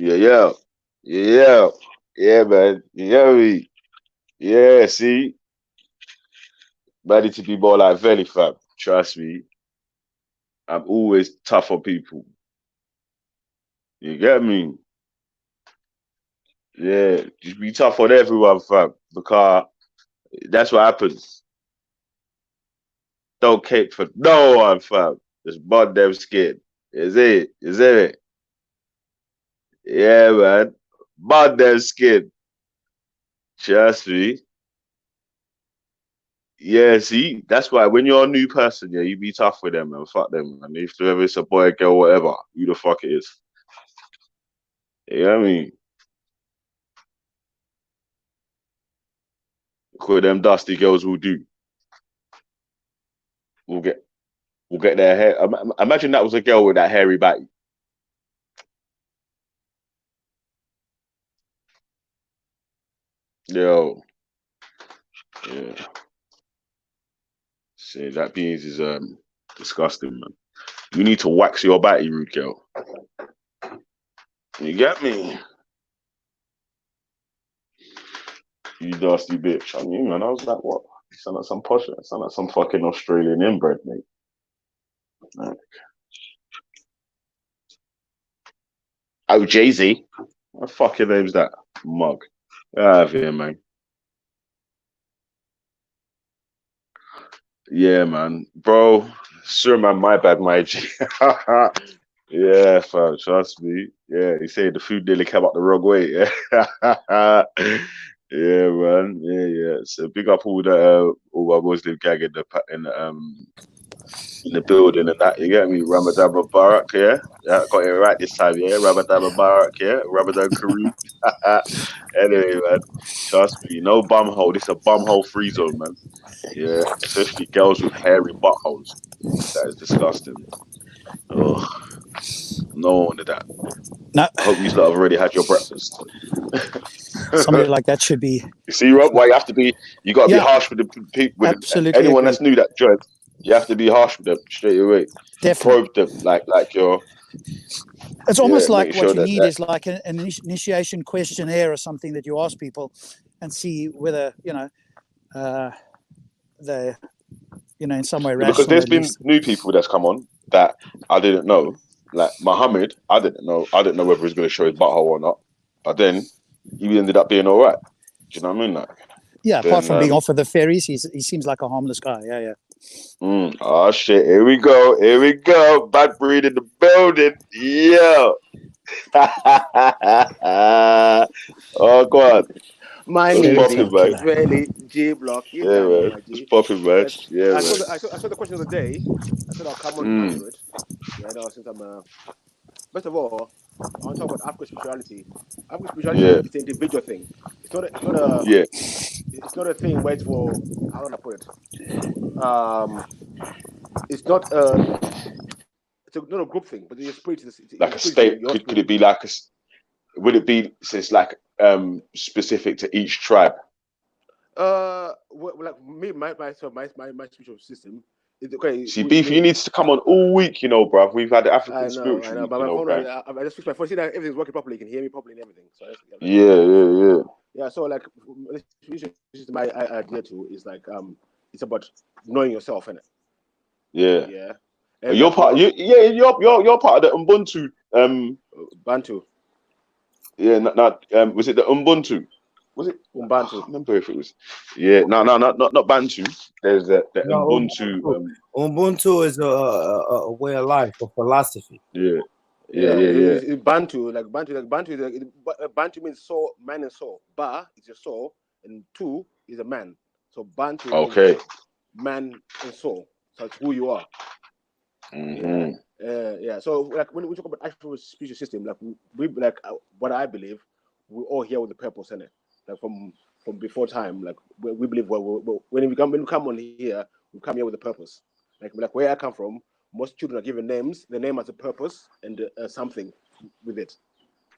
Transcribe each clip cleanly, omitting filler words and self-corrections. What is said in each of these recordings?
Yeah, yeah, yeah, yeah, man. You know me? Yeah, see, ready to be more like Veli, fam. Trust me, I'm always tough on people. You get me? Yeah, just be tough on everyone, fam. Because that's what happens. Don't cape for no one, fam. Just bud them skin. Is it? Is it? Yeah, man. Bud them skin. Trust me. Yeah, see, that's why when you're a new person, yeah, you be tough with them and fuck them. And if ever it's a boy, girl, whatever, who the fuck it is. You know what I mean? Because them dusty girls will do. We'll get we'll get their hair. Imagine that was a girl with that hairy back. Yo, yeah. See, that beans is disgusting, man. You need to wax your batty, rude girl. You get me? You dusty bitch. I mean, man, I was like, what? You sound like some posh. You sound like some fucking Australian inbred, mate. Like, oh, Jay-Z. What fucking name's that? Mug. Get out of here, man. Yeah, man. Bro, sure, man, my bad, my G. Yeah, fam, trust me. Yeah, he said the food nearly came out the wrong way. Yeah, yeah, man. Yeah, yeah. So big up all my Muslim gang in the building and that. You get me? Ramadan Mubarak, yeah. Yeah, got it right this time, yeah. Ramadan Mubarak, yeah. Ramadan Kareem. Anyway, man, trust me, no bumhole. This is a bumhole free zone, man. Yeah, especially girls with hairy buttholes. That is disgusting. Oh, no one did that. No, I hope you lot have already had your breakfast. somebody like that should be. You see, Rob, why you have to be, you got to be Yeah, harsh with the people, absolutely anyone agree. that's new that joined. You have to be harsh with them straight away. Definitely. Probe them, like you're, It's yeah, almost like make what sure you that need that, is like an initiation questionnaire or something that you ask people and see whether, uh, they, in some way because rational there's at been least. new people that's come on that I didn't know. Like Muhammad, I didn't know whether he was going to show his butthole or not. But then he ended up being all right. Do you know what I mean? Like, Yeah, apart then from being off of the ferries, he seems like a harmless guy. Yeah, yeah. oh shit, here we go, bad breed in the building, yo. Oh god, My what's Very name popping, man? is particular. really G Block. You Yeah, tell me, man, my what's G. popping, man? Yes, Yeah, I saw man. the question of the day. I said I'll come on Mm, answer it. Yeah, no, since I'm first of all, I want to talk about African spirituality. African spirituality yeah, is an individual thing. It's not a yeah, it's not a thing where it's for, how do I put it? It's not a not a group thing, but your spirit is your like a spirit is state. Could it be like would it be since like specific to each tribe? like me my spiritual system is okay. See, beef, you need to come on all week, bruv. We've had the African I spiritual know, week, but my phone, gang. I just fixed my phone. See that everything's working properly. You can hear me properly and everything. So that's Yeah, good. yeah, yeah, Yeah. So like, this is my idea too. Is like it's about knowing yourself and yeah. yeah, Oh, and you're like part. what You're part of the Ubuntu. Bantu, Yeah, not was it the Ubuntu? Was it? I Umbantu. can't remember if it was. Yeah, no, not Bantu. There's the No, Ubuntu. Ubuntu is a way of life, a philosophy. Yeah, yeah, Yeah, yeah, yeah. it's Bantu. Bantu is Bantu means soul, man and soul. Ba is your soul, and tu is a man. So Bantu means Okay. man and soul. So it's who you are. Yeah, Hmm. yeah. So like when we talk about actual spiritual system, like we like what I believe, we all here with the purpose in it. Like from before time, like we believe when we come on here, we come here with a purpose. Like where I come from, most children are given names. The name has a purpose and something with it.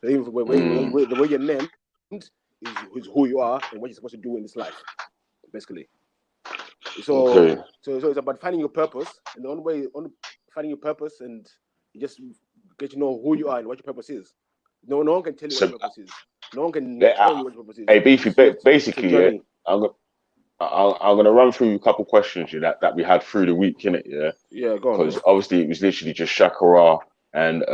So even Mm. the way you're named is who you are and what you're supposed to do in this life, basically. So Okay. so it's about finding your purpose, and the only finding your purpose and you just get to know who you are and what your purpose is. No one can tell you So, what your purpose is. No one can Yeah, tell you what your purpose is. hey, Beefy, It's a basically, yeah, journey. I'm gonna run through a couple questions that we had through the week, innit? Yeah, Yeah, go on, because bro. obviously it was literally just Shakara and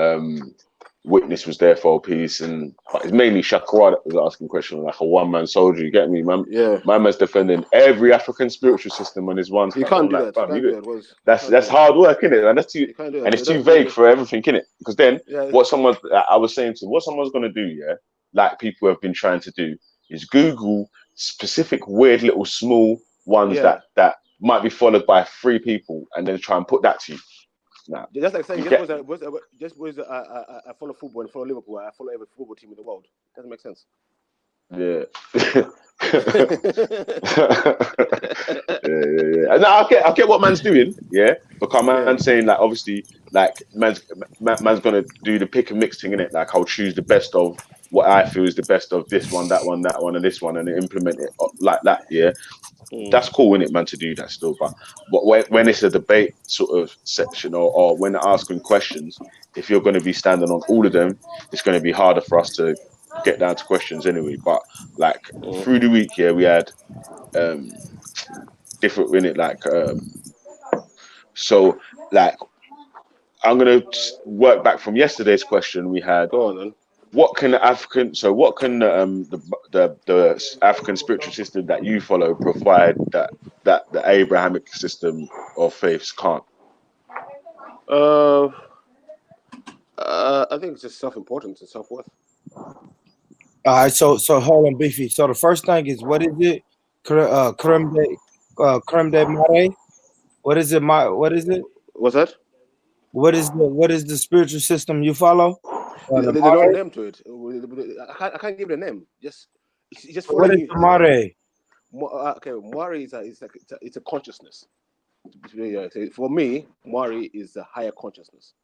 Witness was there for a piece, but it's mainly Shakara that was asking questions like a one-man soldier. You get me, man? Yeah. My man's defending every African spiritual system on his one You side. can't I'm do like, that. You bro, can't do that. that's hard work, innit? And that's too, You can't do that. and it's too vague for everything, innit? Because then Yeah. what I was saying to what someone's gonna do, yeah, like people have been trying to do, is Google specific weird little small ones Yeah. that might be followed by 3 people, and then try and put that to you. Now, Just like saying, you just because I follow football and follow Liverpool, I follow every football team in the world. Doesn't make sense. yeah. Yeah. No, I get what man's doing, yeah. Because man's saying like obviously like man's gonna do the pick and mix thing, innit? Like I'll choose the best of what I feel is the best of this one, that one, and this one, and implement it like that, yeah. That's cool, innit, man, to do that still. But when it's a debate sort of section or when they're asking questions, if you're going to be standing on all of them, it's going to be harder for us to get down to questions anyway. But like through the week, yeah, we had different in it, like so like I'm gonna work back from yesterday's question. We had Go on, then. what can the African spiritual system that you follow provide that the Abrahamic system of faiths can't? I think it's just self-importance and self-worth. All right, so hold on, Beefy. So the first thing is, what is it? Creme de mare. What is it? What is it? What's that? What is the spiritual system you follow? The There's no mare? name to it. I can't give it a name. It's just What is following. the mare? Okay, Mwari it's a consciousness. Yeah, so for me, Mwari is the higher consciousness.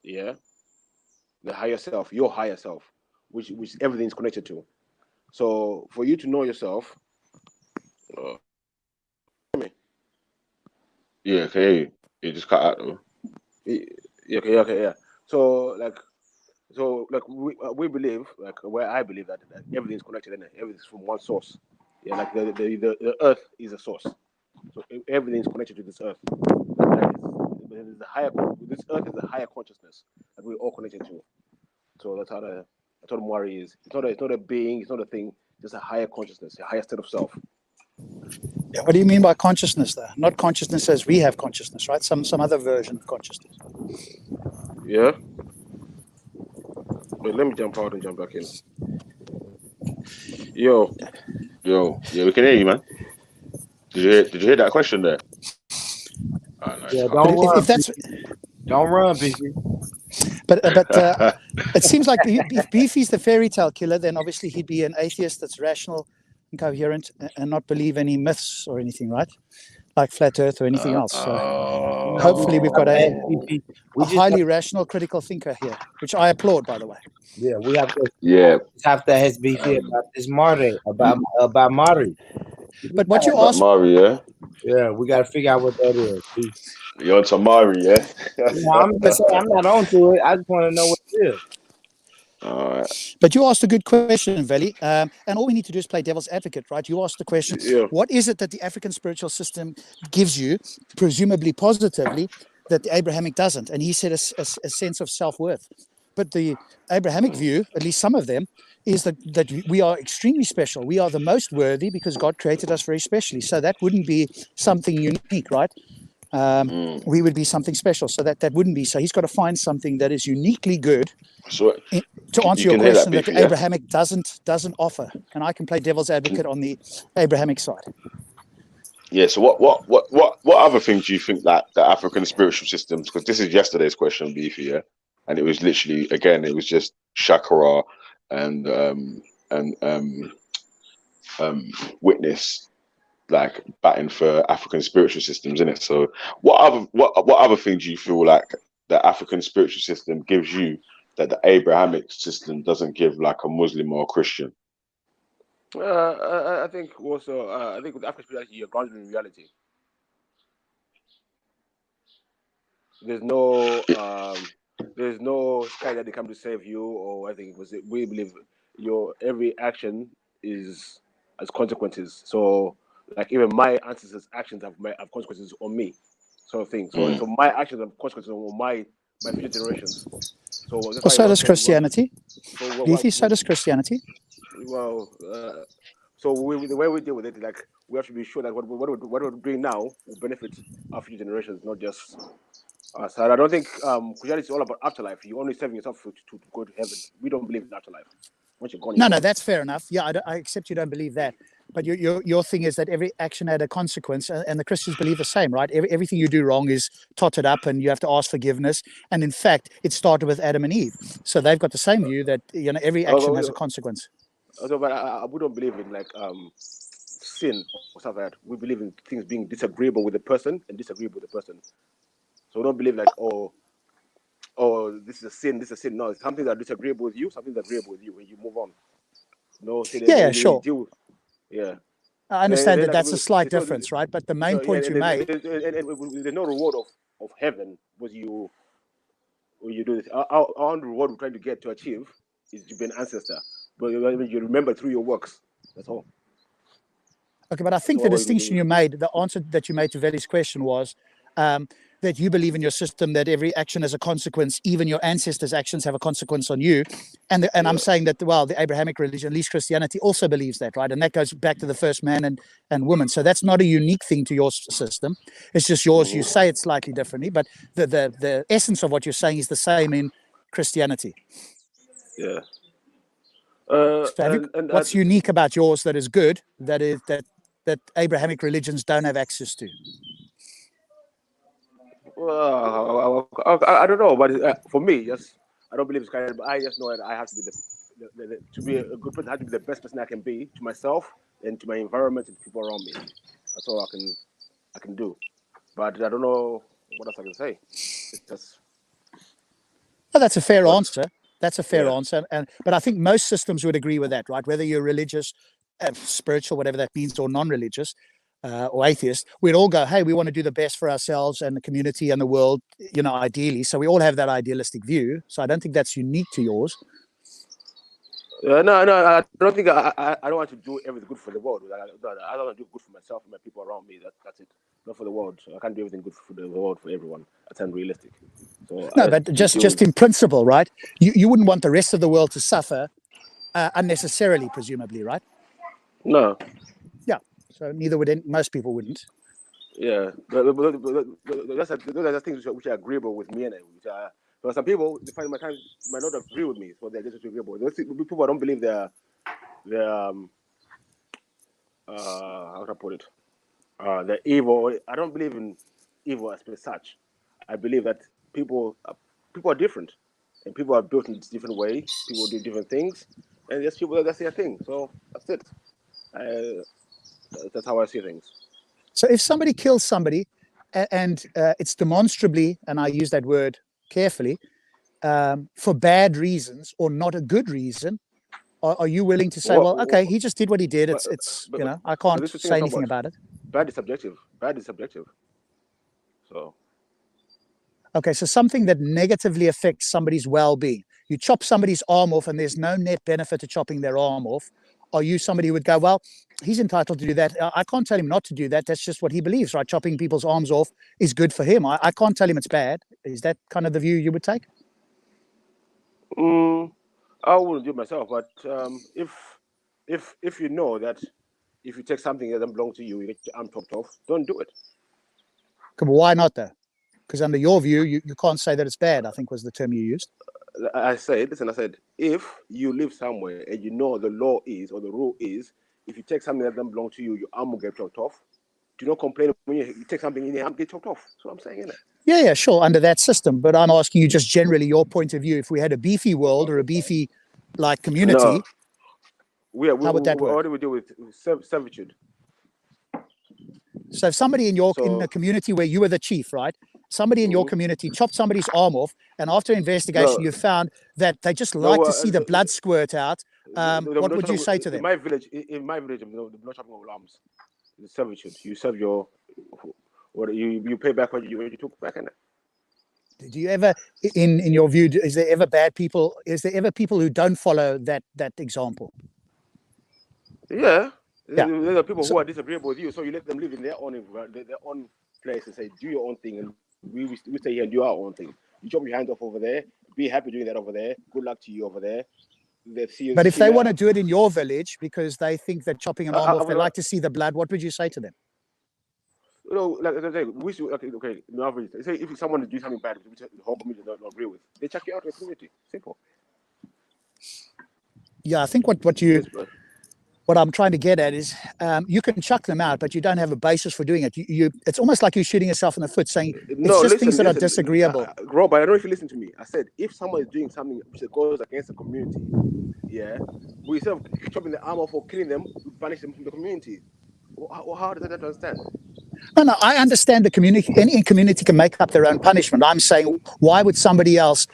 Yeah, the higher self, your higher self, which everything's connected to. So for you to know yourself, Yeah, okay, you just cut out though. yeah. So we believe, like where I believe that everything's connected, and everything's from one source. Yeah, like the earth is a source, so everything's connected to this earth. This earth is a higher consciousness that we're all connected to. So that's what Mwari is. It's not a being, it's not a thing, just a higher consciousness, a higher state of self. Yeah, what do you mean by consciousness, though? Not consciousness as we have consciousness, right? Some other version of consciousness. Yeah. Wait, let me jump out and jump back in. Yo, yeah, we can hear you, man. Did you hear that question there? Oh, nice. Yeah, don't run, Beefy. But it seems like if Beefy's the fairy tale killer, then obviously he'd be an atheist that's rational and coherent and not believe any myths or anything, right? Like flat Earth or anything else. So hopefully we've got a highly rational critical thinker here, which I applaud, by the way. Yeah, we have to. Yeah, Have to ask Beefy about this Mari, about Mari. But what you asked, Mari, yeah. Yeah, we got to figure out what that is. You're on to Mari, yeah. I'm just saying, I'm not on to it. I just want to know what it is. All right. but you asked a good question, Veli. And all we need to do is play devil's advocate, right? You asked the question, what is it that the African spiritual system gives you, presumably positively, that the Abrahamic doesn't? And he said a sense of self-worth. But the Abrahamic view, at least some of them, is that we are extremely special. We are the most worthy because God created us very specially. So that wouldn't be something unique, right? We would be something special. So that wouldn't be. So he's got to find something that is uniquely good So to answer your question that the Abrahamic doesn't offer. And I can play devil's advocate on the Abrahamic side. Yeah. So what other things do you think that the African spiritual systems? Because this is yesterday's question, Beefy, yeah, and it was literally again, it was just Shakara and Witness like batting for African spiritual systems, in it. So what other things do you feel like the African spiritual system gives you that the Abrahamic system doesn't give, like a Muslim or a Christian? I think also, I think with African spirituality, you're grounded in reality. There's no there's no sky that they come to save you, or I think it was we believe your every action is has consequences. So like even my ancestors' actions have consequences on me, sort of thing. So Mm. so my actions have consequences on my future generations. So that's Well, why so God does said, well, Christianity. so Beefy, so does Christianity. well, so the way we deal with it, like we have to be sure that what we're doing now will benefit our future generations, not just us. And I don't think Christianity is all about afterlife. You're only saving yourself to go to heaven. We don't believe in afterlife. Once you're gone, you're No, no, gone. that's fair enough. Yeah, I accept you don't believe that. But your thing is that every action had a consequence, and the Christians believe the same, right? Everything you do wrong is totted up, and you have to ask forgiveness. And in fact, it started with Adam and Eve, so they've got the same view that every action has a consequence. But we don't believe in like sin or stuff like that. We believe in things being disagreeable with the person and disagreeable with the person. So we don't believe like this is a sin, this is a sin. No, it's something that's disagreeable with you, something that's agreeable with you, and you move on. No, see, Yeah, you sure. deal. Yeah. I And understand then that like that's a slight so, difference, right? But the main so yeah, point you made, and there's no reward of heaven was you when you do this. Our own reward we're trying to get to achieve is to be an ancestor, but you remember through your works. That's all. okay, but I That's think the all we distinction do. you made, the answer that you made to Veli's question was that you believe in your system that every action has a consequence, even your ancestors' actions have a consequence on you. And I'm Yeah. saying that, well, the Abrahamic religion, at least Christianity, also believes that, right? And that goes back to the first man and woman. So that's not a unique thing to your system. It's just yours. You say it slightly differently, but the essence of what you're saying is the same in Christianity. Yeah. So have you, And what's unique about yours that is good, that Abrahamic religions don't have access to? well, I don't know, but for me, just I don't believe it's kind of. I just know that I have to be to be a good person. I have to be the best person I can be to myself and to my environment and people around me. That's all I can do. But I don't know what else I can say. It's just Well, that's a fair God. answer. That's a fair Yeah. answer. But I think most systems would agree with that, right? Whether you're religious, spiritual, whatever that means, or non-religious, or atheist, we'd all go, hey, we want to do the best for ourselves and the community and the world, ideally. So we all have that idealistic view. So I don't think that's unique to yours. No, I don't think I don't want to do everything good for the world. I don't want to do good for myself and my people around me. That's it. Not for the world. So I can't do everything good for the world for everyone. That's unrealistic. So I No, just but deal just in principle, right? You wouldn't want the rest of the world to suffer unnecessarily, presumably, right? no. Yeah. So neither would most people wouldn't. Yeah, those are the things which are agreeable with me, and which are. But some people they find my time might not agree with me, so they're just agreeable. Those people I don't believe they're how can I put it? They're evil. I don't believe in evil as per such. I believe that people are different, and people are built in different ways. People do different things, and there's people that's their thing. So that's it. That's how I see things. So if somebody kills somebody and it's demonstrably, and I use that word carefully, for bad reasons or not a good reason, are you willing to say, well, okay, he just did what he did. But It's but, but, I but can't this is the thing say I'm talking anything about. about it. Bad is subjective. Bad is subjective. So Okay, so something that negatively affects somebody's well-being. You chop somebody's arm off and there's no net benefit to chopping their arm off. Are you somebody who would go, well, he's entitled to do that. I can't tell him not to do that. That's just what he believes, right? Chopping people's arms off is good for him. I can't tell him it's bad. Is that kind of the view you would take? mm, I wouldn't do it myself. But if you know that if you take something that doesn't belong to you, you get your arm chopped off. Don't do it. Okay, but why not though? Because under your view, you can't say that it's bad, I think was the term you used. I said, listen. I said, if you live somewhere and you know the law is or the rule is, if you take something that doesn't belong to you, your arm will get chopped off. Do not complain when you take something in your arm get chopped off. That's what I'm saying, isn't it? Yeah, sure, under that system. But I'm asking you just generally your point of view. If we had a beefy world or a beefy like No, community, how would that work? what do we do with servitude? So if somebody in a So community where you were the chief, right? Somebody in your mhm. community chopped somebody's arm off, and after investigation, no, you found that they just no, like to see the blood squirt out. I'm What not would you say to in them? my village. In my village, I'm not chopping off arms. It's servitude. You serve your what you pay back what you took back in it. Do you ever, in your view, is there ever bad people? Is there ever people who don't follow that example? Yeah. Yeah. There are people So, who are disagreeable with you, so you let them live in their own place and say, do your own thing, and we stay here and do our own thing. You chop your hands off over there. Be happy doing that over there. Good luck to you over there. but if See they you want to later. do it in your village because they think that chopping an arm off, they I, like to see the blood, what would you say to them? you know, like I say, we should, okay, in our village, say if someone is doing something bad, which the whole community does not agree with, they chuck you out of the community. Simple. Yeah, I think what I'm trying to get at is you can chuck them out, but you don't have a basis for doing it. It's almost like you're shooting yourself in the foot, saying it's No, just things that are listen, disagreeable. Rob. I don't know if you listen to me. I said if someone is doing something which goes against the community, yeah, we instead of chopping the arm off or killing them, we banish them from the community. How does that understand? No, I understand the community. Any community can make up their own punishment. I'm saying, why should somebody else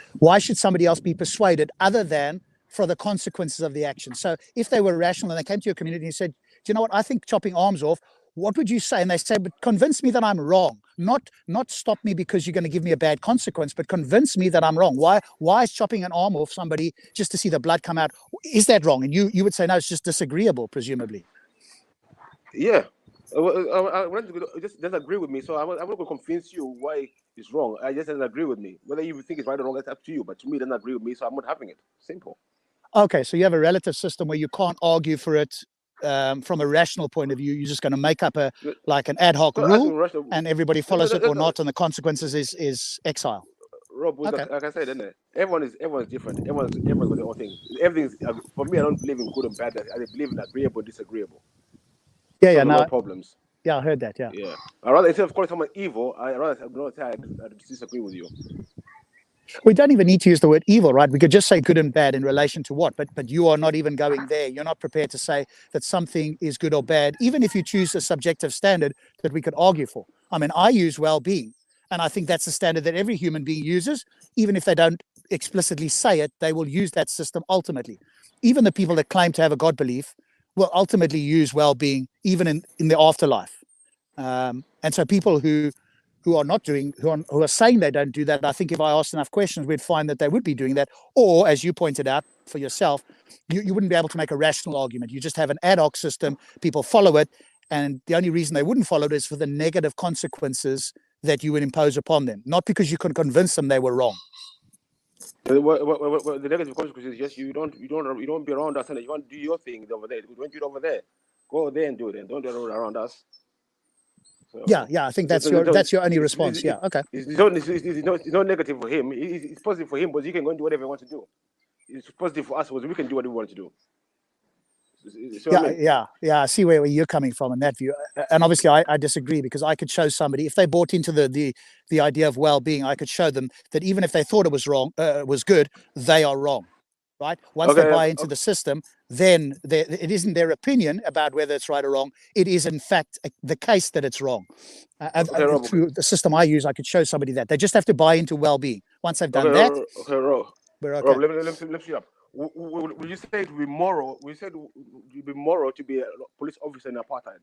be persuaded other than for the consequences of the action? So if they were rational and they came to your community and said, do you know what, I think chopping arms off, what would you say? And they say, but convince me that I'm wrong. Not stop me because you're going to give me a bad consequence, but convince me that I'm wrong. Why is chopping an arm off somebody just to see the blood come out? Is that wrong? And you would say, no, it's just disagreeable, presumably. Yeah. Just doesn't agree with me, so I'm not going to convince you why it's wrong. I just doesn't agree with me. Whether you think it's right or wrong, that's up to you. But to me, it doesn't agree with me, so I'm not having it. Simple. Okay, so you have a relative system where you can't argue for it from a rational point of view. You're just going to make up an ad hoc rule, and everybody follows it or not, and the consequences is exile. Rob, Okay. like I said, isn't it? Everyone's different. Everyone's got their own thing. Everything's for me. I don't believe in good and bad. I believe in agreeable, disagreeable. Yeah, no problems. Yeah, I heard that. Yeah. I rather instead of calling someone evil, I rather not say I disagree with you. We don't even need to use the word evil, right? We could just say good and bad in relation to what, but you are not even going there. You're not prepared to say that something is good or bad, even if you choose a subjective standard that we could argue for. I mean, I use well-being, and I think that's the standard that every human being uses, even if they don't explicitly say it, they will use that system ultimately. Even the people that claim to have a God belief will ultimately use well-being, even in the afterlife. And so people who are saying they don't do that, I think if I asked enough questions, we'd find that they would be doing that. Or, as you pointed out for yourself, you wouldn't be able to make a rational argument. You just have an ad hoc system, people follow it, and the only reason they wouldn't follow it is for the negative consequences that you would impose upon them, not because you could convince them they were wrong. The negative consequences is just you don't be around us, and you want to do your thing over there. You want to do it over there. Go there and do it, and don't do it around us. So, yeah. I think that's your only response. Yeah, okay. It's not negative for him. It's positive for him, but he can go and do whatever he wants to do. It's positive for us because we can do what we want to do. Yeah. I see where you're coming from in that view, and obviously I disagree, because I could show somebody, if they bought into the idea of well-being, I could show them that even if they thought it was wrong, was good, they are wrong. Right? Once they buy into the system, then it isn't their opinion about whether it's right or wrong. It is, in fact, the case that it's wrong. Through the system I use, I could show somebody that. They just have to buy into well-being. Once they've done that, we're okay. Rob, let me up. Will you say it would be moral? We said it would be moral to be a police officer in apartheid.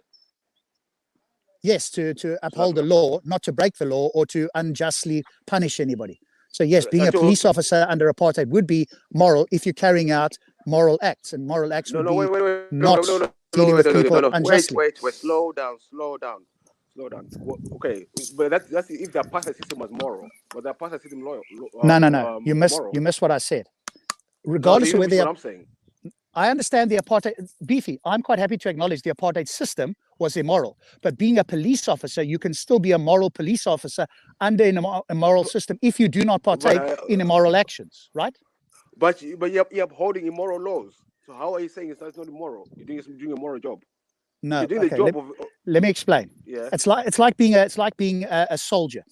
Yes, to uphold the law, not to break the law or to unjustly punish anybody. So yes, being a police officer under apartheid would be moral if you're carrying out moral acts, and moral acts would be not dealing with people unjustly. Wait, slow down. Okay, but that's if the apartheid system was moral, but the apartheid system loyal. No. You missed what I said. Regardless of whether what I'm saying. I understand the apartheid, Beefy. I'm quite happy to acknowledge the apartheid system was immoral. But being a police officer, you can still be a moral police officer under an immoral system if you do not partake in immoral actions, right? But you're upholding immoral laws. So how are you saying it's not immoral? You're doing a moral job. No. You're doing the job let me explain. Yeah. It's like being a soldier.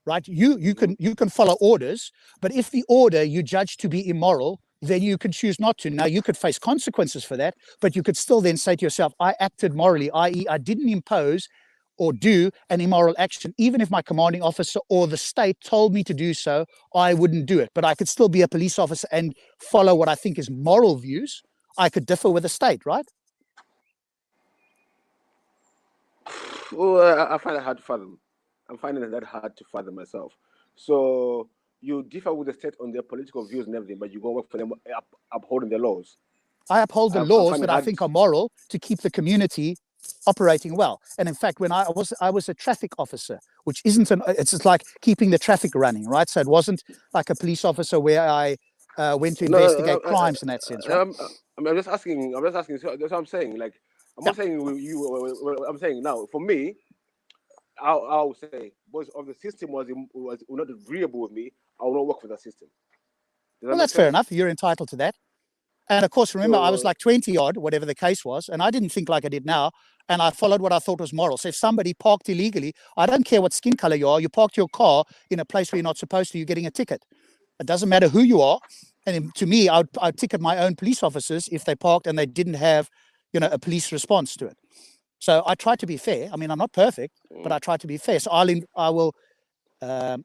Right? You can follow orders, but if the order you judge to be immoral, then you can choose not to. Now, you could face consequences for that, but you could still then say to yourself, I acted morally, i.e. I didn't impose or do an immoral action. Even if my commanding officer or the state told me to do so, I wouldn't do it. But I could still be a police officer and follow what I think is moral views. I could differ with the state, right? Well, I find it hard to fathom. I'm finding that hard to fathom myself. So you differ with the state on their political views and everything, but you go work for them upholding their laws. I uphold the laws that I think are moral to keep the community operating well. And in fact, when I was a traffic officer, which isn't it's just like keeping the traffic running, right? So it wasn't like a police officer where I went to investigate crimes in that sense, right? I'm just asking. So that's what I'm saying. Like, I'm not saying you. I'm saying now, for me, I'll say, because of the system was not agreeable with me, I will not work for that system. Well, that's fair enough. You're entitled to that. And of course, remember, I was like 20 odd, whatever the case was, and I didn't think like I did now. And I followed what I thought was moral. So if somebody parked illegally, I don't care what skin color you are, you parked your car in a place where you're not supposed to, you're getting a ticket. It doesn't matter who you are. And to me, I'd ticket my own police officers if they parked and they didn't have, a police response to it. So I try to be fair. I mean, I'm not perfect, but I try to be fair. So I will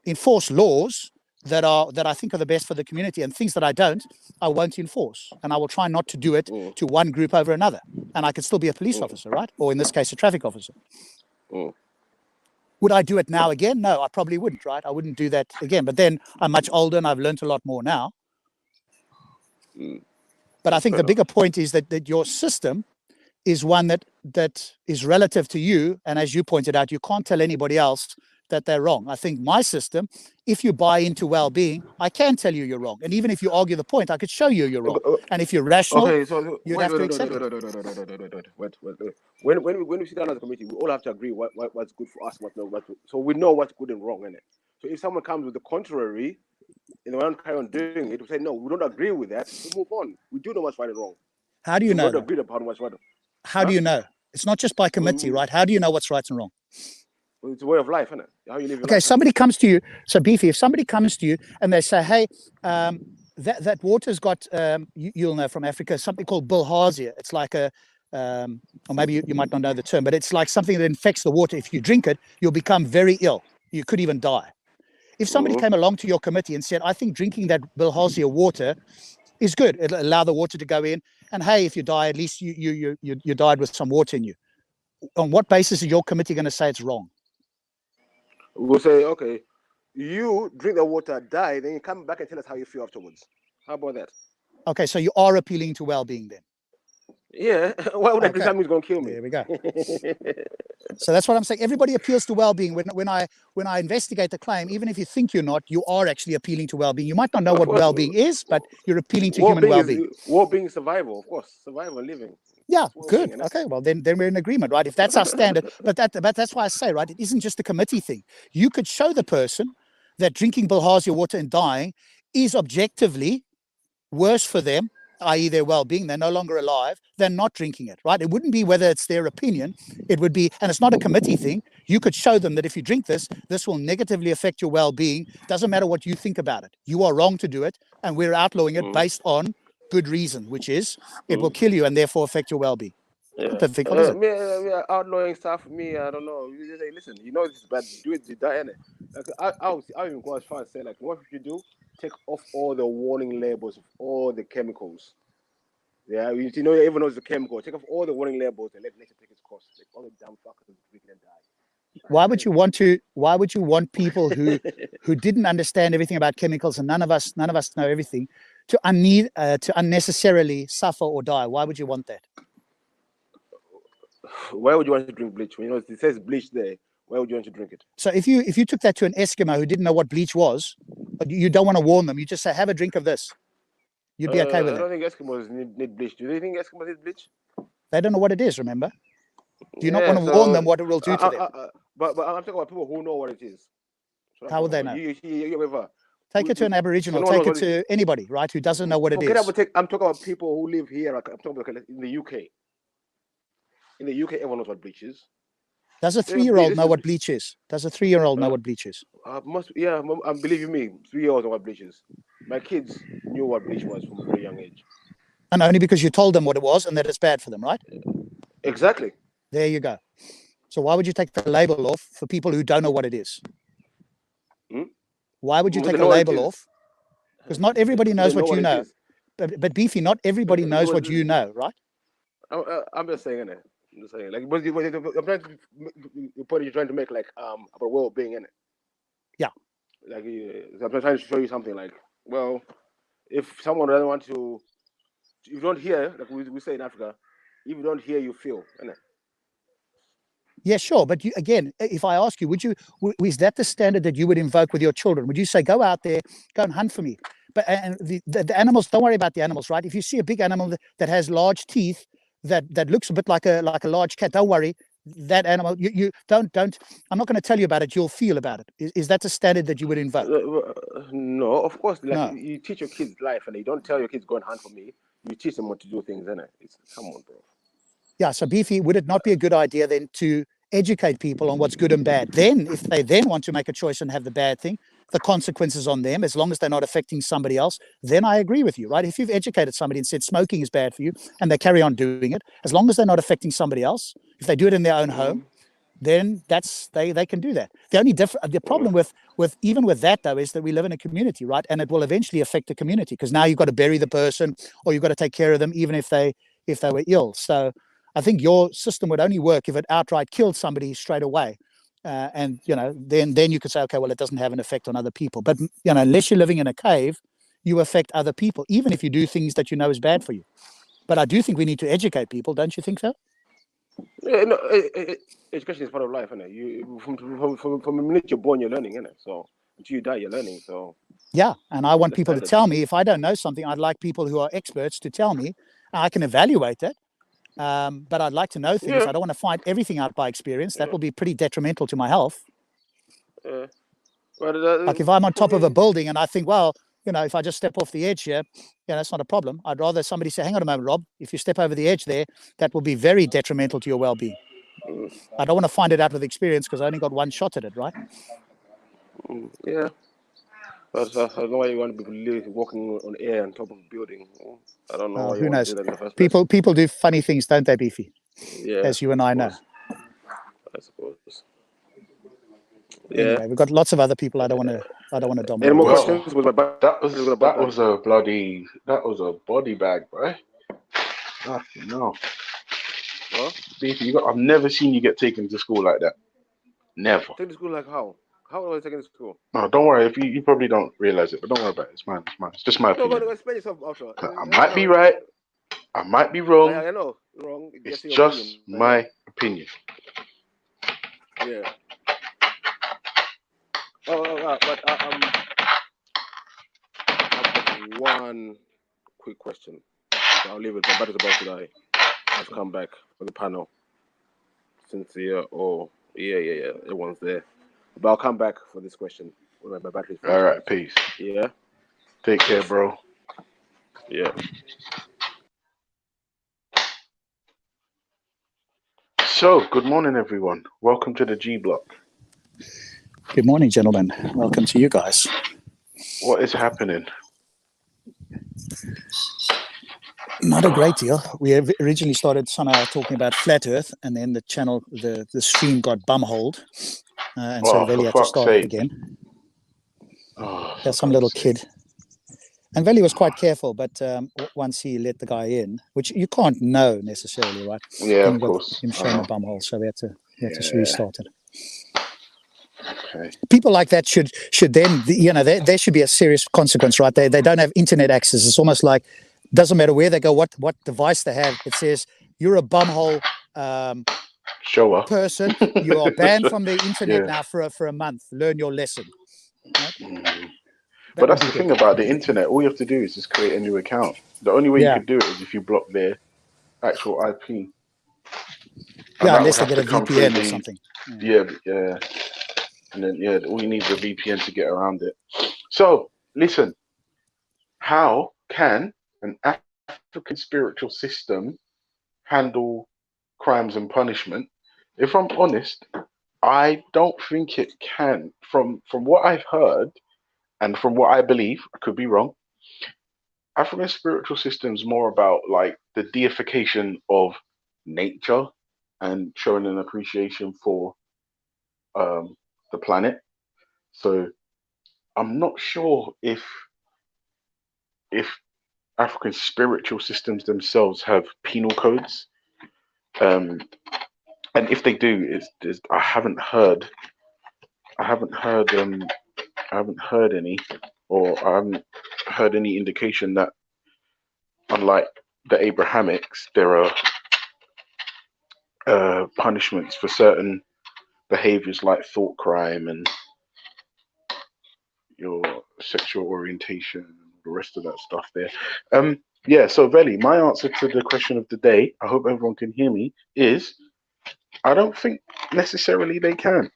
enforce laws that I think are the best for the community, and things that I won't enforce, and I will try not to do it to one group over another. And I could still be a police officer, right? Or in this case, a traffic officer. Would I do it now again? No, I probably wouldn't, right? I wouldn't do that again. But then I'm much older and I've learned a lot more now. But I think the bigger point is that your system is one that is relative to you. And as you pointed out, you can't tell anybody else that they're wrong. I think my system, if you buy into well-being, I can tell you you're wrong. And even if you argue the point, I could show you you're wrong. And if you're rational, you'd have to accept it. Wait. When we sit down as a committee, we all have to agree what's good for us, so we know what's good and wrong in it. So if someone comes with the contrary, and we don't carry on doing it, we say, no, we don't agree with that, we move on. We do know what's right and wrong. How do you know? We don't agree upon what's right. How do you know? It's not just by committee, right? How do you know what's right and wrong? It's a way of life, isn't it? How you live your okay, life. Somebody comes to you. So, Beefy, if somebody comes to you and they say, hey, that water's got, you'll know from Africa, something called bilharzia. It's like or maybe you might not know the term, but it's like something that infects the water. If you drink it, you'll become very ill. You could even die. If somebody came along to your committee and said, I think drinking that bilharzia water is good, it'll allow the water to go in. And hey, if you die, at least you died with some water in you. On what basis is your committee going to say it's wrong? We'll say, okay, you drink the water, die, then you come back and tell us how you feel afterwards. How about that? Okay, so you are appealing to well-being then? Yeah. Why would I drink something that's going to kill me? There we go. So that's what I'm saying. Everybody appeals to well-being. When I investigate the claim, even if you think you're not, you are actually appealing to well-being. You might not know what well-being is, but you're appealing to human well-being. Well-being is survival, of course. Survival, living. Yeah, good. Okay, well then we're in agreement, right? If that's our standard, but that's why I say, right, it isn't just a committee thing. You could show the person that drinking bilharzia water and dying is objectively worse for them, i.e. their well-being, they're no longer alive, than not drinking it, right? It wouldn't be whether it's their opinion, it would be, and it's not a committee thing. You could show them that if you drink this will negatively affect your well-being. Doesn't matter what you think about it. You are wrong to do it, and we're outlawing it based on good reason, which is it will kill you and therefore affect your well-being. Yeah. Perfect. What is it? Me, outlawing stuff. Me, I don't know. You just say, listen, you know this is bad. Do it. You die in it. Like I even go as far as say, like, what should you do? Take off all the warning labels of all the chemicals. Yeah, you know, everyone knows the chemical. Take off all the warning labels and let nature take its course. Like all the damn fuckers drink and die. Why would you want people who didn't understand everything about chemicals, and none of us know everything, to unnecessarily suffer or die? Why would you want that? Why would you want to drink bleach? When, it says bleach there. Why would you want to drink it? So if you took that to an Eskimo who didn't know what bleach was, but you don't want to warn them, you just say, have a drink of this. You'd be okay with it. I don't think Eskimos need bleach. Do they think Eskimos need bleach? They don't know what it is, remember? Do you not want to warn them what it will do to them? But I'm talking about people who know what it is. So how would they know? You take it to an Aboriginal, take it to anybody, right, who doesn't know what it is. I'm talking about people who live here. I'm talking about in the UK. In the UK, everyone knows what bleach is. Does a 3-year-old know what bleach is? Does a 3-year-old know what bleach is? I believe you me. 3-year-olds know what bleach is. My kids knew what bleach was from a very young age. And only because you told them what it was and that it's bad for them, right? Exactly. There you go. So why would you take the label off for people who don't know what it is? Why would you take the label off? Because not everybody knows what you know. But Beefy, not everybody knows what you know, right? I'm just saying it. I'm just saying, like, I'm trying to the point you're trying to make, like, about well-being, innit? Yeah. like I'm trying to show you something. Like, well, if someone doesn't want to, if you don't hear, like we say in Africa, if you don't hear, you feel. Innit? Yeah, sure. But you, again, if I ask you, is that the standard that you would invoke with your children? Would you say, go out there, go and hunt for me? But and the animals, don't worry about the animals, right? If you see a big animal that has large teeth, that looks a bit like a large cat, don't worry. That animal, you don't. I'm not going to tell you about it. You'll feel about it. Is that the standard that you would invoke? No, of course. Like No. you teach your kids life, and you don't tell your kids go and hunt for me. You teach them what to do things, innit? Come on, bro. Yeah. So, Beefy, would it not be a good idea then to educate people on what's good and bad? Then, if they then want to make a choice and have the bad thing, the consequences on them, as long as they're not affecting somebody else, then I agree with you, right? If you've educated somebody and said smoking is bad for you and they carry on doing it, as long as they're not affecting somebody else, if they do it in their own home, then that's they can do that. The problem with even with that though is that we live in a community, right? And it will eventually affect the community because now you've got to bury the person or you've got to take care of them even if they were ill. So I think your system would only work if it outright killed somebody straight away. And then you could say, okay, well, it doesn't have an effect on other people. But unless you're living in a cave, you affect other people, even if you do things that you know is bad for you. But I do think we need to educate people, don't you think so? Yeah, no, education is part of life, innit? You from the minute you're born, you're learning, innit? So until you die, you're learning. So yeah, and I want people to tell me if I don't know something. I'd like people who are experts to tell me. I can evaluate it. But I'd like to know things. Yeah. I don't want to find everything out by experience. That will be pretty detrimental to my health. Like if I'm on top of a building and I think, well, if I just step off the edge here, that's not a problem. I'd rather somebody say, hang on a moment, Rob, if you step over the edge there, that will be very detrimental to your well-being. I don't want to find it out with experience because I only got one shot at it, right? Yeah. I don't know why you want to be walking on air on top of a building. I don't know why you want to do that in the first place. People do funny things, don't they, Beefy? Yeah. As you and I know. I suppose. Anyway, we've got lots of other people. I don't want to dominate. Any more questions? That was a body bag, bro. Fucking no. Beefy, I've never seen you get taken to school like that. Never. Taken to school like how? How was I taken to school? No, don't worry. If you probably don't realize it, but don't worry about it. It's mine. It's just my opinion. No, explain yourself after. I might be right. I might be wrong. I know, wrong. It's just my opinion. Yeah. But I've got one quick question. So I'll leave it. My battery's about to die. I've come back for the panel. Cynthia, yeah, everyone's there. But I'll come back for this question when my battery's finished. All right, peace. Yeah. Take care, bro. Yeah. So, good morning, everyone. Welcome to the G Block. Good morning, gentlemen. Welcome to you guys. What is happening? Not a great deal. We originally started somehow talking about flat Earth, and then the channel, the stream got bumholed, and so Veli had to start again. There's some little kid. And Veli was quite careful, but once he let the guy in, which you can't know necessarily, right? Yeah, of course. Him showing the bumhole, so we had to restart it. Okay. People like that should then, there should be a serious consequence, right? They don't have internet access. It's almost like, doesn't matter where they go, what device they have. It says you're a bumhole person. You are banned from the internet now for a month. Learn your lesson. Right? But that's the thing about the internet. All you have to do is just create a new account. The only way you could do it is if you block their actual IP. Unless they get a VPN or something. Yeah. And then, all you need is a VPN to get around it. So, listen. How can an African spiritual system handle crimes and punishment? If I'm honest, I don't think it can. From what I've heard and from what I believe, I could be wrong, African spiritual systems more about like the deification of nature and showing an appreciation for the planet. So I'm not sure if African spiritual systems themselves have penal codes, and if they do, I haven't heard I haven't heard any, or I haven't heard any indication that, unlike the Abrahamics, there are punishments for certain behaviors like thought crime and your sexual orientation and the rest of that stuff there. Yeah, so Veli, my answer to the question of the day, I hope everyone can hear me, is I don't think necessarily they can.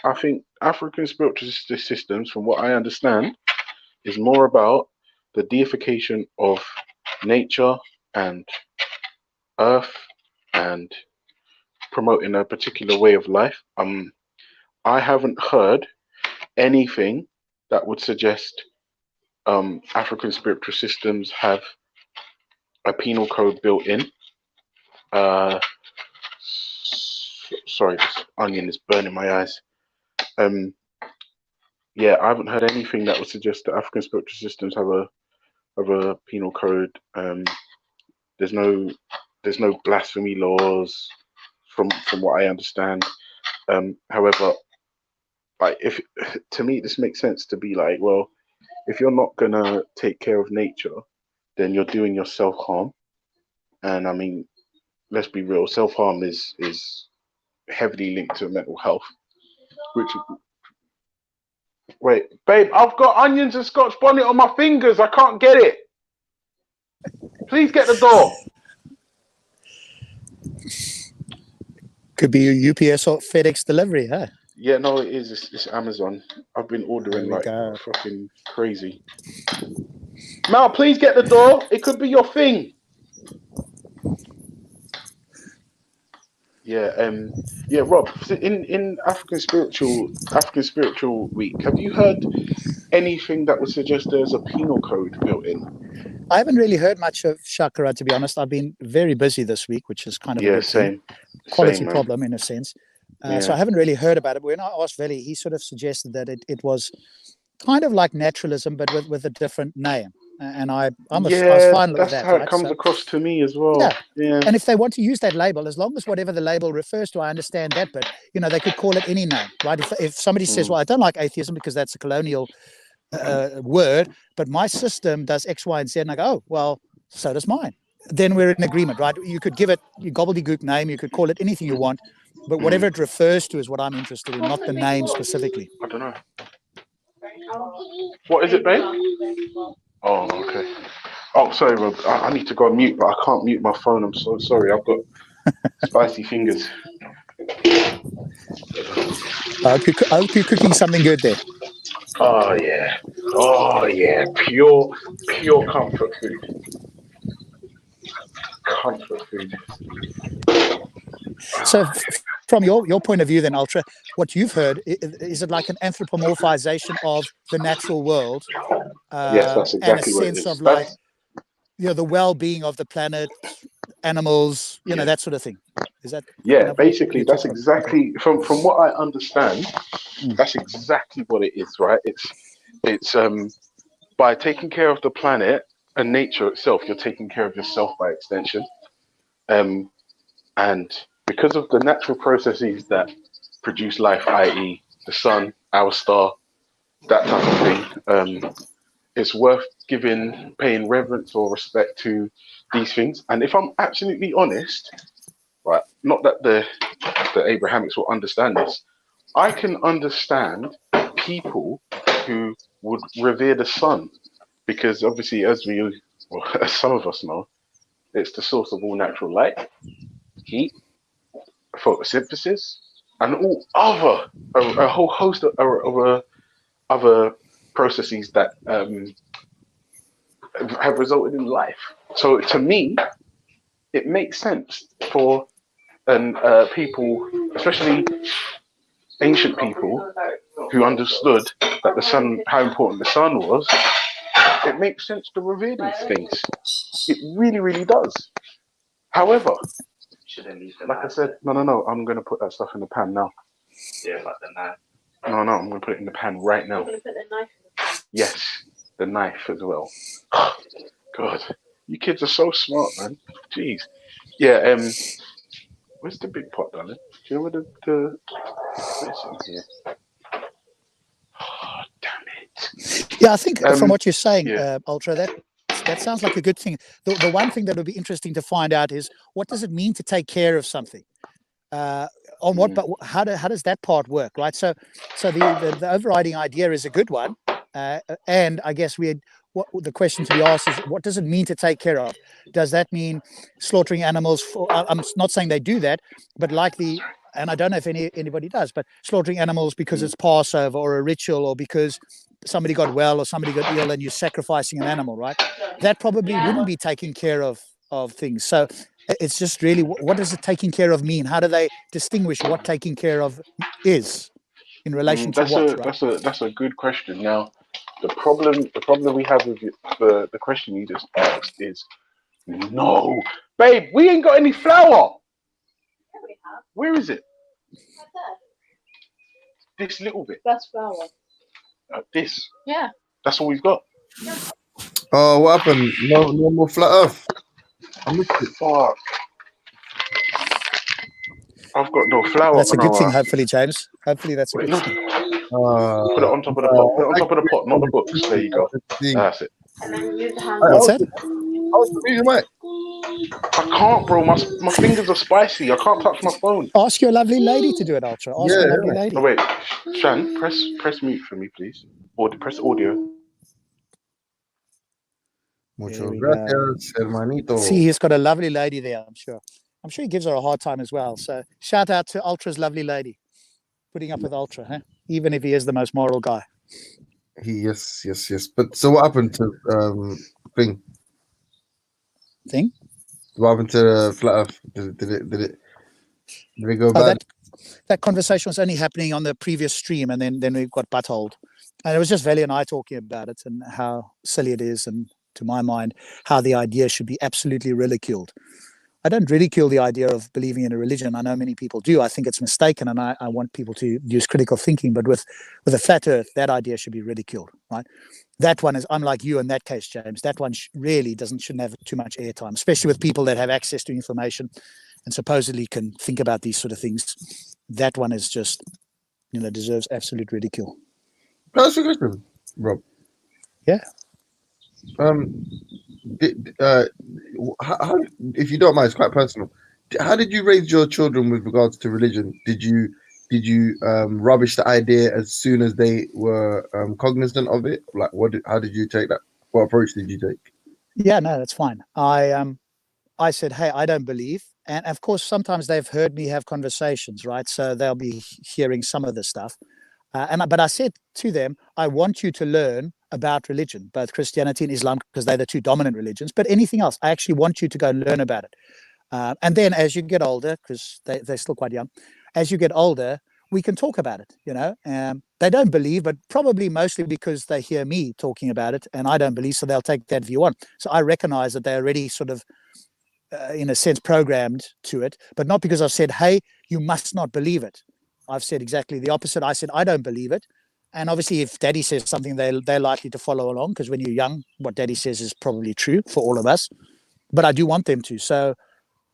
I think African spiritual systems, from what I understand, is more about the deification of nature and earth and promoting a particular way of life. I haven't heard anything that would suggest African spiritual systems have a penal code built in. Sorry, this onion is burning my eyes. Yeah, I haven't heard anything that would suggest that African spiritual systems have a penal code. There's no blasphemy laws from what I understand. However, like if to me this makes sense to be like, well, if you're not gonna take care of nature, then you're doing yourself harm. And I mean, let's be real, self harm is heavily linked to mental health. Which wait, babe, I've got onions and Scotch bonnet on my fingers. I can't get it. Please get the door. Could be a UPS or FedEx delivery, huh? Yeah, no, it is. It's Amazon. I've been ordering like go. fucking crazy. Mal, please get the door. It could be your thing. Yeah, yeah, Rob. In African spiritual week, have you heard anything that would suggest there's a penal code built in? I haven't really heard much of chakra, to be honest. I've been very busy this week, which is kind of a good thing. Quality Same, problem in a sense. Yeah. So I haven't really heard about it. When I asked Veli, he sort of suggested that it was kind of like naturalism, but with a different name. And I was fine with that. That's how it comes across to me as well. Yeah. And if they want to use that label, as long as whatever the label refers to, I understand that. But they could call it any name, right? If somebody says, "Well, I don't like atheism because that's a colonial word, but my system does X, Y, and Z," and I go, "Oh, well, so does mine." Then we're in agreement, right? You could give it your gobbledygook name, you could call it anything you want, but whatever it refers to is what I'm interested in, not the name specifically. I don't know. What is it, babe? Oh, okay. Oh, sorry, Rob. I need to go on mute, but I can't mute my phone. I'm so sorry. I've got spicy fingers. I hope you're cooking something good there. Oh yeah. Pure comfort food. Comfort food. So from your point of view then, Ultra, what you've heard, is it like an anthropomorphization of the natural world? Yes, that's exactly what it is. And a sense of like, the well-being of the planet, animals, that sort of thing. Is that? Yeah, basically that's exactly from what I understand. That's exactly what it is, right? It's by taking care of the planet and nature itself, you're taking care of yourself by extension. And because of the natural processes that produce life, i.e., the sun, our star, that type of thing, it's worth paying reverence or respect to these things. And if I'm absolutely honest, right, not that the Abrahamics will understand this, I can understand people who would revere the sun, because obviously, as some of us know, it's the source of all natural light, heat, photosynthesis, and all a whole host of other processes that have resulted in life. So to me, it makes sense for people, especially ancient people, who understood that the sun, how important the sun was. It makes sense to revere these things. It really, really does. However, like I said, no, I'm going to put that stuff in the pan now. Yeah, like the knife. No, I'm going to put it in the pan right now. You're going to put the knife in the pan? Yes, the knife as well. God, you kids are so smart, man. Jeez. Yeah, where's the big pot, darling? Do you know where the... Where's it here? Oh, damn it. Yeah, I think from what you're saying, yeah. Ultra, that sounds like a good thing. The one thing that would be interesting to find out is what does it mean to take care of something? On what, but how does that part work, right? So the overriding idea is a good one, and I guess what the question to be asked is what does it mean to take care of? Does that mean slaughtering animals? I'm not saying they do that, but and I don't know if anybody does, but slaughtering animals because it's Passover or a ritual or because somebody got well or somebody got ill and you're sacrificing an animal, right? That probably wouldn't be taking care of things. So it's just really what does it taking care of mean? How do they distinguish what taking care of is in relation to what? Right? That's a good question. Now, the problem we have with the question you just asked is no, babe, we ain't got any flour. Yeah, we have. Where is it? Right there. This little bit. That's flour. This. Yeah. That's all we've got. Oh, what happened? No more flat Earth. I missed it. Fuck. I've got no flour. That's a good thing, No, hopefully, James. Hopefully, that's a wait, good no. thing. Put it on top of the pot. Put it on top of the pot, not the books. There you go. That's it. And then use the hand. What's that? I can't, bro. My fingers are spicy. I can't touch my phone. Ask your lovely lady to do it, Ultra. Ask your lovely lady. Oh wait, Shan, press mute for me, please. Or press audio. Muchas gracias, hermanito. See, he's got a lovely lady there, I'm sure. I'm sure he gives her a hard time as well. So shout out to Ultra's lovely lady. Putting up with Ultra, huh? Even if he is the most moral guy. Yes. But so what happened to thing? What happened to the flat Earth? Did it go bad? That conversation was only happening on the previous stream, and then we got buttholed. And it was just Veli and I talking about it and how silly it is, and to my mind, how the idea should be absolutely ridiculed. I don't ridicule the idea of believing in a religion. I know many people do. I think it's mistaken, and I want people to use critical thinking. But with a flat Earth, that idea should be ridiculed, right? That one is unlike you in that case, James. That one really shouldn't have too much airtime, especially with people that have access to information and supposedly can think about these sort of things. That one is just, deserves absolute ridicule. That's a question, Rob. Yeah. How, if you don't mind, it's quite personal. How did you raise your children with regards to religion? Did you rubbish the idea as soon as they were cognizant of it? Like, how did you take that? What approach did you take? Yeah, no, that's fine. I said, hey, I don't believe. And of course, sometimes they've heard me have conversations, right? So they'll be hearing some of the stuff. But I said to them, I want you to learn about religion, both Christianity and Islam, because they're the two dominant religions. But anything else, I actually want you to go and learn about it. And then as you get older, because they're still quite young, as you get older, we can talk about it. They don't believe, but probably mostly because they hear me talking about it and I don't believe, so they'll take that view on. So I recognize that they're already sort of, in a sense, programmed to it, but not because I've said, hey, you must not believe it. I've said exactly the opposite. I said, I don't believe it. And obviously, if daddy says something, they're likely to follow along, because when you're young, what daddy says is probably true for all of us. But I do want them to. So,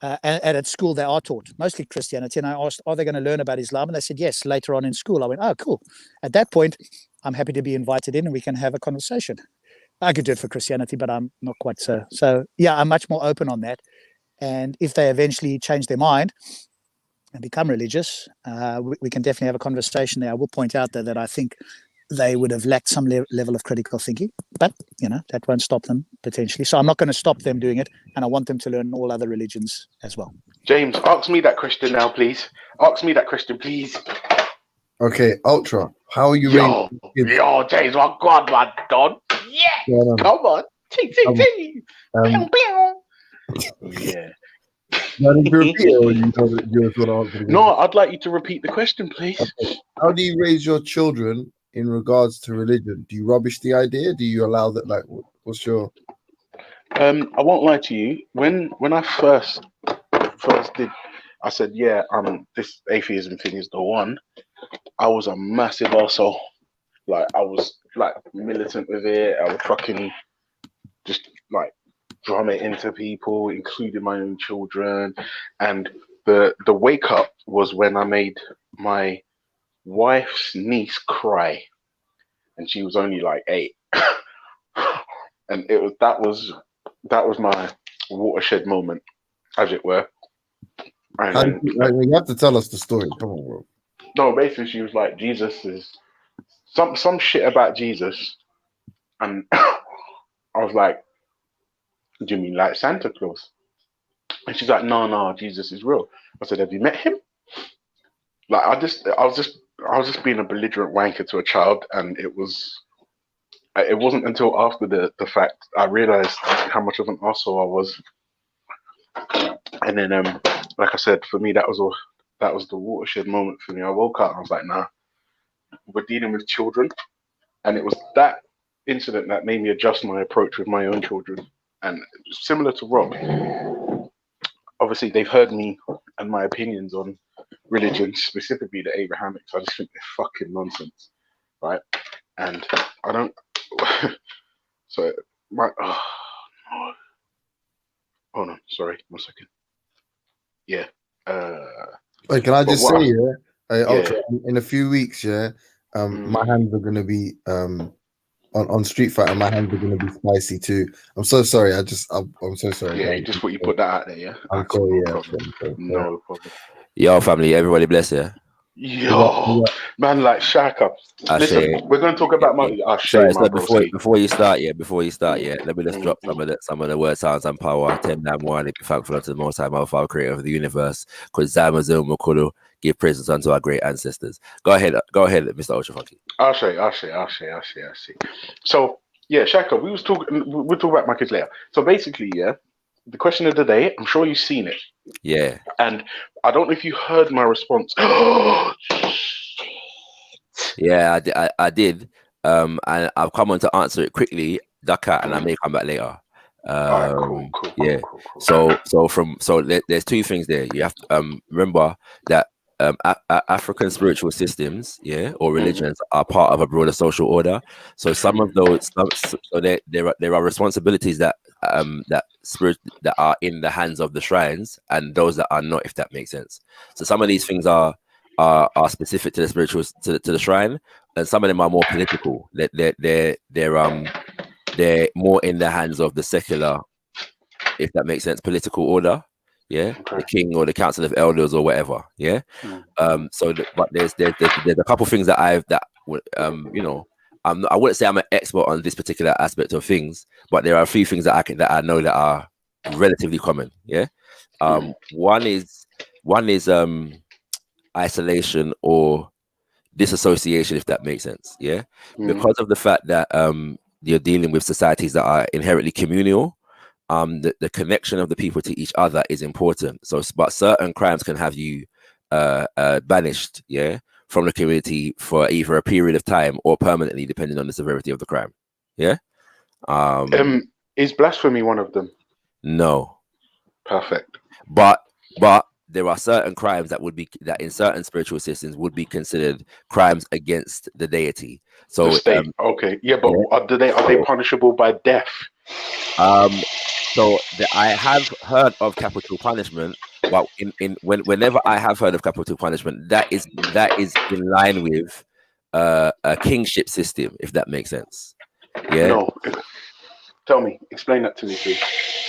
and at school, they are taught mostly Christianity. And I asked, are they going to learn about Islam? And they said, yes, later on in school. I went, oh, cool. At that point, I'm happy to be invited in and we can have a conversation. I could do it for Christianity, but I'm not quite so. So, yeah, I'm much more open on that. And if they eventually change their mind and become religious, we can definitely have a conversation there. I will point out that I think they would have lacked some level of critical thinking, but that won't stop them potentially. So I'm not going to stop them doing it, and I want them to learn all other religions as well. James, ask me that question now, please. Ask me that question, please. Okay, Ultra, how are you raising kids? Yo, James, my God, my Don. Yeah, come on. T. Yeah. No, I'd like you to repeat the question, please. Okay. How do you raise your children in regards to religion? Do you rubbish the idea? Do you allow that? Like, what's your? I won't lie to you. When I first did, I said, yeah, this atheism thing is the one. I was a massive arsehole. Like, I was like militant with it. I would fucking just like drum it into people, including my own children. And the wake up was when I made my wife's niece cry, and she was only like 8, And that was my watershed moment, as it were. And you have to tell us the story. Come on, bro. no, basically she was like, Jesus is some shit about Jesus, and I was like, do you mean like Santa Claus? And she's like, no, Jesus is real. I said, have you met him? Like, I was just being a belligerent wanker to a child, and it wasn't until after the fact I realized how much of an arsehole I was. And then, like I said, for me, that was the watershed moment for me. I woke up and I was like, nah, we're dealing with children. And it was that incident that made me adjust my approach with my own children. And similar to Rob, obviously they've heard me and my opinions on religion, specifically the Abrahamics. I just think they're fucking nonsense, right? And I don't. So my. Oh no, sorry, 1 second. Yeah. Wait, can I just say, yeah. in a few weeks, my hands are gonna be on Street Fighter. My hands are gonna be spicy too. I'm so sorry. I'm so sorry. Yeah, just what you put that out there. Yeah. I'm sorry. No problem. Yo, family, everybody bless you. Yo, man, like Shaka. Listen, we're going to talk about my. Sorry, before you start, let me just drop some of the word sounds and power. 10 damn one, be thankful unto the Most High, our Father, Creator of the universe. Because Zamazum Mukulu, give praises unto our great ancestors. Go ahead, Mr. Ultra Funky. I'll say. So yeah, Shaka, we'll talk about my kids later. So basically, yeah, the question of the day. I'm sure you've seen it. Yeah. And I don't know if you heard my response. Yeah, I did. And I've come on to answer it quickly, duck out, and I may come back later. Cool. Yeah. Cool. So there's two things there. You have to remember that African spiritual systems, or religions, are part of a broader social order. So some of those, there are responsibilities that that are in the hands of the shrines, and those that are not, if that makes sense. So some of these things are specific to the spiritual to the shrine, and some of them are more political. They're more in the hands of the secular, if that makes sense, political order. Yeah, okay. The king or the council of elders or whatever. Yeah. But there's a couple things that I wouldn't say I'm an expert on this particular aspect of things, but there are a few things that I know that are relatively common. Yeah. One is isolation or disassociation, if that makes sense. Yeah. Because of the fact that you're dealing with societies that are inherently communal. The connection of the people to each other is important. So, but certain crimes can have you banished, from the community for either a period of time or permanently, depending on the severity of the crime. Yeah. Is blasphemy one of them? No. Perfect. But there are certain crimes that in certain spiritual systems would be considered crimes against the deity. So the state. Okay. Yeah, but are they punishable by death? So I have heard of capital punishment, but whenever I have heard of capital punishment, that is in line with a kingship system, if that makes sense. Yeah. No. Tell me. Explain that to me, please.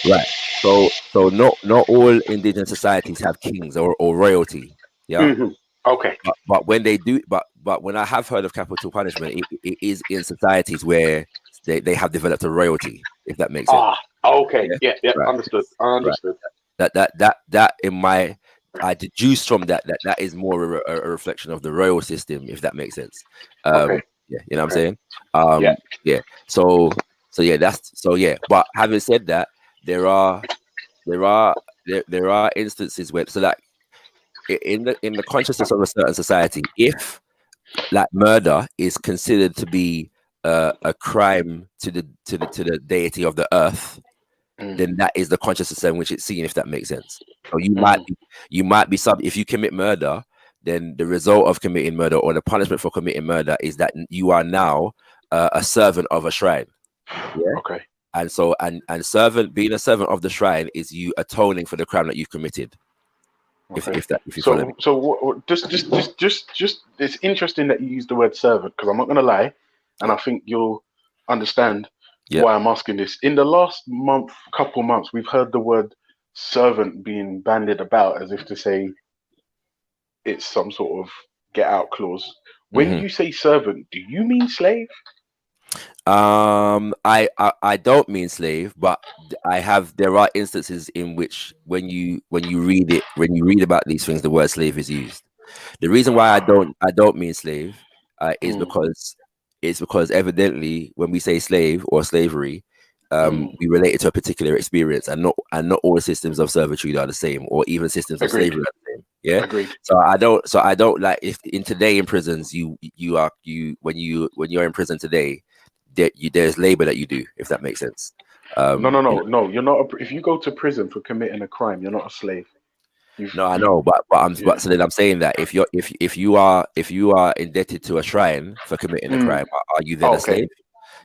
Right. So not all indigenous societies have kings or royalty. Yeah. Okay. But when they do, but when I have heard of capital punishment, it is in societies where they have developed a royalty, if that makes sense. Okay. Yeah. Right. Understood. Understood. Right. That I deduce from that is more a reflection of the royal system, if that makes sense. Okay. Yeah, you know what I'm saying? Yeah. So but having said that, there are instances where, so that in the consciousness of a certain society, if like murder is considered to be a crime to the deity of the earth, then that is the consciousness in which it's seen, if that makes sense. So you might be if you commit murder, then the result of committing murder or the punishment for committing murder is that you are now a servant of a shrine. Yeah. Okay. And so and being a servant of the shrine is you atoning for the crime that you've committed. Okay. If you follow me. So just it's interesting that you use the word servant, because I'm not going to lie, and I think you'll understand Yeah. why I'm asking this. In the last couple months, we've heard the word servant being bandied about as if to say it's some sort of get out clause. When you say servant, do you mean slave? I don't mean slave, but there are instances in which when you read about these things, the word slave is used. The reason why I don't mean slave is because evidently when we say slave or slavery, we relate it to a particular experience, and not all systems of servitude are the same, or even systems of Agreed. slavery are the same. Yeah. Agreed. So I don't like, if in today in prisons when you're in prison today, there's labor that you do, if that makes sense. No. You're not. If you go to prison for committing a crime, you're not a slave. No, I know, but so then I'm saying that if you are indebted to a shrine for committing a crime, are you then a slave?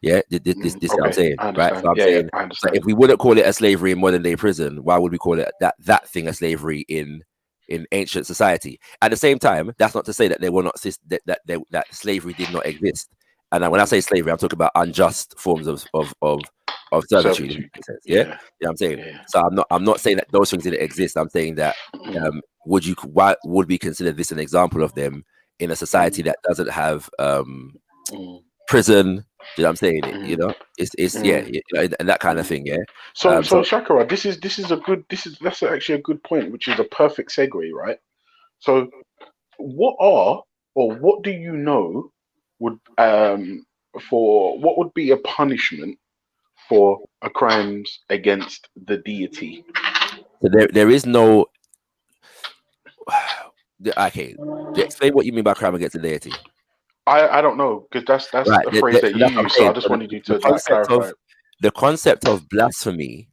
Yeah, this is what I'm saying, right? So I'm saying, I so understand. if we wouldn't call it a slavery in modern day prison, why would we call it that thing a slavery in ancient society? At the same time, that's not to say that they were not that slavery did not exist. And when I say slavery, I'm talking about unjust forms of servitude. If it makes sense. Yeah, I'm saying. Yeah. So I'm not saying that those things didn't exist. I'm saying that why would we consider this an example of them in a society that doesn't have prison? You know what I'm saying? You know, it's yeah, and that kind of thing. Yeah. So Shakara, that's actually a good point, which is a perfect segue, right? So what do you know would what would be a punishment for a crimes against the deity? So there is no. Okay, explain what you mean by crime against the deity. I don't know, because that's right. a phrase that you use. So I just wanted you to clarify. The concept of blasphemy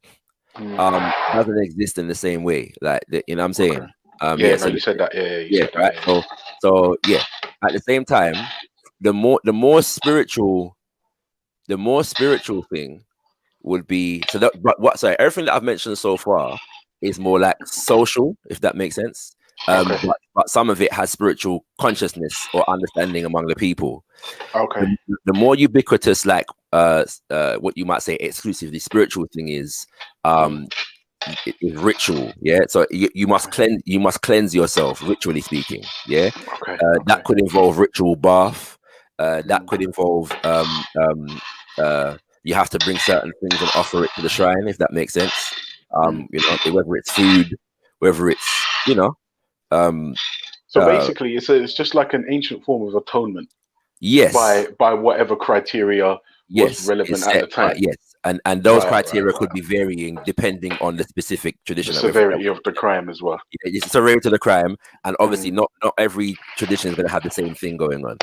doesn't exist in the same way. Like you know what I'm saying? Okay. You said that. You said right. That, So yeah. At the same time, the more spiritual thing would be sorry, everything that I've mentioned so far is more like social, if that makes sense. But some of it has spiritual consciousness or understanding among the people. Okay. The more ubiquitous, like what you might say exclusively spiritual thing is ritual. Yeah. So you must cleanse yourself, ritually speaking. Yeah. That could involve ritual bath. That could involve you have to bring certain things and offer it to the shrine, if that makes sense. You know, whether it's food, whether it's so basically it's just like an ancient form of atonement. Yes. By whatever criteria was relevant at the time. Yes. And those criteria could be varying depending on the specific tradition. The severity of the crime as well. It's severity to the crime, and obviously not every tradition is going to have the same thing going on.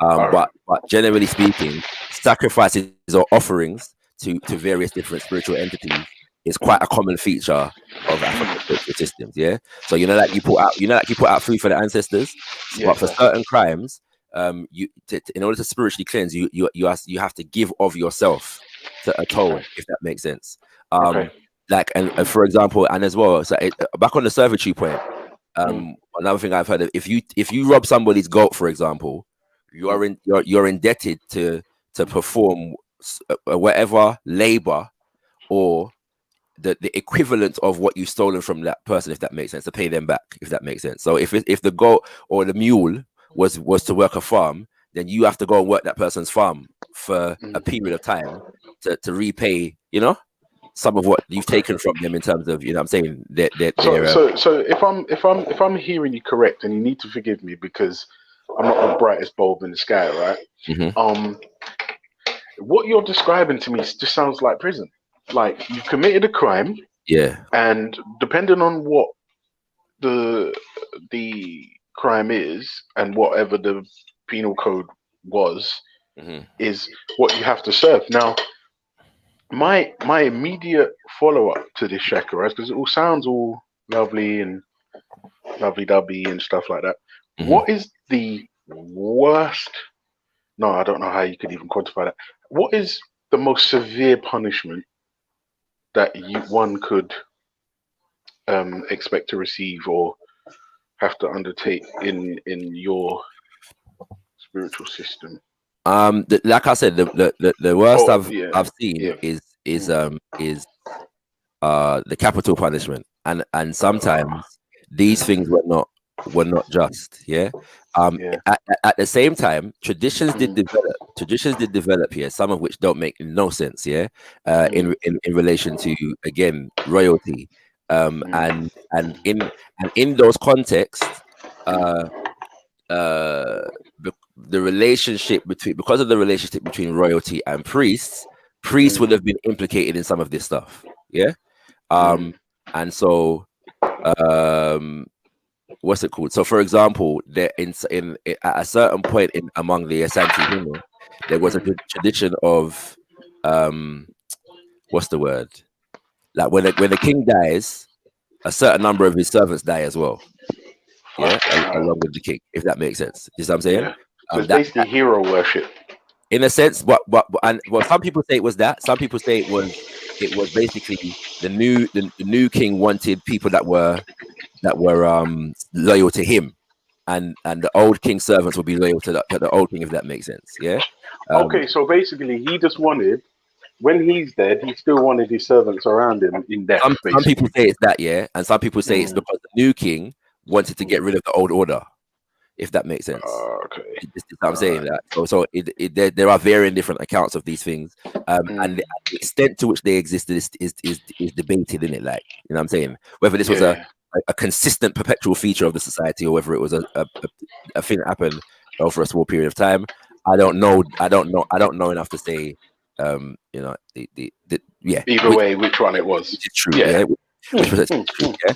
But generally speaking, sacrifices or offerings to various different spiritual entities is quite a common feature of African spiritual systems. Yeah. So you put out food for the ancestors, but for certain crimes, in order to spiritually cleanse, you have to give of yourself to atone, if that makes sense. Like and for example, and as well, so back on the servitude point, another thing I've heard of, if you rob somebody's goat, for example, you're indebted to perform whatever labor or the equivalent of what you've stolen from that person, if that makes sense, to pay them back, if that makes sense. So if the goat or the mule was to work a farm, then you have to go and work that person's farm for a period of time to repay, some of what you've taken from them in terms of, I'm saying so if I'm hearing you correct, and you need to forgive me because I'm not the brightest bulb in the sky, right? What you're describing to me just sounds like prison. Like you've committed a crime, and depending on what the crime is and whatever the penal code was, is what you have to serve. Now, my immediate follow-up to this, Shakira, because it all sounds all lovely and lovey-dovey and stuff like that. What is the worst? No, I don't know how you could even quantify that. What is the most severe punishment that one could expect to receive or have to undertake in your spiritual system? Like I said, the worst I've seen yeah. is the capital punishment, and sometimes these things were not just. Yeah. Yeah. At the same time, traditions did develop here, some of which don't make no sense. Yeah. In relation to, again, royalty, and in those contexts, uh the relationship between because of the relationship between royalty and priests would have been implicated in some of this stuff. Yeah. And so, what's it called? So, for example, there in at a certain point in among the Asante Hino, there was a tradition of what's the word? Like when the king dies, a certain number of his servants die as well. Yeah, along with the king, if that makes sense. You see what I'm saying? Yeah. So it's basically hero worship. In a sense, well, some people say it was that. Some people say it was basically the new king wanted people that were loyal to him, and the old king's servants would be loyal to the old king, if that makes sense. Yeah. Okay, so basically, he just wanted, when he's dead, he still wanted his servants around him in death. Some people say it's that, yeah, and some people say it's because the new king wanted to get rid of the old order, if that makes sense. Okay. I'm saying that. So there are varying different accounts of these things, and the extent to which they existed is debated, in it. Like, you know what I'm saying? Whether this was a consistent, perpetual feature of the society, or whether it was a thing that happened over a small period of time, I don't know. I don't know enough to say. You know, Either way, which one it was. Which is true. Yeah. Which was true. Yeah.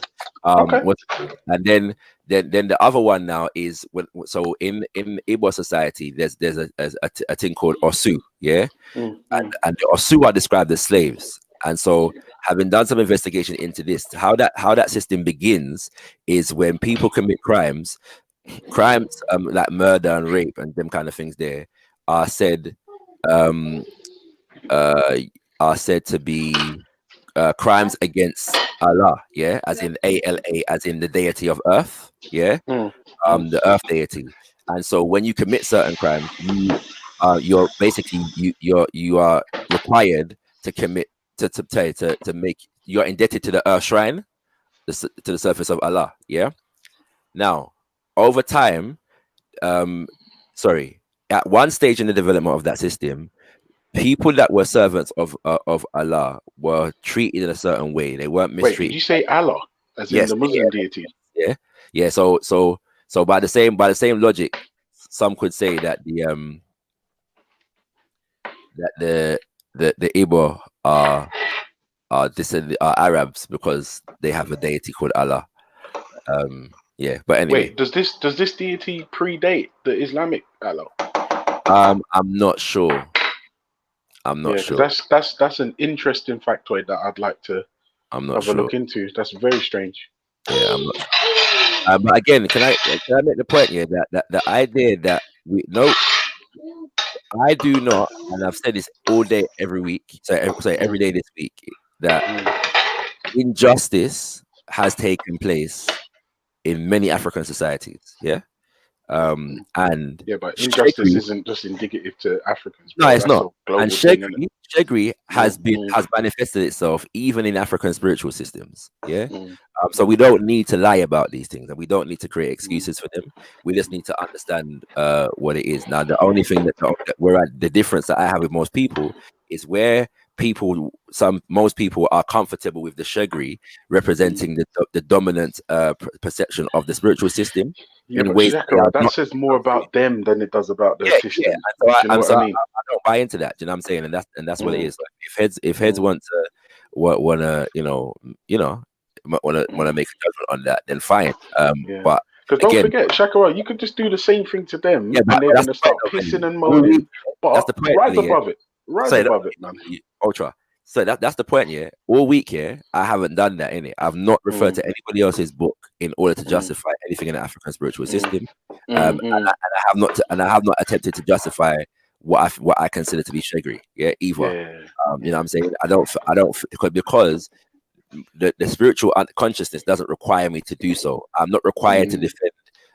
And then the other one now is so in Igbo society, there's a thing called Osu. Yeah. And the Osu are described as slaves. And so, having done some investigation into this, how that system begins is when people commit crimes like murder and rape and them kind of things. There are said to be crimes against Allah. Yeah, as in ALA, as in the deity of Earth. Yeah, the Earth deity. And so, when you commit certain crimes, you're basically you are required to commit. To make, you're indebted to the earth shrine, to the surface of Allah. Yeah. Now, over time, at one stage in the development of that system, people that were servants of Allah were treated in a certain way. They weren't mistreated. Wait, did you say Allah as in the Muslim deity? Yeah, yeah. So by the same logic, some could say that the Igbo are Arabs because they have a deity called Allah. Yeah, but anyway. Wait, does this deity predate the Islamic Allah? I'm not sure. I'm not sure. That's an interesting factoid that I'd like to have a look into. That's very strange. Yeah, I'm not sure. But again, can I make the point here that the idea that I do not, and I've said this all day, every week, every day this week, that injustice has taken place in many African societies. Yeah. And but injustice isn't just indicative to Africans. No, it's not. And Shegri has manifested itself even in African spiritual systems. Yeah. So we don't need to lie about these things, and we don't need to create excuses for them. We just need to understand what it is. Now, the only thing the difference that I have with most people is where most people are comfortable with the Shegri representing the dominant perception of the spiritual system. Yeah, but that says more about them than it does about the system. Yeah. I don't buy into that. You know what I'm saying? And that's what it is. Like, if heads want to wanna make a judgment on that, then fine. But because don't forget, Shakara, you could just do the same thing to them, and they're gonna start pissing and moaning. But that's the point, right above it, man. Ultra. So that's the point, yeah. All week, yeah, I haven't done that in it. I've not referred to anybody else's book in order to justify anything in the African spiritual system, and I have not attempted to justify what I consider to be Shegri, yeah, either. You know what I'm saying? I don't because the spiritual consciousness doesn't require me to do so. I'm not required to defend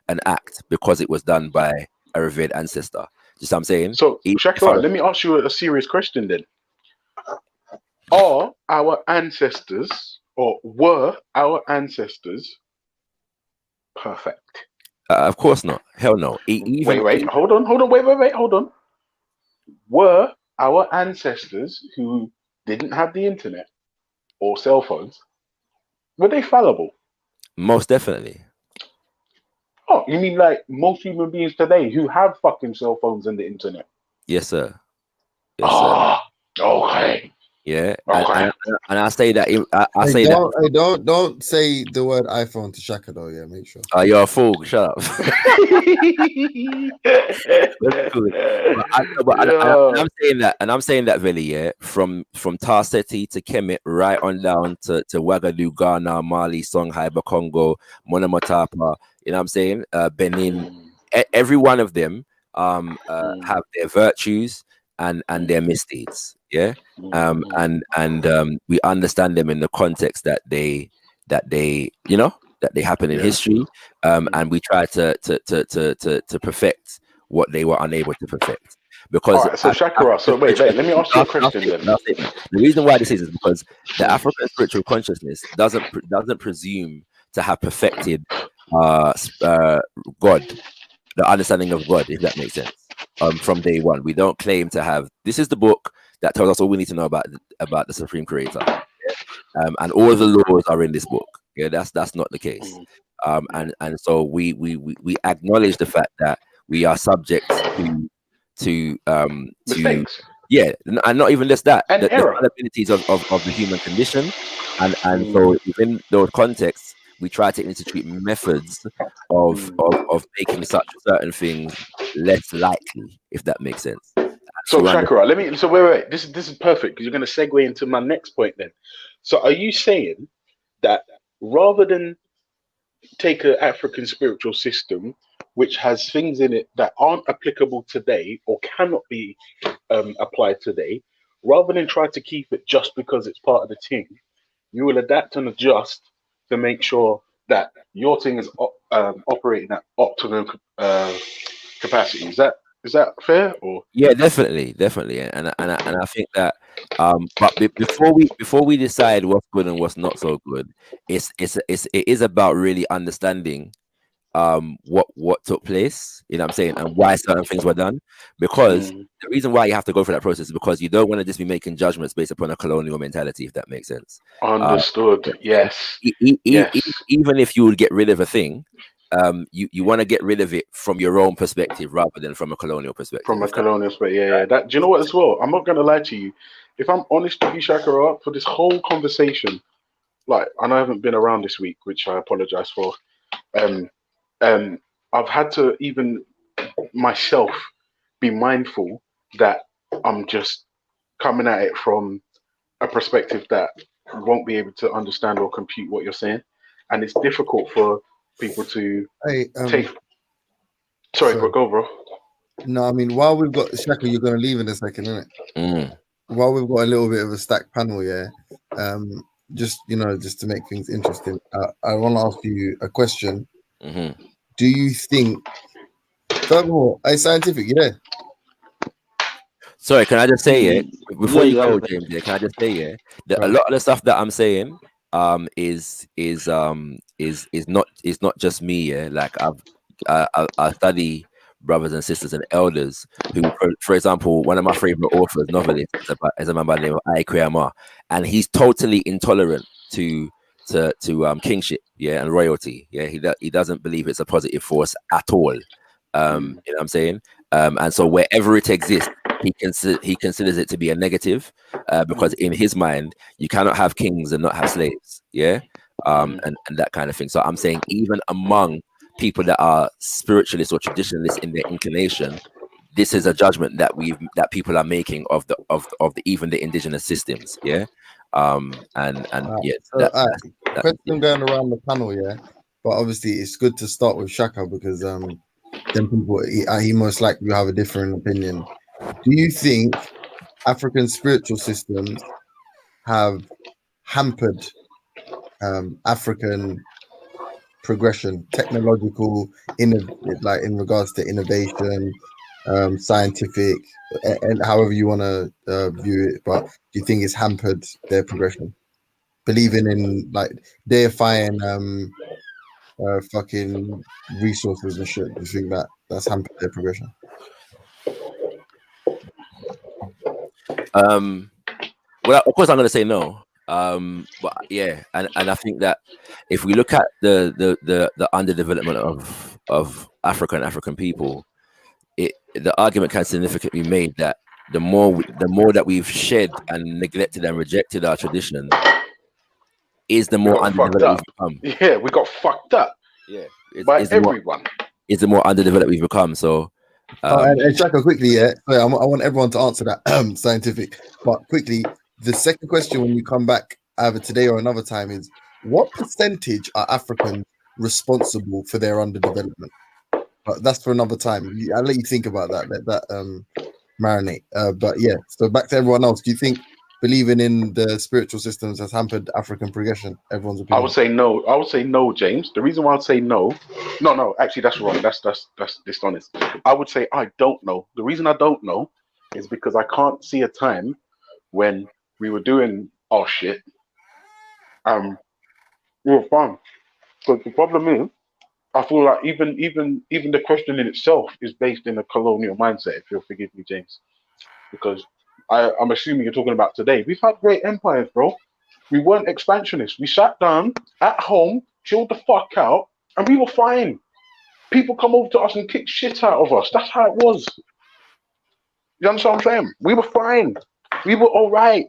an act because it was done by a revered ancestor. Just what I'm saying. So, If Shaka, I- let me ask you a serious question then. Are our ancestors, or were our ancestors, perfect? of course not. Hell no. Wait, hold on, wait, hold on. Were our ancestors who didn't have the internet or cell phones, were they fallible? Most definitely. Oh, you mean like most human beings today who have fucking cell phones and the internet? Yes, sir. Yes, sir. Ah, okay. Yeah, Okay. and I say that I Hey, say that. don't say the word iPhone to Shaka though. Yeah, make sure. You're a fool. Shut up. That's good. And I'm saying that, Veli, yeah, from Tarseti to Kemet, right on down to Ouagadougou, Ghana, Mali, Songhai, Bakongo, Monomotapa. You know what I'm saying? Benin. Every one of them have their virtues and their misdeeds. Yeah. And we understand them in the context that they happen in history, and we try to perfect what they were unable to perfect. Because all right, so Shakira, so wait, let me ask you a question then. The reason why this is because the African spiritual consciousness doesn't presume to have perfected God, the understanding of God, if that makes sense. From day one, we don't claim to have. This is the book that tells us all we need to know about the Supreme Creator, and all the laws are in this book. Yeah, that's not the case. And so we acknowledge the fact that we are subject to mistakes. Yeah, and not even just that, and the error. fallibilities of the human condition, and so within those contexts, we try to institute methods of making such certain things less likely, if that makes sense. So Shakira, wait. This is perfect because you're going to segue into my next point then. So are you saying that rather than take an African spiritual system which has things in it that aren't applicable today or cannot be applied today, rather than try to keep it just because it's part of the team, you will adapt and adjust to make sure that your thing is operating at optimum capacity? Is that fair? Or yeah, definitely, and I think that but before we decide what's good and what's not so good, it is about really understanding what took place, you know what I'm saying, and why certain things were done. Because the reason why you have to go through that process is because you don't want to just be making judgments based upon a colonial mentality, if that makes sense. Understood. Yes. Even if you would get rid of a thing, you want to get rid of it from your own perspective rather than from a colonial perspective. From a colonial perspective, yeah. That, do you know what as well? I'm not gonna lie to you. If I'm honest with you, Shakira, for this whole conversation, like, and I haven't been around this week, which I apologize for. I've had to even myself be mindful that I'm just coming at it from a perspective that won't be able to understand or compute what you're saying, and it's difficult for people to take. Sorry, but go, bro. No, I mean, while we've got Shaka, you're going to leave in a second, isn't it? While we've got a little bit of a stacked panel, yeah. Just to make things interesting, I want to ask you a question. Do you think, first of all, are you scientific? Yeah. Sorry, can I just say before you go, James? Yeah, can I just say that a lot of the stuff that I'm saying is not just me. Yeah, like I study brothers and sisters and elders who, for example, one of my favorite authors, novelists, is a man by the name of Aikwe, and he's totally intolerant to kingship, yeah, and royalty. Yeah, he doesn't believe it's a positive force at all. You know what I'm saying? And so wherever it exists, he considers it to be a negative, because in his mind, you cannot have kings and not have slaves. Yeah, and that kind of thing. So I'm saying even among people that are spiritualists or traditionalists in their inclination, this is a judgment that people are making of even the indigenous systems. Yeah. Question going around the panel, yeah. But obviously, it's good to start with Shaka because then people he most likely have a different opinion. Do you think African spiritual systems have hampered African progression, technological, in regards to innovation, scientific, and however you want to view it. But do you think it's hampered their progression? Believing in like deifying fucking resources and shit. Do you think that that's hampered their progression? Well, of course, I'm going to say no. But yeah, and I think that if we look at the underdevelopment of Africa and African people, the argument can significantly be made that the more that we've shed and neglected and rejected our tradition, is the more underdeveloped we've become. Yeah, we got fucked up. Yeah, by everyone. Is the more underdeveloped we've become. So. And Shaka, quickly, yeah. Sorry, I want everyone to answer that scientific. But quickly, the second question when you come back, either today or another time, is what percentage are Africans responsible for their underdevelopment? But that's for another time. I'll let you think about that. Let that marinate. But yeah, so back to everyone else. Do you think believing in the spiritual systems has hampered African progression? Everyone's opinion. I would say no. I would say no, James. The reason why I'd say no, actually that's wrong. That's dishonest. I would say I don't know. The reason I don't know is because I can't see a time when we were doing our shit. We were fine. But the problem is, I feel like even the question in itself is based in a colonial mindset. If you'll forgive me, James, because I'm assuming you're talking about today. We've had great empires, bro. We weren't expansionists. We sat down at home, chilled the fuck out, and we were fine. People come over to us and kick shit out of us. That's how it was. You understand what I'm saying? We were fine. We were all right.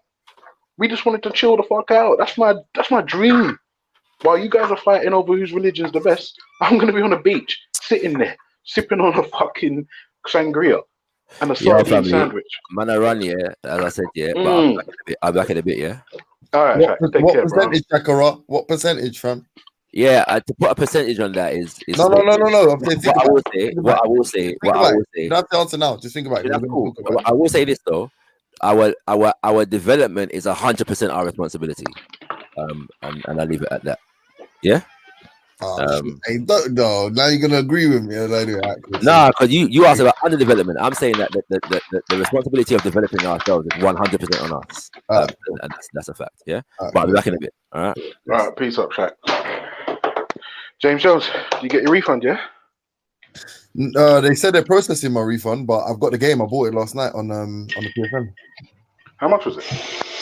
We just wanted to chill the fuck out. That's my dream. While you guys are fighting over whose religion's the best, I'm gonna be on a beach, sitting there, sipping on a fucking sangria and a sardine sandwich. Man, I run, yeah, as I said, yeah, but I'm back in a bit, yeah. All right, what percentage, Shakara? What percentage, fam? Yeah, to put a percentage on that is no. What I will say. You don't have to answer now. Just think about it. Cool. I will say this though. Our development is 100% our responsibility. And I'll leave it at that. Yeah. Hey, no, now you're gonna agree with me. Nah, because you asked about underdevelopment. I'm saying that the responsibility of developing ourselves is 100% on us, and that's a fact. Yeah, but I'll be back in a bit. All right. Peace up, Shaq. James Jones, you get your refund, yeah? They said they're processing my refund, but I've got the game. I bought it last night on the PSN. How much was it?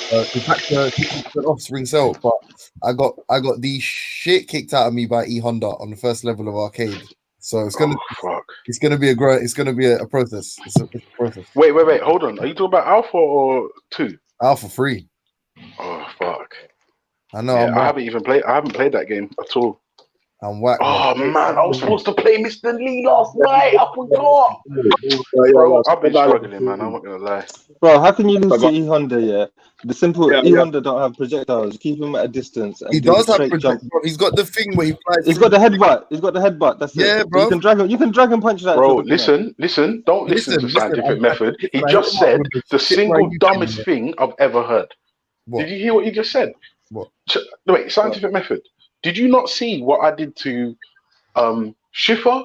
It's back off spring sale, but I got the shit kicked out of me by E-Honda on the first level of arcade. So it's gonna be a process. It's a process. Wait, hold on. Are you talking about Alpha or 2? Alpha 3. Oh fuck. I know. Yeah, I haven't played that game at all. I'm whack. Oh man, I was supposed to play Mr. Lee last night. I forgot. Bro, I've been struggling, man. I'm not gonna lie. Bro, how can you lose to E-Honda? Yeah, the simple E-Honda don't have projectiles. Keep him at a distance. And he does have projectiles. He's got the thing where he flies. He's got the headbutt. That's it. Bro. You can drag and punch that. Bro, listen. Don't listen to scientific method. He just said the single dumbest thing I've ever heard. What? Did you hear what he just said? What? Wait, scientific method. Did you not see what I did to Schiffer?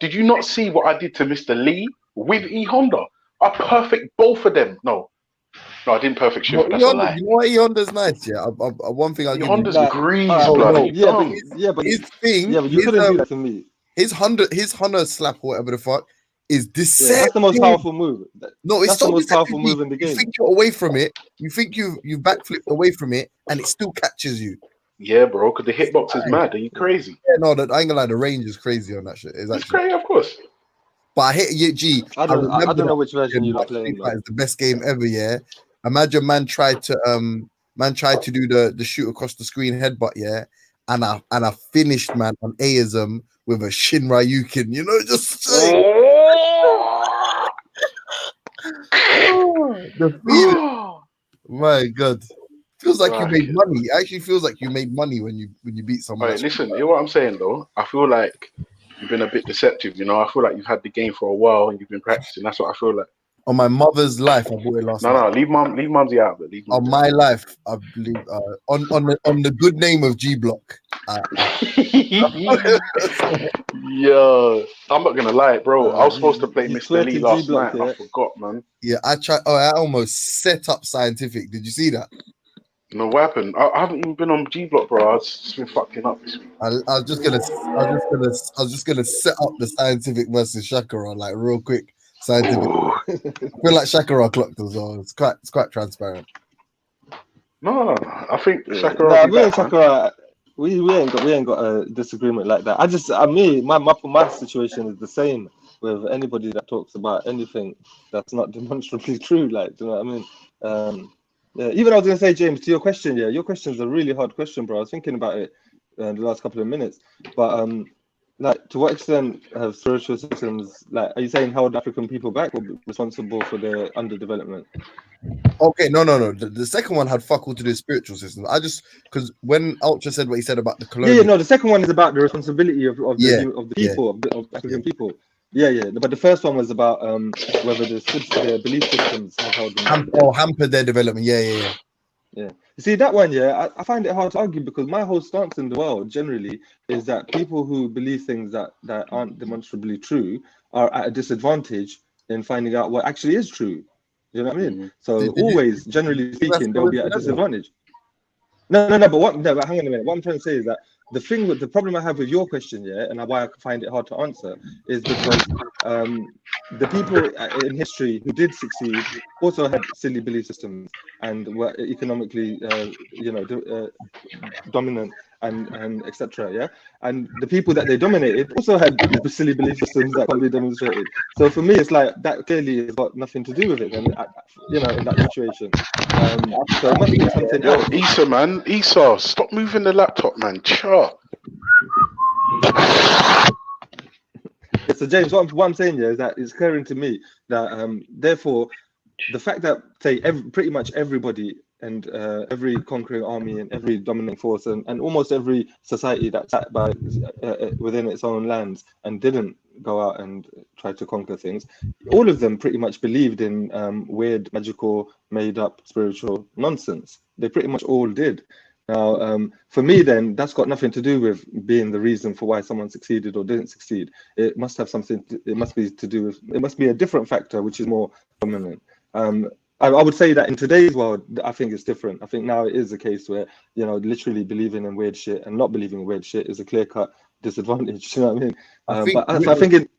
Did you not see what I did to Mr. Lee with E-Honda? I perfect both of them. No, I didn't perfect Schiffer. That's a lie. You know what? E-Honda's nice, yeah. One thing I'll give you. E-Honda's grease, bloody. But his thing. Yeah, but you couldn't do that to me. His Honda slap or whatever the fuck is deceptive. That's the most powerful move. No, it's the most powerful move in the game. You think you're away from it. You think you backflipped away from it, and it still catches you. Yeah, bro, because the hitbox is mad. Are you crazy? Yeah, no, I ain't gonna lie, the range is crazy on that shit. It's crazy, of course. But I hit G. I don't know which version you like playing. It's the best game ever, yeah. Imagine man tried to do the shoot across the screen headbutt, yeah, and I finished man on Aism with a Shin Ryukin, you know, just the feeling. My God. Feels like you made money. It actually feels like you made money when you beat someone. Right, listen, you know what I'm saying though? I feel like you've been a bit deceptive, you know. I feel like you've had the game for a while and you've been practicing. That's what I feel like. On my mother's life, I bought it last night. No, leave Mumsy out of it. On my life, I believe on the good name of G Block. Yo, I'm not gonna lie, bro. I was supposed to play you Mr. swear Lee to last G-Block, night and I yeah? forgot, man. Yeah, I tried. Oh, I almost set up Scientific. Did you see that? No, what happened? I haven't even been on G Block, bro. I've just been fucking up this week. I was just gonna, I was just gonna set up the Scientific versus Shakira like real quick. Scientific. Ooh. I feel like Shakira clocked as well. It's quite transparent. No, I think Shakira Nah, will be me and back, man. Sakura, we ain't got a disagreement like that. My situation is the same with anybody that talks about anything that's not demonstrably true. Like, do you know what I mean? Yeah, even I was gonna say, James, to your question, yeah, your question is a really hard question, bro. I was thinking about it the last couple of minutes, but like, to what extent have spiritual systems, like, are you saying held African people back or responsible for their underdevelopment? Okay, no. The second one had fuck all to do with spiritual systems. I just because when Ultra said what he said about the Yeah, colonial, no. The second one is about the responsibility of Yeah, the people of African people. Yeah. But the first one was about whether the belief systems have held them back. hampered their development. Yeah. Yeah. You see that one, yeah, I find it hard to argue because my whole stance in the world generally is that people who believe things that aren't demonstrably true are at a disadvantage in finding out what actually is true. You know what I mean? So Did you- always, generally that's speaking, they'll be at a coincidence? disadvantage. No, but hang on a minute. What I'm trying to say is that the problem I have with your question, yeah, and why I find it hard to answer, is because the people in history who did succeed also had silly belief systems and were economically, dominant and etc. Yeah, and the people that they dominated also had silly belief systems that can't be demonstrated. So for me, it's like that clearly has got nothing to do with it, and in that situation. So it must be something Yo, else. Issa, man. Issa, stop moving the laptop, man. Cha. So James, what I'm saying here is that it's clearing to me that therefore the fact that pretty much everybody and every conquering army and every dominant force and almost every society that sat by within its own lands and didn't go out and try to conquer things, all of them pretty much believed in weird, magical, made-up spiritual nonsense. They pretty much all did. Now, for me, then that's got nothing to do with being the reason for why someone succeeded or didn't succeed. It must have something. It must be to do with. It must be a different factor, which is more dominant. I would say that in today's world, I think it's different. I think now it is a case where, literally believing in weird shit and not believing in weird shit is a clear-cut disadvantage. You know what I mean?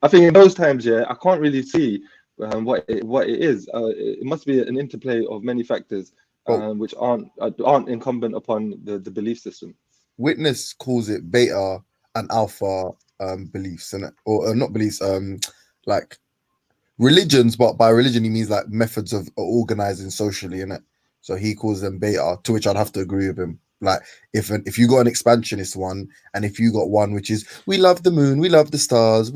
I think in those times, yeah, I can't really see what it is. It must be an interplay of many factors, which aren't incumbent upon the belief system. Witness calls it beta and alpha beliefs, or not beliefs, like religions, but by religion he means like methods of organizing socially, innit? So he calls them beta, to which I'd have to agree with him. Like if you got an expansionist one, and if you got one which is we love the moon, we love the stars,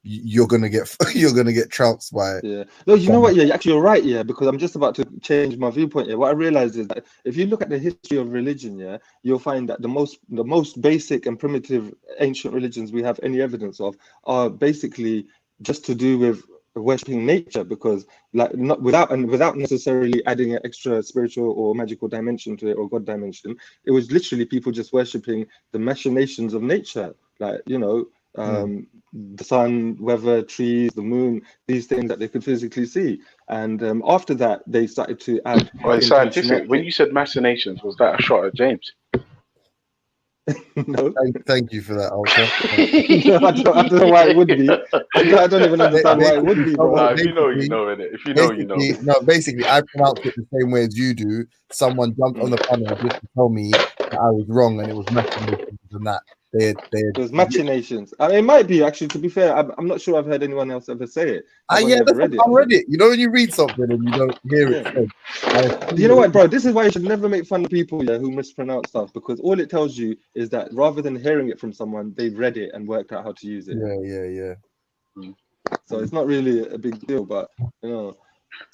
you're gonna get trounced by it. Yeah. No, you know what? Yeah, actually, you're right. Yeah, because I'm just about to change my viewpoint. Yeah, what I realized is that if you look at the history of religion, yeah, you'll find that the most basic and primitive ancient religions we have any evidence of are basically just to do with worshipping nature, because without necessarily adding an extra spiritual or magical dimension to it or God dimension, it was literally people just worshipping the machinations of nature, like the sun, weather, trees, the moon, these things that they could physically see. And after that, they started to add. Well, it's scientific. When you said machinations, was that a shot at James? No. Thank you for that, Ultra. No, I don't know why it would be. I don't even understand why it would be, bro. If you know, you know, innit? If you know, you know. No, basically, I pronounced it the same way as you do. Someone jumped on the panel just to tell me that I was wrong, and it was machinations and that. It was machinations. I mean, it might be, actually, to be fair. I'm not sure I've heard anyone else ever say it. I read it. You know, when you read something and you don't hear it said. You know what, bro? This is why you should never make fun of people who mispronounce stuff, because all it tells you is that rather than hearing it from someone, they've read it and worked out how to use it. Yeah. So it's not really a big deal, but No,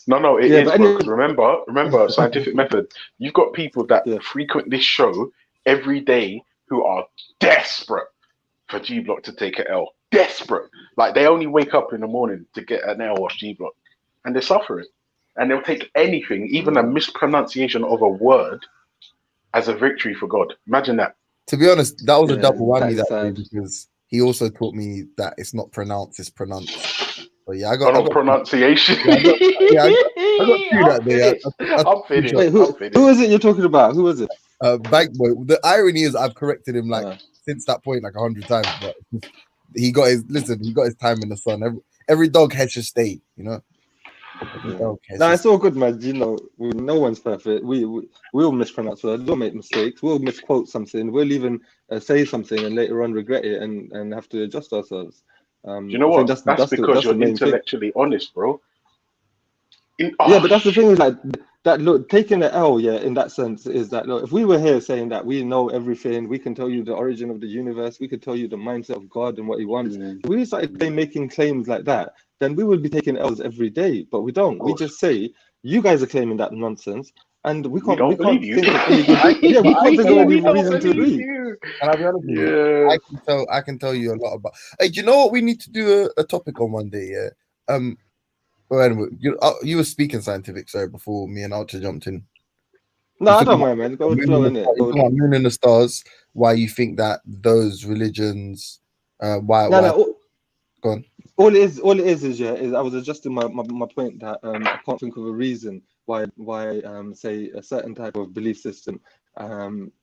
it is, bro. Because remember, scientific method. You've got people that frequent this show every day who are desperate for G Block to take an L. Desperate. Like they only wake up in the morning to get an L off G Block, and they're suffering. And they'll take anything, even a mispronunciation of a word, as a victory for God. Imagine that. To be honest, that was a Yeah, double that whammy is that day sad. because he also taught me that it's not pronounced, it's pronounced. So yeah, I Oh, no, got pronunciation. yeah, I got two I'm that day. finished. I I'm took a finished. screenshot. Wait, I'm who finished. is it you're talking about? Who was it? Bank boy. The irony is I've corrected him like Uh, since that point like 100 times, but he got his he got his time in the sun. Every dog has to stay, you know. Every yeah. dog has No, to it's all good, man. You know, no one's perfect. We all mispronounce words. We'll make mistakes. We'll misquote something. We'll even say something and later on regret it and have to adjust ourselves. Do you know I think what? That's because that's the you're main thing. intellectually honest, bro. Yeah, but that's the thing is like that. Look, taking the L, yeah, in that sense is that look, if we were here saying that we know everything, we can tell you the origin of the universe, we could tell you the mindset of God and what He wants. If we started making claims like that, then we would be taking L's every day. But we don't. Of We course. just say you guys are claiming that nonsense, and We don't we believe can't you. think of any good. Yeah, we can't think of any We don't reason to believe agree. you. And I'll be honest with you, Yeah. I can tell you a lot about. Hey, do you know what we need to do a topic on one day? Yeah. Well, anyway, you were speaking scientific, sorry, before me and Ultra jumped in. No, You're I talking don't about mind, man. Go the with the moon flow, and the innit? stars. You're talking about moon and the stars. Why you think that those religions? Why? No, Why? no. Go on. All it is yeah, is I was adjusting my point that I can't think of a reason why say a certain type of belief system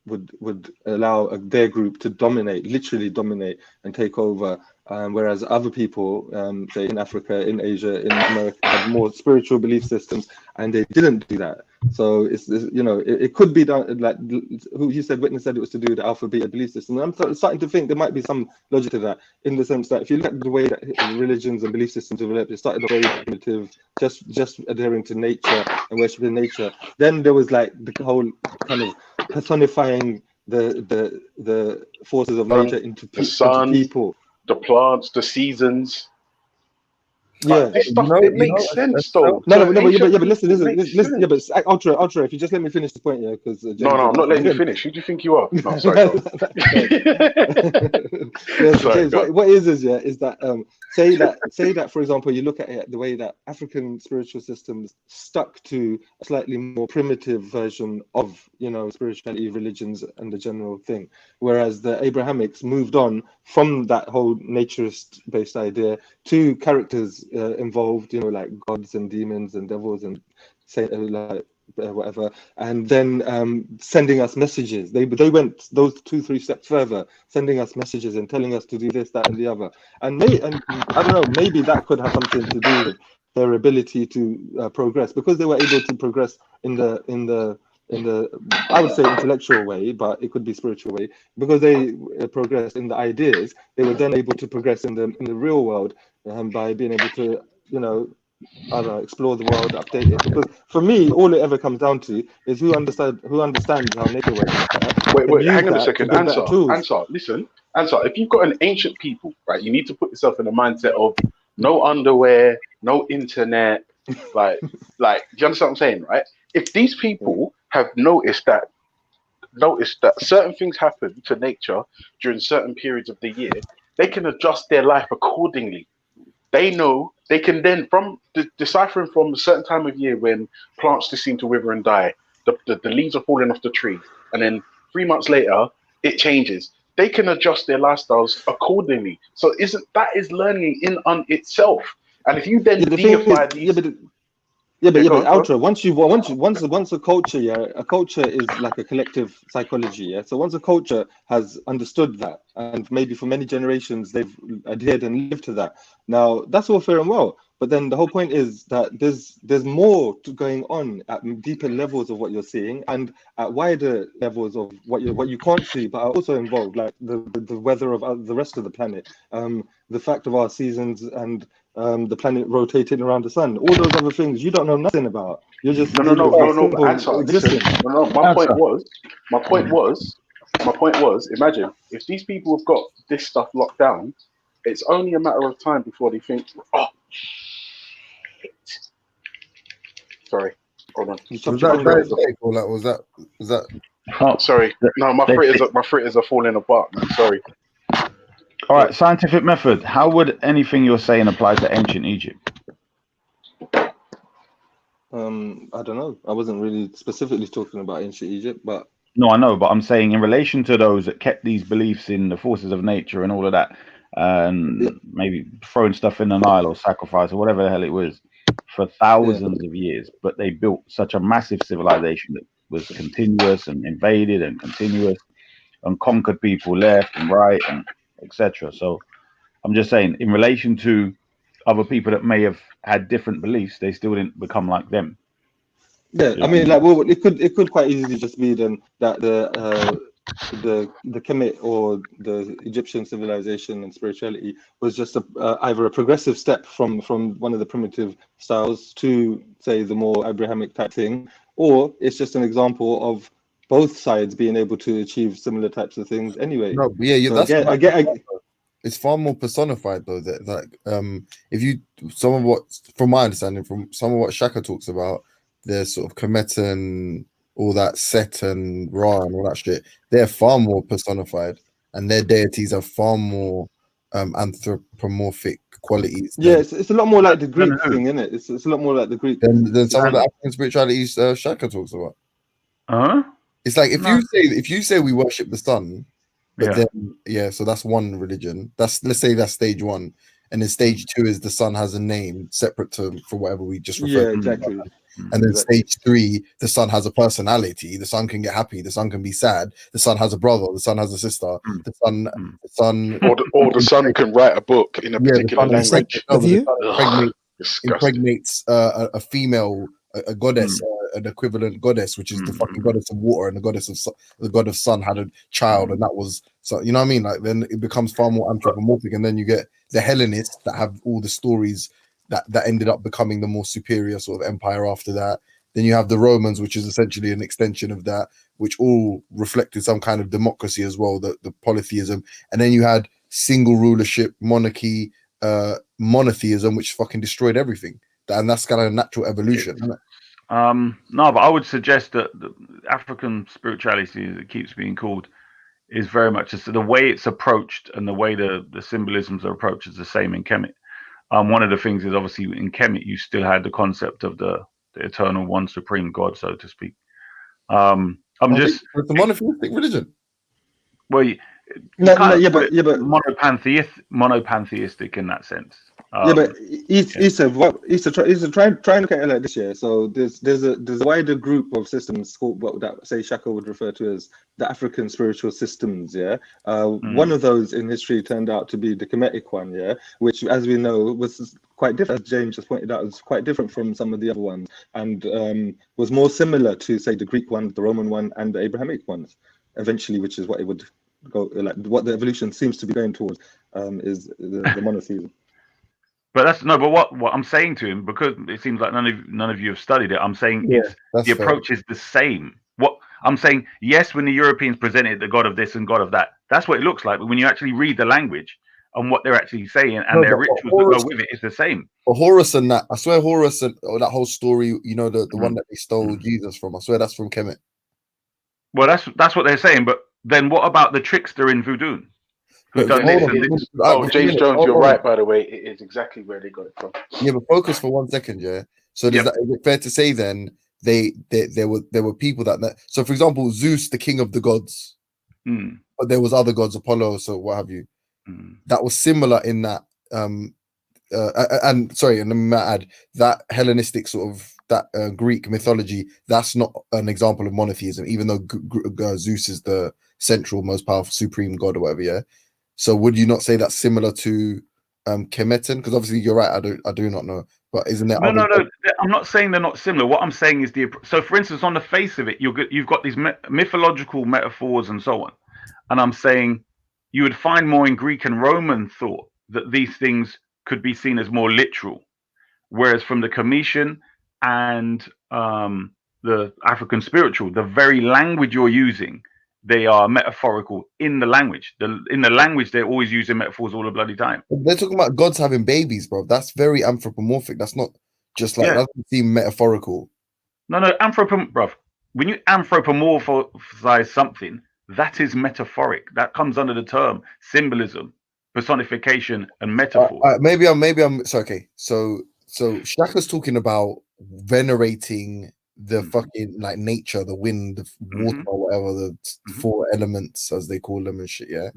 would allow their group to dominate, literally dominate and take over, whereas other people, say in Africa, in Asia, in America, had more spiritual belief systems, and they didn't do that. So it's you know it could be done like who you said witness said it was to do with the alpha beta belief system. And I'm starting to think there might be some logic to that in the sense that if you look at the way that religions and belief systems developed, it started off very primitive, just adhering to nature and worshiping nature. Then there was like the whole kind of personifying the forces of nature into The sun, people. the plants, the seasons. Yeah. Like this You stuff, know, it makes sense though. No, To but ancient but listen, people, it makes yeah, sense. but ultra. If you just let me finish the point, yeah, because No, James no, is I'm not letting you again. finish. Who do you think you are? No, sorry, go on. Yeah, so Sorry, James, go on. what is yeah, is that say that for example, you look at it the way that African spiritual systems stuck to a slightly more primitive version of spirituality, religions, and the general thing, whereas the Abrahamics moved on from that whole naturist based idea to characters involved, like gods and demons and devils and say like whatever, and then sending us messages. They went those 2-3 steps further, sending us messages and telling us to do this, that, and the other. And I don't know, maybe that could have something to do with their ability to progress, because they were able to progress in the I would say intellectual way, but it could be spiritual way, because they progressed in the ideas. They were then able to progress in the real world by being able to I don't know, explore the world, update it. Because for me, all it ever comes down to is who understands how nature works better, and Wait, use hang on a that to second. build better tools. Listen, Answer. If you've got an ancient people, right, you need to put yourself in the mindset of no underwear, no internet, like, do you understand what I'm saying, right? If these people have noticed that certain things happen to nature during certain periods of the year, they can adjust their life accordingly. They know they can then, from deciphering from a certain time of year when plants just seem to wither and die, the leaves are falling off the tree, and then 3 months later it changes. They can adjust their lifestyles accordingly. So isn't that is learning in on itself? And if you then Yeah, the thing is, deify these, go but on, go on. ultra. Once a culture, yeah, a culture is like a collective psychology, yeah. So once a culture has understood that, and maybe for many generations they've adhered and lived to that. Now that's all fair and well, but then the whole point is that there's more going on at deeper levels of what you're seeing, and at wider levels of what you can't see, but are also involved, like the weather of the rest of the planet, the fact of our seasons and the planet rotating around the sun, all those other things you don't know nothing about. You're just No. But simple answer. Listen. existing. No. My point was. Imagine if these people have got this stuff locked down. It's only a matter of time before they think, oh, shit. Sorry. Hold on. You Was chopped your that finger off. diabetic or like was that? Oh, sorry. No, my they- fritters are falling apart, man. Sorry. All right, scientific method. How would anything you're saying apply to ancient Egypt? I don't know. I wasn't really specifically talking about ancient Egypt, but No, I know, but I'm saying in relation to those that kept these beliefs in the forces of nature and all of that, and maybe throwing stuff in the Nile or sacrifice or whatever the hell it was for thousands of years, but they built such a massive civilization that was continuous and invaded and continuous and conquered people left and right and etc. So I'm just saying, in relation to other people that may have had different beliefs, they still didn't become like them. Yeah, I mean, like, well, it could quite easily just be then that the Kemet or the Egyptian civilization and spirituality was just either a progressive step from one of the primitive styles to, say, the more Abrahamic type thing, or it's just an example of both sides being able to achieve similar types of things anyway. No, but yeah, So that's again, it's far more personified though. That like if you some of what from my understanding from some of what Shaka talks about, the sort of Kemet and all that Set and Ra and all that shit, they're far more personified, and their deities are far more anthropomorphic qualities. yeah, it's a lot more like the Greek who? thing, isn't it? It's a lot more like the Greek. Than some of the African spiritualities Shaka talks about. Huh? It's like if you say we worship the sun, but then so that's one religion. Let's say that's stage one, and then stage two is the sun has a name separate for whatever we just referred to. Exactly. And then stage three, the sun has a personality. The sun can get happy. The sun can be sad. The sun has a brother. The sun has a sister. The sun, or the sun can write a book in a particular language. Impregnates a female, a goddess, an equivalent goddess, which is the fucking goddess of water, and the god of sun had a child, and that was so. You know what I mean? Like then it becomes far more anthropomorphic, and then you get the Hellenists that have all the stories that ended up becoming the more superior sort of empire after that. Then you have the Romans, which is essentially an extension of that, which all reflected some kind of democracy as well, the polytheism. And then you had single rulership, monarchy, monotheism, which fucking destroyed everything. And that's kind of natural evolution, isn't it? No, but I would suggest that the African spirituality, as it keeps being called, is very much the way it's approached and the way the symbolisms are approached is the same in Kemet. One of the things is obviously in Kemet you still had the concept of the eternal one supreme God, so to speak. It's a monotheistic religion. Well, but monopantheistic in that sense. But Issa, try and look at it like this year. So there's a wider group of systems called what that say Shaka would refer to as the African spiritual systems. Yeah, one of those in history turned out to be the Kemetic one. Yeah, which as we know was quite different. As James just pointed out, was quite different from some of the other ones, and was more similar to say the Greek one, the Roman one, and the Abrahamic ones. Eventually, which is what it would go like. What the evolution seems to be going towards is the monotheism. But what I'm saying to him, because it seems like none of you have studied it, I'm saying the approach is the same. What I'm saying, yes, when the Europeans presented the god of this and god of that, that's what it looks like. But when you actually read the language and what they're actually saying and their rituals that go with it, it's the same. But Horus and that, I swear Horus and that whole story, you know, the one that they stole Jesus from, I swear that's from Kemet. Well, that's what they're saying. But then what about the trickster in voodoo? James Jones, you're right, by the way. It is exactly where they got it from. Yeah, but focus for 1 second, yeah. So is it fair to say then there were people that so for example, Zeus, the king of the gods, but there was other gods, Apollo, so what have you, that was similar in that and let me add that Hellenistic sort of that Greek mythology, that's not an example of monotheism, even though Zeus is the central most powerful supreme god or whatever, yeah. So would you not say that's similar to Kemetan? Because obviously you're right, I do not know, but isn't there? No. I'm not saying they're not similar. What I'm saying is so, for instance, on the face of it, you've got these mythological metaphors and so on, and I'm saying you would find more in Greek and Roman thought that these things could be seen as more literal, whereas from the Cometian and the African spiritual, the very language you're using, they are metaphorical in the language. In the language, they're always using metaphors all the bloody time. They're talking about gods having babies, bro. That's very anthropomorphic. That's not just like that doesn't seem metaphorical. No, bro. When you anthropomorphize something, that is metaphoric. That comes under the term symbolism, personification, and metaphor. Maybe I'm so okay. So Shaka's talking about venerating the fucking like nature, the wind, the water, or whatever, the four elements as they call them and shit. Yeah,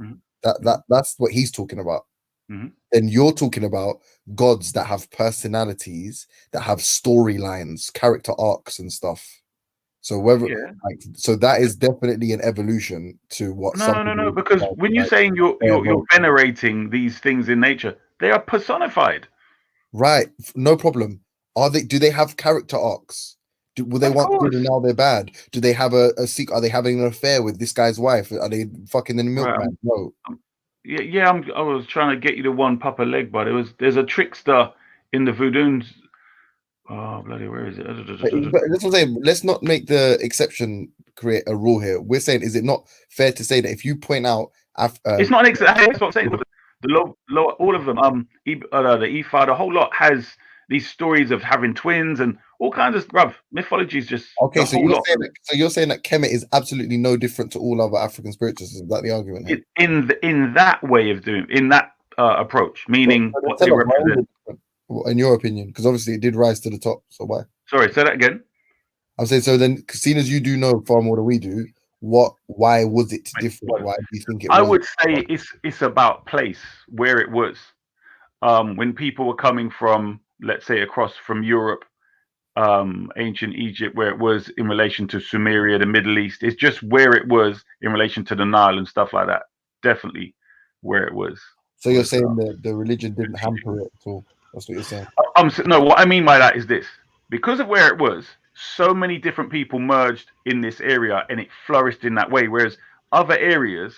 that's what he's talking about. And you're talking about gods that have personalities, that have storylines, character arcs, and stuff. So whether like, so that is definitely an evolution to what. No, because when you're saying you're venerating these things in nature, they are personified. Right, no problem. Are they? Do they have character arcs? Will they want good and now they're bad? Do they have a secret? Are they having an affair with this guy's wife? Are they fucking in the milkman? No. Yeah, I was trying to get you to one Papa leg, but there's a trickster in the Voodoons. Oh bloody, where is it? But that's what I'm saying. Let's not make the exception create a rule here. We're saying, is it not fair to say that if you point out, it's not an exception. That's what I'm saying. The low, all of them, the Ifa, the whole lot has these stories of having twins and all kinds of stuff. Mythology is just okay. So you're saying that Kemet is absolutely no different to all other African spiritual systems. Is that the argument here? In that way of doing, in that approach, meaning what they represent. In your opinion, because obviously it did rise to the top. So why? Sorry, say that again. I'm saying, so then, seeing as you do know far more than we do, why was it different? Why do you think it was? I would say it's about place, where it was. When people were coming from, let's say, across from Europe, ancient Egypt, where it was in relation to Sumeria, the Middle East. It's just where it was in relation to the Nile and stuff like that. Definitely where it was. So you're saying that the religion didn't hamper it at all? That's what you're saying? No, what I mean by that is this. Because of where it was, so many different people merged in this area and it flourished in that way. Whereas other areas,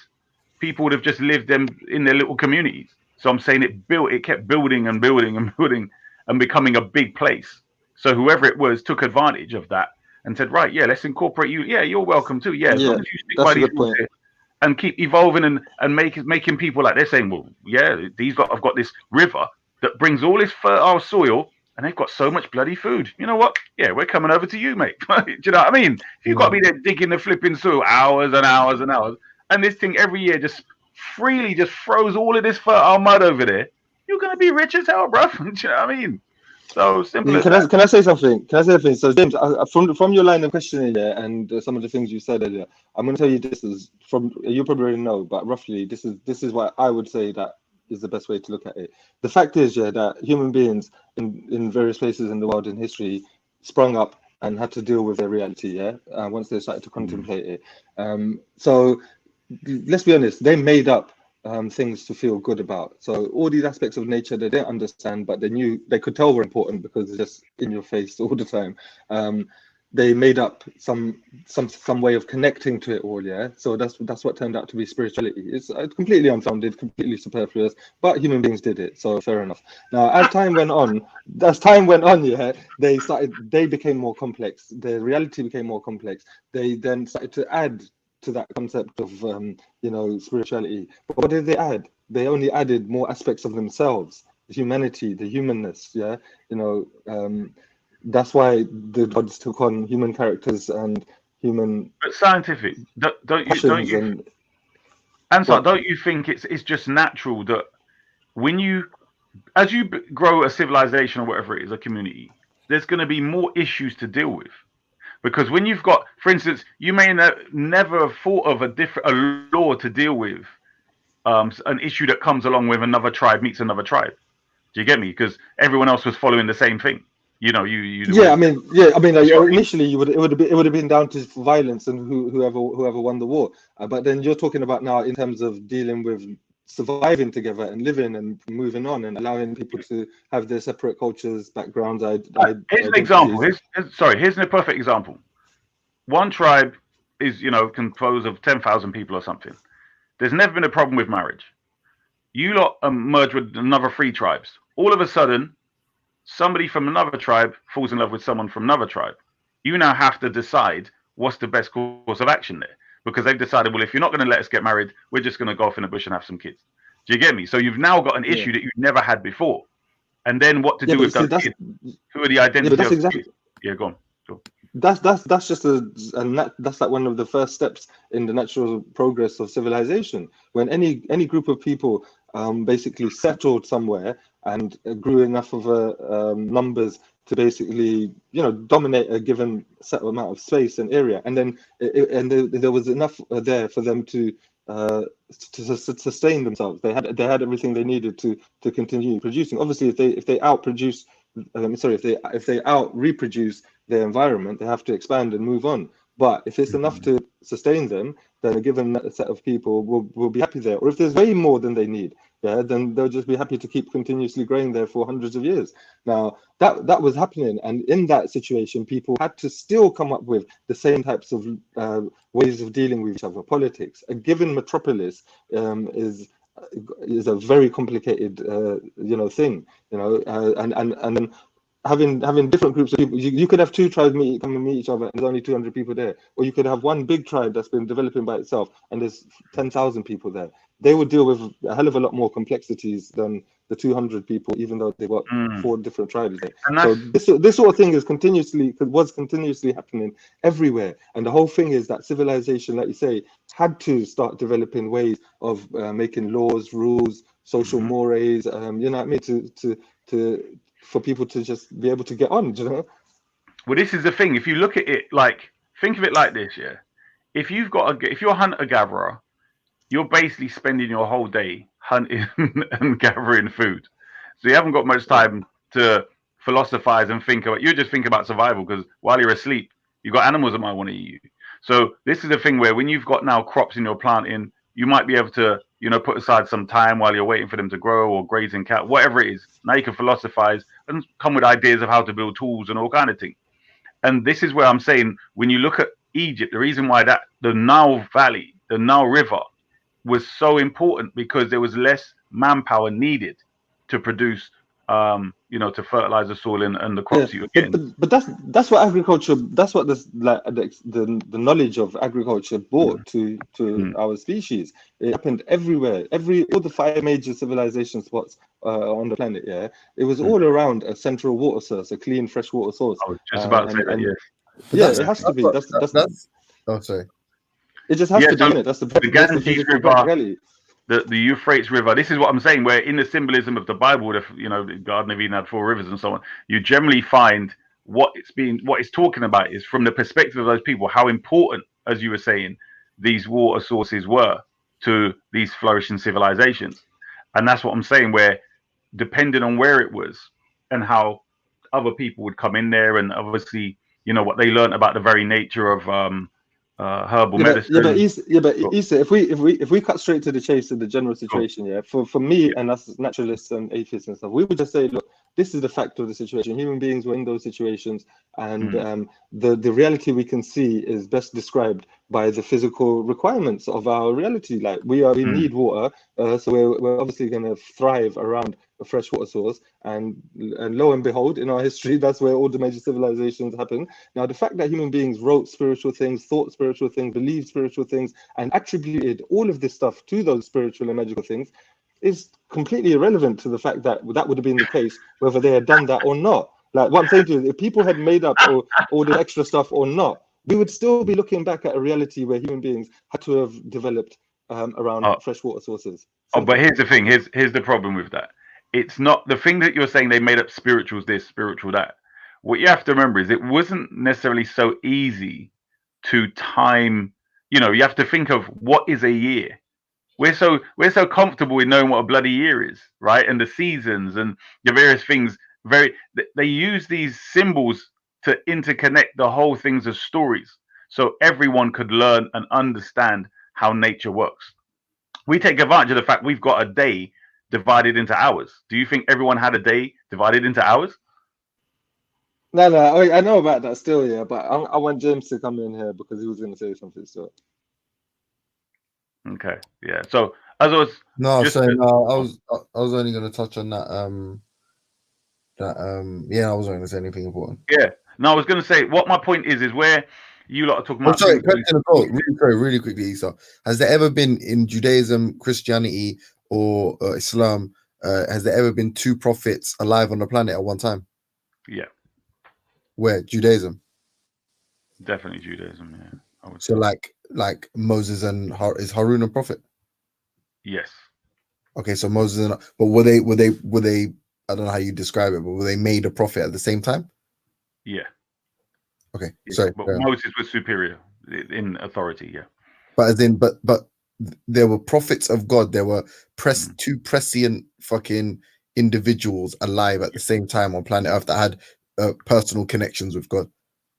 people would have just lived them in their little communities. So I'm saying it kept building and building and building and becoming a big place. So whoever it was took advantage of that and said, right, yeah, let's incorporate you. Yeah, you're welcome too. Yeah, as long as you stick by these rules and keep evolving and making people like they're saying, well, yeah, I've got this river that brings all this fertile soil and they've got so much bloody food. You know what? Yeah, we're coming over to you, mate. Do you know what I mean? You've got to be there digging the flipping soil hours and hours and hours. And this thing every year just freely just throws all of this fertile mud over there. You're going to be rich as hell, bro. Do you know what I mean? So simple. Can I say something? So James, from your line of questioning there and some of the things you said earlier, I'm going to tell you this is from, you probably already know, but roughly this is what I would say that is the best way to look at it. The fact is, that human beings in various places in the world in history sprung up and had to deal with their reality, once they started to contemplate it. So let's be honest, they made up things to feel good about. So all these aspects of nature they didn't understand, but they could tell were important because it's just in your face all the time. They made up some way of connecting to it all, So that's what turned out to be spirituality. It's completely unfounded, completely superfluous, but human beings did it, so fair enough. Now, as time went on, they became more complex. Their reality became more complex. They then started to add to that concept of spirituality. But what did they add? They only added more aspects of themselves, humanity, the humanness. That's why the gods took on human characters and human. But scientific, don't you think it's just natural that as you grow a civilization or whatever it is, a community, there's going to be more issues to deal with. Because when you've got, for instance, you may never have thought of a law to deal with an issue that comes along with another tribe meets another tribe. Do you get me? Because everyone else was following the same thing. Initially it would have been down to violence and whoever won the war. But then you're talking about now in terms of dealing with surviving together and living and moving on and allowing people to have their separate cultures, backgrounds. Here's an example. Here's a perfect example. One tribe is, composed of 10,000 people or something. There's never been a problem with marriage. You lot merge with another 3 tribes. All of a sudden, somebody from another tribe falls in love with someone from another tribe. You now have to decide what's the best course of action there. Because they've decided, well, if you're not going to let us get married, we're just going to go off in the bush and have some kids. Do you get me? So you've now got an issue that you've never had before. And then what to do with those kids? Who are the identity of the kids? Yeah, go on. That's just that's like one of the first steps in the natural progress of civilization. When any group of people basically settled somewhere and grew enough of numbers to basically, dominate a given set amount of space and area, and then there was enough there for them to sustain themselves. They had everything they needed to continue producing. Obviously, if they outproduce, if they out reproduce their environment, they have to expand and move on. But if it's enough to sustain them, then a given set of people will be happy there. Or if there's way more than they need, then they'll just be happy to keep continuously growing there for hundreds of years. Now, that was happening, and in that situation, people had to still come up with the same types of ways of dealing with each other. Politics. A given metropolis is a very complicated, thing, and having different groups of people. You could have two tribes come and meet each other, and there's only 200 people there, or you could have one big tribe that's been developing by itself, and there's 10,000 people there. They would deal with a hell of a lot more complexities than the 200 people, even though they've got 4 different tribes there. So this sort of thing was continuously happening everywhere. And the whole thing is that civilization, like you say, had to start developing ways of making laws, rules, social mores, for people to just be able to get on, Well, this is the thing. If you look at it, think of it like this, yeah. If you're a hunter-gatherer, you're basically spending your whole day hunting and gathering food. So you haven't got much time to philosophize and think about. You just think about survival, because while you're asleep, you've got animals that might want to eat you. So this is the thing where when you've got now crops in your planting, you might be able to, put aside some time while you're waiting for them to grow, or grazing cattle, whatever it is. Now you can philosophize and come with ideas of how to build tools and all kind of things. And this is where I'm saying, when you look at Egypt, the reason why the Nile Valley, the Nile River, was so important, because there was less manpower needed to produce, to fertilize the soil and the crops you were getting. But that's what agriculture. That's what the knowledge of agriculture brought to our species. It happened everywhere. All the 5 major civilization spots on the planet. Yeah, it was all around a central water source, a clean fresh water source. I was just about to say that. Yes. Yeah, it has to be. That's. Oh, sorry. It just has to be, innit? That's the Ganges River, the Euphrates River. This is what I'm saying, where in the symbolism of the Bible, the Garden of Eden had 4 rivers and so on, you generally find what it's talking about is, from the perspective of those people, how important, as you were saying, these water sources were to these flourishing civilizations. And that's what I'm saying, where depending on where it was and how other people would come in there, and obviously, what they learned about the very nature of herbal medicine. But Issa, if we cut straight to the chase of the general situation, for me and us naturalists and atheists and stuff, we would just say, look, this is the fact of the situation. Human beings were in those situations, and the reality we can see is best described by the physical requirements of our reality. Like we need water, so we're obviously going to thrive around a fresh water source, and lo and behold, in our history, that's where all the major civilizations happen. Now, the fact that human beings wrote spiritual things, thought spiritual things, believed spiritual things, and attributed all of this stuff to those spiritual and magical things is completely irrelevant to the fact that that would have been the case whether they had done that or not. Like what I'm saying to you, if people had made up all the extra stuff or not, we would still be looking back at a reality where human beings had to have developed around fresh water sources. But here's the thing. Here's the problem with that. It's not the thing that you're saying they made up spirituals this, spiritual that. What you have to remember is it wasn't necessarily so easy to time. You have to think of what is a year. We're so comfortable with knowing what a bloody year is, right? And the seasons and the various things. They use these symbols to interconnect the whole things as stories, so everyone could learn and understand how nature works. We take advantage of the fact we've got a day divided into hours. Do you think everyone had a day divided into hours? No, I know about that still, yeah. But I want James to come in here because he was going to say something still. Okay, yeah. So as I was I was only going to touch on that. I wasn't going to say anything important. Yeah, no, I was going to say what my point is where you lot are talking about. Sorry, really quickly, Isa. Has there ever been in Judaism, Christianity, or Islam? Has there ever been 2 prophets alive on the planet at one time? Yeah. Where? Judaism. Definitely Judaism. Yeah. I would say. Like Moses and is Harun a prophet? Yes. Okay, so Moses but were they? I don't know how you describe it, but were they made a prophet at the same time? Yeah. Okay, Yeah. sorry. But Moses was superior in authority. Yeah. But as in, but there were prophets of God. There were two prescient fucking individuals alive at the same time on planet Earth that had personal connections with God.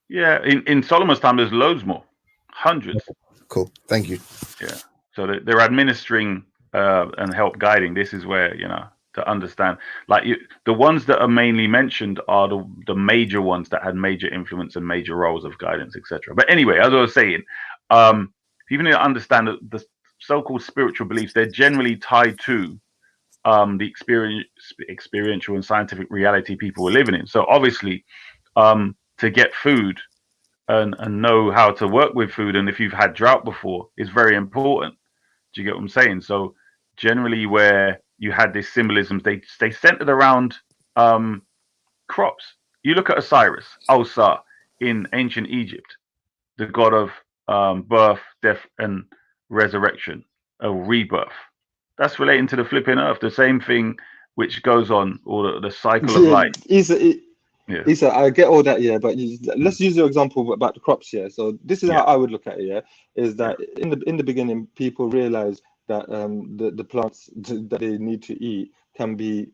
Yeah. In Solomon's time, there's loads more, hundreds. Cool. Thank you. Yeah. So they're administering and help guiding. This is where, to understand, like the ones that are mainly mentioned are the major ones that had major influence and major roles of guidance, etc. But anyway, as I was saying, people need to understand that the so-called spiritual beliefs, they're generally tied to the experiential and scientific reality people were living in. So obviously, to get food and know how to work with food, and if you've had drought before, is very important. Do you get what I'm saying? So generally, where you had this symbolism, they centered around crops. You look at Osiris, Osar, in ancient Egypt, the god of birth, death, and resurrection, a rebirth. That's relating to the flipping earth, the same thing which goes on, or the cycle of life. Isa, I get all that, yeah, but let's use your example about the crops here. So this is how I would look at it, yeah, is that in the beginning, people realized that the plants that they need to eat can be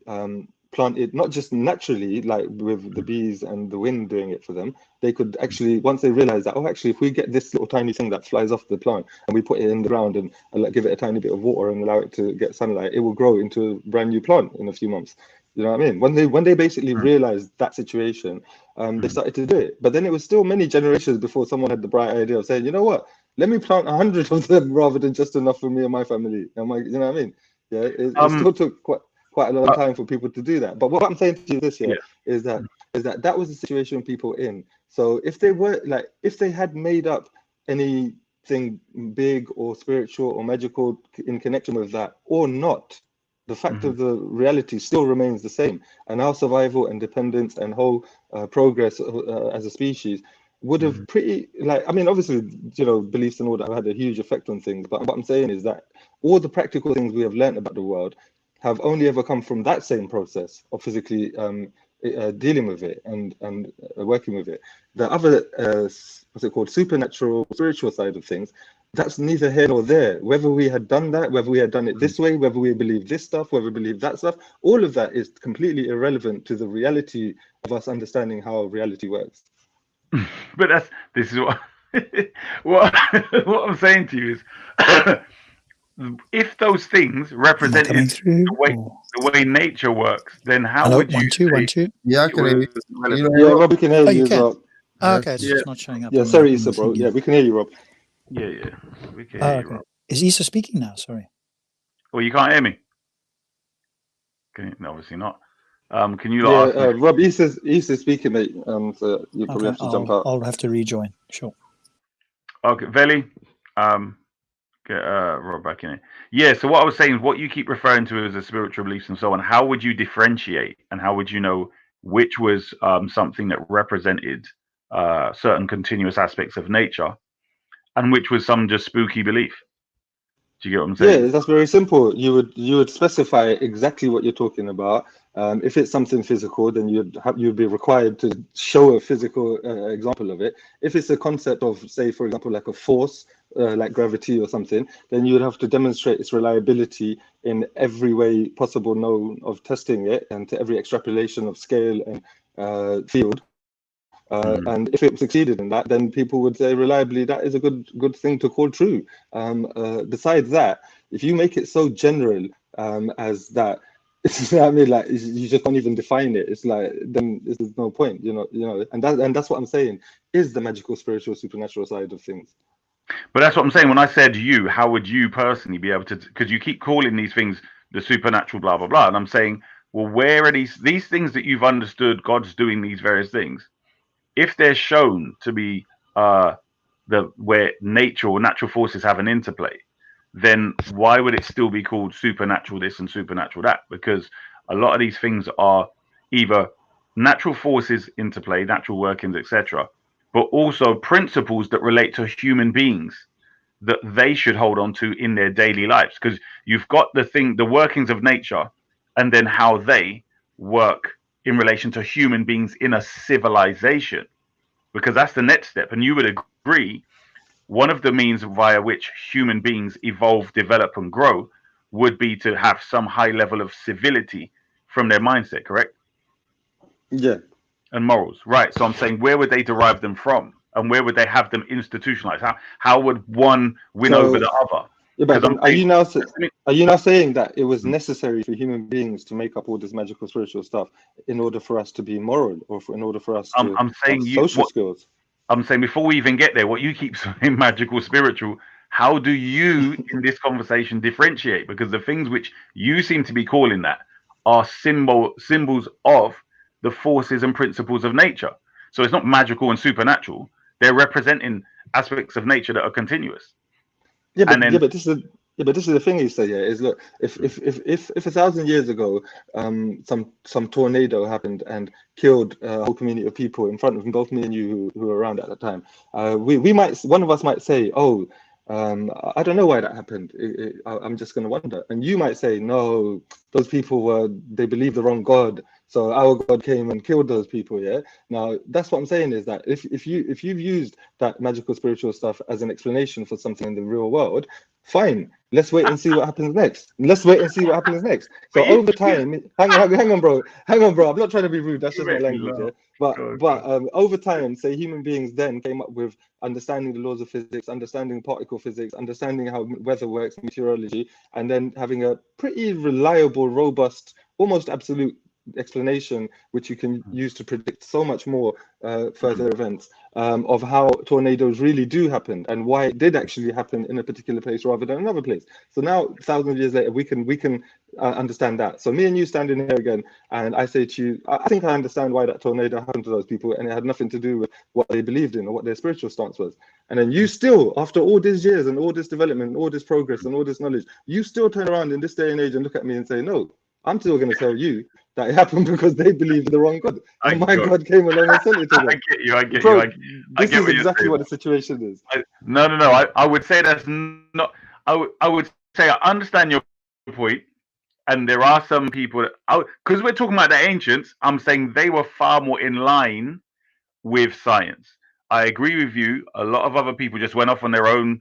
planted not just naturally, like with the bees and the wind doing it for them. They could actually, once they realize that, actually, if we get this little tiny thing that flies off the plant and we put it in the ground and like, give it a tiny bit of water and allow it to get sunlight, it will grow into a brand new plant in a few months. You know what I mean? When they basically realized that situation, they started to do it. But then it was still many generations before someone had the bright idea of saying, you know what, let me plant 100 of them rather than just enough for me and my family. You know what I mean? Yeah, it still took quite a long time for people to do that. But what I'm saying to you this year is that was the situation people in. So if they had made up anything big or spiritual or magical in connection with that or not, the fact of the reality still remains the same, and our survival and dependence and whole progress as a species would have obviously, beliefs and all that have had a huge effect on things. But what I'm saying is that all the practical things we have learned about the world have only ever come from that same process of physically dealing with it and working with it. The other, what's it called, supernatural, spiritual side of things, that's neither here nor there. Whether we had done that, whether we had done it this way, whether we believe this stuff, whether we believe that stuff, all of that is completely irrelevant to the reality of us understanding how reality works. But this is what what I'm saying to you is, if those things represented the way nature works, then how would you say 1 2 Yeah, I can hear you. Yeah, Rob, we can hear you as well. Okay, it's just not showing up. Yeah, sorry, Issa, bro. Yeah, we can hear you, Rob. Yeah, we can hear you, Rob. Is Issa speaking now? Sorry. Well, you can't hear me. No, obviously not. Can you ask me? Rob, Issa's speaking, mate. So you probably have to jump out. I'll have to rejoin. Sure. Okay, Veli, get Rob back in it. Yeah. So what I was saying is, what you keep referring to as a spiritual beliefs and so on. How would you differentiate, and how would you know which was something that represented certain continuous aspects of nature, and which was some just spooky belief? Do you get what I'm saying? Yeah, that's very simple. You would specify exactly what you're talking about. If it's something physical, then you'd be required to show a physical example of it. If it's a concept of, say, for example, like a force, like gravity or something, then you would have to demonstrate its reliability in every way possible known of testing it, and to every extrapolation of scale and field. And if it succeeded in that, then people would say reliably that is a good thing to call true. Besides that, if you make it so general as that, you know what I mean, like you just can't even define it. It's like then there's no point, and that's what I'm saying is the magical, spiritual, supernatural side of things. But that's what I'm saying. When I said you, how would you personally be able to? Because you keep calling these things the supernatural, blah blah blah, and I'm saying, well, where are these things that you've understood God's doing these various things? If they're shown to be where nature or natural forces have an interplay, then why would it still be called supernatural this and supernatural that? Because a lot of these things are either natural forces interplay, natural workings, etc., but also principles that relate to human beings that they should hold on to in their daily lives. Because you've got the workings of nature, and then how they work in relation to human beings in a civilization, because that's the next step. And you would agree, one of the means via which human beings evolve, develop, and grow would be to have some high level of civility from their mindset, correct? Yeah. And morals, right? So I'm saying, where would they derive them from, and where would they have them institutionalized? How would one win over the other? Yeah, but then are you now saying that it was Mm. necessary for human beings to make up all this magical spiritual stuff in order for us to be moral, or in order for us to I'm saying have social skills? I'm saying, before we even get there, what you keep saying, magical, spiritual, how do you in this conversation differentiate? Because the things which you seem to be calling that are symbols of the forces and principles of nature. So it's not magical and supernatural. They're representing aspects of nature that are continuous. Yeah, but And then, yeah, but this is the thing you say here is, look, if 1,000 years ago, some tornado happened and killed a whole community of people in front of both me and you who were around at the time, we might, one of us might say, oh, I don't know why that happened. I'm just going to wonder. And you might say, no, those people they believed the wrong God, so our God came and killed those people. Yeah. Now that's what I'm saying, is that if you've used that magical spiritual stuff as an explanation for something in the real world, fine. Let's wait and see what happens next. Let's wait and see what happens next. So over time, hang on, bro. I'm not trying to be rude. That's just my language. Yeah. But over time, say human beings then came up with understanding the laws of physics, understanding particle physics, understanding how weather works, meteorology, and then having a pretty reliable, robust, almost absolute explanation which you can use to predict so much more further events of how tornadoes really do happen and why it did actually happen in a particular place rather than another place. So now, thousands of years later, we can understand that. So me and you standing here again, and I say to you, I think I understand why that tornado happened to those people, and it had nothing to do with what they believed in or what their spiritual stance was. And then you still, after all these years and all this development and all this progress and all this knowledge, you still turn around in this day and age and look at me and say, no, I'm still going to tell you that it happened because they believed in the wrong God. And my God came along and sent it to them. I get Bro, you. This is exactly what the situation is. No. I would say that's not. I would say I understand your point, and there are some people that, because we're talking about the ancients, I'm saying they were far more in line with science. I agree with you. A lot of other people just went off on their own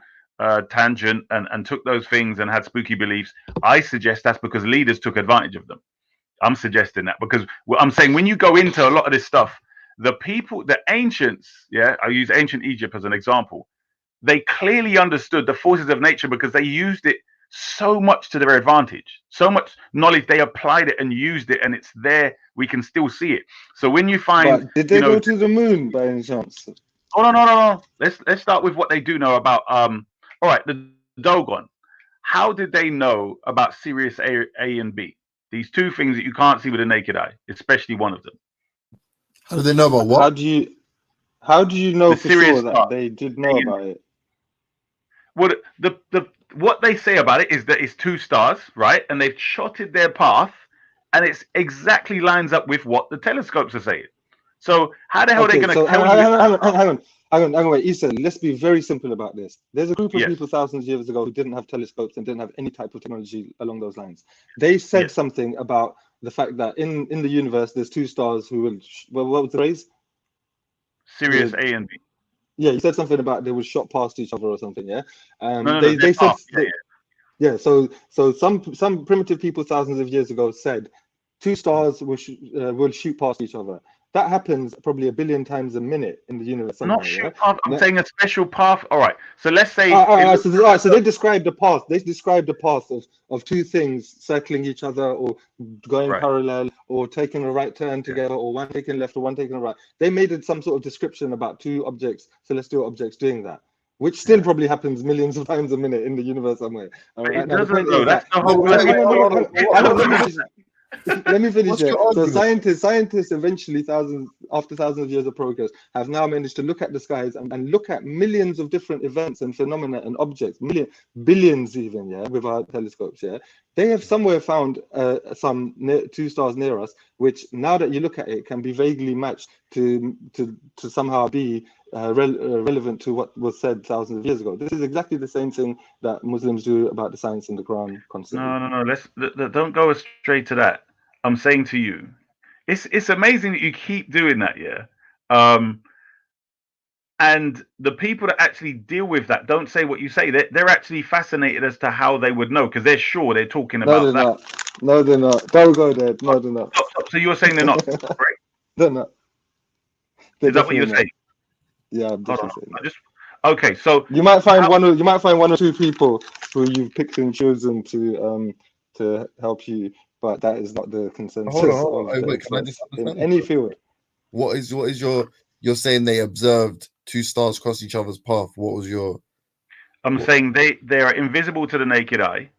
tangent and took those things and had spooky beliefs. I suggest that's because leaders took advantage of them. I'm suggesting that because I'm saying, when you go into a lot of this stuff, the people, the ancients, yeah, I use ancient Egypt as an example, they clearly understood the forces of nature because they used it so much to their advantage. So much knowledge, they applied it and used it, and it's there. We can still see it. So when you find, but did they go to the moon by any chance? Oh no. Let's start with what they do know about. All right, the Dogon. How did they know about Sirius A and B? These two things that you can't see with the naked eye, especially one of them. How do they know about what? How do you know The for Sirius sure that star. they did know about it? Well, what they say about it is that it's two stars, right? And they've shotted their path, and it's exactly lines up with what the telescopes are saying. So how the hell are they going to tell you? Hang on, wait, Issa, let's be very simple about this. There's a group of people thousands of years ago who didn't have telescopes and didn't have any type of technology along those lines. They said something about the fact that in the universe, there's two stars who will, what was the phrase? Sirius A and B. Yeah, you said something about they were shot past each other or something, yeah? They said, so some primitive people thousands of years ago said two stars will shoot past each other. That happens probably 1 billion times a minute in the universe. Somewhere, not shoot path. I'm saying a special path. All right. So let's say. So they described the path. They described the path of two things circling each other, or going parallel, or taking a right turn together, or one taking left or one taking a right. They made some sort of description about two objects, celestial objects, doing that, which still probably happens millions of times a minute in the universe somewhere. All right. Now, the point is that. Let me finish it. So scientists eventually, after thousands of years of progress, have now managed to look at the skies and look at millions of different events and phenomena and objects, billions even, yeah, with our telescopes, yeah. They have somewhere found two stars near us, which now that you look at it, can be vaguely matched to somehow be relevant to what was said thousands of years ago. This is exactly the same thing that Muslims do about the science in the Quran constantly. No. Don't go straight to that. I'm saying to you, it's amazing that you keep doing that, yeah. And the people that actually deal with that don't say what you say. They're actually fascinated as to how they would know because they're sure they're talking No, about they're that. not. No, they're not. Don't go there. No, they're not. Stop. So you're saying they're not, right? They're not. They're Is that what you're definitely not. saying? Yeah, I'm Hold on. definitely saying I that. just okay. So You might find how, one or two people who you've picked and chosen to help you, but that is not the Hold on, consensus hold on. of Hey, the wait, can I just experts in understand any this? field. What is you're saying they observed two stars cross each other's path? What was your I'm what, saying they are invisible to the naked eye,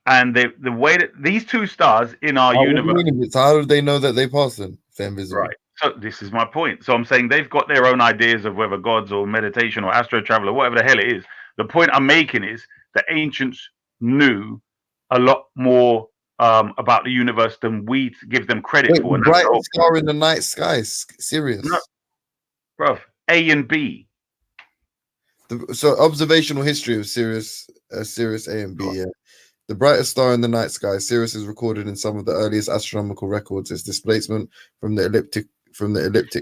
and the way that these two stars in our what do you universe, mean? So how do they know that they passed them if they're invisible? right? So this is my point. So I'm saying they've got their own ideas of whether gods or meditation or astro travel or whatever the hell it is. The point I'm making is the ancients knew a lot more about the universe than we give them credit Wait, for, the and that's the whole brightest star in the night sky, no, Sirius. bruv. A and B. So observational history of Sirius A and B. Yeah. The brightest star in the night sky, Sirius, is recorded in some of the earliest astronomical records. Its displacement from the elliptic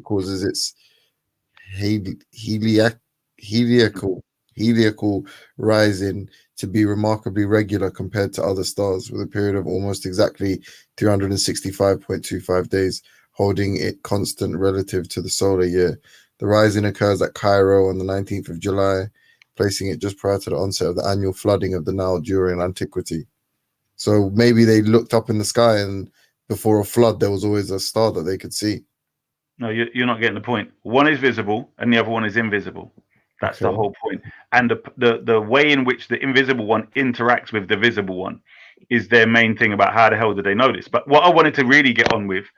causes its heliacal rising to be remarkably regular compared to other stars, with a period of almost exactly 365.25 days, holding it constant relative to the solar year. The rising occurs at Cairo on the 19th of July, placing it just prior to the onset of the annual flooding of the Nile during antiquity. So maybe they looked up in the sky and before a flood, there was always a star that they could see. No, you're not getting the point. One is visible and the other one is invisible. That's the Okay. whole point. And the way in which the invisible one interacts with the visible one is their main thing about how the hell did they know this. But what I wanted to really get on with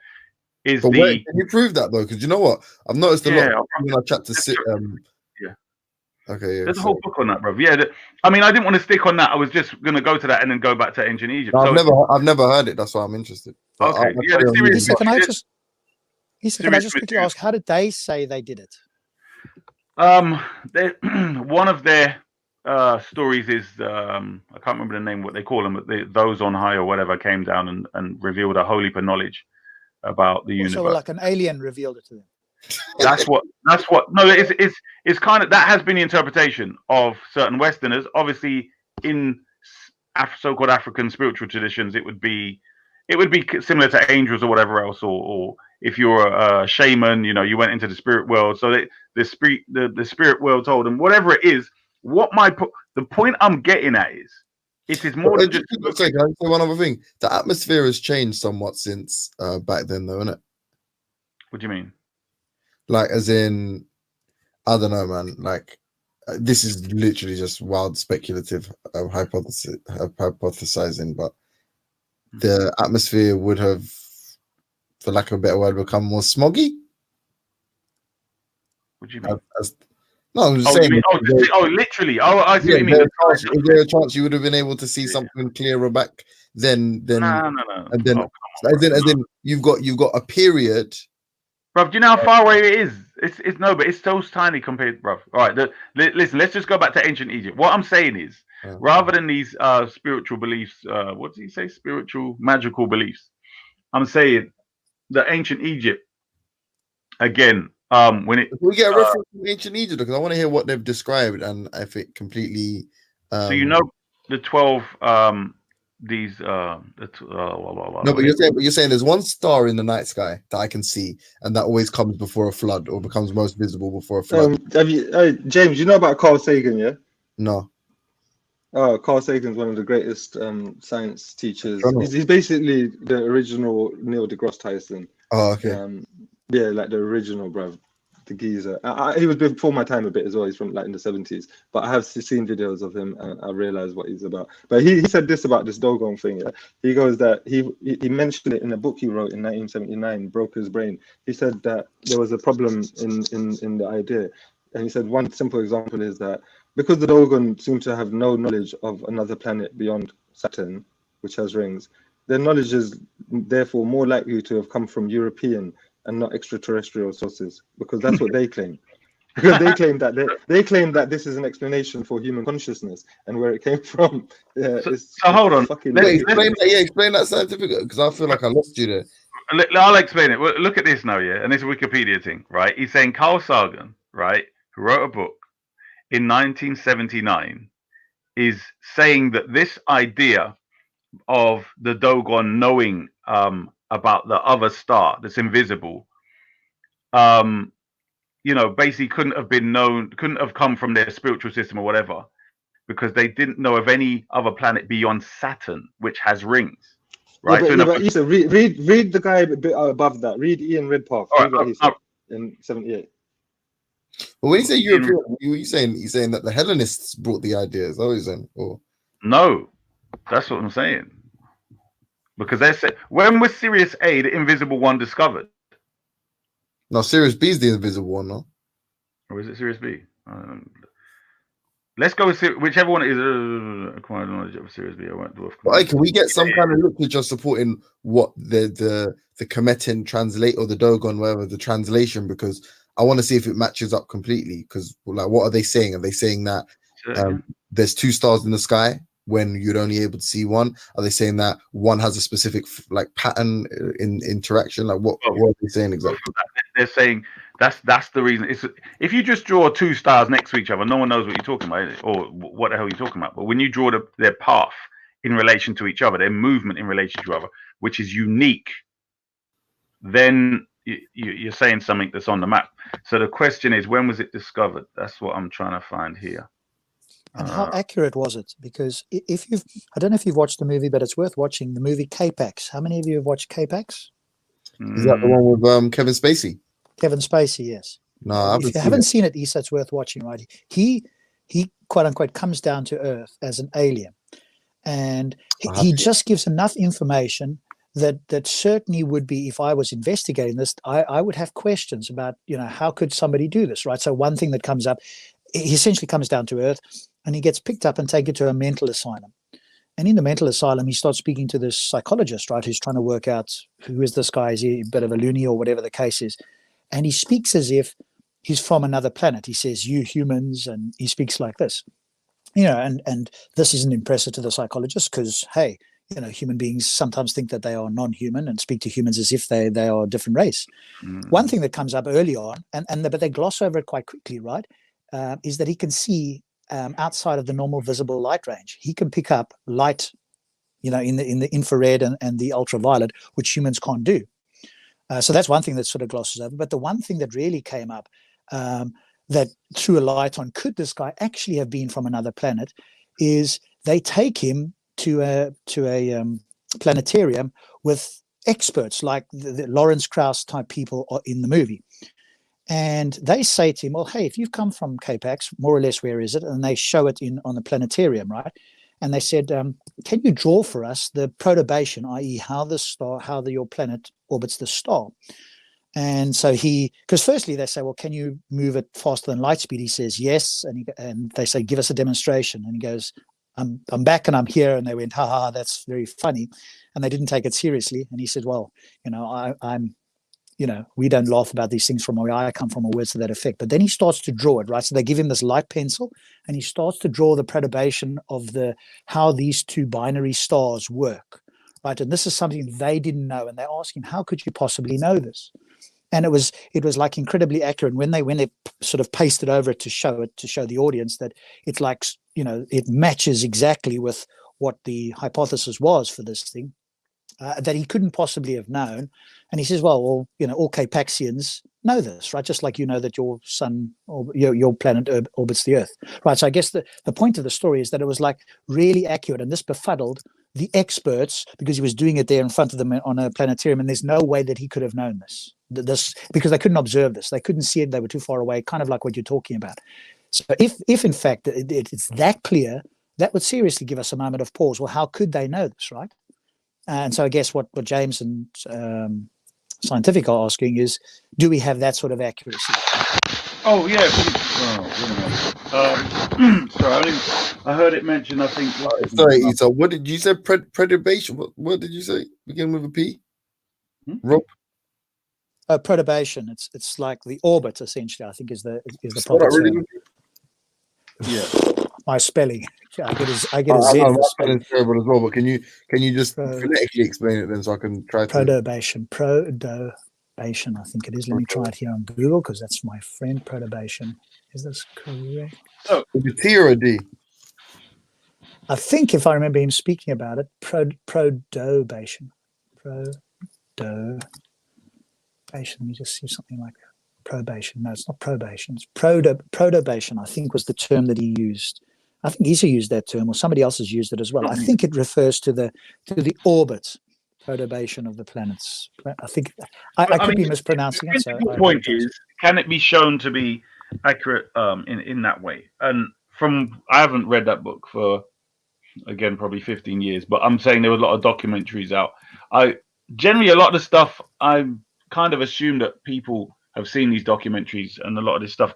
is But the can you prove that though? Because you know what? I've noticed a lot yeah. when I chat to sit. Yeah. Okay, yeah. There's a whole book on that, bro. Yeah, I mean, I didn't want to stick on that. I was just going to go to that and then go back to ancient Egypt. No, So I've never heard it. That's why I'm interested. But okay, yeah. carry on reading. Lisa, can I just Serious quickly ask, how did they say they did it? One of their stories is I can't remember the name, what they call them, but those on high or whatever came down and revealed a whole heap of knowledge about the universe. So like an alien revealed it to them. That's what. No, it's kind of that has been the interpretation of certain Westerners. Obviously, in so-called African spiritual traditions, it would be similar to angels or whatever else, or if you're a shaman, you know, you went into the spirit world. So the spirit world told them whatever it is. The point I'm getting at is it is more than just. Can I say one other thing? The atmosphere has changed somewhat since back then, though, isn't it? What do you mean? Like, as in, I don't know, man. Like, this is literally just wild speculative hypothesizing, but the atmosphere would have, for lack of a better word, become more smoggy. What do you mean? No, I'm just saying. Literally. Oh, I see what you mean. Is there a chance you would have been able to see something clearer back then? No. And then, as in, you've got a period. Bro, do you know how far away it is? It's no, but it's so tiny compared, bro. All right, listen, let's just go back to ancient Egypt. What I'm saying is, rather than these spiritual beliefs, what did he say? Spiritual, magical beliefs. I'm saying the ancient Egypt again. Can we get a reference from ancient Egypt, because I want to hear what they've described and if it completely. So you know the 12 no, but you're saying there's one star in the night sky that I can see, and that always comes before a flood, or becomes most visible before a flood. James, you know about Carl Sagan, yeah? No. Oh, Carl Sagan's one of the greatest science teachers. He's basically the original Neil deGrasse Tyson. Oh, okay. Yeah, like the original, bruv. The geezer. He was before my time a bit as well. He's from like in the 70s, but I have seen videos of him and I realized what he's about. But he said this about this Dogon thing. Yeah? He goes that he mentioned it in a book he wrote in 1979, Broke His Brain. He said that there was a problem in the idea, and he said one simple example is that because the Dogon seem to have no knowledge of another planet beyond Saturn, which has rings, their knowledge is therefore more likely to have come from European and not extraterrestrial sources, because that's what they claim. Because they claim that this is an explanation for human consciousness and where it came from. So hold on. Explain that scientific, because I feel like I lost you there. I'll explain it. Well, look at this now, yeah, and this Wikipedia thing, right? He's saying Carl Sagan, right, who wrote a book in 1979, is saying that this idea of the Dogon knowing about the other star that's invisible, basically couldn't have come from their spiritual system or whatever, because they didn't know of any other planet beyond Saturn which has rings, right? But Issa, read the guy a bit above that. Read Ian Redpath. Read what he said in 78. But when you say European, you're saying that the Hellenists brought the ideas. Oh, then, or no, that's what I'm saying. Because they said, when was Sirius A, the invisible one, discovered? No, Sirius B is the invisible one, no? Or is it Sirius B? Let's go with whichever one is acquired knowledge of Sirius B. Can we get some kind of literature supporting what the Kemetin translate or the Dogon, whatever the translation? Because I want to see if it matches up completely. Because like, what are they saying? Are they saying that there's two stars in the sky when you'd only able to see one? Are they saying that one has a specific like pattern in interaction? Like what are they saying exactly? They're saying that's the reason. It's if you just draw two stars next to each other, no one knows what you're talking about or what the hell you're talking about. But when you draw their path in relation to each other, their movement in relation to each other, which is unique, then you're saying something that's on the map. So the question is, when was it discovered? That's what I'm trying to find here. And how accurate was it? Because I don't know if you've watched the movie, but it's worth watching the movie K-Pax. How many of you have watched K-Pax? Is that the one with Kevin Spacey? Kevin Spacey, yes. No, if you haven't seen it, Issa, it's worth watching, right? He quote unquote comes down to Earth as an alien, and he just gives enough information that certainly would be, if I was investigating this, I would have questions about, how could somebody do this, right? So one thing that comes up, he essentially comes down to Earth, and he gets picked up and taken to a mental asylum. And in the mental asylum, he starts speaking to this psychologist, right, who's trying to work out who is this guy? Is he a bit of a loony or whatever the case is? And he speaks as if he's from another planet. He says, "You humans," and he speaks like this, and this isn't impressive to the psychologist because, hey, human beings sometimes think that they are non-human and speak to humans as if they are a different race. Mm. One thing that comes up early on, but they gloss over it quite quickly, right, is that he can see outside of the normal visible light range. He can pick up light, in the infrared and the ultraviolet, which humans can't do. So that's one thing that sort of glosses over. But the one thing that really came up that threw a light on, could this guy actually have been from another planet, is they take him to a planetarium with experts like the Lawrence Krauss type people are in the movie. And they say to him, well, hey, if you've come from K-Pax, more or less, where is it? And they show it on the planetarium, right? And they said, can you draw for us the perturbation, i.e. how your planet orbits the star? And so because firstly they say, well, can you move it faster than light speed? He says, yes. And they say, give us a demonstration. And he goes, I'm back and I'm here. And they went, ha, that's very funny. And they didn't take it seriously. And he said, well, I'm we don't laugh about these things from where I come from or words to that effect. But then he starts to draw it, right? So they give him this light pencil and he starts to draw the perturbation of how these two binary stars work, right? And this is something they didn't know. And they ask him, how could you possibly know this? And it was like incredibly accurate. When they sort of pasted over it to show the audience that it's like, it matches exactly with what the hypothesis was for this thing. That he couldn't possibly have known. And he says, well, all K-Paxians know this, right? Just like that your sun or your planet orbits the Earth, right? So I guess the point of the story is that it was like really accurate, and this befuddled the experts because he was doing it there in front of them on a planetarium, and there's no way that he could have known this because they couldn't observe this. They couldn't see it. They were too far away, kind of like what you're talking about. So if in fact it's that clear, that would seriously give us a moment of pause. Well, how could they know this, right? And so I guess what James and Scientific are asking is, do we have that sort of accuracy? Oh, yeah. Sorry, I heard it mentioned, I think. Sorry, Issa, what did you say? Perturbation? What did you say? Begin with a P? Rob? Perturbation. It's like the orbit, essentially, I think is the proper term. Yeah. my spelling. I get a I Z know for my spelling. spelling's terrible as well, but can you just Pro- phonetically explain it then, so I can try to? Protobation, I think it is. Let me try it here on Google because that's my friend. Protobation. Is this correct? So Is it T or a D? I think if I remember him speaking about it, prodobation. Prodobation. Let me just see something like probation. No, it's not probation. It's protobation, I think, was the term that he used. I think Isa used that term, or somebody else has used it as well. I think it refers to the orbit, protobation of the planets. I think I could be mispronouncing it. So the point is, can it be shown to be accurate in that way? And I haven't read that book for, again, probably 15 years, but I'm saying there were a lot of documentaries out. Generally, a lot of the stuff, I kind of assume that people have seen these documentaries and a lot of this stuff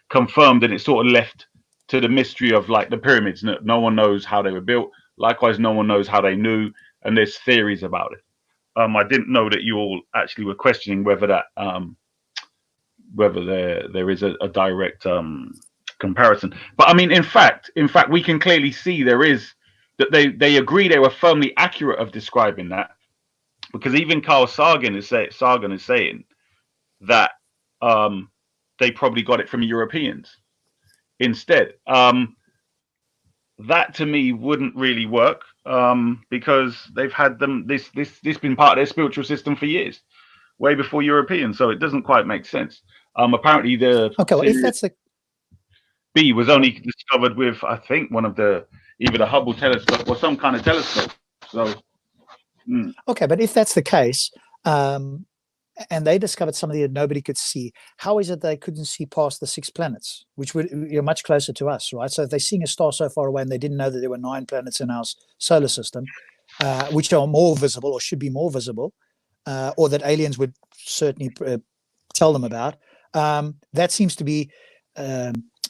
confirmed, and it's sort of left to the mystery of like the pyramids. No one knows how they were built. Likewise, no one knows how they knew, and there's theories about it. I didn't know that you all actually were questioning whether that whether there is a direct comparison. But I mean, in fact, we can clearly see there is that they agree they were firmly accurate of describing that, because even Carl Sagan is saying that they probably got it from Europeans instead. That to me wouldn't really work, because they've had them this been part of their spiritual system for years, way before Europeans. So it doesn't quite make sense. Apparently the well, if that's the B was only discovered with, I think, one of either the Hubble telescope or some kind of telescope. So okay, but if that's the case, and they discovered something that nobody could see, how is it they couldn't see past the 6 planets, which you're much closer to us, right? So if they're seeing a star so far away and they didn't know that there were 9 planets in our solar system, which are more visible or should be more visible, or that aliens would certainly tell them about, that seems to be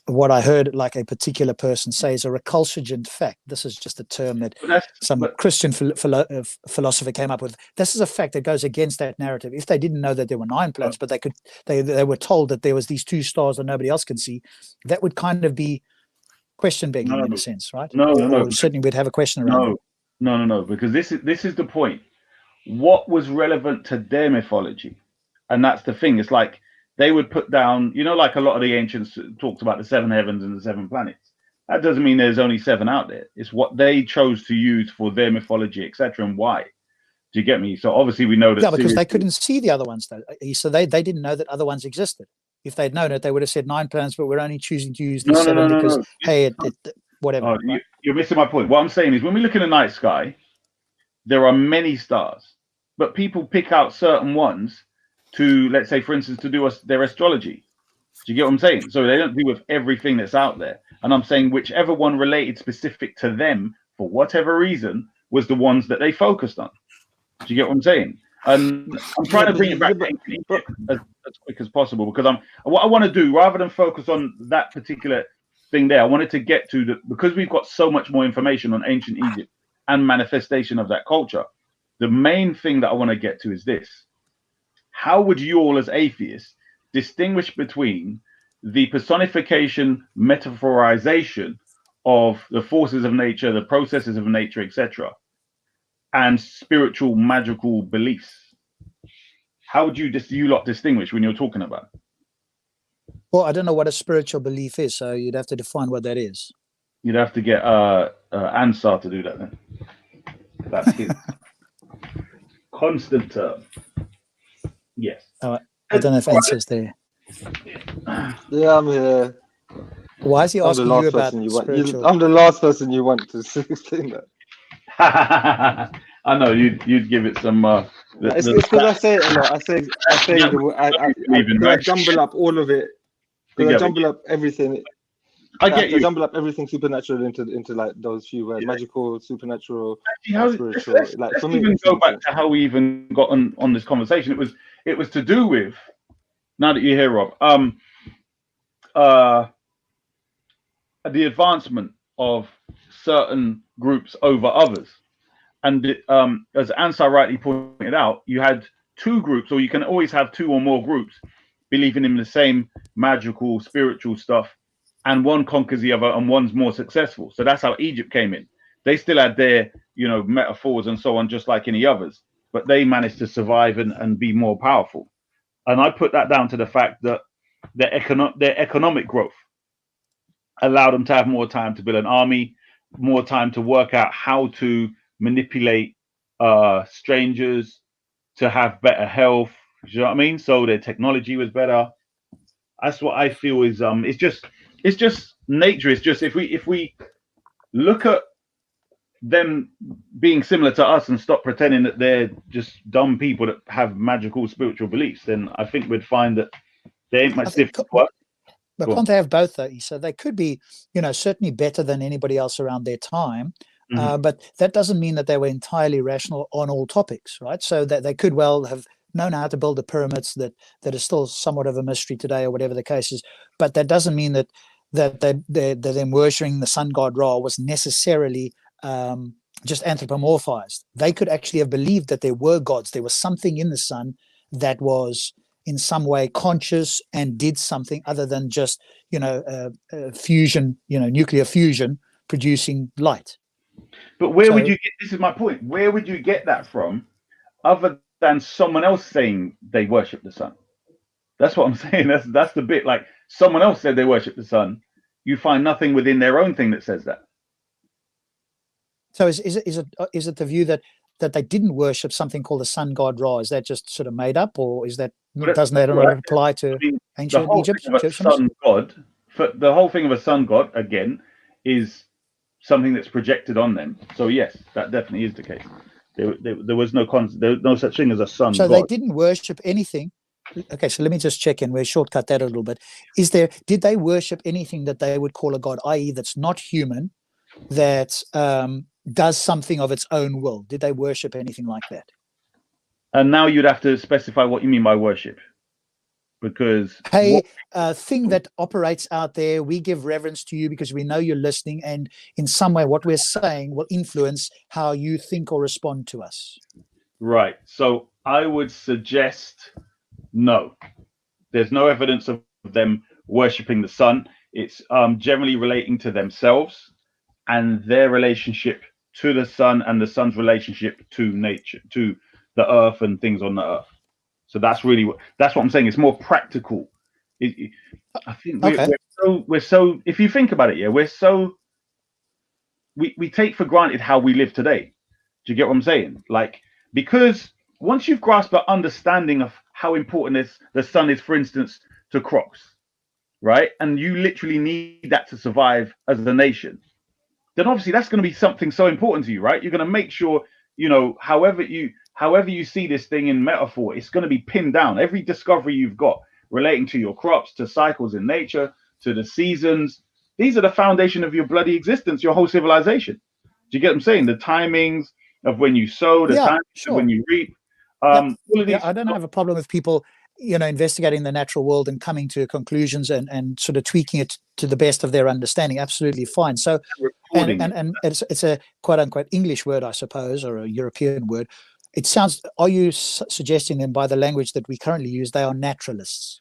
what I heard like a particular person say is a recalcitrant fact. This is just a term that some Christian philosopher came up with. This is a fact that goes against that narrative. If they didn't know that there were 9 planets, but they were told that there was these 2 stars that nobody else can see, that would kind of be question begging in a sense, right? No. Certainly we'd have a question around it. No, because this is the point. What was relevant to their mythology? And that's the thing. It's like they would put down, like a lot of the ancients talked about the 7 heavens and the 7 planets. That doesn't mean there's only 7 out there. It's what they chose to use for their mythology, etc., and why. Do you get me? So obviously we know that. Yeah, because they couldn't see the other ones, though. So they didn't know that other ones existed. If they'd known it, they would have said 9 planets, but we're only choosing to use these 7 because, hey, whatever. Oh, right? You're missing my point. What I'm saying is when we look in the night sky, there are many stars, but people pick out certain ones to, let's say, for instance, to do their astrology. Do you get what I'm saying? So they don't do with everything that's out there. And I'm saying whichever one related specific to them for whatever reason was the ones that they focused on. Do you get what I'm saying? And I'm trying to bring it back as quick as possible, because what I want to do, rather than focus on that particular thing there, I wanted to get to because we've got so much more information on ancient Egypt and manifestation of that culture. The main thing that I want to get to is this. How would you all as atheists distinguish between the personification, metaphorization of the forces of nature, the processes of nature, etc., and spiritual, magical beliefs? How would you lot distinguish when you're talking about it? Well, I don't know what a spiritual belief is, so you'd have to define what that is. You'd have to get Ansar to do that then. That's his constant term. Yes. I don't know if Ansar's there. Yeah, I'm here. Why is he asking you about spiritual? I'm the last person you want to explain that. I know you'd give it some. It's because I say it a lot. I jumble up all of it. Because I jumble up everything. I jumble up everything supernatural into like those few words: magical, supernatural, spiritual. Let's even go back to how we even got on this conversation. It was to do with, now that you're here, Rob, the advancement of certain groups over others. And as Ansar rightly pointed out, you had 2 groups, or you can always have 2 or more groups believing in the same magical, spiritual stuff and one conquers the other, and one's more successful. So that's how Egypt came in. They still had their, metaphors and so on, just like any others, but they managed to survive and be more powerful. And I put that down to the fact that their economic growth allowed them to have more time to build an army, more time to work out how to manipulate strangers, to have better health. You know what I mean? So their technology was better. That's what I feel is it's just nature. It's just if we look at them being similar to us and stop pretending that they're just dumb people that have magical spiritual beliefs, then I think we'd find that there ain't much difference. But can't they have both though? So they could be, certainly better than anybody else around their time. But that doesn't mean that they were entirely rational on all topics, right? So that they could well have known how to build the pyramids that is still somewhat of a mystery today, or whatever the case is. But that doesn't mean that them worshipping the sun god Ra was necessarily just anthropomorphized. They could actually have believed that there were gods. There was something in the sun that was in some way conscious and did something other than just fusion, nuclear fusion producing light. But where would you get, this is my point, where would you get that from other than someone else saying they worship the sun? That's what I'm saying. That's the bit, like someone else said they worship the sun. You find nothing within their own thing that says that. So is it the view that they didn't worship something called the sun god Ra? Is that just sort of made up, or is that doesn't that apply to ancient Egypt? Sun god, the whole thing of a sun god again is something that's projected on them. So yes, that definitely is the case. There was no such thing as a sun god. So they didn't worship anything. Okay, so let me just check in. We'll shortcut that a little bit. Did they worship anything that they would call a god, i.e. that's not human, that does something of its own will? Did they worship anything like that? And now you'd have to specify what you mean by worship, because a thing that operates out there, we give reverence to you because we know you're listening, and in some way what we're saying will influence how you think or respond to us. Right. So I would suggest no. There's no evidence of them worshipping the sun. It's generally relating to themselves and their relationship to the sun and the sun's relationship to nature, to the earth and things on the earth. So that's what I'm saying. It's more practical. I think we're so if you think about it, we take for granted how we live today. Do you get what I'm saying? Like, because once you've grasped the understanding of how important the sun is, for instance, to crops, right? And you literally need that to survive as a nation. Then obviously that's going to be something so important to you, right? You're going to make sure, however you see this thing in metaphor, it's going to be pinned down. Every discovery you've got relating to your crops, to cycles in nature, to the seasons, these are the foundation of your bloody existence, your whole civilization. Do you get what I'm saying? The timings of when you sow, the timings of when you reap. I don't have a problem with people, investigating the natural world and coming to conclusions and sort of tweaking it to the best of their understanding. Absolutely fine. So, and it's a quote unquote English word, I suppose, or a European word. It sounds. Are you suggesting then, by the language that we currently use, they are naturalists?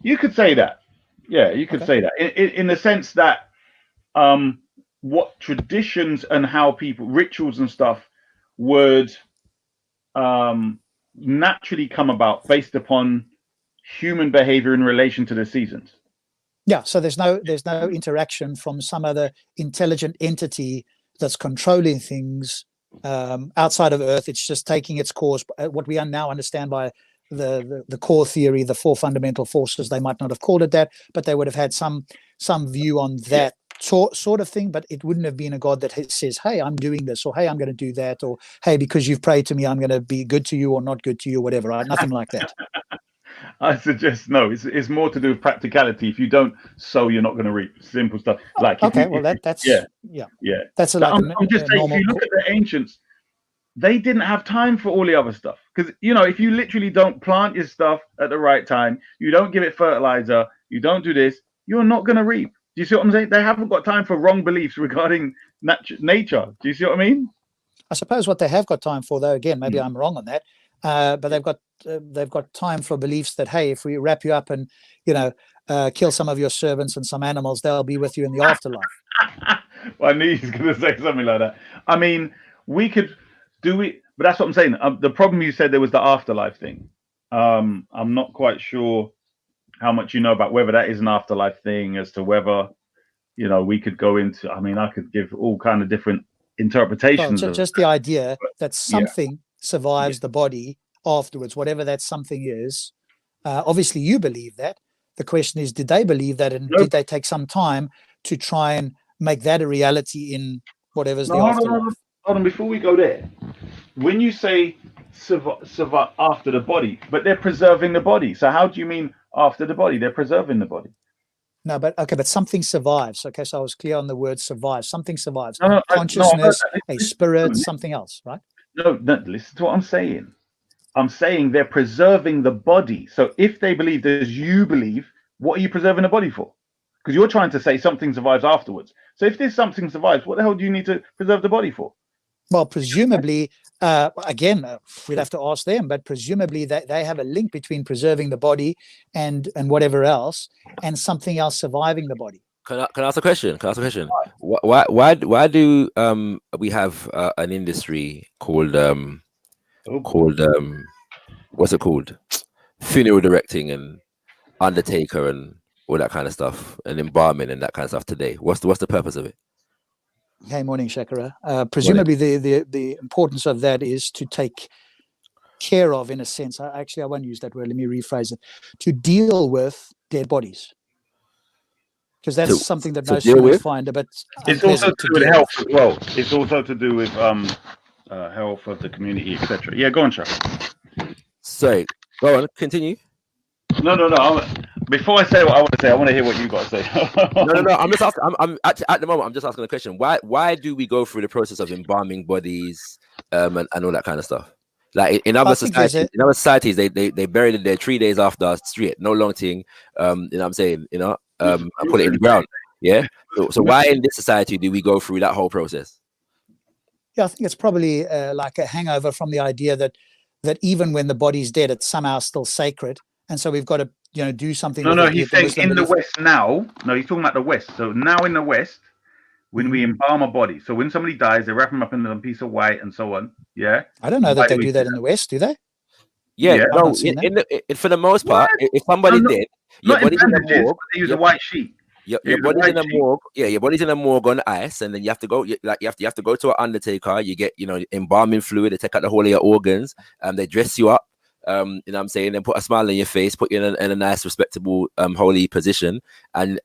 You could say that. Yeah, you could say that in the sense that what traditions and how people, rituals and stuff would naturally come about based upon human behavior in relation to the seasons. Yeah, so there's no interaction from some other intelligent entity that's controlling things outside of Earth. It's just taking its course. What we now understand by the core theory, the four fundamental forces, they might not have called it that, but they would have had some view on that sort of thing. But it wouldn't have been a god that says, hey, I'm doing this, or hey, I'm going to do that, or hey, because you've prayed to me, I'm going to be good to you or not good to you, or whatever, right? Nothing like that. I suggest no. It's more to do with practicality. If you don't sow, you're not going to reap. Simple stuff. Like that's that's That's I'm just saying. If you look at the ancients, they didn't have time for all the other stuff, because if you literally don't plant your stuff at the right time, you don't give it fertilizer, you don't do this, you're not going to reap. Do you see what I'm saying? They haven't got time for wrong beliefs regarding nature. Do you see what I mean? I suppose what they have got time for, though, again, maybe I'm wrong on that, but they've got time for beliefs that, hey, if we wrap you up and kill some of your servants and some animals, they'll be with you in the afterlife. Well, I knew he was going to say something like that. I mean, we could do it, but that's what I'm saying. The problem you said there was the afterlife thing. I'm not quite sure how much you know about whether that is an afterlife thing, as to whether we could go into. I mean, I could give all kind of different interpretations. Well, just the idea that something survives the body afterwards, whatever that something is. Obviously, you believe that. The question is, did they believe that, and did they take some time to try and make that a reality in whatever's the afterlife? Hold on, before we go there, when you say survive after the body, but they're preserving the body. So how do you mean after the body? They're preserving the body. No, but something survives. Okay, so I was clear on the word survive. Something survives. No, consciousness, a spirit, something else, right? No, listen to what I'm saying. I'm saying they're preserving the body. So if they believe as you believe, what are you preserving the body for? Because you're trying to say something survives afterwards. So if this something survives, what the hell do you need to preserve the body for? Well, presumably, again, we'd have to ask them, but presumably they have a link between preserving the body and whatever else, and something else surviving the body. Can I ask a question? Why do we have an industry called what's it called? Funeral directing and undertaker and all that kind of stuff, and embalming and that kind of stuff today. What's the purpose of it? Hey, morning, Shakara. Presumably, the importance of that is to take care of, in a sense. I won't use that word. Let me rephrase it. To deal with dead bodies, because that's something that most humans find a bit. It's also to do with health as well. It's also to do with health of the community, etc. Yeah, go on, Shakara. Sorry, go on. Continue. No. Before I say what I want to say, I want to hear what you got to say. No. I'm just asking. I'm actually, at the moment, I'm just asking a question. Why do we go through the process of embalming bodies and all that kind of stuff? Like in other societies, they bury it there 3 days after straight, no long thing. You know what I'm saying? And put it in the ground. Yeah. So why in this society do we go through that whole process? Yeah, I think it's probably like a hangover from the idea that even when the body's dead, it's somehow still sacred. And so we've got to, do something. No, he's saying in the West now. No, he's talking about the West. So now in the West, when we embalm a body, so when somebody dies, they wrap him up in a piece of white and so on. Yeah. I don't know that they do that in the West, do they? Yeah. No. For the most part, if somebody did, your body's in the morgue. They use a white sheet. Your body's in a morgue. Yeah, your body's in a morgue on ice, and then you have to go. You have to go to an undertaker. You get embalming fluid. They take out the whole of your organs. They dress you up. You know what I'm saying? Then put a smile on your face, put you in a nice, respectable, holy position, and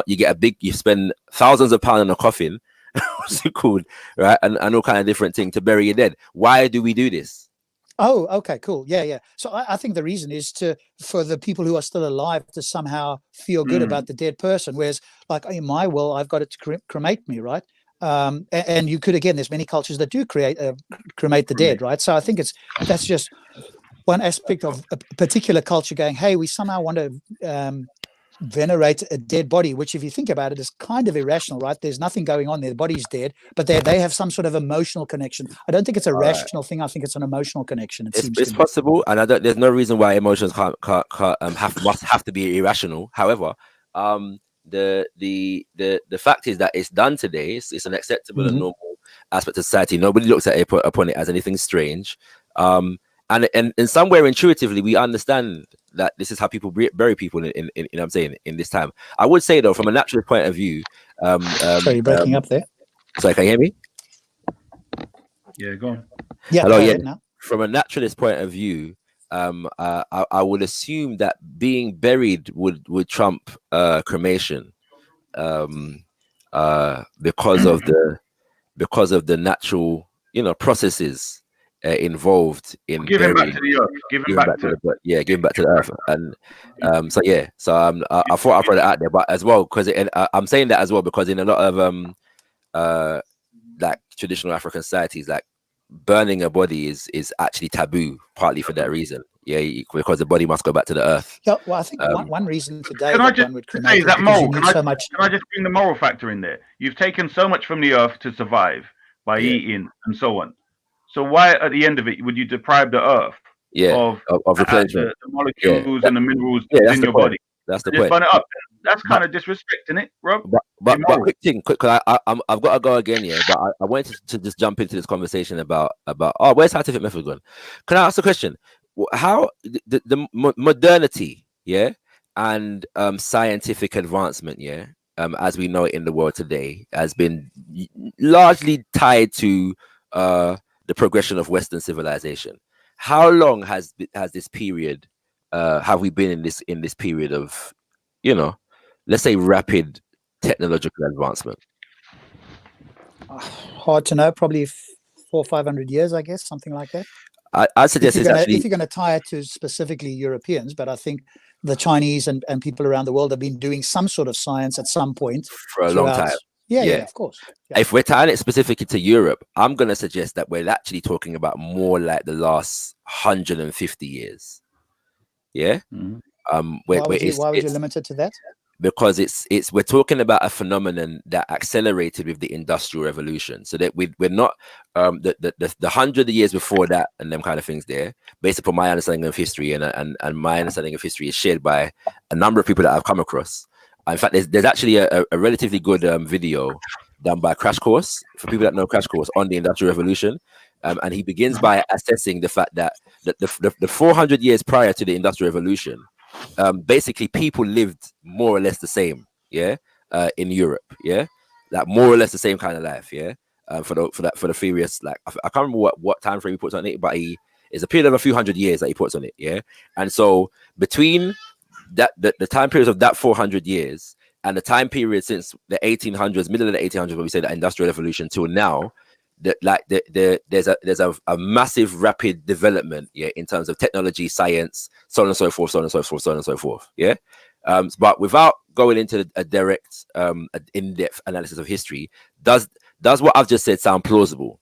you get you spend thousands of pounds on a coffin, what's it called, right? And all kind of different things to bury your dead. Why do we do this? Oh, okay, cool. Yeah. So I think the reason is for the people who are still alive to somehow feel good about the dead person. Whereas, like in my will, I've got it to cremate me, right? And you could, again, there's many cultures that do cremate the dead, right? So I think that's just one aspect of a particular culture going, hey, we somehow want to venerate a dead body, which if you think about it is kind of irrational, right? There's nothing going on there. The body's dead, but they have some sort of emotional connection. I don't think it's a rational thing. I think it's an emotional connection. It's possible, and there's no reason why emotions must have to be irrational. However, the fact is that it's done today. It's an acceptable and normal aspect of society. Nobody looks at it upon it as anything strange. And somewhere intuitively we understand that this is how people bury people in you know what I'm saying, in this time. I would say though, from a naturalist point of view, sorry, you're breaking up there. Sorry, can you hear me? Yeah, go on. Yeah, hello. Yeah. Now. From a naturalist point of view, I would assume that being buried would trump cremation, because of the natural processes involved in giving back to the earth, giving back to the earth, and I thought I'd throw that out there, but as well because I'm saying that as well because in a lot of like traditional African societies, like burning a body is actually taboo, partly for that reason. Yeah, because the body must go back to the earth. Yeah, well, I think one reason today can I just one would cremate say that moral? Can so much. I just bring the moral factor in there? You've taken so much from the earth to survive by eating and so on. So why at the end of it would you deprive the earth Yeah, of of replenishment. the molecules Yeah, and the minerals yeah, that's within the your point. body? That's the Just point. burn it up. That's But kind of disrespect, isn't it, Rob? but Immoral. quick thing, quick, cause I've got to go again, yeah. But I wanted to just jump into this conversation about oh, where's scientific method gone? Can I ask a question? How the modernity, yeah, and scientific advancement, yeah, as we know it in the world today, has been largely tied to the progression of Western civilization. How long has this period have we been in this period of, you know, let's say rapid technological advancement? Hard to know. Probably 400-500 years, I guess, something like that. I suggest if it's actually, you're gonna tie it to specifically Europeans, but I think the Chinese and people around the world have been doing some sort of science at some point for a long time. Yeah, of course. Yeah. If we're tying it specifically to Europe, I'm going to suggest that we're actually talking about more like the last 150 years. Yeah. Why would you limit it to that? Because we're talking about a phenomenon that accelerated with the Industrial Revolution. So that we're not the 100 years before that and them kind of things there, based upon my understanding of history and my understanding of history is shared by a number of people that I've come across. In fact, there's actually a relatively good video done by Crash Course, for people that know Crash Course, on the Industrial Revolution. And he begins by assessing the fact that the 400 years prior to the Industrial Revolution, basically people lived more or less the same, yeah, in Europe, yeah, like more or less the same kind of life, yeah, for the previous, like, I can't remember what time frame he puts on it, but it's a period of a few hundred years that he puts on it, yeah. And so between that the time periods of that 400 years and the time period since the 1800s, middle of the 1800s, when we say the Industrial Revolution, till now, there's a massive rapid development, yeah, in terms of technology, science, so on and so forth, so on and so forth, so on and so forth, yeah. But without going into a direct in-depth analysis of history, does what I've just said sound plausible?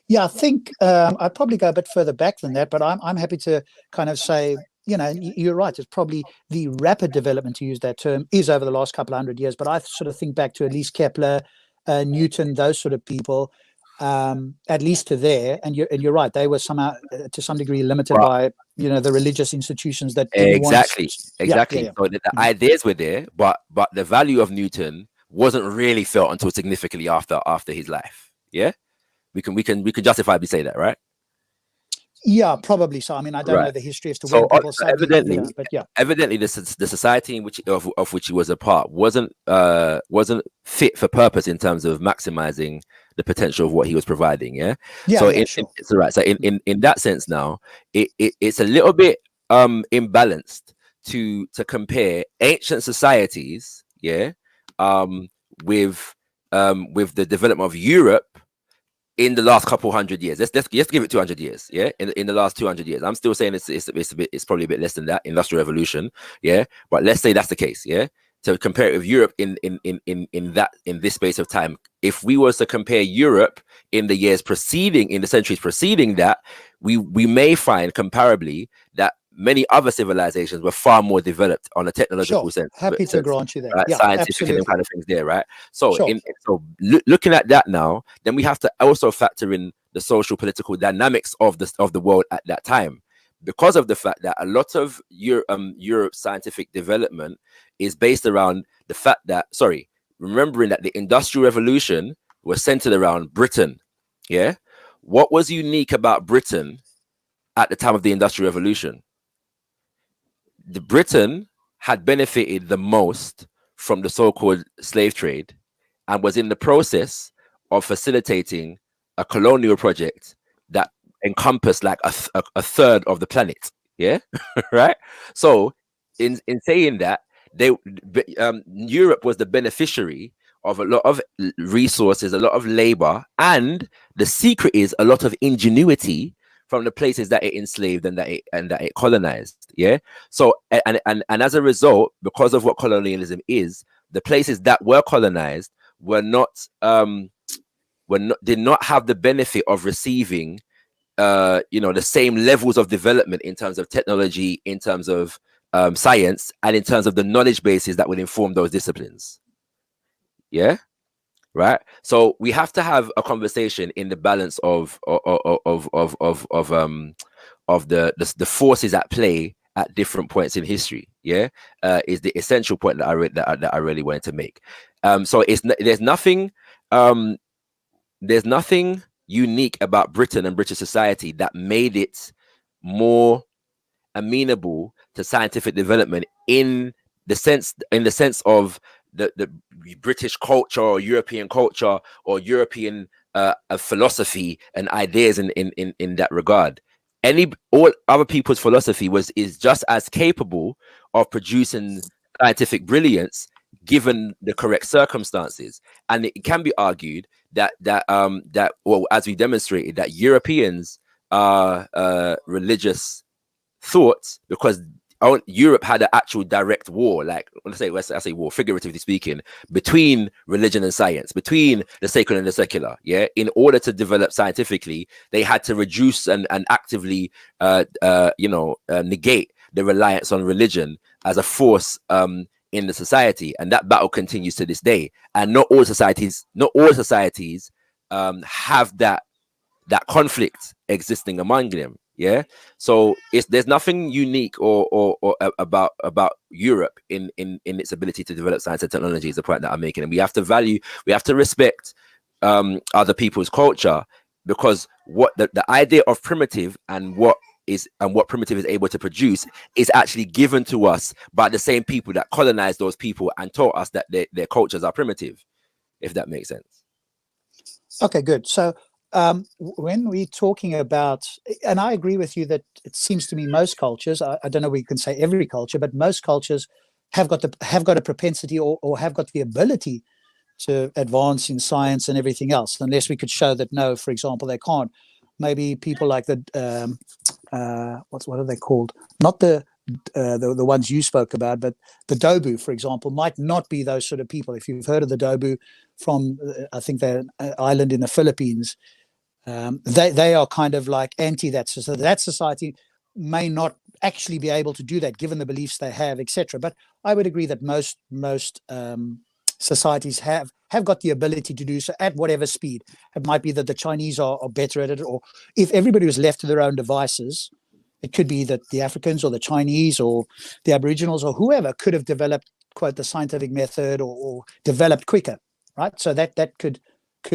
Yeah, I think I'd probably go a bit further back than that, but I'm happy to kind of say, you know, you're right. It's probably the rapid development, to use that term, is over the last couple of hundred years. But I sort of think back to at least Kepler, Newton, those sort of people, at least to there. And you're right. They were somehow, to some degree, limited by, you know, the religious institutions that didn't exactly. Yeah. So the ideas were there, but the value of Newton wasn't really felt until significantly after his life. Yeah, we can justifiably say that, right? Yeah, probably so. I mean, I don't know the history as to when people evidently, but yeah, evidently, the society in which of which he was a part wasn't fit for purpose in terms of maximizing the potential of what he was providing. Yeah. So it's right. So in that sense, now it's a little bit imbalanced to compare ancient societies, yeah, with the development of Europe in the last couple hundred years. Let's give it 200 years, yeah. In the last 200 years, I'm still saying it's probably a bit less than that, Industrial Revolution, yeah. But let's say that's the case, yeah. To compare it with Europe in this space of time, if we was to compare Europe in the centuries preceding that, we may find comparably that many other civilizations were far more developed on a technological sense. Happy to grant you that. Right? Yeah, scientific absolutely. and kind of things there, right? So, looking at that now, then we have to also factor in the social political dynamics of the world at that time, because of the fact that a lot of Europe's scientific development is based around the fact that, remembering that the Industrial Revolution was centered around Britain. Yeah, what was unique about Britain at the time of the Industrial Revolution? The Britain had benefited the most from the so-called slave trade and was in the process of facilitating a colonial project that encompassed like a third of the planet. Yeah, right. So in saying that, Europe was the beneficiary of a lot of resources, a lot of labor, and the secret is a lot of ingenuity from the places that it enslaved and that it colonized. Yeah. So and as a result, because of what colonialism is, the places that were colonized did not have the benefit of receiving the same levels of development in terms of technology, in terms of science, and in terms of the knowledge bases that would inform those disciplines. Yeah. right? So we have to have a conversation in the balance of the forces at play at different points in history. Yeah, is the essential point that that I really wanted to make. So there's nothing unique about Britain and British society that made it more amenable to scientific development in the sense of the British culture or European culture or European philosophy and ideas in that regard. All other people's philosophy is just as capable of producing scientific brilliance given the correct circumstances. And it can be argued that well, as we demonstrated, that Europeans are religious thoughts because Europe had an actual direct war, like I say war, figuratively speaking, between religion and science, between the sacred and the secular. Yeah, in order to develop scientifically, they had to reduce and actively, negate the reliance on religion as a force in the society, and that battle continues to this day. And not all societies have that conflict existing among them. Yeah, so there's nothing unique or about Europe in its ability to develop science and technology, is the point that I'm making. And we have to respect other people's culture, because what the idea of primitive and what primitive is able to produce is actually given to us by the same people that colonized those people and taught us that their cultures are primitive, if that makes sense. Okay, good. So when we're talking about, and I agree with you that it seems to me most cultures, I don't know, we can say every culture, but most cultures have got a propensity or have got the ability to advance in science and everything else, unless we could show that no, for example, they can't. Maybe people like the what are they called? Not the ones you spoke about, but the Dobu, for example, might not be those sort of people. If you've heard of the Dobu from, I think they're an island in the Philippines, they are kind of like anti that. So that society may not actually be able to do that given the beliefs they have, etc. But I would agree that most societies have got the ability to do so at whatever speed. It might be that the Chinese are better at it, or if everybody was left to their own devices, it could be that the Africans or the Chinese or the Aboriginals or whoever could have developed, quote, the scientific method or developed quicker, right? So that could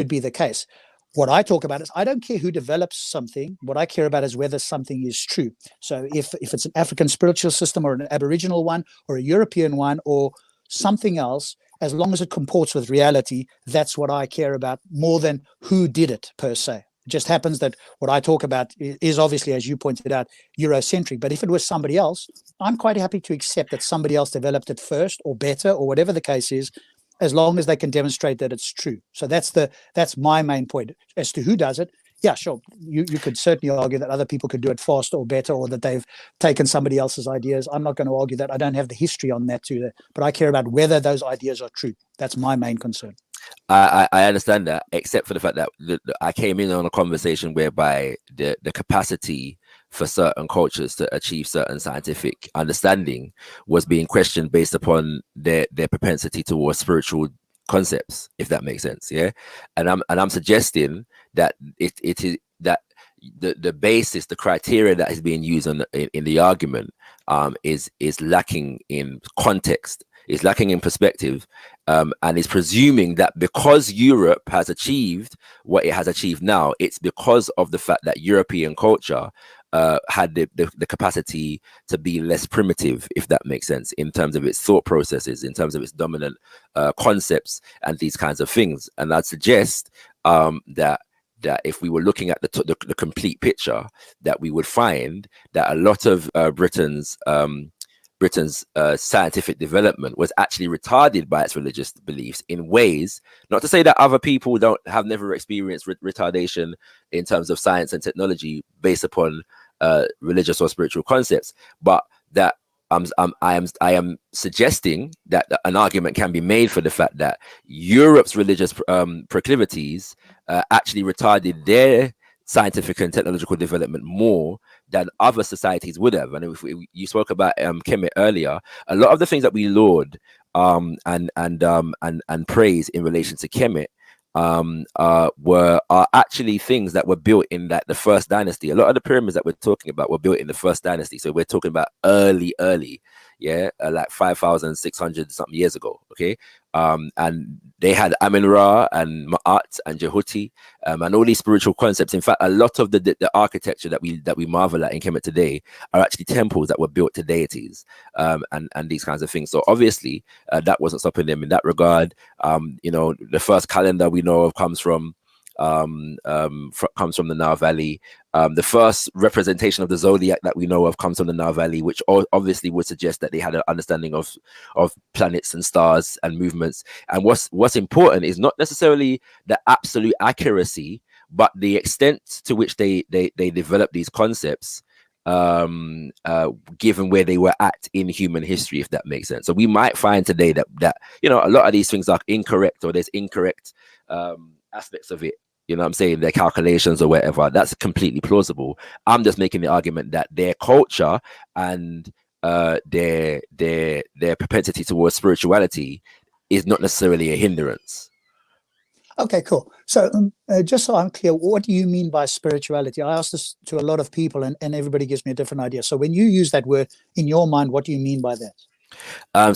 be the case. What I talk about is I don't care who develops something. What I care about is whether something is true. So if it's an African spiritual system or an Aboriginal one or a European one or something else, as long as it comports with reality, that's what I care about more than who did it per se. It just happens that what I talk about is obviously, as you pointed out, Eurocentric. But if it was somebody else, I'm quite happy to accept that somebody else developed it first or better or whatever the case is, as long as they can demonstrate that it's true. So that's my main point. As to who does it, yeah, sure. You could certainly argue that other people could do it faster or better, or that they've taken somebody else's ideas. I'm not going to argue that. I don't have the history on that too, but I care about whether those ideas are true. That's my main concern. I understand that, except for the fact that I came in on a conversation whereby the capacity for certain cultures to achieve certain scientific understanding was being questioned based upon their propensity towards spiritual concepts, if that makes sense. Yeah, and I'm suggesting that it is that the basis, the criteria that is being used in the argument is lacking in context, is lacking in perspective, and is presuming that because Europe has achieved what it has achieved now, it's because of the fact that European culture had the capacity to be less primitive, if that makes sense, in terms of its thought processes, in terms of its dominant concepts and these kinds of things. And I'd suggest that if we were looking at the complete picture, that we would find that a lot of Britain's scientific development was actually retarded by its religious beliefs in ways, not to say that other people have never experienced retardation in terms of science and technology based upon religious or spiritual concepts, but that I am suggesting that an argument can be made for the fact that Europe's religious proclivities actually retarded their scientific and technological development more than other societies would have. And if you spoke about Kemet earlier, a lot of the things that we laud and praise in relation to Kemet are actually things that were built in like the first dynasty. A lot of the pyramids that we're talking about were built in the first dynasty, so we're talking about early, yeah, like 5,600 something years ago. Okay, and they had Amin Ra and Ma'at and Jehuti, and all these spiritual concepts. In fact, a lot of the architecture that we marvel at in Kemet today are actually temples that were built to deities, and these kinds of things. So obviously, that wasn't stopping them in that regard. You know, the first calendar we know of comes from the Nile Valley. The first representation of the zodiac that we know of comes from the Nile Valley, which obviously would suggest that they had an understanding of planets and stars and movements. And what's important is not necessarily the absolute accuracy, but the extent to which they developed these concepts, given where they were at in human history, if that makes sense. So we might find today that you know, a lot of these things are incorrect, or there's incorrect aspects of it, you know what I'm saying, their calculations or whatever. That's completely plausible. I'm just making the argument that their culture and their propensity towards spirituality is not necessarily a hindrance. Okay, cool. So just so I'm clear, what do you mean by spirituality? I asked this to a lot of people, and everybody gives me a different idea. So when you use that word in your mind, what do you mean by that?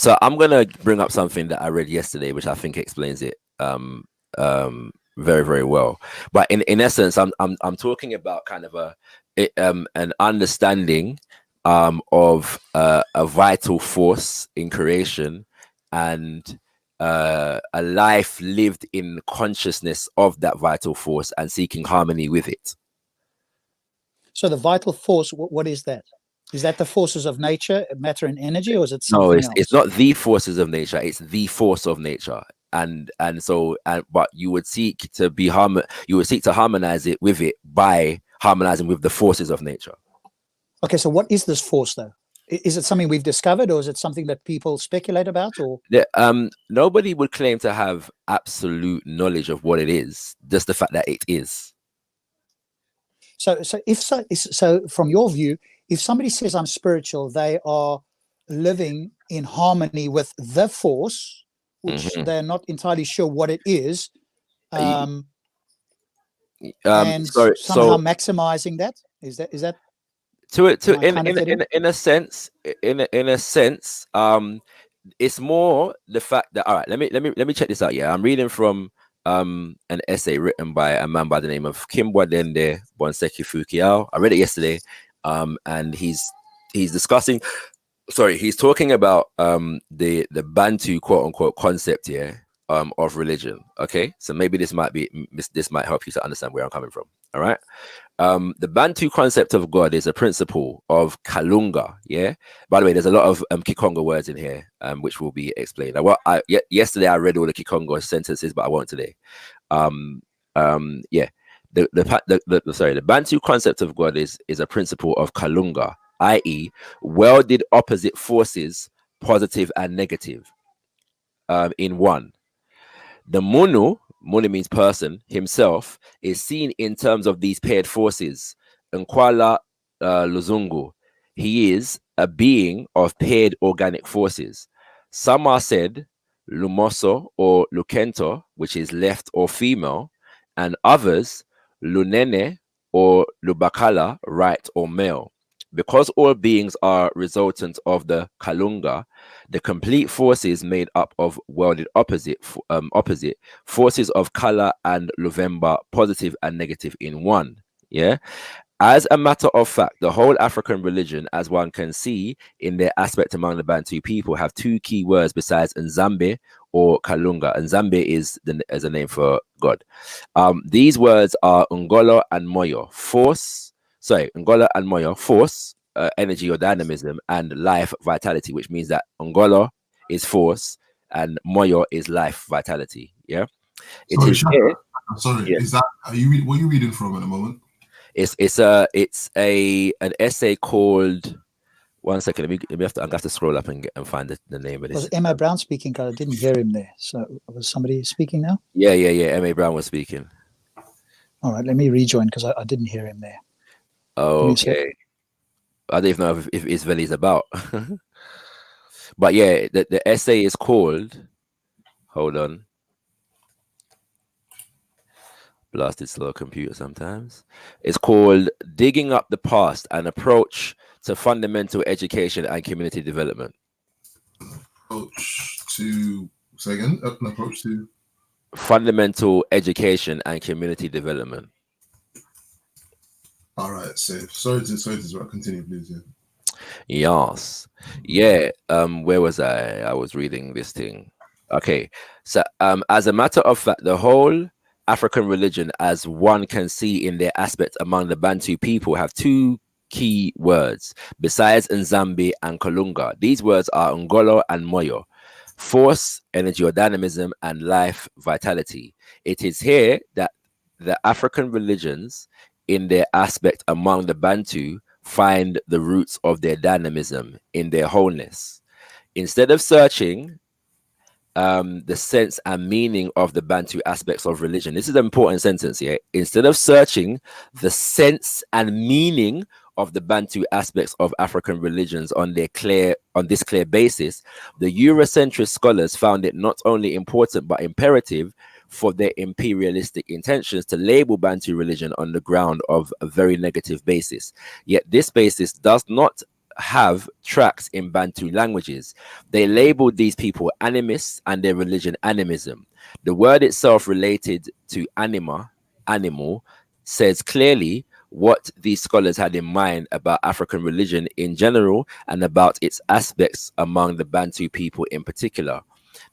So I'm gonna bring up something that I read yesterday, which I think explains it very, very well. But in essence, I'm talking about kind of an understanding of a vital force in creation, and a life lived in consciousness of that vital force and seeking harmony with it. So the vital force, what is that? Is that the forces of nature, matter and energy, or is it something No, else? it's not the forces of nature, it's the force of nature. But you would seek to harmonize it with it by harmonizing with the forces of nature. Okay, so what is this force though? Is it something we've discovered, or is it something that people speculate about? Or nobody would claim to have absolute knowledge of what it is, just the fact that it is. So from your view, if somebody says I'm spiritual, they are living in harmony with the force, which they're not entirely sure what it is, and somehow maximizing that. Is that in a sense, it's more the fact that, all right, let me check this out. Yeah, I'm reading from an essay written by a man by the name of Kimbwa Dende Bonseki Fukiao. I read it yesterday, and he's discussing. Sorry, he's talking about the Bantu quote unquote concept here of religion. Okay, so maybe this might help you to understand where I'm coming from. All right. The Bantu concept of God is a principle of Kalunga. Yeah. By the way, there's a lot of Kikongo words in here, which will be explained. Yesterday I read all the Kikongo sentences, but I won't today. Yeah. The Bantu concept of God is a principle of Kalunga, i.e., welded opposite forces, positive and negative, in one. The Munu means person, himself, is seen in terms of these paired forces. Nkwala Luzungu, he is a being of paired organic forces. Some are said Lumoso or Lukento, which is left or female, and others Lunene or Lubakala, right or male. Because all beings are resultant of the Kalunga, the complete force is made up of welded opposite forces of Kala and Luvemba, positive and negative in one. Yeah. As a matter of fact, the whole African religion, as one can see in their aspect among the Bantu people, have two key words besides Nzambe or Kalunga. Nzambe is a name for God. These words are Ngolo and Moyo, Ngolo and Moyo, force, energy or dynamism, and life, vitality, which means that Ngolo is force and Moyo is life, vitality. Yeah. Sorry, Yeah. is that what are you reading from at the moment? It's an essay called. One second, I'm gonna have to scroll up and find the name of this. Was M.A. Brown speaking? Because I didn't hear him there. So was somebody speaking now? Yeah. M.A. Brown was speaking. All right, let me rejoin because I didn't hear him there. Okay. I don't even know if Isveli's about. But yeah, the essay is called. Hold on. Blasted slow computer sometimes. It's called Digging Up the Past, an approach to fundamental education and community development. Approach to, say again, an approach to fundamental education and community development. All right, safe. Sorry to continue, please. Yes. Yeah. Where was I? I was reading this thing. Okay. So as a matter of fact, the whole African religion, as one can see in their aspect among the Bantu people, have two key words besides Nzambi and Kalunga. These words are Ngolo and Moyo: force, energy or dynamism, and life, vitality. It is here that the African religions, in their aspect among the Bantu, find the roots of their dynamism in their wholeness. Instead of searching the sense and meaning of the Bantu aspects of religion, this is an important sentence here. Instead of searching the sense and meaning of the Bantu aspects of African religions on this clear basis, the Eurocentrist scholars found it not only important but imperative for their imperialistic intentions to label Bantu religion on the ground of a very negative basis. Yet this basis does not have tracks in Bantu languages. They labeled these people animists and their religion animism. The word itself, related to anima, animal, says clearly what these scholars had in mind about African religion in general and about its aspects among the Bantu people in particular.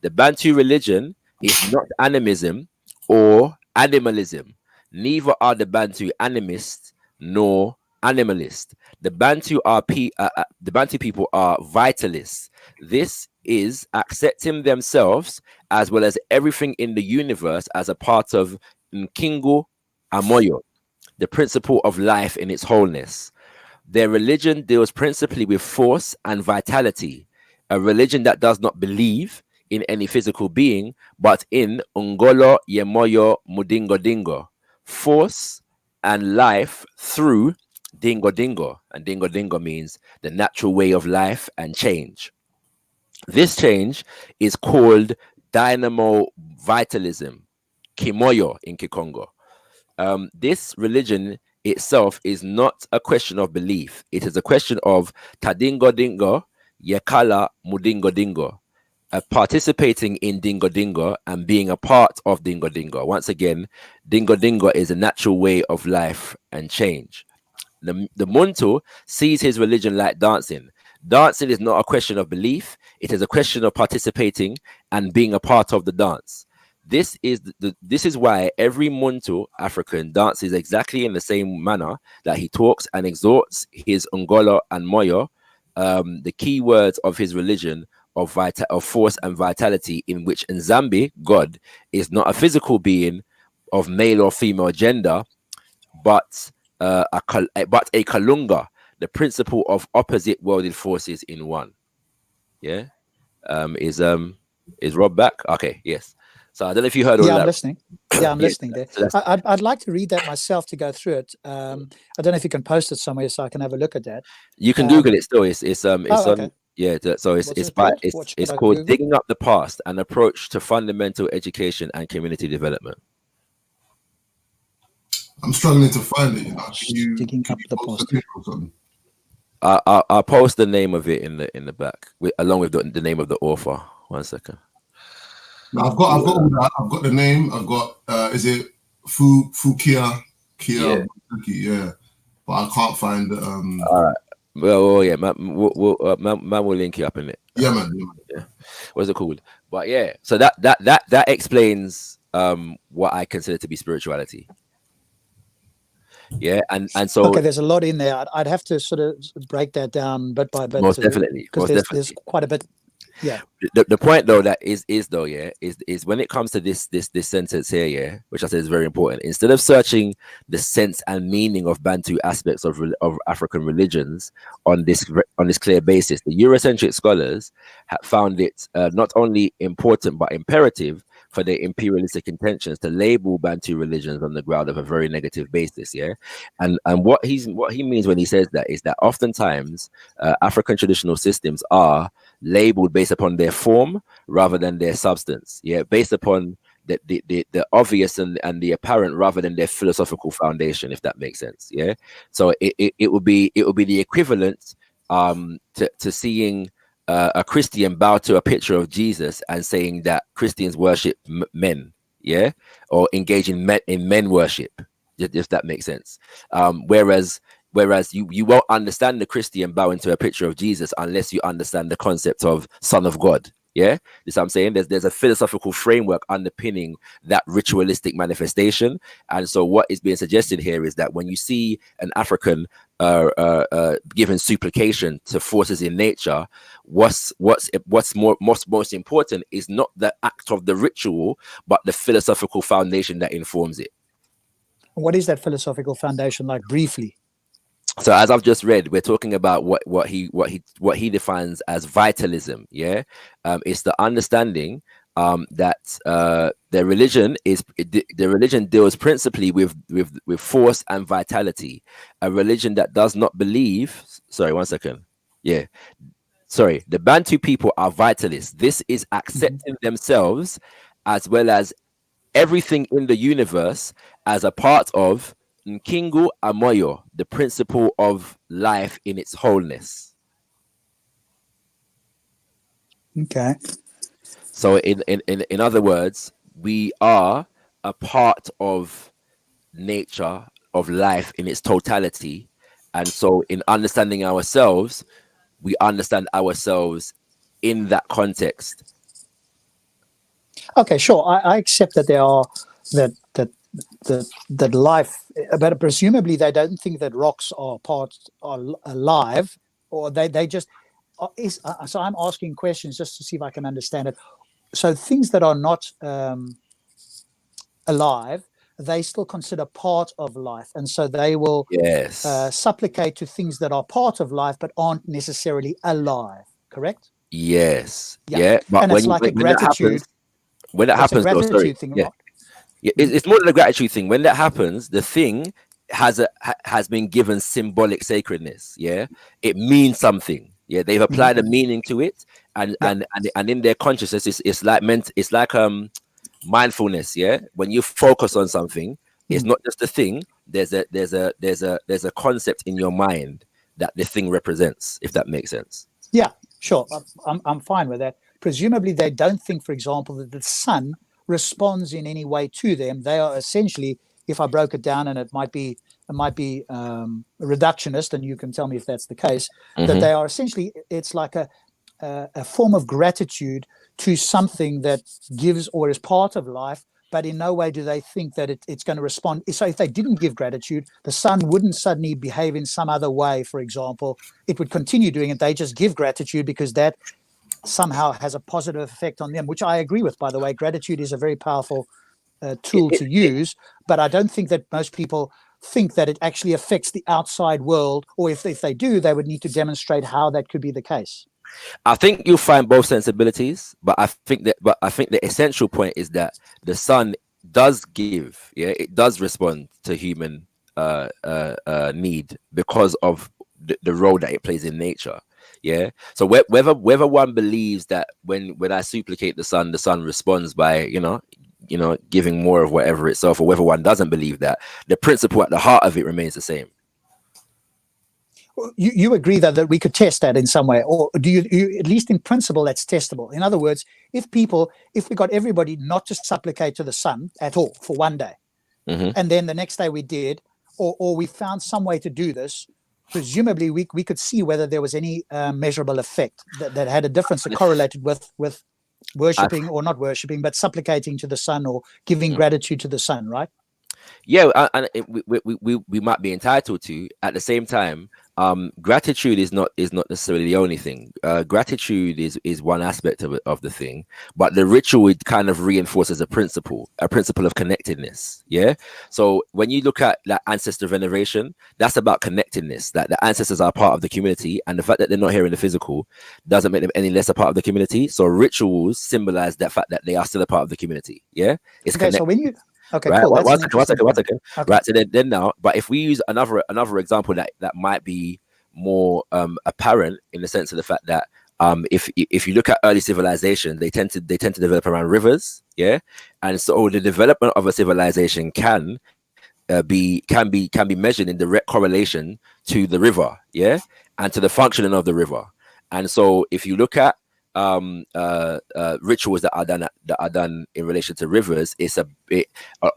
The Bantu religion is not animism or animalism. Neither are the Bantu animists nor animalist. The Bantu people are vitalists. This is accepting themselves as well as everything in the universe as a part of Nkingu Amoyo, the principle of life in its wholeness. Their religion deals principally with force and vitality, a religion that does not believe in any physical being, but in Ungolo Yemoyo Mudingo Dingo, force and life through Dingo Dingo. And Dingo Dingo means the natural way of life and change. This change is called dynamo vitalism, Kimoyo in Kikongo. This religion itself is not a question of belief. It is a question of Tadingo Dingo, Yekala Mudingo Dingo, participating in Dingo Dingo and being a part of Dingo Dingo. Once again, Dingo Dingo is a natural way of life and change. The Muntu sees his religion like dancing. Dancing is not a question of belief. It is a question of participating and being a part of the dance. This is why every Muntu African dances exactly in the same manner that he talks and exhorts his Ngolo and Moyo, the key words of his religion of force and vitality, in which Nzambi, God, is not a physical being of male or female gender, but a Kalunga, the principle of opposite worlded forces in one. Yeah, is Rob back? Okay, yes. So I don't know if you heard all that. I'm listening. Yeah, I'm listening there. So I'd like to read that myself to go through it. I don't know if you can post it somewhere so I can have a look at that. You can Google it still. It's okay. on. Yeah, so it's called Google? Digging Up the Past: An Approach to Fundamental Education and Community Development. I'm struggling to find it. Digging Up the Past. I'll post the name of it in the back along with the name of the author. 1 second. Now, I've got all that. I've got the name. I've got is it Fukia Kia? Yeah, but I can't find the All right. Well, yeah, man will link you up in it. Yeah, man. Yeah. What's it called? But yeah, so that explains what I consider to be spirituality. Yeah, and so okay, there's a lot in there. I'd have to sort of break that down bit by bit. Most definitely, because there's quite a bit. Yeah. The point though that is when it comes to this sentence here, which I said is very important. Instead of searching the sense and meaning of Bantu aspects of African religions on this clear basis, the Eurocentric scholars have found it not only important but imperative for their imperialistic intentions to label Bantu religions on the ground of a very negative basis. Yeah, and what he means when he says that is that oftentimes African traditional systems are labeled based upon their form rather than their substance. Yeah, based upon the obvious and the apparent rather than their philosophical foundation, if that makes sense. Yeah. So it would be the equivalent to seeing a Christian bow to a picture of Jesus and saying that Christians worship men, yeah, or engage in men worship, if that makes sense. Whereas you won't understand the Christian bowing to a picture of Jesus unless you understand the concept of Son of God. Yeah, this I'm saying. There's a philosophical framework underpinning that ritualistic manifestation, and so what is being suggested here is that when you see an African giving supplication to forces in nature, what's most important is not the act of the ritual, but the philosophical foundation that informs it. What is that philosophical foundation like, briefly? So as I've just read, we're talking about what he defines as vitalism. Yeah, it's the understanding that the religion deals principally with force and vitality. A religion that does not believe. Sorry, 1 second. Yeah, sorry. The Bantu people are vitalists. This is accepting themselves as well as everything in the universe as a part of Nkingu Amoyo, the principle of life in its wholeness. Okay. So in other words, we are a part of nature, of life in its totality. And so in understanding ourselves, we understand ourselves in that context. Okay, sure. I accept that there are that life, but presumably they don't think that rocks are alive, or they just so I'm asking questions just to see if I can understand it. So things that are not alive, they still consider part of life, and so they will supplicate to things that are part of life but aren't necessarily alive. Correct? Yes. Yeah. But and it's like a gratitude. When that happens, thing, yeah. It's more than a gratitude thing. When that happens, the thing has been given symbolic sacredness. Yeah, it means something. Yeah, they've applied a meaning to it, and in their consciousness, it's like mindfulness. Yeah, when you focus on something, it's not just a thing. There's a concept in your mind that the thing represents. If that makes sense. Yeah, sure. I'm fine with that. Presumably, they don't think, for example, that the sun responds in any way to them. They are essentially, if I broke it down, and it might be reductionist, and you can tell me if that's the case, that they are essentially, it's like a form of gratitude to something that gives or is part of life, but in no way do they think that it's going to respond. So if they didn't give gratitude, the sun wouldn't suddenly behave in some other way, for example. It would continue doing it. They just give gratitude because that somehow has a positive effect on them, which I agree with, by the way. Gratitude is a very powerful tool to use, but I don't think that most people think that it actually affects the outside world, or if they do, they would need to demonstrate how that could be the case. I think you'll find both sensibilities, but I think the essential point is that the sun does give, it does respond to human need because of the role that it plays in nature. Yeah. So whether one believes that when I supplicate the sun responds by giving more of whatever itself, or whether one doesn't believe that, the principle at the heart of it remains the same. You agree that we could test that in some way, or do you at least in principle that's testable? In other words, if we got everybody not to supplicate to the sun at all for one day, and then the next day we did, or we found some way to do this, presumably we could see whether there was any measurable effect that had a difference that correlated with worshipping or not worshipping, but supplicating to the sun or giving gratitude to the sun, right? Yeah, and we might be entitled to. At the same time, gratitude is not necessarily the only thing. Gratitude is one aspect of the thing, but the ritual, it kind of reinforces a principle of connectedness. Yeah. So when you look at like ancestor veneration, that's about connectedness. That the ancestors are part of the community, and the fact that they're not here in the physical doesn't make them any less a part of the community. So rituals symbolize that fact that they are still a part of the community. Yeah. It's okay. So when you okay, right. Cool. One second. Okay. Right. So then now, but if we use another example that might be more apparent in the sense of the fact that if you look at early civilization, they tend to develop around rivers, yeah, and so the development of a civilization can be measured in direct correlation to the river, yeah, and to the functioning of the river. And so if you look at rituals that are done in relation to rivers,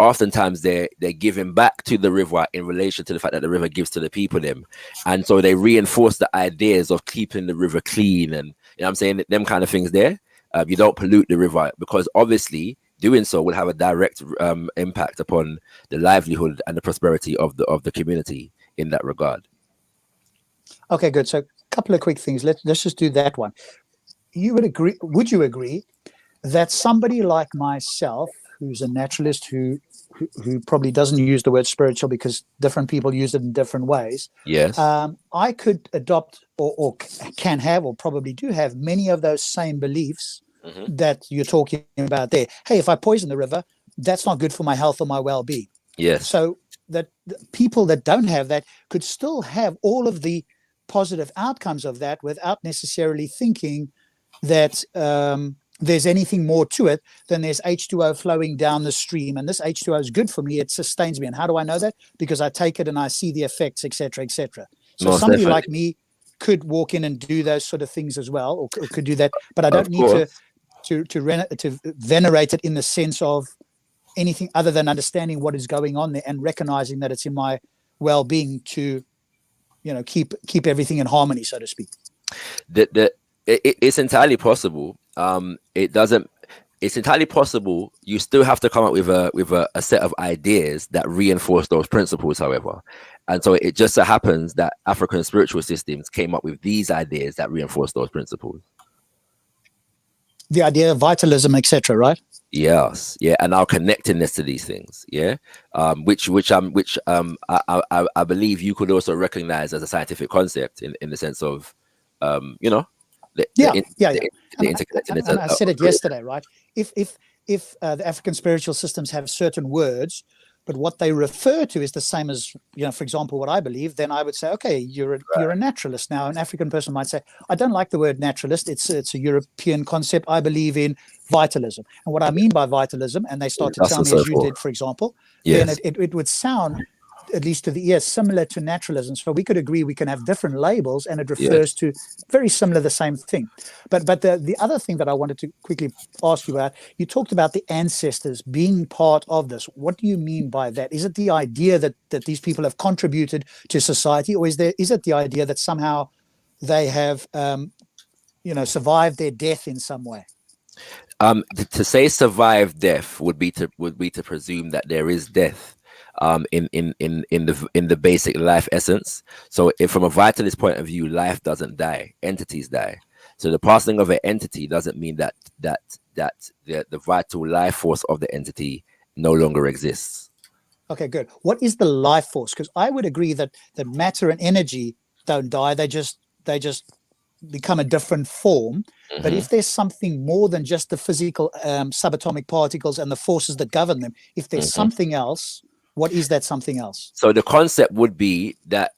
oftentimes they're giving back to the river in relation to the fact that the river gives to the people them, and so they reinforce the ideas of keeping the river clean, and I'm saying them kind of things there. You don't pollute the river, because obviously doing so will have a direct impact upon the livelihood and the prosperity of the community in that regard. Okay, good. So a couple of quick things. Let's just do that one. Would you agree that somebody like myself, who's a naturalist, who probably doesn't use the word spiritual because different people use it in different ways, yes, I could adopt or can have, or probably do have, many of those same beliefs that you're talking about there. Hey, if I poison the river, that's not good for my health or my well-being. yes. So that people that don't have that could still have all of the positive outcomes of that without necessarily thinking that there's anything more to it than there's H2O flowing down the stream, and this H2O is good for me, it sustains me. And how do I know that? Because I take it and I see the effects, etc., etc. So Most somebody definitely. like me could walk in and do those sort of things as well, or could do that, but I Of don't need course. to venerate it in the sense of anything other than understanding what is going on there and recognizing that it's in my well-being to, keep everything in harmony, so to speak. It's entirely possible. It's entirely possible. You still have to come up with a set of ideas that reinforce those principles, however. And so it just so happens that African spiritual systems came up with these ideas that reinforce those principles. The idea of vitalism, etc., right? Yes, yeah, and our connectedness to these things, yeah, which I believe you could also recognize as a scientific concept in the sense of, the interconnectedness. And I said it yesterday, right? If the African spiritual systems have certain words, but what they refer to is the same as, for example, what I believe, then I would say, okay, you're a naturalist. Now, an African person might say, I don't like the word naturalist. It's a European concept. I believe in vitalism. And what I mean by vitalism, and they start to tell me, as you did, for example, then it would sound, at least to the ear, similar to naturalism. So we could agree we can have different labels and it refers to very similar, the same thing. But the other thing that I wanted to quickly ask you about, you talked about the ancestors being part of this. What do you mean by that? Is it the idea that these people have contributed to society, or is it the idea that somehow they have survived their death in some way? To say survive death would be to presume that there is death in the basic life essence. So if from a vitalist point of view, life doesn't die, entities die. So the passing of an entity doesn't mean that the vital life force of the entity no longer exists. Okay, good. What is the life force? Because I would agree that matter and energy don't die. They just become a different form. But if there's something more than just the physical subatomic particles and the forces that govern them, if there's something else, what is that something else? So the concept would be that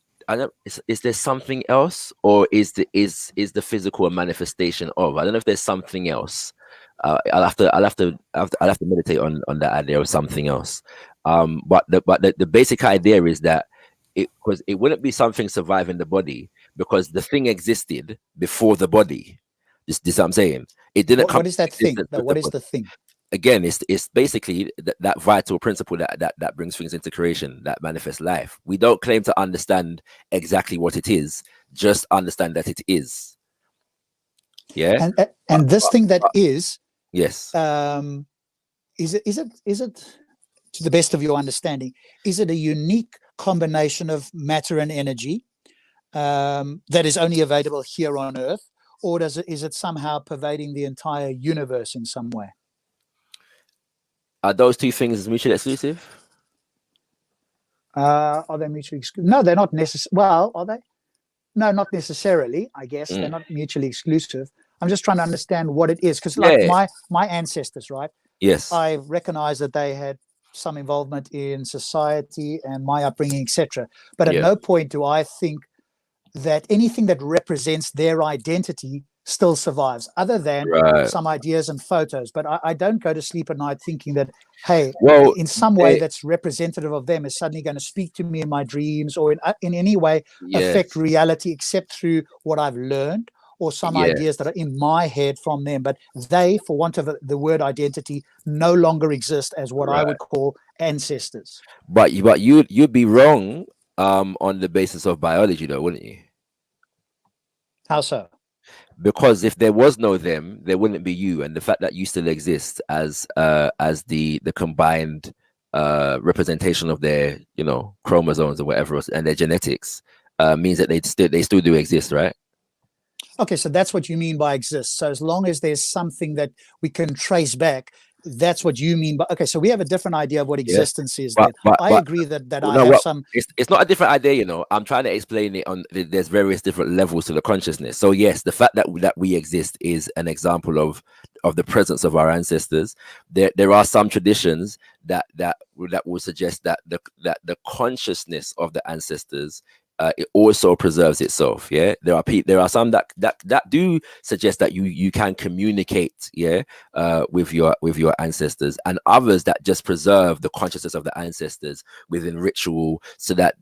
is there something else, or is the physical a manifestation of? I don't know if there's something else. I'll have to meditate on that idea of something else. But the basic idea is that it wouldn't be something surviving the body, because the thing existed before the body. This what I'm saying. It didn't come. What is that thing? What is the thing? Again, it's basically that vital principle that brings things into creation, that manifests life. We don't claim to understand exactly what it is, just understand that it is. Yeah. And this thing that is, yes. Is it to the best of your understanding, is it a unique combination of matter and energy that is only available here on Earth, or is it somehow pervading the entire universe in some way? Are those two things mutually exclusive? Are they mutually exclusive? No, they're not necessarily. Well, are they? No, not necessarily. I guess they're not mutually exclusive. I'm just trying to understand what it is, because my ancestors, right? Yes. I recognize that they had some involvement in society and my upbringing, etc. But at no point do I think that anything that represents their identity still survives, other than Right. some ideas and photos. But I don't go to sleep at night thinking that, hey, Well, in some way that's representative of them is suddenly going to speak to me in my dreams, or in any way affect reality, except through what I've learned or some ideas that are in my head from them. But they, for want of the word identity, no longer exist as what I would call ancestors. But you'd be wrong on the basis of biology, though, wouldn't you? How so? Because if there was no them, there wouldn't be you, and the fact that you still exist as the combined representation of their chromosomes or whatever else, and their genetics means that they still do exist, right? Okay, so that's what you mean by exist. So as long as there's something that we can trace back, that's what you mean. But okay, so we have a different idea of what existence is. But I agree that I have some. It's not a different idea, I'm trying to explain it on. There's various different levels to the consciousness. So yes, the fact that we exist is an example of the presence of our ancestors. There are some traditions that will suggest that the consciousness of the ancestors it also preserves itself. Yeah, there are some that do suggest that you can communicate, with your ancestors, and others that just preserve the consciousness of the ancestors within ritual, so that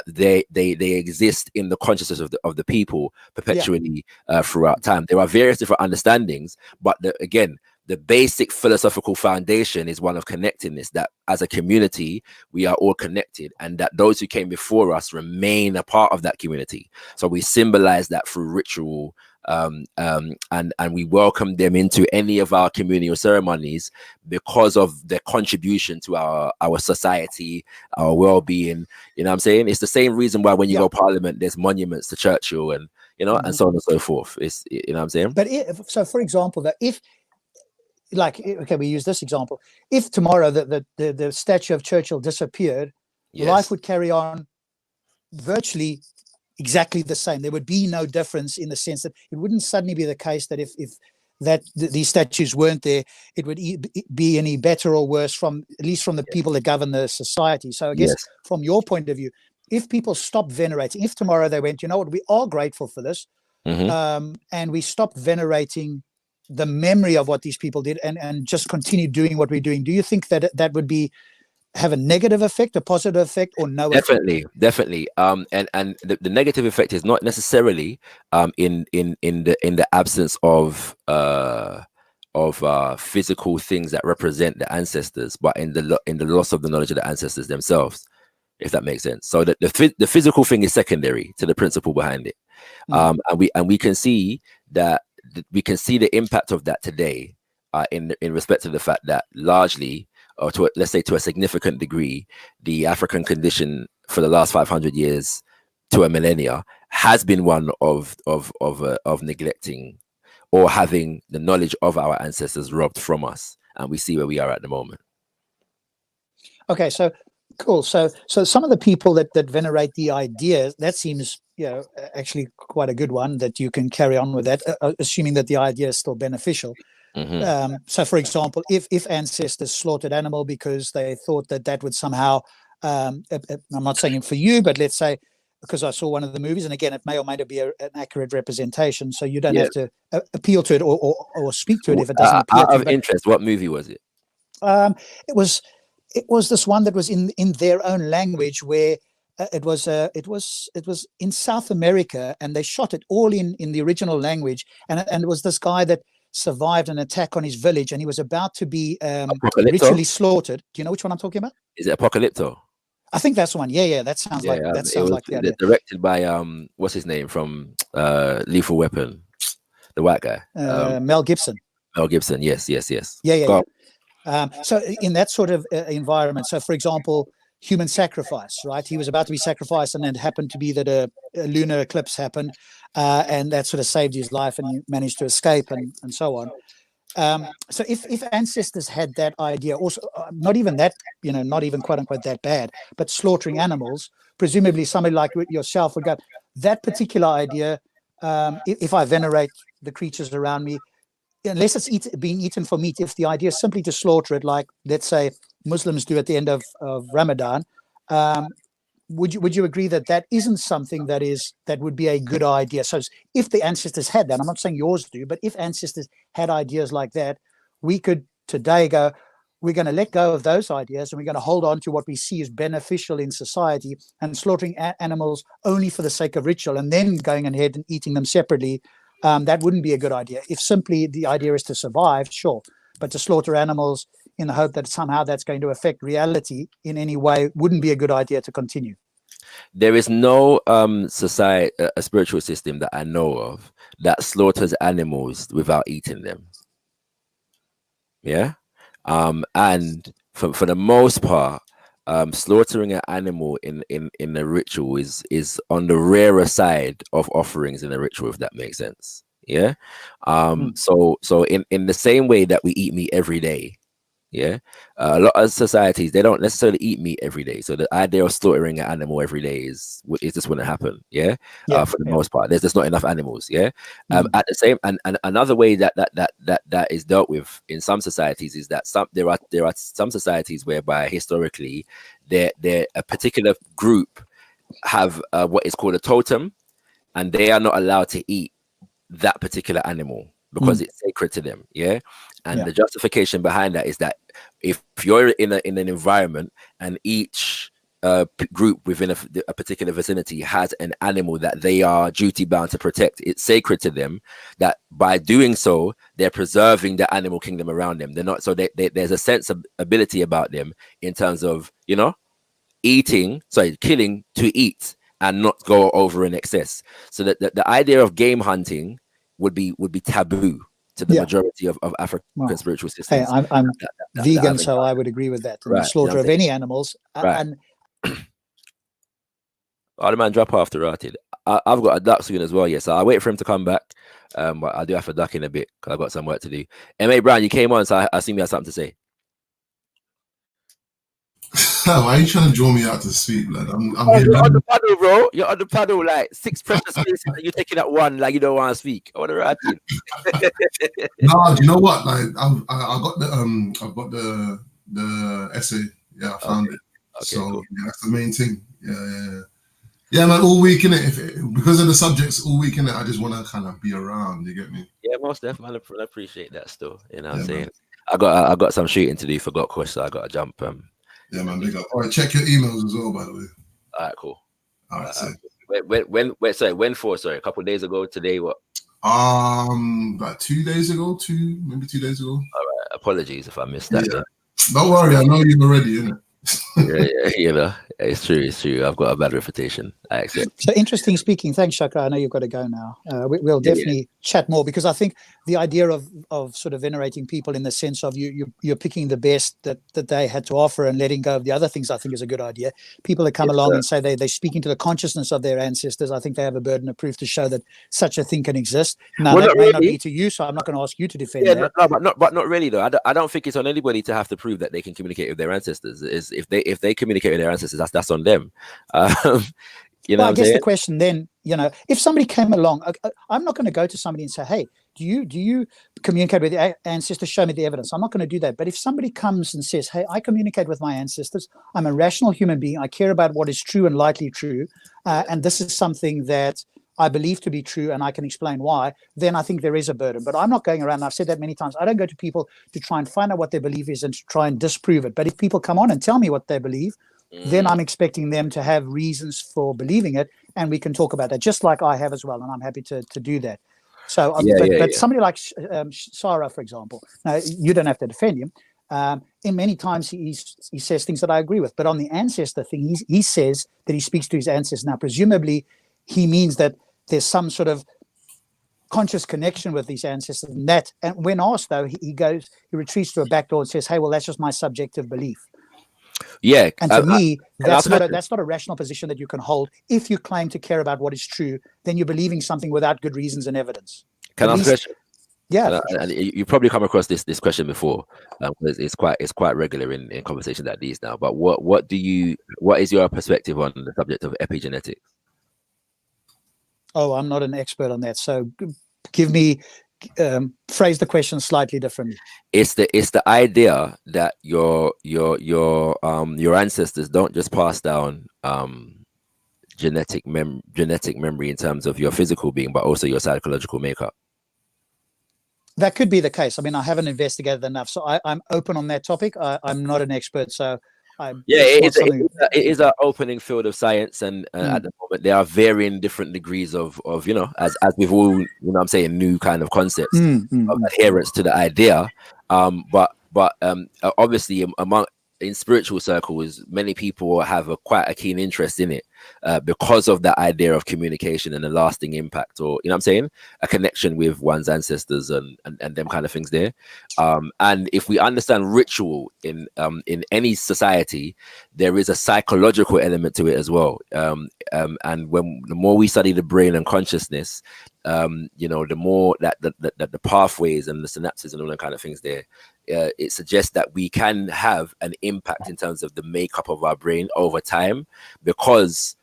they exist in the consciousness of the people perpetually throughout time. There are various different understandings, but again, the basic philosophical foundation is one of connectedness, that as a community, we are all connected, and that those who came before us remain a part of that community. So we symbolize that through ritual, and we welcome them into any of our communal ceremonies because of their contribution to our society, our well-being. You know what I'm saying? It's the same reason why when you go Parliament, there's monuments to Churchill and, and so on and so forth. It's, you know what I'm saying? But so, for example, that if, like, okay, we use this example. If tomorrow the statue of Churchill disappeared, life would carry on virtually exactly the same. There would be no difference, in the sense that it wouldn't suddenly be the case that if these statues weren't there, it would be any better or worse, from at least from the people that govern the society. So I guess from your point of view, if people stop venerating, if tomorrow they went, you know what, we are grateful for this, and we stop venerating the memory of what these people did, and just continue doing what we're doing, do you think that would have a negative effect, a positive effect, or no definitely effect? Definitely. And the negative effect is not necessarily in the absence of physical things that represent the ancestors, but in the loss of the knowledge of the ancestors themselves, if that makes sense. So the physical thing is secondary to the principle behind it. And we can see that the impact of that today, in respect to the fact that largely, or let's say to a significant degree, the African condition for the last 500 years to a millennia has been one of neglecting or having the knowledge of our ancestors robbed from us, and we see where we are at the moment. Okay, so cool. So some of the people that venerate the ideas, that seems actually quite a good one, that you can carry on with that, assuming that the idea is still beneficial. So for example, if ancestors slaughtered animal because they thought that would somehow, I'm not saying for you, but let's say, because I saw one of the movies, and again, it may or may not be an accurate representation, so you don't have to appeal to it or speak to it if it doesn't appeal out to of you. Interest, what movie was it? It was this one that was in their own language, where it was in South America, and they shot it all in the original language, and it was this guy that survived an attack on his village, and he was about to be ritually slaughtered. Do you know which one I'm talking about? Is it Apocalypto? I think that's the one. Yeah, that sounds like that sounds like the idea. Directed by what's his name from Lethal Weapon, the white guy, Mel Gibson. Mel Gibson, yes. Yeah. So in that sort of environment, so for example, human sacrifice, right? He was about to be sacrificed, and it happened to be that a lunar eclipse happened, and that sort of saved his life, and he managed to escape, and so on. So if ancestors had that idea, also not even that, not even quote unquote that bad, but slaughtering animals, presumably somebody like yourself would go, that particular idea, if I venerate the creatures around me, unless it's being eaten for meat, if the idea is simply to slaughter it, like let's say Muslims do at the end of Ramadan, would you agree that that isn't something that would be a good idea? So if the ancestors had that, I'm not saying yours do, but if ancestors had ideas like that, we could today go, we're going to let go of those ideas and we're going to hold on to what we see as beneficial in society, and slaughtering animals only for the sake of ritual and then going ahead and eating them separately. That wouldn't be a good idea. If simply the idea is to survive, sure, but to slaughter animals in the hope that somehow that's going to affect reality in any way wouldn't be a good idea to continue. There is no society, a spiritual system that I know of that slaughters animals without eating them. Yeah. And for the most part, slaughtering an animal in the ritual is on the rarer side of offerings in the ritual, if that makes sense. Yeah. So in the same way that we eat meat every day, yeah, a lot of societies, they don't necessarily eat meat every day. So the idea of slaughtering an animal every day is just wouldn't happen. Yeah. For the most part, there's just not enough animals. Yeah. At the same, and another way that is dealt with in some societies is that there are some societies whereby historically a particular group have what is called a totem, and they are not allowed to eat that particular animal because it's sacred to them. Yeah. And the justification behind that is that if you're in an environment and each group within a particular vicinity has an animal that they are duty bound to protect, it's sacred to them, that by doing so they're preserving the animal kingdom around them. They're not, so there's a sense of ability about them in terms of, you know, killing to eat and not go over in excess. So that the idea of game hunting would be taboo to the majority of African spiritual systems. Hey, I'm vegan, so I would agree with that. The slaughter of any animals. And the man drop after Rotted. I've got a duck soon as well, yes. So I'll wait for him to come back. But I do have to duck in a bit because I've got some work to do. M.A. Brown, you came on, so I assume you had something to say. Why are you trying to draw me out to speak, blood? I'm here. You're on the paddle, bro. You're on the paddle, like 6 precious spaces, and you're taking up one like you don't want to speak. I want to write it. No, do you know what? Like I got the essay. Yeah, I found it. Okay, so cool. Yeah, that's the main thing. Yeah, man. All week in it, because of the subjects, all week in it. I just want to kind of be around. You get me? Yeah, most definitely. I appreciate that. Still, you know what I'm saying. I got some shooting to do for Got Kush, so I got to jump. Yeah, man, big up. All right, check your emails as well, by the way. All right, cool. All right, when for? Sorry, a couple of days ago. Today, what? About 2 days ago, maybe 2 days ago. All right, apologies if I missed that. Yeah. Don't worry, I know you're already in it. Yeah, you know, it's true. I've got a bad reputation. I accept. So interesting speaking. Thanks, Shaka. I know you've got to go now. We'll definitely chat more, because I think the idea of sort of venerating people in the sense of you're picking the best that they had to offer and letting go of the other things, I think is a good idea. People that come along and say they're speaking to the consciousness of their ancestors, I think they have a burden of proof to show that such a thing can exist. Now, that may not be to you, so I'm not going to ask you to defend that. But not really though. I don't think it's on anybody to have to prove that they can communicate with their ancestors. Is if they communicate with their ancestors, that's on them. You know, I guess the question then, you know, if somebody came along, I'm not going to go to somebody and say, hey, do you communicate with your ancestors? Show me the evidence. I'm not going to do that. But if somebody comes and says, hey, I communicate with my ancestors, I'm a rational human being, I care about what is true and likely true, and this is something that I believe to be true and I can explain why, then I think there is a burden. But I'm not going around, and I've said that many times, I don't go to people to try and find out what their belief is and to try and disprove it. But if people come on and tell me what they believe, then I'm expecting them to have reasons for believing it, and we can talk about that, just like I have as well, and I'm happy to do that. So, but somebody like Sarah, for example, now you don't have to defend him. In many times he says things that I agree with, but on the ancestor thing, he says that he speaks to his ancestors. Now, presumably, he means that there's some sort of conscious connection with these ancestors, and when asked, though, he retreats to a back door and says, "Hey, well, that's just my subjective belief." Yeah, and to me, that's not a rational position that you can hold. If you claim to care about what is true, then you're believing something without good reasons and evidence. Can I ask a question? Yeah, and you probably come across this question before. It's quite regular in conversations like these now. But what is your perspective on the subject of epigenetics? Oh, I'm not an expert on that. So give me. Phrase the question slightly differently. It's the idea that your ancestors don't just pass down genetic memory in terms of your physical being, but also your psychological makeup. That could be the case. I mean, I haven't investigated enough, so I'm open on that topic. I'm not an expert, so it is an opening field of science, and at the moment there are varying different degrees of as we've all I'm saying, new kind of concepts of adherence to the idea. But obviously in spiritual circles, many people have quite a keen interest in it because of that idea of communication and a lasting impact, or I'm saying, a connection with one's ancestors and them kind of things there. And if we understand ritual in any society, there is a psychological element to it as well. And the more we study the brain and consciousness, the more that the pathways and the synapses and all that kind of things there, it suggests that we can have an impact in terms of the makeup of our brain over time, because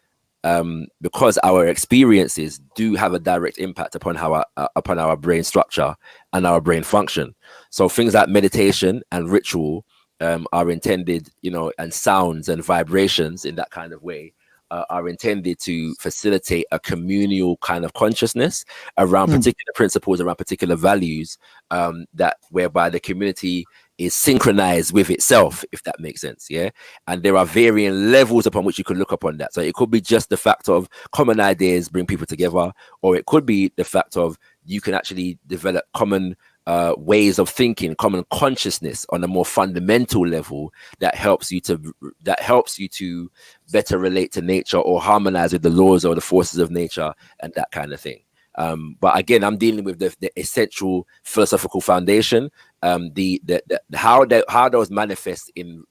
our experiences do have a direct impact upon our brain structure and our brain function. So things like meditation and ritual are intended, and sounds and vibrations in that kind of way are intended to facilitate a communal kind of consciousness around particular principles, around particular values, that whereby the community is synchronized with itself, if that makes sense. Yeah. And there are varying levels upon which you could look upon that. So it could be just the fact of common ideas bring people together, or it could be the fact of you can actually develop common ways of thinking, common consciousness on a more fundamental level that helps you to better relate to nature or harmonize with the laws or the forces of nature and that kind of thing. But again, I'm dealing with the essential philosophical foundation. How those manifest in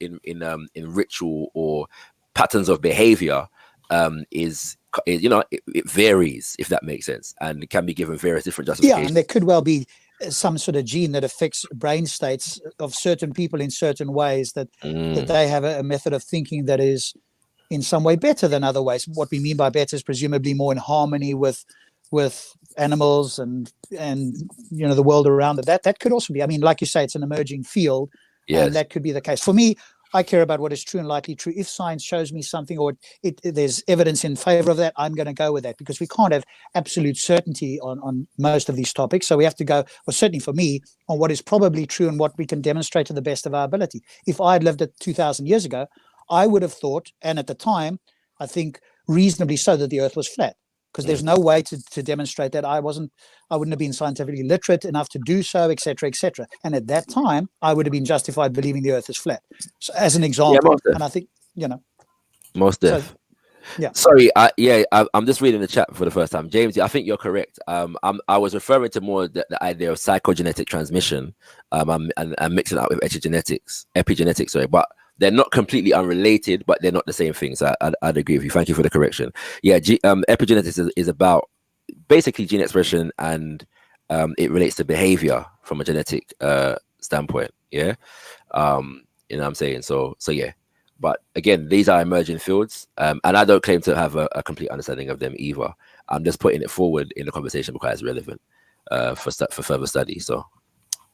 ritual or patterns of behavior it varies, if that makes sense, and it can be given various different justifications. Yeah, and there could well be some sort of gene that affects brain states of certain people in certain ways, that they have a method of thinking that is in some way better than other ways. What we mean by better is presumably more in harmony with animals and the world around it. That could also be, I mean, like you say, it's an emerging field. Yes. And that could be the case. For me, I care about what is true and likely true. If science shows me something, or there's evidence in favor of that, I'm going to go with that, because we can't have absolute certainty on most of these topics. So we have to go, well, certainly for me, on what is probably true and what we can demonstrate to the best of our ability. If I had lived it 2,000 years ago, I would have thought, and at the time, I think reasonably so, that the earth was flat, because there's no way to demonstrate that. I wouldn't have been scientifically literate enough to do so, etc., etc. And at that time, I would have been justified believing the earth is flat. So, as an example, and I think, most def. So, yeah. Sorry, I'm just reading the chat for the first time. James, I think you're correct. I was referring to more the idea of psychogenetic transmission, and mixing it up with epigenetics, sorry, but they're not completely unrelated, but they're not the same thing. So I'd agree with you. Thank you for the correction. Yeah, epigenetics is about basically gene expression, and it relates to behavior from a genetic standpoint. Yeah, you know what I'm saying? So yeah. But again, these are emerging fields, and I don't claim to have a complete understanding of them either. I'm just putting it forward in the conversation because it's relevant for further study. So.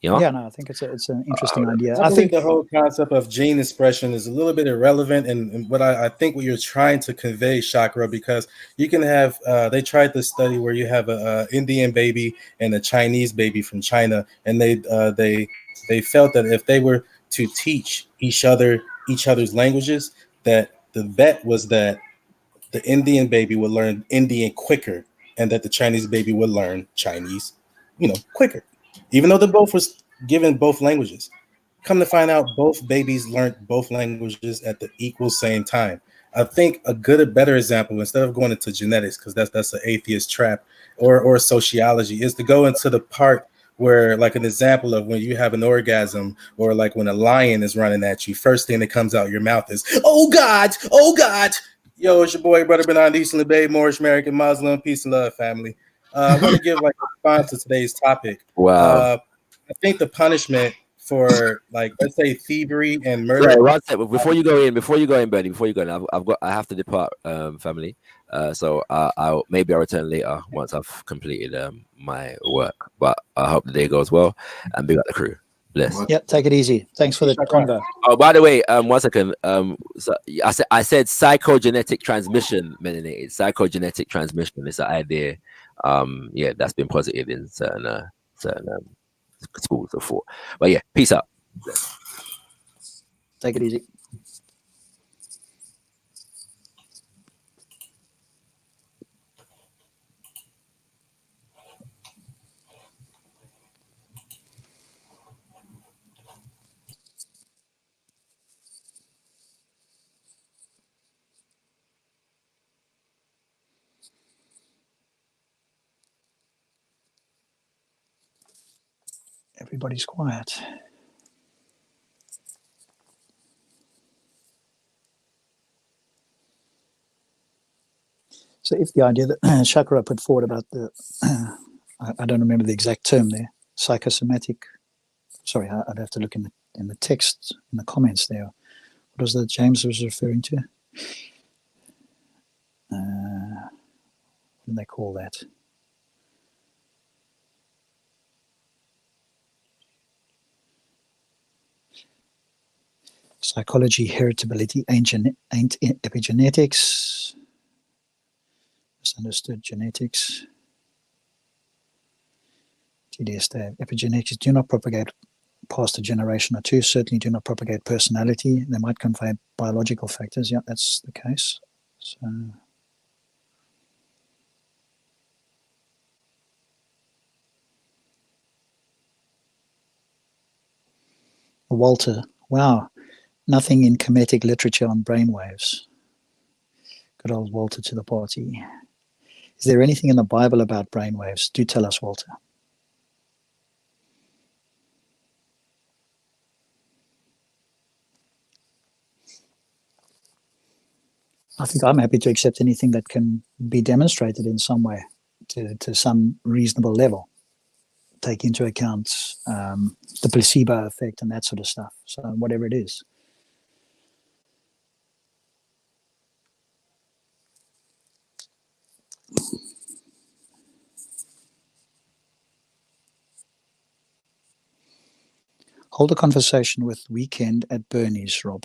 Yeah, no, I think it's an interesting idea. I think the whole concept of gene expression is a little bit irrelevant, and what I think what you're trying to convey, Chakra, because you can have they tried this study where you have a Indian baby and a Chinese baby from China, and they felt that if they were to teach each other's languages, that the bet was that the Indian baby would learn Indian quicker, and that the Chinese baby would learn Chinese, quicker. Even though they both was given both languages. Come to find out, both babies learned both languages at the equal same time. I think a better example, instead of going into genetics, because that's an atheist trap, or sociology, is to go into the part where, like an example of when you have an orgasm, or like when a lion is running at you, first thing that comes out your mouth is, "Oh God, oh God." Yo, it's your boy, Brother Bernard Easton, Bay, Moorish American Muslim, peace and love, family. I want to give a response to today's topic. Wow. I think the punishment for, like, let's say thievery and murder. Right, one second. Before you go in, Bernie, I have to depart, family. So I'll return later once I've completed my work. But I hope the day goes well, and big up the crew. Bless. Yep, take it easy. Thanks for the convo. Oh, by the way, 1 second. So I said psychogenetic transmission, melanated. Psychogenetic transmission is an idea. Yeah, that's been posited in certain schools of thought. But yeah, peace out. Take it easy. Everybody's quiet. So if the idea that Chakra put forward about the, I don't remember the exact term there, psychosomatic, sorry, I'd have to look in the text, in the comments there. What was that James was referring to? What do they call that? Psychology, heritability, ain't epigenetics, misunderstood genetics. TDS, epigenetics do not propagate past a generation or two, certainly do not propagate personality. They might convey biological factors. Yeah, that's the case. So, Walter, wow, nothing in Kemetic literature on brainwaves. Good old Walter to the party. Is there anything in the Bible about brainwaves? Do tell us, Walter. I think I'm happy to accept anything that can be demonstrated in some way to some reasonable level. Take into account the placebo effect and that sort of stuff. So whatever it is. Hold a conversation with Weekend at Bernie's, Rob.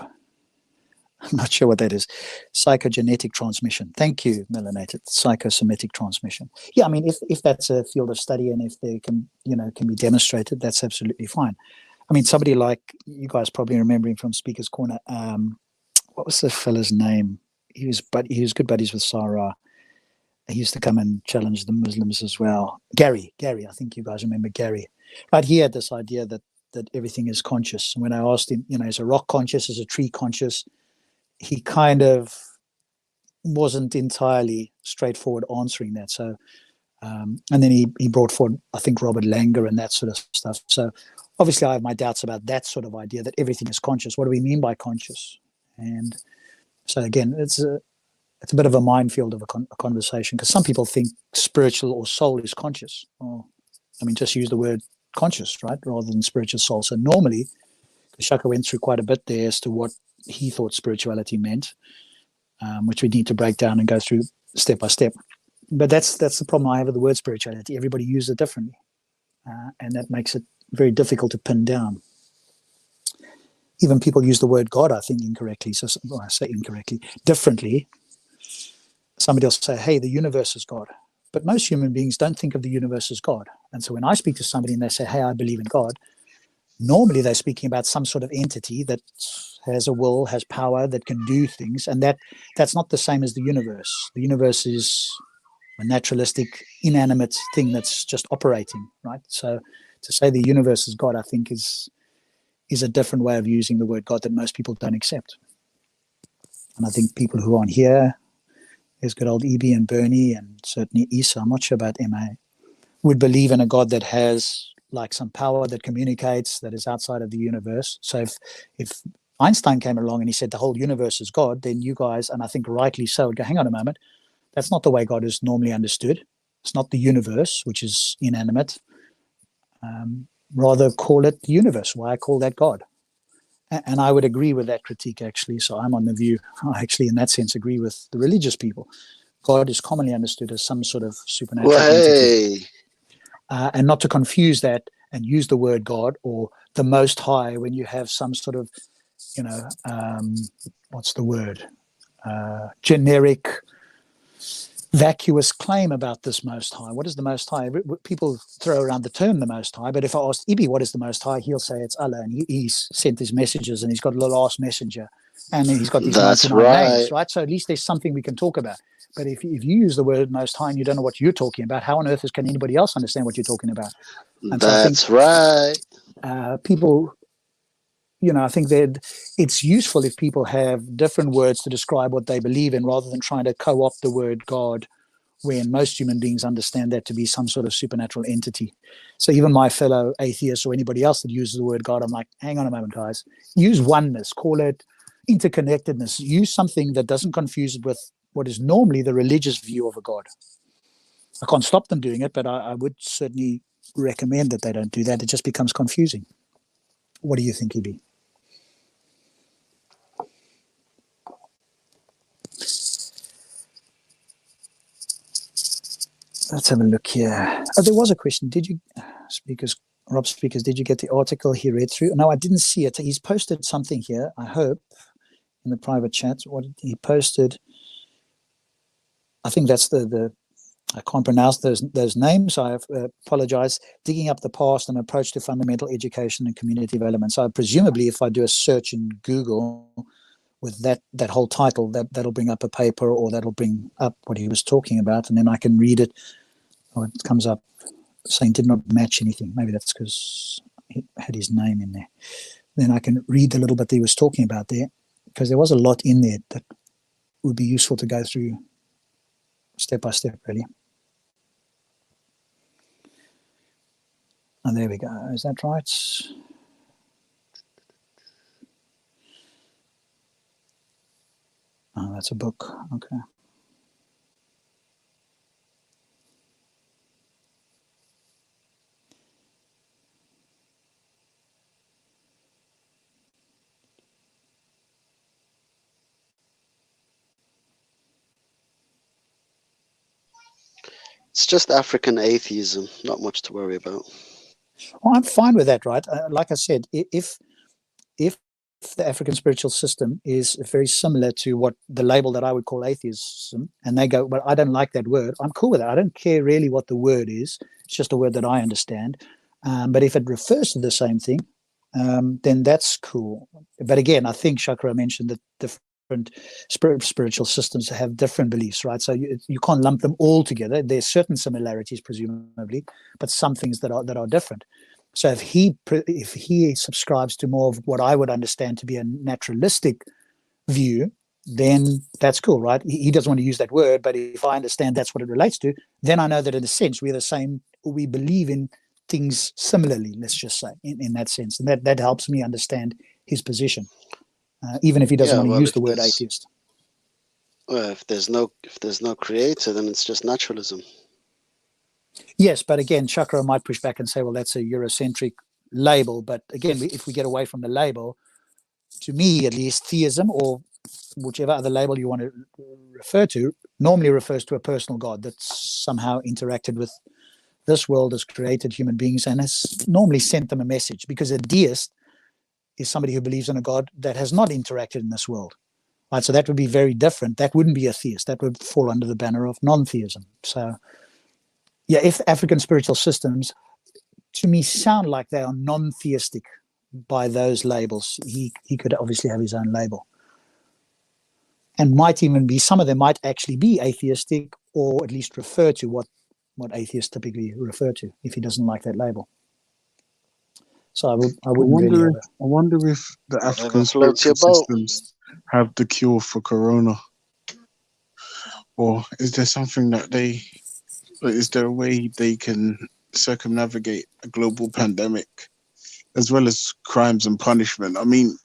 I'm not sure what that is. Psychogenetic transmission. Thank you, Melanated. Psychosomatic transmission. Yeah, I mean, if that's a field of study and if they can be demonstrated, that's absolutely fine. I mean, somebody like you guys probably remembering from Speaker's Corner. What was the fella's name? He was good buddies with Sarah. He used to come and challenge the Muslims as well. Gary, I think you guys remember Gary. Right, he had this idea that everything is conscious. And when I asked him, is a rock conscious, is a tree conscious? He kind of wasn't entirely straightforward answering that. So, and then he brought forward, I think, Robert Langer and that sort of stuff. So obviously I have my doubts about that sort of idea that everything is conscious. What do we mean by conscious? And so again, it's a bit of a minefield of a conversation, because some people think spiritual or soul is conscious. Or, I mean, just use the word conscious, right, rather than spiritual soul. So normally, Shaka went through quite a bit there as to what he thought spirituality meant, which we need to break down and go through step by step. But that's the problem I have with the word spirituality. Everybody uses it differently, and that makes it very difficult to pin down. Even people use the word God, I think, incorrectly. So I say incorrectly, differently. Somebody will say, hey, the universe is God. But most human beings don't think of the universe as God. And so when I speak to somebody and they say, hey, I believe in God, normally they're speaking about some sort of entity that has a will, has power, that can do things. And that's not the same as the universe. The universe is a naturalistic, inanimate thing that's just operating, right? So to say the universe is God, I think is a different way of using the word God that most people don't accept. And I think people who aren't here, there's good old E.B. and Bernie, and certainly Isa, I'm not sure about MA, would believe in a God that has like some power that communicates, that is outside of the universe. So if Einstein came along and he said the whole universe is God, then you guys, and I think rightly so, would go, hang on a moment, that's not the way God is normally understood. It's not the universe, which is inanimate. Rather call it the universe. Why call that God? And I would agree with that critique, actually. So I'm on the view, I actually, in that sense, agree with the religious people. God is commonly understood as some sort of supernatural entity. And not to confuse that and use the word God or the Most High when you have some sort of what's the word? Generic, vacuous claim about this Most High. What is the Most High? People throw around the term the Most High, but if I ask Ibi what is the Most High, he'll say it's Allah, and he's sent his messages, and he's got a little ass messenger, and he's got these 99 names, right? So at least there's something we can talk about. But if you use the word Most High and you don't know what you're talking about, how on earth can anybody else understand what you're talking about? And That's so I think, people, I think that it's useful if people have different words to describe what they believe in, rather than trying to co-opt the word God, when most human beings understand that to be some sort of supernatural entity. So even my fellow atheists or anybody else that uses the word God, I'm like, hang on a moment, guys. Use oneness, call it interconnectedness. Use something that doesn't confuse it with what is normally the religious view of a God. I can't stop them doing it, but I would certainly recommend that they don't do that. It just becomes confusing. What do you think, Ibi? Let's have a look here. Oh, there was a question. Did you, Rob Speakers, did you get the article he read through? No, I didn't see it. He's posted something here, I hope, in the private chat. What he posted, I think that's the I can't pronounce those names, so I apologize. Digging up the past and approach to fundamental education and community development. So presumably if I do a search in Google with that whole title, that'll bring up a paper, or that'll bring up what he was talking about, and then I can read it. Or it comes up saying did not match anything. Maybe that's because he had his name in there. Then I can read the little bit that he was talking about there, because there was a lot in there that would be useful to go through step by step, really. And there we go. Is that right? Oh, that's a book. Okay. It's just African atheism, not much to worry about. Well, I'm fine with that, right? Like I said, if the African spiritual system is very similar to what the label that I would call atheism, and they go, well, I don't like that word, I'm cool with that. I don't care really what the word is. It's just a word that I understand. But if it refers to the same thing, then that's cool. But again, I think Chakra mentioned that different spiritual systems have different beliefs, right? So you can't lump them all together. There's certain similarities, presumably, but some things that are different. So if he subscribes to more of what I would understand to be a naturalistic view, then that's cool, right? He doesn't want to use that word, but if I understand that's what it relates to, then I know that in a sense we're the same, we believe in things similarly, let's just say, in that sense. And that helps me understand his position, even if he doesn't want to use the word atheist. Well, if there's no creator, then it's just naturalism. Yes, but again, Chakra might push back and say, well, that's a Eurocentric label. But again, if we get away from the label, to me, at least, theism, or whichever other label you want to refer to, normally refers to a personal God that's somehow interacted with this world, has created human beings, and has normally sent them a message. Because a deist is somebody who believes in a God that has not interacted in this world. Right? So that would be very different. That wouldn't be a theist. That would fall under the banner of non-theism. So yeah, if African spiritual systems, to me, sound like they are non-theistic by those labels, he could obviously have his own label. And might even be, some of them might actually be atheistic, or at least refer to what atheists typically refer to, if he doesn't like that label. So I wonder if the African spiritual systems have the cure for corona. Or is there something that is there a way they can circumnavigate a global pandemic as well as crimes and punishment? I mean,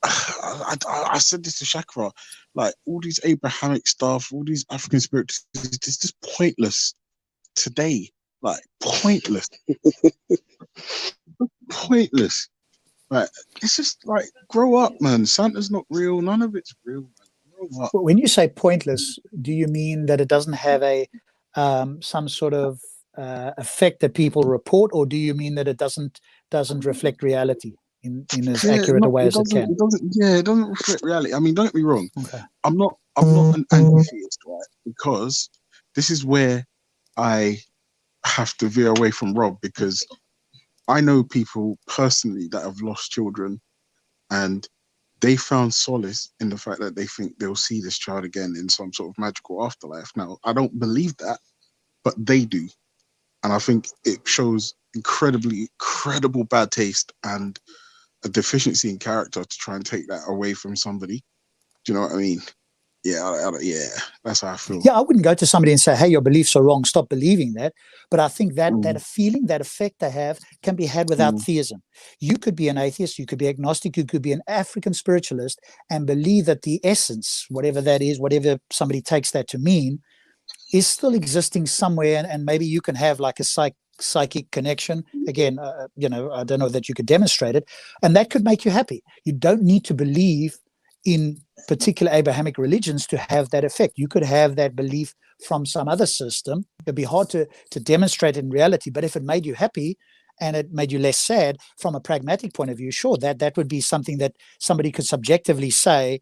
I said this to Chakra, like all these Abrahamic stuff, all these African spiritual, it's just pointless today. Like pointless. Pointless. Right. It's just like, grow up, man. Santa's not real. None of it's real, man. Grow up. When you say pointless, do you mean that it doesn't have a some sort of effect that people report, or do you mean that it doesn't reflect reality in as accurate a way as it can. It doesn't reflect reality. I mean, don't get me wrong. Okay. I'm not an anti-theist, right? Because this is where I have to veer away from Rob, because I know people personally that have lost children, and they found solace in the fact that they think they'll see this child again in some sort of magical afterlife. Now, I don't believe that, but they do. And I think it shows incredible bad taste and a deficiency in character to try and take that away from somebody. Do you know what I mean? Yeah, that's how I feel. Yeah, I wouldn't go to somebody and say, hey, your beliefs are wrong, stop believing that. But I think that that feeling, that effect they have can be had without theism. You could be an atheist, you could be agnostic, you could be an African spiritualist and believe that the essence, whatever that is, whatever somebody takes that to mean, is still existing somewhere. And maybe you can have like a psychic connection. Again, I don't know that you could demonstrate it. And that could make you happy. You don't need to believe in particular Abrahamic religions to have that effect. You could have that belief from some other system. It'd be hard to demonstrate in reality, but if it made you happy and it made you less sad from a pragmatic point of view, sure, that would be something that somebody could subjectively say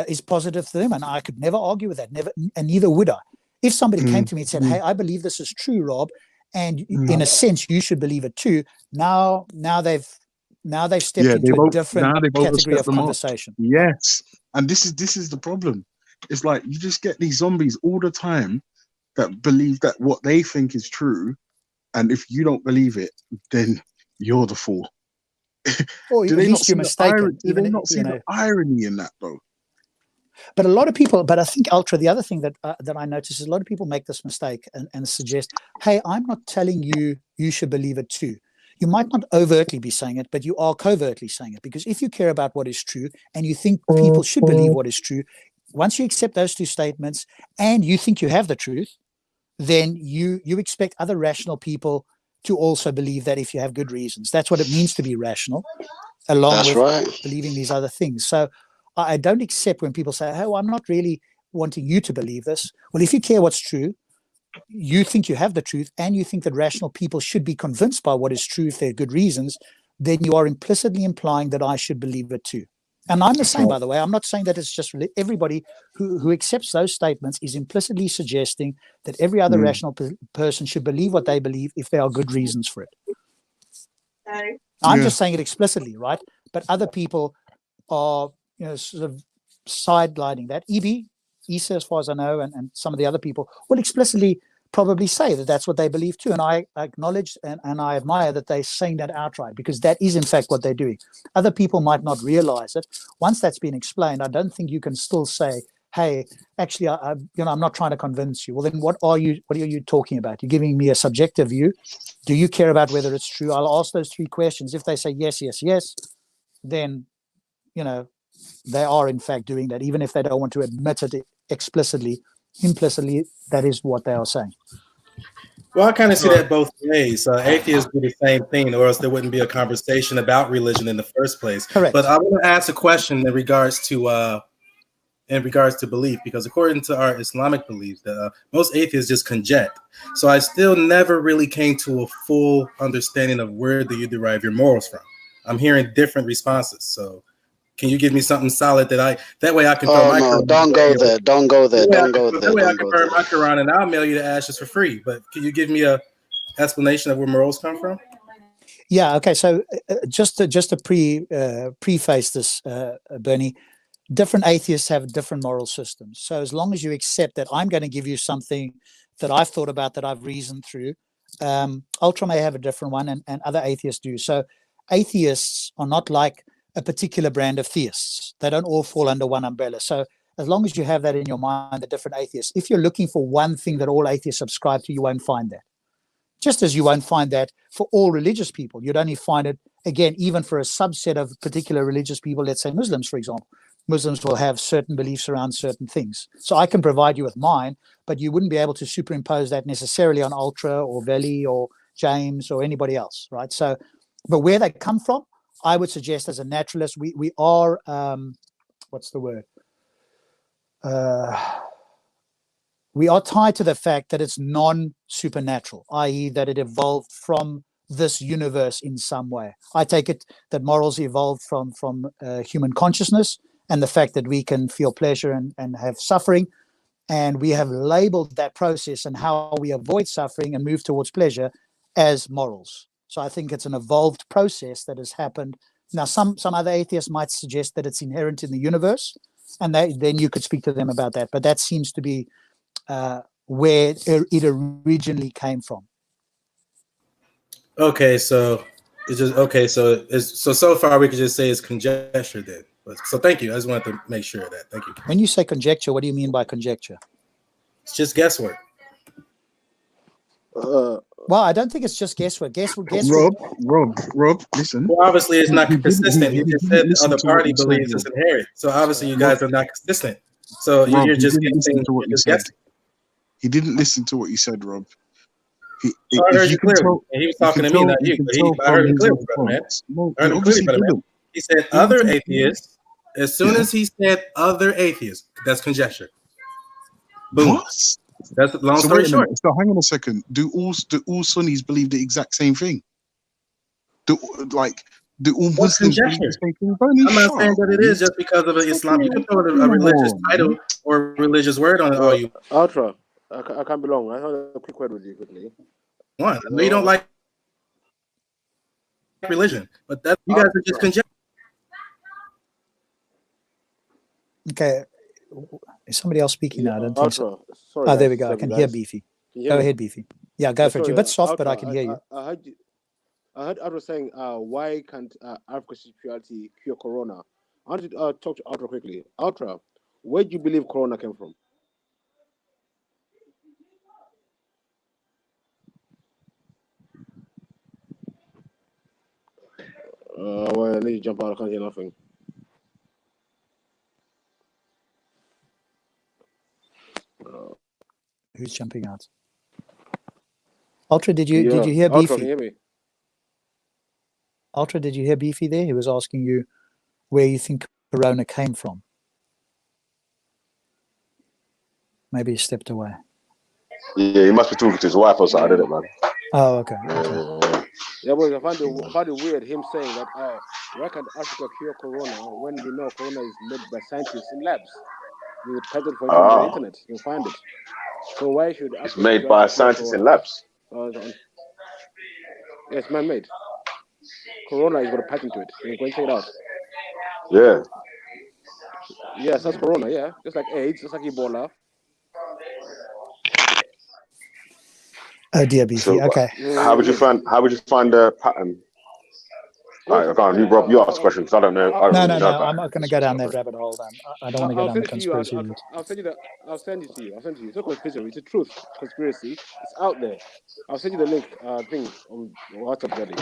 is positive to them, and I could never argue with that, never, and neither would I. If somebody came to me and said, hey, I believe this is true, Rob, and in a sense you should believe it too, now they've stepped into a different category of conversation. Yes. And this is the problem. It's like you just get these zombies all the time that believe that what they think is true, and if you don't believe it, then you're the fool. Or at least you're mistaken. Do they not see the irony in that, though? But a lot of people, but I think Ultra, the other thing that I notice is a lot of people make this mistake and suggest, hey, I'm not telling you should believe it too. You might not overtly be saying it, but you are covertly saying it, because if you care about what is true and you think people should believe what is true, once you accept those two statements and you think you have the truth, then you expect other rational people to also believe that if you have good reasons. That's what it means to be rational, along with believing these other things. So I don't accept when people say, oh, I'm not really wanting you to believe this. Well, if you care what's true, you think you have the truth, and you think that rational people should be convinced by what is true if they're good reasons, then you are implicitly implying that I should believe it too. And I'm the same, by the way. I'm not saying that it's just everybody who accepts those statements is implicitly suggesting that every other rational person should believe what they believe if there are good reasons for it. I'm just saying it explicitly, right? But other people are, sort of sidelining that. Isa, as far as I know, and some of the other people will explicitly probably say that that's what they believe too. And I acknowledge and I admire that they're saying that outright, because that is in fact what they're doing. Other people might not realize it. Once that's been explained, I don't think you can still say, hey, actually, I'm not trying to convince you. Well, then what are you talking about? You're giving me a subjective view. Do you care about whether it's true? I'll ask those three questions. If they say yes, yes, yes, then, they are in fact doing that, even if they don't want to admit it explicitly. Implicitly, that is what they are saying. Well, I kind of see that both ways. Atheists do the same thing, or else there wouldn't be a conversation about religion in the first place. Correct. But I want to ask a question in regards to belief, because according to our Islamic beliefs, most atheists just conject. So I still never really came to a full understanding of where do you derive your morals from. I'm hearing different responses. So can you give me something solid that way I can throw my Quran? Don't go there. Don't go there. Don't go there. That way I can burn my Quran and I'll mail you the ashes for free. But can you give me a explanation of where morals come from? Yeah. Okay. So just to preface this, Bernie, different atheists have different moral systems. So as long as you accept that I'm going to give you something that I've thought about, that I've reasoned through, Ultra may have a different one, and other atheists do. So atheists are not like a particular brand of theists. They don't all fall under one umbrella. So as long as you have that in your mind, the different atheists, if you're looking for one thing that all atheists subscribe to, you won't find that. Just as you won't find that for all religious people. You'd only find it, again, even for a subset of particular religious people, let's say Muslims, for example. Muslims will have certain beliefs around certain things. So I can provide you with mine, but you wouldn't be able to superimpose that necessarily on Ultra or Veli or James or anybody else, right? So, but where they come from, I would suggest as a naturalist, we are, what's the word? We are tied to the fact that it's non-supernatural, i.e. that it evolved from this universe in some way. I take it that morals evolved from human consciousness and the fact that we can feel pleasure and have suffering. And we have labeled that process and how we avoid suffering and move towards pleasure as morals. So I think it's an evolved process that has happened. Now, some other atheists might suggest that it's inherent in the universe, and then you could speak to them about that. But that seems to be where it originally came from. Okay, so it's just okay. So so far we could just say it's conjecture then. So thank you. I just wanted to make sure of that. Thank you. When you say conjecture, what do you mean by conjecture? It's just guesswork. Well, I don't think it's just guesswork. Guesswork. Rob, listen. Well, obviously, it's not consistent. You just said the listen other to what party you said, believes Rob. it's inherent. So obviously, you guys are not consistent. So Rob, you're he just didn't listen guessing. to what You're you just said. guessing. He didn't listen to what you said, Rob. So I heard If you you can clearly. tell, And he was you talking can to me, tell, not you you. can But tell I heard from him his clearly, brother man. response. No, I heard he him clearly, obviously brother man. didn't. He said He other wasn't- atheists. As soon Yeah. as he said other atheists, that's conjecture. Boom. What? That's long So story wait a short. minute. So hang on a second. Do all Sunnis believe the exact same thing? Do all What's Muslims believe the conjecture? same thing? Bernie, I'm not shut saying up, that it man. is just because of Islam. You can throw a Come religious on, title man. or a religious word on it all you Ultra, I can't be long. I have a quick word with you quickly. want. I know you don't like religion, but that you guys are just conjecture. Okay. Is somebody else speaking now? I don't think so. Ultra, sorry. Oh, there Guys, we go. I sorry, can hear guys. Beefy. Can you hear Go me? ahead, Beefy. Yeah, go for it. You're a bit soft, but Ultra, I can hear you. I heard Ultra saying, why can't African spirituality cure corona? I want to talk to Ultra quickly. Ultra, where do you believe corona came from? Well, I need to jump out. I can't hear nothing. Who's jumping out? Ultra, did you hear Ultra, Beefy? can you hear me? Ultra, did you hear Beefy there? He was asking you where you think corona came from. Maybe he stepped away. Yeah, he must be talking to his wife or something, isn't it, man? Oh, okay. Yeah, but I find it weird him saying that, why can't Africa cure corona when we know corona is made by scientists in labs? There's a patent for it on the internet. You can find it. So why should It's Africa made by cure scientists in corona? labs. Yes, man-made. Corona is got a patent to it. You can go and check it out. Yeah. Yes, that's corona. Yeah, just like AIDS, just like Ebola. Oh dear, Beefy. So, Okay. how would you find the pattern? All right, go on. Rob, you ask questions because I don't know. I don't really know about I'm not going to go down that rabbit hole. I don't want to go down the conspiracy route. I'll send it to you. It's not conspiracy. It's a truth. Conspiracy. It's out there. I'll send you the link. Thing on WhatsApp, Daddy.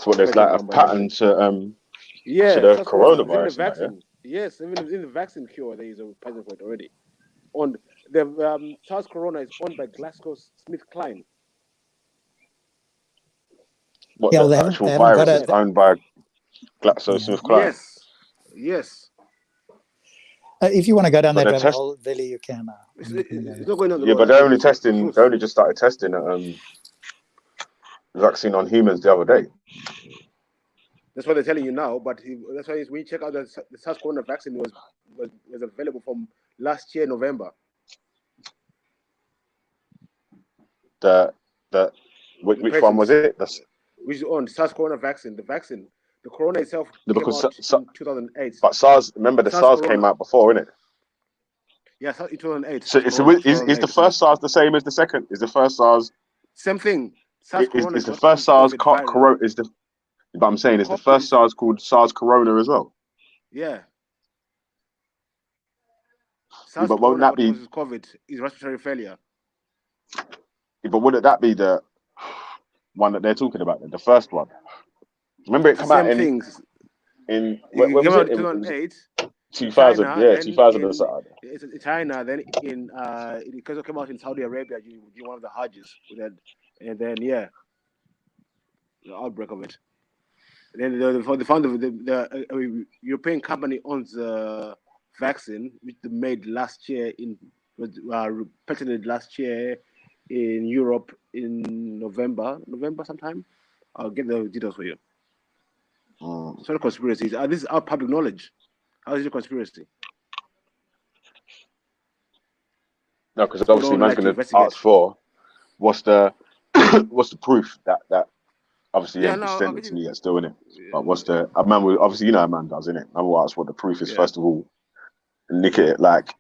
So there's like a pattern to the coronavirus. Even the vaccine. Yes, even in the vaccine cure, there is a patent for it already. On the SARS corona is owned by GlaxoSmithKline. What, yeah, the well, actual virus is owned by GlaxoSmithKline? Yes. If you want to go down that rabbit hole, Vili, you can. It's not going on the yeah, road. but they're only testing. They only just started testing vaccine on humans the other day. That's what they're telling you now. But that's why when you check out the SARS corona vaccine was available from last year November. Which one was it? Which is on SARS corona vaccine. The corona itself came out in 2008. But SARS, remember the SARS came out before, innit? Yeah, in 2008. So is the first SARS the same as the second? Is the first SARS same thing? SARS corona is the first SARS corona? But I'm saying is the first SARS called SARS corona as well? Yeah. SARS but won't that be COVID is respiratory failure? Yeah, but wouldn't that be the one that they're talking about? The first one. Remember it came out in when was it? 2008. 2000, China, yeah, 2000 or something. It's China. Then it came out in Saudi Arabia. You one of the Hajjs, and then the outbreak of it. And then they found the European company owns the vaccine, which they made last year patented last year in Europe in November sometime. I'll get the details for you. It's not a conspiracy. This is our public knowledge. How is it a conspiracy? No, because obviously man's going to ask for what's the what's the proof that obviously you ain't sent it to me yet, still in it. But what's the a man will obviously a man does, innit? Man will ask what the proof is first of all, and look at it like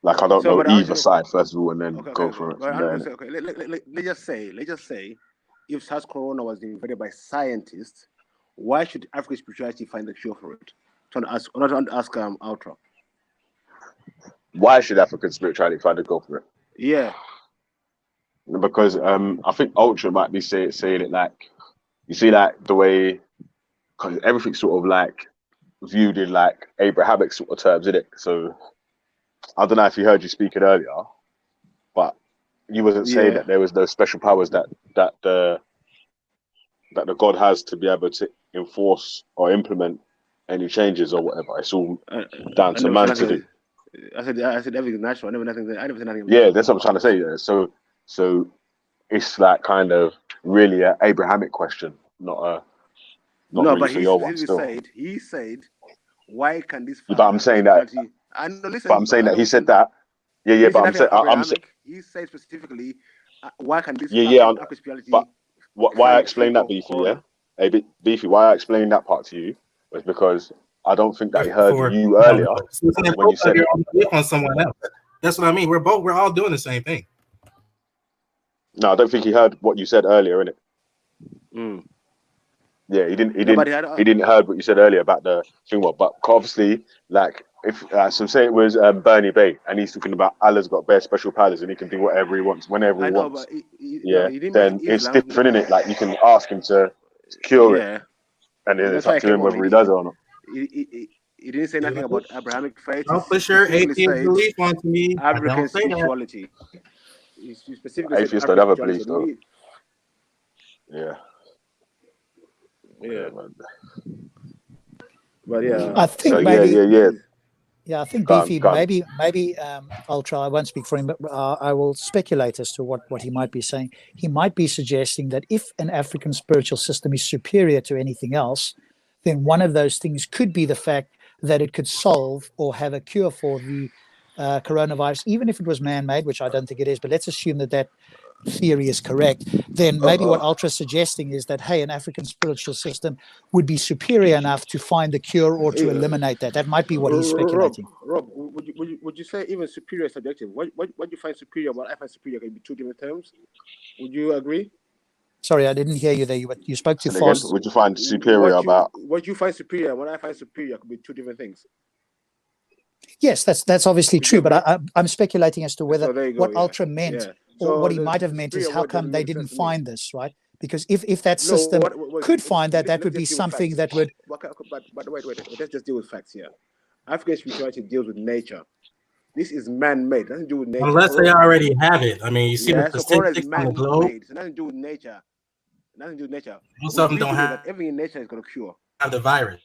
I don't know either side first of all, and then go for it. Let's just say, if SARS corona was invented by scientists, why should African spirituality find the cure for it? Not ask Ultra. Why should African spirituality find a go for it? Yeah. Because I think Ultra might be saying it like, you see, like the way, because everything's sort of like viewed in like Abrahamic sort of terms, isn't it? So I don't know if you heard you speaking earlier, but you wasn't saying that there was no special powers that the God has to be able to enforce or implement any changes or whatever. It's all down to man to do. I said everything's natural. I never said nothing. Yeah, that's what I'm trying to say. Yeah. So it's like kind of really an Abrahamic question, not really but for your one still. He said, why can this? But I'm saying that. But I'm saying that he said that. Yeah. But I'm saying he said specifically, why can this? But why I explained that, Beefy? Yeah, hey, Beefy. Why I explained that part to you was because I don't think that he heard you earlier when you said on someone else. That's what I mean. We're all doing the same thing. No, I don't think he heard what you said earlier, innit? Yeah, he didn't heard what you said earlier about the thing. But obviously, like if so, say it was Bernie Bay, and he's talking about Allah's got bare special powers and he can do whatever he wants, whenever he wants. Then it's different, innit? Like you can ask him to cure it, and then it's up to him whether he does it or not. He didn't say nothing about Abrahamic faith. Don't push your atheist belief onto me. African spirituality. Atheists don't have a belief, though. Yeah. But yeah, I think so, maybe. Yeah, I think Beefy, maybe I'll try. I won't speak for him, but I will speculate as to what he might be saying. He might be suggesting that if an African spiritual system is superior to anything else, then one of those things could be the fact that it could solve or have a cure for the coronavirus, even if it was man-made, which I don't think it is. But let's assume that theory is correct. Then maybe what Ultra's suggesting is that, hey, an African spiritual system would be superior enough to find the cure or to eliminate that. That might be what he's speculating. Rob, would you say even superior is subjective? What you find superior? What I find superior can be two different terms. Would you agree? Sorry, I didn't hear you there. You spoke too fast. Would you find superior about what you find superior? What I find superior could be two different things. Yes, that's obviously true, but I'm speculating as to whether what Ultra meant or what he might have meant is how come they didn't find this, right? Because if that system could find that would be something that would. But wait, let's just deal with facts here. African spirituality deals with nature. This is man-made. It doesn't do with nature. Unless they already have it. I mean, you see the statistics on the globe. It doesn't do with nature. Most of them don't have. Everything in nature is going to cure. Have the virus.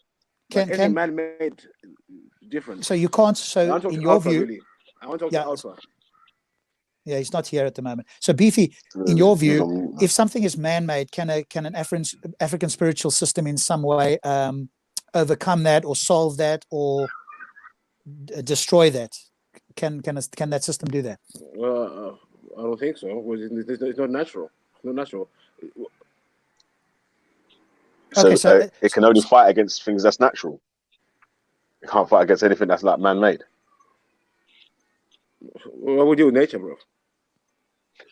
Can man-made different? So you can't. So in your view, really. I want to talk to Alpha. Yeah, he's not here at the moment. So Beefy, in your view, if something is man-made, can an African spiritual system in some way overcome that or solve that or destroy that? Can that system do that? Well, I don't think so. It's not natural. It's not natural. So it can only fight against things that's natural. It can't fight against anything that's like man-made. What would you do with nature, bro?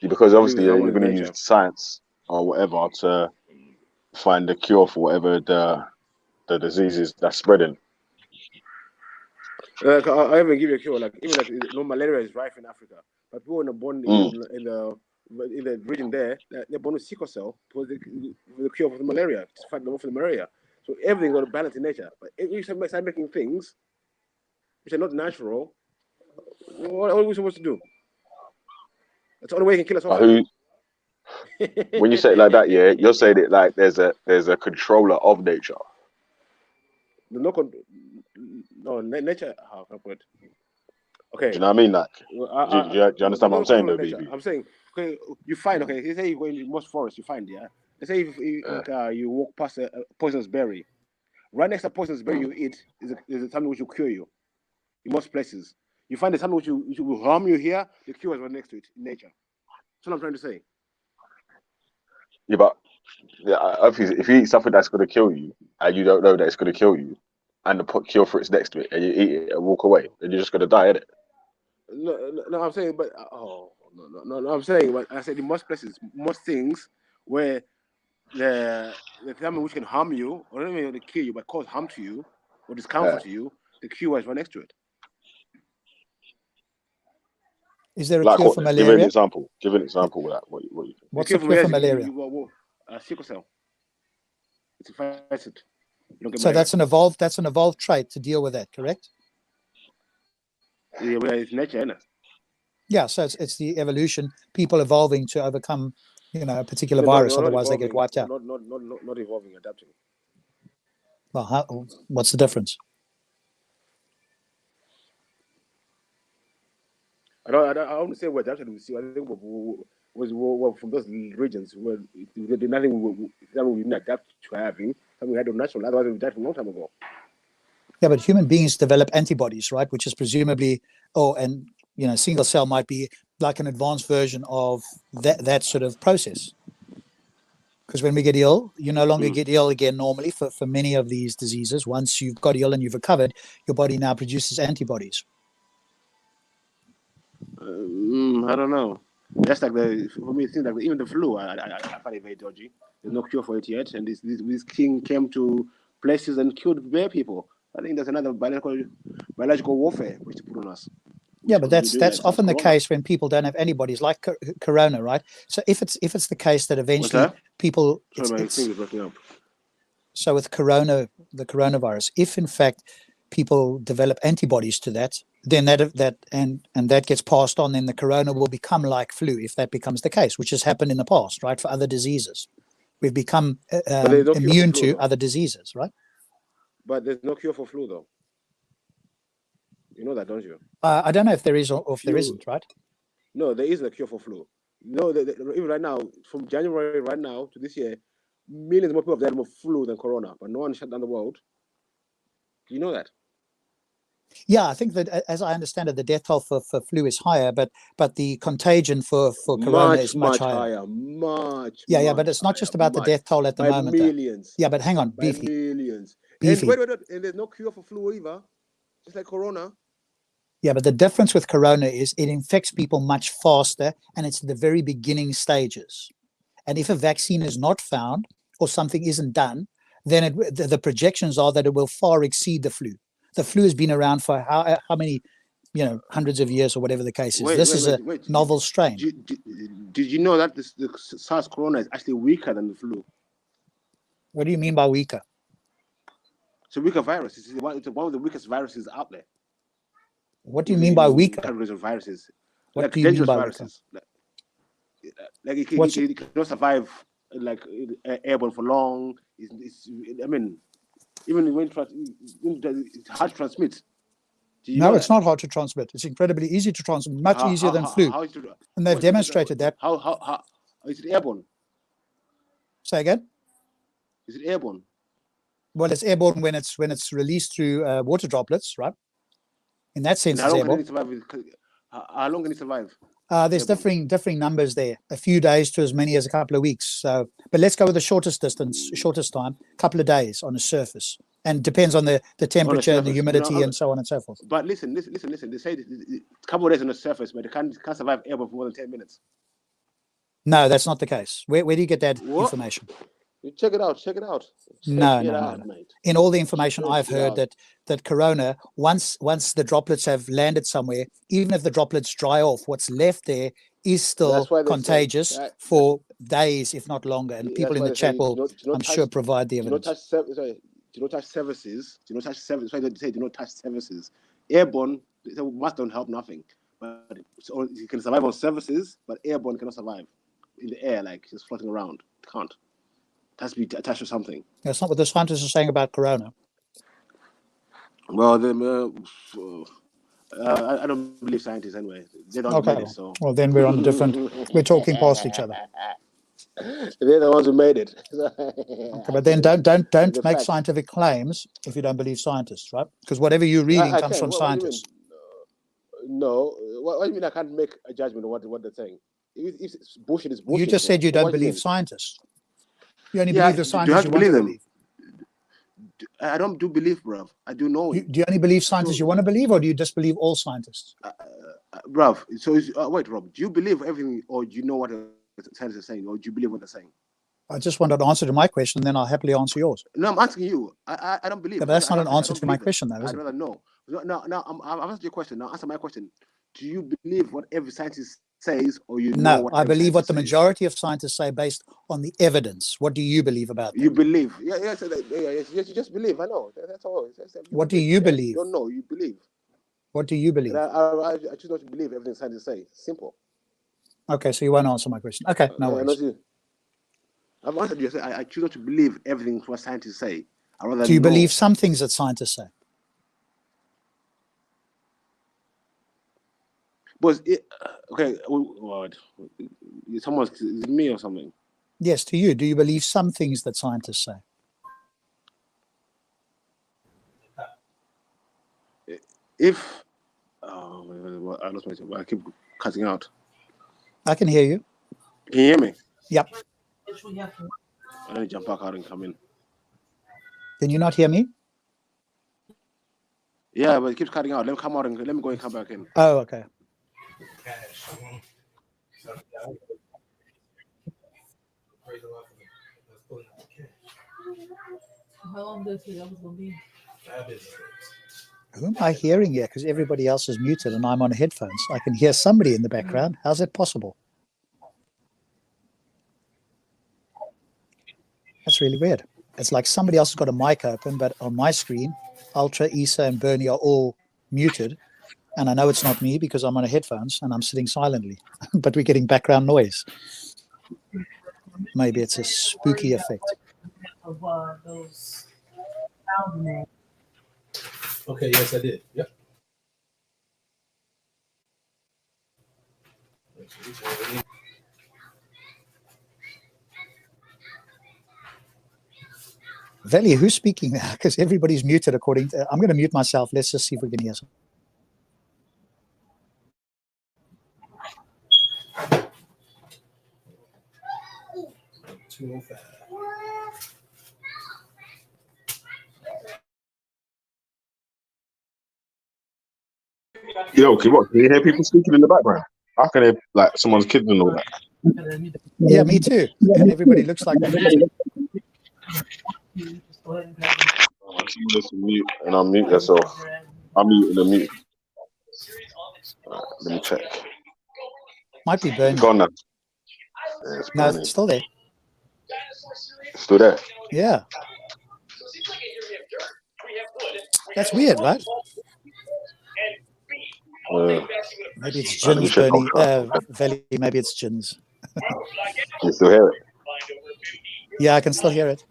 Because obviously you're going to use science or whatever to find the cure for whatever the diseases that's spreading. I even give you a cure. Like even malaria is rife in Africa, but people when born in the region there, they're born with sickle cell for the cure for the malaria, to fight them off the malaria. So everything's got a balance in nature. But if you start making things which are not natural, what are we supposed to do? That's the only way you can kill us off. When you say it like that, yeah, you're saying it like there's a controller of nature. No, nature. How can I put it? Okay. Do you know what I mean? Like, do you understand what I'm saying, though, baby? I'm saying, okay, you find, okay, you say you go in most forests, you find, Let's say if you walk past a poisonous berry, right next to poisonous berry you eat is something which will cure you. In most places, you find that something which will harm you here, the cure is right next to it in nature. That's what I'm trying to say. Yeah, but obviously, if you eat something that's going to kill you and you don't know that it's going to kill you, and the cure for it's next to it, and you eat it and walk away, then you're just going to die, innit? No, I'm saying, but no, I'm saying, but I said in most places, most things where the something which can harm you, or not even kill you, but cause harm to you or discomfort to you, the cure is right next to it. Is there a Like cure for Give an malaria? example. Give an example of that. What you think? What's the cure for malaria? Sickle cell. It's a facet. So that's an evolved trait to deal with that, correct? Yeah, it's nature, isn't it? Yeah, so it's the evolution, people evolving to overcome, a particular virus, otherwise they get wiped out. Not evolving, adapting. Well, what's the difference? I don't say we're adapted. I think was from those regions where nothing we didn't adapt to having, something we had natural. Otherwise, we died from a long time ago. Yeah, but human beings develop antibodies, right? Which is presumably, single cell might be like an advanced version of that sort of process. Because when we get ill, you no longer get ill again normally for many of these diseases. Once you've got ill and you've recovered, your body now produces antibodies. I don't know. That's like for me, it seems like even the flu, I find it very dodgy. There's no cure for it yet. And this king came to places and killed bare people. I think there's another biological warfare which to put on us. Yeah, but that's often the case when people don't have antibodies, like corona, right? So if it's the case that eventually people, so with the coronavirus, if in fact people develop antibodies to that, then that gets passed on, then the corona will become like flu if that becomes the case, which has happened in the past, right? For other diseases, we've become immune to other diseases, right? But there's no cure for flu, though. You know that, don't you? I don't know if there is or if there isn't, right? No, there isn't a cure for flu. No, even right now, from January right now to this year, millions more people have died of flu than corona, but no one shut down the world. Do you know that? Yeah, I think that, as I understand it, the death toll for flu is higher, but the contagion for corona is much higher. Yeah, but it's not just about the death toll at the moment. Millions. Yeah, but hang on, Beefy. Millions. Beefy. And wait, and there's no cure for flu either, just like corona. Yeah, but the difference with corona is it infects people much faster, and it's the very beginning stages. And if a vaccine is not found or something isn't done, then the projections are that it will far exceed the flu. The flu has been around for how many, hundreds of years or whatever the case is. This is a novel strain. Did you know that the SARS corona is actually weaker than the flu? What do you mean by weaker? It's a weaker virus. It's one of the weakest viruses out there. What do you mean by weaker? Categories of viruses. What like do you mean by viruses. Like it cannot survive like airborne for long. Even when it's hard to transmit. No, it's not hard to transmit. It's incredibly easy to transmit, much easier than flu. And they've demonstrated that. How is it airborne? Say again? Is it airborne? Well, it's airborne when it's released through water droplets, right? In that sense, it's airborne. How long can it survive? There's differing numbers there, a few days to as many as a couple of weeks. So, but let's go with the shortest time, a couple of days on the surface, and depends on the temperature and the humidity and so on and so forth. But listen. They say a couple of days on the surface, but they can't survive airborne for more than 10 minutes. No, that's not the case. Where do you get that information? You check it out. No. In all the information I've heard that corona, once the droplets have landed somewhere, even if the droplets dry off, what's left there is still contagious for days, if not longer. And people in the chat will, I'm sure, provide the evidence. Do not touch services. Do not touch services. That's why they say do not touch services. Airborne, must don't help nothing. But you can survive on services, but airborne cannot survive in the air, like just floating around. It can't. It has to be attached to something. That's not what the scientists are saying about corona. Well, I don't believe scientists anyway. They don't believe it, so. Well, then we're on different. We're talking past each other. They're the ones who made it. Okay, but then don't make scientific claims if you don't believe scientists, right? Because whatever you're reading I comes can. from What do you mean? scientists. No. What do you mean I can't make a judgment on what they're saying? If it's bullshit, it's bullshit. You just said you don't believe scientists. You only believe the scientists you want to believe. I don't do believe, bruv. I do know. Do you only believe scientists you want to believe, or do you just believe all scientists? Bruv, so wait, Rob, do you believe everything, or do you know what the scientists are saying, or do you believe what they're saying? I just wanted to answer to my question, then I'll happily answer yours. No, I'm asking you. I don't believe. Yeah, but that's not an answer to my question, though, is I'd it? rather know. No, I've asked you a question. Now answer my question. Do you believe what every scientist says, or you know what? No, I believe what the majority of scientists say based on the evidence. What do you believe about that? You believe? Yes, you just believe. I know. That's all. What do you believe? You don't know. You believe. What do you believe? I choose not to believe everything scientists say. Simple. Okay, so you won't answer my question. Okay, no worries. I've answered you. I choose not to believe everything what scientists say. Do you believe some things that scientists say? But okay, what? Someone's is it me or something? Yes, to you. Do you believe some things that scientists say? If I lost myself. I keep cutting out. I can hear you. Can you hear me? Yep. Let me jump back out and come in. Can you not hear me? Yeah, but it keeps cutting out. Let me come out and let me go and come back in. Oh, okay. How long do you think that was going to be? Who am I hearing here? Because everybody else is muted and I'm on headphones. I can hear somebody in the background. How's that possible? That's really weird. It's like somebody else has got a mic open, but on my screen, Ultra, Issa, and Bernie are all muted. And I know it's not me because I'm on headphones and I'm sitting silently, but we're getting background noise. Maybe it's a spooky effect. Okay, yes, I did. Yep. Valley, who's speaking now? Because everybody's muted according to... I'm going to mute myself. Let's just see if we can hear some. Yo, can you hear people speaking in the background? I can hear like someone's kids and all that. Yeah, me too. And everybody looks like they're muted. Someone just mute and unmute yourself. Unmute and unmute. Right, let me check. Might be Bernie. It's gone now. Yeah, no, it's still there. Still there? Yeah. That's weird, right? Maybe it's Jins, Bernie. Valley, maybe it's Jins. You still hear it? Yeah, I can still hear it.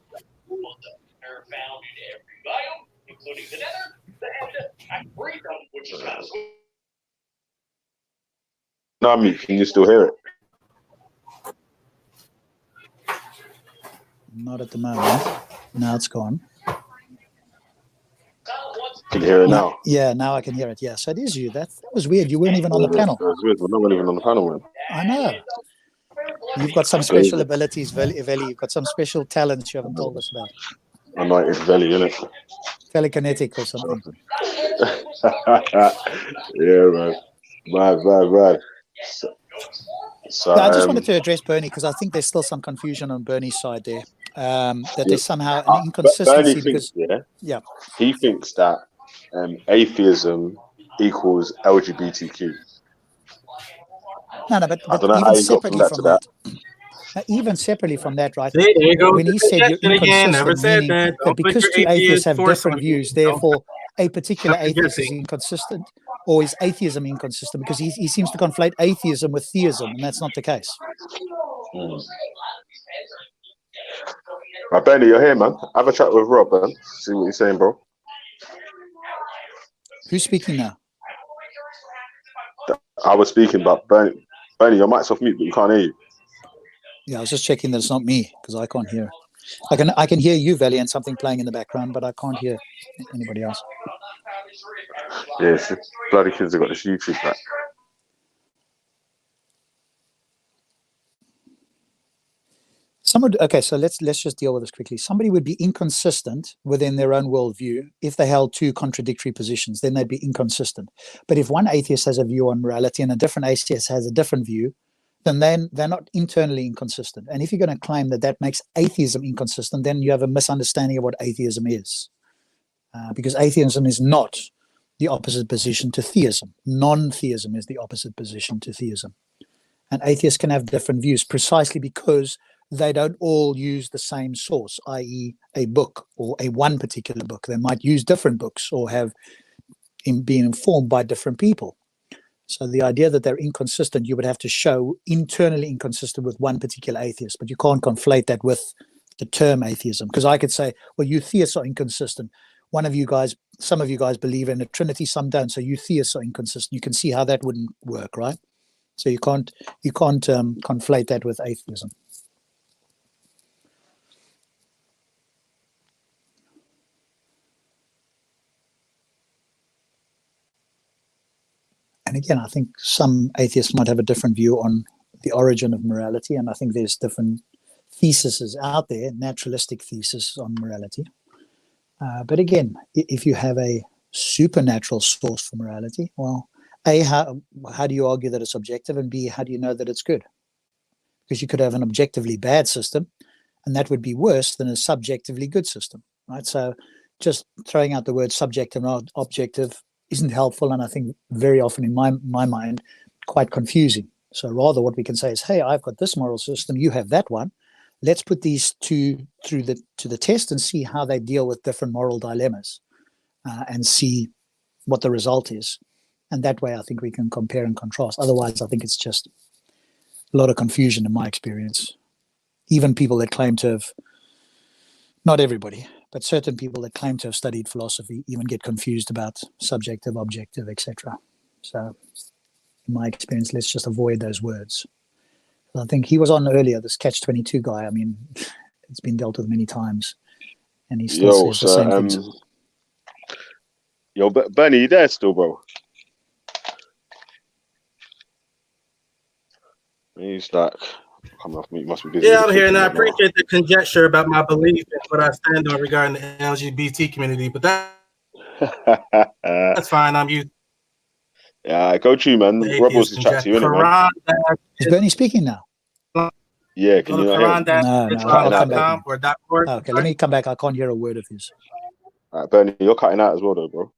No, I mean, can you still hear it? Not at the moment. Now it's gone. Can you hear it now? Yeah, now I can hear it. Yeah, so it is you. That was weird. You weren't even on the panel. That was weird. We're not even on the panel, man. I know. You've got some special abilities, Veli. You've got some special talents you haven't told us about. I know it's Veli, isn't it? Telekinetic or something. Yeah, man. Bye. So, I just wanted to address Bernie because I think there's still some confusion on Bernie's side there. That there's somehow an inconsistency because he thinks that atheism equals LGBTQ. No, but I don't know even how you got separately from that from that. Even separately from that, right? See, there you go. When he said you're Again, never said inconsistent, that. meaning that because two atheists have different views, therefore a particular atheist is inconsistent, or is atheism inconsistent? Because he seems to conflate atheism with theism, and that's not the case. Right, Bernie, you're here, man. Have a chat with Rob, man. See what he's saying, bro. Who's speaking now? I was speaking, but Bernie, your mic's off mute, but you can't hear you. Yeah, I was just checking that it's not me because I can't hear. I can hear you, Valley, and something playing in the background, but I can't hear anybody else. Yes, bloody kids have got this YouTube back. Okay, so let's just deal with this quickly. Somebody would be inconsistent within their own worldview if they held two contradictory positions. Then they'd be inconsistent. But if one atheist has a view on morality and a different atheist has a different view, then they're not internally inconsistent. And if you're going to claim that that makes atheism inconsistent, then you have a misunderstanding of what atheism is, because atheism is not the opposite position to theism. Non-theism is the opposite position to theism. And atheists can have different views precisely because they don't all use the same source, i.e. a book or a one particular book. They might use different books or have been informed by different people. So the idea that they're inconsistent, you would have to show internally inconsistent with one particular atheist, but you can't conflate that with the term atheism. Because I could say, well, you theists are inconsistent. Some of you guys believe in a Trinity, some don't. So you theists are inconsistent. You can see how that wouldn't work, right? So you can't conflate that with atheism. And again, I think some atheists might have a different view on the origin of morality, and I think there's different theses out there, naturalistic thesis on morality. But again, if you have a supernatural source for morality, well, A, how do you argue that it's objective? And B, how do you know that it's good? Because you could have an objectively bad system, and that would be worse than a subjectively good system, right? So just throwing out the word subjective and objective isn't helpful, and I think very often in my mind, quite confusing. So rather what we can say is, hey, I've got this moral system, you have that one. Let's put these two to the test and see how they deal with different moral dilemmas, and see what the result is. And that way I think we can compare and contrast. Otherwise, I think it's just a lot of confusion in my experience. Even people that claim to have, not everybody, but certain people that claim to have studied philosophy even get confused about subjective, objective, etc. So in my experience, let's just avoid those words. I think he was on earlier, this Catch-22 guy. I mean, it's been dealt with many times, and he still says the same things. Yo, Bernie, you there still, bro? He's like, coming off mute, must be busy. Yeah, I'm here, and I appreciate the conjecture about my belief and what I stand on regarding the LGBT community, but that's fine. I'm used. Yeah, go to you, man. Rob wants to chat to you, innit, man? Is Bernie speaking now? Yeah, can you not hear him? No, I'll come back. Okay, let me come back. I can't hear a word of his. All right, Bernie, you're cutting out as well, though, bro.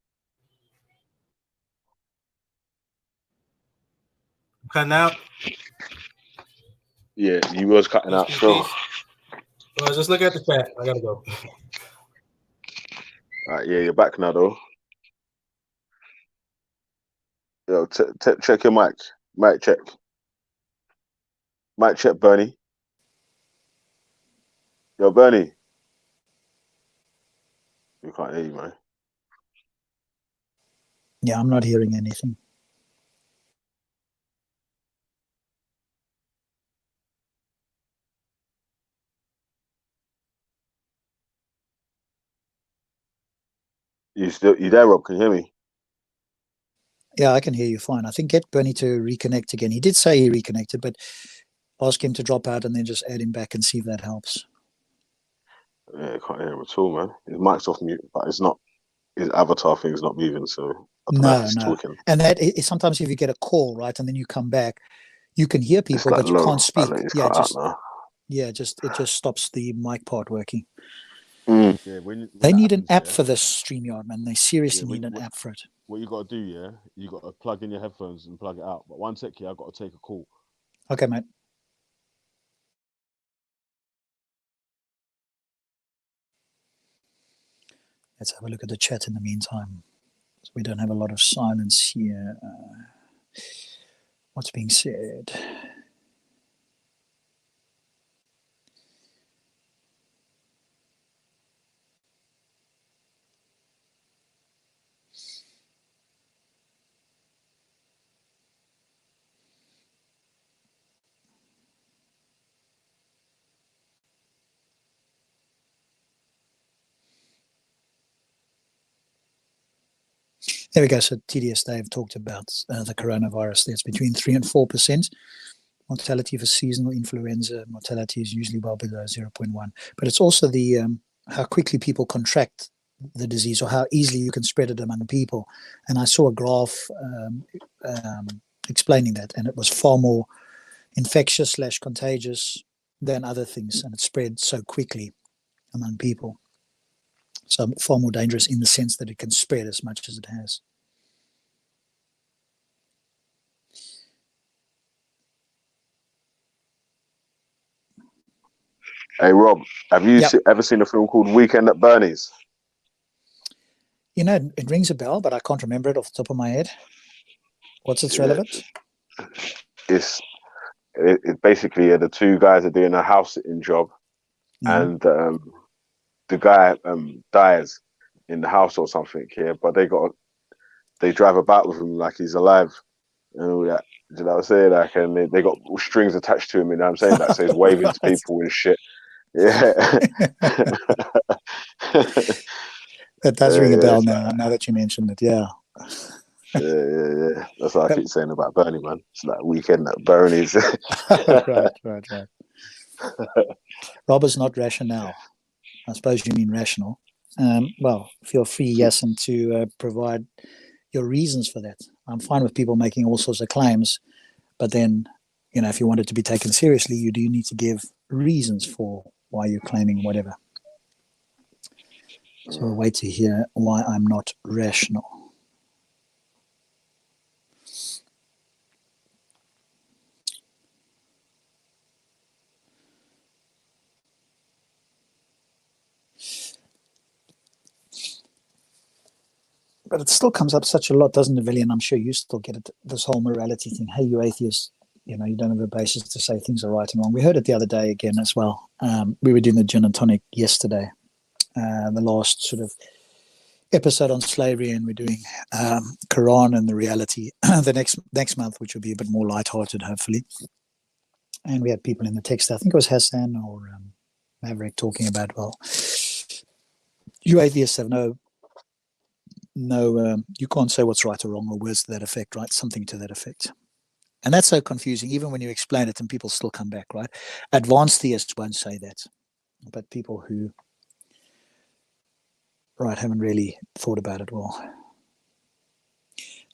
Cutting out? Yeah, you was cutting out still. Well, just look at the chat. I gotta go. All right, yeah, you're back now, though. Yo, check your mic. Mic check. Mic check, Bernie. Yo, Bernie. We can't hear you, man. Yeah, I'm not hearing anything. You there, Rob? Can you hear me? Yeah, I can hear you fine. I think get Bernie to reconnect again. He did say he reconnected, but ask him to drop out and then just add him back and see if that helps. Yeah, I can't hear him at all, man. His mic's off mute, but it's not. His avatar thing's not moving, so I don't know if he's talking. And that is sometimes if you get a call, right, and then you come back, you can hear people, but you can't speak. It just stops the mic part working. Mm. Yeah, when they need happens, an app for this StreamYard, man. They seriously need an app for it. What you got to do, yeah, you got to plug in your headphones and plug it out. But one sec, yeah, I got to take a call. Okay, mate. Let's have a look at the chat in the meantime. So we don't have a lot of silence here. What's being said? There we go. So TDS Dave talked about the coronavirus. There's between 3 and 4% mortality for seasonal influenza. Mortality is usually well below 0.1. But it's also the how quickly people contract the disease or how easily you can spread it among people. And I saw a graph explaining that, and it was far more infectious / contagious than other things, and it spread so quickly among people. So far more dangerous in the sense that it can spread as much as it has. Hey Rob, have you ever seen a film called Weekend at Bernie's? You know, it rings a bell, but I can't remember it off the top of my head. What's its relevance? It's basically the two guys are doing a house sitting job, and the guy dies in the house or something. Yeah, but they drive about with him like he's alive and all that. Do you know what I'm saying? Like, and they got strings attached to him. You know what I'm saying? Like, so he's waving to people and shit. Yeah. That does ring a bell now that you mentioned it. Yeah. Yeah. That's what I keep saying about Bernie, man. It's like Weekend at Bernie's. Right. Robert's not rationale. I suppose you mean rational. Well, feel free, Yasin, to provide your reasons for that. I'm fine with people making all sorts of claims, but then, you know, if you want it to be taken seriously, you do need to give reasons for why you're claiming whatever. So we'll wait to hear why I'm not rational. But it still comes up such a lot, doesn't it, Villy? And I'm sure you still get it, this whole morality thing. Hey, you atheists, you know, you don't have a basis to say things are right and wrong. We heard it the other day again as well. We were doing the gin and tonic yesterday, the last sort of episode on slavery, and we're doing Quran and the reality the next month, which will be a bit more lighthearted, hopefully. And we had people in the text, I think it was Hassan or Maverick, talking about, well, you atheists have no, you can't say what's right or wrong, or words to that effect, right? Something to that effect. And that's so confusing, even when you explain it and people still come back, right? Advanced theists won't say that, but people who, haven't really thought about it well.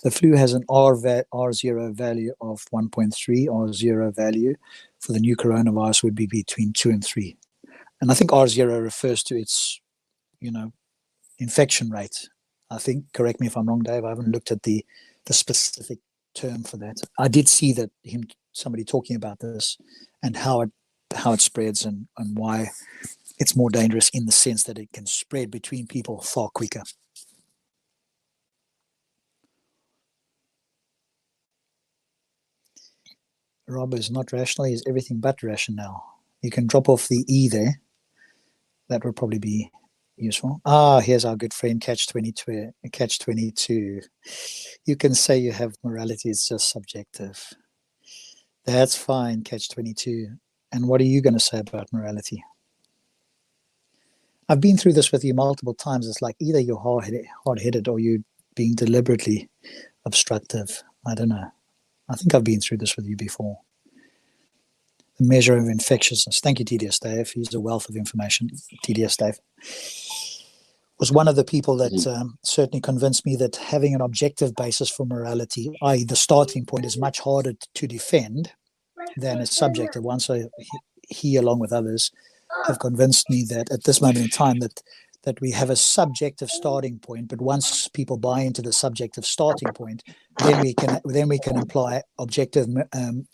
The flu has an R0 value of 1.3. R0 value for the new coronavirus would be between 2 and 3. And I think R0 refers to its, infection rate. I think, correct me if I'm wrong, Dave, I haven't looked at the specific term for that. I did see that somebody talking about this and how it spreads and why it's more dangerous in the sense that it can spread between people far quicker. Rob is not rational, he's everything but rational. You can drop off the E there. That would probably be useful. Here's our good friend Catch-22. You can say you have morality, it's just subjective. That's fine, Catch-22. And what are you going to say about morality? I've been through this with you multiple times. It's like either you're hard-headed or you're being deliberately obstructive. I don't know. I think I've been through this with you before. The measure of infectiousness. Thank you, TDS Dave. He's a wealth of information. TDS Dave was one of the people that certainly convinced me that having an objective basis for morality, i.e. the starting point, is much harder to defend than a subjective one. So he, along with others, have convinced me that at this moment in time that we have a subjective starting point, but once people buy into the subjective starting point, then we can apply objective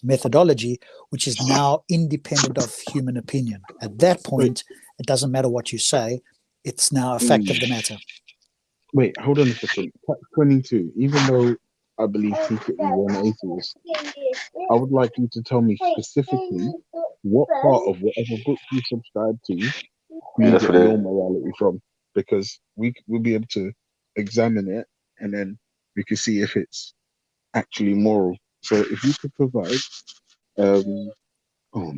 methodology, which is now independent of human opinion. At that point, it doesn't matter what you say; it's now a fact of the matter. Wait, hold on a second. 22. Even though I believe secretly you're an atheist, I would like you to tell me specifically what part of whatever book you subscribe to you get your morality from, because we'll be able to examine it and then we can see if it's actually moral. So if you could provide oh no,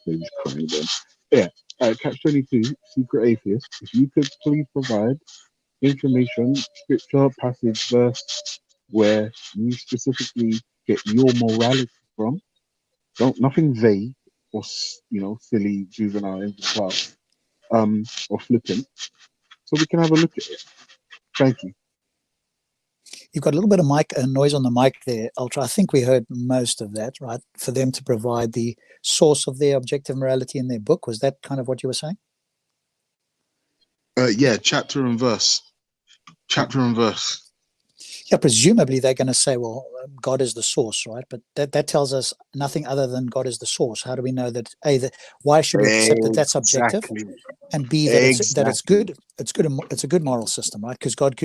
maybe crying again. Yeah, Catch-22, Secret Atheist, if you could please provide information, scripture, passage, verse, where you specifically get your morality from. Don't nothing vague or silly, juvenile, infantile, or flippant. So we can have a look at it. Thank you. You've got a little bit of mic noise on the mic there, Ultra. I think we heard most of that, right? For them to provide the source of their objective morality in their book. Was that kind of what you were saying? Yeah, chapter and verse. Chapter and verse. Yeah, presumably they're going to say, well, God is the source, right? But that tells us nothing other than God is the source. How do we know that? A, why should we accept that that's objective? And B, that it's good. It's good. It's a good moral system, right? Because God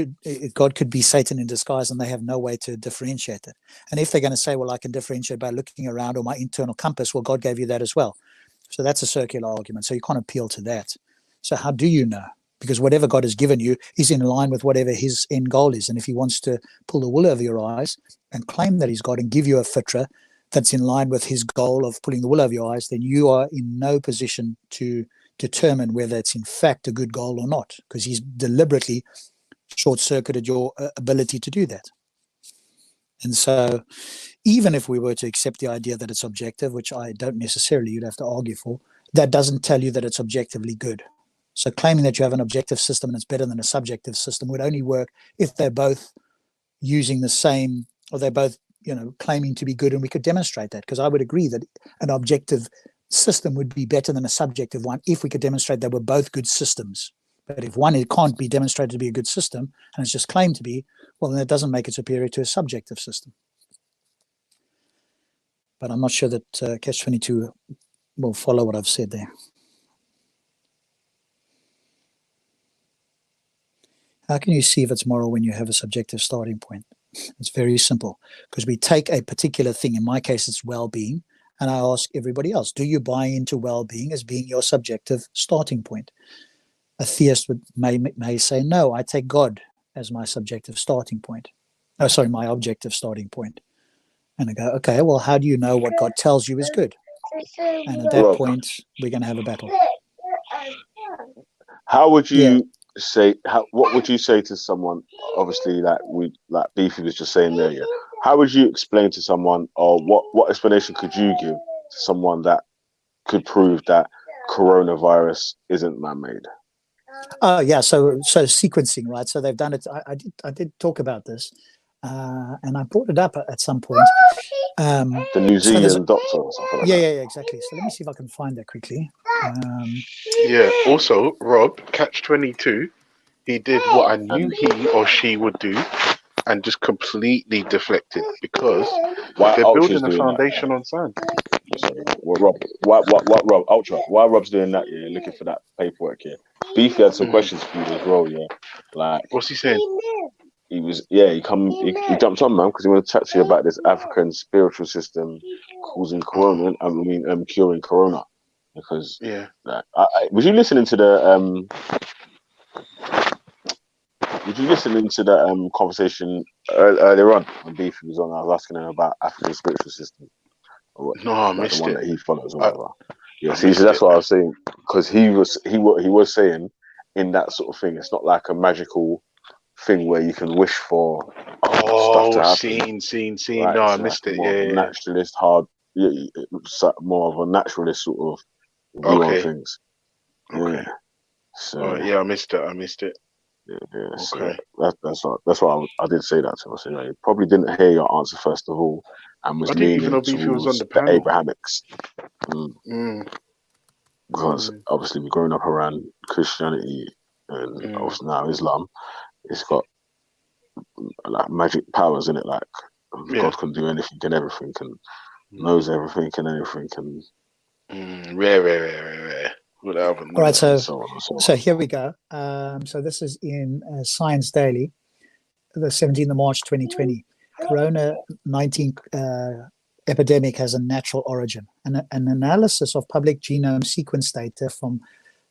could be Satan in disguise, and they have no way to differentiate it. And if they're going to say, well, I can differentiate by looking around, or my internal compass, well, God gave you that as well. So that's a circular argument. So you can't appeal to that. So how do you know? Because whatever God has given you is in line with whatever his end goal is. And if he wants to pull the wool over your eyes and claim that he's God and give you a fitra that's in line with his goal of pulling the wool over your eyes, then you are in no position to determine whether it's in fact a good goal or not, because he's deliberately short-circuited your ability to do that. And so even if we were to accept the idea that it's objective, which I don't necessarily, you'd have to argue for, that doesn't tell you that it's objectively good. So claiming that you have an objective system and it's better than a subjective system would only work if they're both using the same, or they're both, claiming to be good, and we could demonstrate that. Because I would agree that an objective system would be better than a subjective one if we could demonstrate they were both good systems. But if one can't be demonstrated to be a good system and it's just claimed to be, well, then it doesn't make it superior to a subjective system. But I'm not sure that Catch-22 will follow what I've said there. How can you see if it's moral when you have a subjective starting point? It's very simple, because we take a particular thing, in my case it's well-being, and I ask everybody else, do you buy into well-being as being your subjective starting point? A theist may say, no, I take God as my subjective starting point. Oh, sorry, my objective starting point. And I go, okay, well, how do you know what God tells you is good? And at that point, we're going to have a battle. How would you say? What would you say to someone? Obviously, like Beefy was just saying there. Yeah. How would you explain to someone, or what explanation could you give to someone that could prove that coronavirus isn't man-made? Oh yeah, so sequencing, right? So they've done it. I did talk about this, and I brought it up at some point. The New Zealand doctor or something like that. Yeah, exactly. So let me see if I can find that quickly. Also, Rob, Catch-22, he did what I knew he or she would do, and just completely deflected, because they're building a foundation on sand. Sorry, Rob? Rob? Ultra. Why Rob's doing that? Yeah, looking for that paperwork here. Beefy had some questions for you as well. Yeah, like what's he saying? He was he jumped on, man, because he wanted to chat to you about this African spiritual system causing corona. Curing corona. Because was you listening to the conversation earlier on when Beefy was on? I was asking him about African spiritual system. No, I missed the one it. That he follows or whatever. So that's what I was saying, because he was saying in that sort of thing, it's not like a magical thing where you can wish for stuff to happen. Seen. Right? No, I so missed it. More of a naturalist, more of a naturalist sort of view on things. Okay. Yeah. So I missed it. Yeah. Okay. So that's why I did say that to him. I said, you probably didn't hear your answer first of all, and was leaning towards the Abrahamics. Because obviously we're growing up around Christianity and obviously now Islam. It's got like magic powers in it, like God can do anything and everything, and knows everything and anything, and rare. All right, so here we go. So this is in Science Daily, the 17th of March 2020. Corona-19 epidemic has a natural origin. An analysis of public genome sequence data from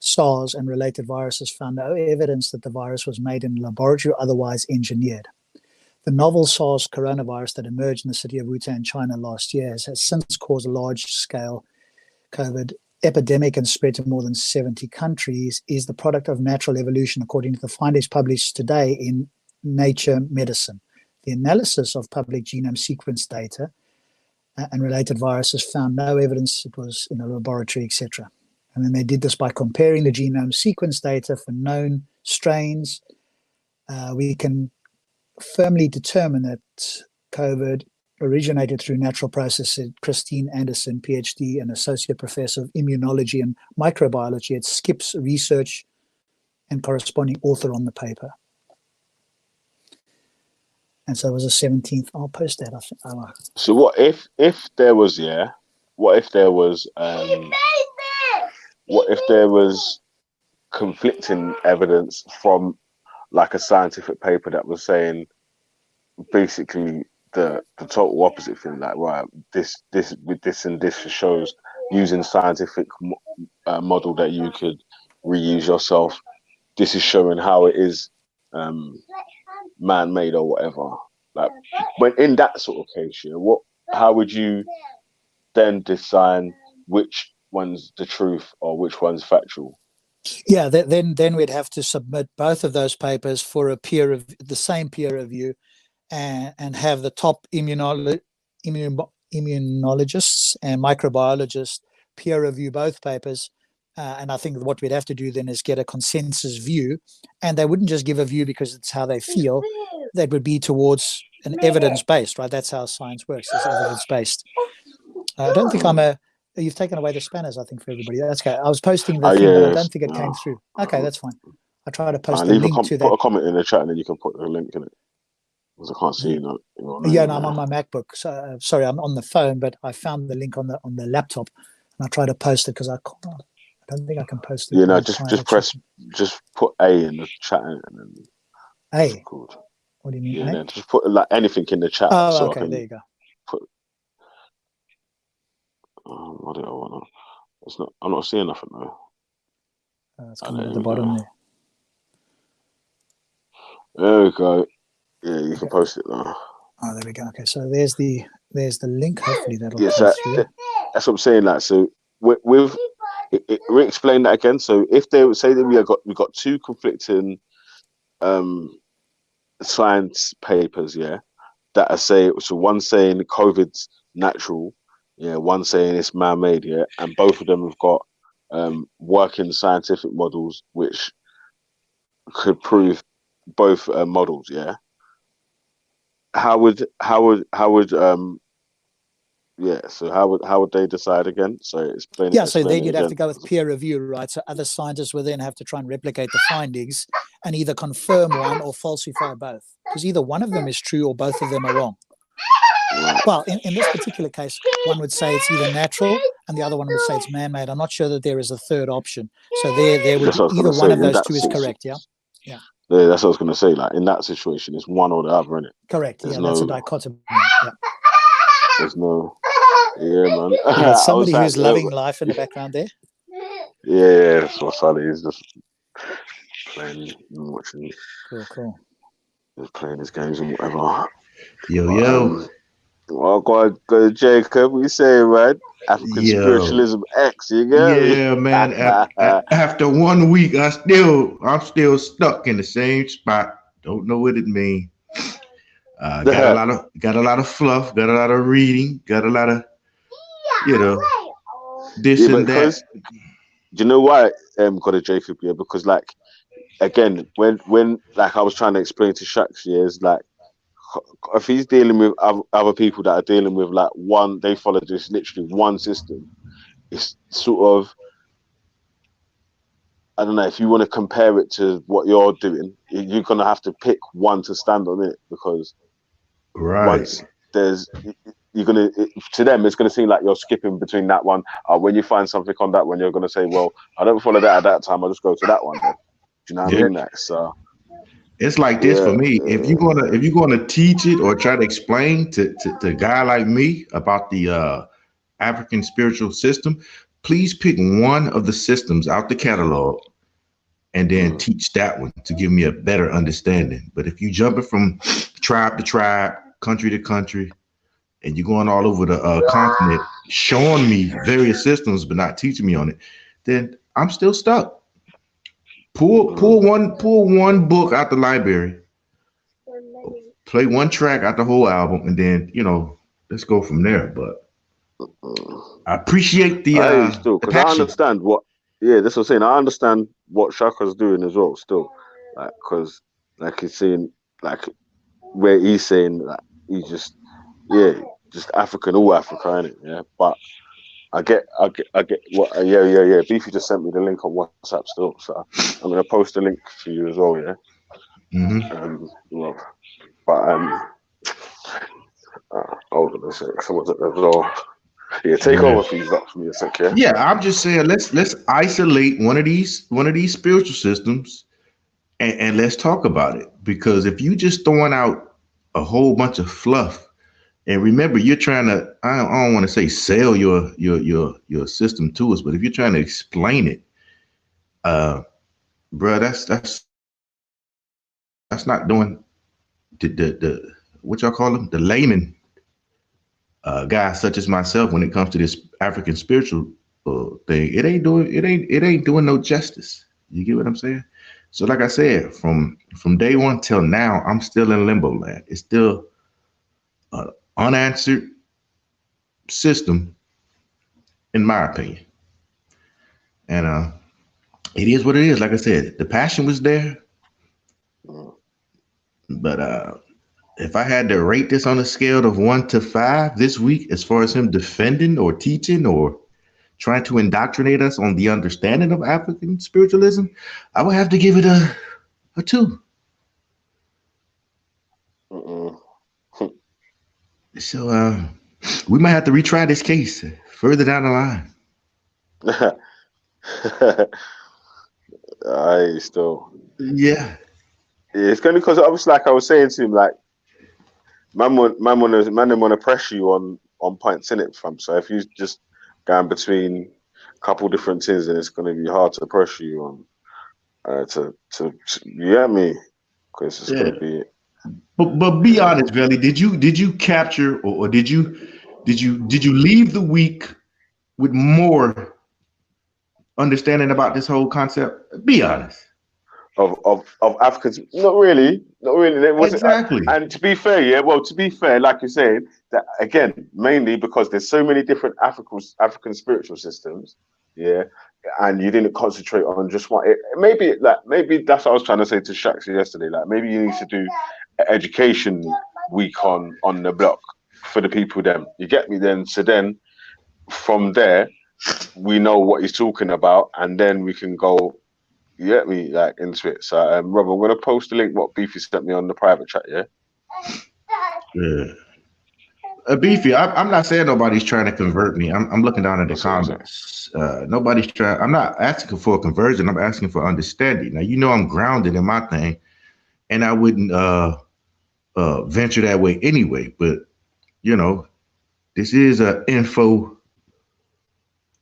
SARS and related viruses found no evidence that the virus was made in a laboratory or otherwise engineered. The novel SARS coronavirus that emerged in the city of Wuhan, China last year has since caused a large-scale COVID epidemic and spread to more than 70 countries is the product of natural evolution, according to the findings published today in Nature Medicine. The analysis of public genome sequence data and related viruses found no evidence it was in a laboratory, etc. And then they did this by comparing the genome sequence data for known strains. We can firmly determine that COVID originated through natural processes. Christine Anderson, PhD and Associate Professor of Immunology and Microbiology at Skips Research and corresponding author on the paper. And so it was the 17th. I'll post that. I think. So what if there was what if there was conflicting evidence from like a scientific paper that was saying basically the total opposite thing, like right, this with this and this shows using scientific model that you could reuse yourself. This is showing how it is man-made or whatever. Like when in that sort of case, how would you then decide which one's the truth or which one's factual? Yeah, then we'd have to submit both of those papers for a the same peer review, and have the top immunologists and microbiologists peer review both papers. And I think what we'd have to do then is get a consensus view, and they wouldn't just give a view because it's how they feel. That would be towards an evidence-based, right? That's how science works. It's evidence-based. I don't think you've taken away the spanners, I think, for everybody. That's okay. I was posting the thing, but I don't think it came through. Okay, that's fine. I try to post the link to that. Put a comment in the chat and then you can put the link in it. Because I can't see no. Yeah, no, I'm on my MacBook. So, sorry, I'm on the phone, but I found the link on the laptop, and I try to post it because I don't think I can post it. Yeah, no, just put A in the chat and then. A. What do you mean? Yeah, just put like anything in the chat. Oh, so okay, there you go. I don't know. It's not. I'm not seeing nothing though. It's coming at the bottom there. There we go. Yeah, you can post it now. Oh, there we go. Okay, so there's the link. Hopefully that'll come through. That's what I'm saying. Like, so with re-explain that again. So if they would say that we got two conflicting science papers, that are so one saying COVID's natural, one saying it's man-made, and both of them have got working scientific models which could prove both models, how would they decide again? So explain. So then you'd have to go with peer review, right? So other scientists would then have to try and replicate the findings and either confirm one or falsify both, because either one of them is true or both of them are wrong. Well, in this particular case, one would say it's either natural and the other one would say it's man-made. I'm not sure that there is a third option. So there would either one of those two is correct, yeah? Yeah, that's what I was going to say. Like in that situation, it's one or the other, isn't it? Correct. That's a dichotomy. Yeah. There's no. Yeah, man. Somebody who's loving life in the background there. Yeah, that's what Sally is, just playing and watching. Cool. Just playing his games and whatever. Yo. Well, go Jacob. What you saying, man? African spiritualism X. You get me? Yeah, man. After 1 week, I'm still stuck in the same spot. Don't know what it means. Got a lot of fluff. Got a lot of reading. Got a lot of, this and that. Do you know why? Got a Jacob here, because like again, when like I was trying to explain to Shax, is like, if he's dealing with other people that are dealing with like they follow just literally one system, it's sort of, I don't know, if you want to compare it to what you're doing, you're going to have to pick one to stand on it, because once you're going to, to them, it's going to seem like you're skipping between that one. When you find something on that one, you're going to say, well, I don't follow that at that time, I'll just go to that one then. Do you know what I mean? So it's like this for me. If you're gonna teach it or try to explain to a guy like me about the African spiritual system, please pick one of the systems out the catalog and then teach that one to give me a better understanding. But if you jumping from tribe to tribe, country to country, and you're going all over the continent showing me various systems but not teaching me on it, then I'm still stuck. Pull one book out the library, play one track out the whole album, and then let's go from there. But I appreciate the because I passion. understand what. Yeah, that's what I'm saying. I understand what Shaka's doing as well. Still, like, because like he's saying, like where he's saying that he's just African, all Africa, innit? Yeah, but I get what. Yeah. Beefy just sent me the link on WhatsApp still, so I'm gonna post the link to you as well. Yeah. Hold on a sec. Someone's at the door. Yeah, take over for you, for me a sec. Yeah. Yeah, I'm just saying let's isolate one of these spiritual systems and let's talk about it. Because if you just throwing out a whole bunch of fluff, and remember you're trying to, I don't want to say sell your system to us, but if you're trying to explain it, bro, that's not doing the what y'all call them, the layman guys such as myself when it comes to this African spiritual thing. It ain't doing no justice. You get what I'm saying? So like I said, from day one till now, I'm still in limbo land. It's still an unanswered system, in my opinion. And it is what it is. Like I said, the passion was there, but if I had to rate this on a scale of 1 to 5 this week, as far as him defending or teaching or trying to indoctrinate us on the understanding of African spiritualism, I would have to give it a 2. So we might have to retry this case further down the line. I still. Yeah. It's going because obviously, like I was saying to him, like man want to pressure you on points in it, fam. So if you just going between a couple different things, then it's going to be hard to pressure you on to you get me, because it's going to be. But be honest, Velly. Did you capture or did you leave the week with more understanding about this whole concept? Be honest. Of Africans, not really. There wasn't, exactly. And to be fair, like you're saying, that again, mainly because there's so many different African spiritual systems, and you didn't concentrate on just one. Maybe that's what I was trying to say to Shaxi yesterday. Like maybe you need to do an education week on the block for the people. Then you get me. Then from there, we know what he's talking about, and then we can go. You get me, like into it. So, Rob, I'm gonna post the link what Beefy sent me on the private chat. Yeah. Beefy, I'm not saying nobody's trying to convert me. I'm looking down at the comments. Nobody's trying. I'm not asking for a conversion. I'm asking for understanding. Now, I'm grounded in my thing, and I wouldn't venture that way anyway. But this is a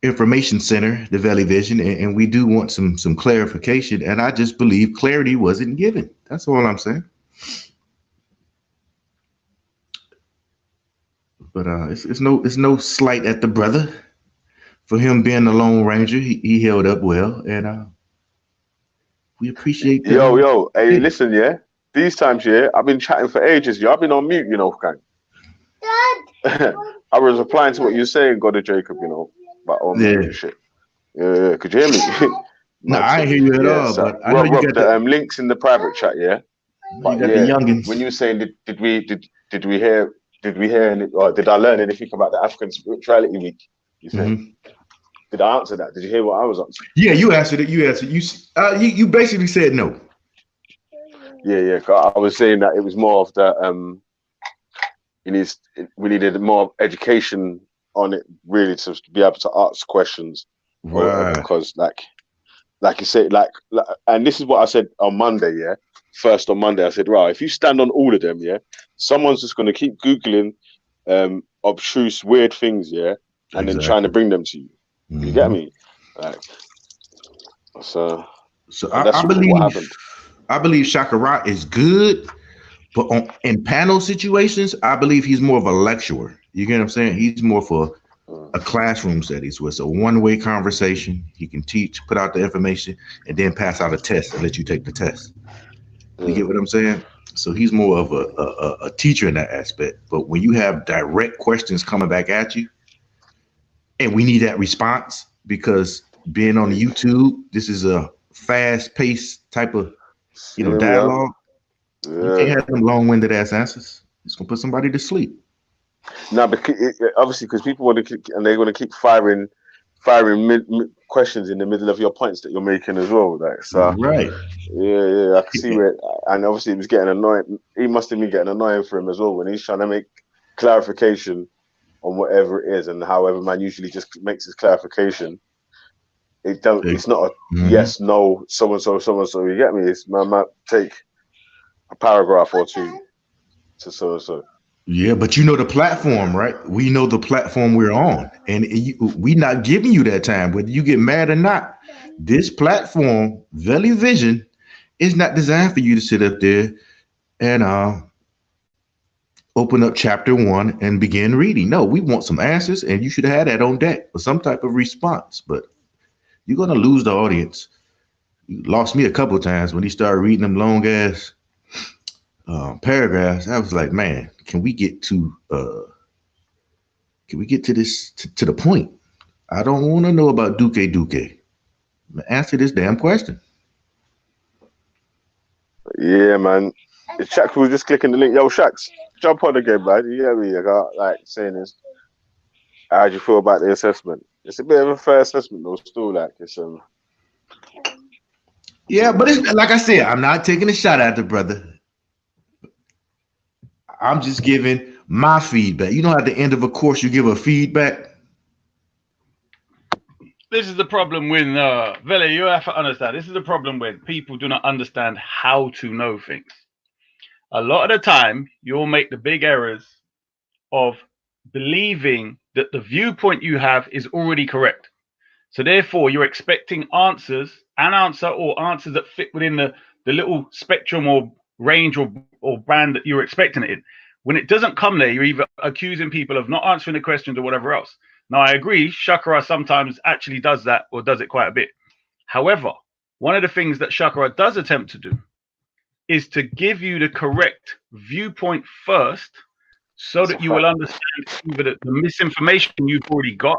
information center, the Valley Vision, and we do want some clarification. And I just believe clarity wasn't given. That's all I'm saying. But it's no slight at the brother for him being the Lone Ranger. He held up well, and we appreciate that. Yo, hey, listen, these times, I've been chatting for ages. I've been on mute, gang. Dad. I was replying to what you're saying, God of Jacob, about shit. Yeah, could you hear me? No, I ain't hear you at all. So, but I know you got the links in the private chat. But you got the youngins. When you were saying, did we hear any, or did I learn anything about the African Spirituality Week? You said. Did I answer that? Did you hear what I was answering? Yeah, you answered it. You basically said no. Yeah. I was saying that it was more of the we needed more education on it, really, to be able to ask questions. Right. Because like you said, and this is what I said on Monday. First on Monday, I said, right, if you stand on all of them, someone's just going to keep Googling obtruse, weird things, and then trying to bring them to you. You get me? So I believe what happened. I believe Shakarat is good, But in panel situations, I believe he's more of a lecturer. You get what I'm saying? He's more for a classroom setting. So it's a one-way conversation. He can teach, put out the information, and then pass out a test and let you take the test. You get what I'm saying? So he's more of a teacher in that aspect. But when you have direct questions coming back at you, and we need that response, because being on YouTube, this is a fast-paced type of dialogue. You can't have them long-winded ass answers. It's gonna put somebody to sleep. No, because obviously, because people want to keep, and they're going to keep firing questions in the middle of your points that you're making as well. Like, so right. Yeah, I can see where, and obviously it was getting annoying. He must have been getting annoying for him as well when he's trying to make clarification on whatever it is, and however man usually just makes his clarification. It's not a yes, no, so and so. You get me? It's man might take a paragraph or two to so and so. Yeah, but you know the platform, right? We know the platform we're on, and we not giving you that time, whether you get mad or not. This platform, Valley Vision, is not designed for you to sit up there and open up chapter 1 and begin reading. No, we want some answers, and you should have had that on deck or some type of response. But you're gonna lose the audience. You lost me a couple of times when he started reading them long ass paragraphs. I was like, man, can we get to this to the point? I don't want to know about Duque. Answer this damn question. Yeah, man. Shaq was just clicking the link. Yo, Shax, jump on again, man. You get me? I got like saying this. How do you feel about the assessment? It's a bit of a fair assessment, though. Still, like it's Yeah, but it's like I said, I'm not taking a shot at the brother. I'm just giving my feedback. You know, at the end of a course, you give a feedback. This is the problem with Vele. You have to understand. This is the problem when people do not understand how to know things. A lot of the time, you'll make the big errors of believing that the viewpoint you have is already correct. So therefore, you're expecting answers that fit within the little spectrum or range or band that you're expecting it in. When it doesn't come there, you're either accusing people of not answering the questions or whatever else. Now, I agree, Shakara sometimes actually does that or does it quite a bit. However, one of the things that Shakara does attempt to do is to give you the correct viewpoint first so that you will understand either the misinformation you've already got,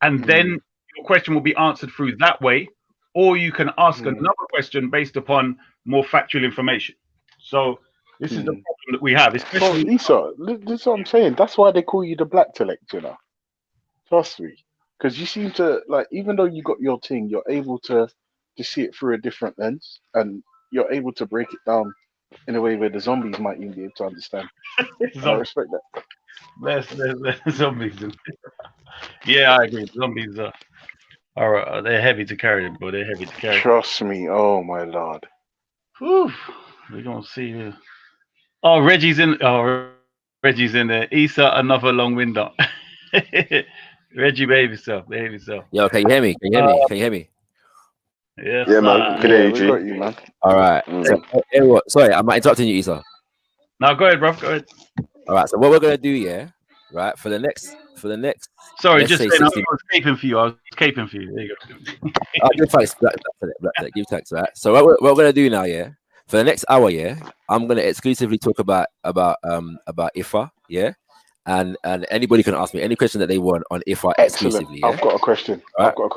and then your question will be answered through that way, or you can ask another question based upon more factual information. So this is the problem that we have. Especially Lisa, this is what I'm saying. That's why they call you the black intellect, you know. Trust me. Because you seem to, like, even though you got your thing, you're able to see it through a different lens, and you're able to break it down in a way where the zombies might even be able to understand. I respect that. There's zombies. Yeah, I agree. Zombies are they're heavy to carry, but they're heavy to carry. Trust me. Oh my lord. Whew. We're gonna see. Oh, Reggie's in there. Issa, another long window. Reggie, behave yourself. Yo, can you hear me? Can you hear me? Yes, yeah, man. Good day, we got you, man. All right. So, sorry, I'm interrupting you, Issa. No, go ahead, bro. Go ahead. All right. So what we're gonna do, yeah, right, for the next. Sorry, just saying, I was caping for you. There you go. Give thanks. Give thanks, right? So what we're gonna do now, yeah, for the next hour, yeah, I'm gonna exclusively talk about IFA, yeah, and anybody can ask me any question that they want on IFA exclusively. Yeah? I've got a question. Right? Go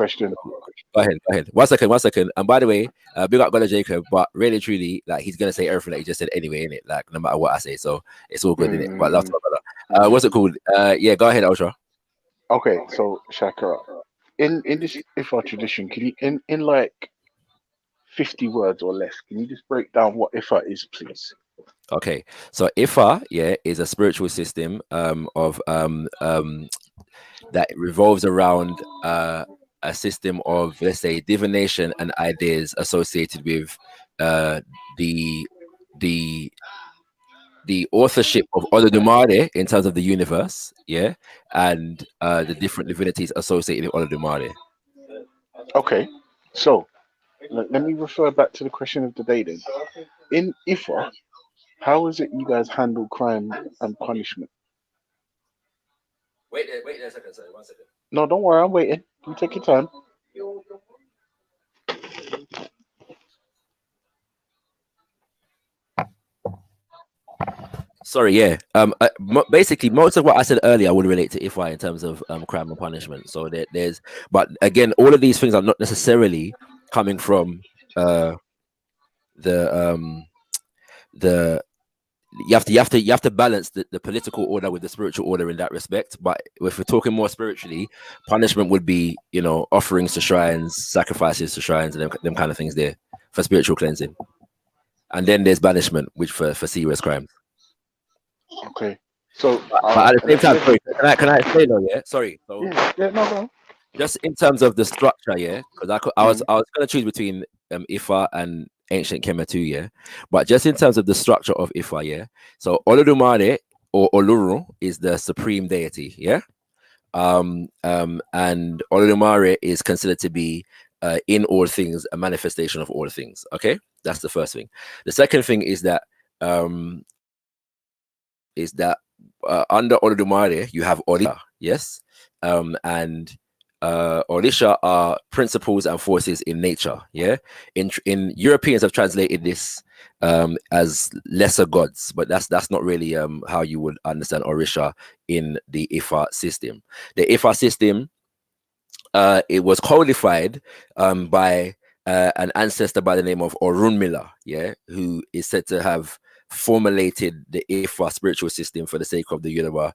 ahead. One second. And by the way, big up Brother Jacob, but really truly, like he's gonna say everything that he just said anyway, innit? Like no matter what I say, so it's all good, innit? But love to my brother. What's it called? Yeah, go ahead, Ultra. Okay, so Shakara, in this IFA tradition, can you in like 50 words or less, can you just break down what IFA is, please? Okay, so IFA, yeah, is a spiritual system of that revolves around a system of, let's say, divination and ideas associated with the authorship of Olodumare in terms of the universe, yeah, and the different divinities associated with Olodumare. Okay, so let me refer back to the question of the day then. In IFA, How is it you guys handle crime and punishment? Wait there a second, sorry, 1 second. No, don't worry, I'm waiting. You take your time. Sorry, yeah. Basically, most of what I said earlier would relate to IFI in terms of crime and punishment. So but again, all of these things are not necessarily coming from the you have to balance the political order with the spiritual order in that respect. But if we're talking more spiritually, punishment would be, you know, offerings to shrines, sacrifices to shrines, and them kind of things there for spiritual cleansing. And then there's banishment, which for serious crimes. Okay. So, but at the same time, sorry, can I explain though? Yeah, sorry. So, yeah, no. Just in terms of the structure, yeah, because I was going to choose between Ifa and ancient Kemet too, yeah. But just in terms of the structure of Ifa, yeah. So Olodumare or Oluru is the supreme deity, yeah. And Olodumare is considered to be in all things a manifestation of all things. Okay, that's the first thing. The second thing is that under Olodumare you have Orisha, yes, and Orisha are principles and forces in nature. Yeah, in Europeans have translated this as lesser gods, but that's not really how you would understand Orisha in the Ifa system. The Ifa system, it was codified by an ancestor by the name of Orunmila, yeah, who is said to have formulated the Ifa spiritual system for the sake of the Yoruba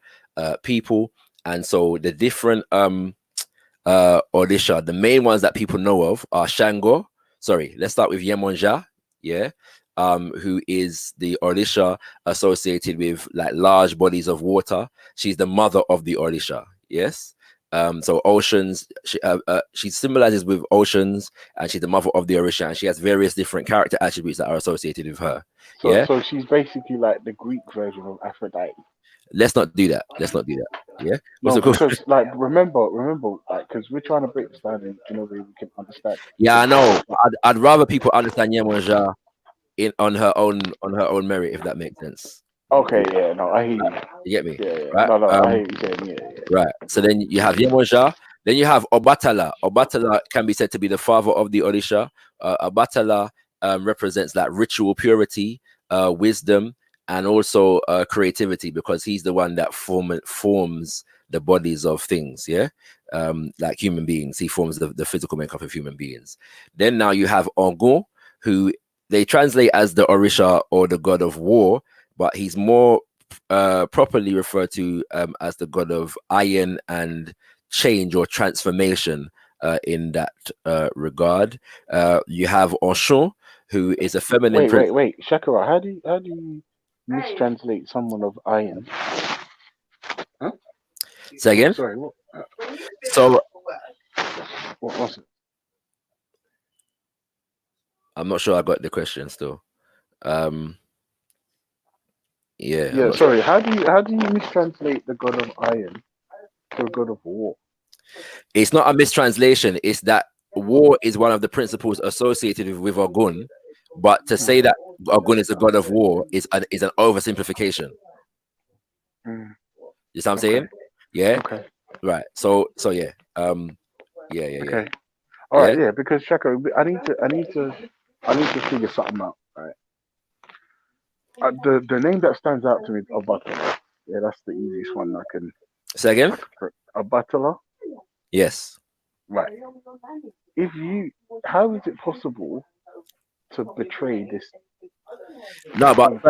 people. And so the different Orisha, the main ones that people know of are Shango. Sorry, let's start with Yemonja, yeah, who is the Orisha associated with like large bodies of water. She's the mother of the Orisha, yes. So oceans, she symbolizes with oceans, and she's the mother of the Orisha, and she has various different character attributes that are associated with her. So, yeah. So she's basically like the Greek version of Aphrodite. Let's not do that. Yeah. No, because like remember, like because we're trying to break this down in a way we can understand. Yeah, I know. I'd rather people understand Yemonja on her own merit, if that makes sense. Okay, yeah, no, I hear you. You get me? Yeah. Right? No, I hear you saying, yeah. Right. So then you have Yemonja. Then you have Obatala. Obatala can be said to be the father of the Orisha. Obatala represents like ritual purity, wisdom, and also creativity, because he's the one that forms the bodies of things, yeah, like human beings. He forms the physical makeup of human beings. Then now you have Ogun, who they translate as the Orisha or the god of war, but he's more properly referred to as the god of iron and change or transformation in that regard. You have Oshun, who is a feminine. Wait, Shakira, how do you mistranslate someone of iron? Huh? Say again? Sorry, what? So what was it? I'm not sure I got the question still. Yeah, sorry. How do you mistranslate the god of iron to a god of war? It's not a mistranslation. It's that war is one of the principles associated with Ogun, but to say that Ogun is a god of war is an oversimplification. You see what I'm saying? Yeah. Okay. Right. So yeah. Yeah. Okay. All right. Yeah, because Shaka, I need to figure something out. Right. The name that stands out to me is Obatala. Yeah, that's the easiest one I can. Say again? Obatala. Yes. Right. How is it possible to betray this? No, but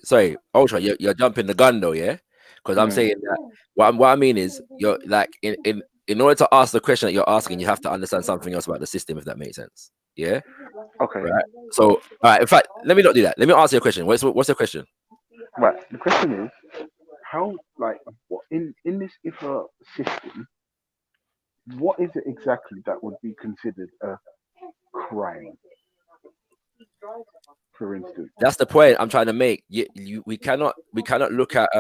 sorry. Ultra, you're jumping the gun though, yeah? Because I'm saying that what I mean is you're like in order to ask the question that you're asking, you have to understand something else about the system, if that makes sense. Yeah. Okay. Right. So, all right. In fact, let me not do that. Let me answer your question. What's your question? Right. The question is, how, like, what in this IFA system, what is it exactly that would be considered a crime? For instance. That's the point I'm trying to make. We cannot look at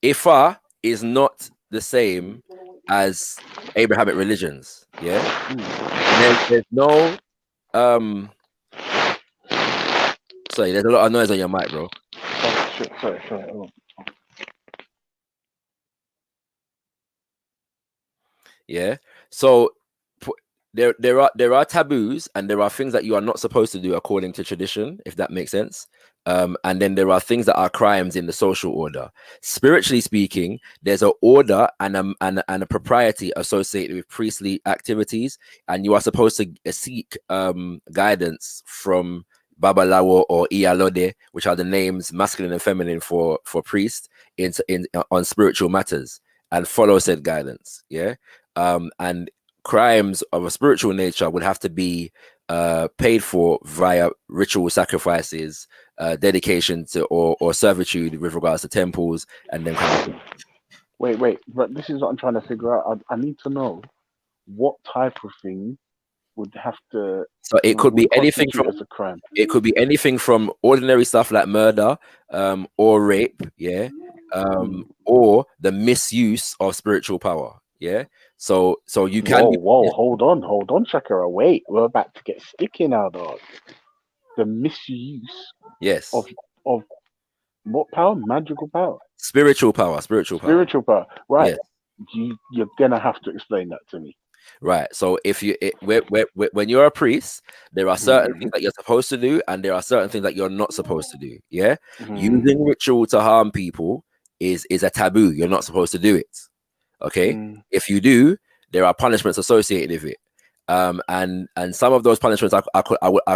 Ifa is not the same as Abrahamic religions. Yeah. There's no Sorry, there's a lot of noise on your mic, bro. Oh, shit. Sorry. Hold on. Yeah. So there are taboos, and there are things that you are not supposed to do according to tradition, if that makes sense. And then there are things that are crimes in the social order. Spiritually speaking, there's an order and a propriety associated with priestly activities, and you are supposed to seek guidance from Babalawo or Iyalode, which are the names masculine and feminine for priest on spiritual matters, and follow said guidance. Yeah. And crimes of a spiritual nature would have to be paid for via ritual sacrifices, dedication to or servitude with regards to temples, and then kind of thing. Wait, but this is what I'm trying to figure out. I need to know what type of thing would have to. So it could be anything from as a crime. It could be anything from ordinary stuff like murder, or rape, yeah, or the misuse of spiritual power, yeah. So you can. Whoa! Hold on, Shakira. Wait, we're about to get sticky now, dog. The misuse. Yes. Of what power? Magical power. Spiritual power. Right. Yes. You're gonna have to explain that to me. Right. So when you're a priest, there are certain things that you're supposed to do, and there are certain things that you're not supposed to do. Yeah. Using ritual to harm people is a taboo. You're not supposed to do it. Okay. If you do, there are punishments associated with it. And some of those punishments I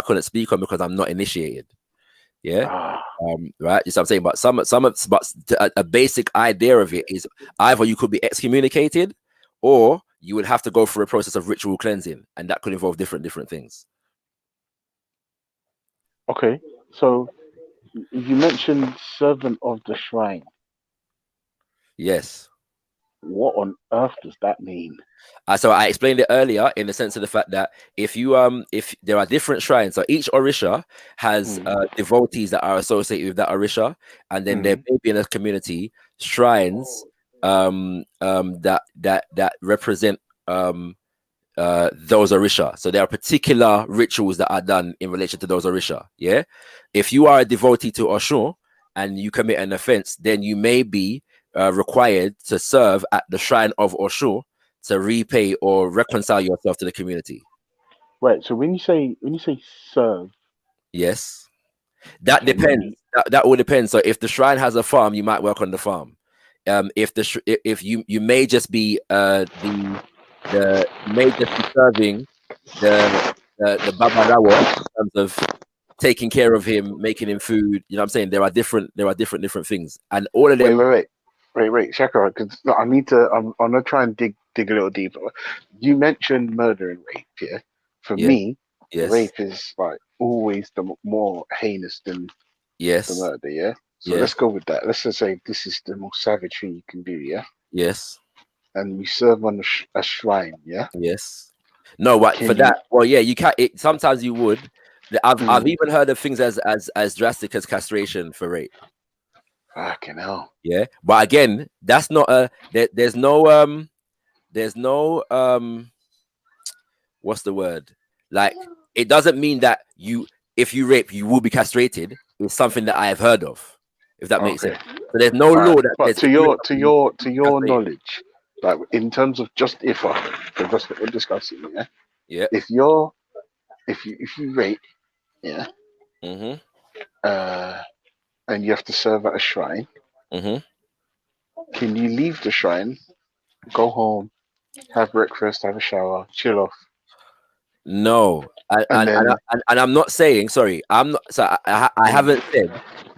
couldn't speak on because I'm not initiated. Yeah. Right. You know what I'm saying? But a basic idea of it is either you could be excommunicated, or you would have to go through a process of ritual cleansing, and that could involve different things. Okay. So you mentioned servant of the shrine. Yes. What on earth does that mean? So I explained it earlier in the sense of the fact that if there are different shrines, so each orisha has devotees that are associated with that orisha, and then there may be in a community shrines that represent those orisha. So there are particular rituals that are done in relation to those orisha. Yeah. If you are a devotee to Oshun and you commit an offense, then you may be required to serve at the shrine of Oshun to repay or reconcile yourself to the community. Right. So when you say serve, yes, that depends. That will depend. So if the shrine has a farm, you might work on the farm. If you may just be serving the Babarawa in terms of taking care of him, making him food. You know what I'm saying? There are different things, and all of them. Wait, Shakira, because I need to. I'm gonna try and dig a little deeper. You mentioned murder and rape, yeah. For me, rape is like always the more heinous than the murder, yeah. So let's go with that. Let's just say this is the most savage thing you can do, yeah. Yes. And you serve on a shrine, yeah. Yes. No, what for that? Well, yeah, you can't. Sometimes you would. I've even heard of things as drastic as castration for rape. Fucking hell. Yeah, but again, that's not there's no what's the word? Like, it doesn't mean that if you rape, you will be castrated. It's something that I have heard of, if that makes sense. So there's no law that. But to your knowledge, like in terms of just if we're discussing, yeah. Yeah. If you rape, yeah. And you have to serve at a shrine. Can you leave the shrine, go home, have breakfast, have a shower, chill off? No, and I'm not saying. Sorry, I'm not. So I haven't said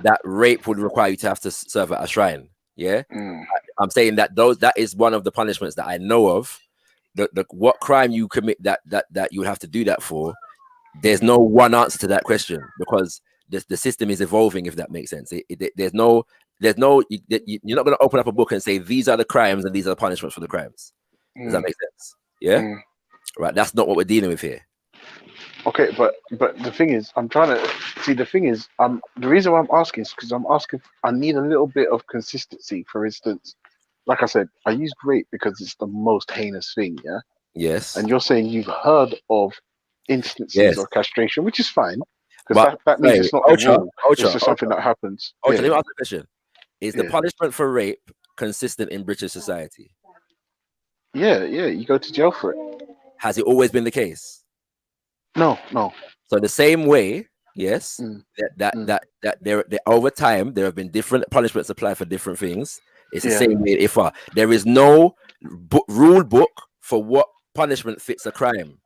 that rape would require you to have to serve at a shrine. Yeah, I'm saying that that is one of the punishments that I know of. What crime you commit that you would have to do that for? There's no one answer to that question, because the system is evolving, if that makes sense. You're not going to open up a book and say these are the crimes and these are the punishments for the crimes. Does that make sense? Yeah. Right. That's not what we're dealing with here. Okay, but the thing is, I'm trying to see. The thing is, the reason why I'm asking is because I need a little bit of consistency. For instance, like I said, I use rape because it's the most heinous thing. Yeah. Yes. And you're saying you've heard of instances of castration, which is fine. Because that means it's not a rule. It's just something that happens. Let me ask the question. Is the Yeah. punishment for rape consistent in British society? Yeah, you go to jail for it. Has it always been the case? No. So the same way, yes, that there over time there have been different punishments applied for different things. It's the same way. If there is no rule book for what punishment fits a crime,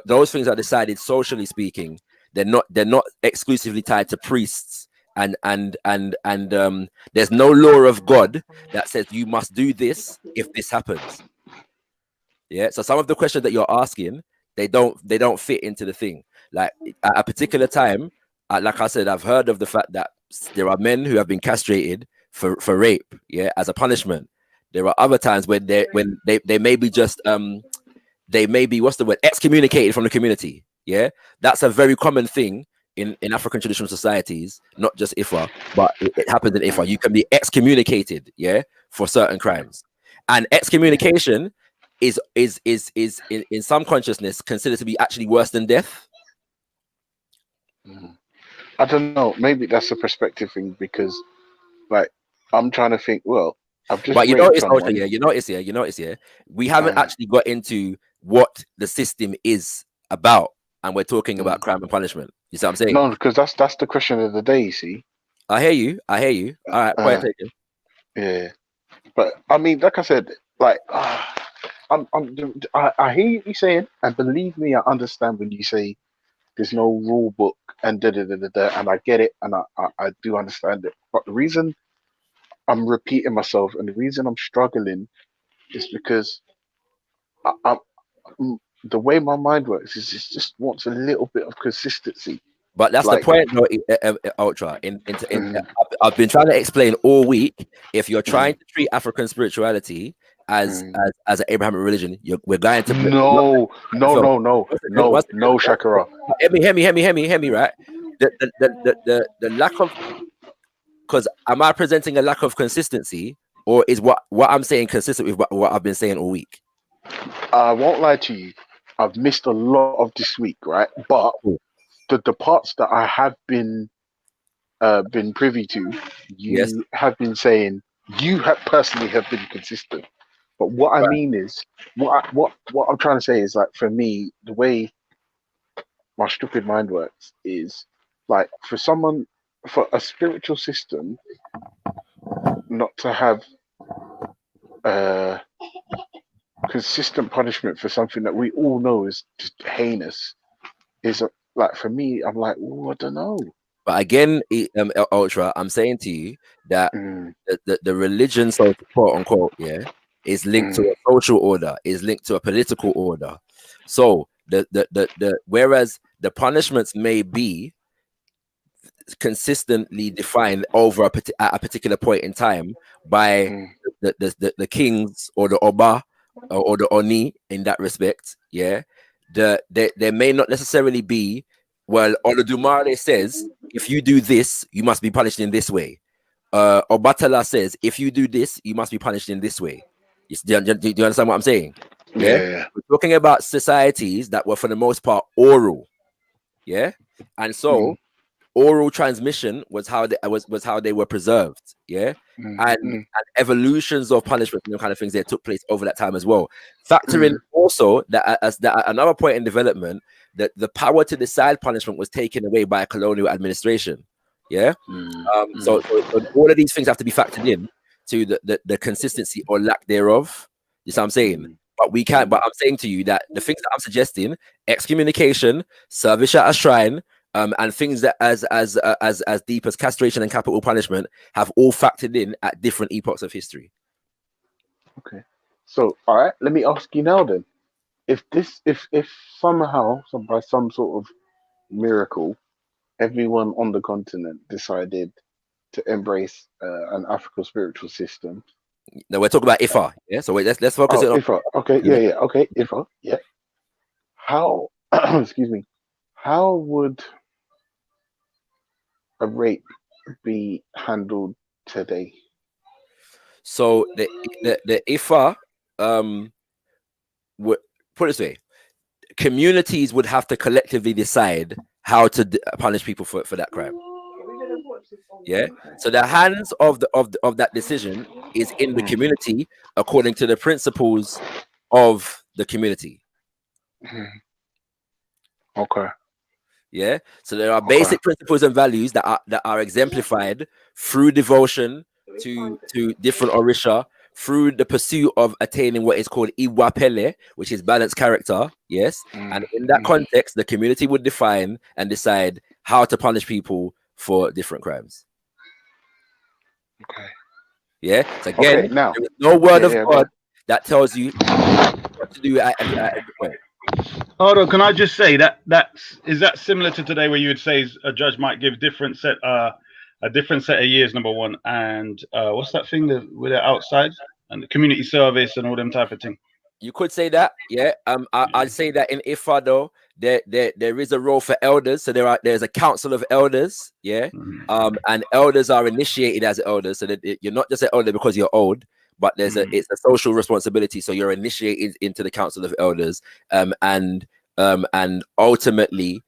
those things are decided socially speaking. They're not exclusively tied to priests, and there's no law of God that says you must do this if this happens. Yeah. So some of the questions that you're asking, they don't fit into the thing. Like at a particular time, like I said, I've heard of the fact that there are men who have been castrated for rape, as a punishment. There are other times when they may be just they may be, what's the word, excommunicated from the community. Yeah, that's a very common thing in African traditional societies, not just Ifa, but it happens in Ifa. You can be excommunicated, for certain crimes, and excommunication is in some consciousness considered to be actually worse than death. I don't know. Maybe that's a perspective thing, because, like, I'm trying to think. Well, I've just. But you notice, you notice, we haven't actually got into what the system is about, and we're talking about crime and punishment. You see what I'm saying? No, because that's the question of the day. You see. I hear you. All right, point taken. Yeah, but I mean, like I said, like I hear you saying, and believe me, I understand when you say there's no rule book and and I get it, and I do understand it. But the reason I'm repeating myself and the reason I'm struggling is because the way my mind works is it just wants a little bit of consistency. But that's the point, though, Ultra. I've been trying to explain all week. If you're trying to treat African spirituality as an Abrahamic religion, we're going to no, Shakira. Hear me, right? The lack of, because am I presenting a lack of consistency, or is what I'm saying consistent with what I've been saying all week? I won't lie to you. I've missed a lot of this week, right? But the parts that I have been privy to, you have been saying you have personally have been consistent. But what I mean is, what I'm trying to say is, like, for me, the way my stupid mind works is, like, for a spiritual system not to have consistent punishment for something that we all know is just heinous is, like, for me, I'm like, I don't know. But again, Ultra, I'm saying to you that the religion, so quote unquote, is linked to a social order, is linked to a political order. So the whereas the punishments may be consistently defined over at a particular point in time by the kings or the Oba or the Oni in that respect, there may not necessarily be, well, Olodumare says, if you do this, you must be punished in this way. Obatala says, if you do this, you must be punished in this way. Do you understand what I'm saying? Yeah. We're talking about societies that were, for the most part, oral. And so oral transmission was how they were preserved. And evolutions of punishment and kind of things that took place over that time as well. Factor in also that at another point in development, that the power to decide punishment was taken away by a colonial administration. So all of these things have to be factored in to the consistency or lack thereof. You see what I'm saying? But we can't. But I'm saying to you that the things that I'm suggesting, excommunication, service at a shrine, and things that as deep as castration and capital punishment have all factored in at different epochs of history. Okay. So, all right, let me ask you now then. If somehow, by some sort of miracle, everyone on the continent decided to embrace an African spiritual system. Now we're talking about Ifa, So let's focus on Ifa. Okay, okay, Ifa, How? Excuse me. How would a rape be handled today? So the Ifa, put it this way, communities would have to collectively decide how to punish people for that crime. Yeah. So the hands of that decision is in the community according to the principles of the community. Okay. Yeah. So there are basic principles and values that are exemplified through devotion to different orisha, through the pursuit of attaining what is called iwapele, which is balanced character. Yes. And in that context, the community would define and decide how to punish people for different crimes. Okay. Yeah. So again, Okay, now there is no word of go God on. that tells you what to do at every point. Hold on, can I just say is that similar to today, where you would say a judge might give a different set of years, number one, and what's that thing that with it outside and the community service and all them type of thing? You could say that, yeah. I'd say that in Ifa though, there is a role for elders. So there's a council of elders, yeah. And elders are initiated as elders, so that you're not just an elder because you're old, but it's a social responsibility. So you're initiated into the council of elders, and ultimately,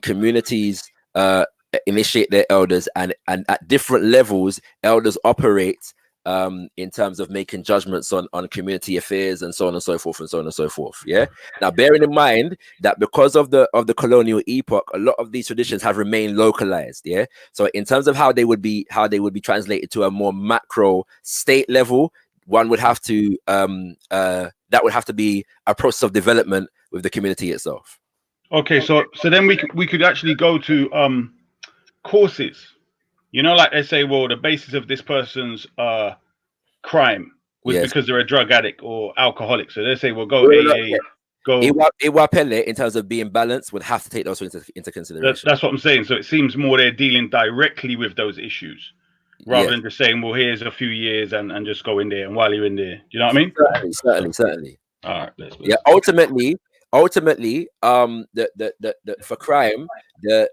communities initiate their elders, and at different levels, elders operate in terms of making judgments on community affairs and so on and so forth and so on and so forth. Yeah. Now, bearing in mind that because of the colonial epoch, a lot of these traditions have remained localized. Yeah. So in terms of how they would be translated to a more macro state level, one would have to that would have to be a process of development with the community itself. Okay, so then we could actually go to courses. You know, like they say, well, the basis of this person's crime was because they're a drug addict or alcoholic. So they say, well, go AA, go. Iwapele, in terms of being balanced, would have to take those into consideration. That's what I'm saying. So it seems more they're dealing directly with those issues rather than just saying, well, here's a few years and just go in there. And while you're in there, do you know what I mean? Certainly. All right. Yeah. Ultimately, for crime, the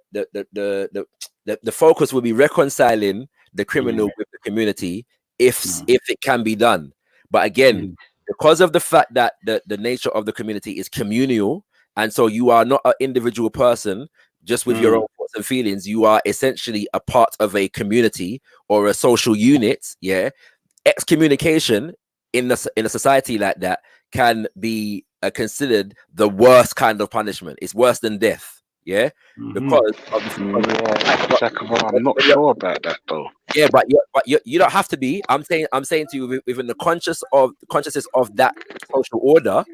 focus will be reconciling the criminal with the community if it can be done. But again, because of the fact that the nature of the community is communal, and so you are not an individual person just with your own thoughts and feelings, you are essentially a part of a community or a social unit. Yeah. Excommunication in a society like that can be considered the worst kind of punishment. It's worse than death. Yeah. Because I'm not sure about that though. Yeah, but you don't have to be. I'm saying to you, within the consciousness of that social order,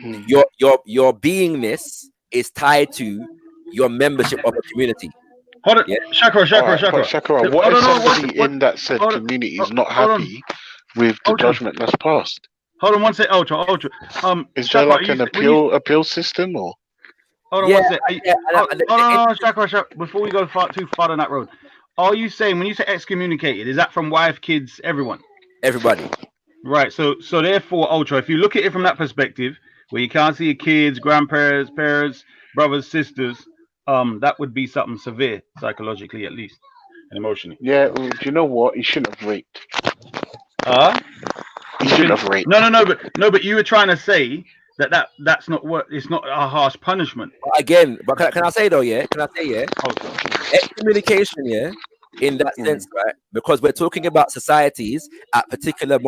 your beingness is tied to your membership of a community. Hold on, yeah? Shakara. What if somebody in that said community is not happy with the judgment that's passed? Hold on one second, Ultra. Is there like an appeal system or? Hold on one second. Shakara. Before we go too far on that road, are you saying when you say excommunicated, is that from wife, kids, everyone? Everybody. Right. So therefore, Ultra, if you look at it from that perspective, where you can't see your kids, grandparents, parents, brothers, sisters, that would be something severe psychologically, at least, and emotionally. Yeah. Do you know what? He shouldn't have raped. He shouldn't have raped. No, but you were trying to say that's not what. It's not a harsh punishment. Again, but can I say though? Yeah. Excommunication. Yeah. In that sense, right? Because we're talking about societies at particular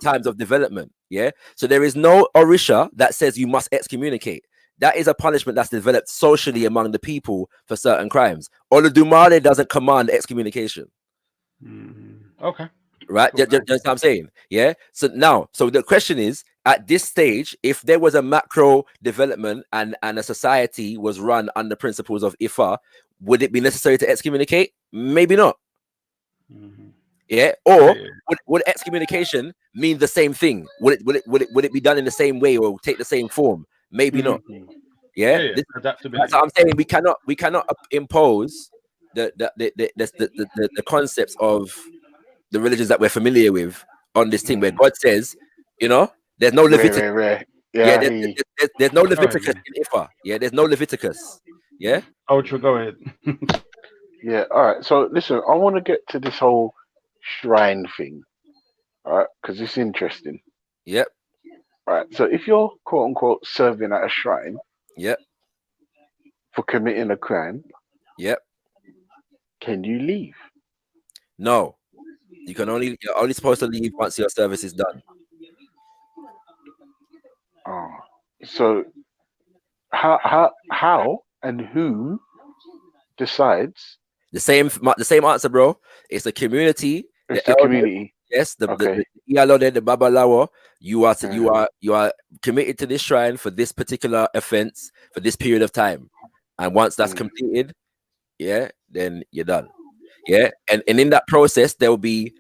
times of development. Yeah. So there is no orisha that says you must excommunicate. That is a punishment that's developed socially among the people for certain crimes. Olodumare doesn't command excommunication. Okay. Right? Just what I'm saying. Yeah. So the question is, at this stage, if there was a macro development and a society was run under principles of Ifa, would it be necessary to excommunicate? Maybe not. Yeah. Or would excommunication mean the same thing? Would it be done in the same way or take the same form? Maybe not. Yeah. That's what I'm saying. We cannot impose the concepts of the religions that we're familiar with on this thing where God says, there's no Leviticus. There's no Leviticus in Ifa. Yeah, there's no Leviticus. Yeah. Ultra, go ahead. Yeah. All right. So listen, I want to get to this whole shrine thing. All right, because it's interesting. Yep. All right. So if you're quote unquote serving at a shrine. Yep. for committing a crime, yep, can you leave? no, you're only supposed to leave once your service is done. Oh, so how and who decides? The same answer, bro. It's the community, It's the the elders, community. yes, Okay. the Iyalo, the Babalawo. You are committed to this shrine for this particular offense for this period of time, and once that's completed, yeah, then you're done. Yeah, and in that process there will be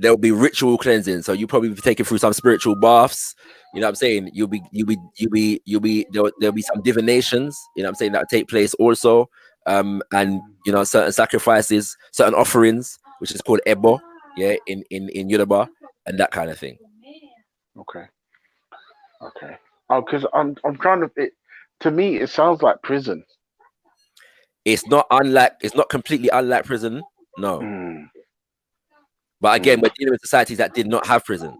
ritual cleansing. So you probably be taking through some spiritual baths. You know what I'm saying? There'll be some divinations, you know what I'm saying, that take place also. And you know, certain sacrifices, certain offerings, which is called Ebo, yeah, in Yoruba, and that kind of thing. Okay. Oh, because I'm trying to. To me, it sounds like prison. It's not completely unlike prison, no. But again, we're dealing with societies that did not have prison.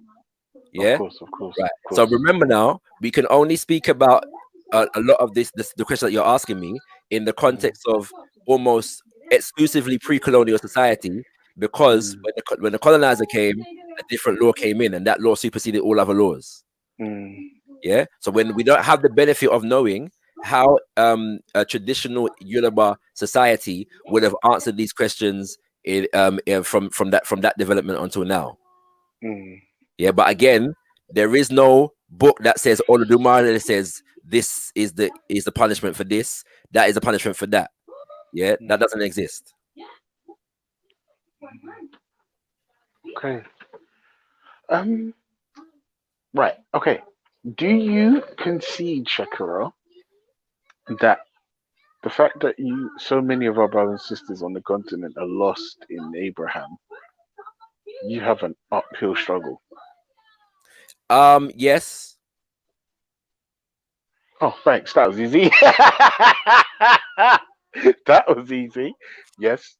Yeah, of course. Right. So remember now, we can only speak about a lot of the question that you're asking me in the context of almost exclusively pre-colonial society, because when the colonizer came, a different law came in, and that law superseded all other laws. Yeah. So when we don't have the benefit of knowing how a traditional Yoruba society would have answered these questions from that development until now. Yeah, but again, there is no book that says Olodumare that says this is the punishment for this, that is the punishment for that. Yeah, that doesn't exist. Okay. Right. Okay. Do you concede, Shakira, that the fact that so many of our brothers and sisters on the continent are lost in Abraham, you have an uphill struggle? Yes. Oh, thanks. That was easy. That was easy. Yes.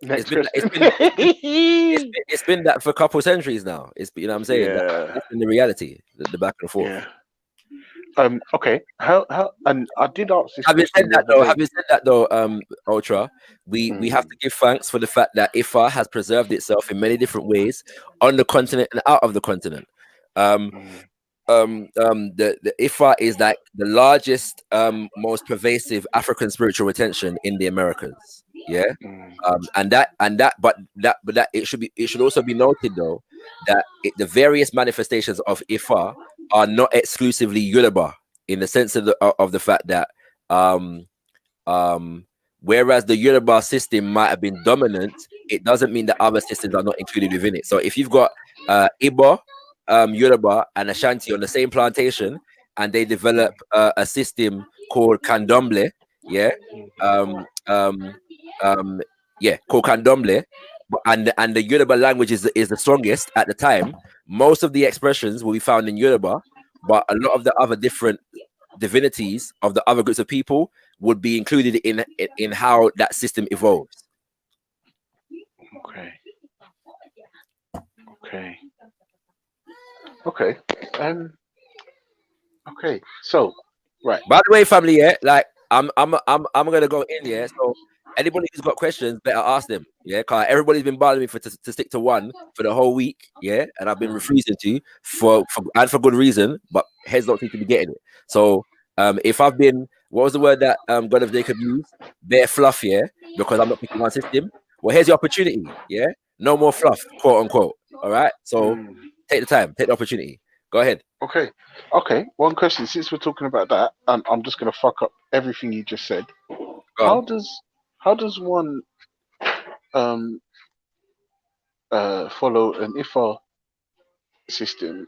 Next question. It's been that for a couple of centuries now. You know what I'm saying? Yeah. That's been the reality, the back and forth. Yeah. Okay. How and I did ask this Having question said that though, Ultra, we have to give thanks for the fact that Ifa has preserved itself in many different ways on the continent and out of the continent. The Ifa is like the largest, most pervasive African spiritual retention in the Americas. Yeah. But it should also be noted though that the various manifestations of Ifa are not exclusively Yoruba, in the sense of the fact that whereas the Yoruba system might have been dominant, it doesn't mean that other systems are not included within it. So if you've got Igbo, Yoruba, and Ashanti on the same plantation, and they develop a system called Candomblé, called Candomblé, and the Yoruba language is the strongest at the time. Most of the expressions will be found in Yoruba, but a lot of the other different divinities of the other groups of people would be included in how that system evolves. Okay. Okay. So, right. By the way, family, yeah, like I'm gonna go in, yeah. So anybody who's got questions, better ask them, yeah. Cause everybody's been bothering me to stick to one for the whole week, yeah, and I've been refusing to for good reason, but heads don't seem to be getting it. So if I've been, what was the word that God of Jacob used? Bare fluff, yeah, because I'm not picking one system. Well, here's your opportunity, yeah. No more fluff, quote unquote. All right. So take the time, take the opportunity. Go ahead. Okay. One question. Since we're talking about that, I'm just gonna fuck up everything you just said. How does one follow an Ifa system,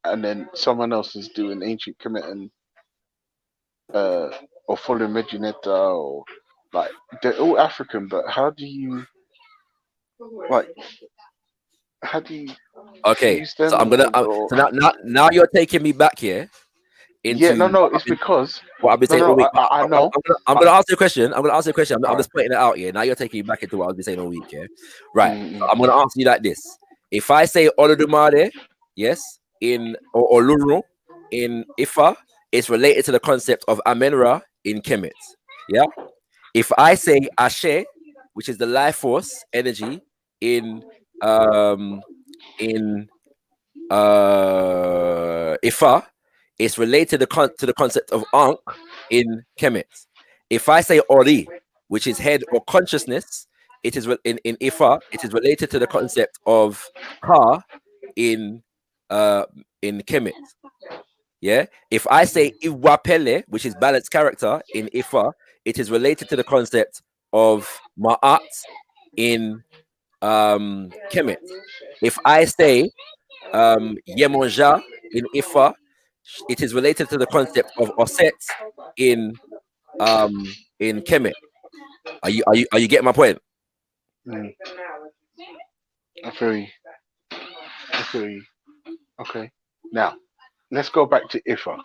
and then someone else is doing ancient Kemetan, or following Medjugorje, or like they're all African, but how do you Okay, so I'm gonna. So now you're taking me back here. It's because what I've been saying all week. I know. I'm gonna ask you a question. I'm just pointing it out here. Now you're taking me back into what I've been saying all week. Yeah, right. So I'm gonna ask you like this: if I say Olodumare, yes, or Oluru in Ifa, it's related to the concept of Amenra in Kemet. Yeah. If I say Ashe, which is the life force energy in Ifa, it's related to the concept of Ankh in Kemet. If I say Ori, which is head or consciousness, it is in Ifa, it is related to the concept of Ka in Kemet. Yeah. If I say Iwapele, which is balanced character in Ifa, it is related to the concept of Ma'at in Kemet. If I say Yemonja in Ifa, it is related to the concept of Oset in Kemet. Are you getting my point? I feel you. Okay. Now, let's go back to Ifa.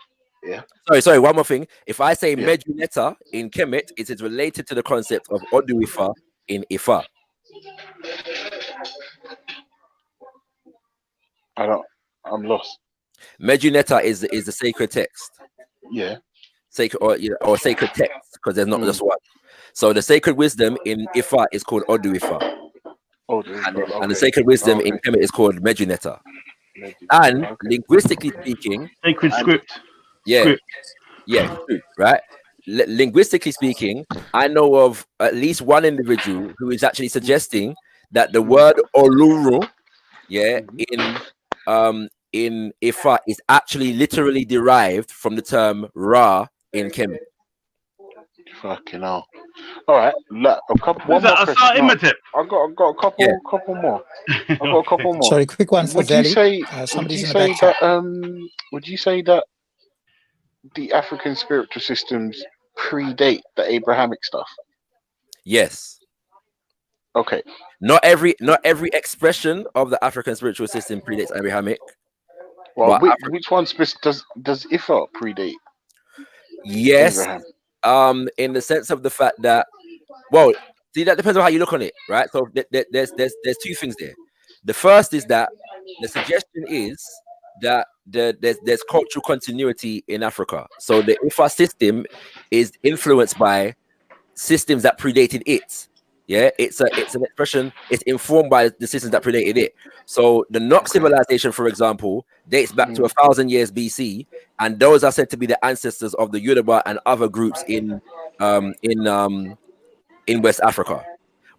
Yeah. Sorry. One more thing. If I say Meduneta in Kemet, it is related to the concept of Odu Ifa in Ifa. I'm lost. Meduneta is the sacred text. Yeah. Sacred or sacred text, because there's not just one. So the sacred wisdom in Ifa is called Odu Ifa. And the sacred wisdom in Kemet is called Meduneta. And linguistically speaking, sacred script. Yeah. Script. Yeah, right. Linguistically speaking, I know of at least one individual who is actually suggesting that the word Oluru, in Ifa is actually literally derived from the term Ra in Kemet. Fucking hell. All right, look, one more question. No, I've got a couple more. I've got a couple more. Sorry, quick one for Valley. Would you say that the African spiritual systems predate the Abrahamic stuff? Yes. Okay. Not every expression of the African spiritual system predates Abrahamic. Well, which one does Ifa predate? Yes. Abraham? In the sense of the fact that, well, see, that depends on how you look on it, right? So there's two things there. The first is that the suggestion is that there's cultural continuity in Africa. So the Ifa system is influenced by systems that predated it. Yeah, it's an expression. It's informed by the systems that predated it. So the Nok civilization, for example, dates back to 1,000 years BC, and those are said to be the ancestors of the Yoruba and other groups in West Africa.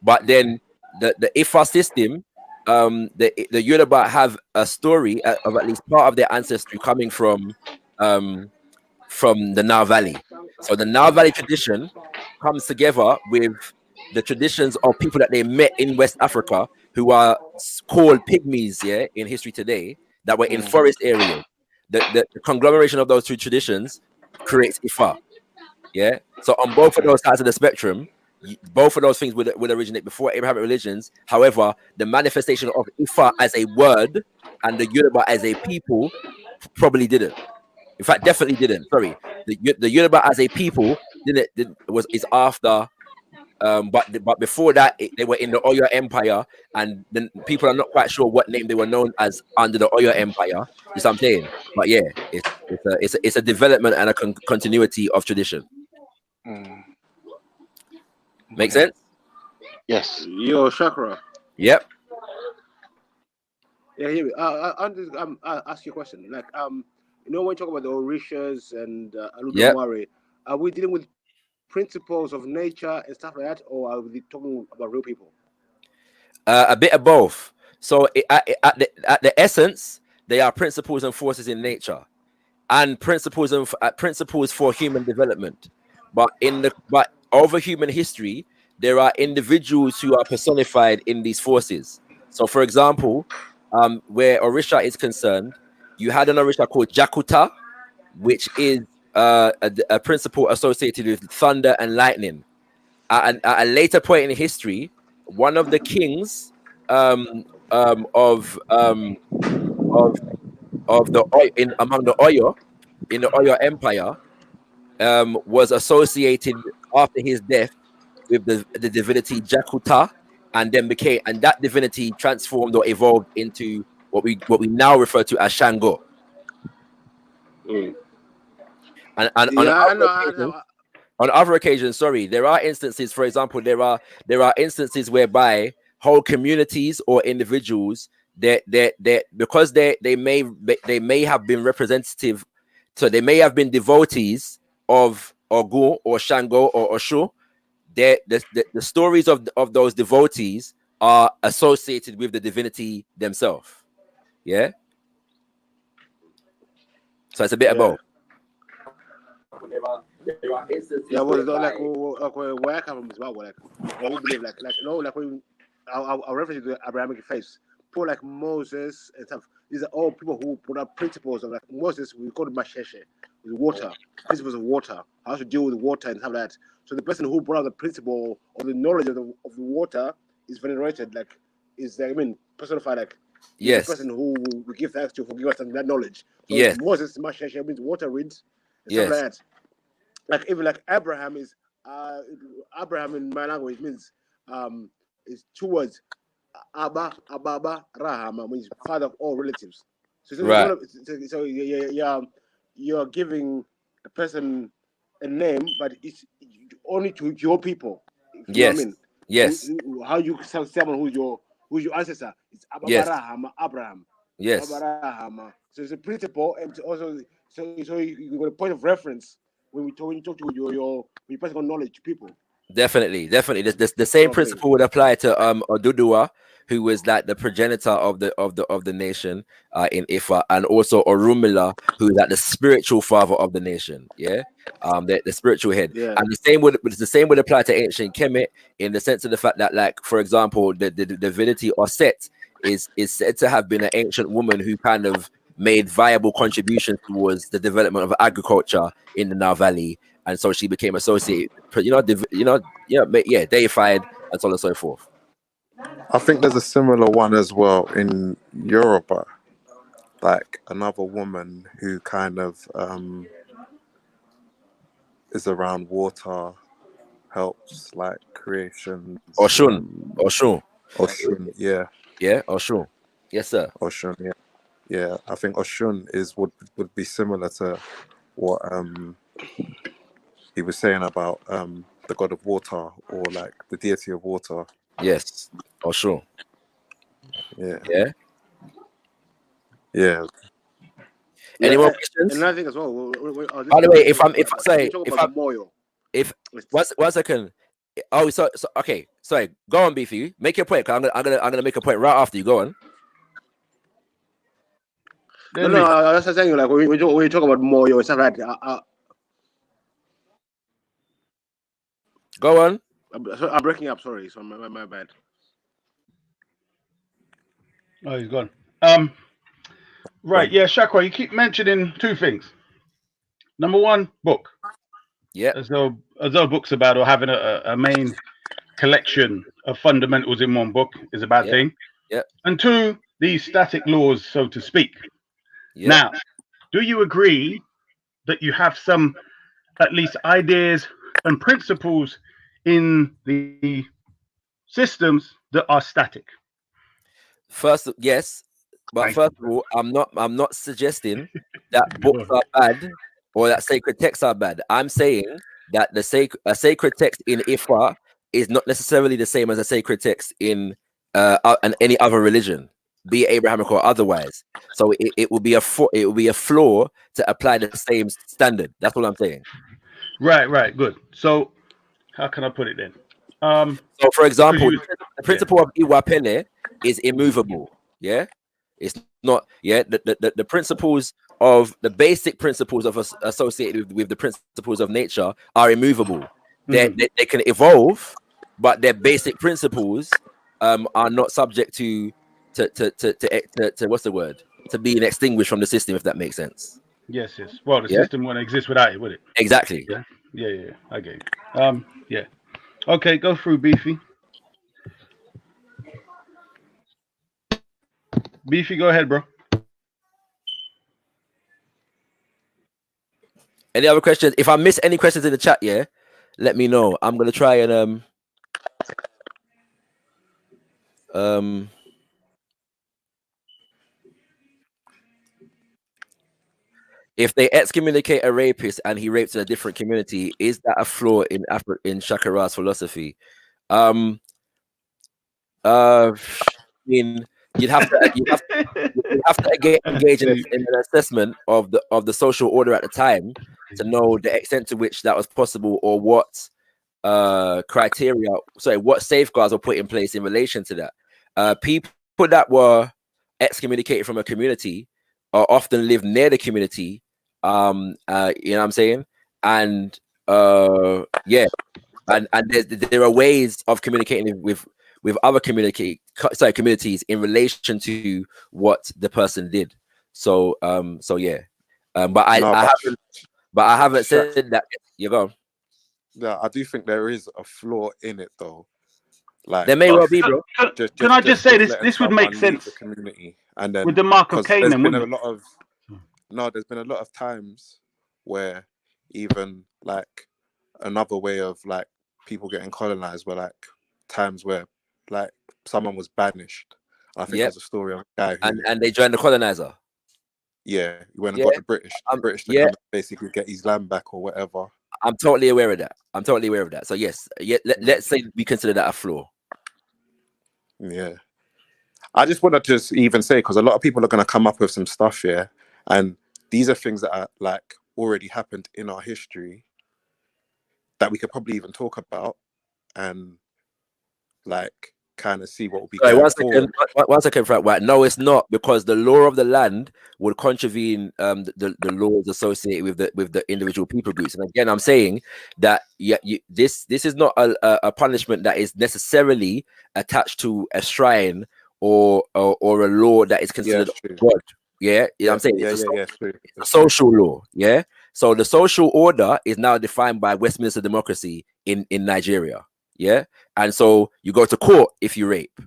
But then the Ifa system, the Yoruba have a story of at least part of their ancestry coming from the Nile Valley. So the Nile Valley tradition comes together with the traditions of people that they met in West Africa who are called pygmies, in history today, that were in forest areas. The conglomeration of those two traditions creates Ifa. Yeah. So on both of those sides of the spectrum, both of those things would originate before Abrahamic religions. However, the manifestation of Ifa as a word and the Yoruba as a people probably didn't. In fact, definitely didn't. Sorry, the Yoruba as a people is after. But before that, they were in the Oyo Empire, and then people are not quite sure what name they were known as under the Oyo Empire. You know what I'm saying? But yeah, it's a development and a continuity of tradition. Make sense? Yes. Yo, Chakra. Yep. Yeah, here we. I'll ask you a question. Like, when you talk about the Orishas and Aludamare, are we dealing with principles of nature and stuff like that, or are we talking about real people? A bit of both. So at the essence, they are principles and forces in nature, and principles for human development. But over human history, there are individuals who are personified in these forces. So, for example, where Orisha is concerned, you had an Orisha called Jakuta, which is a principle associated with thunder and lightning. At a later point in history, one of the kings among the Oyo in the Oyo Empire was associated after his death with the divinity Jakuta, and then that divinity transformed or evolved into what we now refer to as Shango. And Yeah, I know. on other occasions, sorry, there are instances. For example, there are instances whereby whole communities or individuals that because they may have been representative, so they may have been devotees of Ogun or Shango or Oshu. The stories of those devotees are associated with the divinity themselves. Yeah. So it's a bit of both. Yeah, well, like where I come from as well. Like, what we believe, like when our reference to the Abrahamic faith, people like Moses and stuff. These are all people who put up principles of like Moses. We call it masheshe, with water, principles of water, how to deal with water and stuff like that. So the person who brought out the principle or the knowledge of the water is venerated, like personified, like yes, the person who we give thanks to for giving us that knowledge. So yes, Moses masheshe means water reeds and yes, stuff like that. Like even like Abraham is Abraham in my language means is two words, Abba Rahama, means father of all relatives. So right. so you're giving a person a name, but it's only to your people. If you know what I Yes, mean? yes, How you tell someone who's your ancestor? It's Abba yes, Rahama, Abraham. Abba yes. Rahama. So it's a principle, and also so you got a point of reference when you talk to your personal knowledge to people. Definitely. The same principle would apply to Odudua, who was like the progenitor of the nation in Ifa, and also Orumila, who is like the spiritual father of the nation. Yeah, the spiritual head. Yeah. And the same would apply to ancient Kemet in the sense of the fact that, like, for example, the divinity Osset is said to have been an ancient woman who kind of made viable contributions towards the development of agriculture in the Nile Valley, and so she became associated, deified, and so on and so forth. I think there's a similar one as well in Yoruba, like another woman who kind of is around water, helps like creations. Oshun, Oshun, yeah. Yeah, Oshun. Yes, sir. Oshun, yeah. Yeah, I think Oshun would be similar to what he was saying about the god of water, or like the deity of water. Yes, Oshun. Yeah. Yeah. Yeah. Any more questions? Another thing as well. By the way, if one second. Oh, so okay. Sorry, go on, Beefy. Make your point. 'Cause I'm gonna make a point right after you. Go on. No, I was just saying, like when you talk about Moyo, it's like go on. I'm breaking up. Sorry, so my bad. Oh, he's gone. Right, yeah, Shakwa, you keep mentioning two things. Number one, book. Yeah. As though books about or having a main collection of fundamentals in one book is a bad thing. Yeah. And two, these static laws, so to speak. Yeah. Now, do you agree that you have some at least ideas and principles in the systems that are static? First, yes, but first of all, I'm not suggesting that books are bad or that sacred texts are bad. I'm saying that a sacred text in Ifa is not necessarily the same as a sacred text in any other religion, be it Abrahamic or otherwise. So it will be a flaw to apply the same standard. That's what I'm saying. Right, good. So how can I put it then? So, for example, the principle of Iwapene is immovable. Yeah, it's not. Yeah, the principles of the basic principles of associated with the principles of nature are immovable. They can evolve, but their basic principles are not subject to what's the word, to being extinguished from the system, if that makes sense. Yes. Well, the Yeah? system wouldn't exist without it, would it? Exactly. Yeah. I get you. Yeah. Okay, go through, Beefy. Beefy, go ahead, bro. Any other questions? If I miss any questions in the chat, yeah, let me know. I'm gonna try and if they excommunicate a rapist and he rapes in a different community, is that a flaw in Shakara's philosophy? I mean, you'd have to engage in an assessment of the social order at the time to know the extent to which that was possible, or what what safeguards were put in place in relation to that. People that were excommunicated from a community often live near the community. You know what I'm saying? And yeah, and there are ways of communicating with other communities in relation to what the person did. So yeah, but I haven't said that. You go. Yeah, I do think there is a flaw in it, though. Like, there may well be, bro. Can I just say this? letting This would make someone leave sense the community, and then with the mark of because Cain, there's then, been a wouldn't it? lot of there's been a lot of times where even like another way of like people getting colonized were like times where like someone was banished. I think there's a story of a guy who and they joined the colonizer. Yeah, he went and got the British to come and basically get his land back or whatever. I'm totally aware of that. So yes, let's say we consider that a flaw. Yeah. I just want to just even say, because a lot of people are going to come up with some stuff here, and these are things that are like already happened in our history that we could probably even talk about and like kind of see what will be Sorry, going forward. one second, Frank. Right? No, it's not, because the law of the land would contravene the laws associated with the individual people groups. And again, I'm saying that this is not a punishment that is necessarily attached to a shrine or a law that is considered God. Yeah, you know what I'm saying? It's a social law. Yeah. So the social order is now defined by Westminster democracy in Nigeria. Yeah. And so you go to court if you rape.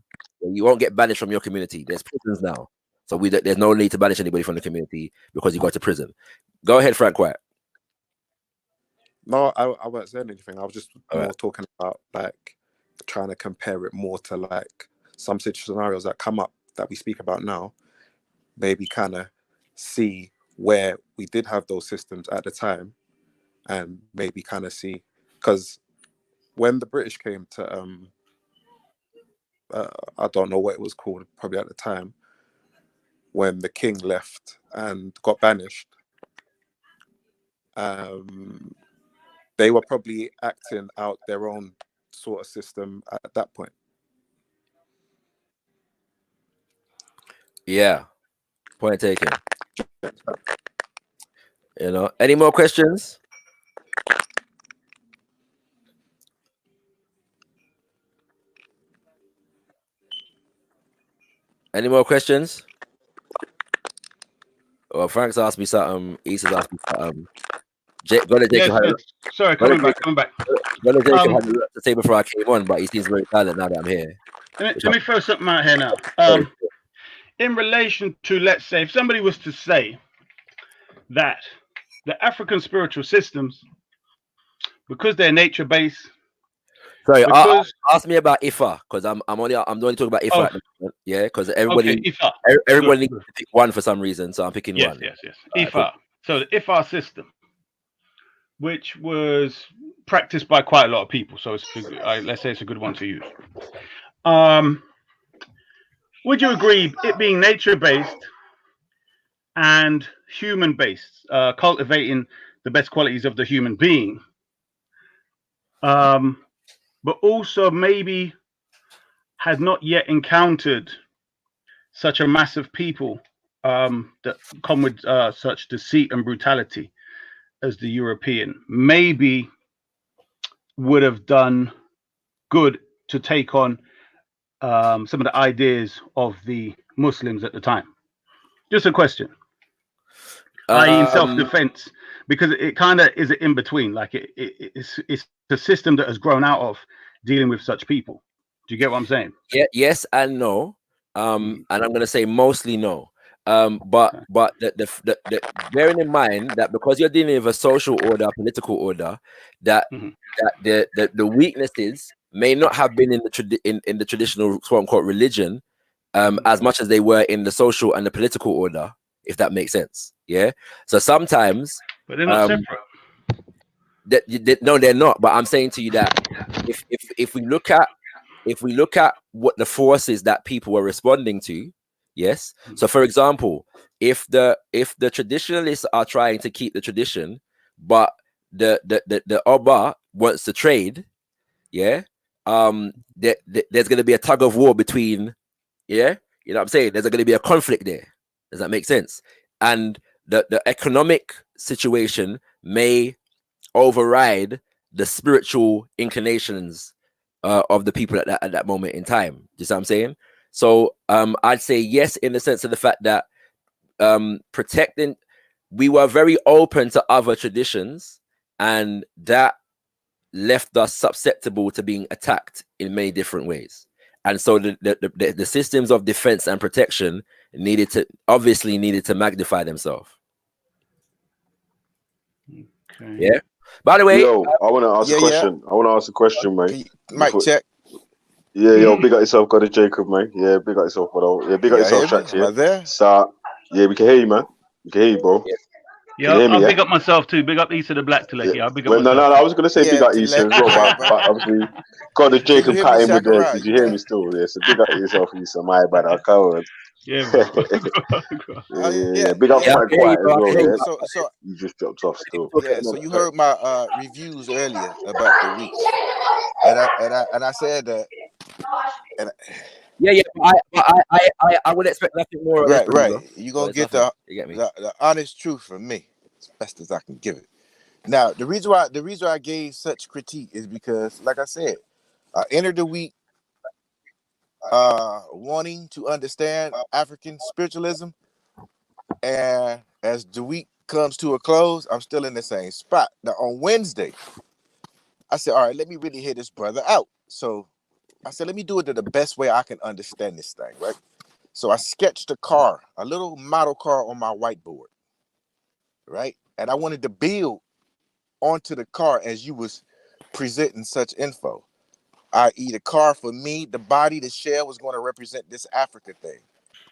You won't get banished from your community. There's prisons now. So there's no need to banish anybody from the community because you go to prison. Go ahead, Frank White. No, I wasn't saying anything. I was just more talking about like trying to compare it more to like some scenarios that come up that we speak about now. Maybe kind of see where we did have those systems at the time, and maybe kind of see, because when the British came to I don't know what it was called probably at the time, when the king left and got banished, they were probably acting out their own sort of system at that point. Yeah, point taken. You know, any more questions? Any more questions? Well, Frank's asked me something. East asked me something. Sorry, coming back. Brother Jacob had a lot to say before I came on, but he seems very silent now that I'm here. Let me throw something out here now. In relation to, let's say, if somebody was to say that the African spiritual systems, because they're nature-based. Sorry, ask me about Ifa, because I'm only talking about Ifa at the moment. Yeah, because everybody needs to pick one for some reason, so I'm picking one. Yes. Ifa. So the Ifa system, which was practiced by quite a lot of people, so it's let's say it's a good one to use. Would you agree it being nature-based and human-based, cultivating the best qualities of the human being, but also maybe had not yet encountered such a massive people that come with such deceit and brutality as the European, maybe would have done good to take on some of the ideas of the Muslims at the time? Just a question. I.e. in self-defense, because it kind of is in between. Like it's a system that has grown out of dealing with such people. Do you get what I'm saying? Yeah, yes and no. And I'm going to say mostly no. But the bearing in mind that because you're dealing with a social order, political order, that the weaknesses may not have been in the traditional quote unquote religion, as much as they were in the social and the political order. if that makes sense. Yeah. So sometimes, but they're not separate. No, they're not. But I'm saying to you that if we look at what the forces that people were responding to, yes. So for example, if the traditionalists are trying to keep the tradition, but the Oba wants to trade, yeah, there's going to be a tug of war between, yeah, you know what I'm saying? There's going to be a conflict there. Does that make sense? And the economic situation may override the spiritual inclinations of the people at that moment in time. You see what I'm saying? So I'd say yes, in the sense of the fact that protecting, we were very open to other traditions, and that left us susceptible to being attacked in many different ways. And so the systems of defense and protection needed to magnify themselves. Okay. Yeah. By the way, yo, I want to ask a question. I want to ask a question, mate. Mic check. Yeah, yo, big up yourself, got it, Jacob, man. Yeah, big up yourself, bro. Yeah, big up yourself, Shax. Am I there? So, yeah, we can hear you, man. We can hear you, bro. Yeah, I'll big up myself too. Big up Issa the Black Telek. Yeah, I'll big up myself. No, I was going to say big up Issa as well, but obviously, got the Jacob cut in with the. Did you hear me still? Yeah, so big up yourself, Issa. My bad, I'll cover. Yeah, bro. yeah, big up Frank White as well, yeah. So you just dropped off still. Yeah, so you heard my reviews earlier about the week, and I said that. Yeah, I would expect nothing more. Right. You're gonna get the honest truth from me, as best as I can give it. Now, the reason why I gave such critique is because, like I said, I entered the week wanting to understand African spiritualism, and as the week comes to a close, I'm still in the same spot. Now, on Wednesday, I said, all right, let me really hear this brother out. So I said, let me do it the best way I can understand this thing, right? So I sketched a little model car on my whiteboard, right? And I wanted to build onto the car as you was presenting such info, i.e. the car for me, the body, the shell was going to represent this Africa thing.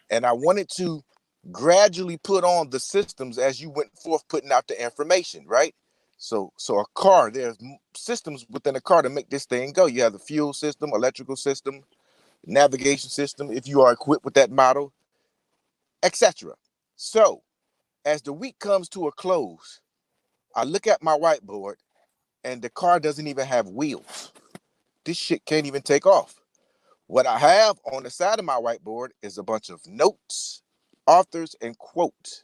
And I wanted to gradually put on the systems as you went forth putting out the information, right? So a car, there's systems within a car to make this thing go. You have the fuel system, electrical system, navigation system, if you are equipped with that model, etc. So as the week comes to a close, I look at my whiteboard and the car doesn't even have wheels. This shit can't even take off. What I have on the side of my whiteboard is a bunch of notes, authors, and quotes.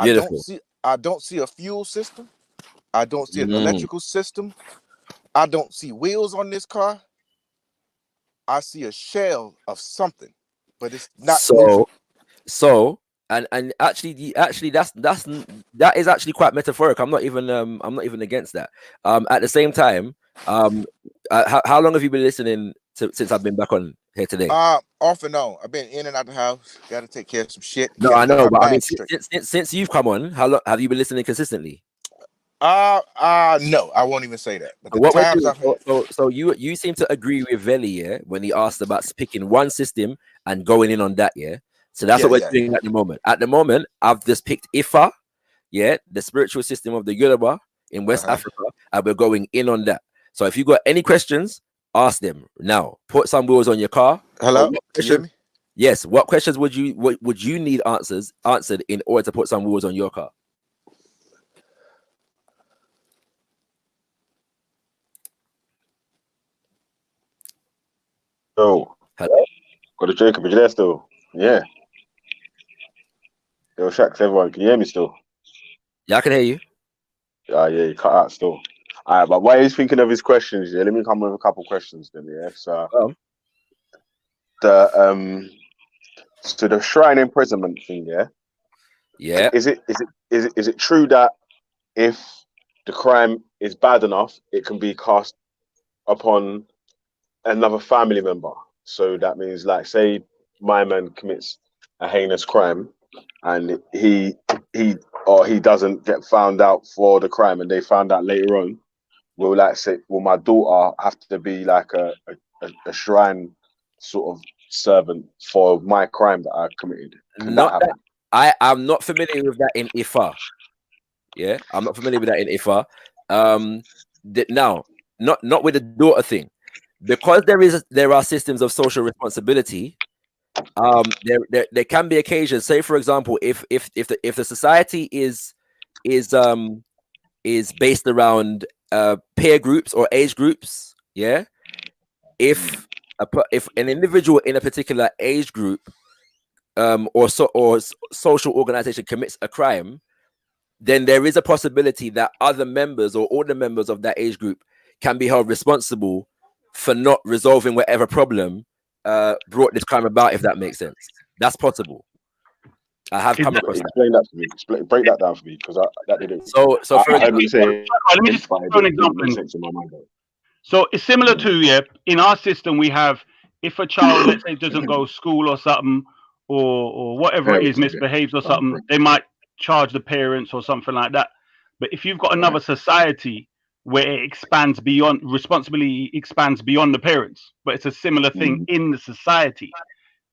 Beautiful. I don't see a fuel system. I don't see an electrical system. I don't see wheels on this car. I see a shell of something, but it's not moving. So and actually that is actually quite metaphoric. I'm not even against that. At the same time, how long have you been listening since I've been back on here today? Off and on. I've been in and out the house. Got to take care of some shit. No, I know, but I mean, since you've come on, how long have you been listening consistently? No, I won't even say that. But the times so you seem to agree with Veli, yeah, when he asked about picking one system and going in on that, yeah. So that's what we're doing at the moment. At the moment, I've just picked Ifa, yeah, the spiritual system of the Yoruba in West Africa, and we're going in on that. So if you got any questions, ask them now. Put some wheels on your car. Hello, can you hear me? Yes. What questions would you need answered in order to put some wheels on your car? Yo. Hello. Got a Jacob, are you there still? Yeah. Yo, Shax, everyone, can you hear me still? Yeah, I can hear you. Yeah, you cut out still. All right, but while he's thinking of his questions, yeah, let me come with a couple questions then, yeah. So, the shrine imprisonment thing, yeah. Yeah. Is it true that if the crime is bad enough, it can be cast upon another family member? So that means, like, say my man commits a heinous crime, and he doesn't get found out for the crime, and they found out later on. Will my daughter have to be like a shrine sort of servant for my crime that I committed? Can Not that happen? I'm not familiar with that in Ifa. Yeah, I'm not familiar with that in Ifa. Now, not with the daughter thing, because there are systems of social responsibility. There can be occasions. Say, for example, if the society is based around peer groups or age groups, yeah. If an individual in a particular age group or social organization commits a crime, then there is a possibility that other members or all the members of that age group can be held responsible for not resolving whatever problem brought this crime about, if that makes sense. That's possible. I have come across that. Explain that for me. Break that down for me, because that didn't. So for let me just throw an example. Sense in my mind, though. So it's similar to in our system we have, if a child, let's say, doesn't go to school or something, or whatever it is, misbehaves or something, they might charge the parents or something like that. But if you've got another society where it expands beyond, responsibility expands beyond the parents, but it's a similar thing in the society,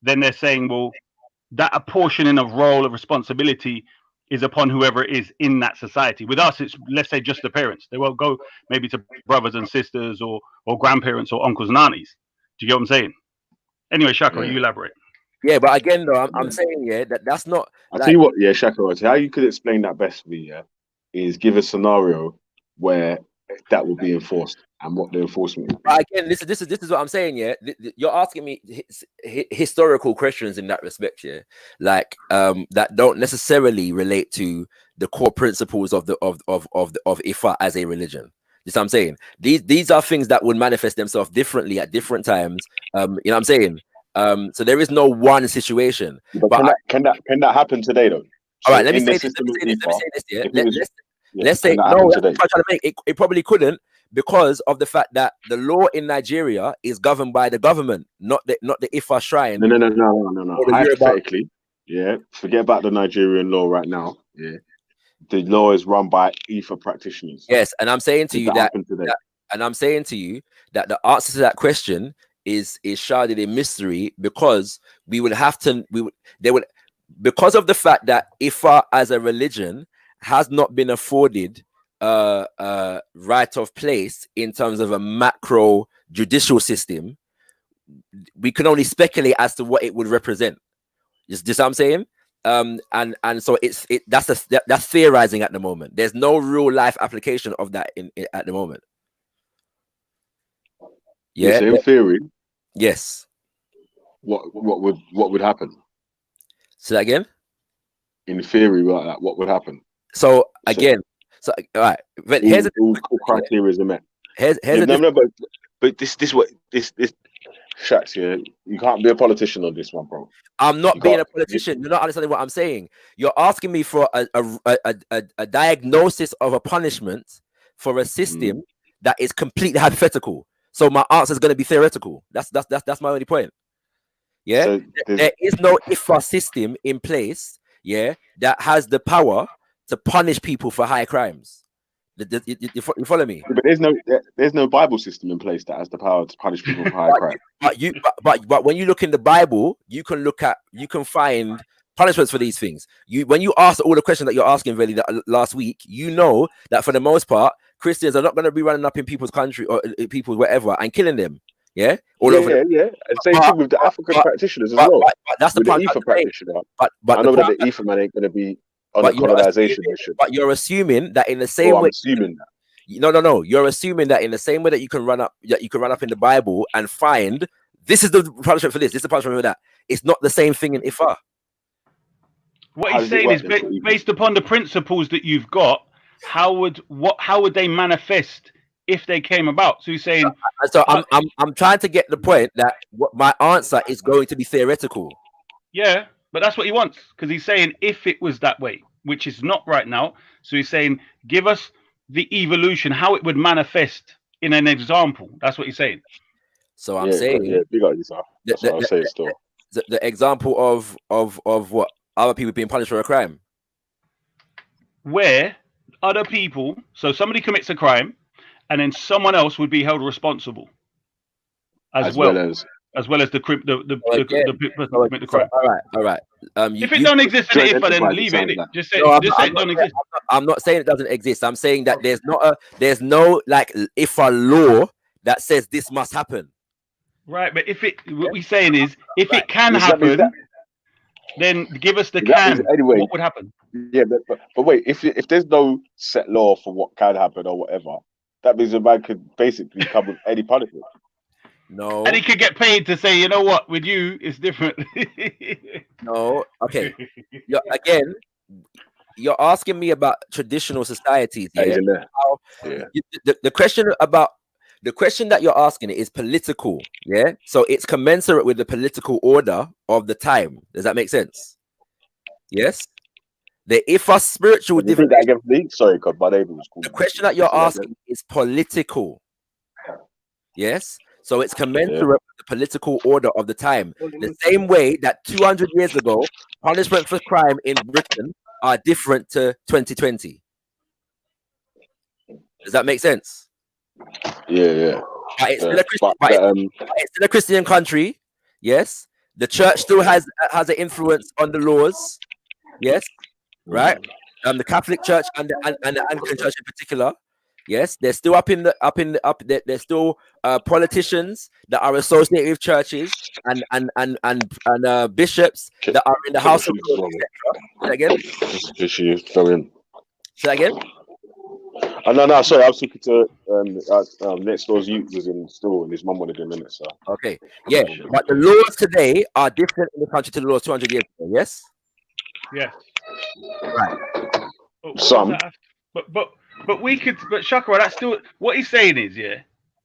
then they're saying, well, that apportioning of role of responsibility is upon whoever it is in that society. With us, it's, let's say, just the parents. They won't go maybe to brothers and sisters or grandparents or uncles and aunties. Do you get what I'm saying? Anyway, Shaka, you elaborate. Yeah, but again, though, I'm saying that's not. I'll tell you what, Shaka, how you could explain that best for me, is give a scenario where that would be enforced and what the enforcement would be. But again, this is what I'm saying. Yeah, you're asking me historical questions in that respect. Yeah, like that don't necessarily relate to the core principles of Ifa as a religion. You know what I'm saying? These are things that would manifest themselves differently at different times. You know what I'm saying? So there is no one situation. But can that happen today, though? All right, let me say this. Yeah, let's say no. That's what I'm trying to make. It probably couldn't, because of the fact that the law in Nigeria is governed by the government, not the Ifa shrine. No. Hypothetically, forget about the Nigerian law right now. Yeah, the law is run by Ifa practitioners. Yes, and I'm saying to you that the answer to that question is shrouded in mystery, because because of the fact that Ifa as a religion has not been afforded right of place in terms of a macro judicial system. We can only speculate as to what it would represent. Is this what I'm saying? And so that's theorizing at the moment. There's no real life application of that at the moment. Yeah, so in theory, yes. What would happen? Say that again. In theory, what would happen? So again, all right. But here's all criteria are met. But this Shax, you can't be a politician on this one, bro. I'm not being a politician. You're not understanding what I'm saying. You're asking me for a diagnosis of a punishment for a system that is completely hypothetical. So my answer is going to be theoretical. That's my only point. Yeah, so there is no Ifa system in place. Yeah, that has the power to punish people for high crimes. You follow me? But there's no Bible system in place that has the power to punish people for high crime. But when you look in the Bible, you can find punishments for these things. When you ask all the questions that you're asking, really, last week, you know that for the most part, Christians are not going to be running up in people's country or people wherever and killing them. Yeah, And same thing with the African practitioners as well. But that's the part. Ifa practitioner. But I know that the Ifa man ain't going to be on the colonization mission. But you're assuming that in the same way. I'm assuming that. No. You're assuming that in the same way that you can run up in the Bible and find this is the punishment for this is the punishment for that. It's not the same thing in Ifa. What he's saying is based upon the principles that you've got. How would they manifest if they came about? So he's saying. So I'm trying to get the point that my answer is going to be theoretical. Yeah, but that's what he wants, because he's saying if it was that way, which is not right now. So he's saying give us the evolution, how it would manifest in an example. That's what he's saying. So I'm saying big up yourself. That's what I'm saying still. The example of what other people being punished for a crime. Where other people, so somebody commits a crime, and then someone else would be held responsible as well as well as the person So who commit the crime. all right. If it don't exist in the IFA, then leave it. Innit? Just say it don't exist. I'm not saying it doesn't exist. I'm saying that there's no like IFA law that says this must happen. Right, but what we're saying is, if it can happen, then give us the can. Anyway, what would happen? Yeah, but wait, if there's no set law for what can happen or whatever, that means a man could basically come with any punishment. No. And he could get paid to say, you know what, with you, it's different. No. Okay. You're asking me about traditional societies. Yeah. The question that you're asking is political. Yeah. So it's commensurate with the political order of the time. Does that make sense? Yes. The IFA spiritual divination. Sorry, God, my neighbor was cool. The question that you're asking is political. Yes. So it's commensurate with the political order of the time. The same way that 200 years ago, punishment for crime in Britain are different to 2020. Does that make sense? Yeah. But it's still a Christian country. Yes. The church still has an influence on the laws. Yes. Right. The Catholic Church and the Anglican Church in particular. Yes, they're still there's still politicians that are associated with churches and bishops that are in the House of Lords, etc. Say that again. Say that again. No, sorry, I was talking to next door's youth was in the store and his mum wanted him in it. So okay, yeah, but the laws today are different in the country to the laws 200 years ago. Yes. Yes. Right. Some. But we could, but Shakara, that's still what he's saying is,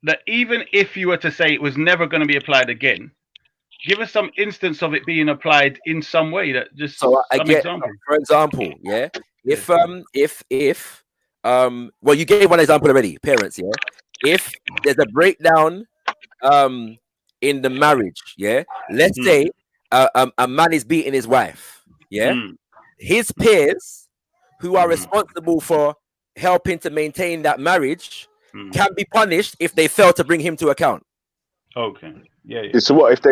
that even if you were to say it was never going to be applied again, give us some instance of it being applied in some way. That just example. For example, if well, you gave one example already, parents, if there's a breakdown in the marriage, let's say a man is beating his wife, his peers who are responsible for helping to maintain that marriage can be punished if they fail to bring him to account. Okay. Yeah. So what if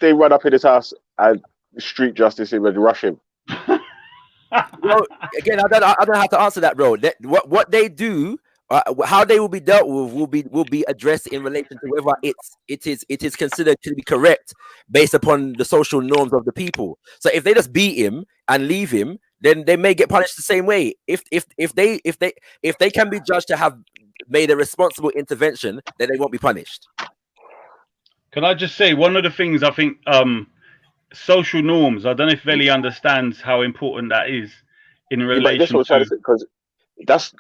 they run up in his house and street justice him and rush him? Well, again, I don't know how to answer that, bro. What they do, how they will be dealt with will be addressed in relation to whether it is considered to be correct based upon the social norms of the people. So if they just beat him and leave him, then they may get punished the same way. If they can be judged to have made a responsible intervention, then they won't be punished. Can I just say one of the things I think social norms? I don't know if Veli understands how important that is in relation to. Because that's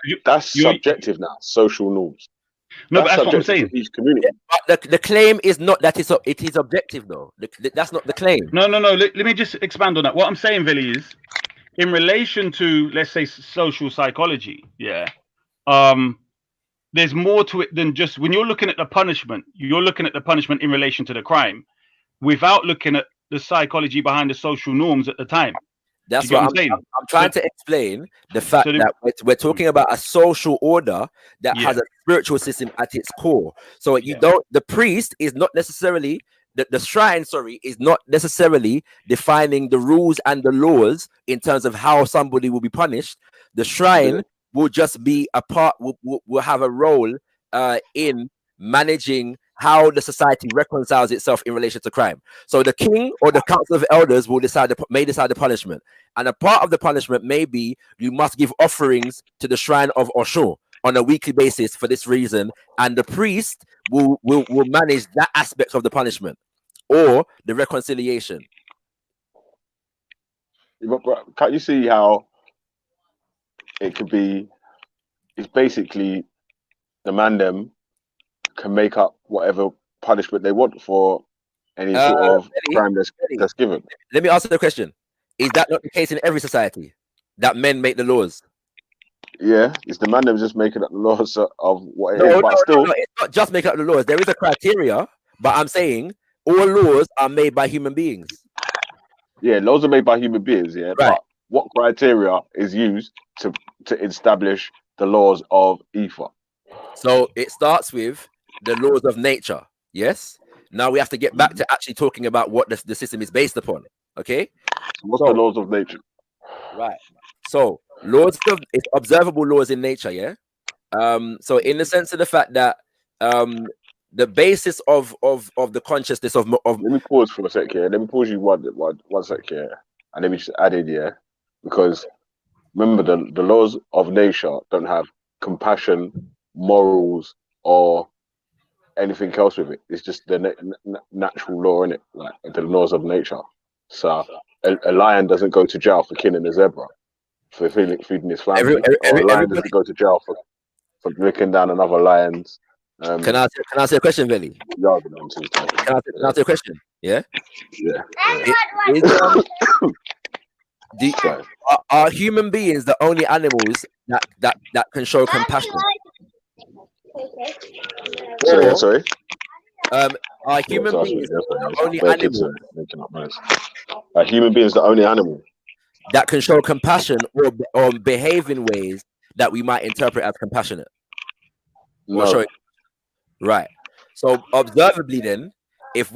subjective now. Social norms. No, but that's what I'm saying. Each community. But the claim is not that it is objective, though. That's not the claim. No. Let me just expand on that. What I'm saying, Veli, is in relation to, let's say, social psychology. There's more to it than just when you're looking at the punishment. You're looking at the punishment in relation to the crime, without looking at the psychology behind the social norms at the time. That's what I'm saying. I'm trying to explain the fact that we're talking about a social order that has a spiritual system at its core. So the priest is not necessarily the shrine, is not necessarily defining the rules and the laws in terms of how somebody will be punished. The shrine will just be a part, will have a role in managing how the society reconciles itself in relation to crime. So the king or the council of elders may decide the punishment. And a part of the punishment may be you must give offerings to the shrine of Oshun on a weekly basis for this reason. And the priest will manage that aspect of the punishment or the reconciliation. But can't you see how it could be? It's basically the man them can make up whatever punishment they want for any sort of crime that's given. Let me answer the question. Is that not the case in every society? That men make the laws? Yeah, it's the man them just making up the laws of what it is. No, But still, it's not just making up the laws. There is a criteria, but I'm saying all laws are made by human beings. Yeah, laws are made by human beings, right. But what criteria is used to establish the laws of IFA? So it starts with the laws of nature. Yes, Now we have to get back to actually talking about what the system is based upon. Okay. What's the laws of nature? Right. So it's observable laws in nature. Yeah. So in the sense of the fact that the basis of the consciousness of Let me pause for a sec here. Let me pause you one sec here, and let me just add in here, because remember the laws of nature don't have compassion, morals, or anything else with it. It's just the natural law in it, like the laws of nature. So a lion doesn't go to jail for killing a zebra for feeding his family, or a lion doesn't go to jail for breaking down another lion's. Can I ask you a question, Veli? Can I ask you a question? Yeah. Yeah. Are human beings the only animals that can show compassion? Sorry. Are human beings the only animal? Are human beings the only animal that can show compassion or behave in ways that we might interpret as compassionate? No. Right. So observably, then, if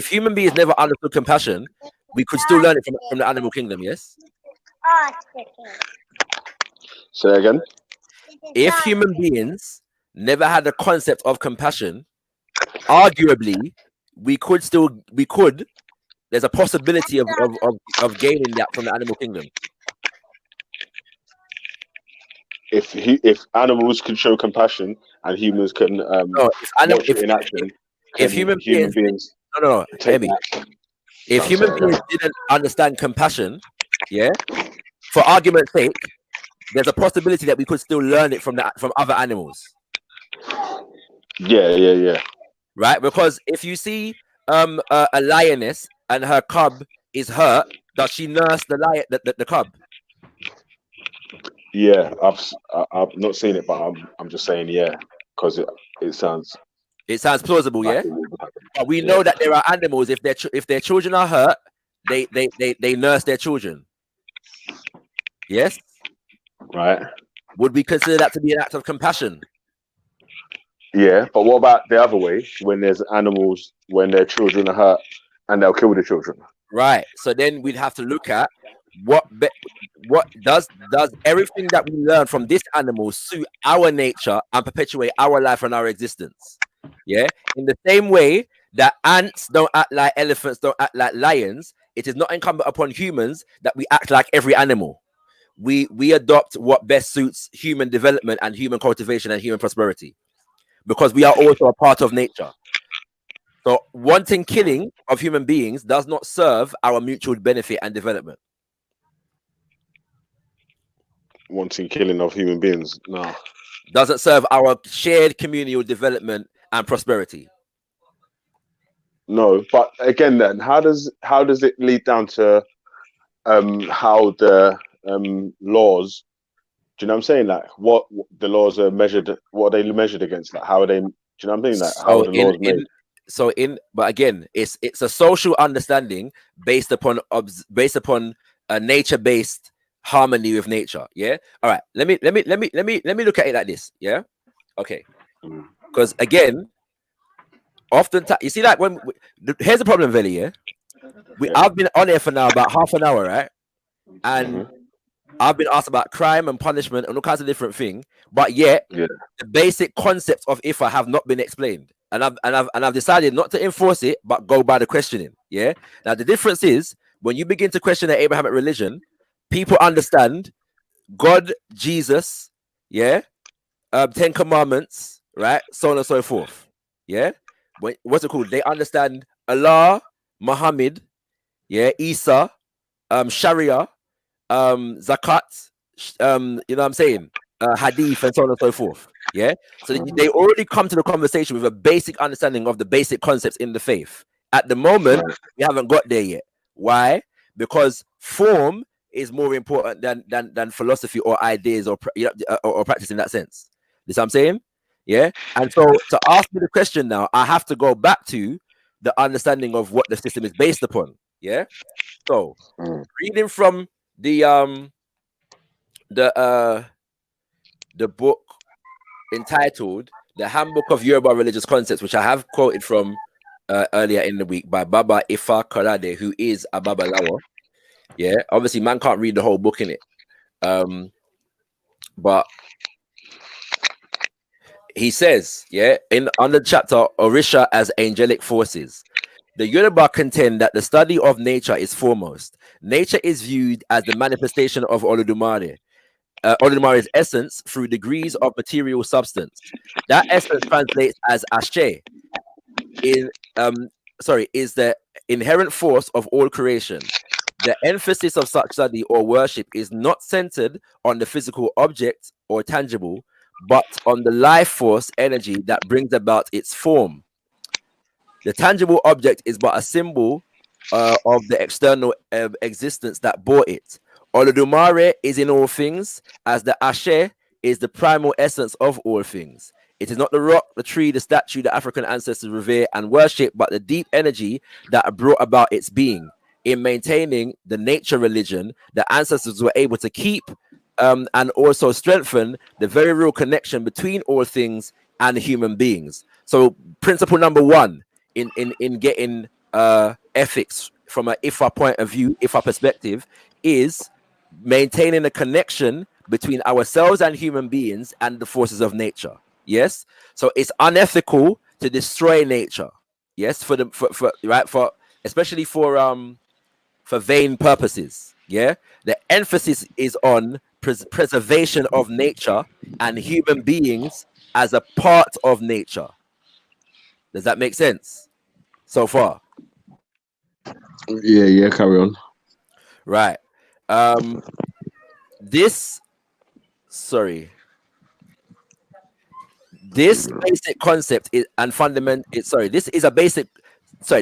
human beings never understood compassion, we could still learn it from the animal kingdom. Yes. Say again. If human beings never had the concept of compassion, arguably we could. There's a possibility of gaining that from the animal kingdom. If animals can show compassion and humans can watch it in action, if human beings hear me. If human beings didn't understand compassion, yeah, for argument's sake, there's a possibility that we could still learn it from other animals. Yeah. Right, because if you see a lioness and her cub is hurt, does she nurse the cub? Yeah, I've not seen it, but I'm just saying because it sounds plausible, yeah. But we know that there are animals, if their children are hurt, they nurse their children. Yes. Right. Would we consider that to be an act of compassion? Yeah, but what about the other way, when there's animals when their children are hurt and they'll kill the children? Right. So then we'd have to look at what does everything that we learn from this animal suit our nature and perpetuate our life and our existence. Yeah. In the same way that ants don't act like elephants, don't act like lions, it is not incumbent upon humans that we act like every animal. We adopt what best suits human development and human cultivation and human prosperity, because we are also a part of nature. So wanting killing of human beings does not serve our mutual benefit and development. Wanting killing of human beings, no. Doesn't serve our shared communal development and prosperity. No, but again, then how does it lead down to how the laws? Do you know what I'm saying? Like what the laws are measured? What are they measured against? Like how are they? Do you know what I mean? Like how are the laws made? But again, it's a social understanding based upon a nature-based harmony with nature. Yeah. All right. Let me look at it like this. Yeah. Okay. Because again, oftentimes you see, like here's the problem, Veli. Yeah. I've been on here for now about half an hour, right? And I've been asked about crime and punishment and all kinds of different things, but yet the basic concepts of Ifa have not been explained. And I've decided not to enforce it, but go by the questioning. Yeah. Now the difference is when you begin to question the Abrahamic religion, people understand God, Jesus, yeah, 10 Commandments, right, so on and so forth. Yeah. What's it called? They understand Allah, Muhammad, yeah, Isa, Sharia, zakat, you know what I'm saying, hadith, and so on and so forth. Yeah. So they already come to the conversation with a basic understanding of the basic concepts in the faith. At the moment, we haven't got there yet. Why? Because form is more important than philosophy or ideas or practice in that sense. You see what I'm saying? Yeah. And so to ask me the question now, I have to go back to the understanding of what the system is based upon. Yeah. So reading from the book entitled The Handbook of Yoruba Religious Concepts, which I have quoted from earlier in the week by Baba Ifa Korade, who is a Babalawo. Yeah, obviously, man can't read the whole book in it. But he says, yeah, in under the chapter Orisha as angelic forces, the Yoruba contend that the study of nature is foremost. Nature is viewed as the manifestation of Oludumare's essence through degrees of material substance. That essence translates as Ashe is the inherent force of all creation. The emphasis of such study or worship is not centered on the physical object or tangible, but on the life force energy that brings about its form. The tangible object is but a symbol of the external existence that bore it. Olodumare is in all things, as the Ashe is the primal essence of all things. It is not the rock, the tree, the statue the African ancestors revere and worship, but the deep energy that brought about its being. In maintaining the nature religion, the ancestors were able to keep and also strengthen the very real connection between all things and human beings. So, principle number one in getting ethics from an Ifa point of view, Ifa perspective, is maintaining a connection between ourselves and human beings and the forces of nature. Yes, so it's unethical to destroy nature. Yes, for especially for vain purposes. Yeah, the emphasis is on preservation of nature and human beings as a part of nature. Does that make sense so far? Yeah, carry on. Right. This basic concept is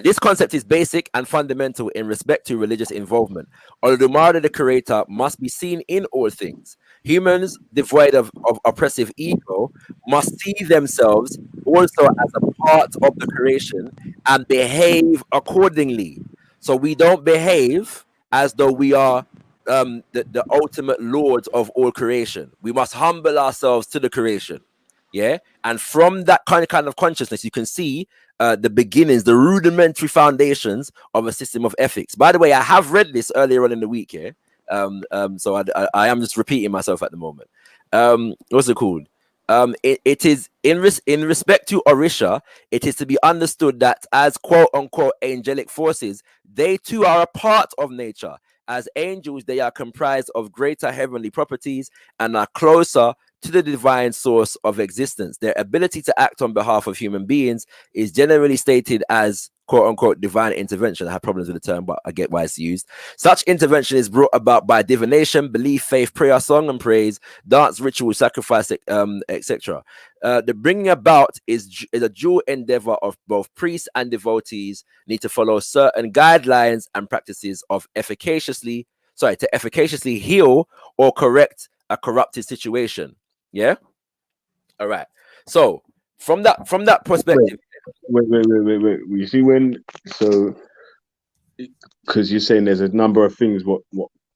this concept is basic and fundamental in respect to religious involvement. Olodumare, the creator, must be seen in all things. Humans devoid of oppressive ego must see themselves also as a part of the creation and behave accordingly. So we don't behave as though we are the ultimate lords of all creation. We must humble ourselves to the creation. Yeah, and from that kind of consciousness, you can see the beginnings, the rudimentary foundations of a system of ethics. By the way, I have read this earlier on in the week. Yeah, so I am just repeating myself at the moment. What's it called? It is in respect to Orisha, it is to be understood that as quote unquote angelic forces, they too are a part of nature. As angels, they are comprised of greater heavenly properties and are closer to the divine source of existence. Their ability to act on behalf of human beings is generally stated as quote unquote divine intervention. I have problems with the term, but I get why it's used. Such intervention is brought about by divination, belief, faith, prayer, song and praise, dance, ritual, sacrifice, etc. The bringing about is a dual endeavor of both priests and devotees need to follow certain guidelines and practices of efficaciously heal or correct a corrupted situation. Yeah. All right. So from that perspective, wait. You see because you're saying there's a number of things what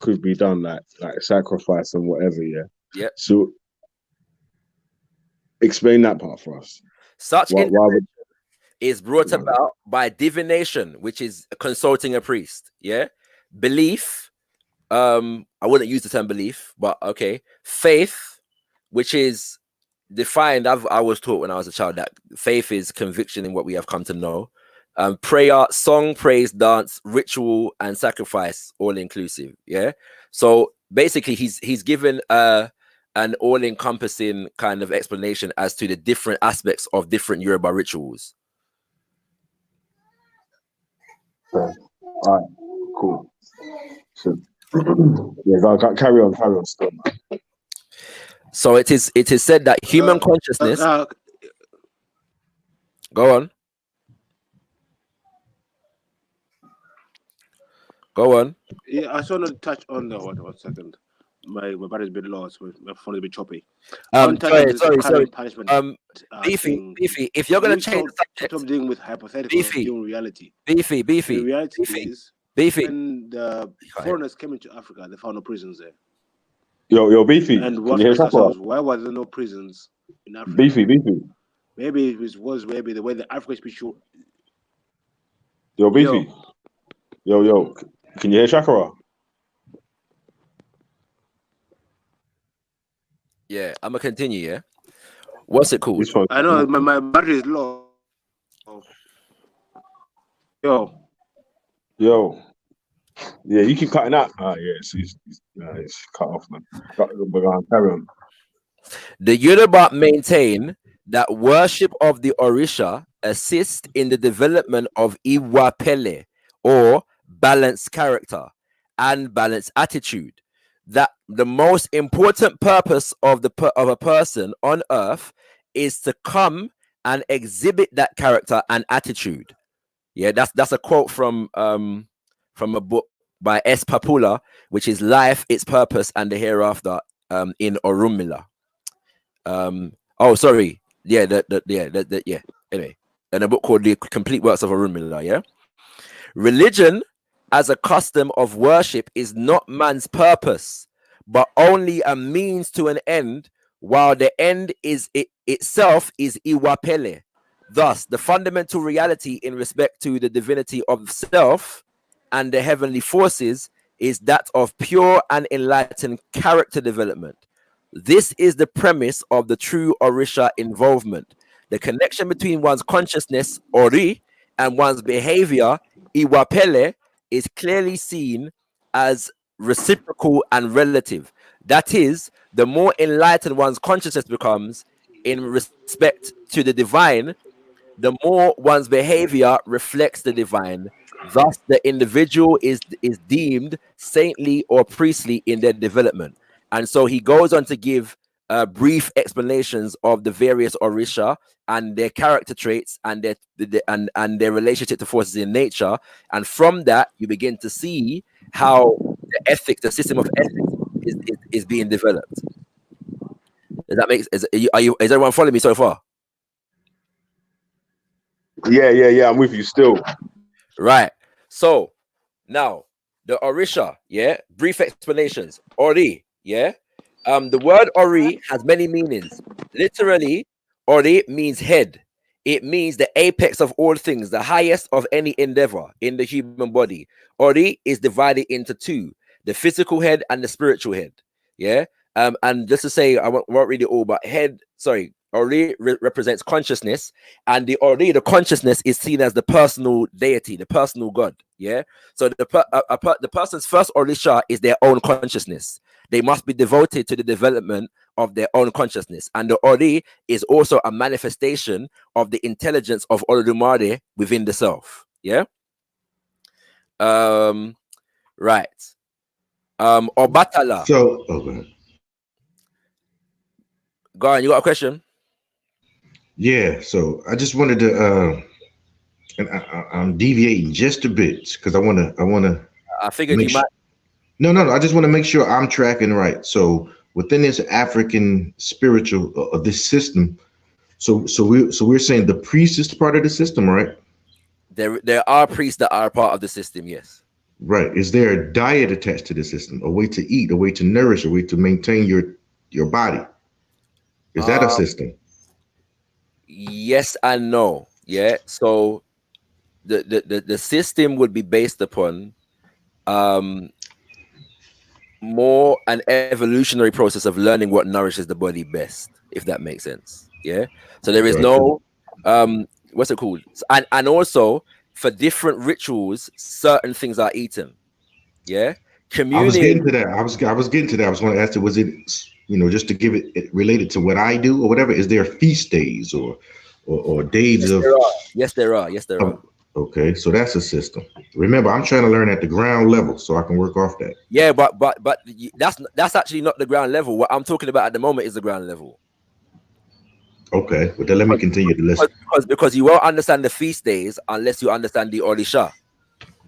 could be done, like sacrifice and whatever. Yeah. Yeah. So explain that part for us. Such intervention is brought about by divination, which is consulting a priest. Yeah. Belief. I wouldn't use the term belief, but okay. Faith, which is defined. I was taught when I was a child that faith is conviction in what we have come to know. Prayer, song, praise, dance, ritual, and sacrifice, all inclusive. Yeah. So basically, he's given an all-encompassing kind of explanation as to the different aspects of different Yoruba rituals. All right. Cool. So yeah, carry on still, man. So it is said that human consciousness. Go on. Go on. Yeah, I just want to touch on the one second. My battery's a bit low, so my phone is a bit choppy. Sorry. Punishment. Beefy, if you're gonna change the subject, stop dealing with hypothetical, dealing with reality. Beefy. The reality is when the foreigners came into Africa, they found no prisons there. Yo, Beefy. And what ourselves, why was there no prisons in Africa? Beefy. Maybe it was maybe the way the African spiritual Yo, Beefy. Yo. Can you hear Shakara? Yeah, I'm gonna continue. Yeah, what's it called? I know my battery is low. Yo. Yeah, you keep cutting out. Yeah, it's cut off, man. Carry on. The Yoruba maintain that worship of the Orisha assists in the development of Iwapele, or balanced character and balanced attitude. That the most important purpose of a person on earth is to come and exhibit that character and attitude. Yeah, that's a quote from a book by S. Papula, which is Life, Its Purpose, and the Hereafter, in Orunmila. Oh, sorry. Yeah, yeah. Anyway, and a book called The Complete Works of Orunmila. Yeah. Religion as a custom of worship is not man's purpose, but only a means to an end, while the end is itself is Iwapele. Thus, the fundamental reality in respect to the divinity of self and the heavenly forces is that of pure and enlightened character development. This is the premise of the true Orisha involvement. The connection between one's consciousness, Ori, and one's behavior, Iwapele, is clearly seen as reciprocal and relative. That is, the more enlightened one's consciousness becomes in respect to the divine, the more one's behavior reflects the divine. Thus, the individual is deemed saintly or priestly in their development. And so he goes on to give brief explanations of the various Orisha and their character traits and their relationship to forces in nature. And from that, you begin to see how the system of ethics is being developed. Does that make is everyone following me so far? Yeah, I'm with you still. Right. So now the Orisha, yeah, brief explanations. Ori, yeah. The word Ori has many meanings. Literally, Ori means head. It means the apex of all things, the highest of any endeavor in the human body. Ori is divided into two: the physical head and the spiritual head. Yeah. And just to say, I won't read it all, but Ori represents consciousness, and the consciousness is seen as the personal deity, the personal God. Yeah. So the person's first Orisha is their own consciousness. They must be devoted to the development of their own consciousness, and the Ori is also a manifestation of the intelligence of Olodumare within the self. Yeah. Right. Obatala. So, okay. Go on, you got a question? Yeah, so I just wanted to, and I'm deviating just a bit because I want to. I figured you might. No. I just want to make sure I'm tracking right. So within this African spiritual of this system, so we're saying the priest is part of the system, right? There are priests that are part of the system. Yes. Right. Is there a diet attached to the system? A way to eat, a way to nourish, a way to maintain your body? Is that a system? Yes and no. Yeah. So the system would be based upon more an evolutionary process of learning what nourishes the body best, if that makes sense. Yeah. So there is no what's it called? And also for different rituals, certain things are eaten. Yeah. I was getting to that. I was getting to that. I was going to ask you, was it, just to give it related to what I do or whatever? Is there feast days or days of? Yes, there are. Yes, there are. Okay, so that's a system. Remember, I'm trying to learn at the ground level so I can work off that. Yeah, but that's actually not the ground level. What I'm talking about at the moment is the ground level. Okay, well then let me continue to listen. Because you won't understand the feast days unless you understand the Orisha.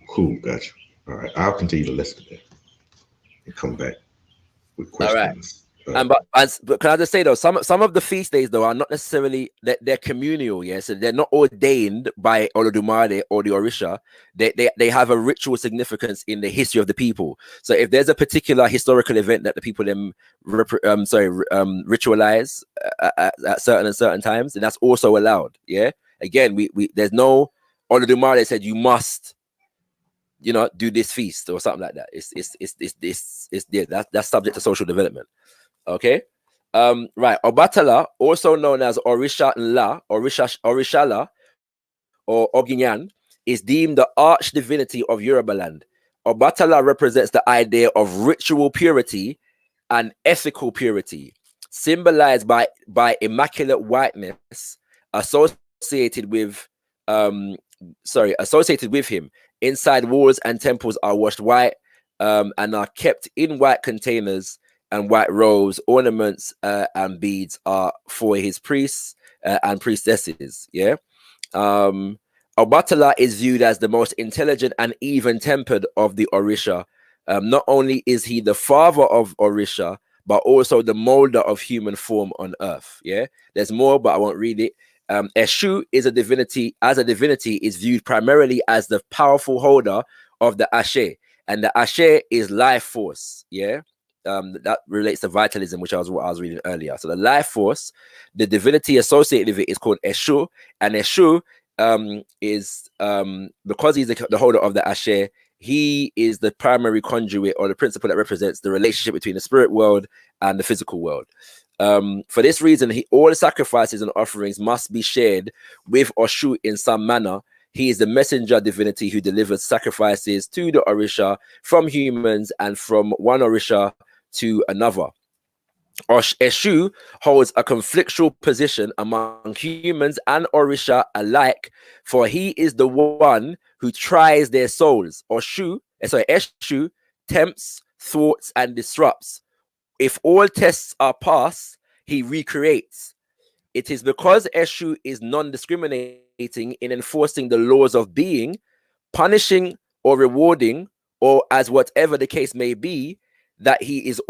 Cool, gotcha. All right, I'll continue to listen to that and come back with questions. But can I just say though, some of the feast days though are not necessarily they're communal, yeah. So they're not ordained by Olodumare or the Orisha. They have a ritual significance in the history of the people. So if there's a particular historical event that the people ritualize at certain times, then that's also allowed. Yeah. Again, we there's no Olodumare said you must, you know, do this feast or something like that. It's yeah, that's subject to social development. Okay. Right. Obatala, also known as Orisha Nla, Orishala, or Oginyan, is deemed the arch divinity of Yoruba land. Obatala represents the idea of ritual purity and ethical purity, symbolized by immaculate whiteness associated with associated with him. Inside walls and temples are washed white and are kept in white containers and white robes. Ornaments and beads are for his priests and priestesses. Yeah. Obatala is viewed as the most intelligent and even-tempered of the Orisha. Not only is he the father of Orisha, but also the molder of human form on earth. Yeah, there's more, but I won't read it. Eshu is a divinity. As a divinity, is viewed primarily as the powerful holder of the Ashe, and the Ashe is life force. Yeah, that relates to vitalism, which I was reading earlier. So the life force, the divinity associated with it is called Eshu, and Eshu is because he's the holder of the Ashe, he is the primary conduit or the principle that represents the relationship between the spirit world and the physical world. For this reason, all the sacrifices and offerings must be shared with Oshu in some manner. He is the messenger divinity who delivers sacrifices to the Orisha from humans and from one Orisha to another. Eshu holds a conflictual position among humans and Orisha alike, for he is the one who tries their souls. Eshu tempts, thwarts, and disrupts. If all tests are passed, he recreates. It is because Eshu is non-discriminating in enforcing the laws of being, punishing or rewarding, or as whatever the case may be, that he is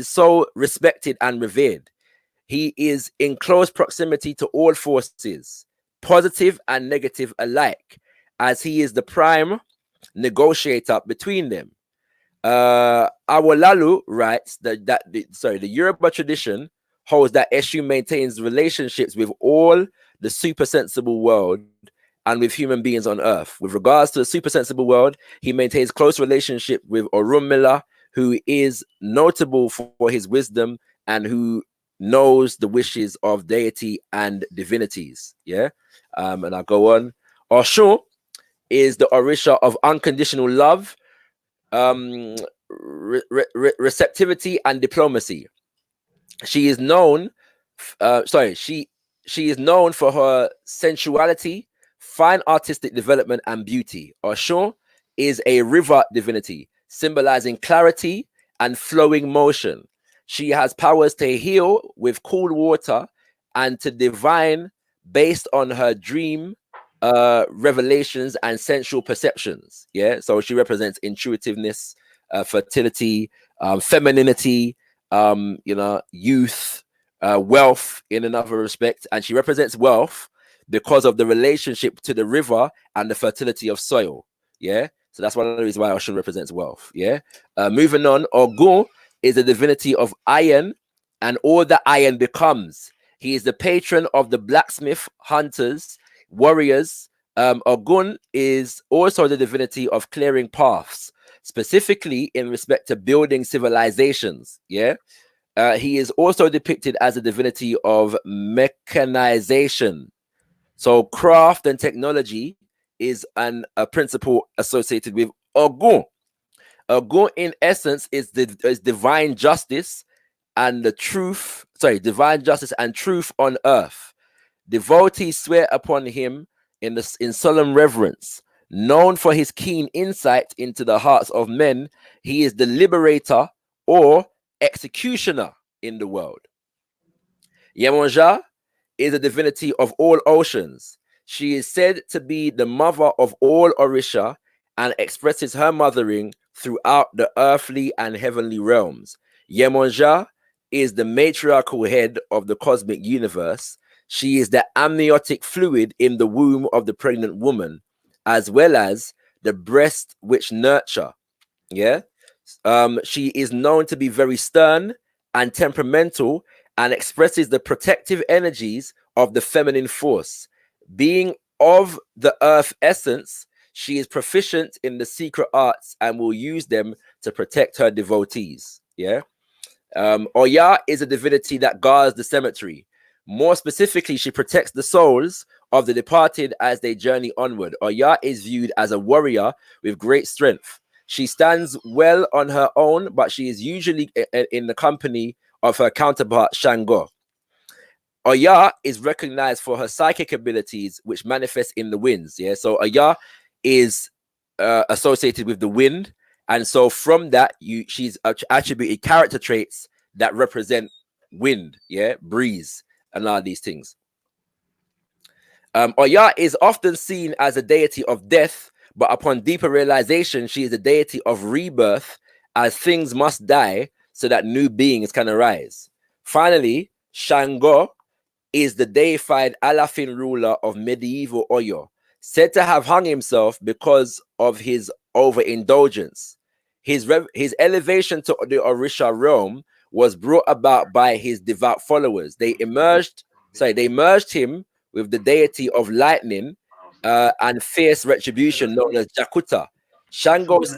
so respected and revered. He is in close proximity to all forces, positive and negative alike, as he is the prime negotiator between them. Awolalu writes that the Yoruba tradition holds that Eshu maintains relationships with all the supersensible world and with human beings on earth. With regards to the supersensible world, he maintains close relationship with Orunmila, who is notable for his wisdom and who knows the wishes of deity and divinities. Yeah, and I'll go on. Oshun is the Orisha of unconditional love, receptivity, and diplomacy. She is known. She is known for her sensuality, fine artistic development, and beauty. Oshun is a river divinity, symbolizing clarity and flowing motion. She has powers to heal with cool water and to divine based on her dream revelations and sensual perceptions. Yeah, so she represents intuitiveness, fertility, femininity, youth, wealth in another respect, and she represents wealth because of the relationship to the river and the fertility of soil. Yeah, so that's one of the reasons why Oshun represents wealth. Yeah, moving on, Ogun is the divinity of iron and all that iron becomes. He is the patron of the blacksmith, hunters, warriors. Ogun is also the divinity of clearing paths, specifically in respect to building civilizations. Yeah. He is also depicted as a divinity of mechanization. So craft and technology is a principle associated with Ogun. Ogun, in essence, is divine justice and the truth. Divine justice and truth on earth. Devotees swear upon him in solemn reverence. Known for his keen insight into the hearts of men, he is the liberator or executioner in the world. Yemonja is a divinity of all oceans. She is said to be the mother of all Orisha and expresses her mothering throughout the earthly and heavenly realms. Yemonja is the matriarchal head of the cosmic universe. She is the amniotic fluid in the womb of the pregnant woman, as well as the breast which nurture. Yeah. She is known to be very stern and temperamental and expresses the protective energies of the feminine force. Being of the earth essence, she is proficient in the secret arts and will use them to protect her devotees. Yeah. Oya is a divinity that guards the cemetery. More specifically, she protects the souls of the departed as they journey onward. Oya is viewed as a warrior with great strength. She stands well on her own, but she is usually in the company of her counterpart Shango. Oya is recognized for her psychic abilities, which manifest in the winds. Yeah, so Oya is associated with the wind, and so from that, she's attributed character traits that represent wind, yeah, breeze, and all these things. Oya is often seen as a deity of death, but upon deeper realization, she is a deity of rebirth, as things must die so that new beings can arise. Finally, Shango is the deified Alafin ruler of medieval Oyo, said to have hung himself because of his overindulgence. His elevation to the Orisha realm was brought about by his devout followers. They merged him with the deity of lightning and fierce retribution known as Jakuta. Shango's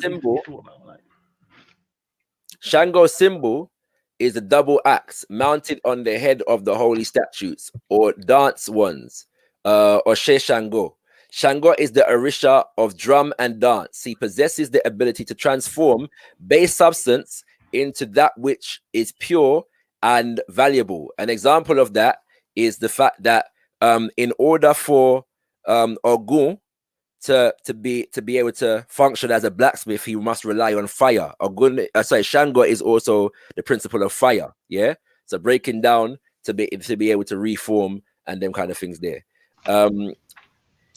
symbol is a double axe mounted on the head of the holy statues or dance ones, or Shango. Shango is the Orisha of drum and dance. He possesses the ability to transform base substance into that which is pure and valuable. An example of that is the fact that in order for Ogun to be able to function as a blacksmith, he must rely on fire. Shango is also the principle of fire. Yeah, so breaking down to be able to reform and them kind of things there.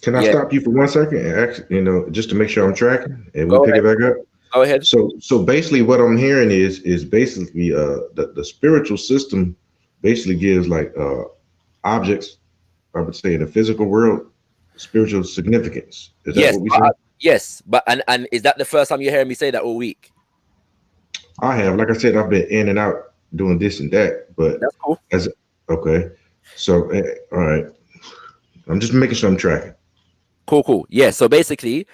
Can I stop you for 1 second? And actually, just to make sure I'm tracking, and we pick it back up. Go ahead. So basically, what I'm hearing is basically the spiritual system basically gives like objects, I would say, in the physical world, spiritual significance. Is that what we say? Yes, but and is that the first time you're hearing me say that all week? I have, like I said, I've been in and out doing this and that, but that's cool. Okay. So all right, I'm just making sure I'm tracking. Cool. Yeah. So basically,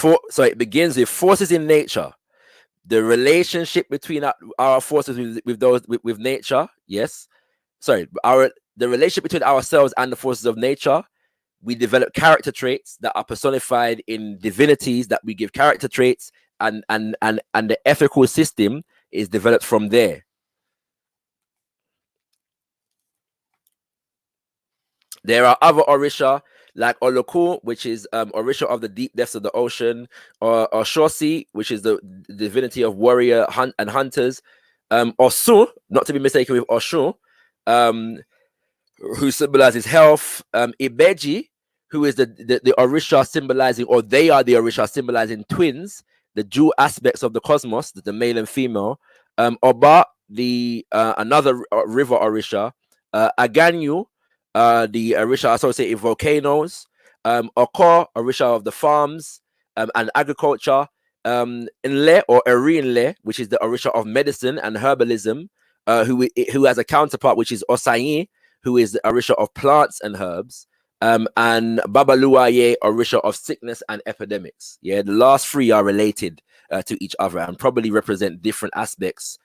it begins with forces in nature. The relationship between our forces with nature. Yes. Sorry, the relationship between ourselves and the forces of nature. We develop character traits that are personified in divinities that we give character traits, and the ethical system is developed from there. There are other Orisha like Olokun, which is Orisha of the deep depths of the ocean, or Shosi, which is the divinity of warrior and hunters, Osun, not to be mistaken with Oshun, who symbolizes health, Ibeji, who is the Orisha symbolizing, or they are the Orisha symbolizing twins, the dual aspects of the cosmos, the male and female, Oba, the another river Orisha, Aganyu, the Orisha associated with volcanoes, Oko, Orisha of the farms and agriculture, Nle or Erinle, which is the Orisha of medicine and herbalism, who has a counterpart which is Osayi, who is the Orisha of plants and herbs, and Babaluaye, Orisha of sickness and epidemics. Yeah, the last three are related to each other and probably represent different aspects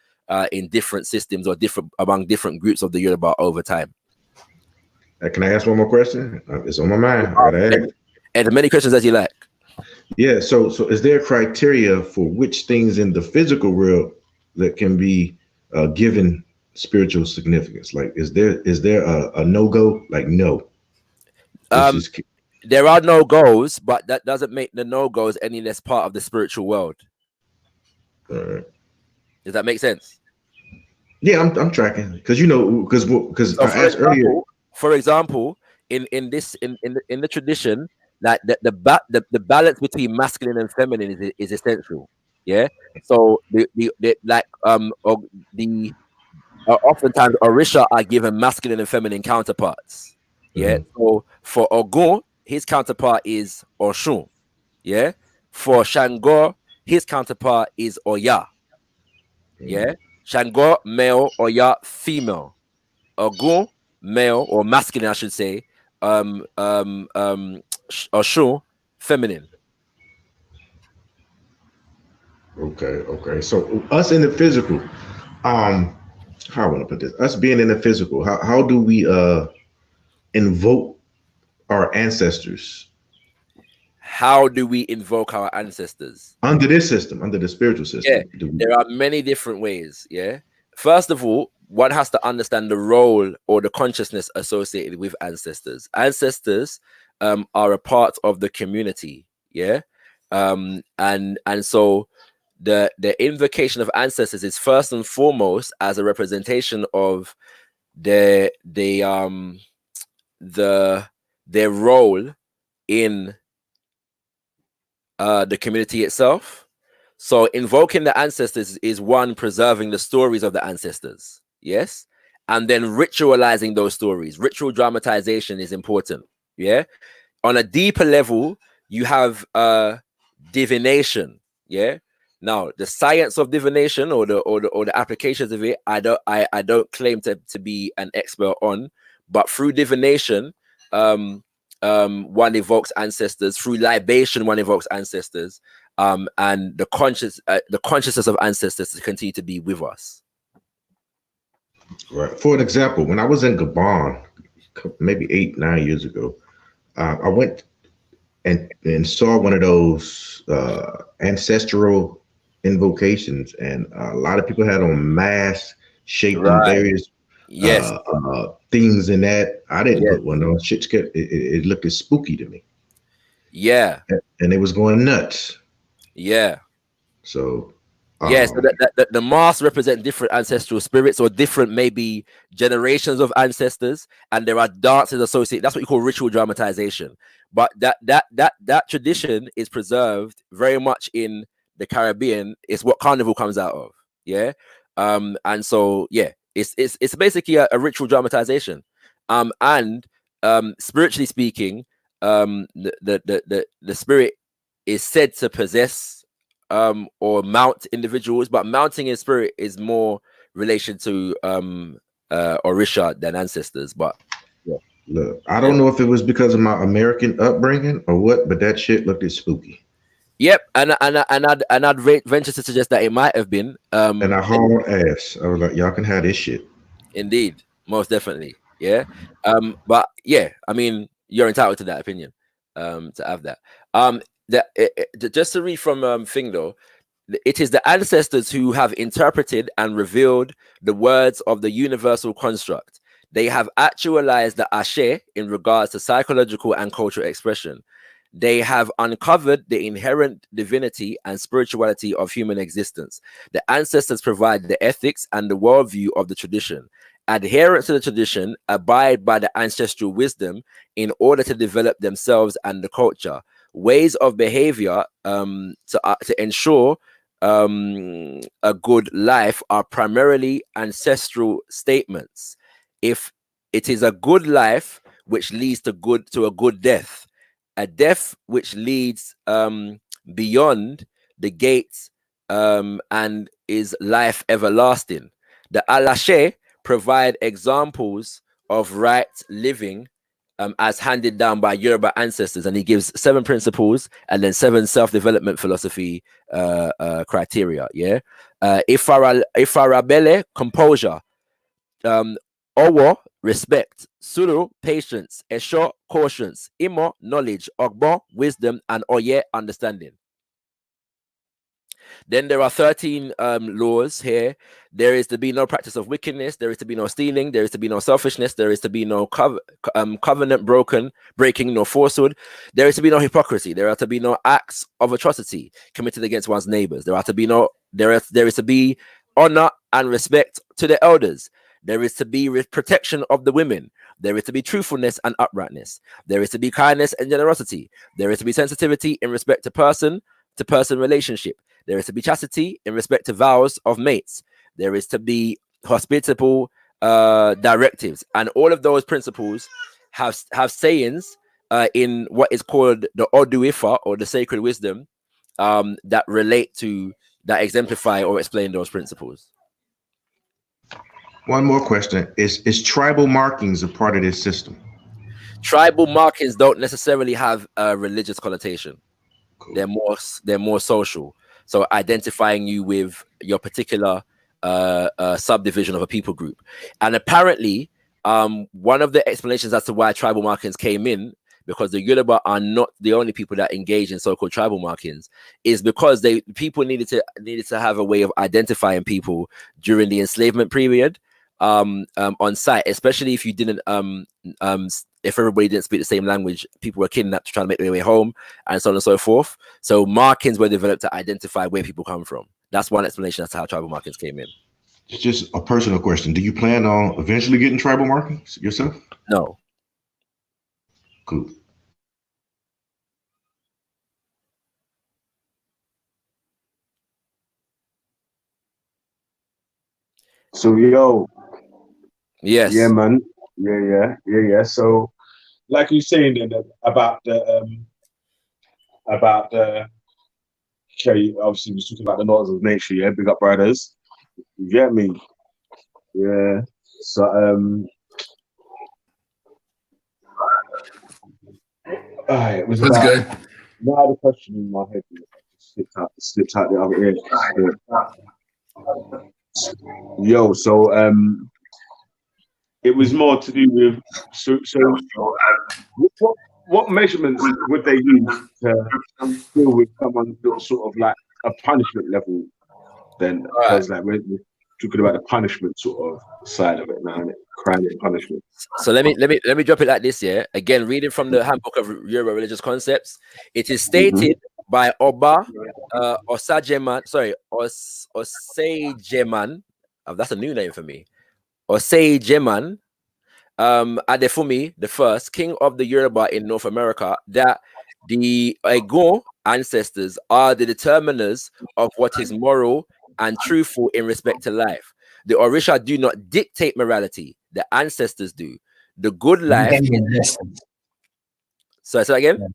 in different systems or among different groups of the Yoruba over time. Can I ask one more question? It's on my mind. And as many questions as you like. Yeah. So is there criteria for which things in the physical world that can be given spiritual significance? Like, is there a no-go? Like, no. There are no-goes, but that doesn't make the no-goes any less part of the spiritual world. Does that make sense? Yeah, I'm tracking because because I asked earlier. For example, in the tradition, that the balance between masculine and feminine is essential. Yeah. So oftentimes Orisha are given masculine and feminine counterparts. Yeah. So for Ogun, his counterpart is Oshun. Yeah. For Shango, his counterpart is Oya. Yeah. Shango, male, Oya, female. Ogun, male or masculine, I should say. Shun, feminine. Okay. So us in the physical, how I want to put this, us being in the physical, how do we invoke our ancestors? How do we invoke our ancestors? Under this system, under the spiritual system. Yeah, there are many different ways. Yeah. First of all, one has to understand the role or the consciousness associated with ancestors. Ancestors are a part of the community. Yeah. And so the invocation of ancestors is first and foremost as a representation of their role in the community itself. So invoking the ancestors is one, preserving the stories of the ancestors, yes, and then ritualizing those stories. Ritual dramatization is important. Yeah. On a deeper level, you have divination. Yeah. Now, the science of divination or the applications of it, I don't claim to be an expert on, but through divination, one evokes ancestors. Through libation, one evokes ancestors, and the consciousness of ancestors to continue to be with us. Right. For an example, when I was in Gabon, maybe 8-9 years ago, I went and saw one of those ancestral invocations, and a lot of people had on masks shaped in various things in that. I didn't put one on. Shit, it looked spooky to me. Yeah. And it was going nuts. Yeah. So yes, so the masks represent different ancestral spirits or different maybe generations of ancestors, and there are dances associated. That's what you call ritual dramatization. But that tradition is preserved very much in the Caribbean. It's what Carnival comes out of. Yeah. And so yeah, it's basically a ritual dramatization. And spiritually speaking, the spirit is said to possess or mount individuals, but mounting in spirit is more relation to Orisha than ancestors. But yeah. Look, I don't know if it was because of my American upbringing or what, but that shit looked spooky. Yep, and I'd venture to suggest that it might have been. And I hauled ass. I was like, y'all can have this shit. Indeed, most definitely. Yeah. But yeah, I mean, you're entitled to that opinion. To have that. Just to read from thing though, it is the ancestors who have interpreted and revealed the words of the universal construct. They have actualized the ashe in regards to psychological and cultural expression. They have uncovered the inherent divinity and spirituality of human existence. The ancestors provide the ethics and the worldview of the tradition. Adherents to the tradition abide by the ancestral wisdom in order to develop themselves and the culture. Ways of behavior to ensure a good life are primarily ancestral statements. If it is a good life which leads to a good death, a death which leads beyond the gates and is life everlasting. The Alashe provide examples of right living as handed down by Yoruba ancestors, and he gives 7 principles and then 7 self-development philosophy criteria. Yeah. Ifarabele, composure. Owo, respect. Suru, patience. Esho, caution. Imo, knowledge. Ogbo, wisdom. And Oye, understanding. Then there are 13 laws here. There is to be no practice of wickedness. There is to be no stealing. There is to be no selfishness. There is to be no covenant breaking, no falsehood. There is to be no hypocrisy. There are to be no acts of atrocity committed against one's neighbors. There is to be honor and respect to the elders. There is to be protection of the women. There is to be truthfulness and uprightness. There is to be kindness and generosity. There is to be sensitivity in respect to person relationship. There is to be chastity in respect to vows of mates. There is to be hospitable directives, and all of those principles have sayings in what is called the Oduifa or the sacred wisdom that relate to that exemplify or explain those principles. One more question: Is tribal markings a part of this system? Tribal markings don't necessarily have a religious connotation. Cool. They're more social. So identifying you with your particular subdivision of a people group. And apparently, one of the explanations as to why tribal markings came in, because the Yoruba are not the only people that engage in so-called tribal markings, is because people needed to have a way of identifying people during the enslavement period on site, especially if you didn't if everybody didn't speak the same language. People were kidnapped to try to make their way home, and so on and so forth. So markings were developed to identify where people come from. That's one explanation as to how tribal markings came in. It's just a personal question. Do you plan on eventually getting tribal markings yourself? No. Cool. So yo, yes, yeah, man, yeah. So, like you saying then about the okay, obviously we're talking about the laws of nature, yeah, big up brothers. You get me? Yeah. So it was That's about good. now the question in my head slipped out the other ear. Yo, so it was more to do with so what measurements would they use to deal with someone sort of like a punishment level then? Because like we're talking about the punishment sort of side of it now, isn't it? Crime and punishment. So let me drop it like this, yeah. Again, reading from the Handbook of Euro Religious Concepts, it is stated by Oba Osajeman, sorry, Osajeman. Oh, that's a new name for me. Osajeman Adefumi the first, king of the Yoruba in North America, that the Egun ancestors are the determiners of what is moral and truthful in respect to life. The Orisha do not dictate morality; the ancestors do. The good life. So say that again.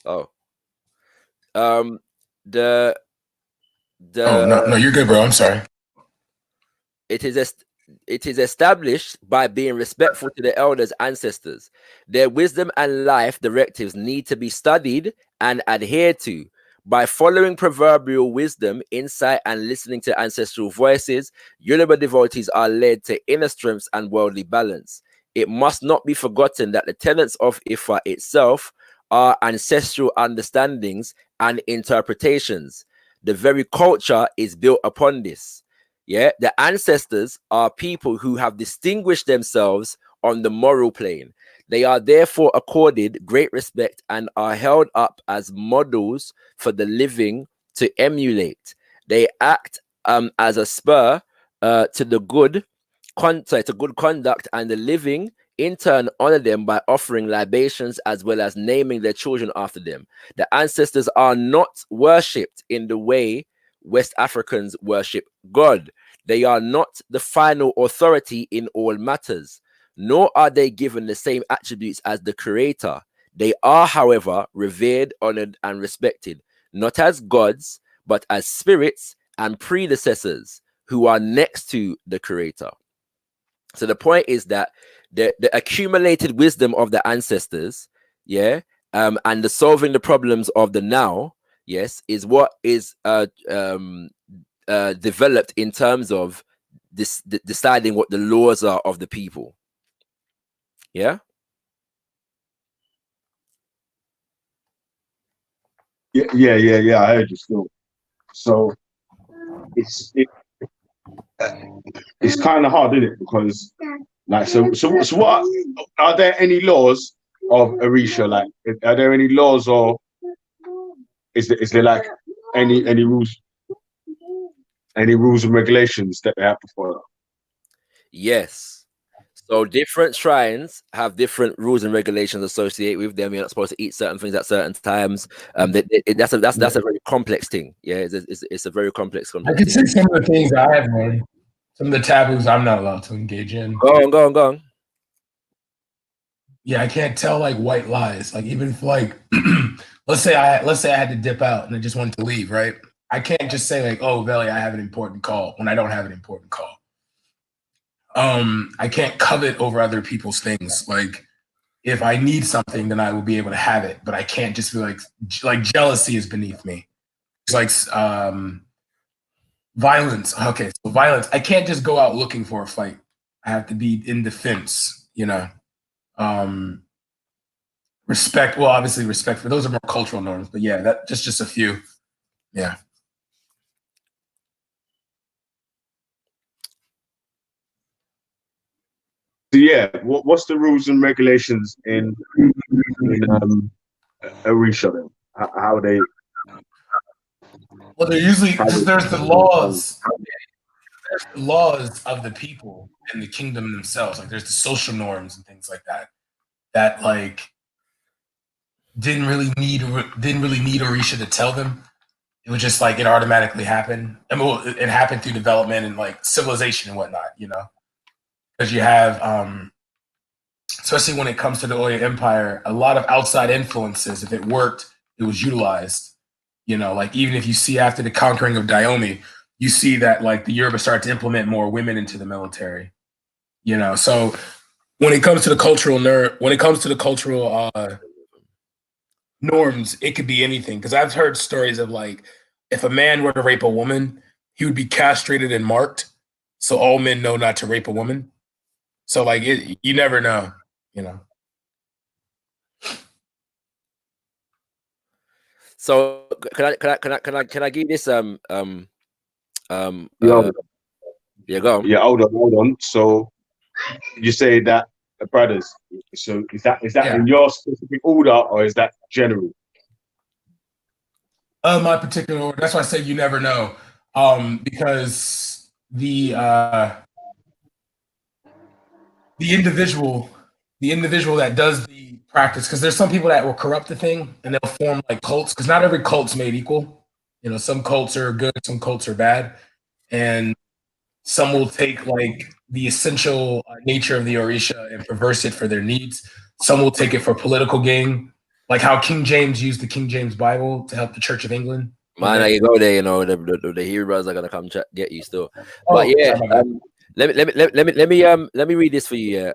Oh, the Oh no, you're good, bro. I'm sorry. It is established by being respectful to the elders' ancestors. Their wisdom and life directives need to be studied and adhered to. By following proverbial wisdom, insight, and listening to ancestral voices, Yoruba devotees are led to inner strengths and worldly balance. It must not be forgotten that the tenets of Ifa itself are ancestral understandings and interpretations. The very culture is built upon this. Yeah, the ancestors are people who have distinguished themselves on the moral plane. They are therefore accorded great respect and are held up as models for the living to emulate. They act as a spur to the good conduct, and the living in turn honor them by offering libations as well as naming their children after them. The ancestors are not worshipped in the way West Africans worship God. They are not the final authority in all matters, nor are they given the same attributes as the Creator. They are, however, revered, honored, and respected, not as gods, but as spirits and predecessors who are next to the Creator. So the point is that the accumulated wisdom of the ancestors, and the solving the problems of the now, yes, is what is developed in terms of deciding what the laws are of the people. Yeah. Yeah. I heard you still. So it's kind of hard, isn't it? Because like so what are there any laws of Orisha? Like, are there any laws, or is there like any rules and regulations that they have to follow? Yes. So different shrines have different rules and regulations associated with them. You're not supposed to eat certain things at certain times. That's a very complex thing. Yeah, it's a very complex. I can say some of the things I have learned, some of the taboos I'm not allowed to engage in. Go on. Yeah, I can't tell like white lies. Like even if like let's say I had to dip out and I just wanted to leave, right? I can't just say like, oh, Veli, I have an important call when I don't have an important call. I can't covet over other people's things. Like if I need something, then I will be able to have it, but I can't just be like jealousy is beneath me. It's like violence. Okay, so violence. I can't just go out looking for a fight. I have to be in defense, you know. Respect. Well, obviously respect for those are more cultural norms, but yeah, that just a few. Yeah. So yeah, what's the rules and regulations in Orisha then? How they? Well, they're usually there's the laws. There's the laws of the people and the kingdom themselves. Like there's the social norms and things like that. That like didn't really need Orisha to tell them. It was just like it automatically happened. I mean, well, it happened through development and like civilization and whatnot, you know. Because you have, especially when it comes to the Oyo Empire, a lot of outside influences. If it worked, it was utilized. You know, like even if you see after the conquering of Dahomey, you see that like the Yoruba started to implement more women into the military. You know, so when it comes to the cultural norms, it could be anything. Because I've heard stories of like if a man were to rape a woman, he would be castrated and marked, so all men know not to rape a woman. So like you never know, you know. So can I give this Yeah, go on. Yeah, hold on. So you say that brothers. So is that in your specific order or is that general? My particular order. That's why I say you never know. Because the individual that does the practice, because there's some people that will corrupt the thing and they'll form like cults, because not every cult's made equal. You know, some cults are good, some cults are bad, and some will take like the essential nature of the Orisha and perverse it for their needs. Some will take it for political gain, like how King James used the King James Bible to help the Church of England. Man, you go there, you know, the heroes are gonna come get you still. But yeah, let me read this for you.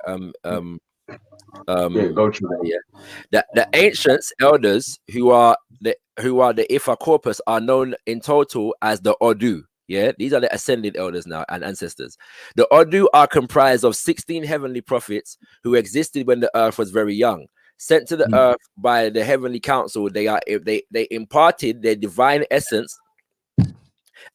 Yeah, go through yeah. The ancients elders who are the Ifa corpus are known in total as the Odu. Yeah, these are the ascended elders now and ancestors. The Odu are comprised of 16 heavenly prophets who existed when the earth was very young. Sent to the earth by the heavenly council, they imparted their divine essence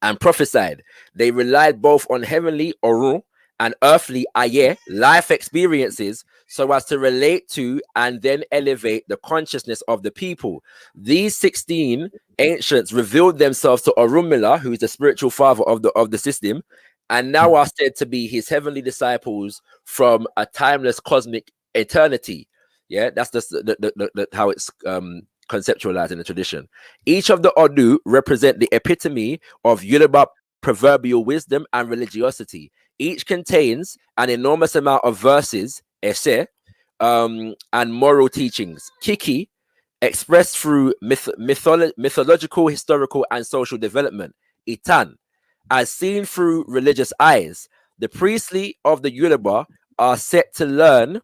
and prophesied. They relied both on heavenly Orun and earthly Aye life experiences so as to relate to and then elevate the consciousness of the people. These 16 ancients revealed themselves to Orunmila, who is the spiritual father of the system, and now are said to be his heavenly disciples from a timeless cosmic eternity. Yeah, that's the how it's conceptualized in the tradition. Each of the Odu represent the epitome of Yoruba proverbial wisdom and religiosity. Each contains an enormous amount of verses, ese, and moral teachings, kiki, expressed through mythological, historical, and social development, itan, as seen through religious eyes. The priestly of the Yoruba are set to learn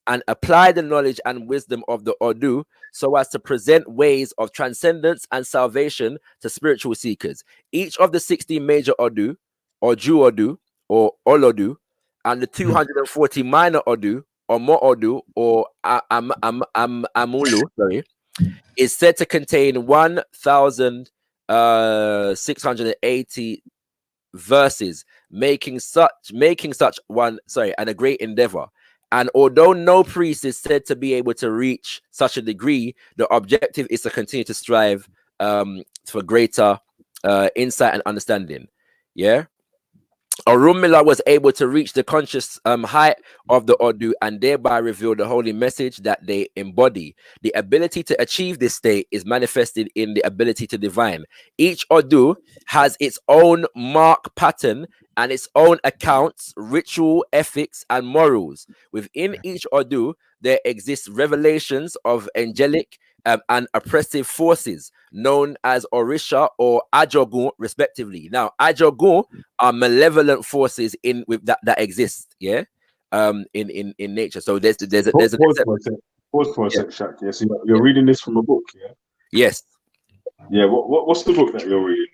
and apply the knowledge and wisdom of the Odu so as to present ways of transcendence and salvation to spiritual seekers. Each of the 16 major Odu, or Ju Odu, or Olodu, and the 240 minor Odu, or Mo Odu, or Amulu, sorry, is said to contain 1,680 verses, making such one and a great endeavor. And although no priest is said to be able to reach such a degree, the objective is to continue to strive for greater insight and understanding. Yeah. Orunmila was able to reach the conscious height of the Odu and thereby reveal the holy message that they embody. The ability to achieve this state is manifested in the ability to divine. Each Odu has its own mark pattern and its own accounts, ritual, ethics, and morals. Within each Odu, there exists revelations of angelic and oppressive forces known as Orisha or Ajogun, respectively. Now, Ajogun are malevolent forces that exist, yeah, in nature. So there's a Pause for a sec, Shaq. Yeah, so you're reading this from a book, yeah? Yes. Yeah. What's the book that you're reading?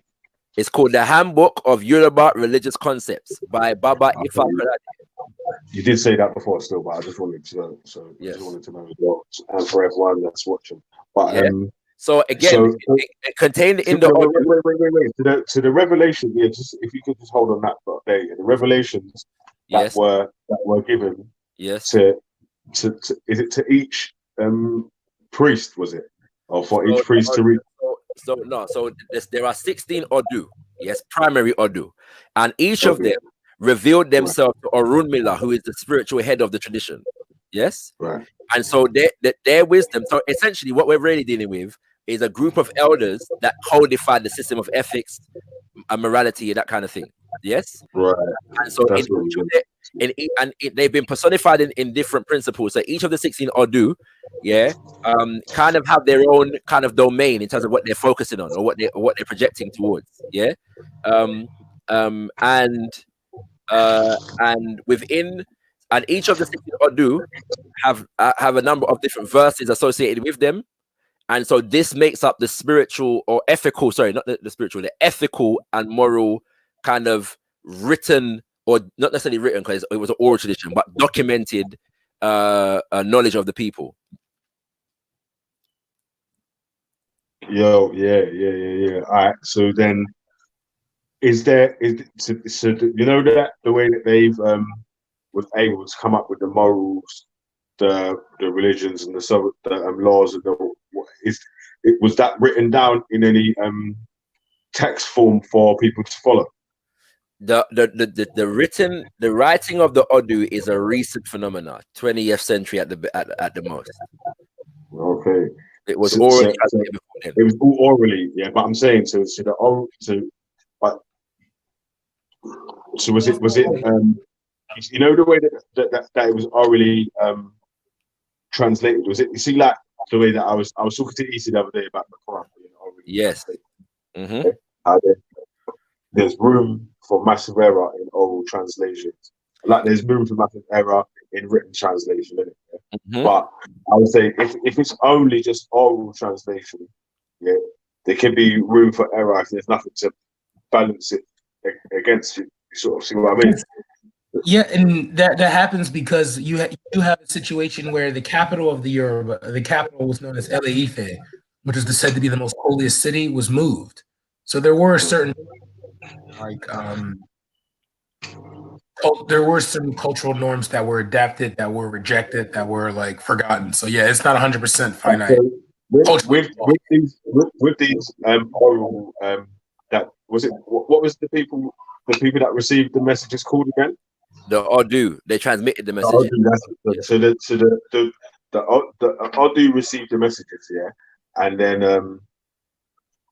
It's called The Handbook of Yoruba Religious Concepts by Baba Ifa. You did say that before, still, but I just wanted to know. So I just wanted to know as well, and for everyone that's watching. But so again, it contained in the wait. To the revelation, yeah. Just if you could just hold on that for a day. The revelations that were given. Yes. To is it to each priest? Was it, or for each priest to read? So there are 16 Odu, yes, primary Odu, and each of them revealed themselves to Orunmila, who is the spiritual head of the tradition. Yes, right. And so their wisdom. So essentially, what we're really dealing with is a group of elders that codify the system of ethics and morality and that kind of thing. Yes, right. And so they've been personified in different principles. So each of the 16 Odu, kind of have their own kind of domain in terms of what they're focusing on or what they're projecting towards. Yeah, and within each of the 16 Odu have a number of different verses associated with them. And so this makes up the spiritual or ethical, sorry, not the spiritual, the ethical and moral kind of written, or not necessarily written because it was an oral tradition, but documented knowledge of the people. Yeah. All right. So then, so you know that the way that they've was able to come up with the morals, the religions, and the laws, and was that written down in any text form for people to follow? The writing of the Odu is a recent phenomenon, 20th century at the most. Okay. It was already transmitted before then. It was all orally, yeah. But I'm saying so was it you know the way that it was orally translated? Was it, you see, like the way that I was talking to Issa the other day about the Quran being orally translated. Mm-hmm. There's room for massive error in oral translations. Like there's room for massive error in written translation, isn't it? Mm-hmm. But I would say if it's only just oral translation, yeah, there can be room for error if there's nothing to balance it against you. You sort of see what I mean? Yeah, and that happens because you have a situation where the capital of the capital was known as El Ife, which is said to be the most holiest city, was moved. So there were certain there were some cultural norms that were adapted, that were rejected, that were like forgotten. So yeah, it's not 100% finite. With these oral that was it. What was the people that received the messages called again? The Odu. They transmitted the messages. So the Odu received the messages, yeah, and then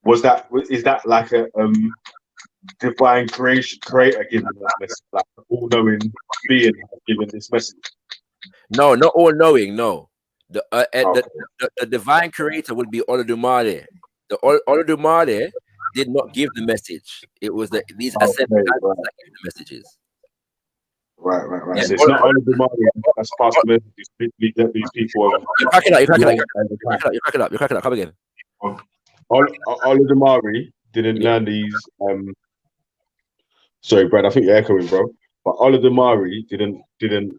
is that like a divine creator giving that message, like an all-knowing being giving this message? No, not all-knowing. No, the divine creator would be Olodumare. The Olodumare did not give the message. It was these ascended that gave the messages. Right. Yeah, so it's not only the money that's passed the messages that these people are. You're cracking up. Come again. Olodumare didn't learn these. Sorry, Brad. I think you're echoing, bro. But Olodumare didn't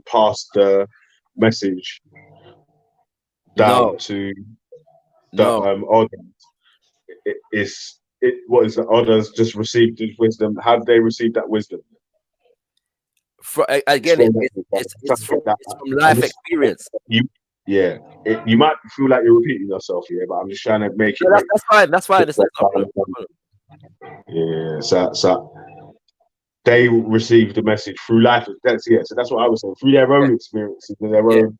pass the message down to the audience. What is the others just received his wisdom? Have they received that wisdom? It's from life experience. You might feel like you're repeating yourself here, but I'm just trying to make it. That's fine. It's not a problem. Yeah, so they received the message through life. So that's what I was saying. Through their own experiences and their own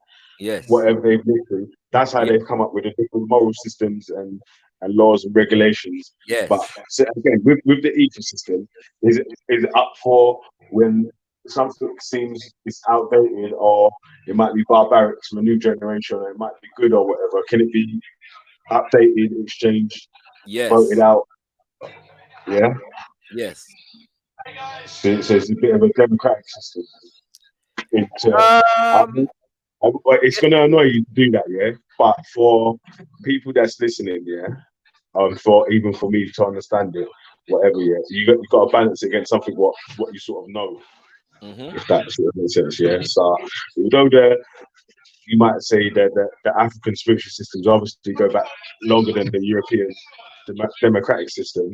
whatever they've lived through. That's how they've come up with the different moral systems and laws and regulations. Yes. But so again, with the ecosystem, is it up for when something seems it's outdated, or it might be barbaric from a new generation, or it might be good or whatever. Can it be updated, exchanged, voted Yes. out? Yeah. Yes. So it's a bit of a democratic system. Um. It's going to annoy you to do that, yeah. But for people that's listening, yeah, for even for me to understand it, whatever, yeah, you got to balance it against something what you sort of know, if that sort of makes sense, yeah. So although you might say that the African spiritual systems obviously go back longer than the European democratic system.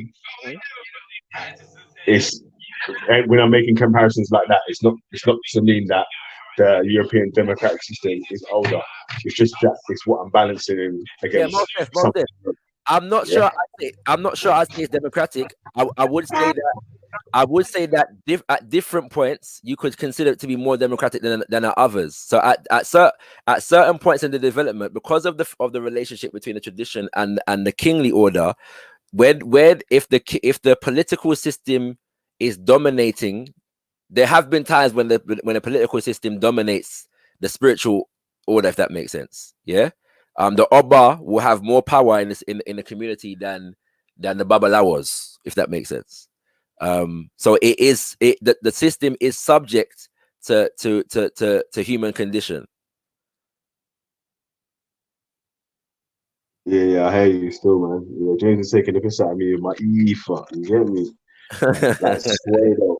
It's and when I'm making comparisons like that, it's not to mean that the European democratic system is older. It's just that it's what I'm balancing Yeah, against most def, most something. def. I'm not Yeah. sure. I'm not sure. I say it's democratic. I would say that. I would say that at different points you could consider it to be more democratic than at others. So at certain points in the development, because of the relationship between the tradition and the kingly order, when if the political system is dominating, there have been times when the political system dominates the spiritual order, if that makes sense. Yeah. The Oba will have more power in the community than the Babalawas, if that makes sense. So the system is subject to human condition. Yeah, I hear you still, man. Yeah, James is taking the piss out of me with my ether. You get me? That's way though.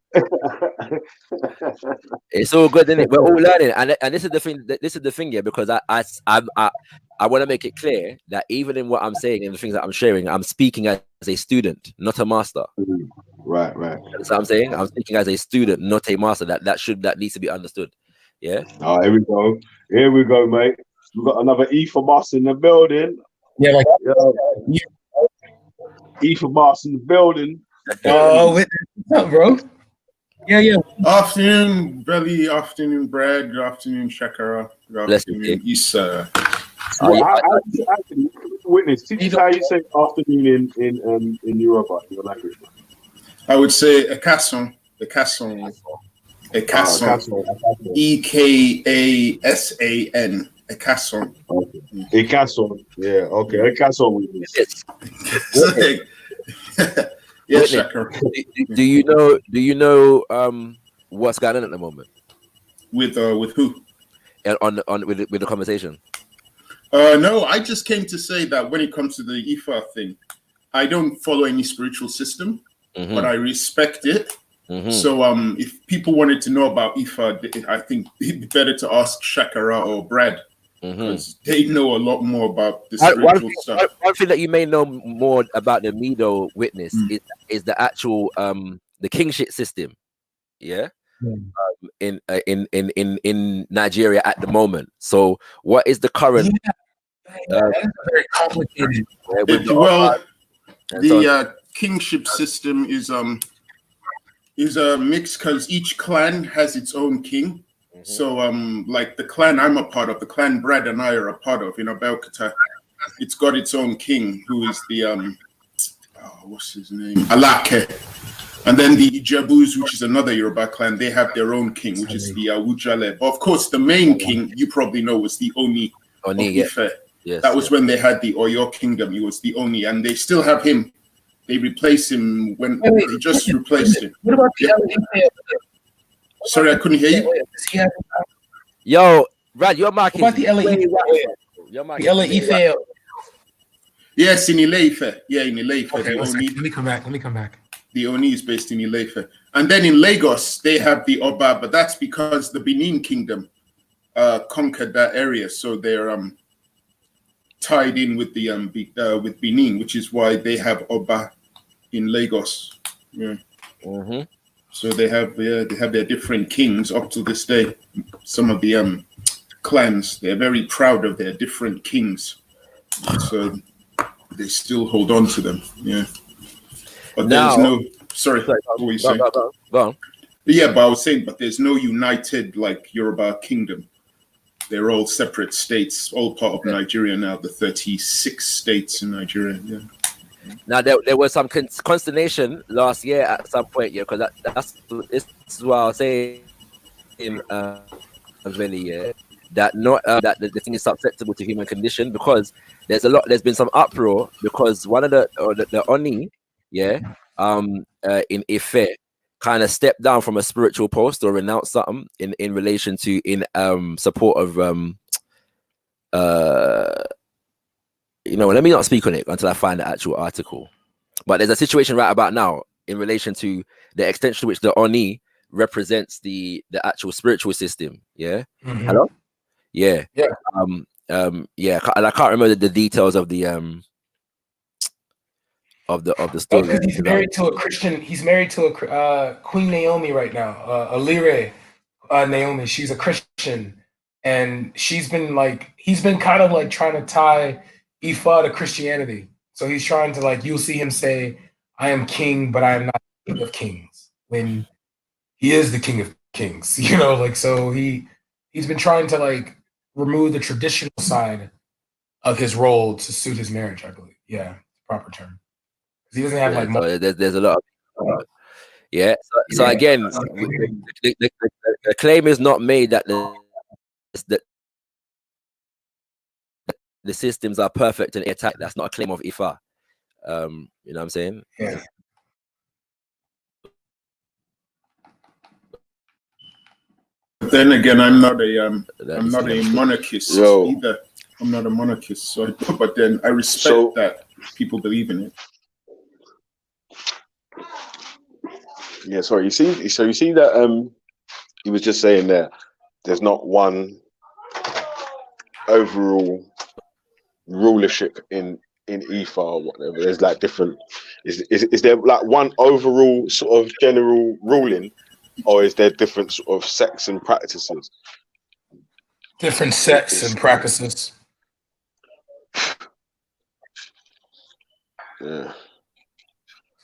It's all good, isn't it? We're all learning, and this is the thing. This is the thing, yeah. Because I want to make it clear that even in what I'm saying and the things that I'm sharing, I'm speaking as a student, not a master. Right. That's what I'm saying. I'm speaking as a student, not a master. That needs to be understood. Yeah. Oh, here we go. Here we go, mate. We've got another ether boss in the building. Yeah, like ether boss in the building. what's up, bro? Yeah. Afternoon, Belly. Afternoon, Brad. Good afternoon, Shakara. Good afternoon, Issa. Actually, witness, teach us how you say afternoon in Yoruba, your language. I would say Ekason. Ekason. Ekasan. Ekason. Ekason. Yeah. Okay. Ekason. Witness. Yes, Shakara. Do you know what's going on at the moment? With who? On with the conversation. No, I just came to say that when it comes to the Ifa thing, I don't follow any spiritual system, but I respect it. So if people wanted to know about Ifa, I think it'd be better to ask Shakara or Brad, because they know a lot more about the spiritual stuff. One thing that you may know more about the Mido witness is the actual the kingship system. Yeah. In Nigeria at the moment. So what is the current that's very complicated. The kingship system is a mix because each clan has its own king. So like the clan I'm a part of, the clan Brad and I are a part of in Abeokuta, it's got its own king who is the what's his name? Alake. And then the Ijebus, which is another Yoruba clan, they have their own king, which is the Awujale. But of course, the main king, you probably know, was the Oni of Ife. Yes, that was when they had the Oyo kingdom. He was the Oni, and they still have him. They replace him when they just replaced him. What about the Ife? Sorry, I couldn't hear you. Yo, Brad, your mic is what about the Ife? Yes, in Ile-Ife. Yeah, in Ile-Ife. Okay, let me come back. The Oni is based in Ile-Ife. And then in Lagos, they have the Oba, but that's because the Benin kingdom conquered that area. So they're tied in with the with Benin, which is why they have Oba in Lagos. Yeah. So they have their different kings up to this day. Some of the clans, they're very proud of their different kings. So they still hold on to them. Yeah. But there's no. Sorry, what were you saying? Go on. Yeah, but I was saying, but there's no united like Yoruba kingdom. They're all separate states, all part of Nigeria now. The 36 states in Nigeria. Yeah. Now there was some consternation last year at some point, yeah, because this is what I was saying. in Veli, yeah, that not that the thing is susceptible to human condition, because there's been some uproar because one of the Oni, yeah, in Ife kind of stepped down from a spiritual post or renounced something in relation to support of let me not speak on it until I find the actual article. But there's a situation right about now in relation to the extent to which the Oni represents the actual spiritual system. Yeah. Mhm. Hello. Yeah. Yeah. Yeah. And I can't remember the details of the story. Because he's married to a Christian. He's married to a Queen Naomi right now. Alire Naomi. She's a Christian, and he's been kind of like trying to tie Ifa to Christianity. So he's trying to, like, you'll see him say, "I am king, but I am not king of kings," when he is the king of kings. So he's been trying to, like, remove the traditional side of his role to suit his marriage, I believe. Yeah, proper term. He doesn't have like so there's a lot of yeah. So again, the claim is not made that the systems are perfect and attack. That's not a claim of Ifa. You know what I'm saying? Yeah. Then again, I'm not a monarchist either. I'm not a monarchist, but then I respect that people believe in it. Yeah, sorry. You see that he was just saying there. There's not one overall rulership in Ifa or whatever. There's like different. Is there like one overall sort of general ruling, or is there different sort of sects and practices? Different sects and practices. Yeah.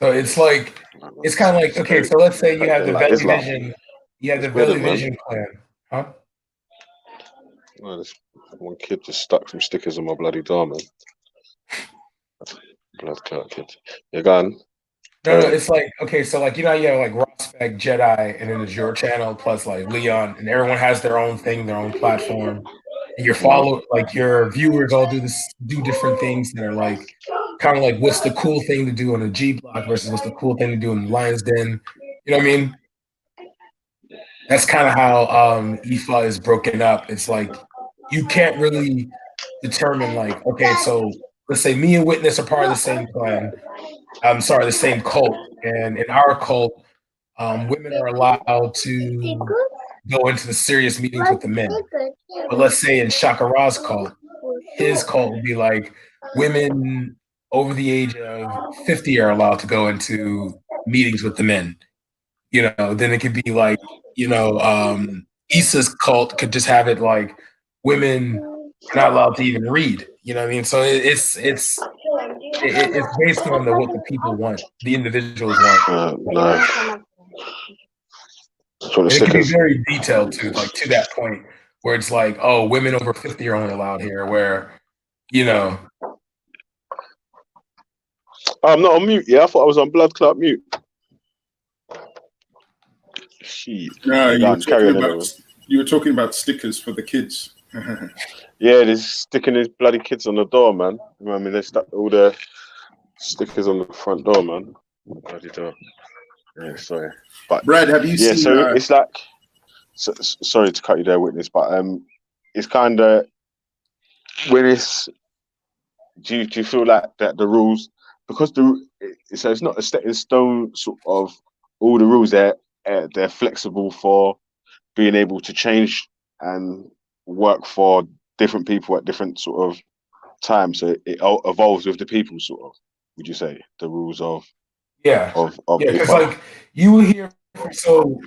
So it's kind of like, okay, so let's say you have the Veli Vision, you have the Veli Vision plan, huh? Oh, there's one kid just stuck some stickers on my bloody door, man. Blood clot kid. You're gone. No, it's like, okay, so like, you have like Rospec, Jedi, and then there's your channel plus like Leon, and everyone has their own thing, their own platform. And your viewers all do different things that are like kind of like, what's the cool thing to do on a G block versus what's the cool thing to do in the Lion's Den. You know what I mean? That's kind of how Ifa is broken up. It's like you can't really determine, like, okay, so let's say me and Witness are part of the same clan. I'm sorry, the same cult. And in our cult, women are allowed to go into the serious meetings with the men. But let's say in Shakara's cult, his cult would be like women over the age of 50 are allowed to go into meetings with the men. Then it could be like, Issa's cult could just have it like women are not allowed to even read. You know what I mean? So it's based on what the people want, the individuals want. No. And it can be very detailed too, like to that point where it's like, oh, women over 50 are only allowed here, where, I'm not on mute. Yeah, I thought I was on blood clot mute. Shit. No, you were talking about stickers for the kids. Yeah, they're sticking these bloody kids on the door, man. I mean, they stuck all the stickers on the front door, man. Bloody door. Yeah, sorry. But Brad, have you seen? So it's like, sorry to cut you there, Witness, but it's kind of when it's. Do you feel like that the rules, because so it's not a set in stone sort of all the rules, they're flexible for being able to change and work for different people at different sort of times. So it evolves with the people, sort of. Would you say the rules of of because like you will hear, so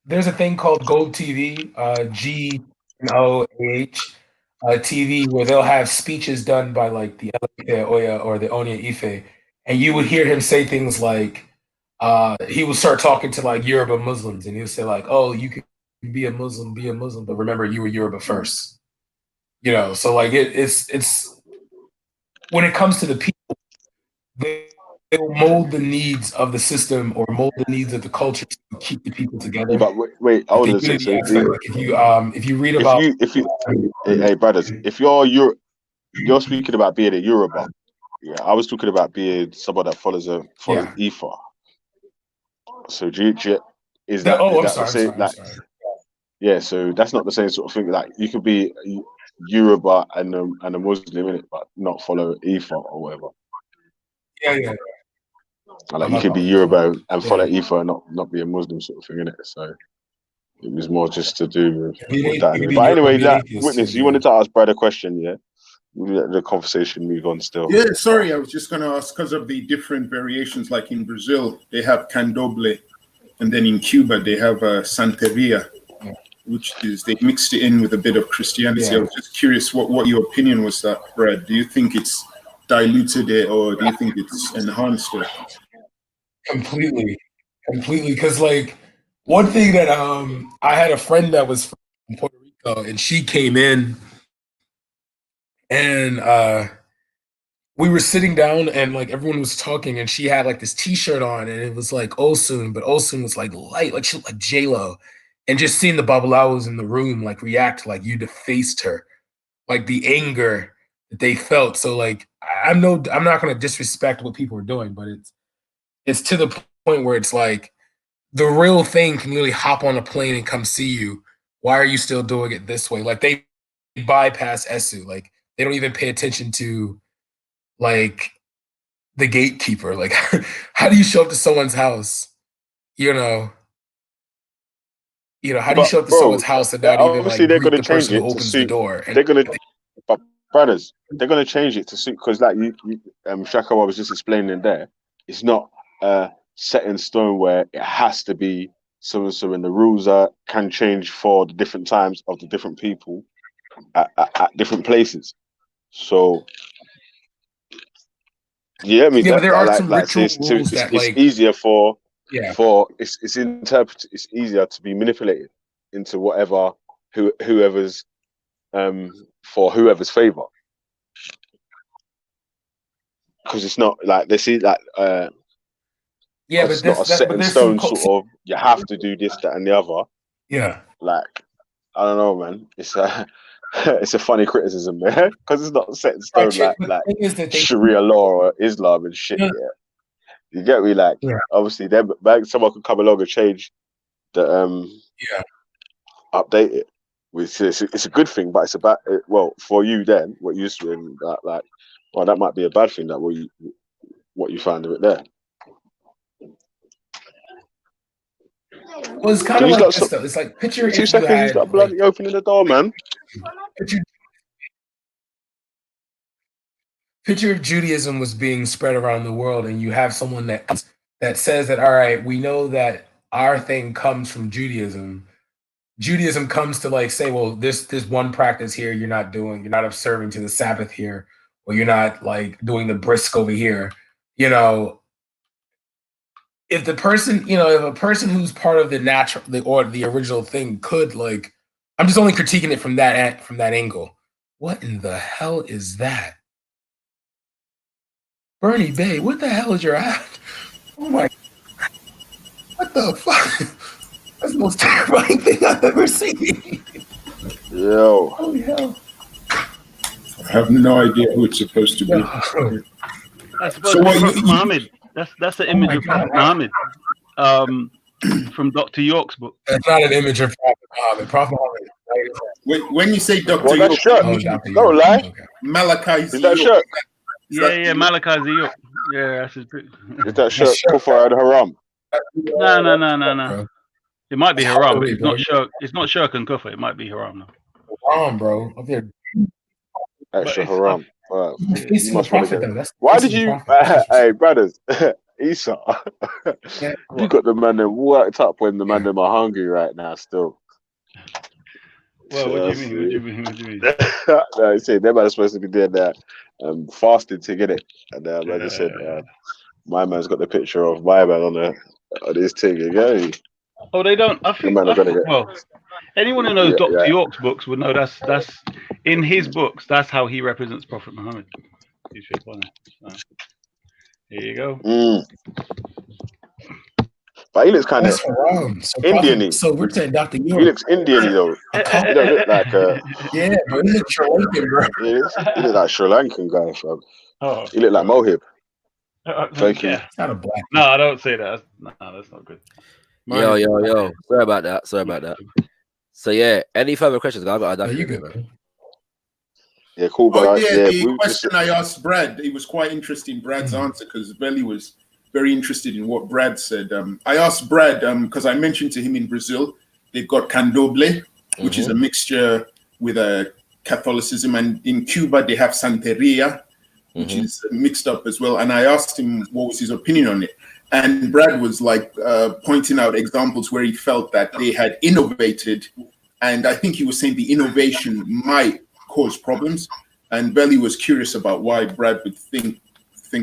there's a thing called Gold TV, GNOAH TV, where they'll have speeches done by like the Elite Oya or the Onya Ife, and you would hear him say things like, he would start talking to like Yoruba Muslims, and he would say like, "Oh, you can be a Muslim, but remember you were Yoruba first." So like it's when it comes to the people, They will mold the needs of the system or mold the needs of the culture to keep the people together. But wait, Like hold the on a sec. unity So aspect. Like if you read about hey brothers, if you're speaking about being a Yoruba, yeah, I was talking about being someone that follows Ifa. So is that I'm the sorry, same? I'm sorry. Yeah, so that's not the same sort of thing. Like you could be Yoruba and a Muslim in it, but not follow Ifa or whatever. Yeah. Like you could be Yoruba and follow Ifa and not be a Muslim sort of thing in it. So it was more just to do with that. Anyway. But anyway, that witness, you wanted to ask Brad a question, yeah? We let the conversation move on still. Yeah, sorry, I was just going to ask because of the different variations. Like in Brazil, they have candomblé, and then in Cuba they have Santeria, which is they mixed it in with a bit of Christianity. Yeah. I was just curious what your opinion was, that Brad. Do you think it's diluted it, or do you think it's enhanced it? Completely, because like one thing that I had a friend that was from Puerto Rico, and she came in, and we were sitting down, and like everyone was talking, and she had like this T-shirt on, and it was like Osun, but Osun was like light, like she looked like J-Lo, and just seeing the Babalaos in the room like react like you defaced her, like the anger that they felt. So like I'm not going to disrespect what people are doing, but it's to the point where it's like the real thing can literally hop on a plane and come see you. Why are you still doing it this way? Like they bypass Esu. Like they don't even pay attention to like the gatekeeper. Like how do you show up to someone's house? How do you show up to someone's house and not even Obviously like they're greet going to the change person who it to opens the suit. door? But brothers, they're going to change it to suit because, like Shaka was just explaining there, it's not set in stone where it has to be so and so, and the rules can change for the different times of the different people at different places. So yeah, I mean but there are some like ritual rules that it's like easier for yeah. it's interpreted. It's easier to be manipulated into whatever whoever's for whoever's favor, because it's not like they see like but it's not a set in stone sort of you have to do this, that, and the other. Yeah, like I don't know, man. It's it's a funny criticism, man, because it's not set in stone like Sharia law or Islam and shit. Yeah, you get me? Like obviously, then someone could come along and change the update it. Which it's a good thing, but it's about for you then what you used to in that that might be a bad thing that what you found of it there. Well, it's kind of like this though. It's like picture 2 if seconds. you had He's got bloody opening the door, man. Picture if Judaism was being spread around the world, and you have someone that says that, all right, we know that our thing comes from Judaism. Judaism comes to like say, well, there's one practice here you're not doing. You're not observing to the Sabbath here, or you're not like doing the brisk over here. If the person, if a person who's part of the original thing could like, I'm just only critiquing it from that angle. What in the hell is that? Bernie Bay, what the hell is your ad? Oh my, what the fuck? That's the most terrifying thing I've ever seen. Yo. Holy hell. I have no idea who it's supposed to be. That's supposed to be Prophet Muhammad. That's the image of Prophet Muhammad. From Dr. York's book. That's not an image of Prophet Muhammad. Prophet Muhammad. When you say Dr. York, don't lie. Okay. Malachi is that shirt? Yeah, Malachi York. Yeah, that's his picture. Is that shirt Kufar and Haram? No. It might be Haram. It's not Shirk. It's not Shirk and Kufar. It might be Haram. Haram, bro. Up there. Extra Haram. You must Why did you? Hey, brothers, Esau. You got the man them worked up when the man them are hungry right now. Still. Well, what do you mean? What do you mean? No, see, them man are supposed to be doing that fasting to get it, and I just said, my man's got the picture of my man on his thing again. Oh, they don't. I think. Well, anyone who knows Dr. York's books would know that's in his books. That's how he represents Prophet Muhammad. Here you go. But he looks kind of That's wrong. So Indian-y. so we're saying Dr. He York. looks Indian-y though. He don't look like Yeah, but he looks Sri Lankan, bro. he looks like Sri Lankan guy, fam. Oh, He look like Mohib. Thank you. yeah. It's not a black. No, I don't say that. No, that's not good. Yo. Sorry about that. So yeah, any further questions? I got you good, man. Yeah, cool. But Oh yeah, the we question I asked Brad, it was quite interesting. Brad's answer, because Belly was very interested in what Brad said. I asked Brad because I mentioned to him in Brazil they've got candomblé, which is a mixture with Catholicism, and in Cuba they have Santeria, which is mixed up as well. And I asked him what was his opinion on it, and Brad was like pointing out examples where he felt that they had innovated, and I think he was saying the innovation might cause problems. And Belly was curious about why Brad would think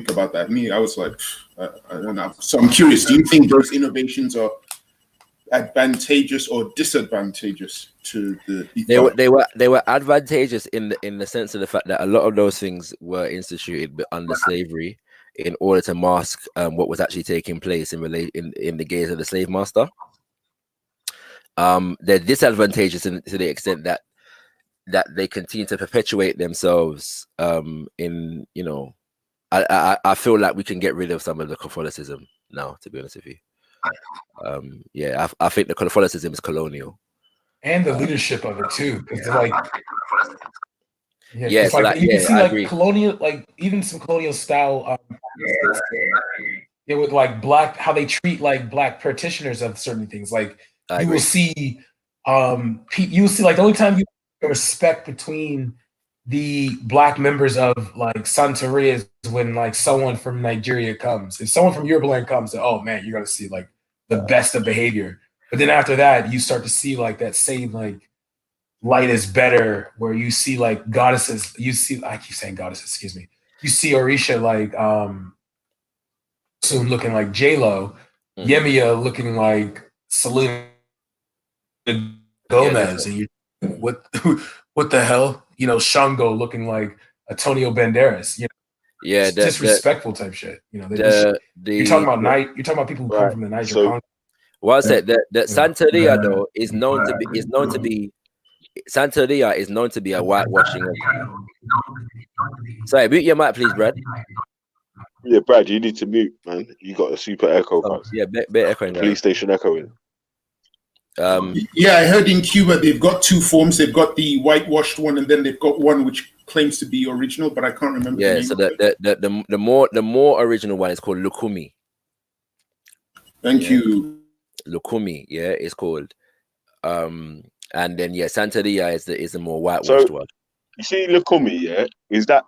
about that. Me, I was like, I don't know. So I'm curious. Do you think those innovations are advantageous or disadvantageous to the? They were advantageous in the sense of the fact that a lot of those things were instituted under slavery in order to mask what was actually taking place in the gaze of the slave master. They're disadvantageous to the extent that they continue to perpetuate themselves in, you know, I feel like we can get rid of some of the Catholicism now, to be honest with you. I think the Catholicism is colonial. And the leadership of it too. Because like you can see like colonial, like even some colonial style with like black, how they treat like black practitioners of certain things. Like you will see like the only time you respect between the black members of like Santeria is when like someone from Nigeria comes. If someone from Yoruba land comes, oh man, you're gonna see like the best of behavior. But then after that, you start to see like that same like light is better, where you see like goddesses. You see, I keep saying goddesses. Excuse me. You see Orisha like soon looking like J-Lo, Yemia looking like Selena Gomez, and you what the hell? You know, Shango looking like Antonio Banderas. You know, yeah, disrespectful type shit. You know, you're talking about You're talking about people who come from the Niger Congo. Well, I said that Santeria though is known to be Santeria is known to be a whitewashing. Sorry, mute your mic, please, Brad. Yeah, Brad, you need to mute, man. You got a super echo. Bit echoing. Police station echoing. Yeah, I heard in Cuba they've got two forms. They've got the whitewashed one, and then they've got one which claims to be original, but I can't remember. Yeah, so the more original one is called Lukumi. Thank you. Lukumi, yeah, it's called. And then Santeria is the more whitewashed one. You see, Lukumi, yeah, is that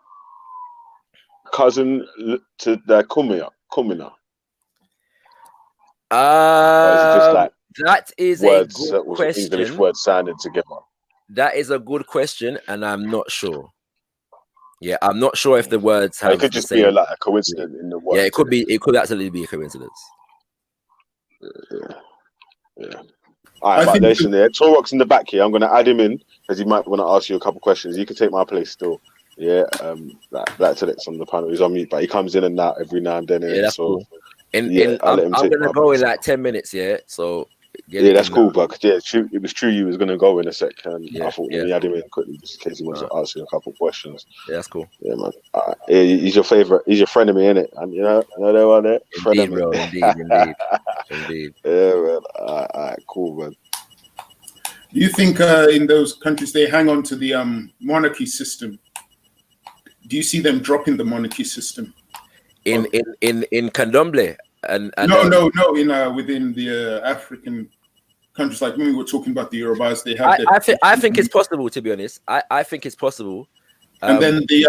cousin to the Kumina? Or is it just like that is words a good question. English words sounding together. That is a good question, and I'm not sure. Yeah, I'm not sure if the words have. It could just be a coincidence in the words. Yeah, it could be. It could absolutely be a coincidence. Yeah. All right, but listen there. Torok's in the back here. I'm going to add him in because he might want to ask you a couple questions. You can take my place still. Yeah, Black Tedek's on the panel. He's on mute, but he comes in and out every now and then. Yeah, that's cool. I'm going to go in like 10 minutes, yeah? So... Yeah, that's cool, but it was true you was going to go in a sec. And I thought let me add him in quickly just in case he wants to ask you a couple questions. Yeah, that's cool. Yeah, man. He's your favorite. He's your frenemy, innit? And I know they want it. Indeed, bro. Indeed. Yeah, man. All right, cool, man. Do you think in those countries they hang on to the monarchy system? Do you see them dropping the monarchy system? In Candomblé? No. Within the African countries, like when we were talking about the Yorubas, they have. I think it's possible, to be honest. I think it's possible. And then the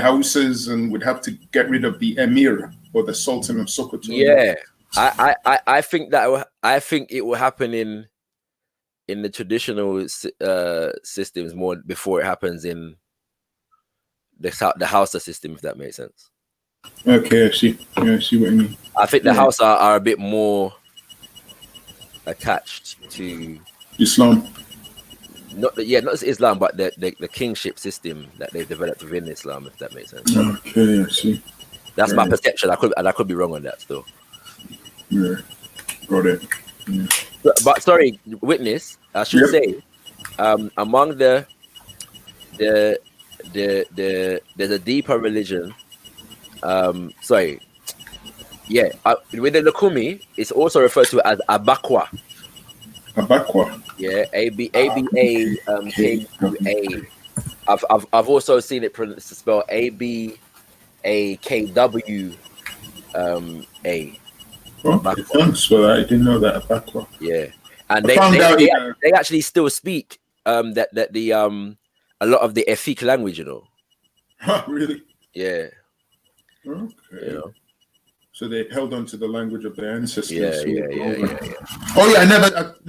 Hausas would have to get rid of the Emir or the Sultan of Sokoto. Yeah, I think it will happen in the traditional systems more before it happens in the Hausa system, if that makes sense. Okay, I see. Yeah, I see what you mean. I think the Hausa are a bit more attached to Islam. Not Islam, but the kingship system that they've developed within Islam, if that makes sense. Okay, I see. That's my perception. I could be wrong on that still. Yeah, got it. Yeah. But sorry, witness. I should say, among there's a deeper religion. Sorry. Yeah, with the Lukumi, it's also referred to as Abakwa. Abakwa. Yeah, K-U-A. I've also seen it spelled A-B-A-K-W A. Okay, thanks for that. I didn't know that. Abakwa. Yeah, and I found out they actually still speak that the a lot of the Efik language, you know. Really? Yeah. Okay. You know. So they held on to the language of their ancestors. Yeah. Oh yeah, I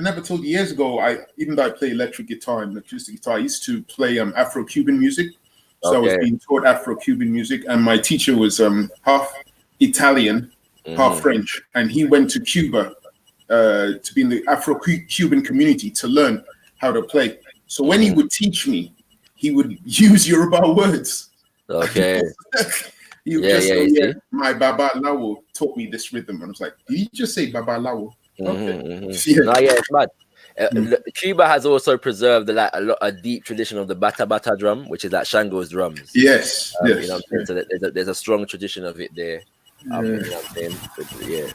never told you years ago. Even though I play electric guitar and acoustic guitar, I used to play Afro-Cuban music. So I was being taught Afro-Cuban music, and my teacher was half Italian, half French, and he went to Cuba to be in the Afro-Cuban community to learn how to play. So when he would teach me, he would use Yoruba words. Okay. He would just say, my Baba Lawo taught me this rhythm. And I was like, did you just say Baba Lawo? Okay. No, it's mad. Cuba has also preserved a deep tradition of the bata bata drum, which is like Shango's drums. Yes, You know what I'm saying? So there's a strong tradition of it there. You know what I'm saying?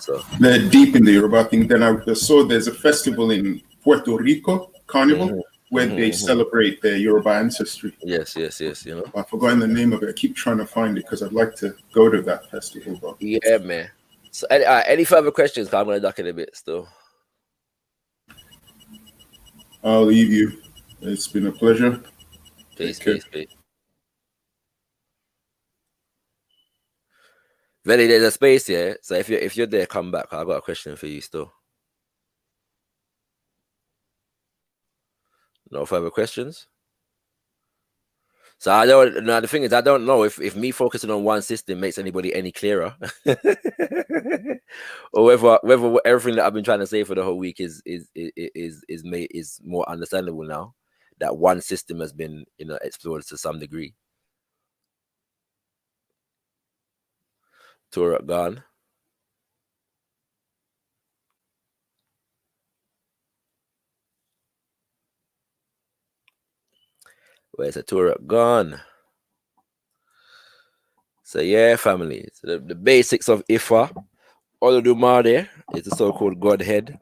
So they're deep in the Yoruba thing. Then I saw there's a festival in Puerto Rico, Carnival, where they celebrate their Yoruba ancestry. Yes. You know, I've forgotten the name of it. I keep trying to find it because I'd like to go to that festival. But yeah, man. So any further questions? I'm gonna duck in a bit still. I'll leave you. It's been a pleasure. Peace. Veli, there's a space here. So if you're there, come back. I've got a question for you still. No further questions? So I don't know. The thing is, I don't know if me focusing on one system makes anybody any clearer, or whether everything that I've been trying to say for the whole week is more understandable now that one system has been explored to some degree. Torah gone. Where's the Torah gone? So yeah, family. So the basics of Ifa. Olodumare is the so-called Godhead.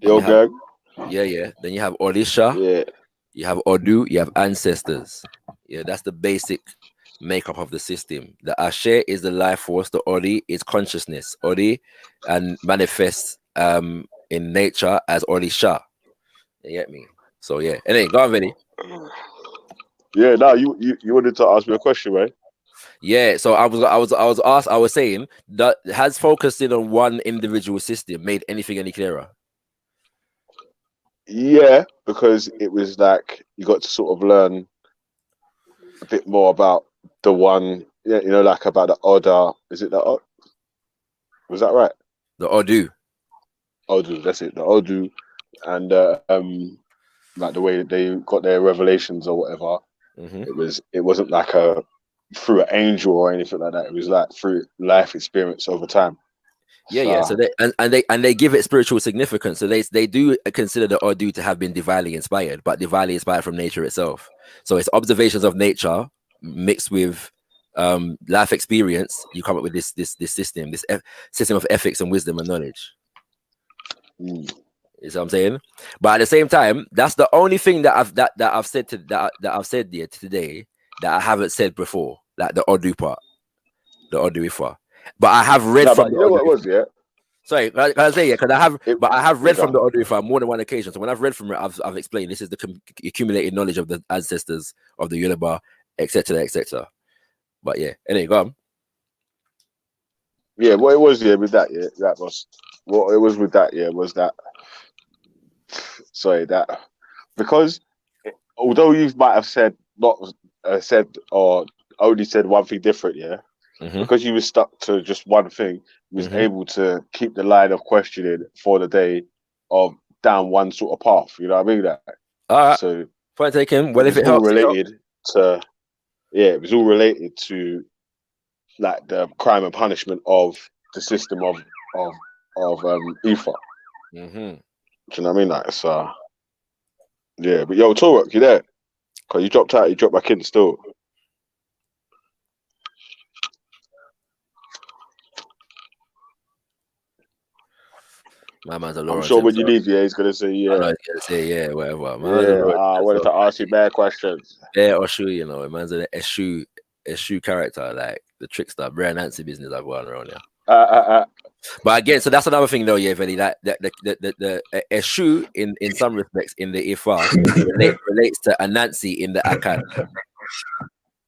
Gang. Yeah. Then you have Orisha. Yeah. You have Odu. You have ancestors. Yeah, that's the basic makeup of the system. The Ashe is the life force. The Ori is consciousness. Ori and manifests in nature as Orisha. You get me? So yeah. Anyway, go on, Vinny. Yeah, now you wanted to ask me a question, right? Yeah, so I was saying that has focusing on one individual system made anything any clearer? Yeah, because it was like you got to sort of learn a bit more about the one, like about the Oda. Is it the Odu? Was that right? The Odu. Odu, that's it. The Odu, and like the way that they got their revelations or whatever. It wasn't like through an angel or anything like that. It was like through life experience over time. Yeah. So they give it spiritual significance. So they do consider the Odu to have been divinely inspired, but divinely inspired from nature itself. So it's observations of nature mixed with life experience. You come up with this system, system of ethics and wisdom and knowledge. You see what I'm saying? But at the same time, that's the only thing that I've said here today that I haven't said before, like the Odu part, the Odu Ifa. But I have read from the what it was, yeah. Sorry, can I say because I have read from the Odu Ifa on more than one occasion. So when I've read from it, I've explained this is the accumulated knowledge of the ancestors of the Yoruba, etc. But yeah, anyway, go on. Yeah, what it was, with that, that was what it was with that, was that. Sorry, that because although you might have said or only said one thing different, because you were stuck to just one thing, you was able to keep the line of questioning for the day of down one sort of path. You know what I mean? That. All right. So point taken. Well, if it helps, related to, it was all related to like the crime and punishment of the system of Ifa. Mm-hmm. Do you know what I mean? Like, so yeah, but yo, Torok, you there? Cause you dropped out, you dropped back in still. My man's a I'm Laura sure when you himself. leave, yeah, he's gonna say I yeah. know he's gonna say yeah, whatever. My man's a Yeah, Laura I wanted to ask you bad questions. Yeah, or shoe, you know, man's an eschew character, like the trickster, Brian Nancy business I've gone around here. But again, so that's another thing though, yeah, Veli, like the eschew in some respects in the Ifa relates to Anansi in the Akan.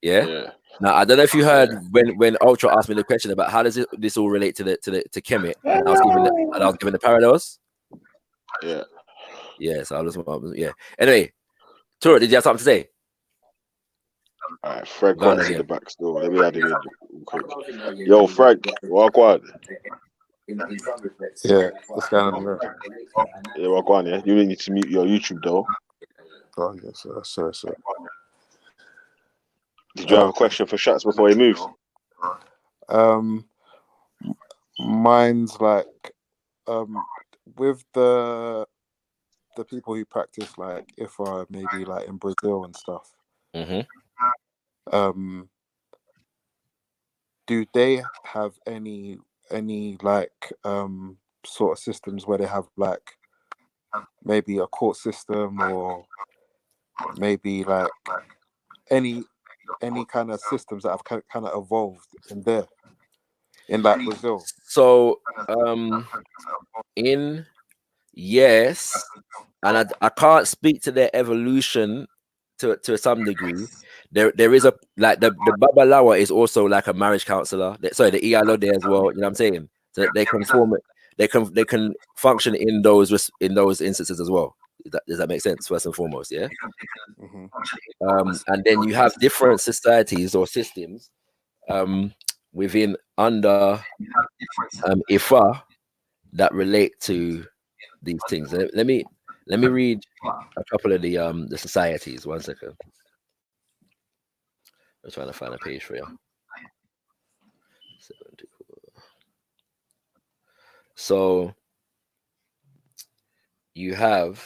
Yeah. Now I don't know if you heard when Ultra asked me the question about how does this all relate to Kemet, and I was giving the parallels. Yeah. Yeah. So I was yeah. Anyway, Tura, did you have something to say? All right, Frank White's in the back still. Let me add him in quick. Yo, Frank, walk on. Yeah, what's going on there? Yeah, walk on. Yeah, you need to mute your YouTube though. Oh yes, sorry. Did you have a question for Shots before he moves? Mine's like, with the people who practice like Ifa, maybe like in Brazil and stuff. Mm-hmm. Do they have any like sort of systems where they have like maybe a court system or maybe like any kind of systems that have kind of evolved in there in like Brazil? So yes, and I can't speak to their evolution to some degree. There is a like the Babalawa is also like a marriage counselor. Sorry, the Ialo there as well. You know what I'm saying? So they can form it. They can function in those instances as well. Does that make sense? First and foremost, yeah. And then you have different societies or systems within under Ifa that relate to these things. Let me read a couple of the societies. 1 second. I'm trying to find a page for you. 74. So you have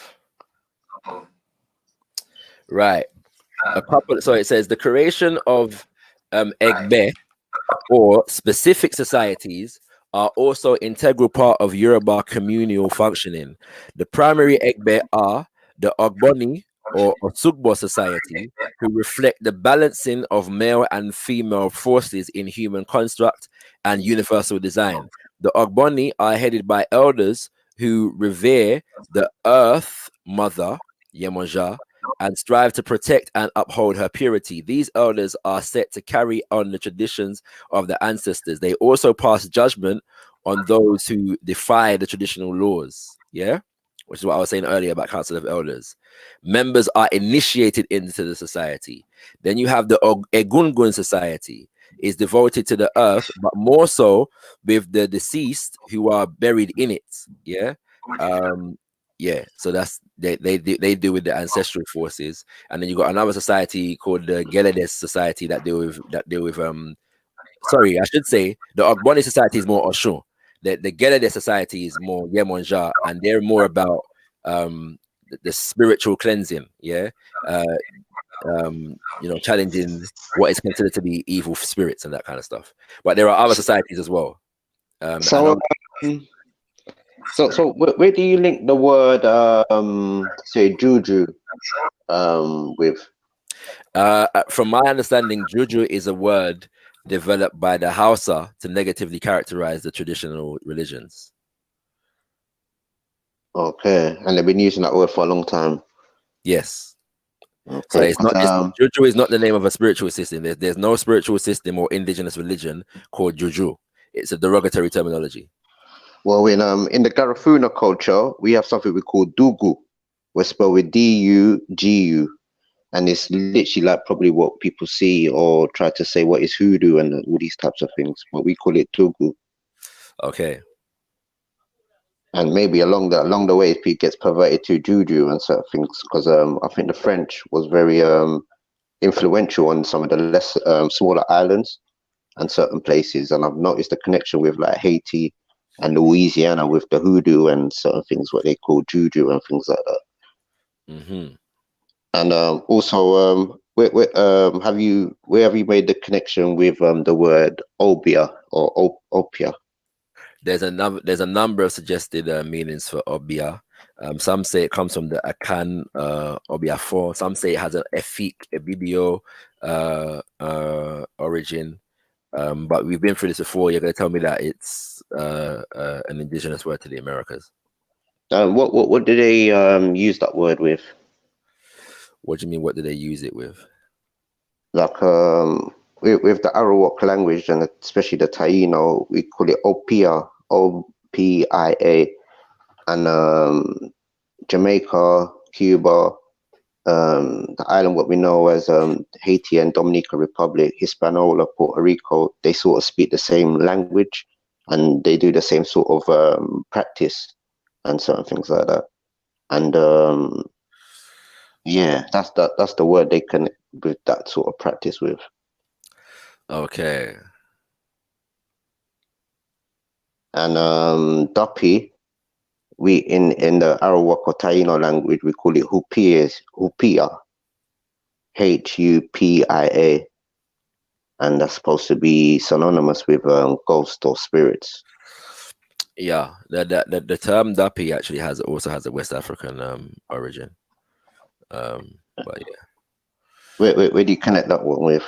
right a couple. So it says the creation of Egbe or specific societies are also integral part of Yoruba communal functioning. The primary Egbe are the Ogboni or Osugbo society, who reflect the balancing of male and female forces in human construct and universal design. The Ogboni are headed by elders who revere the earth mother, Yemonja, and strive to protect and uphold her purity. These elders are set to carry on the traditions of the ancestors. They also pass judgment on those who defy the traditional laws. Yeah, which is what I was saying earlier about Council of Elders. Members are initiated into the society. Then you have the Egungun Society, is devoted to the earth, but more so with the deceased who are buried in it. Yeah. Yeah, so that's they deal with the ancestral forces, and then you got another society called the Geledes Society that deal with sorry, I should say the Ogboni Society is more Oshun. The Geledes Society is more Yemonja, and they're more about the spiritual cleansing. Yeah, challenging what is considered to be evil spirits and that kind of stuff. But there are other societies as well. So where do you link the word say juju with? From my understanding, juju is a word developed by the Hausa to negatively characterize the traditional religions. Okay, and they've been using that word for a long time. Yes. Okay, so it's not juju is not the name of a spiritual system. There's no spiritual system or indigenous religion called juju. It's a derogatory terminology. Well, in the Garifuna culture, we have something we call dugu. We're spelled with D-U-G-U. And it's literally like probably what people see or try to say what is hoodoo and all these types of things. But we call it dugu. Okay. And maybe along the way, it gets perverted to juju and certain things. Because I think the French was very influential on some of the less smaller islands. and certain places, and I've noticed the connection with like Haiti and Louisiana with the hoodoo and certain things what they call juju and things like that. Mm-hmm. And also, where have you made the connection with the word obia or opia? There's a number of suggested meanings for obia. Some say it comes from the Akan obia 4. Some say it has an Efik, a video origin. But we've been through this before. You're going to tell me that it's an indigenous word to the Americas. What do they use that word with? What do you mean? What do they use it with? Like with the Arawak language and especially the Taino, we call it opia, OPIA, and Jamaica, Cuba, the island what we know as Haiti and Dominican Republic, Hispaniola, Puerto Rico, they sort of speak the same language and they do the same sort of practice and certain things like that. And yeah, that's the word they connect with that sort of practice with. Okay. And Duppy, we in the Arawak or Taino language we call it hupia, HUPIA, and that's supposed to be synonymous with ghost or spirits. Yeah, the term Dapi actually also has a West African origin. But yeah, where do you connect that one with?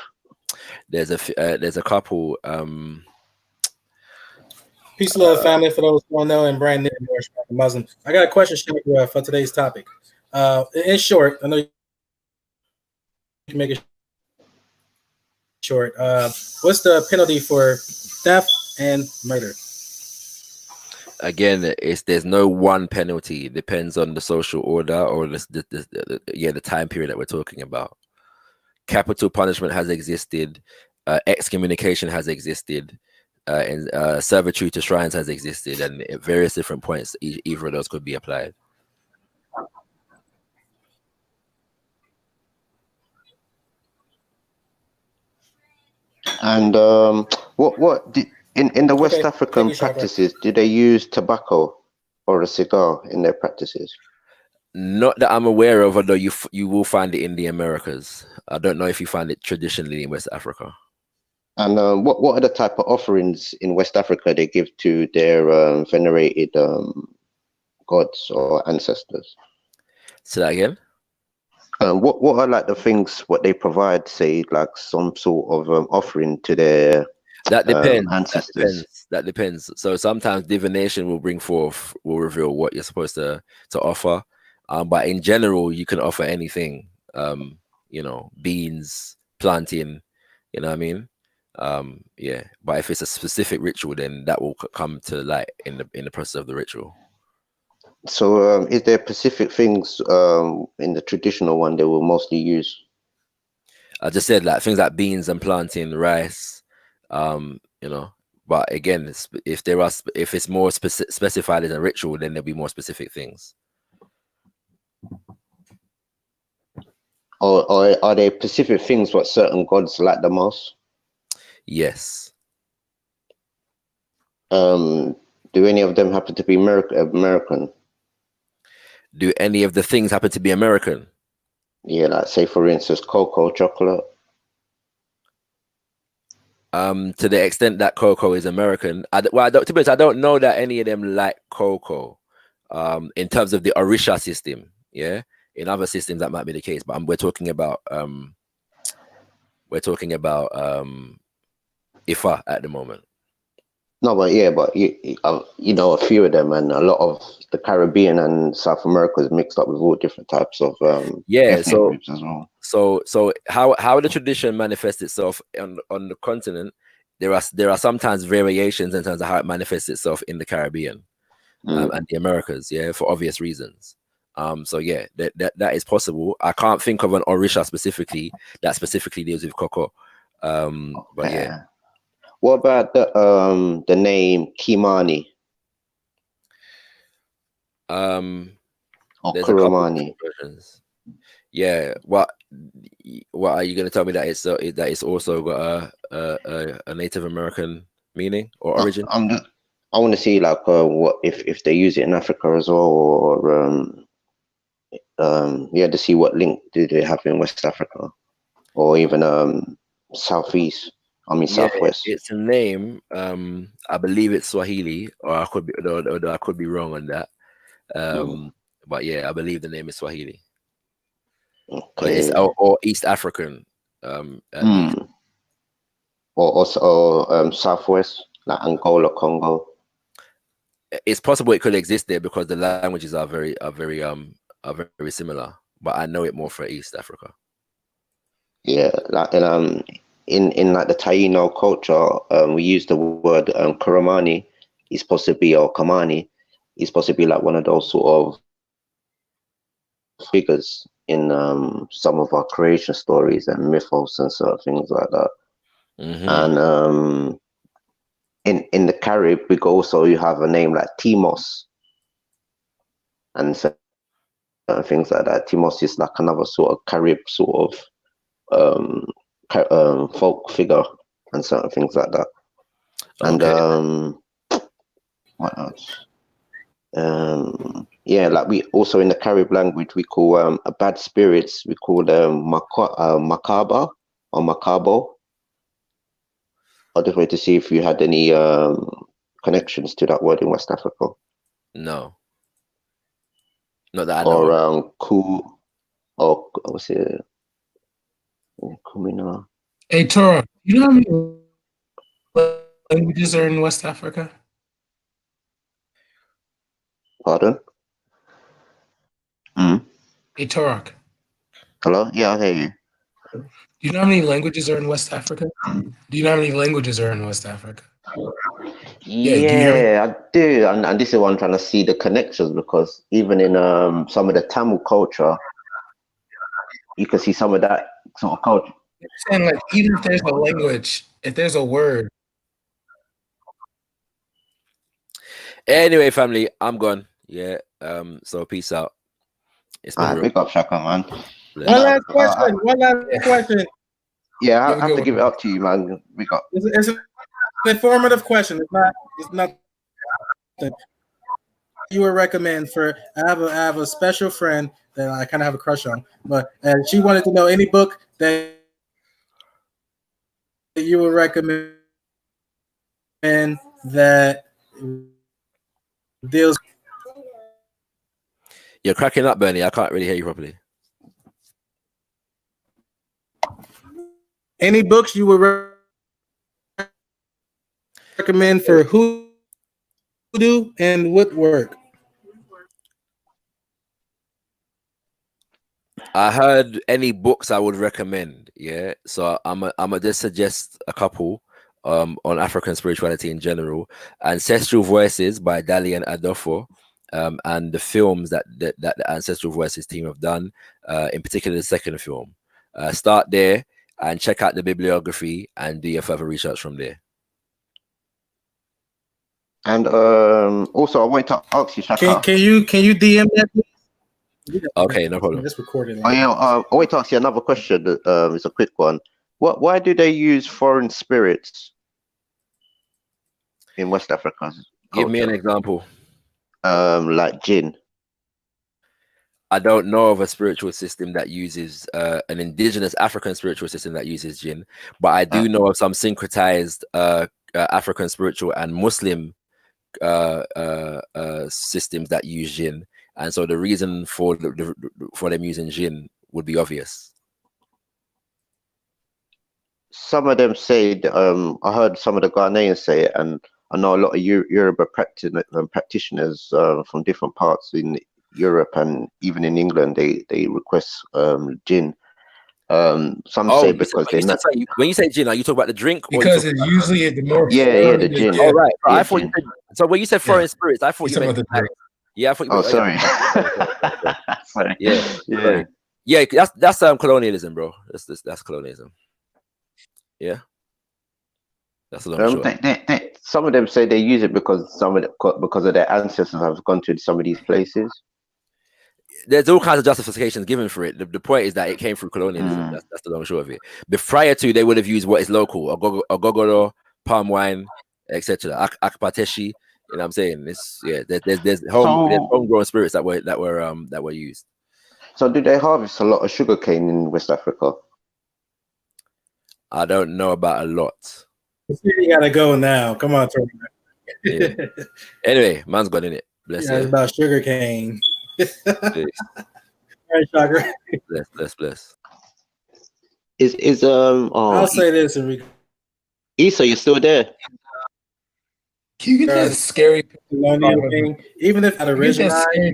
There's a couple. Peace, love, family. For those who don't know, and brand new Muslim. I got a question, Shakira, for today's topic. In short, I know you can make it short. What's the penalty for theft and murder? Again, there's no one penalty. It depends on the social order or the time period that we're talking about. Capital punishment has existed. Excommunication has existed. And servitude to shrines has existed, and at various different points, either of those could be applied. And in the West African practices, do they use tobacco or a cigar in their practices? Not that I'm aware of, although you will find it in the Americas. I don't know if you find it traditionally in West Africa. And what are the type of offerings in West Africa they give to their venerated gods or ancestors? Say that again. What are like the things what they provide? Say like some sort of offering to their that depends. Ancestors. That depends. So sometimes divination will reveal what you're supposed to offer. But in general, you can offer anything. Beans, planting. You know what I mean? Yeah, but if it's a specific ritual, then that will come to light in the process of the ritual. So is there specific things in the traditional one they will mostly use? I just said like things like beans and planting, rice, but again, if it's more specified as a ritual, then there'll be more specific things. Or are there specific things what certain gods like the most? Yes. Do any of them happen to be American? Do any of the things happen to be American? Yeah, like say for instance, cocoa, chocolate. To the extent that cocoa is American, to be honest, I don't know that any of them like cocoa. In terms of the Orisha system, yeah. In other systems, that might be the case, but we're talking about Ifa at the moment. No, but yeah, but you know a few of them, and a lot of the Caribbean and South America is mixed up with all different types of ethnic groups as well. So how the tradition manifests itself on the continent, there are sometimes variations in terms of how it manifests itself in the Caribbean and the Americas, yeah, for obvious reasons. So yeah, that is possible. I can't think of an Orisha specifically that specifically deals with cocoa. But yeah. What about the name Kimani? Or There's Kurumani? a couple of versions. Yeah. What are you going to tell me that it's also got a Native American meaning or origin? I want to see like what if they use it in Africa as well, or yeah, to see what link do they have in West Africa, or even southeast. I mean Yeah, southwest. it's a name. I believe it's Swahili, or I could be, although I could be wrong on that. But yeah, I believe the name is Swahili. But it's or East African, at least. Or southwest, like Angola, Congo. It's possible it could exist there because the languages are very similar. But I know it more for East Africa. Yeah, like in like the Taino culture, we use the word Kurumani. It's supposed to be, or Kamani. It's supposed to be like one of those sort of figures in some of our creation stories and mythos and sort of things like that. And in the Carib, we also you have a name like Timos and so things like that. Timos is like another sort of Carib sort of folk figure and certain things like that. And what else? Yeah, like we also in the Carib language we call a bad spirits, we call them macaba or macabo. I just wanted to see if you had any connections to that word in West Africa. No, not that I know. Or cool, or what's it? Kumina. Hey, Tora, you know how many languages are in West Africa? Pardon? Hey, Torok, Hello? Yeah, I hear you. do you know how many languages are in West Africa? Do you know how many languages are in West Africa? Yeah, do you hear me? I do. And this is what I'm trying to see the connections, because even in some of the Tamil culture, you can see some of that sort of culture. I'm saying, like, even if there's a language, if there's a word. Anyway, family, I'm gone. Yeah. So peace out. It's been All right, big up Shaka, man. One last question. One last question. Yeah, I have to give it up to you, man. Big up. It's an informative question. It's not. You would recommend for I have a special friend that I kind of have a crush on, but she wanted to know any book that you would recommend that deals. You're cracking up, Bernie. I can't really hear you properly. Any books you would recommend for hoodoo and woodwork? I heard any books I would recommend. Yeah, so I'm just suggest a couple on African spirituality in general. Ancestral Voices by Dali and Adolfo, and the films that the Ancestral Voices team have done, in particular the second film. Start there and check out the bibliography and do your further research from there. And also, I wanted to ask you, Shaka. Can you DM that, please? Okay, no problem. Just recorded. Oh, yeah, I want to ask you another question. It's a quick one. Why do they use foreign spirits in West Africa? Give me an example. Like jinn. I don't know of a spiritual system that uses an indigenous African spiritual system that uses jinn, but I do know of some syncretized African spiritual and Muslim systems that use jinn, and so the reason for them using jinn would be obvious. Some of them say, I heard some of the Ghanaians say it, and I know a lot of Yoruba practitioners from different parts in Europe and even in England, they request jinn. Some say because they're not. When you say gin, are you talking about the drink? Because it's usually the more. Yeah, the gin. Oh, right. Yeah, I thought you said, so when you said foreign spirits, I thought you meant the drink. Yeah, I thought you Oh, meant, sorry. Sorry. Yeah. Yeah, that's colonialism, bro. That's colonialism. Yeah. That's a long short. Some of them say they use it because of their ancestors have gone to some of these places. there's all kinds of justifications given for it. The point is that it came through colonialism. That's the long and short of it. But prior to, they would have used what is local: ogogoro, palm wine, etc. Akpateshi. You know what I'm saying? It's there's homegrown spirits that were used. So do they harvest a lot of sugarcane in West Africa? I don't know about a lot. You gotta go now. Come on, Tori. Yeah. Anyway, man's gone in it. Bless Yeah, it's you. about sugarcane. All right, Chakra. Bless. I'll say this, Enrico. Issa, you still there? You get that scary thing. Even if at original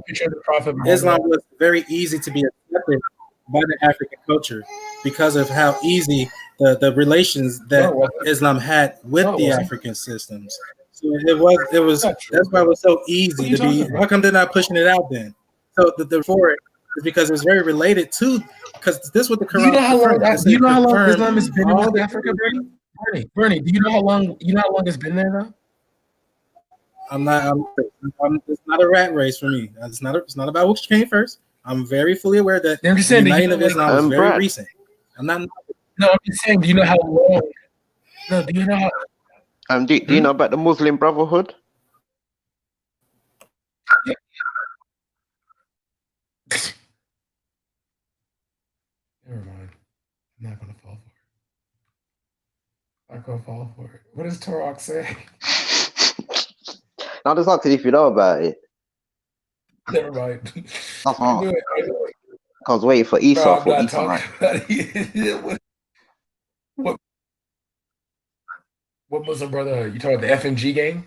picture of the Prophet Islam was very easy to be accepted by the African culture because of how easy the relations that Islam had with the African systems. So it was that's why it was so easy to be. How come they're not pushing it out then? So the for it is because it's very related to, because this is what the Quran. Do you know how long Islam has been in West Africa, Bernie? Do you know how long it's been there now? It's not a rat race for me. It's not about which came first. I'm very fully aware that I'm just saying the Uniting of Islam is very recent. I'm not. No, I'm just saying. Do you know how long? No, do you know how? Do you know about the Muslim Brotherhood? Yeah. Never mind. I'm not gonna fall for it. I'm not gonna fall for it. What does Turok say? I just asking if you know about it. Never mind. That's I knew it. I was waiting for Esau. Bro, I'm for not Esau, talking about it. What Muslim Brotherhood? You talking about the FMG game?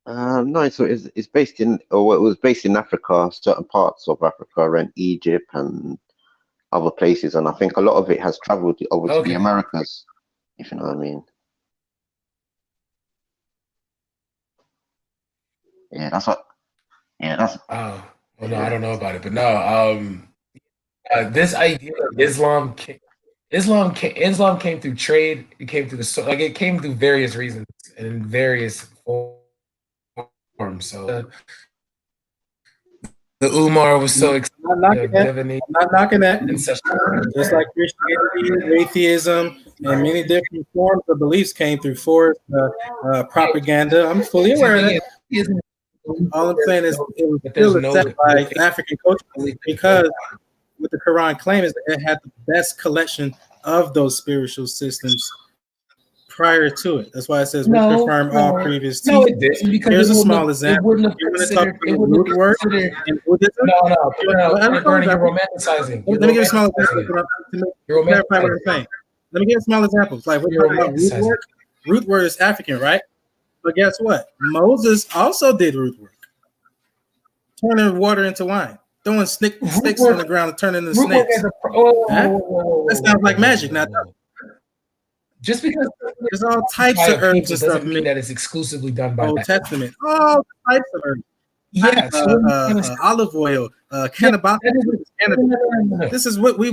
No, it's based in, or it was based in Africa, certain parts of Africa, and Egypt and other places, and I think a lot of it has traveled over to the Americas, if you know what I mean. Yeah, that's what. Yeah, that's. Oh, well, no, I don't know about it, but no. This idea of Islam came through trade. It came through it came through various reasons and in various forms. So the Umar was so excited. I'm not knocking that. Just like Christianity, atheism, and many different forms of beliefs came through forced propaganda. I'm fully aware of that. All I'm saying is it was still accepted by African culture because what the Quran claims is that it had the best collection of those spiritual systems prior to it. That's why it says we confirm all previous teachings. No, it didn't, because here's a small example. It wouldn't have considered. No, Bernie, you're romanticizing. Let me give a small example to clarify what I'm saying. Let me give a small example. Like we're talking about root work. Root work is African, right? But guess what? Moses also did root work. Turning water into wine. Throwing sticks on the ground and turning into snakes. That sounds like magic, not just because there's all types of herbs and stuff. Mean that it's exclusively done by Old Testament. All types of herbs. Yes, olive oil, cannabis. This is what they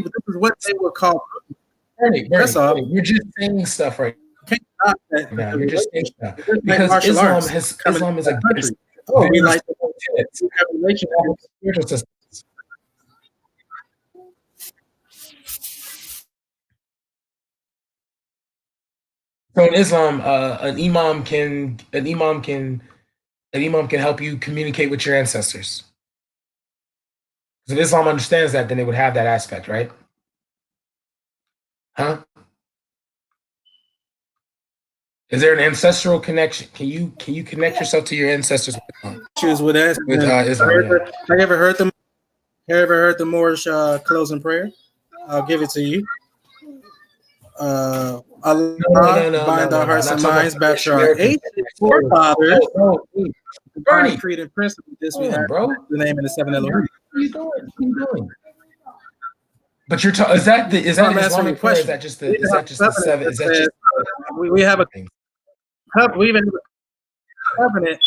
would call. Bernie, that's all. You're just saying stuff right now. You're just saying stuff because Islam is a country. Oh, we like spiritual systems. So in Islam, an imam can help you communicate with your ancestors. Because if Islam understands that, then they would have that aspect, right? Huh? Is there an ancestral connection? Can you connect yourself to your ancestors? Choose with that. Have you ever heard the Moorish closing prayer? I'll give it to you. Allah, bind our hearts and minds back to our ancient forefathers. Bernie, creed and principle. This we have, bro. The name in the seven Elohim. What are you doing? But you're talking. Is that Islamic prayer? Is that just the seven? Is that just? We have a covenant. We even have a covenant.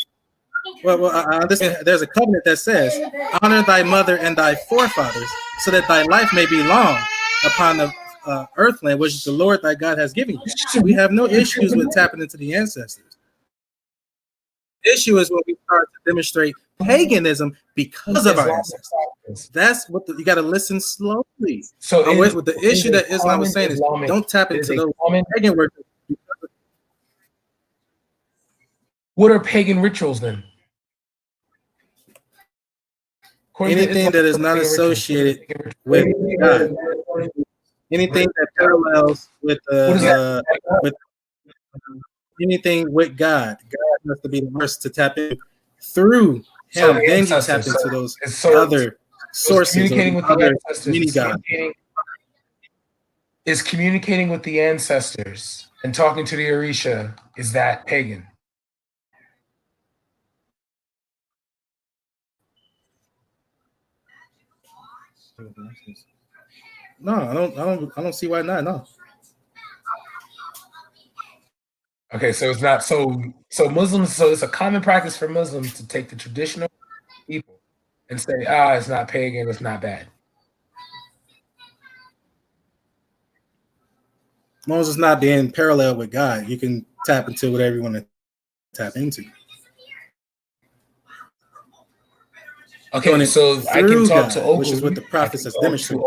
There's a covenant that says, "Honor thy mother and thy forefathers, so that thy life may be long upon the earthland, which the Lord thy God has given you." We have no issues with tapping into the ancestors. The issue is when we start to demonstrate paganism because of our ancestors. That's what you got to listen slowly. So with the issue that Islam was saying is don't tap into those pagan worship. What are pagan rituals then? Anything that is not associated with God. Anything that parallels with with anything with God. God has to be the first to tap in through him. Then you tap into those other sources, communicating with the other ancestors. mini gods. Is communicating with the ancestors and talking to the Orisha, is that pagan? No, I don't see why not. No. Okay, so it's not so Muslims. So it's a common practice for Muslims to take the traditional people and say, it's not pagan, it's not bad. As long as it's not being parallel with God, you can tap into whatever you want to tap into. Okay, so I can talk to Ogun, which is what the prophets has demonstrated.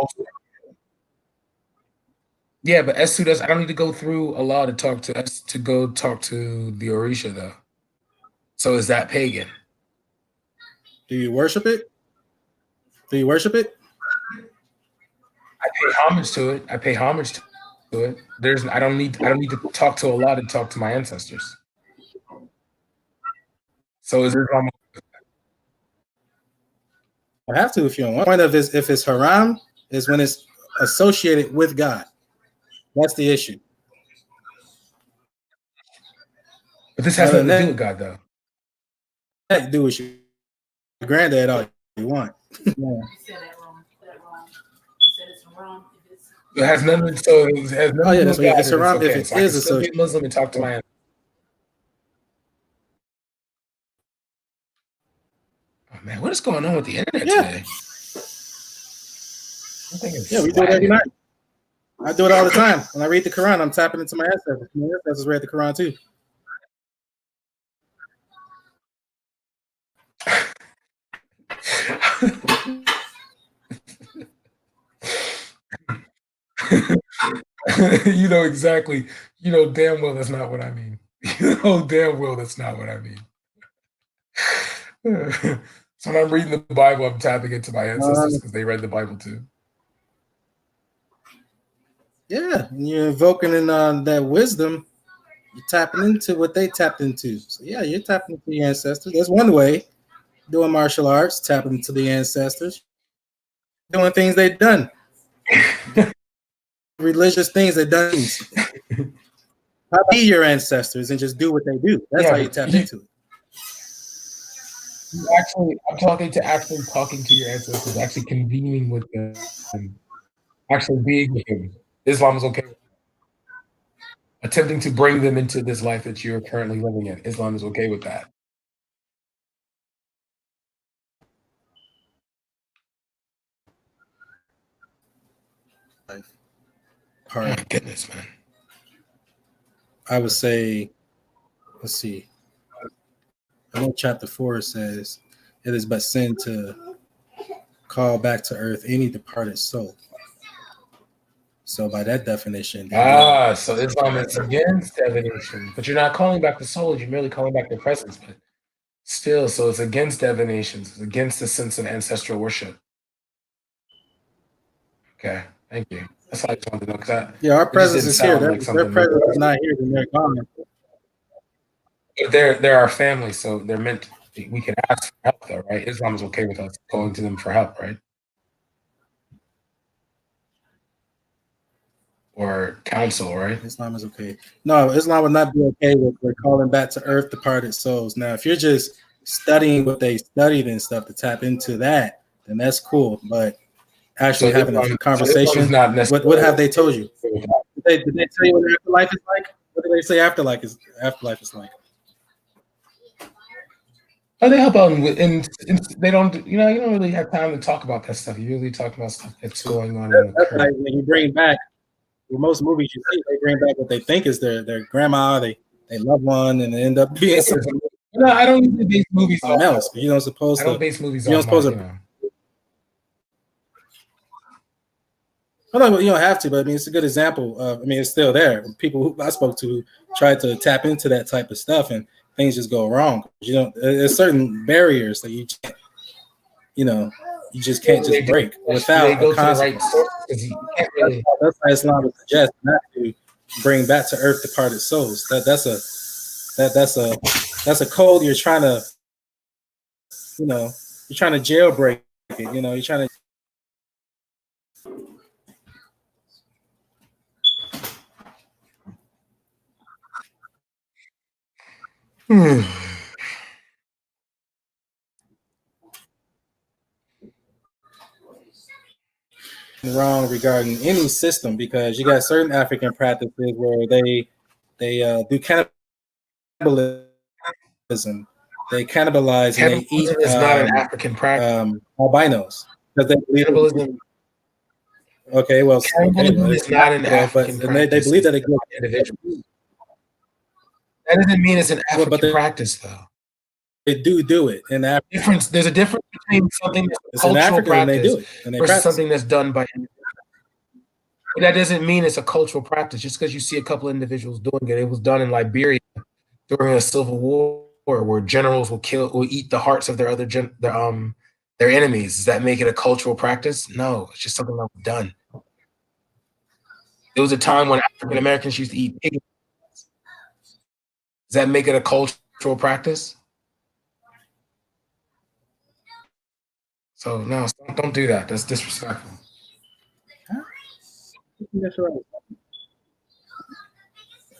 Yeah, but Esu does. I don't need to go through Allah to talk to us to go talk to the Orisha though. So is that pagan? Do you worship it? Do you worship it? I pay homage to it. I pay homage to it. I don't need to talk to Allah to talk to my ancestors. So is Islam? I have to if you don't want. The point of this, if it's haram, is when it's associated with God. That's the issue. But this has nothing to do with God, though. That do with your granddad all you want. Yeah. You said that wrong. You said it's haram. It has nothing. So it has nothing. Oh yeah, to do with it's haram okay. if it so is I can still be associated. Muslim and talk to my ancestors. Oh man, what is going on with the internet today? Yeah, we do it every night. I do it all the time. When I read the Quran, I'm tapping into my ancestors. My ancestors read the Quran too. You know exactly. You know damn well that's not what I mean. You know damn well that's not what I mean. So when I'm reading the Bible, I'm tapping into my ancestors because they read the Bible too. Yeah, and you're invoking in that wisdom. You're tapping into what they tapped into. So yeah, you're tapping into your ancestors. That's one way. Doing martial arts, tapping into the ancestors. Doing things they've done. Religious things they've done. How be your ancestors and just do what they do. That's how you tap into it. I'm talking to your ancestors, actually convening with them, actually being with them. Islam is okay. Attempting to bring them into this life that you're currently living in. Islam is okay with that. Oh my goodness, man. I would say, let's see. I know chapter 4 says, it is but sin to call back to earth any departed soul. So by that definition. So Islam is against divination, but you're not calling back the soul, you're merely calling back their presence. But still, so it's against divinations, it's against the sense of ancestral worship. Okay, thank you. That's all I just wanted to know. Yeah, our presence is here. Their presence is not here, then they're gone. They're our family, so they're meant to be, we can ask for help though, right? Islam is okay with us going to them for help, right? Or counsel, right? Islam is okay. No, Islam would not be okay with calling back to earth departed souls. Now, if you're just studying what they studied and stuff to tap into that, then that's cool. But actually having a conversation, what have they told you? Did they tell you what afterlife is like? What did they say afterlife is like? Oh, they help out, and they don't. You don't really have time to talk about that stuff. You really talk about stuff that's going on. That's like when you bring back. In most movies you see, they bring back what they think is their grandma, they loved one, and they end up being. No, I don't usually base movies off else. But you don't supposed I to. don't base movies You don't off supposed my, to. you know. Well, no, you don't have to, but I mean, it's a good example. I mean, it's still there. People who I spoke to tried to tap into that type of stuff, and things just go wrong. You know, there's certain barriers that you can't, you know, you just can't just break without they go a to the right consequence. source because you can't really. That's why Islam would suggest not to bring back to earth departed souls. That's a code you're trying to, you know, you're trying to jailbreak it. You know, you're trying to. Wrong regarding any system, because you got certain African practices where they do cannibalism. They cannibalize and they eat Cannibalism is not an African practice. albinos because they believe Cannibalism. Okay, well, Cannibalism is not an African but practice. they believe that it It's not individuals. That doesn't mean it's an African practice, though. They do it in Africa. There's a difference between something that's It's in cultural Africa and they practice do it and they versus practice something that's done by. But that doesn't mean it's a cultural practice. Just because you see a couple of individuals doing it, it was done in Liberia during a civil war where generals will eat the hearts of their enemies. Does that make it a cultural practice? No, it's just something that was done. There was a time when African Americans used to eat pig. Does that make it a cultural practice? So no, don't do that. That's disrespectful. That's right.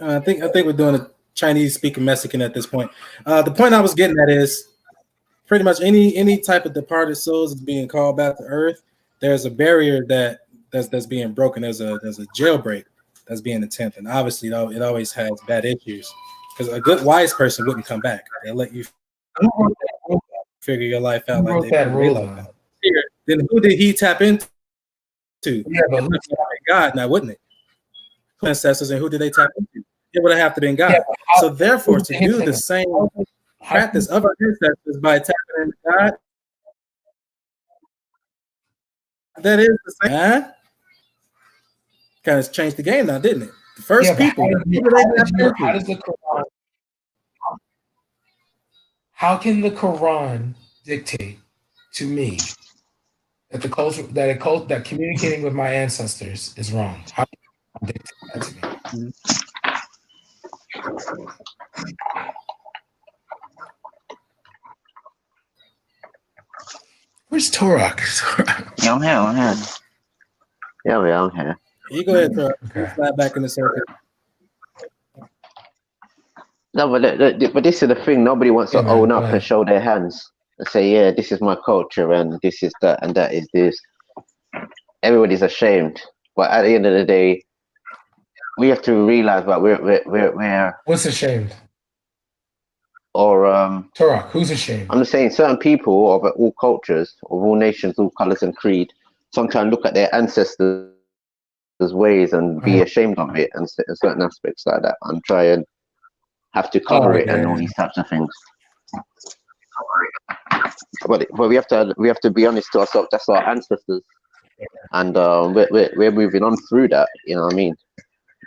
I think we're doing a Chinese speaking Mexican at this point. The point I was getting at is pretty much any type of departed souls is being called back to earth. There's a barrier that's being broken. There's a jailbreak that's being attempted. And obviously, it always has bad issues because a good wise person wouldn't come back. They'll let you figure your life out like they rule. Then who did he tap into? Yeah, but God now, wouldn't it? Ancestors, and who did they tap into? It would have to been God. Yeah, so therefore, to do the same practice of our ancestors by tapping into God, that is the same. Huh? Kind of changed the game now, didn't it? The first people. How can the Quran dictate to me that that communicating with my ancestors is wrong? How can it dictate that to me? Where's Torak? Yeah, I'm here. Yeah, I'm here. You go ahead, Torak. Slide back in the circle. No, but this is the thing. Nobody wants to own up and show their hands and say, "Yeah, this is my culture, and this is that, and that is this." Everybody's ashamed, but at the end of the day, we have to realize that we're What's ashamed? Or Torak, who's ashamed? I'm just saying, certain people of all cultures, of all nations, all colors and creed, sometimes look at their ancestors' ways and be ashamed of it, and certain aspects like that, and try and have to cover it and all these types of things. But we have to be honest to ourselves. That's our ancestors, and we're moving on through that. You know what I mean?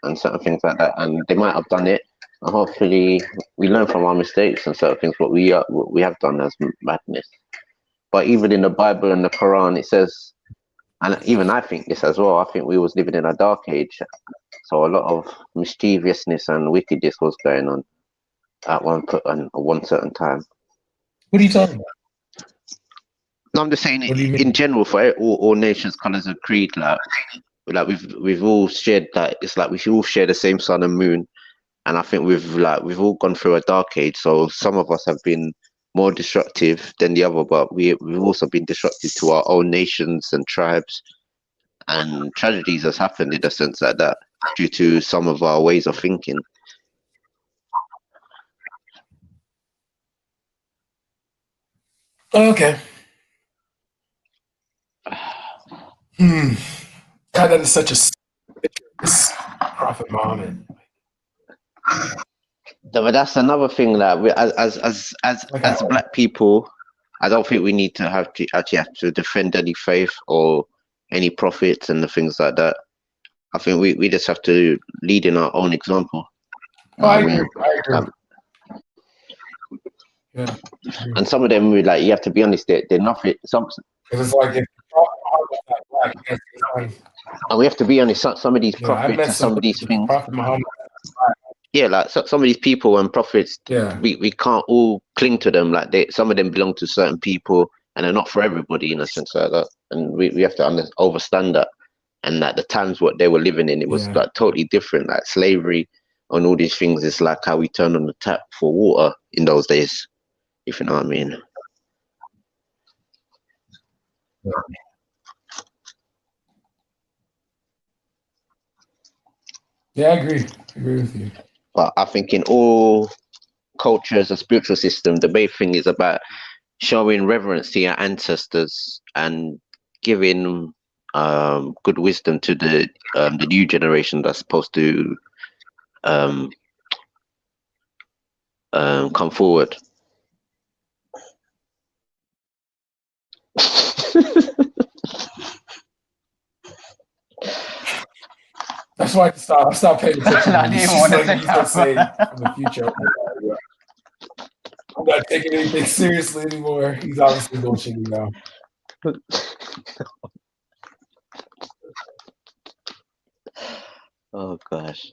And certain things like that, and they might have done it. And hopefully, we learn from our mistakes and certain things what we have done as madness. But even in the Bible and the Quran, it says, and even I think this as well. I think we was living in a dark age, so a lot of mischievousness and wickedness was going on at one certain time. What are you talking about? No, I'm just saying in general for all nations, colors and creed, like we've all shared that. It's like we should all share the same sun and moon. And I think we've all gone through a dark age. So some of us have been more destructive than the other, but we've also been destructive to our own nations and tribes. And tragedies has happened in a sense like that due to some of our ways of thinking. Okay. God, that is such a Prophet Muhammad. But that's another thing that we, as black people, I don't think we need to have to defend any faith or any prophets and the things like that. I think we just have to lead in our own example. I agree. Yeah. And some of them, like, you have to be honest, they're nothing. It's like if black, and we have to be honest. Some of these yeah, prophets and some of these things. Prophet Muhammad. Yeah, like some of these people and prophets, yeah, we can't all cling to them. Like some of them belong to certain people, and they're not for everybody in a sense like that. And we have to understand that. And that the times what they were living in, it was like totally different. Like slavery and all these things is like how we turn on the tap for water in those days, if you know what I mean. Yeah, I agree. I agree with you. But I think in all cultures and spiritual system, the main thing is about showing reverence to your ancestors and giving good wisdom to the new generation that's supposed to come forward. That's why I stopped paying attention. I didn't want to you start saying from the future. I'm not taking anything seriously anymore. He's obviously bullshitting now. Oh gosh.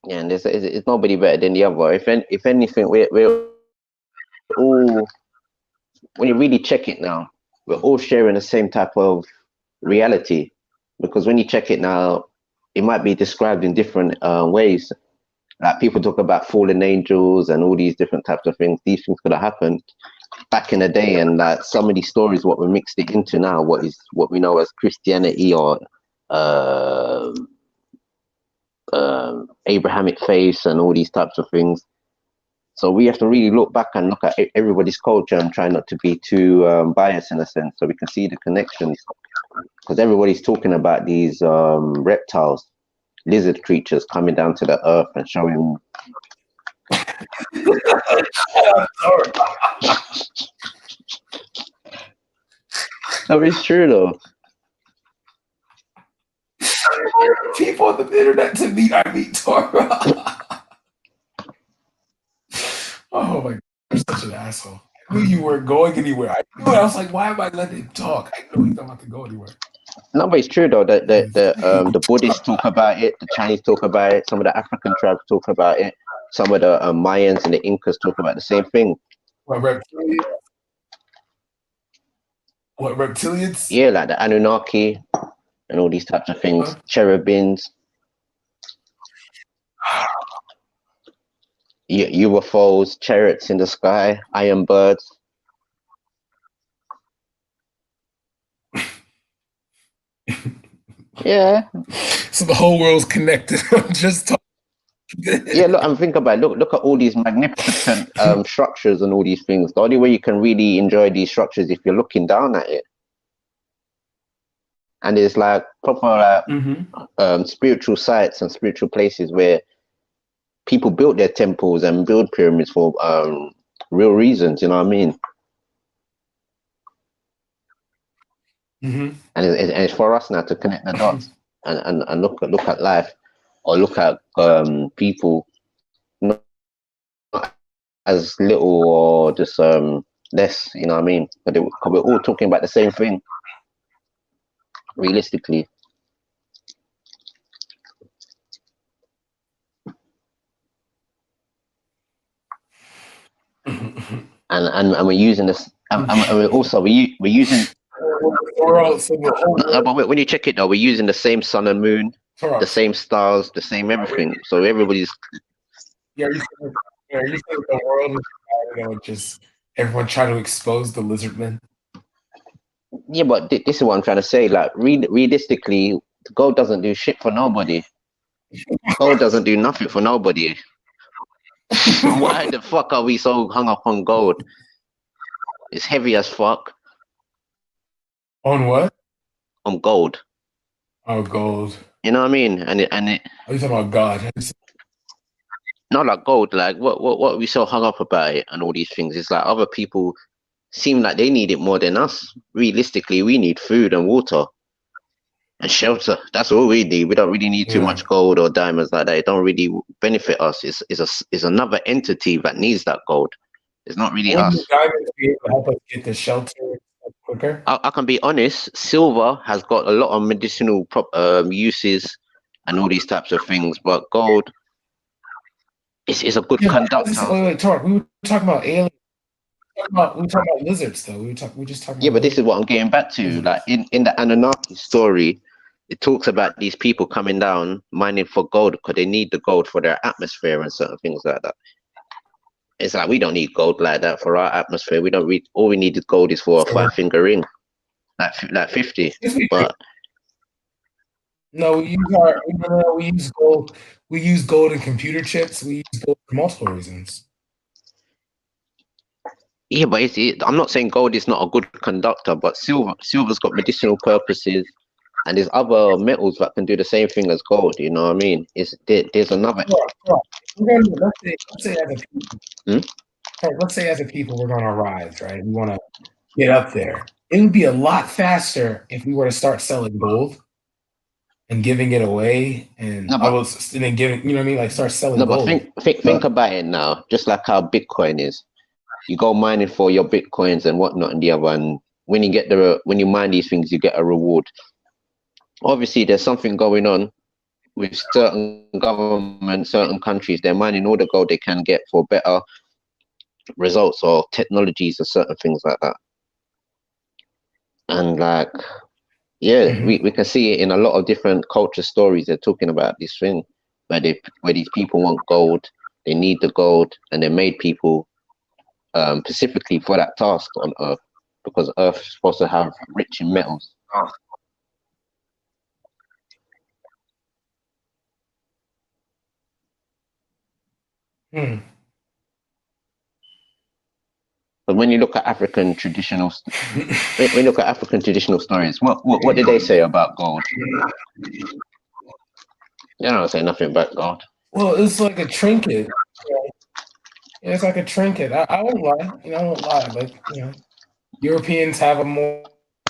Yeah, and it's nobody better than the other. If anything, we're all, when you really check it now, we're all sharing the same type of reality. Because when you check it now, it might be described in different ways. Like people talk about fallen angels and all these different types of things. These things could have happened back in the day, and some of these stories, what we mixed it into now, what we know as Christianity or Abrahamic faith and all these types of things. So we have to really look back and look at everybody's culture and try not to be too biased in a sense, so we can see the connections. Because everybody's talking about these reptiles, lizard creatures coming down to the earth and showing. No, it's true though. People on the internet to meet, I meet Torah. Oh my God, you're such an asshole. I knew you weren't going anywhere. I knew it. I was like, why am I letting him talk? I know he's not about to go anywhere. No, but it's true though. The Buddhists talk about it, the Chinese talk about it, some of the African tribes talk about it, some of the Mayans and the Incas talk about the same thing. What, reptilians? What, reptilians? Yeah, like the Anunnaki and all these types of things, cherubims, UFOs, chariots in the sky, iron birds. Yeah. So the whole world's connected. Just talking. Yeah, look, and think about it. Look at all these magnificent structures and all these things. The only way you can really enjoy these structures if you're looking down at it. And it's like proper spiritual sites and spiritual places where people built their temples and build pyramids for real reasons, you know what I mean? And it's for us now to connect the dots and look at life, or look at people not as little or just less, you know what I mean? But we're all talking about the same thing, realistically. And we're using this, and we're using. But when you check it though, we're using the same sun and moon, the same stars, the same everything. So everybody's. Yeah, you saying the world is just everyone trying to expose the lizard men. Yeah, but this is what I'm trying to say. Like, realistically, gold doesn't do shit for nobody. Gold doesn't do nothing for nobody. Why the fuck are we so hung up on gold? It's heavy as fuck. On what? On gold. Oh, gold. You know what I mean? And it. Are you talking about God? not like gold. Like what are we so hung up about it and all these things? It's like other people seem like they need it more than us. Realistically, we need food and water and shelter. That's all we need. We don't really need too much gold or diamonds like that. It don't really benefit us. It's another entity that needs that gold. It's not really Wouldn't us. the diamonds be able to help us get the shelter quicker? I can be honest. Silver has got a lot of medicinal uses and all these types of things, but gold is a good conductor. Wait, Tark. We were talking about aliens. We were talking about lizards, though. We were just talking. Yeah, about but this is what I'm getting back to. Like in the Anunnaki story, it talks about these people coming down mining for gold because they need the gold for their atmosphere and certain things like that. It's like we don't need gold like that for our atmosphere. We don't read. All we need is gold is for a 5-finger ring, like 50. But No, we use gold. We use gold in computer chips. We use gold for multiple reasons. yeah, but I'm not saying gold is not a good conductor, but silver's got medicinal purposes, and there's other metals that can do the same thing as gold. You know what I mean? There's another. Let's say as a people, let's say as a people we're going to rise, right? We want to get up there. It would be a lot faster if we were to start selling gold and giving it away, and then giving, you know what I mean, like start selling gold. But think about it now. Just like how Bitcoin is, you go mining for your Bitcoins and whatnot, and the other, and when you mine these things, you get a reward. Obviously, there's something going on with certain governments, certain countries. They're mining all the gold they can get for better results or technologies or certain things like that. And like, yeah, we can see it in a lot of different culture stories. They're talking about this thing where these people want gold, they need the gold, and they made people specifically for that task on Earth, because Earth is supposed to have rich in metals. But when you look at African traditional stories, what did they say about gold? They don't say nothing about gold. Well, it's like a trinket. Yeah, it's like a trinket. I won't lie. I won't lie. Like, Europeans have a more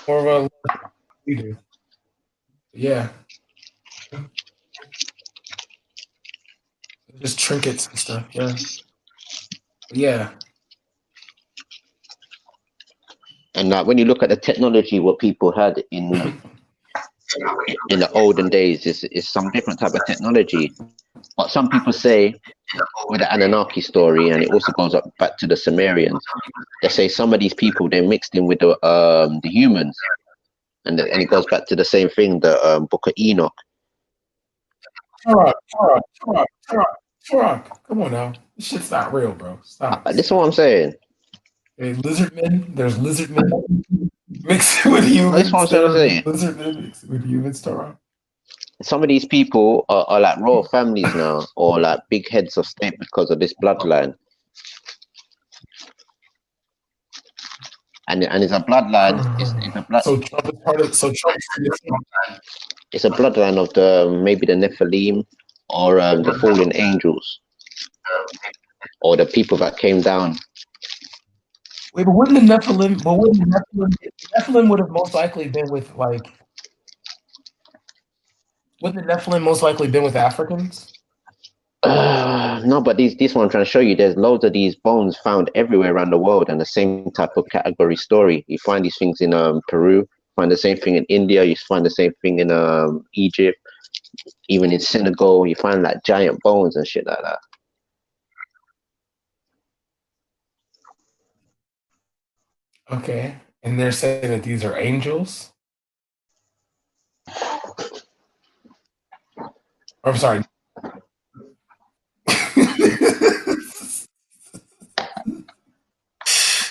of a we do. Yeah. Just trinkets and stuff. Yeah. Yeah. And when you look at the technology, what people had in the olden days is some different type of technology. But some people say with the Anunnaki story, and it also goes up back to the Sumerians, they say some of these people, they mixed in with the humans, and it goes back to the same thing, the Book of Enoch. Turok. Come on now. This shit's not real, bro. Stop. This is what I'm saying. There's lizard men mixed with humans. That's what I'm saying. Lizard men mixed with humans, Turok. Some of these people are like royal families now, or like big heads of state because of this bloodline. And it's a bloodline. So Trump is part of. It's a bloodline of maybe the Nephilim, or the fallen angels, or the people that came down. Wait, but wouldn't the Nephilim? Nephilim would have most likely been with like. Wouldn't the Nephilim most likely been with Africans? No, but this one I'm trying to show you, there's loads of these bones found everywhere around the world, and the same type of category story. You find these things in Peru, find the same thing in India, you find the same thing in Egypt, even in Senegal, you find like giant bones and shit like that. Okay, and they're saying that these are angels? I'm sorry.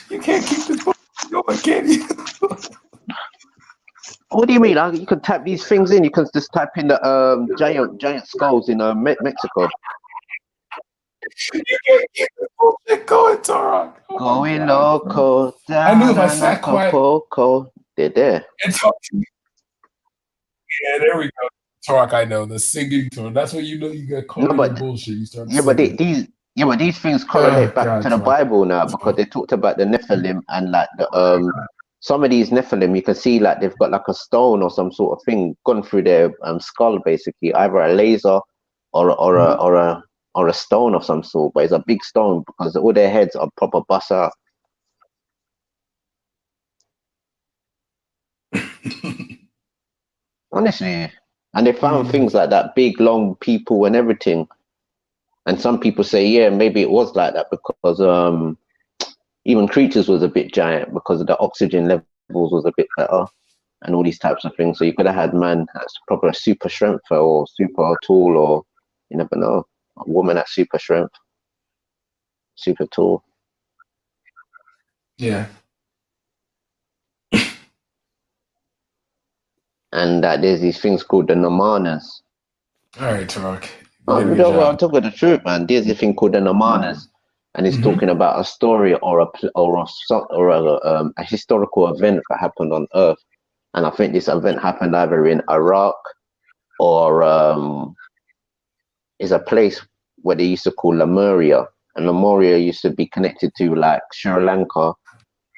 You can't keep this going, can you? What do you mean? You can type these things in. You can just type in the giant skulls in Mexico. You can't keep this bullshit going, Turok. Going loco. I knew if I sat quiet. They're there. And talk to me. Yeah, there we go. Talk, I know the singing tone. That's when you know you get caught No, in your but bullshit. You start yeah, but singing. these things Oh correlate back to God, the Talk. Bible now because they talked about the Nephilim and like the some of these Nephilim you can see like they've got like a stone or some sort of thing gone through their skull basically, either a laser or a stone of some sort, but it's a big stone because all their heads are proper bust out. Honestly, and they found things like that, big long people and everything. And some people say, yeah, maybe it was like that because even creatures was a bit giant because of the oxygen levels was a bit better and all these types of things. So you could have had man that's proper super strength or super tall, or you never know, a woman that's super strength, super tall. Yeah. And there's these things called the Namanas. All right, Tarek. I'm talking the truth, man. There's a thing called the Namanas, and it's talking about a story or a historical event that happened on Earth. And I think this event happened either in Iraq or is a place where they used to call Lemuria, and Lemuria used to be connected to like Sri Lanka,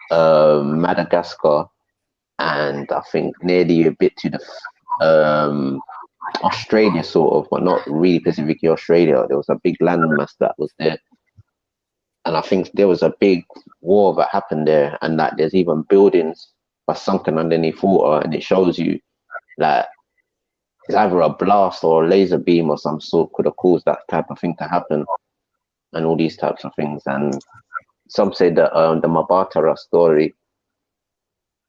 Madagascar, and I think nearly a bit to the Australia sort of, but not really specifically Australia. There was a big landmass that was there, and I think there was a big war that happened there, and like there's even buildings that sunken underneath water, and it shows you like it's either a blast or a laser beam or some sort could have caused that type of thing to happen, and all these types of things. And some say that the Mabatara story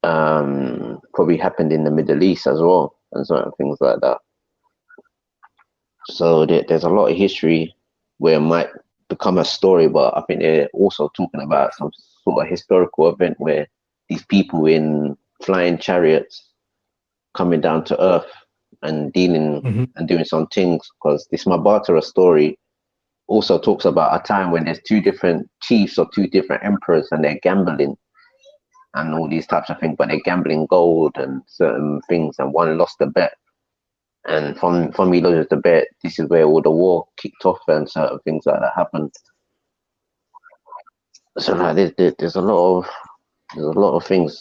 probably happened in the Middle East as well, and certain things like that. So there's a lot of history where it might become a story, but I think they're also talking about some sort of historical event where these people in flying chariots coming down to Earth and dealing and doing some things. Because this Mabatara story also talks about a time when there's two different chiefs or two different emperors and they're gambling and all these types of things, but they're gambling gold and certain things, and one lost the bet. And from he loses the bet, this is where all the war kicked off and certain things like that happened. So like there's a lot of things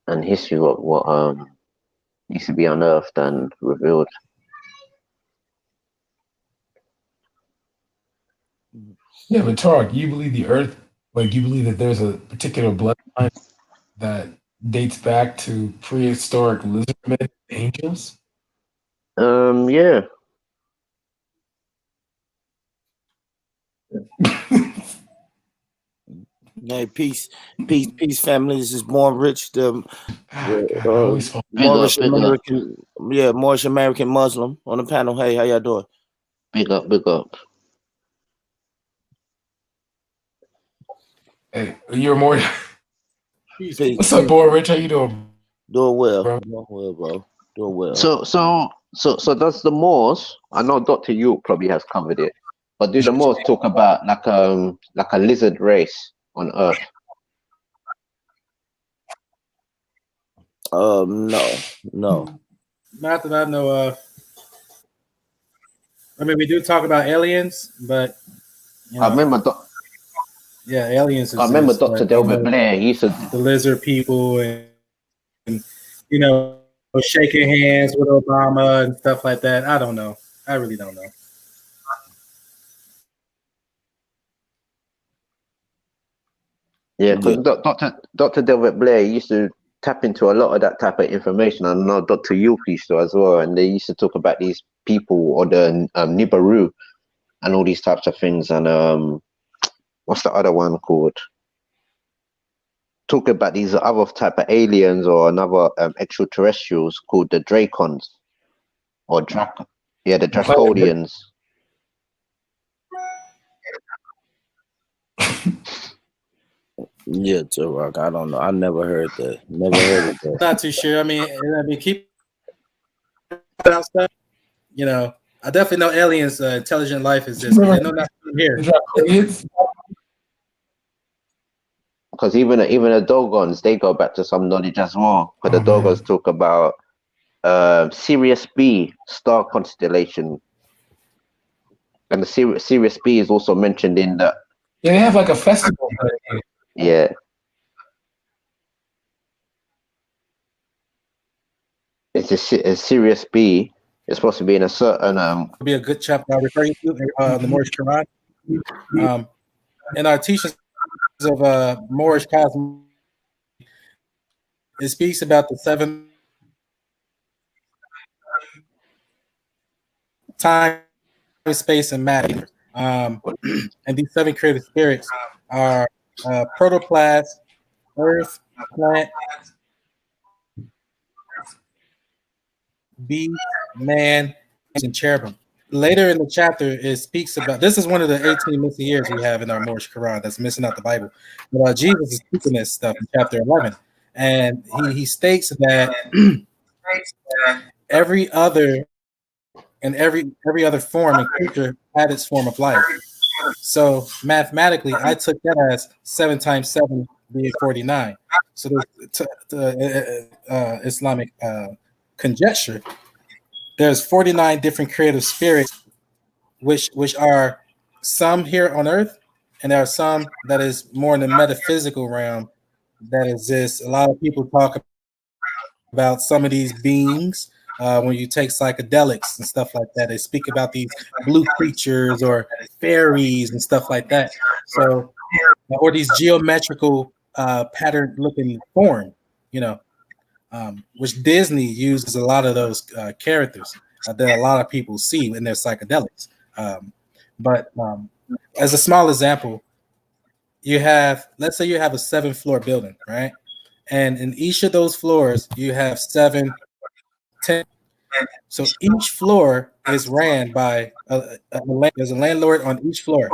and history what needs to be unearthed and revealed. Yeah, but Tarek, you believe the Earth, like you believe that there's a particular bloodline that dates back to prehistoric lizard men, angels? Yeah. Hey, peace, family. This is Born Rich, the Moorish American, Moorish American Muslim on the panel. Hey, how y'all doing? Big up. Hey, you're more. Peace. What's up, Born Rich? How you doing? Doing well, bro. Doing well. So does the Moors? I know Dr. York probably has covered it, but do the Moors talk about like a lizard race on Earth? No. Not that I know of. I mean, we do talk about aliens, but you know, I remember. Aliens. I remember Dr. Delbert Blair. He used to the lizard people and you know shaking hands with Obama and stuff like that. I don't know. I really don't know. Yeah, because Dr. Delbert Blair used to tap into a lot of that type of information. I know Dr. York used to as well, and they used to talk about these people or the Nibiru and all these types of things. And what's the other one called? Talk about these other type of aliens or another extraterrestrials called the Dracons or the Draconians. Yeah, Tarek. I don't know. I never heard that. Never heard of that. Not too sure. I mean, keep out stuff. You know, I definitely know aliens. Intelligent life exists. They know nothing here. Because even the Dogons, they go back to some knowledge as well. Because the Dogons talk about Sirius B star constellation, and the Sirius B is also mentioned in the. Yeah, they have like a festival. Yeah. It's a Sirius B. It's supposed to be in a certain be a good chapter I'll refer you to the Moorish Quran. In our teachings of Moorish cosmology, it speaks about the 7 time, space, and matter. And these 7 creative spirits are protoplasm, earth, plant, beast, man, and cherubim. Later in the chapter, it speaks about, this is one of the 18 missing years we have in our Moorish Quran that's missing out the Bible. But Jesus is speaking this stuff in chapter 11. And he states that every other form and creature had its form of life. So mathematically, I took that as 7 times 7 being 49. So the Islamic conjecture, there's 49 different creative spirits, which are some here on Earth, and there are some that is more in the metaphysical realm that exists. A lot of people talk about some of these beings. When you take psychedelics and stuff like that, they speak about these blue creatures or fairies and stuff like that. So, or these geometrical pattern-looking form, which Disney uses a lot of those characters that a lot of people see in their psychedelics. But as a small example, let's say you have a 7-floor building, right? And in each of those floors, you have 7 10. So each floor is ran by there's a landlord on each floor.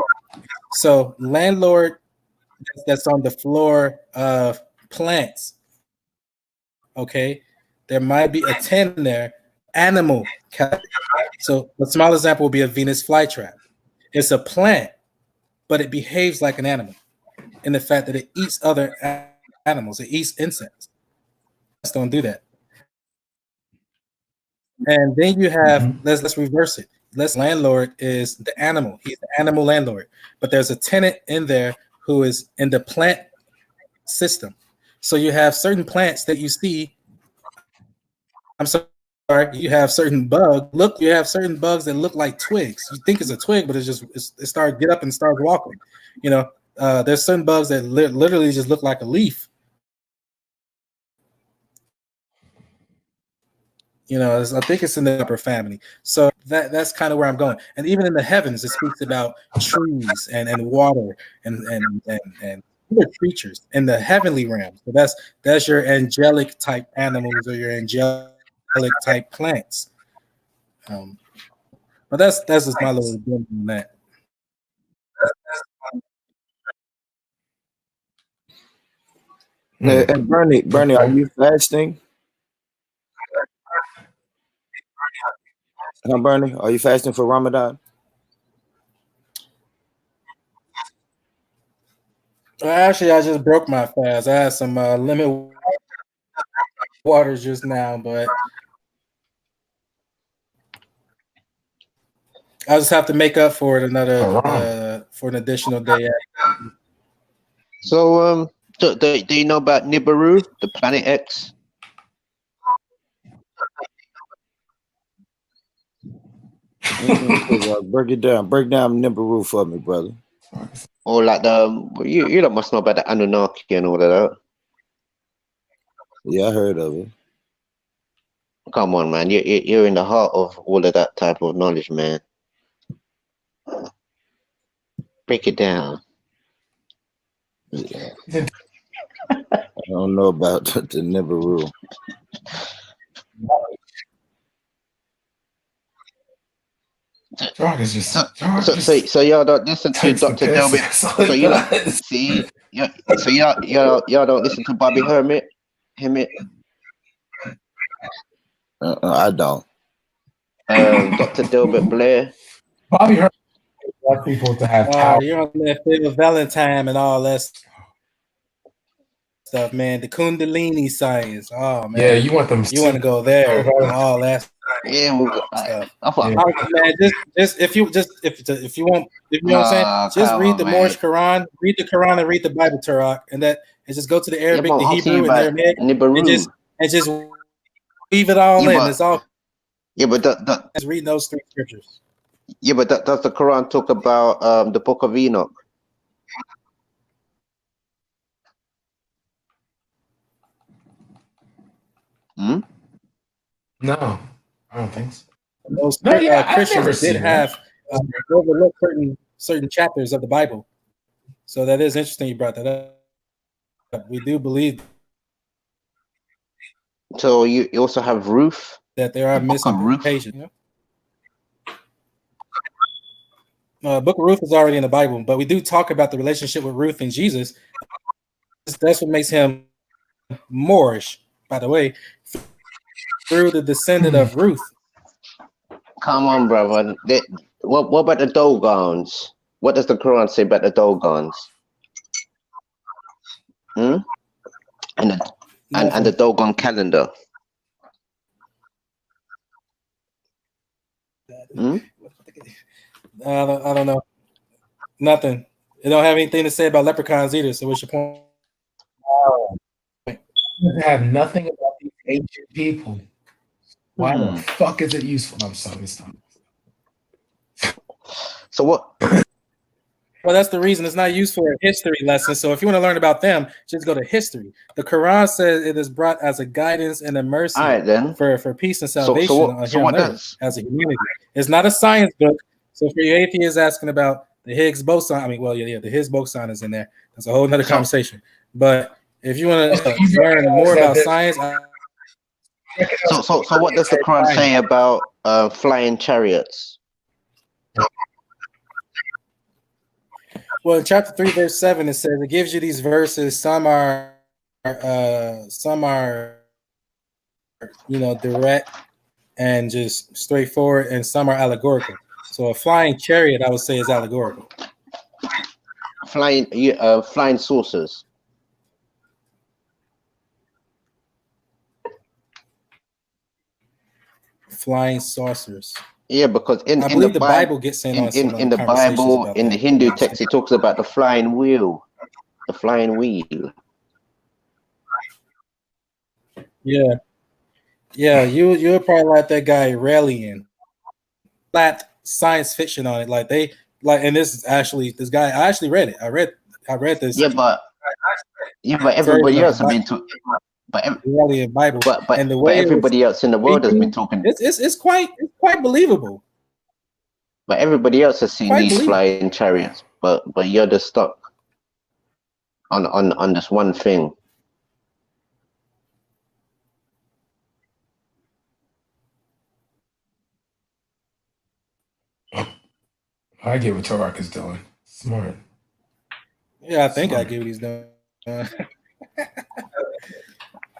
So landlord that's on the floor of plants, okay, there might be a 10 in there, animal. So the small example will be a Venus flytrap. It's a plant, but it behaves like an animal in the fact that it eats other animals. It eats insects. Don't do that. And then you have let's reverse it. Landlord is the animal. He's the animal landlord. But there's a tenant in there who is in the plant system. So you have certain plants that you see. I'm sorry, you have certain bugs. You have certain bugs that look like twigs. You think it's a twig, but it starts get up and starts walking. There's certain bugs that literally just look like a leaf. I think it's in the upper family. So that's kind of where I'm going. And even in the heavens, it speaks about trees and water and other creatures in the heavenly realm. So that's your angelic type animals or your angelic type plants. But that's just my little opinion on that. Hey, Bernie, are you fasting? Bernie, are you fasting for Ramadan? Actually, I just broke my fast. I had some lemon water just now, but I'll just have to make up for it for an additional day. So, do you know about Nibiru, the Planet X? Break it down. Break down Nibiru for me, brother. Or like you don't must know about the Anunnaki and all of that. Yeah, I heard of it. Come on, man. You're in the heart of all of that type of knowledge, man. Break it down. I don't know about the Nibiru. So y'all don't listen to Dr. Delbert. So y'all don't listen to Bobby Hermit. I don't. Dr. Delbert Blair. Bobby Hermit want people to have power. You're on that Phil Valentine and all that stuff, man. The Kundalini science. Oh man, Yeah, you want them. You want to go there and all that Yeah, stuff. I Man, just if you want, if you know what I'm saying, just come read on, the man. Moorish Quran, read the Quran, and read the Bible, Turok, and just go to the Arabic, but the I'm saying Hebrew, and the about Aramaic, Nibiru. and just weave it all Yeah, in. but It's all just reading those three scriptures. Yeah, but does the Quran talk about the Book of Enoch? Hmm? No, I don't think so. Most No, yeah, I've Christians never did seen that. have overlooked certain chapters of the Bible, so that is interesting. You brought that up. We do believe So you also have Ruth, that there are the Book of Ruth. misinterpretations. You know? Book of Ruth is already in the Bible, but we do talk about the relationship with Ruth and Jesus. That's what makes him Moorish, by the way, through the descendant of Ruth. Come on, brother. What about the Dogons? What does the Quran say about the Dogons? Hmm? And the Dogon calendar. Hmm? I don't know. Nothing. It don't have anything to say about leprechauns either. So what's your point? Doesn't have nothing about these ancient people. Why the fuck is it useful? I'm sorry, stop. So what? Well, that's the reason it's not used for a history lesson. So if you want to learn about them, just go to history. The Quran says it is brought as a guidance and a mercy for peace and salvation here on earth as a community. It's not a science book. So for your atheists asking about the Higgs boson, the Higgs boson is in there. That's a whole nother conversation. But if you want to learn more about science, So what does the Quran say about flying chariots? Well, in chapter 3, verse 7, it says it gives you these verses. Some are direct and just straightforward, and some are allegorical. So a flying chariot, I would say, is allegorical. Flying saucers. Flying saucers. Yeah, because in the Bible gets in on some in the Bible, in the Hindu text, it talks about the flying wheel, the flying wheel. Yeah, you'll probably like that guy Aurelian. Flat science fiction on it, and this is actually this guy. I actually read it. I read this. Yeah, but everybody else has been Bible, but and the way everybody else in the world has been talking. It's quite believable. But everybody else has seen these flying chariots, but you're just stuck on this one thing. I get what Tarak is doing. Smart. Yeah, I think I get what he's doing.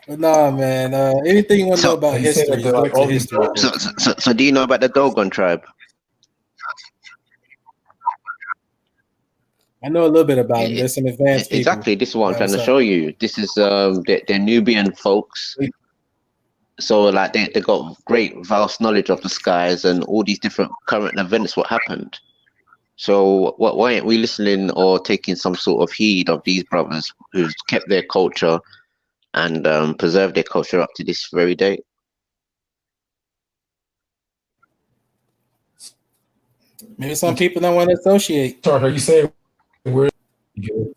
But nah, man. Anything you want to know about history, go to history. So do you know about the Dogon tribe? I know a little bit about them. There's some advanced people. Exactly. This is what I'm trying to show you. This is they're Nubian folks. So like they got great vast knowledge of the skies and all these different current events, what happened. So why aren't we listening or taking some sort of heed of these brothers who've kept their culture and preserved their culture up to this very day? Maybe some people don't want to associate. Are you saying we're the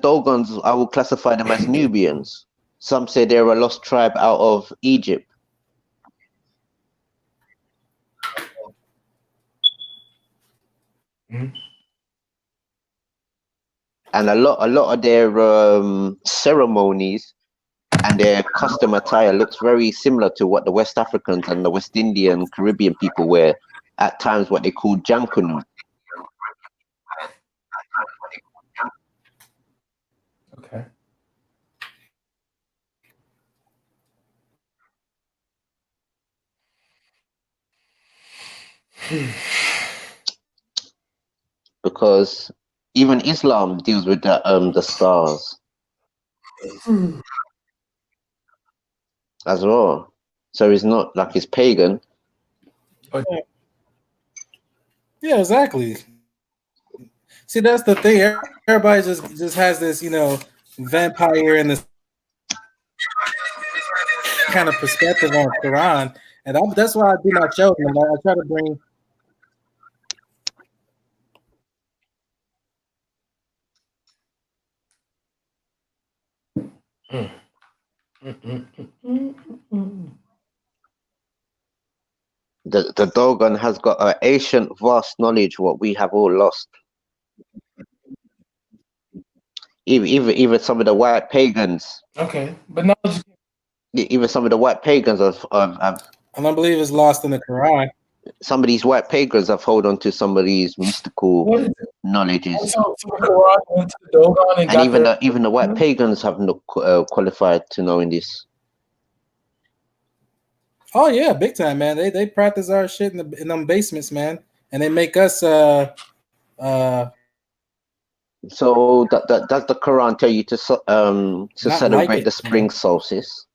Dogons, I will classify them as Nubians. Some say they're a lost tribe out of Egypt. And a lot of their ceremonies and their custom attire looks very similar to what the West Africans and the West Indian Caribbean people wear at times, what they call jankunu. Okay. Because Even Islam deals with the stars as well. So it's not like it's pagan. Yeah, exactly. See, that's the thing. Everybody just has this, vampire and this kind of perspective on Quran, and that's why I do my show. Man. I try to bring. The Dogon has got an ancient, vast knowledge what we have all lost. Even some of the white pagans. Okay, but no. Even some of the white pagans have I don't believe it's lost in the Quran. Some of these white pagans have hold on to some of these mystical knowledges. So the Quran went to the Dogon and got even the white pagans have not qualified to knowing this. Oh yeah, big time, man. They practice our shit in them basements, man, and they make us So does the Quran tell you to celebrate like it, the spring solstice?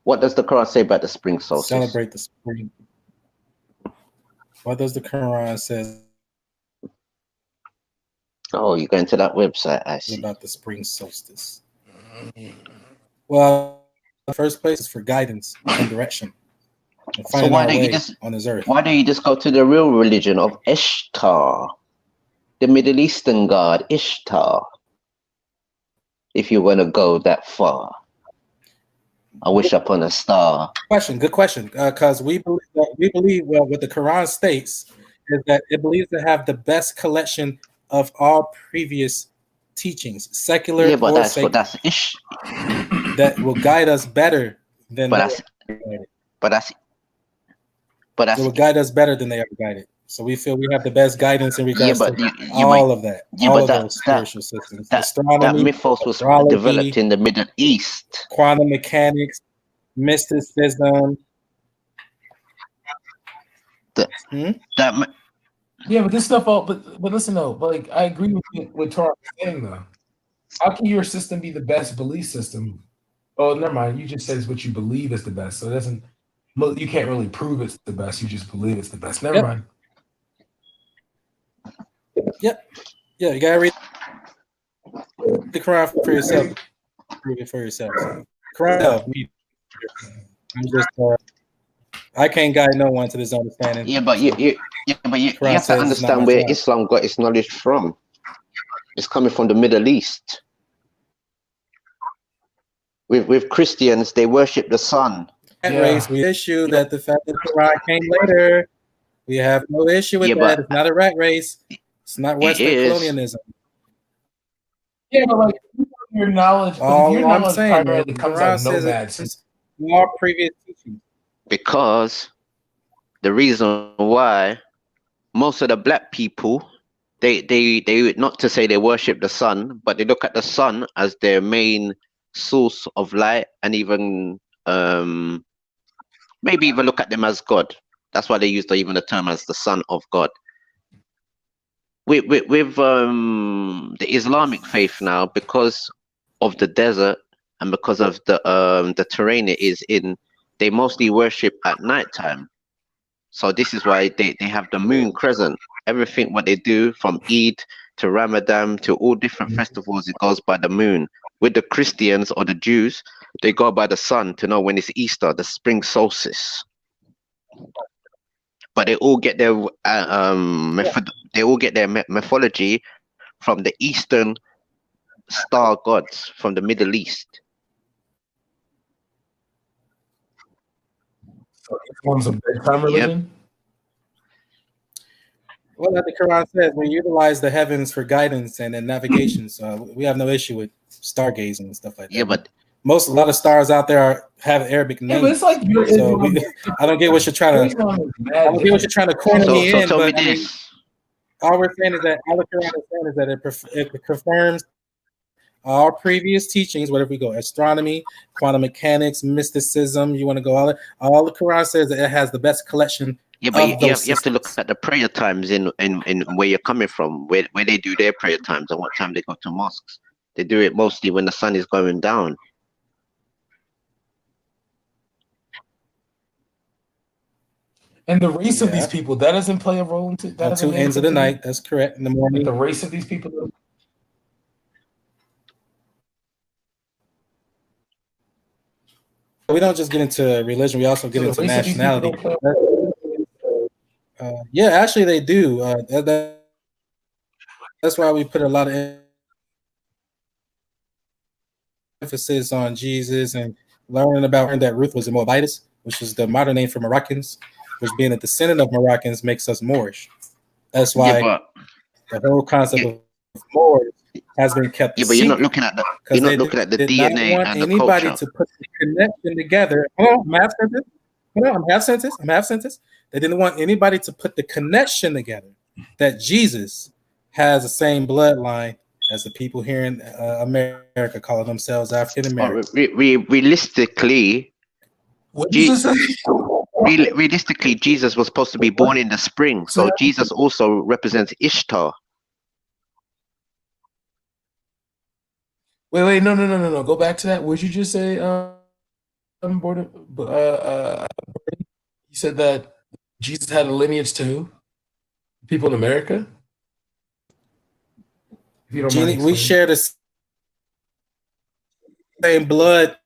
What does the Quran say about the spring solstice? Celebrate the spring. What does the Quran says? Oh, you're going to that website, I see. About the spring solstice. Well, the first place is for guidance and direction. And So why don't you just on this earth? Why don't you just go to the real religion of Ishtar, the Middle Eastern god Ishtar? If you want to go that far, I wish upon a star. Good question. Because we believe what the Quran states is that it believes to have the best collection of all previous teachings, secular or sacred, that will guide us better than. It will guide us better than they ever guided. So we feel we have the best guidance in regards to all of that. All of those spiritual systems. Astronomy, that mythos was astrology, developed in the Middle East. Quantum mechanics, mysticism. Yeah, but this stuff all. But listen though, like I agree with Torah saying though. How can your system be the best belief system? Oh, never mind. You just said it's what you believe is the best, so it doesn't. You can't really prove it's the best. You just believe it's the best. Never mind. Yep. Yeah, you gotta read the Quran for yourself. Prove it for yourself. Quran. I'm just. I can't guide no one to this understanding. Yeah, but you have to understand where Islam got its knowledge from. It's coming from the Middle East. With Christians, they worship the sun. Race, we issue that the fact that the Quran came later. We have no issue with that. It's not a rat race. It's not Western colonialism. Yeah, but like your knowledge, all your I'm knowledge saying, primarily comes out of nomads. More previous teachings. Because the reason why most of the black people, they not to say they worship the sun, but they look at the sun as their main source of light, and even maybe even look at them as God. That's why they use even the term as the son of God. With the Islamic faith now, because of the desert and because of the terrain it is in, they mostly worship at nighttime. So this is why they have the moon crescent. Everything what they do from Eid to Ramadan to all different festivals, it goes by the moon. With the Christians or the Jews, they go by the sun to know when it's Easter, the spring solstice. But they all get their mythology from the Eastern star gods from the Middle East. So Islam's a bedtime religion. Well, like the Quran says, we utilize the heavens for guidance and navigation. So we have no issue with stargazing and stuff like that. Yeah, but a lot of stars out there have Arabic names. Yeah, but it's like I don't get what you're trying to. I don't get what you're trying to corner me in. But I mean, all we're saying is that all the Quran is saying is that it confirms all previous teachings. Whatever we go, astronomy, quantum mechanics, mysticism. You want to go all the Quran says that it has the best collection Yeah, but of those you have to look systems. at the prayer times in where you're coming from, where they do their prayer times and what time they go to mosques. They do it mostly when the sun is going down. And the race of these Yeah. people, that doesn't play a role into that On doesn't two mean ends of the anything to you? night. That's correct. In the Like morning. the race of these people. We don't just get into religion. We also get So the into race of these people nationality. don't play. Yeah, actually they do. That's why we put a lot of emphasis on Jesus and learning about that Ruth was a Moabitess, which is the modern name for Moroccans, which being a descendant of Moroccans makes us Moorish. That's Yeah, why but the whole concept of Moors has been kept a yeah, but you're not secret looking at the because they the did not DNA want and the anybody culture. to put the connection together. Hold on, I'm half sentence. Hold on, I'm half sentence. I'm half sentence. They didn't want anybody to put the connection together that Jesus has the same bloodline as the people here in America calling themselves African American. Realistically, What did you say? realistically, Jesus was supposed to be born in the spring, so Jesus also represents Ishtar. Wait, no. Go back to that. What did you just say? You said that Jesus had a lineage to who? People in America? If you don't mind We explaining. share the same blood.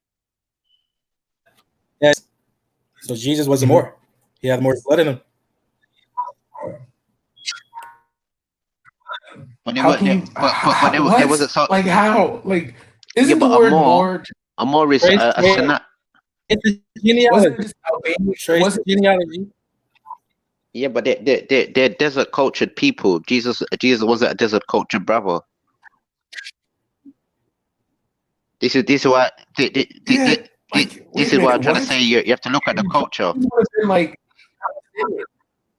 Yes. So Jesus was a Moor. He had more blood in him. But How can you? there wasn't so. Like how? Like Yeah, isn't the but word more? a Moor is a synapse. It's a genealogy. Wasn't it just Albania? Genealogy. Yeah, but they're desert cultured people. Jesus wasn't a desert cultured brother. This is why this is why I'm trying to say you have to look at the culture Like,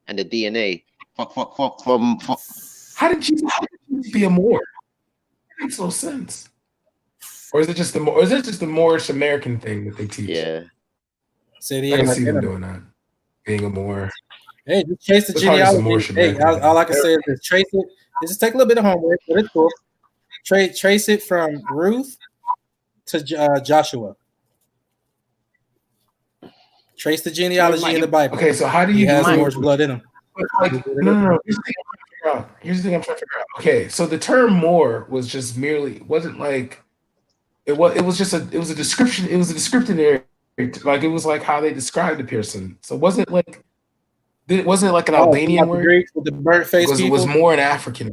and the DNA. how did Jesus be a Moor? It makes no sense. Or is it just the Moorish American thing that they teach? Yeah. I can see them doing that. Being a Moor. Hey, just trace the That's probably just a genealogy. Moorish Hey, American all I can say is just trace it. Just take a little bit of homework, but it's cool. Trace it from Ruth to Joshua. Trace the genealogy in the Bible. Okay, so how do you he do has it? Moorish blood in him? Like, no. Here's the thing I'm trying to figure out. Okay, so the term Moor was just merely wasn't like it was just a description. It was a descriptive area. Like it was like how they described the person. So wasn't like an Albanian word? Greeks with the burnt face Because it was more an African.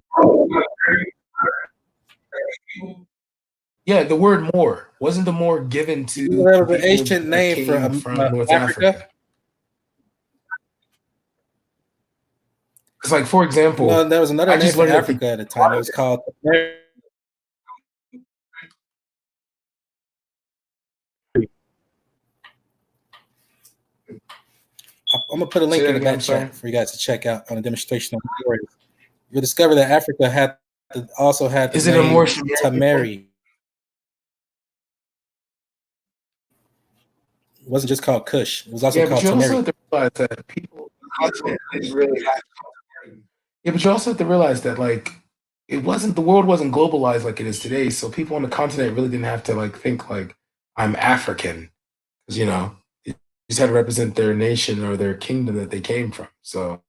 Yeah, the word Moor wasn't the Moor given to That was an people ancient that name came for from North Africa. Africa. Because, like, for example, No, there was another I name just for learned that Africa at the time. It was called. I'm gonna put a link in the back chat for you guys to check out on a demonstration on the stories. You'll discover that Africa also had the Is it a name more Tamari. It wasn't just called Kush. It was also called but you also Tamari. have to realize that people didn't really have. Yeah, but you also have to realize that like the world wasn't globalized like it is today. So people on the continent really didn't have to like think like I'm African, because you just had to represent their nation or their kingdom that they came from. So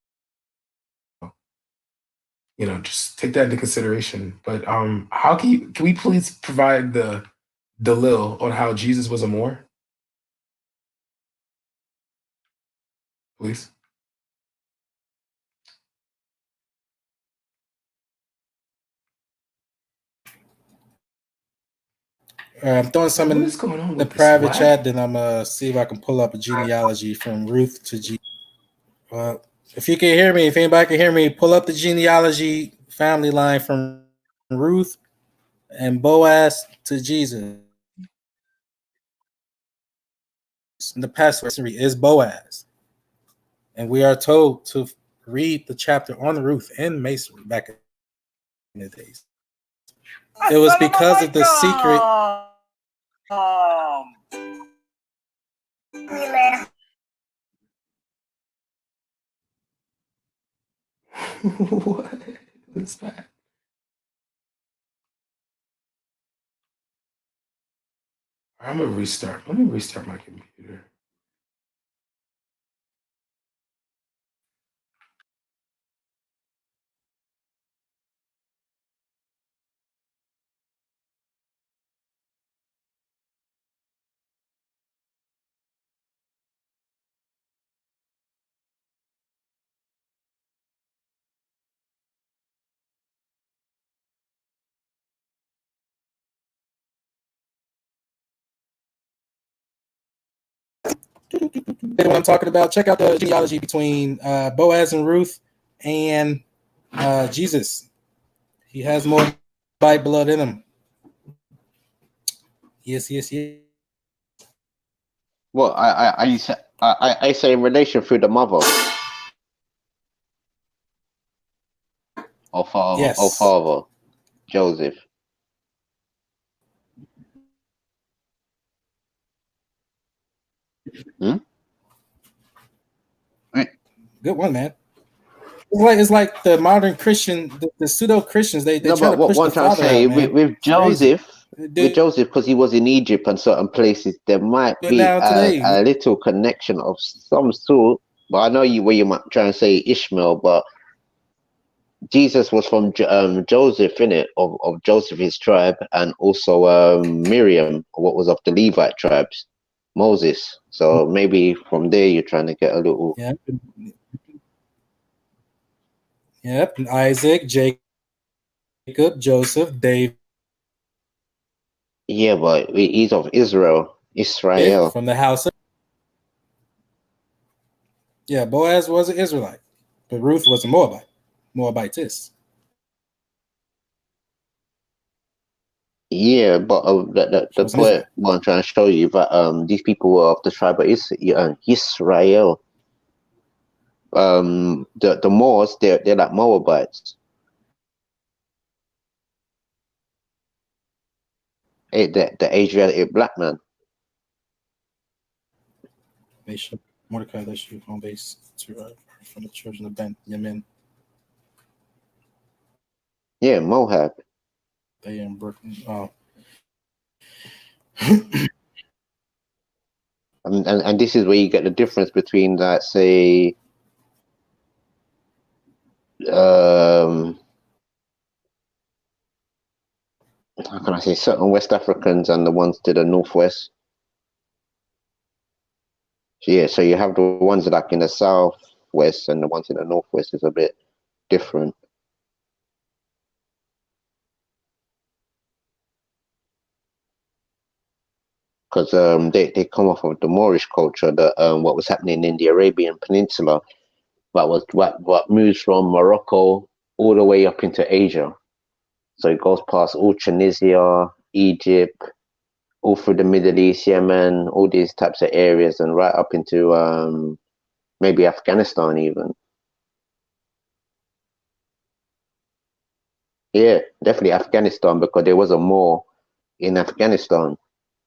just take that into consideration. But how can we please provide the Dalil on how Jesus was a Moor? Please. I'm throwing some in the private chat, then I'm see if I can pull up a genealogy from Ruth to G. If you can hear me, if anybody can hear me, pull up the genealogy family line from Ruth and Boaz to Jesus. And the past history is Boaz, and we are told to read the chapter on Ruth and Masonry back in the days. It was because of the secret. What is that? I'm gonna restart. Let me restart my computer. What I'm talking about, check out the genealogy between Boaz and Ruth and Jesus. He has more Moabite blood in him. Yes. Well, I say in relation through the mother or Yes. father, Joseph. Hmm? Good one, man. It's like the modern Christian, the pseudo Christians. They No, try but to what push the I'm trying to father out, say man. with It's crazy. Joseph, because he was in Egypt and certain places, there might Do it be now today. a little connection of some sort. But I know you where you might try and say Ishmael, but Jesus was from Joseph, innit, of Joseph his tribe, and also Miriam, what was of the Levite tribes, Moses. So maybe from there you're trying to get a little. Yep. Isaac, Jacob, Joseph, David. Yeah, but he's of Israel. From the house of. Yeah, Boaz was an Israelite, but Ruth was a Moabite. Moabitess. Yeah, but the was an point Israelite. what I'm trying to show you that these people were of the tribe of Israel. The Moors, they're like Moabites. The Asiatic black man. They should Mordecai. They should home base to from the children of Ben Yemen. Yeah, Moab. They in Brooklyn. Oh. And this is where you get the difference between that, say, how can I say, certain West Africans and the ones to the northwest. So yeah, so you have the ones like in the southwest and the ones in the northwest is a bit different. Because they come off of the Moorish culture, that what was happening in the Arabian Peninsula, what moves from Morocco all the way up into Asia. So it goes past all Tunisia, Egypt, all through the Middle East, Yemen, all these types of areas, and right up into maybe Afghanistan even. Yeah, definitely Afghanistan, because there was a Moor in Afghanistan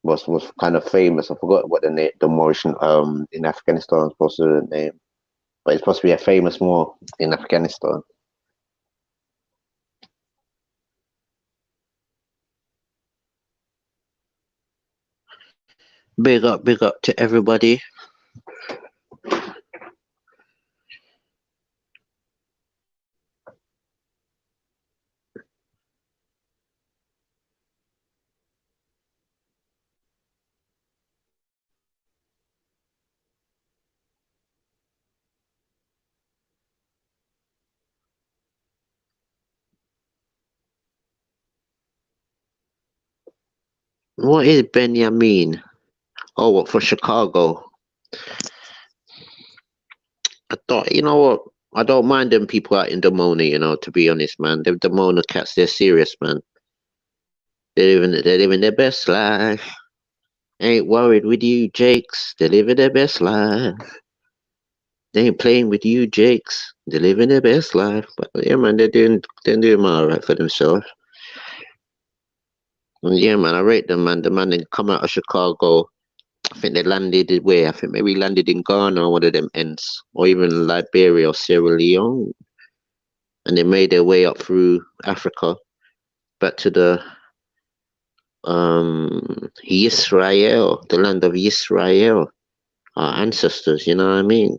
was kind of famous. I forgot what the Moorish in Afghanistan was supposed to be the name, but it's supposed to be a famous Moor in Afghanistan. Big up to everybody. What is Benjamin? Oh, what, for Chicago? I thought, you know what? I don't mind them people out in Demona, to be honest, man. Them Demona cats, they're serious, man. They're living their best life. Ain't worried with you, Jakes. They're living their best life. They ain't playing with you, Jakes. They're living their best life. But yeah, man, they're doing alright for themselves. And yeah, man, I rate them, man. The man they come out of Chicago. I think they landed where? I think maybe landed in Ghana or one of them ends. Or even Liberia or Sierra Leone. and they made their way up through Africa back to the Israel, the land of Israel, our ancestors, you know what I mean?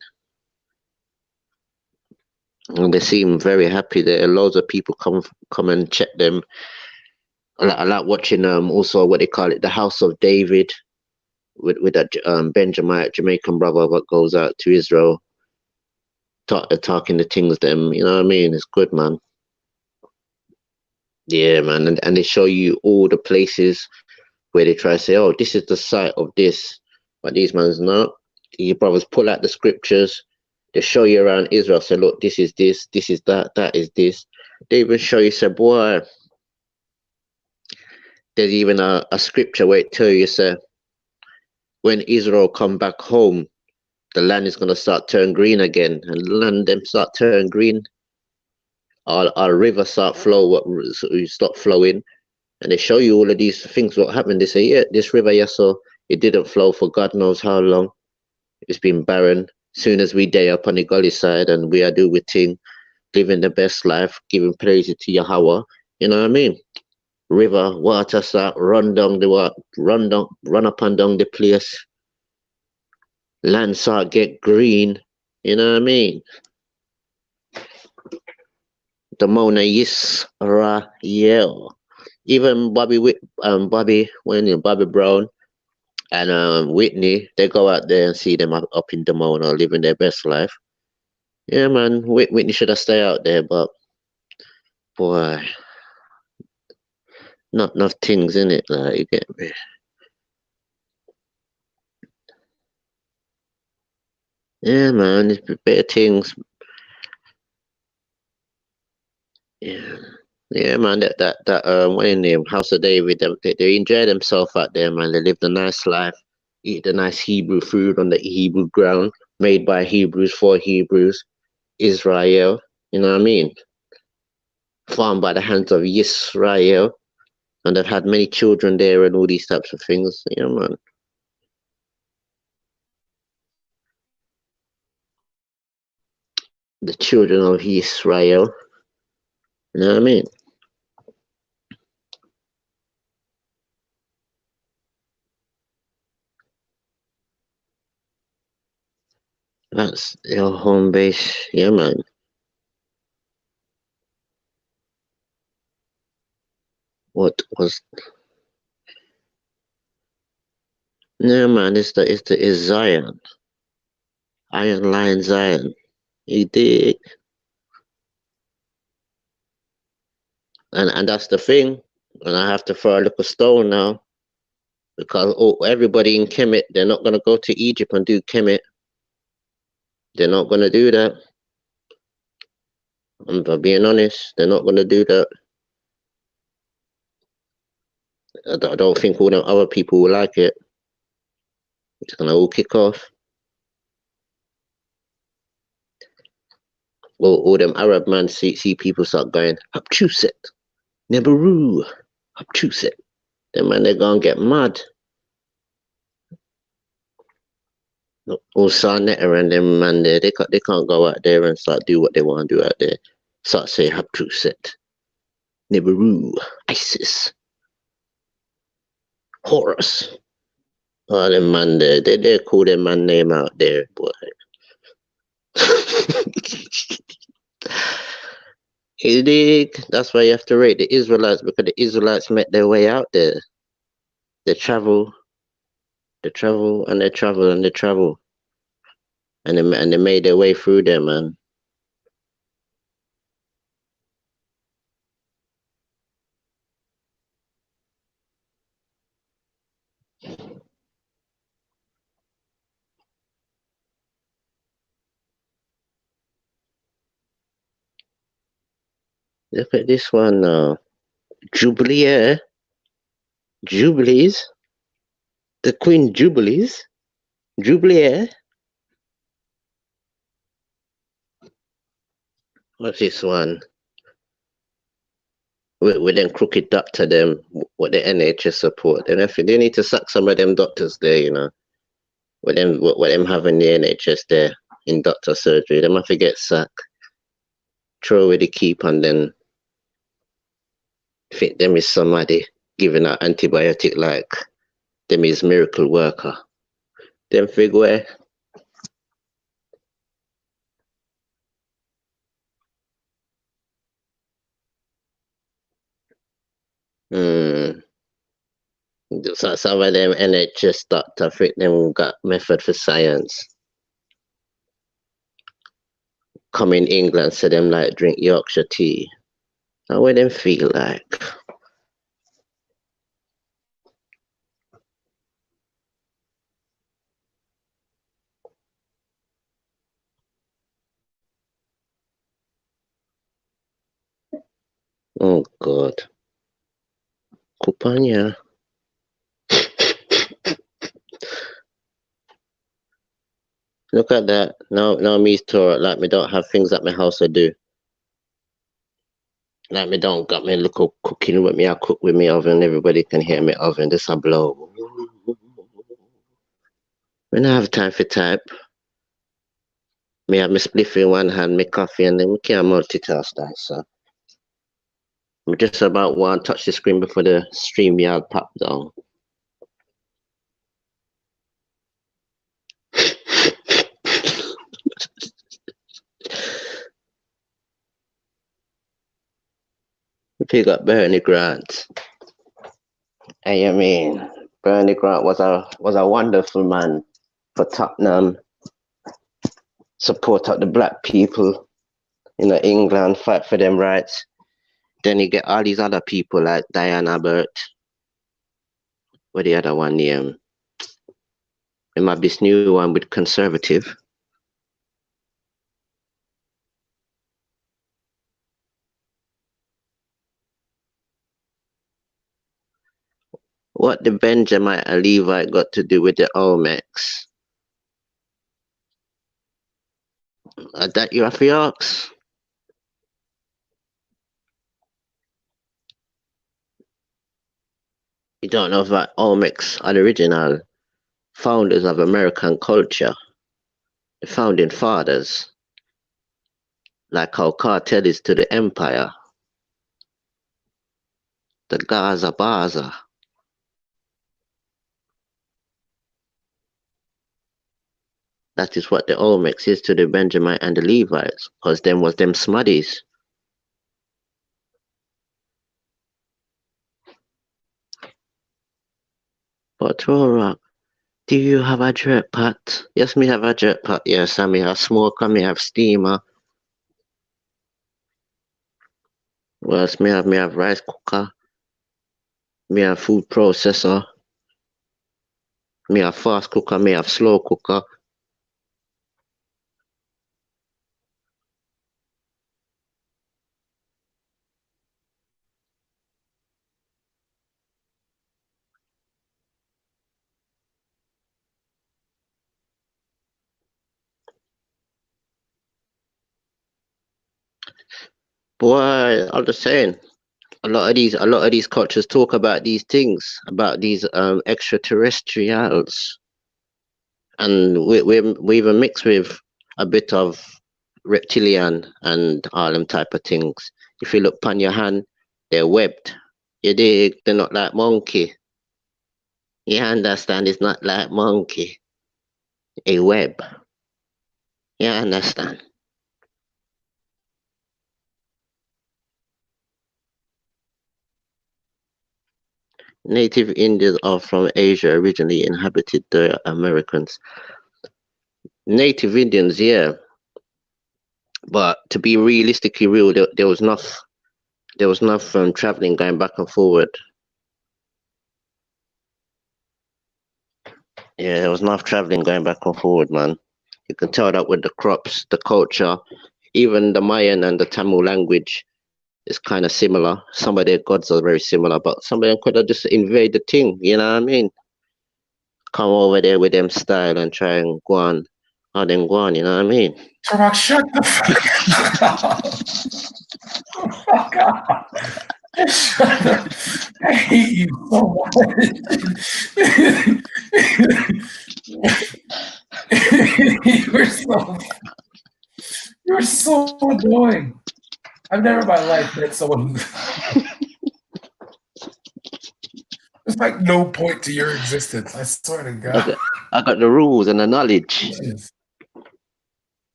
And they seem very happy there. Loads of people come and check them. I like watching also what they call it, the House of David, with that Benjamite Jamaican brother that goes out to Israel, talking the things them, you know what I mean? It's good, man. Yeah, man, and they show you all the places where they try to say, oh, this is the site of this, but these man's not. Your brothers pull out the scriptures, they show you around Israel, say, look, this is that, that is this. They even show you, say, boy, there's even a scripture where it tell you, say, when Israel come back home, the land is going to start turn green again, and land them start turn green. Our river start stop flowing, and they show you all of these things what happened. They say, yeah, this river, yeah, so it didn't flow for God knows how long. It's been barren. Soon as we day up on the gully side and we are doing with thing, living the best life, giving praise to Yahweh, you know what I mean? River, water start run down the water, run up and down the place. Land start get green, you know what I mean? The Mona Yisrael. Even Bobby Brown and Whitney, they go out there and see them up in Demona living their best life. Yeah, man, Whitney should have stayed out there, but boy, not enough things in it, like, you get me. Yeah, man, it's better things. Yeah, man, that what in name, House of David, they enjoy themselves out there, man. They live the nice life, eat the nice Hebrew food on the Hebrew ground, made by Hebrews for Hebrews, Israel, you know what I mean? Farmed by the hands of Israel, and they've had many children there and all these types of things, yeah, man. The children of Israel, you know what I mean? That's your home base, yeah, man. What was? No, man, it's Zion, Iron Lion Zion. You dig? And that's the thing. And I have to throw a little stone now because everybody in Kemet, they're not gonna go to Egypt and do Kemet. They're not gonna do that. I'm being honest. They're not gonna do that. I don't think all them other people will like it. It's gonna all kick off. All them Arab man see people start going Hapchuset, Neberu, Hapchuset. Them man, they're gonna get mad. All Sarnetta and them man there, they can't go out there and start do what they want to do out there. Start say Hapchuset, Neberu, ISIS, Horus. All them man there, they call them man name out there, boy. You dig? That's why you have to rate the Israelites, because the Israelites make their way out there. They travel, and they travel, and they travel. And they made their way through there, man. Look at this one now. Jubilee. Jubilees. The Queen Jubilees. Jubilee. What's this one? With them crooked doctor them, what the NHS support. And if they need to sack some of them doctors there, you know. With them having the NHS there in doctor surgery, they have to get sacked. throw away the keep and then think them is somebody giving an antibiotic like them is miracle worker. Them figure. So some of them NHS doctor think them got method for science. Come in England, say them like drink Yorkshire tea. How would them feel like? Oh God. Kupanya. Look at that. Now me store like me don't have things at my house I do. Like me don't got me little cooking with me. I cook with me oven. Everybody can hear me oven. This a blow. When I have time for type, me have my spliff in one hand, me coffee, and then we can't multitask that. So we just about want to touch the screen before the StreamYard pop down. We got Bernie Grant. I mean, Bernie Grant was a wonderful man for Tottenham. Support of the black people in England, fight for them rights. Then you get all these other people like Diane Abbott. What the other one name? There might be this new one with conservative. What the Benjamin and Levi got to do with the Olmecs? That you have to ask? You don't know that Olmecs are the original founders of American culture, the founding fathers, like how cartel is to the empire, the Gaza Baza. That is what the Olmecs is to the Benjamin and the Levites, because them was them smuddies. But Rorak, do you have a jerk pot? Yes, me have a jerk pot. Yes, and me have smoker, me have steamer. Well, me have rice cooker. Me have food processor. Me have fast cooker, me have slow cooker. Boy, I'm just saying, a lot of these cultures talk about these things, about these extraterrestrials, and we even mix with a bit of reptilian and all them type of things. If you look upon your hand, they're webbed. You dig? They're not like monkey. You understand? It's not like monkey. A web. You understand? Native Indians are from Asia, originally inhabited the Americans. Native Indians, yeah. But to be realistically real, there was enough traveling going back and forward. Yeah, there was enough traveling going back and forward, man. You can tell that with the crops, the culture, even the Mayan and the Tamil language is kind of similar. Some of their gods are very similar, but some of them could have just invade the thing, you know what I mean? Come over there with them style and try and go on, how them go on, you know what I mean? Rock, shut the fuck up. Shut up. I hate you so much. You're so annoying. I've never in my life met someone who there's like no point to your existence. I swear to God. I got the rules and the knowledge.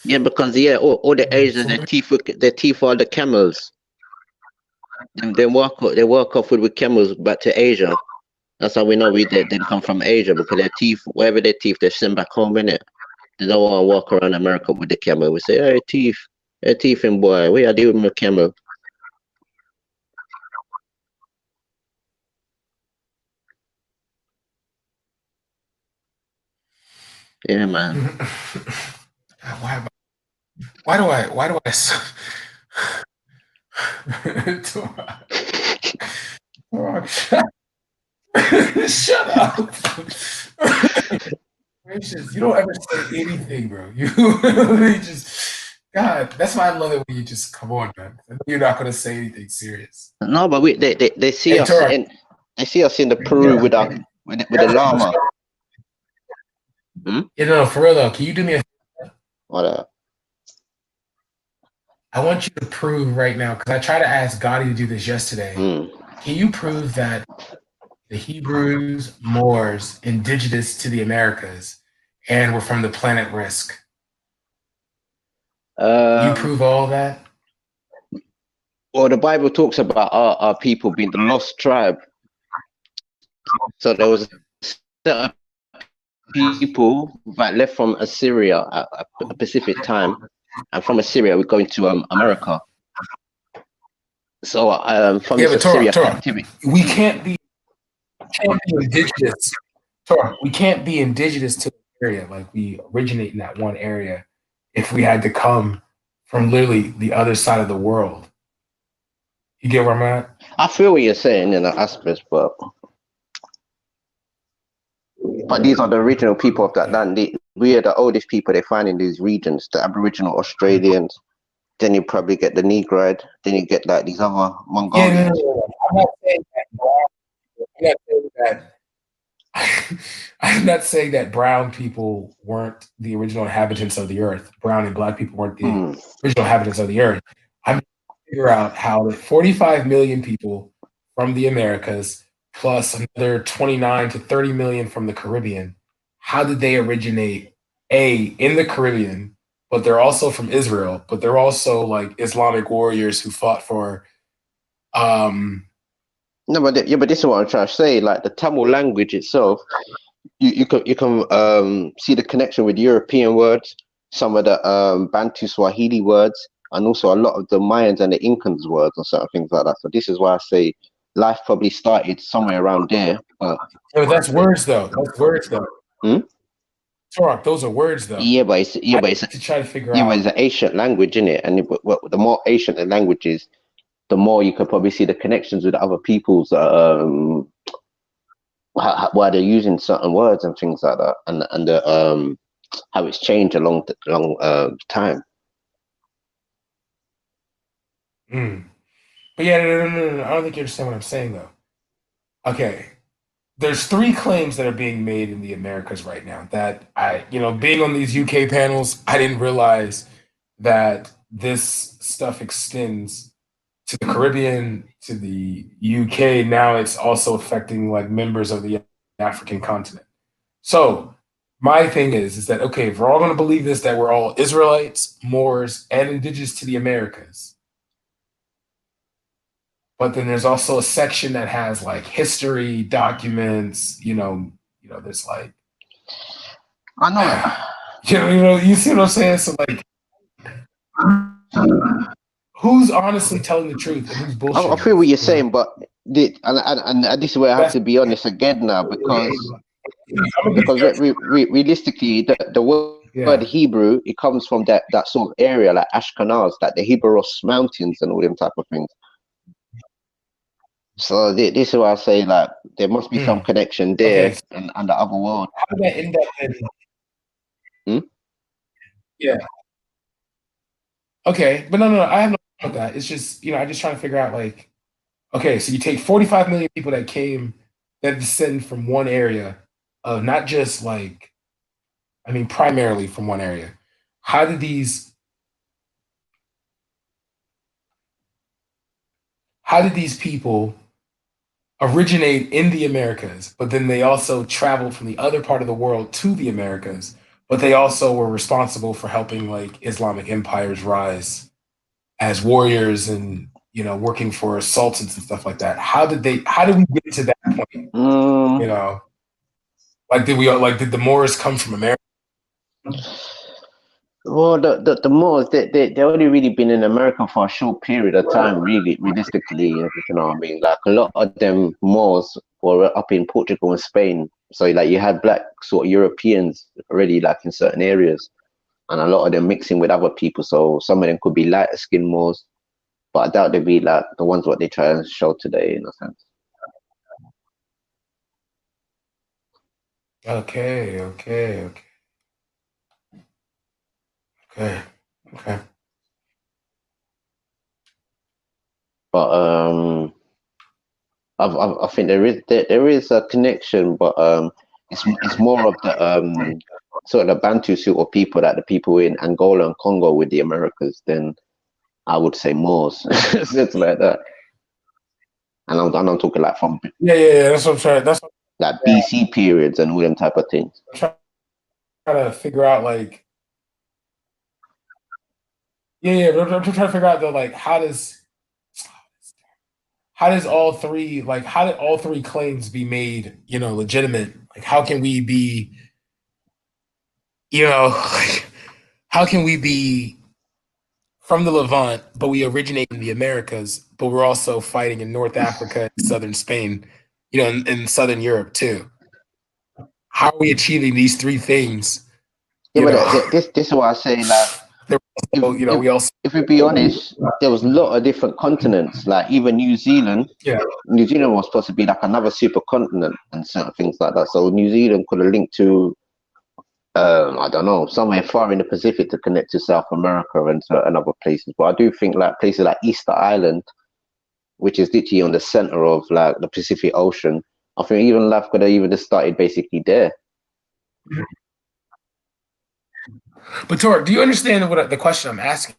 Yeah, because all the Asians, their teeth are the camels. They walk off with camels back to Asia. That's how we know they come from Asia, because their teeth, wherever their teeth, they send back home in it. They don't want to walk around America with the camel. We say, hey teeth and boy, what you do with my camel? Yeah, man. Why do I shut up. Gracious, you don't ever say anything, bro. You literally just, God, that's why I love it when you just come on, man. You're not gonna say anything serious. No, but they see us in the Peru with the llama. Yeah, no, for real though. Can you do me a favor? What? I want you to prove right now, because I tried to ask Gotti to do this yesterday. Can you prove that the Hebrews, Moors, indigenous to the Americas, and were from the planet Risk? You prove all that? Well, the Bible talks about our people being the lost tribe. So there was a set of people that left from Assyria at a specific time, and from Assyria we're going to America. So from Assyria captivity, we can't be indigenous. Torah, we can't be indigenous to the area, like we originate in that one area, if we had to come from literally the other side of the world. You get where I'm at? I feel what you're saying in that aspect, but these are the original people of that land. We are the oldest people they find in these regions, the Aboriginal Australians. Then you probably get the Negroid. Then you get like these other Mongolians. Yeah, no. I'm not saying that. I'm not saying that brown people weren't the original inhabitants of the earth. Brown and black people weren't the original inhabitants of the earth. I'm trying to figure out how the 45 million people from the Americas plus another 29 to 30 million from the Caribbean, how did they originate in the Caribbean, but they're also from Israel, but they're also like Islamic warriors who fought for No, but this is what I'm trying to say. Like the Tamil language itself, you can see the connection with European words, some of the Bantu Swahili words, and also a lot of the Mayans and the Incans words or certain things like that. So this is why I say life probably started somewhere around there. Yeah, but that's words though. That's words though. Torah, those are words though. Yeah, but it's to try to figure out. But it's an ancient language, isn't it? And the more ancient the language is, the more you can probably see the connections with other people's why they're using certain words and things like that, and the how it's changed along time. But yeah, no. I don't think you understand what I'm saying though. Okay, there's 3 claims that are being made in the Americas right now that being on these UK panels, I didn't realize that this stuff extends to the Caribbean, to the UK. Now it's also affecting like members of the African continent. So my thing is that, okay, if we're all going to believe this, that we're all Israelites, Moors, and indigenous to the Americas, but then there's also a section that has like history, documents, there's like, I know, you see what I'm saying? So like, who's honestly telling the truth and who's bullshit? I feel what you're saying, but and this is where I have to be honest again now, because realistically, the word Hebrew, it comes from that sort of area like Ashkenaz, like the Hebrew Mountains and all them type of things. So this is why I say like there must be some connection there and the other world. How did that end up in? Yeah. Okay, but no, I have no problem with that. It's just, I just trying to figure out like, okay, so you take 45 million people that descend from one area of not just like, primarily from one area. How did these how did these people originate in the Americas, but then they also traveled from the other part of the world to the Americas, but they also were responsible for helping like Islamic empires rise as warriors and, you know, working for sultans and stuff like that. How did we get to that point? You know, like did the Moors come from America? Well, the Moors, they only really been in America for a short period of time, really, realistically, if you know what I mean. Like a lot of them Moors were up in Portugal and Spain. So like you had black sort of Europeans already like in certain areas, and a lot of them mixing with other people. So some of them could be lighter skinned Moors, but I doubt they'd be like the ones what they try and show today in a sense. Okay. But I think there is a connection, but it's more of the sort of the Bantu sort of people, that the people in Angola and Congo with the Americas, than I would say Moors. It's like that. And I'm talking like from That's what I'm trying. That's what, like BC periods and all them type of things. I'm trying to figure out like. But I'm trying to figure out though, like how did all three claims be made, you know, legitimate? Like how can we be, you know, like, how can we be from the Levant, but we originate in the Americas, but we're also fighting in North Africa and southern Spain, you know, in southern Europe too? How are we achieving these three things? Yeah, but this is what I say, like if we be honest, there was a lot of different continents. Like even New Zealand. Yeah. New Zealand was supposed to be like another supercontinent and certain things like that. So New Zealand could have linked to I don't know, somewhere far in the Pacific to connect to South America and certain other places. But I do think like places like Easter Island, which is literally on the center of like the Pacific Ocean, I think even life could have even just started basically there. But Tor, do you understand what the question I'm asking?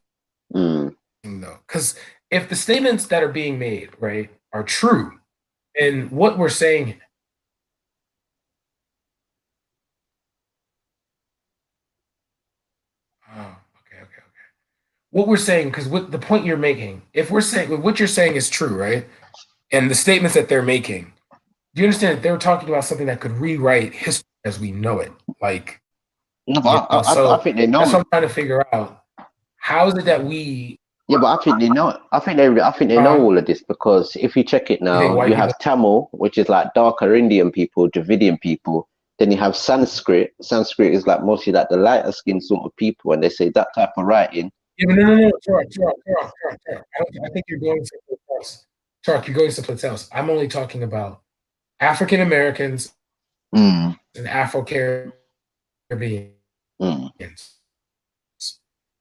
Mm. Though, because if the statements that are being made, right, are true, and what we're saying. Oh, okay. What we're saying, because what the point you're making, if we're saying what you're saying is true, right, and the statements that they're making, do you understand that they're talking about something that could rewrite history as we know it? Like, no, but I think they know. That's what I'm trying to figure out. How is it that we? Yeah, but I think they know. I think they know all of this, because if you check it now, you have Tamil, which is like darker Indian people, Dravidian people. Then you have Sanskrit. Sanskrit is like mostly like the lighter skinned sort of people, and they say that type of writing. Yeah, but no. I think you're going someplace else. Tark, you're going someplace else. I'm only talking about African Americans and Afro-Caribbeans.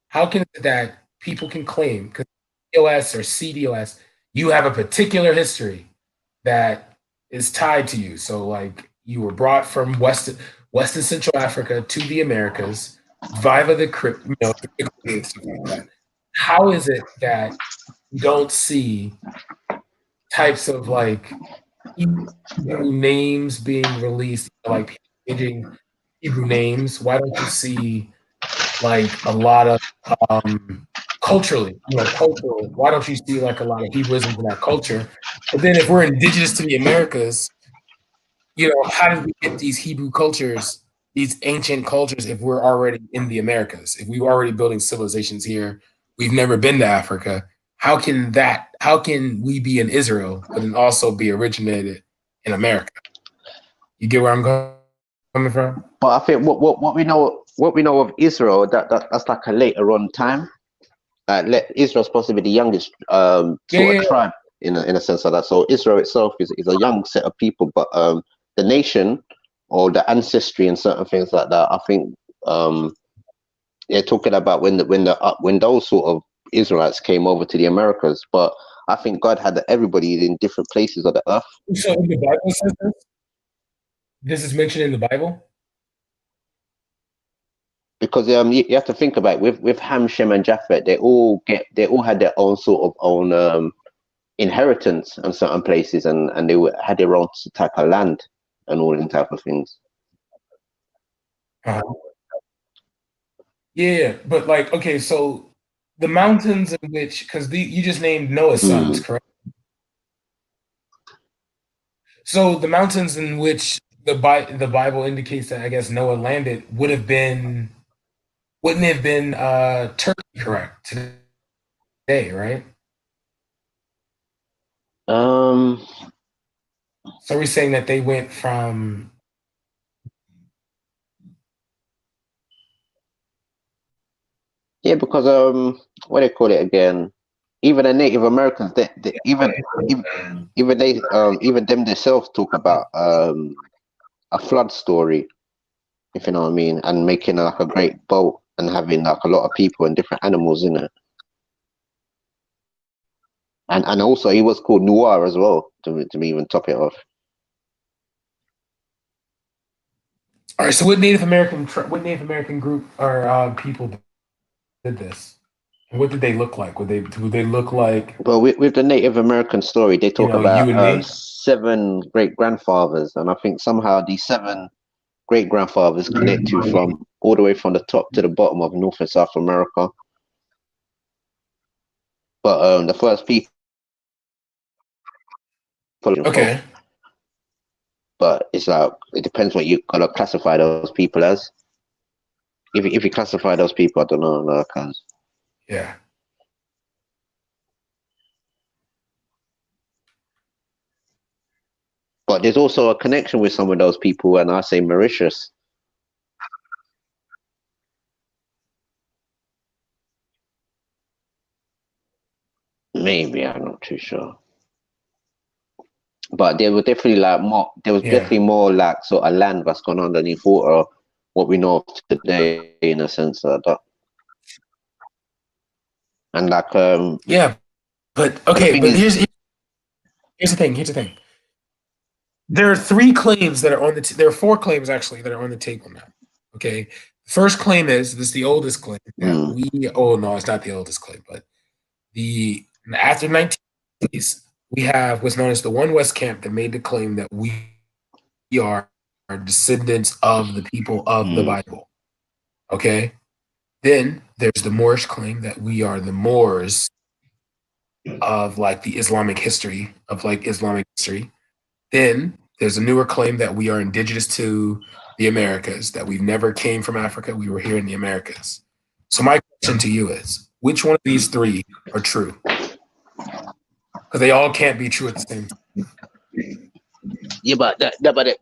How can it that people can claim, because CDOS or CDOS, you have a particular history that is tied to you? So like you were brought from West and Central Africa to the Americas via the crypt, you know, and stuff like that. How is it that you don't see types of like Hebrew names being released, like changing Hebrew names? Why don't you see like a lot of culturally, why don't you see like a lot of Hebrewism in that culture? But then if we're indigenous to the Americas, you know, how did we get these Hebrew cultures, these ancient cultures, if we're already in the Americas? If we were already building civilizations here, we've never been to Africa. How can we be in Israel, but then also be originated in America? You get where I'm coming from? But I think what we know of Israel, that's like a later on time. Israel's supposed to be the youngest sort of tribe in a sense of that. So Israel itself is a young set of people, but the nation or the ancestry and certain things like that, I think they're talking about when those sort of Israelites came over to the Americas. But I think God had everybody in different places of the earth. So in the Bible says this? This is mentioned in the Bible? Because you have to think about it, with Ham, Shem, and Japheth, they all had their own sort of own inheritance in certain places, and they had their own type of land and all them type of things. Yeah, but like, okay, so the mountains in which, because you just named Noah's sons, correct? So the mountains in which the Bible indicates that I guess Noah landed wouldn't have been Turkey, correct, today, right? So we're saying that they went from. Yeah, because what do they call it again? Even the Native Americans, even them themselves talk about a flood story, if you know what I mean, and making like a great boat and having like a lot of people and different animals in it. And also he was called Noir as well, to even top it off. All right, so what Native American group or people did this? What did they look like? Would they look like? Well, with the Native American story, they talk about you and me? 7 great grandfathers, and I think somehow these 7 great grandfathers connect to from all the way from the top to the bottom of North and South America. But the first people. Okay. But it's like it depends what you gotta classify those people as. If you classify those people, I don't know, like, yeah. But there's also a connection with some of those people, and I say Mauritius. Maybe, I'm not too sure. But there were definitely like more. There was definitely more like sort of land that's gone underneath water, what we know of today, in a sense like that. And like yeah, but okay, but here's the thing. There are 3 claims that are on there are 4 claims actually that are on the table now. Okay, first claim is this is the oldest claim that oh no, it's not the oldest claim, but after 1980s we have what's known as the One West Camp that made the claim that we are descendants of the people of the Bible. Okay, then there's the Moorish claim that we are the Moors of like the Islamic history. Then there's a newer claim that we are indigenous to the Americas, that we never came from Africa, we were here in the Americas. So my question to you is, which one of these 3 are true? Because they all can't be true at the same time. Yeah, but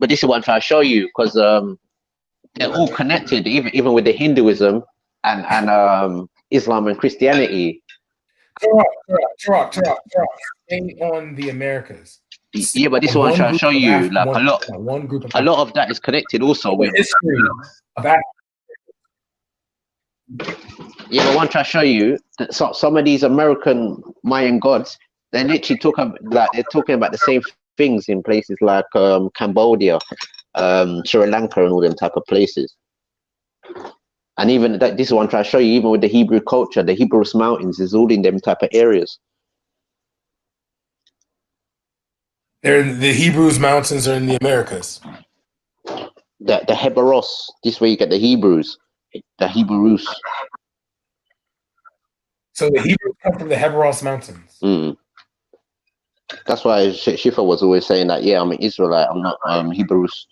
this is what I'm trying to show you, because they're all connected, even with the Hinduism and Islam and Christianity. Talk. On the Americas. Yeah, but this is what I'm trying to show you. Like a lot of that is connected also with history of Africa. Yeah, but one trying to show you that some of these American Mayan gods, they're literally they're talking about the same things in places like Cambodia, Sri Lanka, and all them type of places. And even this is what I'm trying to show you. Even with the Hebrew culture, the Hebrews Mountains is all in them type of areas. The Hebrews Mountains are in the Americas. The Heberos, this way you get the Hebrews, the Hebrews. So the Hebrews come from the Heberos Mountains. That's why Shifa was always saying that. Yeah, I'm an Israelite. I'm not Hebrews.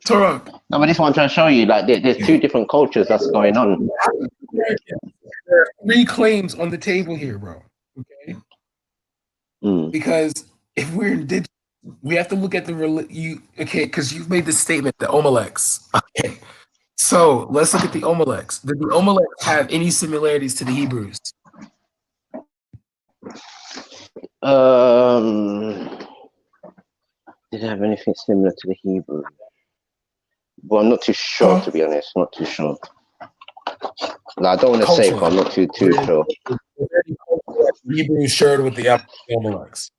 Torah. No, but this one I'm trying to show you, like there's 2 different cultures that's going on. There are 3 claims on the table here, bro. Okay. Because if we're indigenous, we have to look at because you've made this statement, the Omeleks. Okay. So let's look at the Omeleks. Did the Omeleks have any similarities to the Hebrews? Did it have anything similar to the Hebrew? Well, I'm not too sure, to be honest. Not too sure. No, I don't want to say it, but I'm not too sure. Hebrews shared with the Omeleks.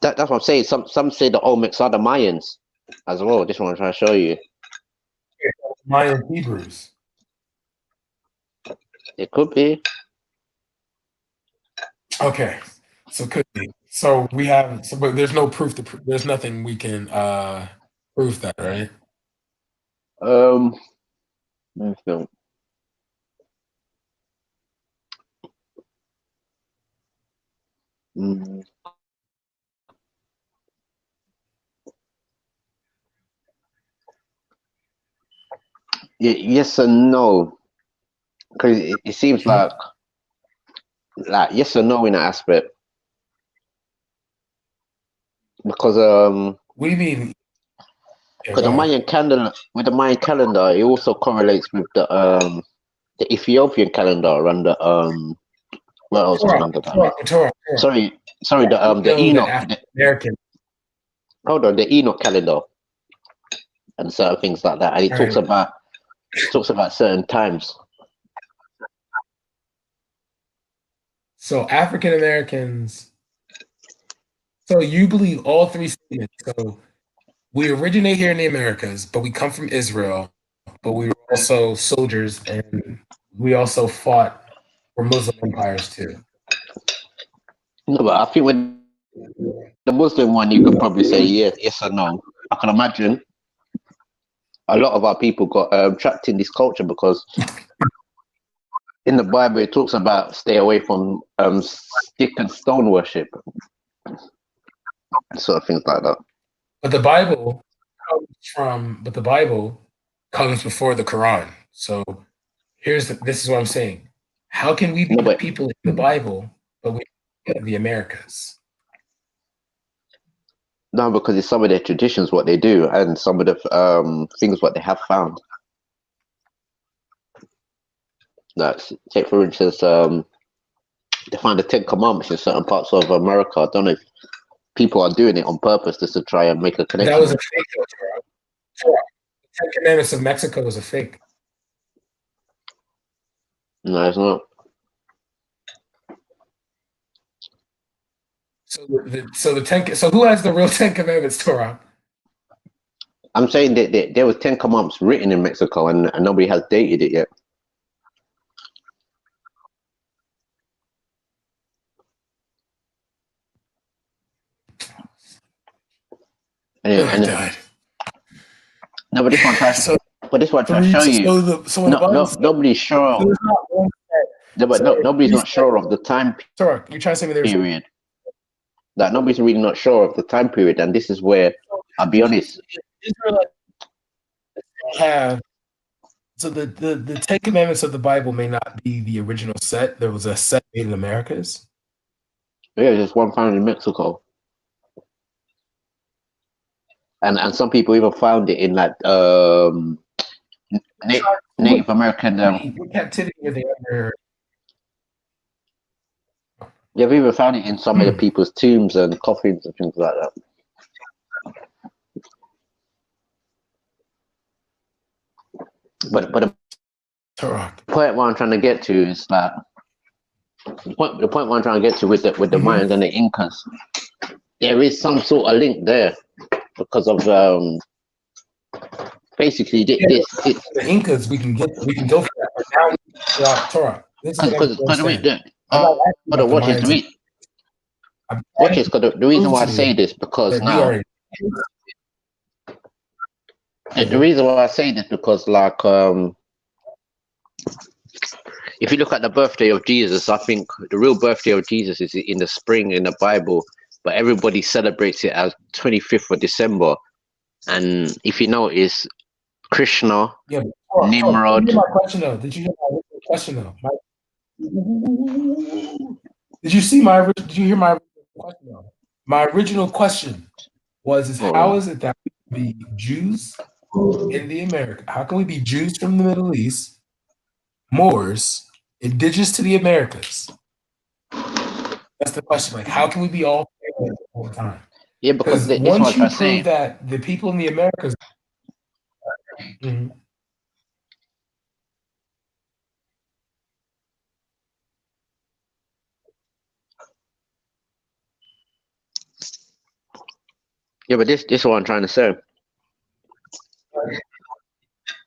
That's what I'm saying. Some say the Olmecs are the Mayans as well. This one I'm trying to show you. Mayan Hebrews. It could be. Okay, so could be. So we have, but there's no proof. There's nothing we can prove that, right? Let's go. Yes and no, because it seems like yes and no in that aspect. Because What do you mean? because the Mayan calendar, with the Mayan calendar, it also correlates with the Ethiopian calendar and the what else is under that? Torah. Sorry, We the know that Enoch. African American. Hold on, the Enoch calendar and certain things like that, and it talks about certain times. So African Americans. So you believe all three statements. So we originate here in the Americas, but we come from Israel, but we were also soldiers and we also fought for Muslim empires too. No, but I think with the Muslim one, you could probably say yes or no. I can imagine a lot of our people got trapped in this culture because in the Bible it talks about stay away from stick and stone worship, sort of things like that. But the Bible comes before the Quran. So this is what I'm saying. How can we be the people in the Bible, but we in the Americas? No, because it's some of their traditions, what they do, and some of the things what they have found. Like, take for instance, they find the 10 Commandments in certain parts of America. I don't know if people are doing it on purpose just to try and make a connection. That was a fake. The 10 Commandments of Mexico was a fake. No, it's not. So who has the real 10 Commandments, Torah? I'm saying that there was 10 Commandments written in Mexico, and nobody has dated it yet. Anyway, no, but this one tries. But this one tries to show you. Nobody's sure. No, but nobody's not sure of the time Torah, you're trying to say me there's period. That nobody's really not sure of the time period, and this is where I'll be honest. Israelites have so the 10 Commandments of the Bible may not be the original set. There was a set made in Americas. Yeah, there's one found in Mexico. And some people even found it in like Native American captivity where they under. They've even found it in some of the people's tombs and coffins and things like that. But the point what I'm trying to get to is that the point what I'm trying to get to with the Mayans and the Incas, there is some sort of link there because of basically the Incas. We can go for that. But now, Torah. This is because watch this. Watch this. Because the reason why I say this because now. The reason why I say this because like if you look at the birthday of Jesus, I think the real birthday of Jesus is in the spring in the Bible, but everybody celebrates it as 25th of December. And if you notice, Krishna, Nimrod. Did you hear my question though? Did you hear my question though? Did you hear my question though? My original question was how is it that we be Jews in the America? How can we be Jews from the Middle East, Moors, indigenous to the Americas? That's the question. Like, how can we be all the time? Yeah, because once you prove that the people in the Americas. Yeah, but this is what I'm trying to say.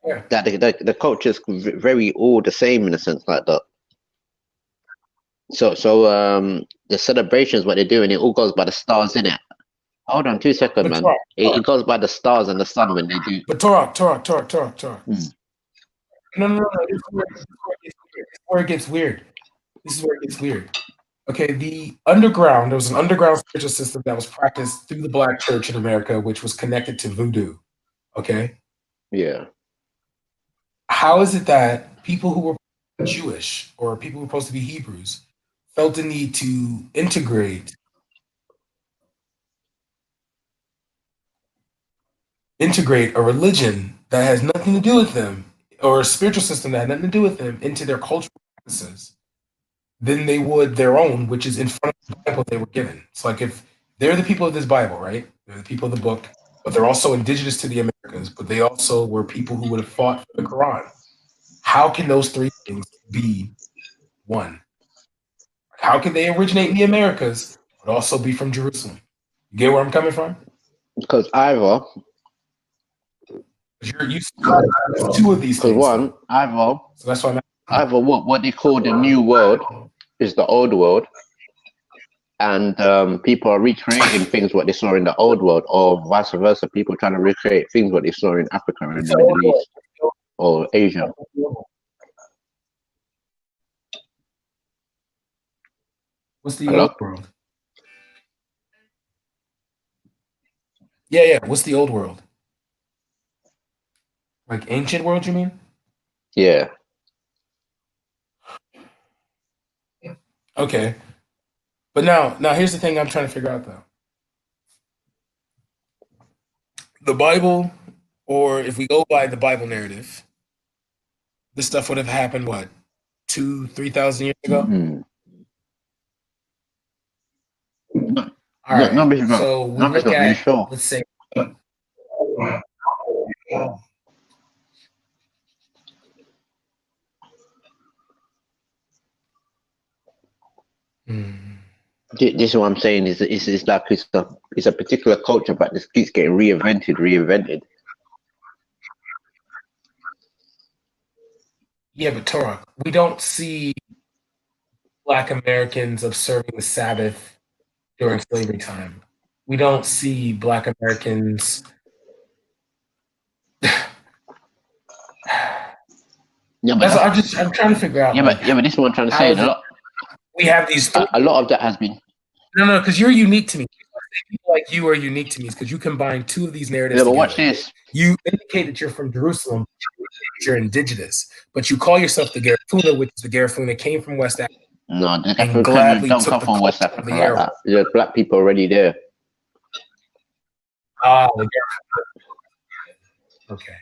Yeah. That the culture's very all the same in a sense like that. So the celebrations, what they're doing, it all goes by the stars, innit? Hold on 2 seconds, man. It goes by the stars and the sun when they do. But Torah. No. This is where it gets weird. This is where it gets weird. Okay, there was an underground spiritual system that was practiced through the Black church in America, which was connected to voodoo. Okay? Yeah. How is it that people who were Jewish or people who were supposed to be Hebrews felt the need to integrate a religion that has nothing to do with them, or a spiritual system that had nothing to do with them, into their cultural practices than they would their own, which is in front of the Bible they were given? It's like if they're the people of this Bible, right? They're the people of the book, but they're also indigenous to the Americas, but they also were people who would have fought for the Quran. How can those three things be one? How can they originate in the Americas, but also be from Jerusalem? You get where I'm coming from? Because either you two of these things. One, either so that's why I'm either what they call the new world is the old world, and people are recreating things what they saw in the old world, or vice versa. People trying to recreate things what they saw in Africa and the Middle East or Asia. What's the old world? Yeah. What's the old world? Like ancient world, you mean? Yeah. Okay. But now here's the thing I'm trying to figure out though. The Bible, or if we go by the Bible narrative, this stuff would have happened, what, 2,000-3,000 years ago? Mm-hmm. All right. No, So we look at, sure. let's say, This is what I'm saying. Is like it's a particular culture, but this keeps getting reinvented. Yeah, but Torah, we don't see Black Americans observing the Sabbath during slavery time. We don't see Black Americans. Yeah, but I'm trying to figure out. Yeah, but this is what I'm trying to say. We have these. A lot of that has been. No, because you're unique to me. People like you are unique to me because you combine two of these narratives. Yeah, but together. watch this. You indicate that you're from Jerusalem, you're indigenous, but you call yourself the Garifuna, which is the Garifuna that came from West Africa. No, the Africans don't come from West Africa like that. There's Black people already there. Okay.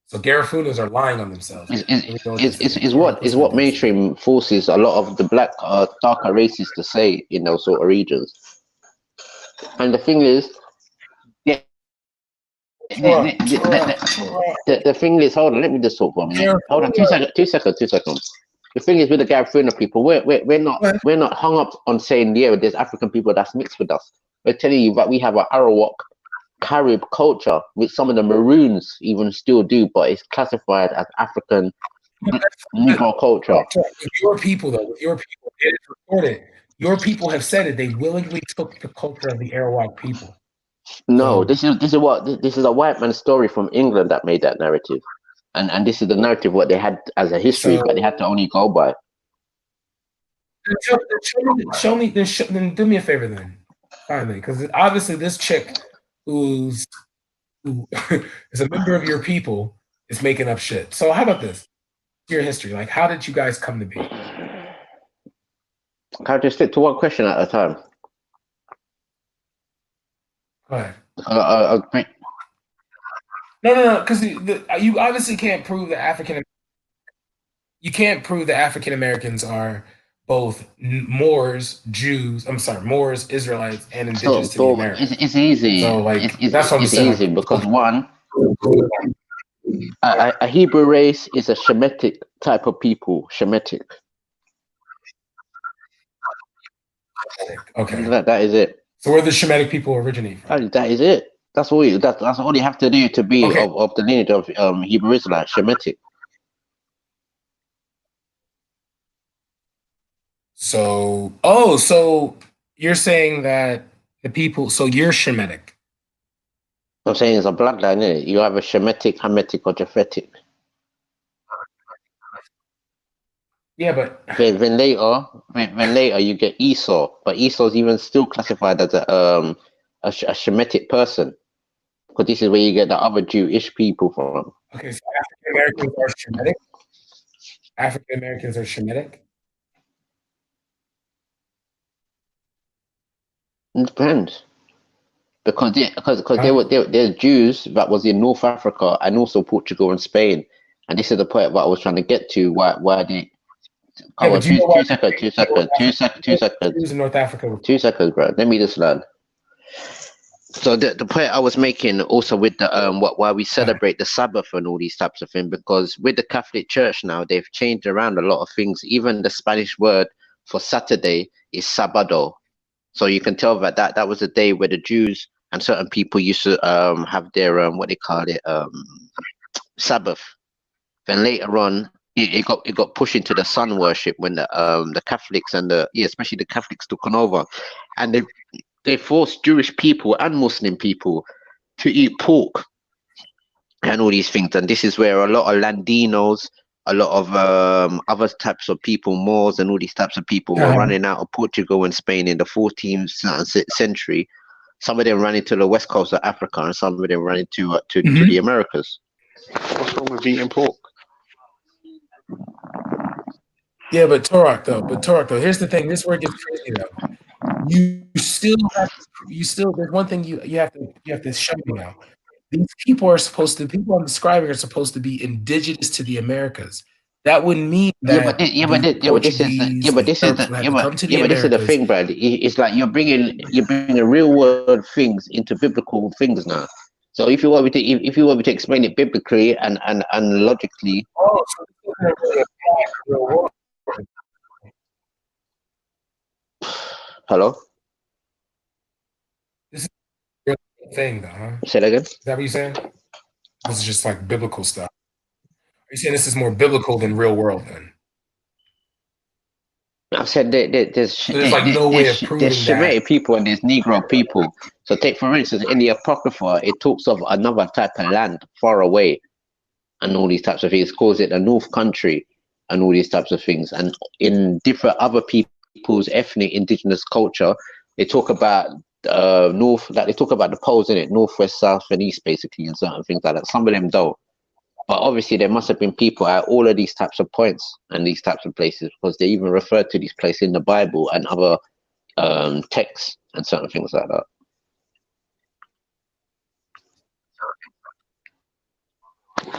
So Garifunas are lying on themselves. Is what mainstream forces a lot of the Black darker races to say in those sort of regions. And the thing is, the thing is, hold on, let me just talk for a minute. Hold on, 2 seconds. The thing is with the Garifuna people, we're not hung up on saying there's African people that's mixed with us. We're telling you that we have an Arawak Carib culture, which some of the Maroons even still do, but it's classified as African Negro culture. Your people, though, it is recorded. Your people have said it. They willingly took the culture of the Arawak people. No, this is a white man's story from England that made that narrative, and this is the narrative what they had as a history, but they had to only go by. Then do me a favor then, finally, because obviously this chick who is a member of your people is making up shit. So how about this? Your history, like how did you guys come to be? Can I just stick to one question at a time? Go ahead. No, because you obviously can't prove that African Americans are both Moors, Israelites, and indigenous to the Americas. It's easy. So, like, that's what I'm it's saying. easy because one, a Hebrew race is a Shemitic type of people. Shemitic. Okay. That is it. So where the Shemitic people originate from? And that is it. That's all. That's all you have to do to be Okay. of the lineage of Hebrew Israelite, Shemitic. So, so you're saying that the people, so you're Shemitic. I'm saying it's a bloodline, isn't it? You have a Shemitic, Hamitic, or Japhetic. Yeah, but Then later you get Esau, but Esau's even still classified as a Shemitic person, because this is where you get the other Jewish people from. okay, so African Americans are Shemitic. African Americans are Shemitic. It depends. Because they're Jews that was in North Africa and also Portugal and Spain, and this is the point what I was trying to get to. Why they? Yeah, but you know why 2 seconds, 2 seconds, 2 seconds, 2 seconds. Jews in North Africa. 2 seconds, bro. Let me just learn. So the point I was making also with the why we celebrate the Sabbath and all these types of things, because with the Catholic Church now they've changed around a lot of things. Even the Spanish word for Saturday is Sabado. So you can tell that was a day where the Jews and certain people used to have their what they call it Sabbath. Then later on, it got pushed into the sun worship when the Catholics and especially the Catholics took over, and they forced Jewish people and Muslim people to eat pork and all these things. And this is where a lot of Landinos, a lot of other types of people, Moors and all these types of people were running out of Portugal and Spain in the 14th century. Some of them ran into the west coast of Africa, and some of them ran into to the Americas. What's wrong with eating pork? Yeah, but Torah though. Here's the thing. This word gets crazy though. There's one thing you have to show me now. These people I'm describing are supposed to be indigenous to the Americas. That would mean that this is the thing, Brad. It's like you're bringing real world things into biblical things now. So if you want me to explain it biblically and logically. Hello? This is a real thing, though, huh? Say that again? Is that what you're saying? This is just like biblical stuff. Are you saying this is more biblical than real world then? I said there's like no way of proving there's Shemitic people and there's Negro people. So take for instance in the Apocrypha, it talks of another type of land far away, and all these types of things. It calls it a North Country, and all these types of things. And in different other people's ethnic indigenous culture, they talk about north, like they talk about the poles in it, north, west, south, and east, basically, and certain things like that. Some of them don't. But obviously, there must have been people at all of these types of points and these types of places, because they even refer to these places in the Bible and other texts and certain things like that.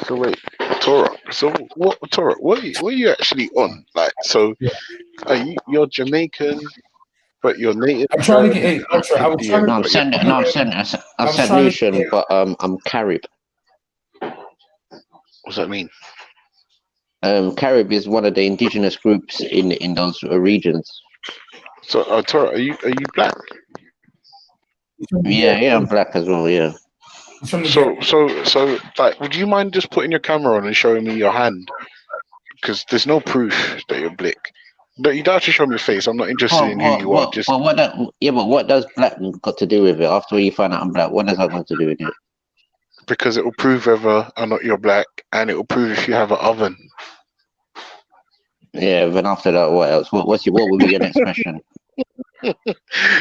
So wait, Torah. So what, Torah? What are you actually on? Like, so you're Jamaican, but you're native. I'm trying to get. Hey, I'm sorry. I was trying to. I'm St. Lucian, but I'm Carib. What's that mean? Carib is one of the indigenous groups in those regions. So, Torah, are you black? Yeah, I'm black as well. Yeah. So, like, would you mind just putting your camera on and showing me your hand? Because there's no proof that you're black. No, you don't have to show me your face. I'm not interested in who you are. But what does black got to do with it? After you find out I'm black, what does that got to do with it? Because it will prove whether or not you're black, and it will prove if you have an oven. Yeah, then after that, what else? What would be your next question?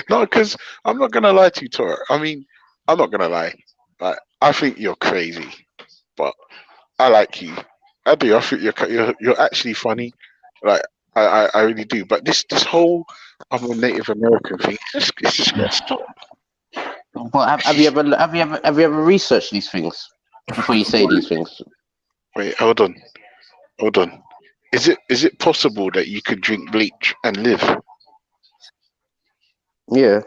No, because I'm not gonna lie to you, Torah. I mean, I'm not gonna lie. Like, I think you're crazy, but I like you. I do. I think you're actually funny. Like, I really do. But this whole I'm a Native American thing, it's just gotta stop. But have you ever researched these things before you say these things? Wait, hold on. Is it possible that you could drink bleach and live? Yeah.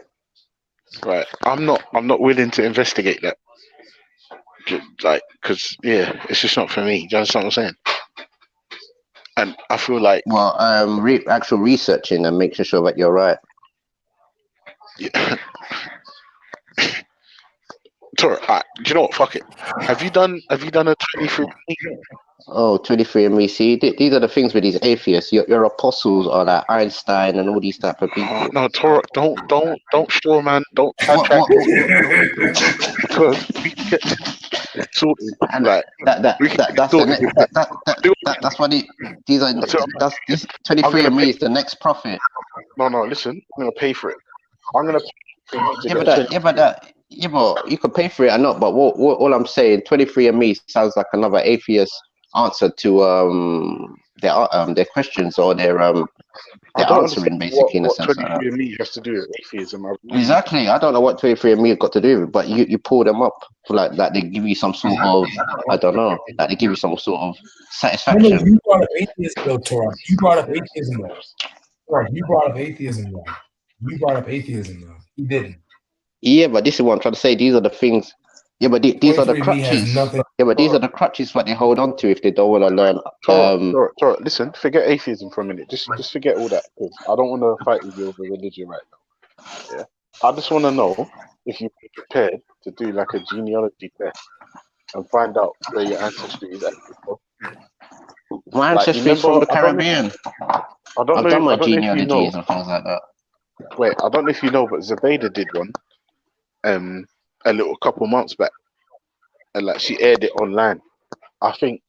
Right. I'm not willing to investigate that. Like, because it's just not for me. Do you understand what I'm saying? And I feel like actual researching and making sure that you're right. Yeah. Sorry, do you know what? Fuck it. Have you done a 23? Oh, 23andMe. See, these are the things with these atheists. Your apostles are like Einstein and all these type of people. No, Torah, don't straw man, don't sidetrack. Because we can get this sorted. And Like that's what these are. That's this 23andMe is the next prophet. No, listen, I'm gonna pay for it. I'm gonna pay to Yeah, get but you can pay for it or not. But what all I'm saying, 23andMe sounds like another atheist answer to their questions or their answering basically in a what sense like that. 23andMe has to do with atheism. Exactly. I don't know what 23andMe has got to do with it, but you pull them up for like they give you some sort of, I don't know, like they give you some sort of satisfaction. No, you brought up atheism though, Torah. You brought up atheism though. Torah, you brought up atheism though. You brought up atheism though. He didn't. Yeah, but this is what I'm trying to say. These are the things. Yeah, but these are the crutches. Yeah, but these are the crutches what they hold on to if they don't want to learn. Torah, listen, forget atheism for a minute. Just forget all that. Because I don't want to fight with you over religion right now. Yeah, I just want to know if you're prepared to do like a genealogy test and find out where your ancestry is at. My ancestry is from the Caribbean. I've done my genealogies and things like that. Wait, I don't know if you know, but Zabeda did one a couple months back, and like she aired it online. I think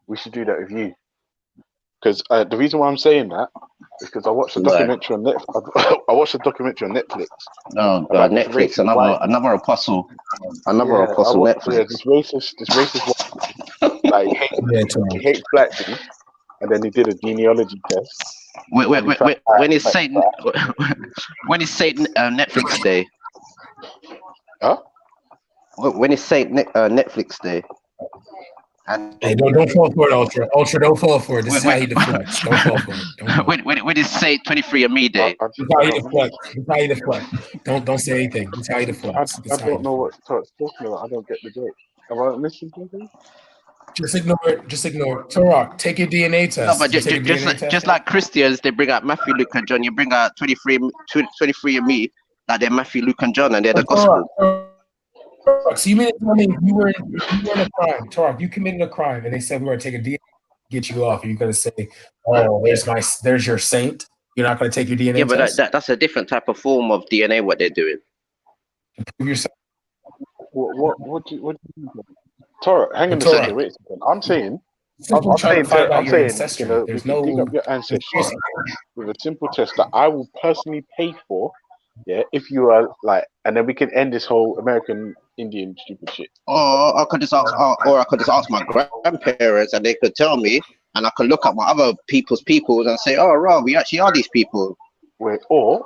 we should do that with you, because the reason why I'm saying that is because I watched a documentary on Netflix. I watched a documentary on Netflix. Oh God, Netflix, another apostle, Netflix. Yeah, this racist like he hates black dudes, and then he did a genealogy test. When is Satan? When is Satan Netflix Day? Huh? When is Satan Netflix Day? And hey, don't fall for it, Ultra. Ultra, don't fall for it. This is how he deflects. Don't fall for it. When is Satan 23andMe Day? This is how he deflects. This is how he deflects. Don't say anything. This is how he deflects. I don't know what Torah's talking about. I don't get the joke. Have I missed something? Just ignore it. Just ignore it. Torah, take your DNA test. No, but just like Christians, they bring out Matthew, Luke, and John. You bring out 23andMe, like they're Matthew, Luke, and John, and they're the gospel. So you mean to tell me you were in a crime, Torah? You committed a crime, and they said we were going to take a DNA, get you off. You're going to say, "Oh, there's your saint." You're not going to take your DNA. Yeah, but test? that's a different type of form of DNA. What they're doing. Prove yourself. What do you mean? Torah, hang on a second. Wait a second. I'm saying, you know, there's no dig up your ancestry with a simple test that I will personally pay for. Yeah, if you are like, and then we can end this whole American Indian stupid shit. Or I could just ask my grandparents, and they could tell me, and I could look at my other peoples and say, "Oh, right, we actually are these people." Wait, or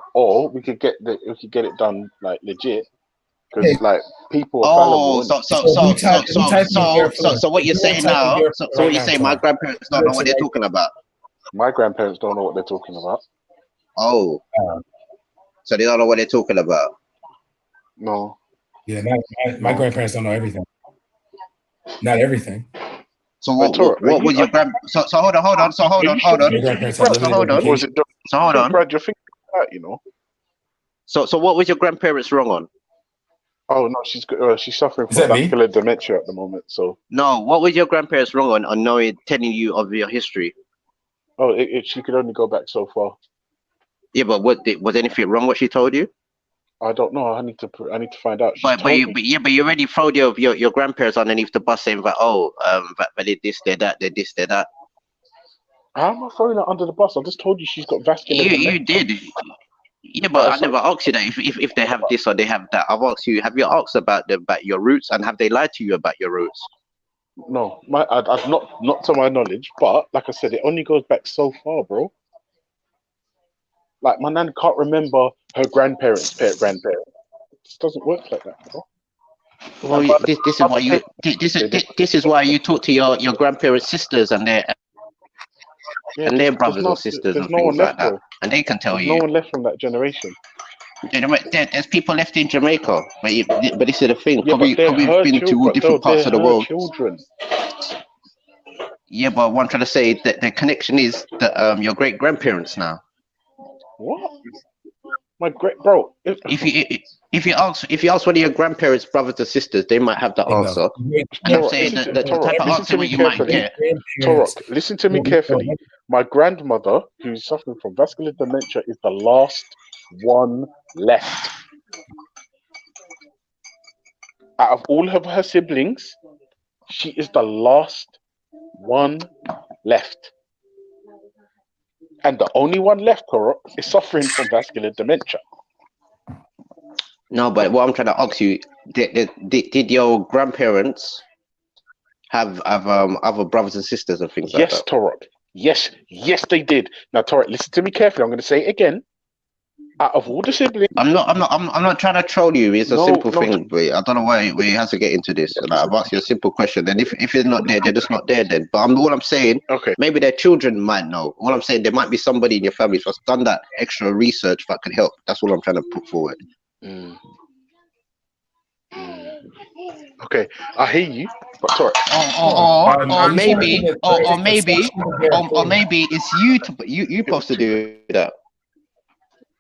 we could get it done like legit. Because like people are so what you're saying now? So what you're saying? My grandparents don't know what they're talking about. My grandparents don't know what they're talking about. Oh, so they don't know what they're talking about. No. Yeah, my grandparents don't know everything. Not everything. So what was your grand? So hold on. So hold on. Brad, you're thinking that, you know. So what was your grandparents wrong on? Oh no, she's suffering from vascular dementia at the moment. So no, what was your grandparents wrong on telling you of your history? Oh, she could only go back so far. Yeah, but was anything wrong what she told you? I don't know. I need to find out. But you already throwed your grandparents underneath the bus saying that but they this, they that, they this, they that. How am I throwing her under the bus? I just told you she's got vascular dementia. You did. Yeah, but I never asked you that if they have this or they have that. I've asked you, have you asked about your roots, and have they lied to you about your roots? No, I've not to my knowledge, but like I said, it only goes back so far, bro. Like my nan can't remember her grandparents' grandparents. It just doesn't work like that, bro. Well, this is why you talk to your grandparents' sisters and their brothers or sisters and things like that, and they can tell you. No one left from that generation. There's people left in Jamaica, but this is the thing. Probably been to all different parts of the world. Children. Yeah, but what I'm trying to say that the connection is that your great grandparents now. What? bro. If you ask one of your grandparents, brothers or sisters, they might have the answer. And I'm saying that the type of answer you might get. Torok, listen to me carefully. My grandmother, who's suffering from vascular dementia, is the last one left. Out of all of her siblings, she is the last one left. And the only one left, Torok, is suffering from vascular dementia. No, but what I'm trying to ask you, did your grandparents have other brothers and sisters and things like that? Yes, Torok. Yes, they did. Now, Torok, listen to me carefully. I'm going to say it again. Out of all the siblings, I'm not trying to troll you. It's a simple thing. But I don't know why we have to get into this. Like, I've asked you a simple question. Then if it's not there, they're just not there. Then, but all I'm saying, maybe their children might know. All I'm saying, there might be somebody in your family who's done that extra research that could help. That's all I'm trying to put forward. Okay, I hear you, but sorry. Or maybe it's you supposed to do that.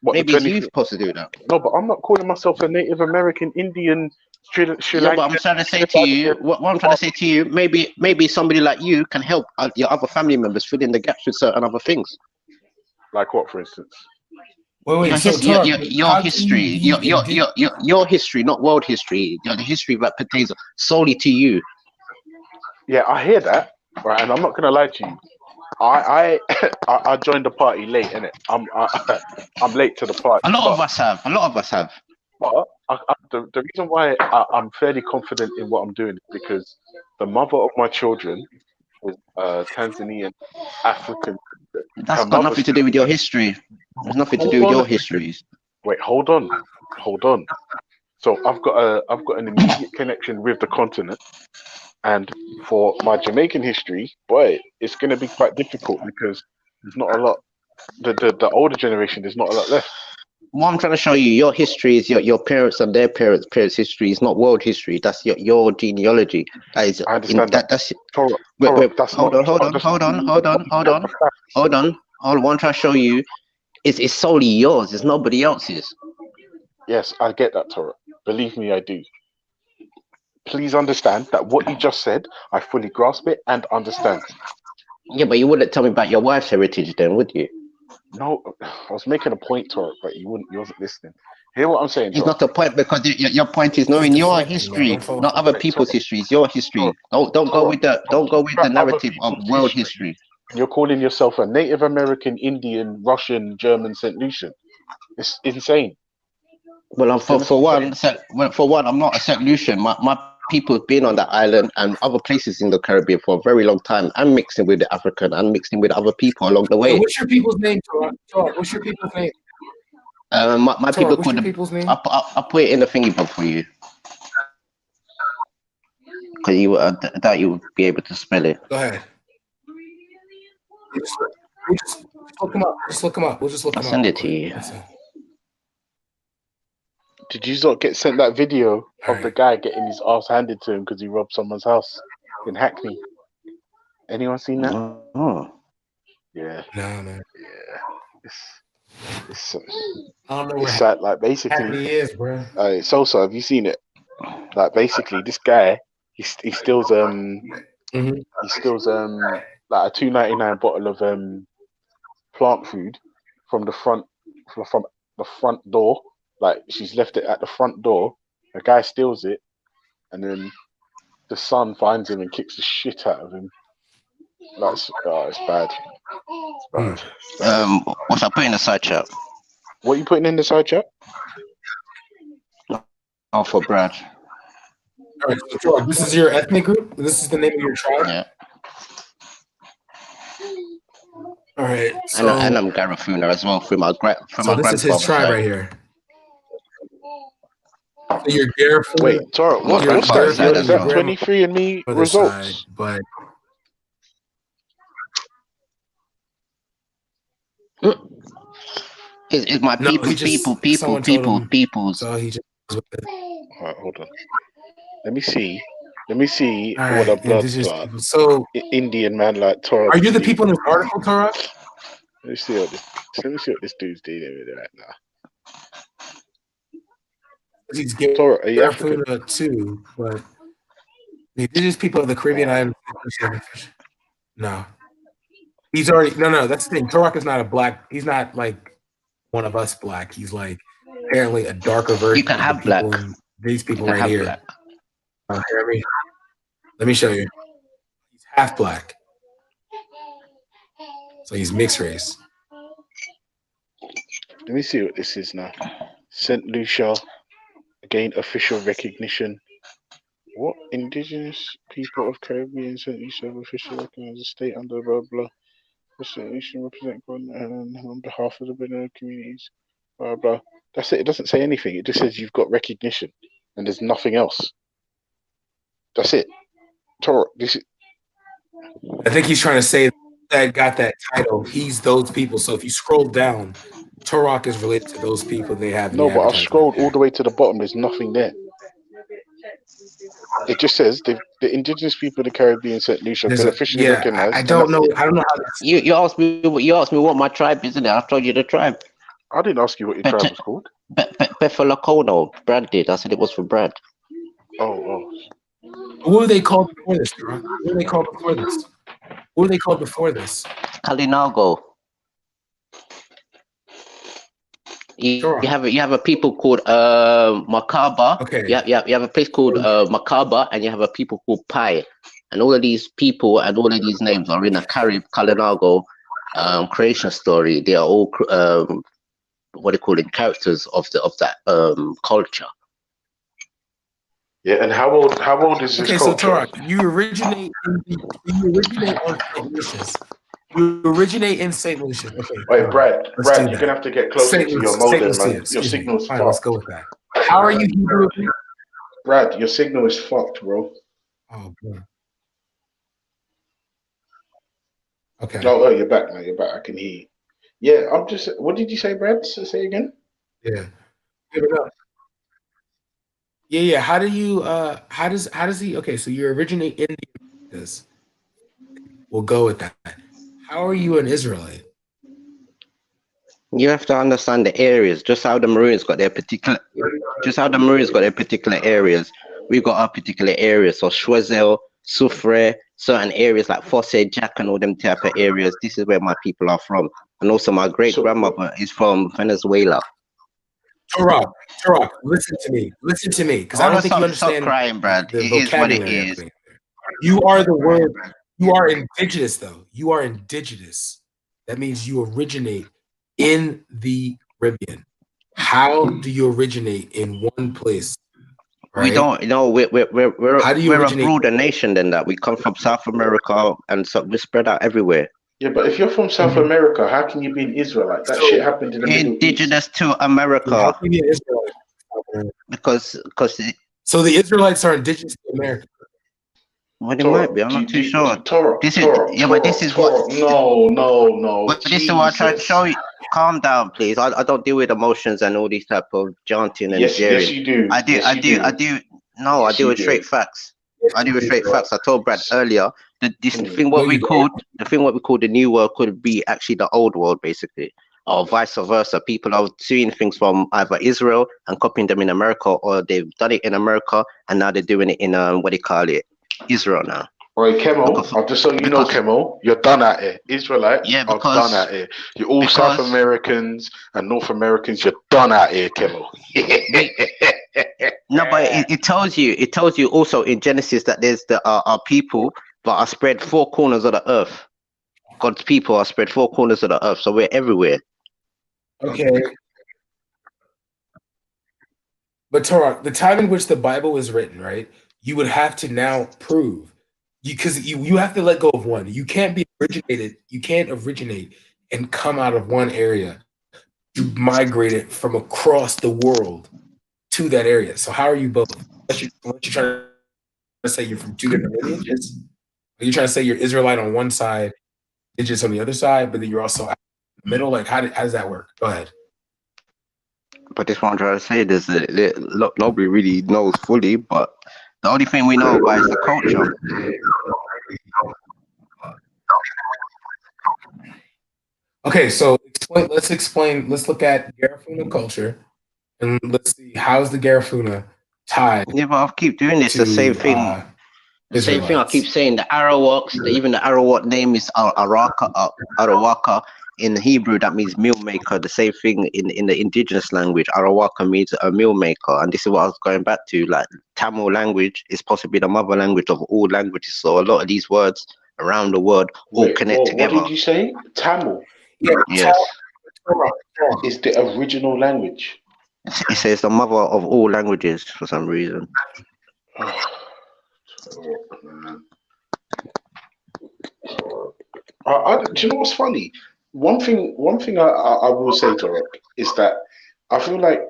What, maybe it's you supposed to do that. No, but I'm not calling myself a Native American, Indian, Sri Lankan. Yeah, but I'm trying to say to you, what I'm trying to say to you, maybe somebody like you can help your other family members fill in the gaps with certain other things. Like what, for instance? Your history, not world history. The history that pertains solely to you. Yeah, I hear that, right? And I'm not gonna lie to you. I joined the party late, innit? I'm late to the party. A lot of us have. But the reason why I'm fairly confident in what I'm doing is because the mother of my children is Tanzanian African. That's got nothing to do with your history. There's nothing to do with your histories. Wait, hold on. So I've got an immediate connection with the continent, and for my Jamaican history, boy, it's going to be quite difficult because there's not a lot. The older generation, there's not a lot left. What I'm trying to show you, your history is your parents and their parents' history. It's not world history. That's your genealogy. That is. I understand that. That's. Hold on. What I'm trying to show you is solely yours. It's nobody else's. Yes, I get that, Torah. Believe me, I do. Please understand that what you just said, I fully grasp it and understand. Yeah, but you wouldn't tell me about your wife's heritage then, would you? No, I was making a point, Torah, but you wasn't listening. Hear what I'm saying, It's not a point because your point is knowing your history, not other people's history. It's your history. Don't go with the narrative of world history. You're calling yourself a Native American, Indian, Russian, German St. Lucian. It's insane. Well, for one, I'm not a St. Lucian. My people have been on that island and other places in the Caribbean for a very long time. I'm mixing with the African. I'm mixing with other people along the way. So what's your people's name, Torah? What's your people's name? My people called people's name? I'll put it in the thingy book for you. Because I doubt you would be able to spell it. Go ahead. Just look them up. Just look them up. We'll just look them I'll up. send it to you. Did you not get sent that video of the guy getting his ass handed to him because he robbed someone's house in Hackney? Anyone seen that? Oh. Yeah. No, man. Yeah. It's I don't know where sad. Like basically, Hackney is, bro. So have you seen it? Like basically, this guy he steals he steals like a $2.99 bottle of plant food from the front door. Like she's left it at the front door. The guy steals it, and then the son finds him and kicks the shit out of him. It's bad. It's bad. What I put in the side chat? What are you putting in the side chat? Oh, for Brad. All right, so George, this is your ethnic group? This is the name of your tribe? Yeah. All right. So, and I'm Garifuna as well from my this is his tribe right here. So you're Garifuna. Wait, Tara, what's that? Is that 23andMe results? But it's my peoples. So he just. All right, hold on. Let me see what a blood clot. So Indian man like Torah. Are you the people in this article, Torah? Let me see what this dude's dealing with right now. He's Torah, are you African? Garifuna too, but the indigenous people of the Caribbean islands. No, he's already no. That's the thing. Turok is not a black. He's not like one of us black. He's like apparently a darker version. You can have black. These people You can right have here. black. Let me show you. He's half black, so he's mixed race. Let me see what this is now. St. Lucia gained official recognition. What? Indigenous people of Caribbean St. Lucia have officially recognized a state under blah blah. The St. Lucia represent on behalf of the Benin communities. Blah blah. That's it. It doesn't say anything. It just says you've got recognition, and there's nothing else. That's it. Torah. This is. I think he's trying to say that got that title. He's those people. So if you scroll down, Turok is related to those people. They have No, but I've scrolled all the way to the bottom. There's nothing there. It just says the indigenous people of the Caribbean St. Lucia can officially recognize. I don't know. I don't know how you asked me. You asked me what my tribe is, and I've told you the tribe. I didn't ask you what your tribe was called. Befalacono. Brad did. I said it was for Brad. Oh. What were they called before this? What were they called before this? What were they called before this? Kalinago. You have a people called Makaba. Okay. You have a place called Makaba, and you have a people called Pai. And all of these people and all of these names are in a Kalinago creation story. They are all what they call it, characters of that culture. Yeah, and how old is this culture? So Turok, you originate on St. Lucia's. You originate in St. Lucia. Okay. Wait, Brad, you're gonna have to get closer to your modem, man. Your signal's fucked. Let's go with that. How are you Hebrew? Brad, your signal is fucked, bro. Oh, bro. Okay. Oh, you're back now. You're back. I can hear you. Yeah, I'm just. What did you say, Brad? Say again. Yeah. Give it up. Yeah. How do you? How does he? Okay, so you originate in the Americas. We'll go with that. How are you an Israelite? You have to understand the areas. Just how the Maroons got their particular areas, we got our particular areas. So Choiseul, Soufrière, certain areas like Fosse, Jack, and all them type of areas. This is where my people are from, and also my great grandmother is from Venezuela. Turok, listen to me, because I don't think you understand. Stop crying, Brad. It is what it is. You are the word. You are indigenous, though. You are indigenous. That means you originate in the Caribbean. How do you originate in one place? Right? We don't. You know, we're a broader nation than that. We come from South America, and so we spread out everywhere. Yeah, but if you're from South America, how can you be an Israelite? That shit happened in the Middle East. Indigenous to America. How can you be an Israelite? Because so the Israelites are indigenous to America. Well, they might be. I'm not too sure. But this is what. No. But this is what I try to show you. Calm down, please. I don't deal with emotions and all these type of jaunting and jeering. Yes, you do. I do. No, I deal with straight facts. I deal with straight facts. I told Brad earlier that the thing what we call the new world could be actually the old world, basically, or vice versa. People are seeing things from either Israel and copying them in America, or they've done it in America and now they're doing it in what do you call it, Israel now. Right, Kemo, just so you know, Kemo, you're done at it. Israelites are done at it. You're all South Americans and North Americans, you're done at it, Kemo. No, but it tells you also in Genesis that there's our people that are spread four corners of the earth. God's people are spread four corners of the earth, so we're everywhere. Okay. But Torah, the time in which the Bible was written, right? You would have to now prove, because you have to let go of one. You can't be originated. You can't originate and come out of one area. You migrated from across the world to that area. So how are you both? Unless you're trying to say you're from two different lineages. Are you trying to say you're Israelite on one side, indigenous on the other side, but then you're also in the middle? Like how does that work? Go ahead. But this one I'm trying to say is that nobody really knows fully, but the only thing we know about is the culture. Okay, so let's look at Garifuna culture, And let's see, how's the Garifuna tied Yeah, but I keep doing this. The same to thing. The same thing I keep Israelites? saying. The Arawaks, even the Arawak name is Arawaka. In Hebrew, that means meal maker. The same thing in the indigenous language. Arawaka means a meal maker. And this is what I was going back to. Like Tamil language is possibly the mother language of all languages. So a lot of these words around the world all Wait, connect what together. did you say? Tamil Yes. is the original language. It says the mother of all languages for some reason. Do you know what's funny? One thing I will say, Torok, is that I feel like,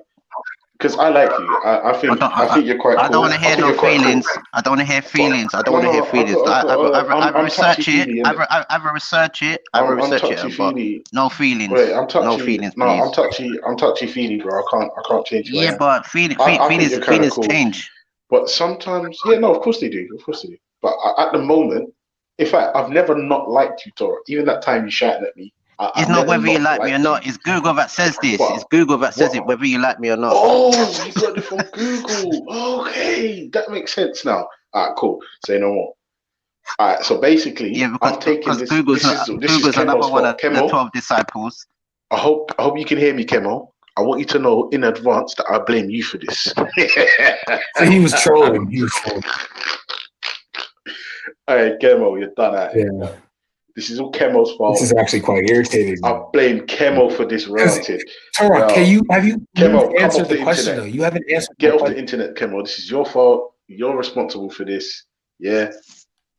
because I like you, I think you're quite cool. I don't want to hear no feelings. I don't want to hear feelings. I don't want to hear feelings. I've researched it. I've researched it. I've researched it. But no feelings. Wait, I'm touchy. No feelings, No, please. I'm touchy feely, bro. I can't change who I Yeah, am. but I think you're kind of feelings cool. change. But sometimes, yeah, no, of course they do. Of course they do. But at the moment, in fact, I've never not liked you, Torok. Even that time you shouted at me. It's not whether you like me or not. It's Google that says this. It's Google that says it, whether you like me or not. Oh, you got it from Google. Okay, that makes sense now. All right, cool. Say no more. All right, so basically, Yeah, I'm taking this. Google's This is another Kemo's one fault. of the Kemo, 12 disciples. I hope you can hear me, Kemo. I want you to know in advance that I blame you for this. So he was trolling. He was trolling. All right, Kemo, you're done at it. Yeah. This is all Kemo's fault. This is actually quite irritating. I blame Kemo for this ranting. Torok, have you Kemo, answered the question though? You haven't answered. Get off the internet, Kemo. This is your fault. You're responsible for this. Yeah.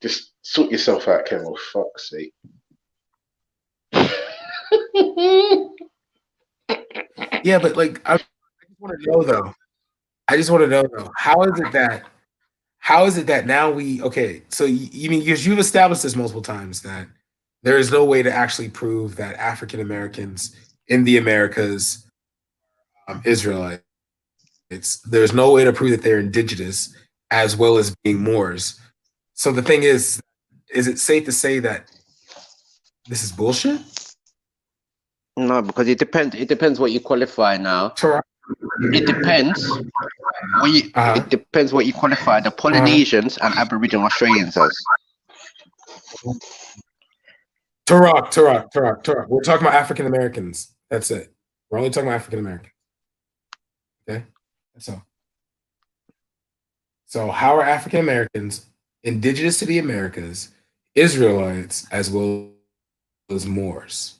Just sort yourself out, Kemo. Fuck's sake. Yeah, but like I just want to know though. How is it that now so you mean because you've established this multiple times that there is no way to actually prove that African Americans in the Americas Israelites. There's no way to prove that they're indigenous as well as being Moors. So the thing is it safe to say that this is bullshit? No, because it depends. It depends what you qualify now. It depends. It depends what you qualify the Polynesians and Aboriginal Australians as. Torok. We're talking about African Americans. That's it. We're only talking about African Americans. Okay, that's all. So how are African Americans indigenous to the Americas, Israelites, as well as Moors?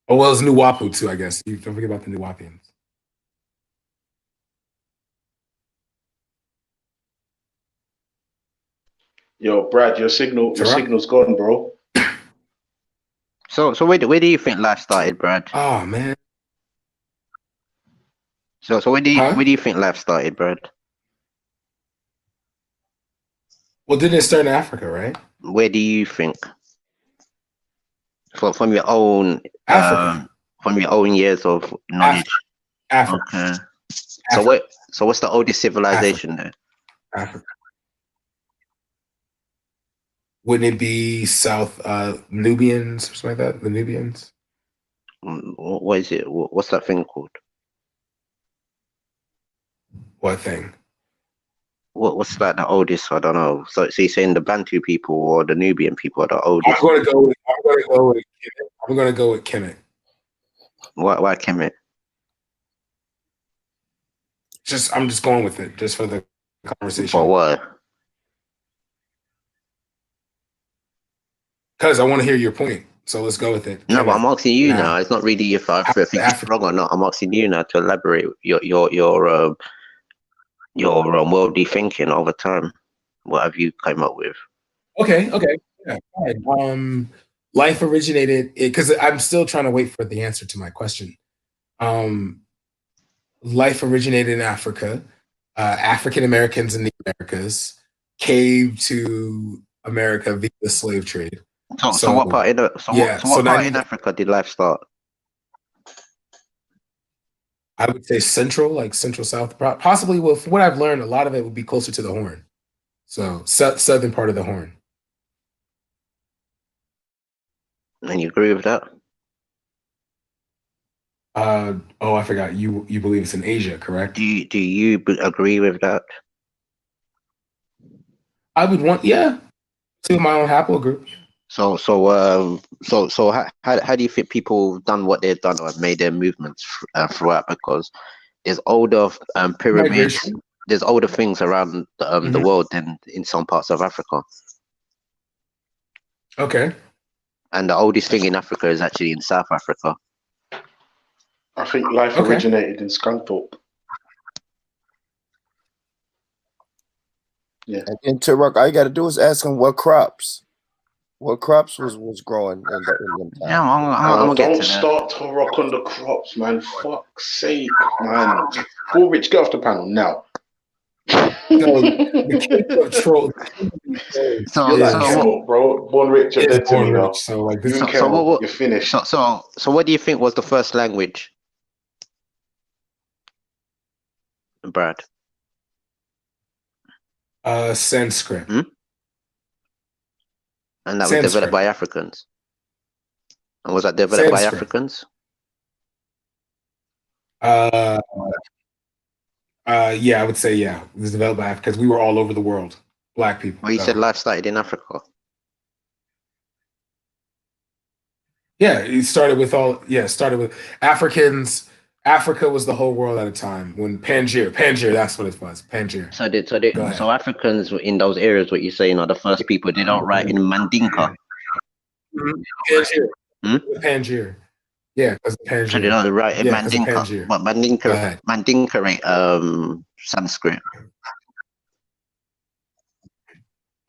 Oh, well as Nuwapu too, I guess. You don't forget about the Nuwapians. Yo, Brad, your signal's gone, bro. So where do you think life started, Brad? Oh man. So where do you think life started, Brad? Well, didn't it start in Africa, right? Where do you think? From your own years of knowledge. Africa. Okay. So what's the oldest civilization there? Africa. Wouldn't it be South Nubians or something like that? The Nubians? What is it? What's that thing called? What thing? What's like the oldest? I don't know. So you're saying the Bantu people or the Nubian people are the oldest? I'm gonna go with Kemet. Why Kemet? I'm just going with it, just for the conversation. For what? Because I want to hear your point. So let's go with it. No, but I'm asking you now. It's not really if I think it's wrong or not. I'm asking you now to elaborate your worldly thinking over time. What have you come up with? Okay. Yeah. Life originated because I'm still trying to wait for the answer to my question. Life originated in Africa. African Americans in the Americas came to America via the slave trade. So what part in Africa did life start? I would say central, like central south, possibly. Well, from what I've learned, a lot of it would be closer to the Horn. So southern part of the Horn. And you agree with that? Oh, I forgot. You believe it's in Asia, correct? Do you agree with that? I would want, yeah, to my own haplogroup. So how do you think people have done what they've done or have made their movements throughout? Because there's older pyramids, Migration. there's older things around the world than in some parts of Africa. Okay. And the oldest thing in Africa is actually in South Africa. I think life originated in Scunthorpe. Yeah. And then Turok, all you got to do is ask him what crops was growing in them times. Yeah, I'm gonna get don't to that. start to rock on the crops, man. Fuck's sake, man. Full Rich, get off the panel now. Bro, Born Rich, you're dead to me now. So like this, you're finished. So what do you think was the first language, Brad? Sanskrit. And that was developed by Africans. And was that developed by Africans? Yeah, I would say yeah. It was developed by because we were all over the world, black people. Well, you said life started in Africa. Yeah, it started with Africans. Africa was the whole world at a time when Pangaea, that's what it was, Pangaea. So Africans in those areas, what you're saying, are the first people. They don't write in Mandinka. Pangaea. Yeah, because Pangaea. So they don't write in Mandinka, but Mandinka ain't Sanskrit.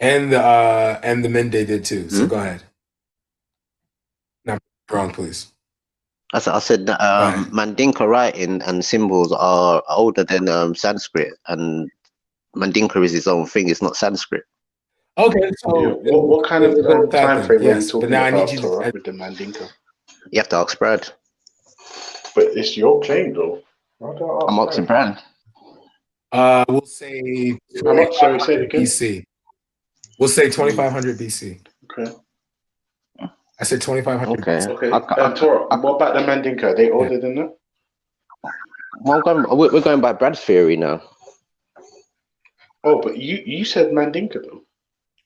And the Mende did too. So go ahead. Now, wrong, please. I said Mandinka writing and symbols are older than Sanskrit, and Mandinka is its own thing. It's not Sanskrit. Okay, so what kind of time frame are you talking but now about, I need you to with the Mandinka? You have to ask Brad. But it's your claim, though. I'm asking Brad. We'll say how much? Sorry, say it again. BC. We'll say 2500 BC. Okay. I said 2500. Okay. Tora, what about the Mandinka? Are they older than that? Well, we're going by Brad's theory now. Oh, but you said Mandinka though.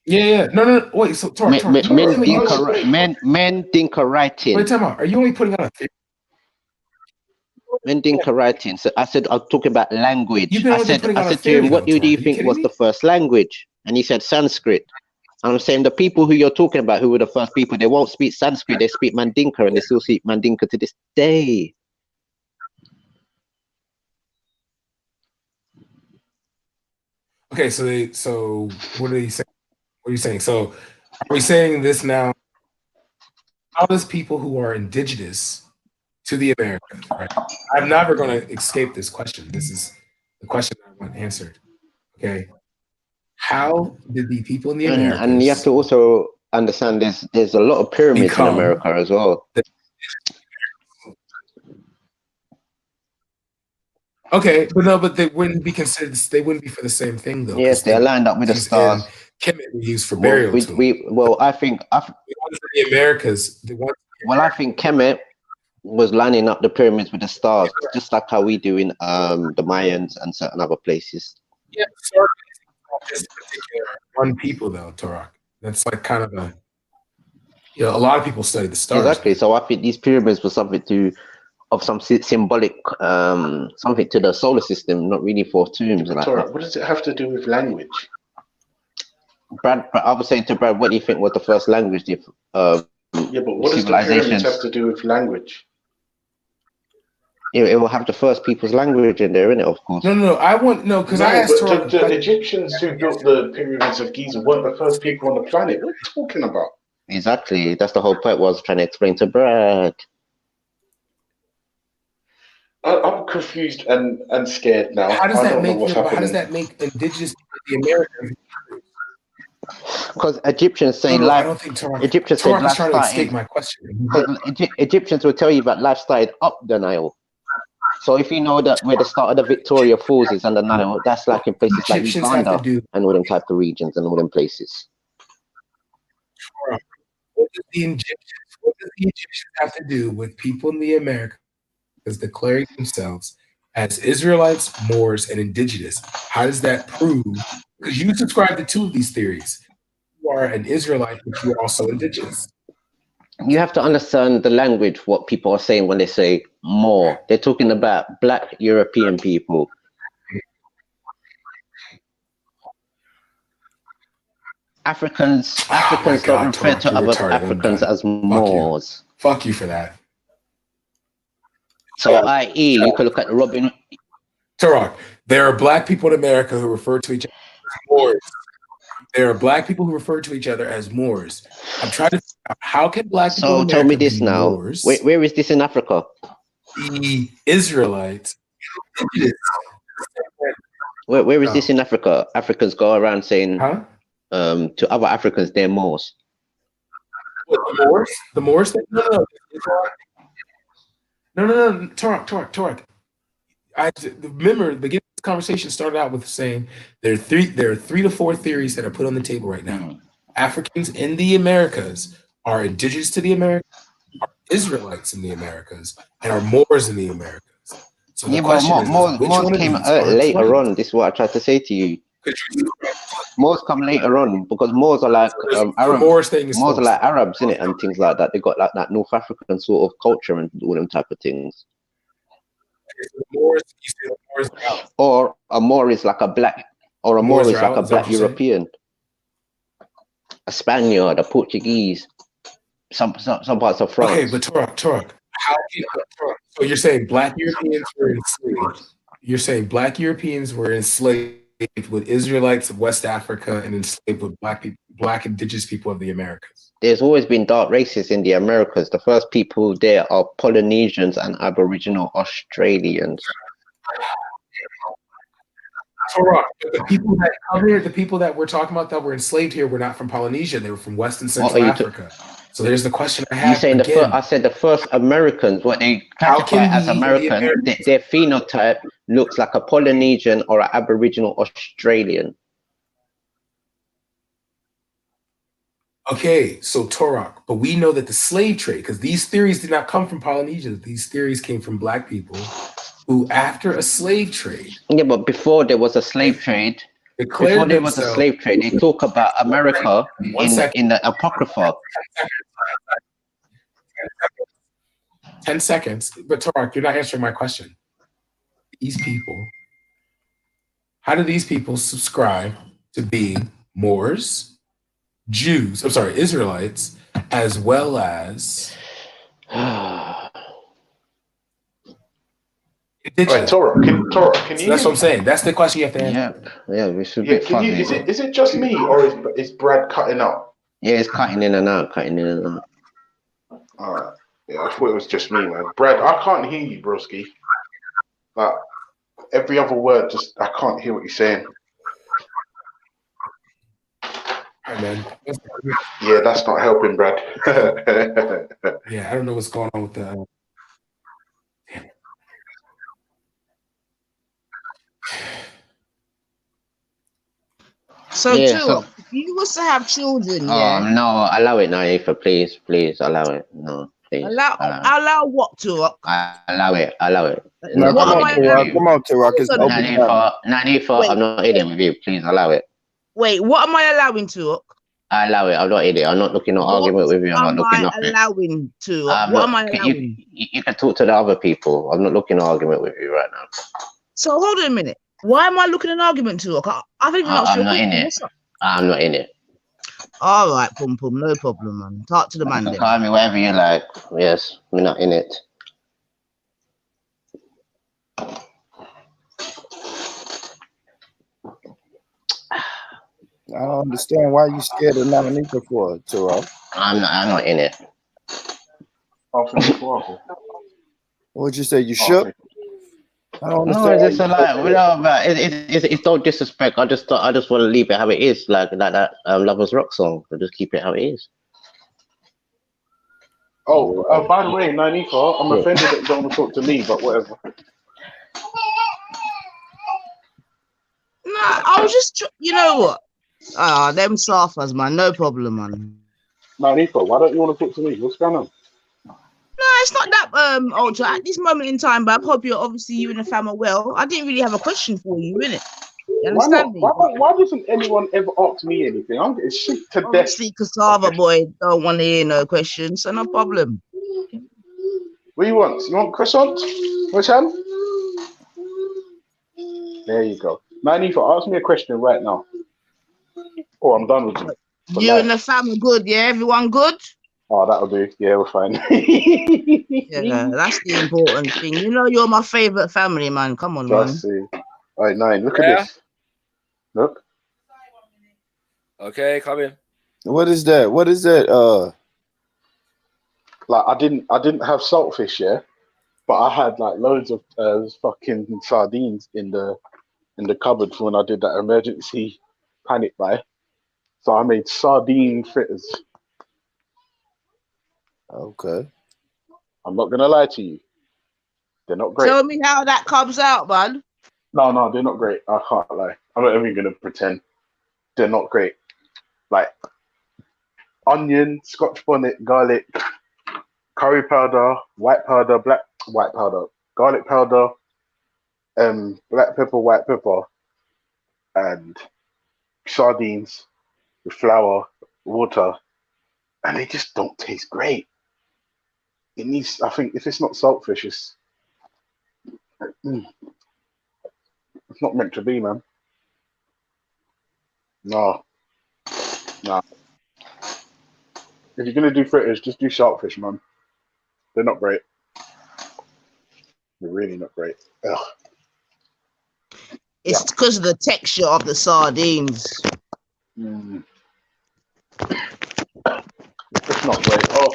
Yeah. No. Wait. So Tora, Mandinka writing. Wait, time out. Are you only putting out a theory? Mandinka writing. So I said I'm talking about language. I said to him, what do you think was the first language? And he said Sanskrit. And I'm saying the people who you're talking about, who were the first people, they won't speak Sanskrit, they speak Mandinka, and they still speak Mandinka to this day. Okay, so what are you saying? What are you saying? So are we saying this now? How does people who are indigenous to the Americas, right? I'm never going to escape this question. This is the question I want answered. Okay. How did the people in the Americas... And you have to also understand there's a lot of pyramids in America as well. Okay, but they wouldn't be considered. They wouldn't be for the same thing, though. Yes, they're lined up with the stars. Kemet we use for burial. I think the Americas. I think Kemet was lining up the pyramids with the stars, just like how we do in the Mayans and certain other places. Yeah, sorry. This particular one people though, Turok. That's like kind of a a lot of people study the stars. Exactly. So I think these pyramids were something of some symbolic something to the solar system, not really for tombs. Like Turok, what does it have to do with language? Brad, I was saying to Brad, what do you think was the first language? Yeah, but what does the pyramids have to do with language? It will have the first people's language in there, innit? Of course. No. I want because I asked her. The Egyptians who built the pyramids of Giza weren't the first people on the planet. What are you talking about? Exactly. That's the whole point. Was trying to explain to Brad. I'm confused and scared now. How does that make indigenous the Americans? Because Egyptians say life. I don't think Egyptians say life trying to escape my question. Egyptians will tell you that life started up the Nile. So if you know that where the start of the Victoria Falls is on the Nile, that's like in places like Uganda and all them type of regions and all them places. What does the Egyptians have to do with people in the Americas as declaring themselves as Israelites, Moors, and indigenous. How does that prove? Because you subscribe to two of these theories. You are an Israelite, but you are also indigenous. You have to understand the language, what people are saying when they say more. They're talking about black European people. Africans don't God, refer Torah, to you're other retarded. I'm Africans done. as Fuck you. Moors. Fuck you for that. So, i.e., you could look at Robin. Turok, there are black people in America who refer to each other as Moors. There are black people who refer to each other as Moors. I'm trying to figure out how can black people So in tell me America this be now. Moors? Where is this in Africa? The Israelites. Where is this in Africa? Africans go around saying to other Africans they're Moors. What, the Moors? The Moors? No. Torok. I remember the beginning of this conversation started out with saying there are 3 to 4 theories that are put on the table right now. Africans in the Americas are indigenous to the Americas, are Israelites in the Americas, and are Moors in the Americas. So the question is which Moors one of came these are later enslaved? on. This is what I tried to say to you. Moors come later on because Moors are like Arabs. Moors thing is Moors are false. like Arabs, innit, and things like that. They got like that North African sort of culture and all them type of things. Or a Moor is like a black, or a Moor is like a black European, a Spaniard, a Portuguese, some parts of France. Okay, but Torok, how can so you're saying black Europeans were enslaved? You're saying black Europeans were enslaved with Israelites of West Africa and enslaved with black indigenous people of the Americas. There's always been dark races in the Americas. The first people there are Polynesians and Aboriginal Australians. Torok, but the people that we're talking about that were enslaved here were not from Polynesia. They were from West and Central Africa. So there's the question I have. You saying I said the first Americans, what they classify as American, their phenotype looks like a Polynesian or an Aboriginal Australian. Okay, so Torok, but we know that the slave trade, because these theories did not come from Polynesia. These theories came from black people who, after a slave trade. Yeah, but before there was a slave trade, they talk about America in the Apocrypha. 10 seconds. But Torok, you're not answering my question. These people, how do these people subscribe to being Moors, Jews, Israelites, as well as Right, Torok, can you? That's what I'm saying. That's the question you have to answer. Yeah, we should Yeah, be can you? fuzzy. Is it just me or is Brad cutting out? Yeah, it's cutting in and out. All right. Yeah, I thought it was just me, man. Brad, I can't hear you, broski. Like every other word, I can't hear what you're saying. Hi, man. Yeah, that's not helping, Brad. Yeah, I don't know what's going on with the. So, if you was to have children, no, allow it, Naifa, please, allow it. No, please. Allow what to? Allow it. No, come on, Turok. It's open time. Naifa, I'm not in it with you. Please allow it. Wait, what am I allowing to? I allow it. I'm not in it. I'm not looking at argument with you. I'm not looking at allowing to. What am I allowing? You can talk to the other people. I'm not looking at argument with you right now. So hold on a minute. Why am I looking at an argument to? I think I'm not in it. I'm not in it. All right, pum, no problem, man. Talk to the man. You call me whatever you like. Yes, we're not in it. I don't understand why you scared of Namanika for, Turok. I'm not in it. What would you say? You shook? I don't understand. No, it's just like it's no disrespect. I just want to leave it how it is, like that Lovers Rock song. So just keep it how it is. Oh, by the way, Nanika, I'm offended that you don't want to talk to me, but whatever. No, I was just, you know what? Them Safas, man, no problem, man. Nanika, why don't you want to talk to me? What's going on? No, it's not that Ultra at this moment in time, but I hope you're obviously you and the fam are well. I didn't really have a question for you, innit? You Why understand not? me? Why doesn't anyone ever ask me anything? I'm getting shit to death. Obviously, cassava boy don't want to hear no questions, so no problem. What do you want? You want croissant? Which one? There you go. Manifa, ask me a question right now. Oh, I'm done with you. For You life. and the fam are good, yeah? Everyone good? Oh, that'll do. Yeah, we're fine. Yeah, that's the important thing. You know you're my favorite family, man. Come on, man. Just see. All right, 9. Look at Yeah. this. Look. Okay, come in. What is that? What is that? Like I didn't have saltfish, yeah, but I had like loads of fucking sardines in the cupboard for when I did that emergency panic buy. So I made sardine fritters. Okay. I'm not gonna lie to you. They're not great. Tell me how that comes out, man. No, they're not great. I can't lie. I'm not even gonna pretend. They're not great. Like onion, Scotch bonnet, garlic, curry powder, white powder, garlic powder, black pepper, white pepper, and sardines with flour, water, and they just don't taste great. It needs, I think, if it's not saltfish, it's not meant to be, man. No. If you're gonna do fritters, just do saltfish, man. They're not great. They're really not great. Ugh. It's because of the texture of the sardines. It's not great. Oh,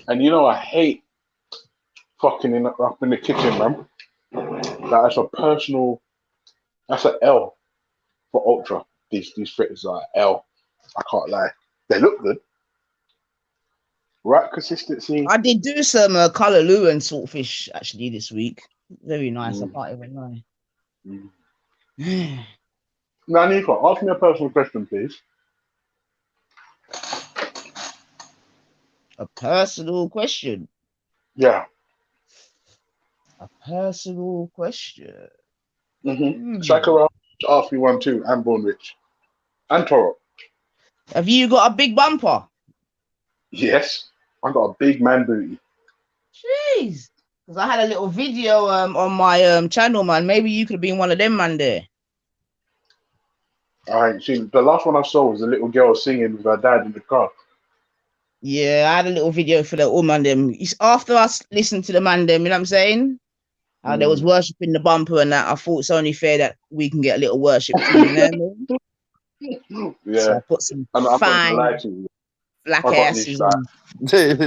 and you know I hate fucking up in the kitchen, man. That's a personal. That's an L for Ultra. These fritters are L. I can't lie. They look good. Right consistency. I did do some callaloo and saltfish actually this week. Very nice. I can't even lie. Now, Nico, ask me a personal question, please. A personal question. Yeah. A personal question. Shakira, ask me one too. And Born Rich. And Toro. Have you got a big bumper? Yes. I got a big man booty. Jeez. Because I had a little video on my channel, man. Maybe you could have been one of them, man, there. I ain't seen. The last one I saw was a little girl singing with her dad in the car. Yeah, I had a little video for the man them. It's after us listened to the man them, you know what I'm saying? How they was worshipping the bumper and that. I thought it's only fair that we can get a little worship too, you know what I mean? Yeah. So I put some I'm not fine gonna lie to you. black I got asses this, on.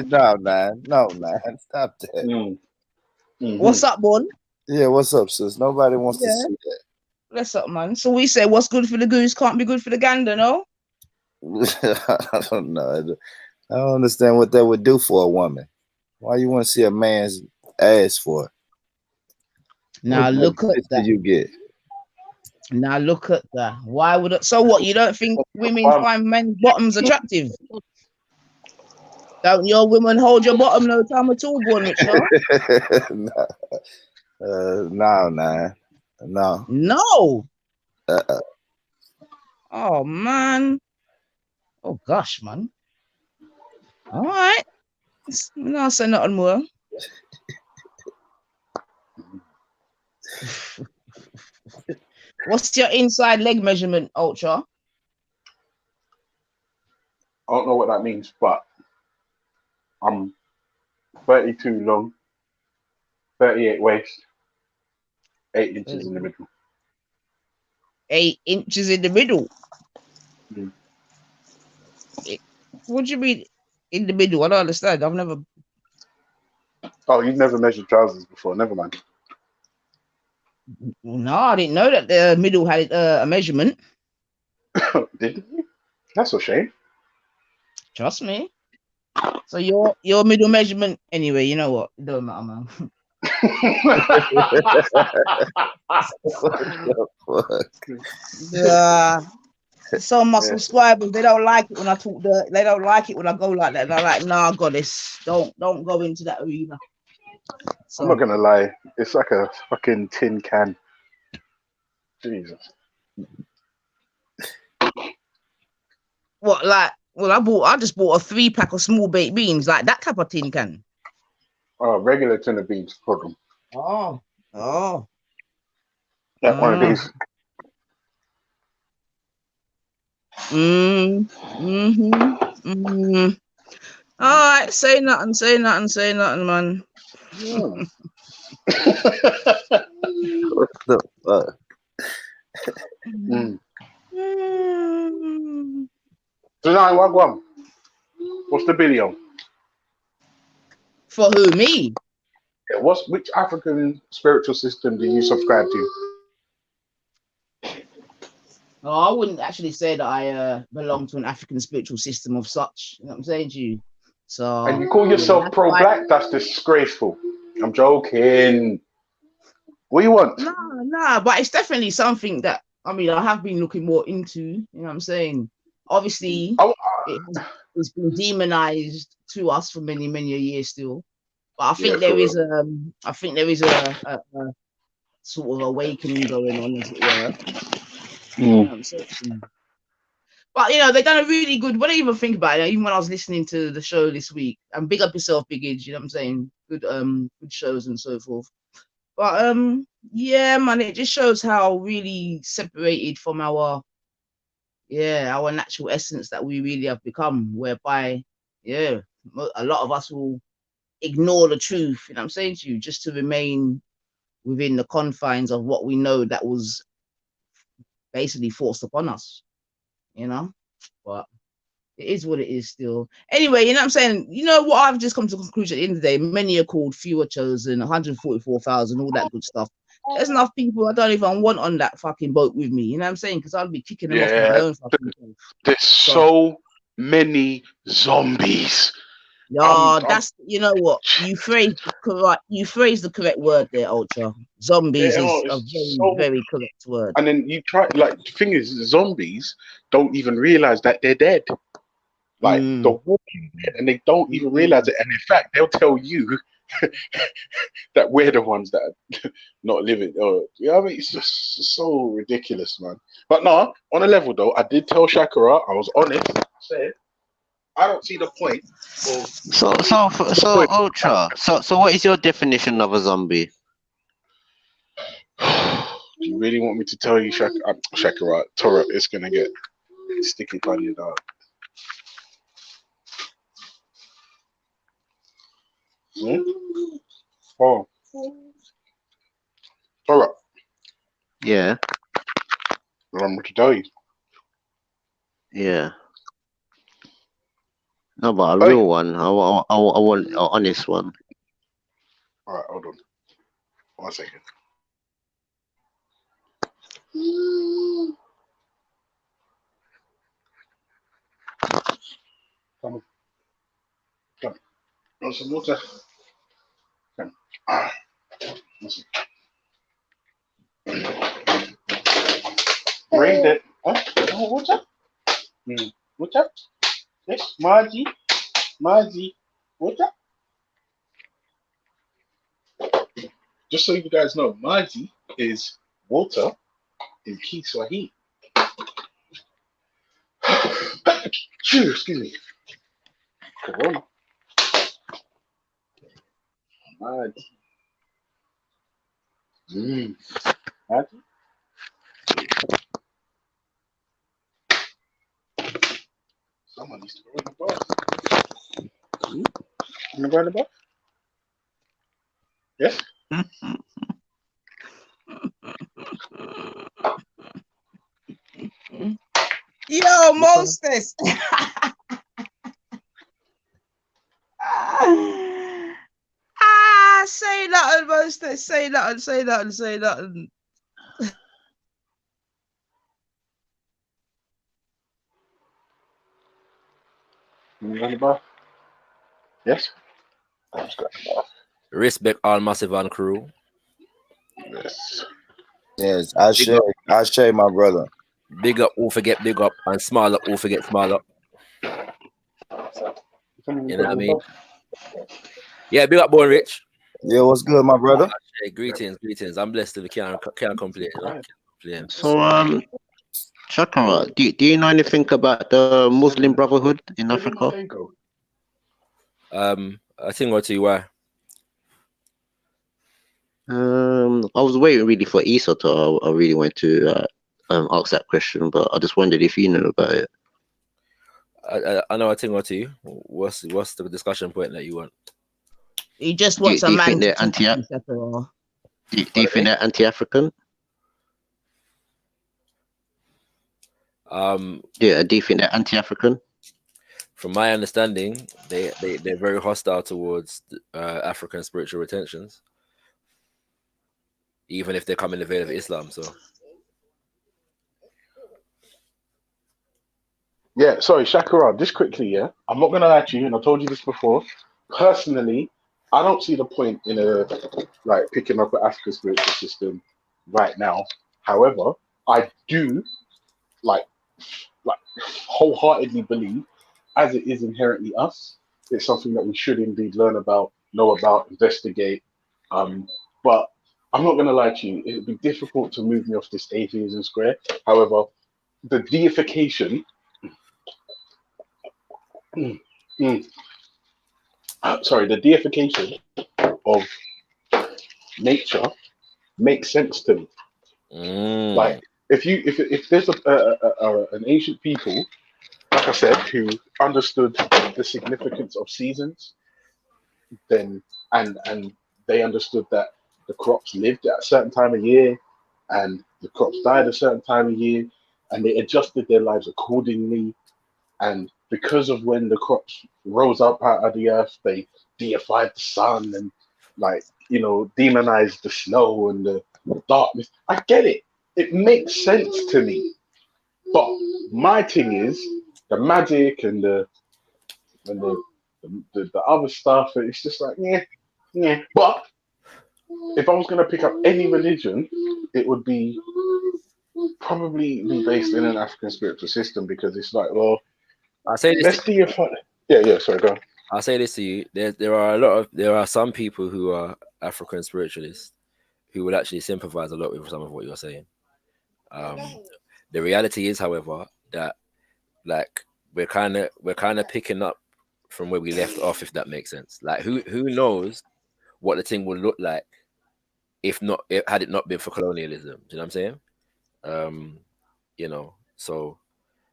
No, man. Stop that. What's up, boy? Yeah, what's up, sis? Nobody wants to see that. What's up, man? So we say what's good for the goose can't be good for the gander, no? I don't know. I don't understand what that would do for a woman. Why you want to see a man's ass for? Now look at that. You get. Now look at that. Why would it? So what? You don't think women find men's bottoms attractive? Don't your women hold your bottom no time at all, born rich, no? No. No. Oh man. Oh gosh, man. All right. No, say nothing more. What's your inside leg measurement, Ultra? I don't know what that means, but I'm 32 long, 38 waist, 8 inches in the middle. 8 inches in the middle. What do you mean in the middle? I don't understand. I've never. Oh, you've never measured trousers before? Never mind. No, I didn't know that the middle had a measurement. Didn't you? That's a shame. Trust me. So your middle measurement anyway. You know what? It don't matter, man. Some of my subscribers, they don't like it when I talk they don't like it when I go like that. They're like, nah, goddess, don't go into that arena. I'm not gonna lie, it's like a fucking tin can. Jesus. What, like, well, I just bought a 3-pack of small baked beans, like that type of tin can. Oh, regular tin of beans problem. Oh. Like one of these. All right, say nothing, man. What the fuck? Tonight, one. What's the video? For who? Me? Yeah, which African spiritual system do you subscribe to? Oh, I wouldn't actually say that I belong to an African spiritual system of such. You know what I'm saying to you? So. And you call yourself pro-black? That's disgraceful. I'm joking. What do you want? Nah, but it's definitely something that I have been looking more into. You know what I'm saying? Obviously, it's been demonized to us for many years still. But I think there is a sort of awakening going on, as it were. You know what I'm saying? But they've done a really good. When I even think about it, even when I was listening to the show this week, and big up yourself, Big Age. You know what I'm saying? Good shows and so forth. But yeah, man, it just shows how really separated from our natural essence that we really have become. Whereby, a lot of us will ignore the truth. You know what I'm saying to you, just to remain within the confines of what we know that was basically forced upon us. But it is what it is still. Anyway, you know what I'm saying? You know what? I've just come to the conclusion at the end of the day, many are called, few are chosen, 144,000, all that good stuff. There's enough people I don't even want on that fucking boat with me. You know what I'm saying? Because I'll be kicking them off with my own fucking self. There's so many zombies. Yeah, that's you know what? You phrased the correct word there, Ultra. Zombies is a very correct word. And then you try, like, the thing is, zombies don't even realize that they're dead. Like, the walking dead, and they don't even realize it. And in fact, they'll tell you that we're the ones that are not living. It's just so ridiculous, man. But no, on a level though, I did tell Shakira, I was honest, said, I don't see the point of. So Ultra. So what is your definition of a zombie? Do you really want me to tell you, Shakira? Torah, it's gonna get sticky on your dog. Oh, Torah. Yeah. Remember to tell you. Yeah. No, but a real one. I want an honest one. All right, hold on. 1 second. Come on. Want some water? Come. Listen. Bring that. Water? Water? Yes, Margie. Water? Just so you guys know, Margie is water in Kiswahili. Excuse me. Corona. Margie. Margie. Someone needs to go in the bath. You go in the bath? Yes? Yo, Moses. Say nothing, Moses. Say nothing. You go in the bath? Yes? I'm just going in the bath. Respect all Massive and crew. Yes. Yes, I share my brother. Big up, all forget big up, and smile up, all forget smile up. You know what I mean? Yeah, big up, Born Rich. Yeah, what's good, my brother? Hey, greetings. I'm blessed to be can't complain, you know? Can't complain. So, Shakara, do you know anything about the Muslim Brotherhood in Africa? I think I'll tell you why. I was waiting really for Esau to. I really went to ask that question, but I just wondered if you know about it. I know. I think I'll tell you. What's the discussion point that you want? He just wants Do a you man think to they're teach him, Shakara. Do you think they're anti-African? Yeah, do you think they're anti-African? From my understanding, they're very hostile towards African spiritual retentions, even if they come in the veil of Islam. So, Yeah, sorry, Shakara, just quickly, yeah. I'm not gonna lie to you, and I told you this before. Personally, I don't see the point in picking up an African spiritual system right now. However, I do like wholeheartedly believe, as it is inherently us, it's something that we should indeed learn about, know about, investigate. But I'm not gonna lie to you, it'd be difficult to move me off this atheism square. However, the deification the deification of nature makes sense to me. Like if there's an ancient people, like I said, who understood the significance of seasons, then and they understood that the crops lived at a certain time of year and the crops died a certain time of year, and they adjusted their lives accordingly. And because of when the crops rose up out of the earth, they deified the sun and demonized the snow and the darkness. I get it. It makes sense to me. But my thing is the magic and the other stuff. It's just like yeah. But if I was gonna pick up any religion, it would be probably be based in an African spiritual system, because it's like, well, I say this. Let's deify. Yeah. Sorry, go on. I'll say this to you: there are some people who are African spiritualists who would actually sympathize a lot with some of what you're saying. The reality is, however, that we're kind of picking up from where we left off, if that makes sense. Like who knows what the thing would look like had it not been for colonialism? Do you know what I'm saying?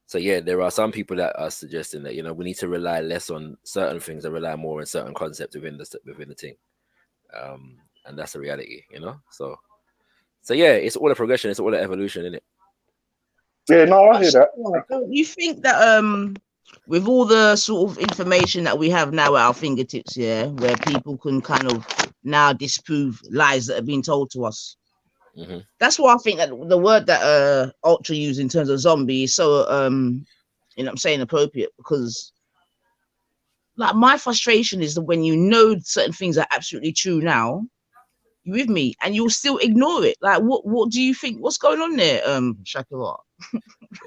So yeah, there are some people that are suggesting that we need to rely less on certain things and rely more on certain concepts within the thing, and that's the reality, So yeah, it's all a progression, it's all an evolution, isn't it? Yeah, no, I hear that. Don't you think that with all the sort of information that we have now at our fingertips, where people can kind of now disprove lies that have been told to us? Mm-hmm. That's why I think that the word that Ultra used in terms of zombie is so appropriate, because like my frustration is that when certain things are absolutely true now, you with me, and you'll still ignore it. Like what do you think? What's going on there, Shakira?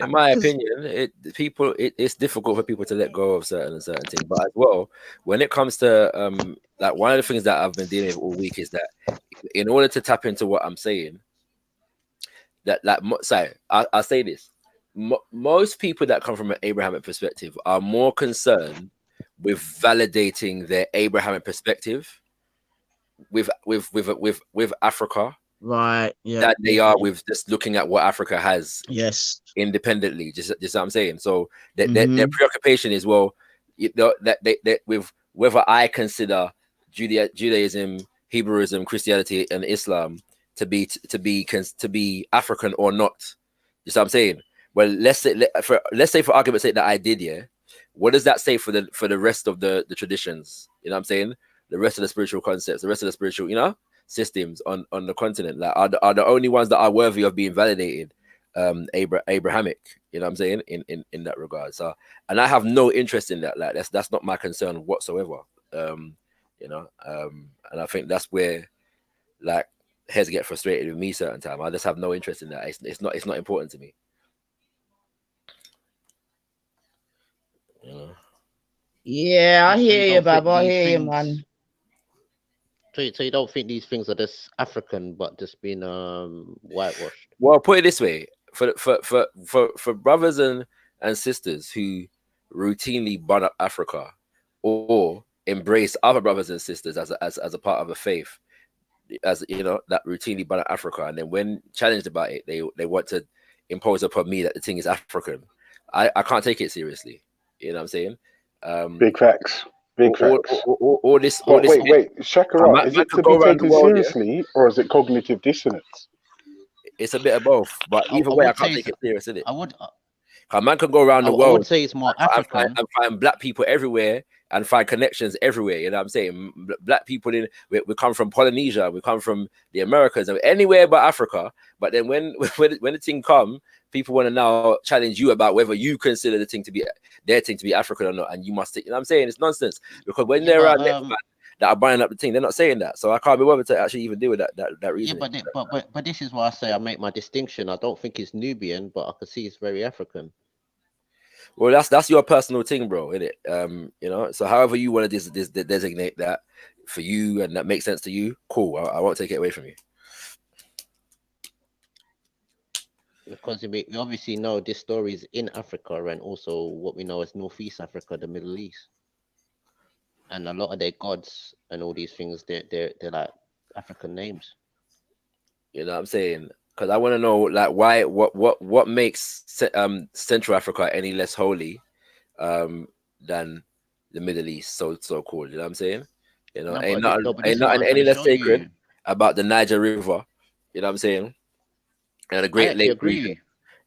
In my opinion, it's difficult for people to let go of certain things. But as well, when it comes to one of the things that I've been dealing with all week is that in order to tap into what I'm saying, I'll say this: most people that come from an Abrahamic perspective are more concerned with validating their Abrahamic perspective with Africa, right? Yeah, that they are with just looking at what Africa has, yes, independently. Just what I'm saying. So their preoccupation is, well, that with whether I consider Judaism, Hebrewism, Christianity, and Islam to be African or not. You see what I'm saying? Well, let's say for argument's sake that I did, yeah. What does that say for the rest of the traditions? You know what I'm saying? The rest of the spiritual concepts, the rest of the spiritual, systems on the continent, like are the only ones that are worthy of being validated Abrahamic, you know what I'm saying, in that regard. So, and I have no interest in that. Like that's not my concern whatsoever. And I think that's where like heads get frustrated with me certain time. I just have no interest in that. It's not important to me. Yeah, I So hear you you, don't think Bab. I these hear you, things? man. So you don't think these things are just African, but just been whitewashed? Well, put it this way: for brothers and sisters who routinely bun up Africa or embrace other brothers and sisters as a part of a faith, as you know, that routinely bun up Africa, and then when challenged about it, they want to impose upon me that the thing is African. I can't take it seriously. You know what I'm saying? Big facts. Big facts. All this, But a wait, Shakara, is man it could to be go around the taken world, yeah. seriously or is it cognitive dissonance? It's a bit of both, but I either way, I would can't say take it serious, is it? I would A man can go around the I would world say it's more and African. find black people everywhere and find connections everywhere. You know what I'm saying? Black people we come from Polynesia, we come from the Americas, anywhere but Africa. But then when the thing come, people want to now challenge you about whether you consider the thing to be their thing to be African or not, and you must. You know what I'm saying? It's nonsense because when they're around next man that are buying up the thing, they're not saying that. So I can't be bothered to actually even deal with that Yeah, reasoning. but this is why I say I make my distinction. I don't think it's Nubian, but I can see it's very African. Well, that's your personal thing, bro, isn't it? You know, so however you want to designate that for you and that makes sense to you, cool. I won't take it away from you. Because we obviously know this story is in Africa and also what we know as Northeast Africa, the Middle East. And a lot of their gods and all these things, they're like African names. You know what I'm saying? Because I want to know, like, why, what makes Central Africa any less holy than the Middle East? So called. You know what I'm saying? You know, No, ain't but nothing this is what I'm trying any to less show sacred you. about the Niger River. You know what I'm saying? And the I Great actually Lake agree. region.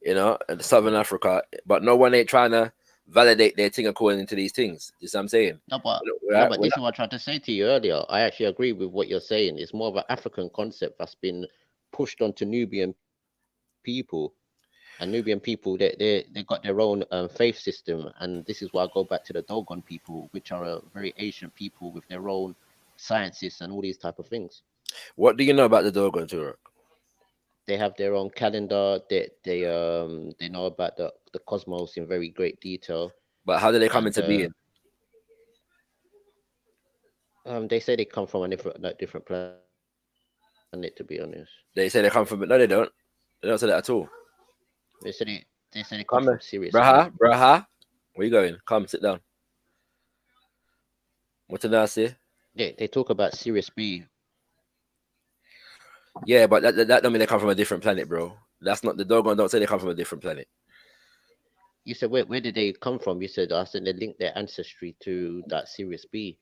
You know, and Southern Africa, but no one ain't trying to validate their thing according to these things. You see what I'm saying? No, but Right? this is what I tried to say to you earlier. I actually agree with what you're saying. It's more of an African concept that's been pushed onto Nubian people. And Nubian people, they got their own faith system, and this is why I go back to the Dogon people, which are a very ancient people with their own sciences and all these type of things. What do you know about the Dogon Tour? They have their own calendar. They know about the cosmos in very great detail. But how do they come into being? They say they come from a different planet. To be honest, they say they come from. No, they don't. They don't say that at all. They say they come from Sirius. Braha, where you going? Come, sit down. What did I say? They talk about Sirius B. Yeah, but that don't mean they come from a different planet, bro. That's not the Dogon. Don't say they come from a different planet. You said where did they come from? You said I said they link their ancestry to that Sirius B,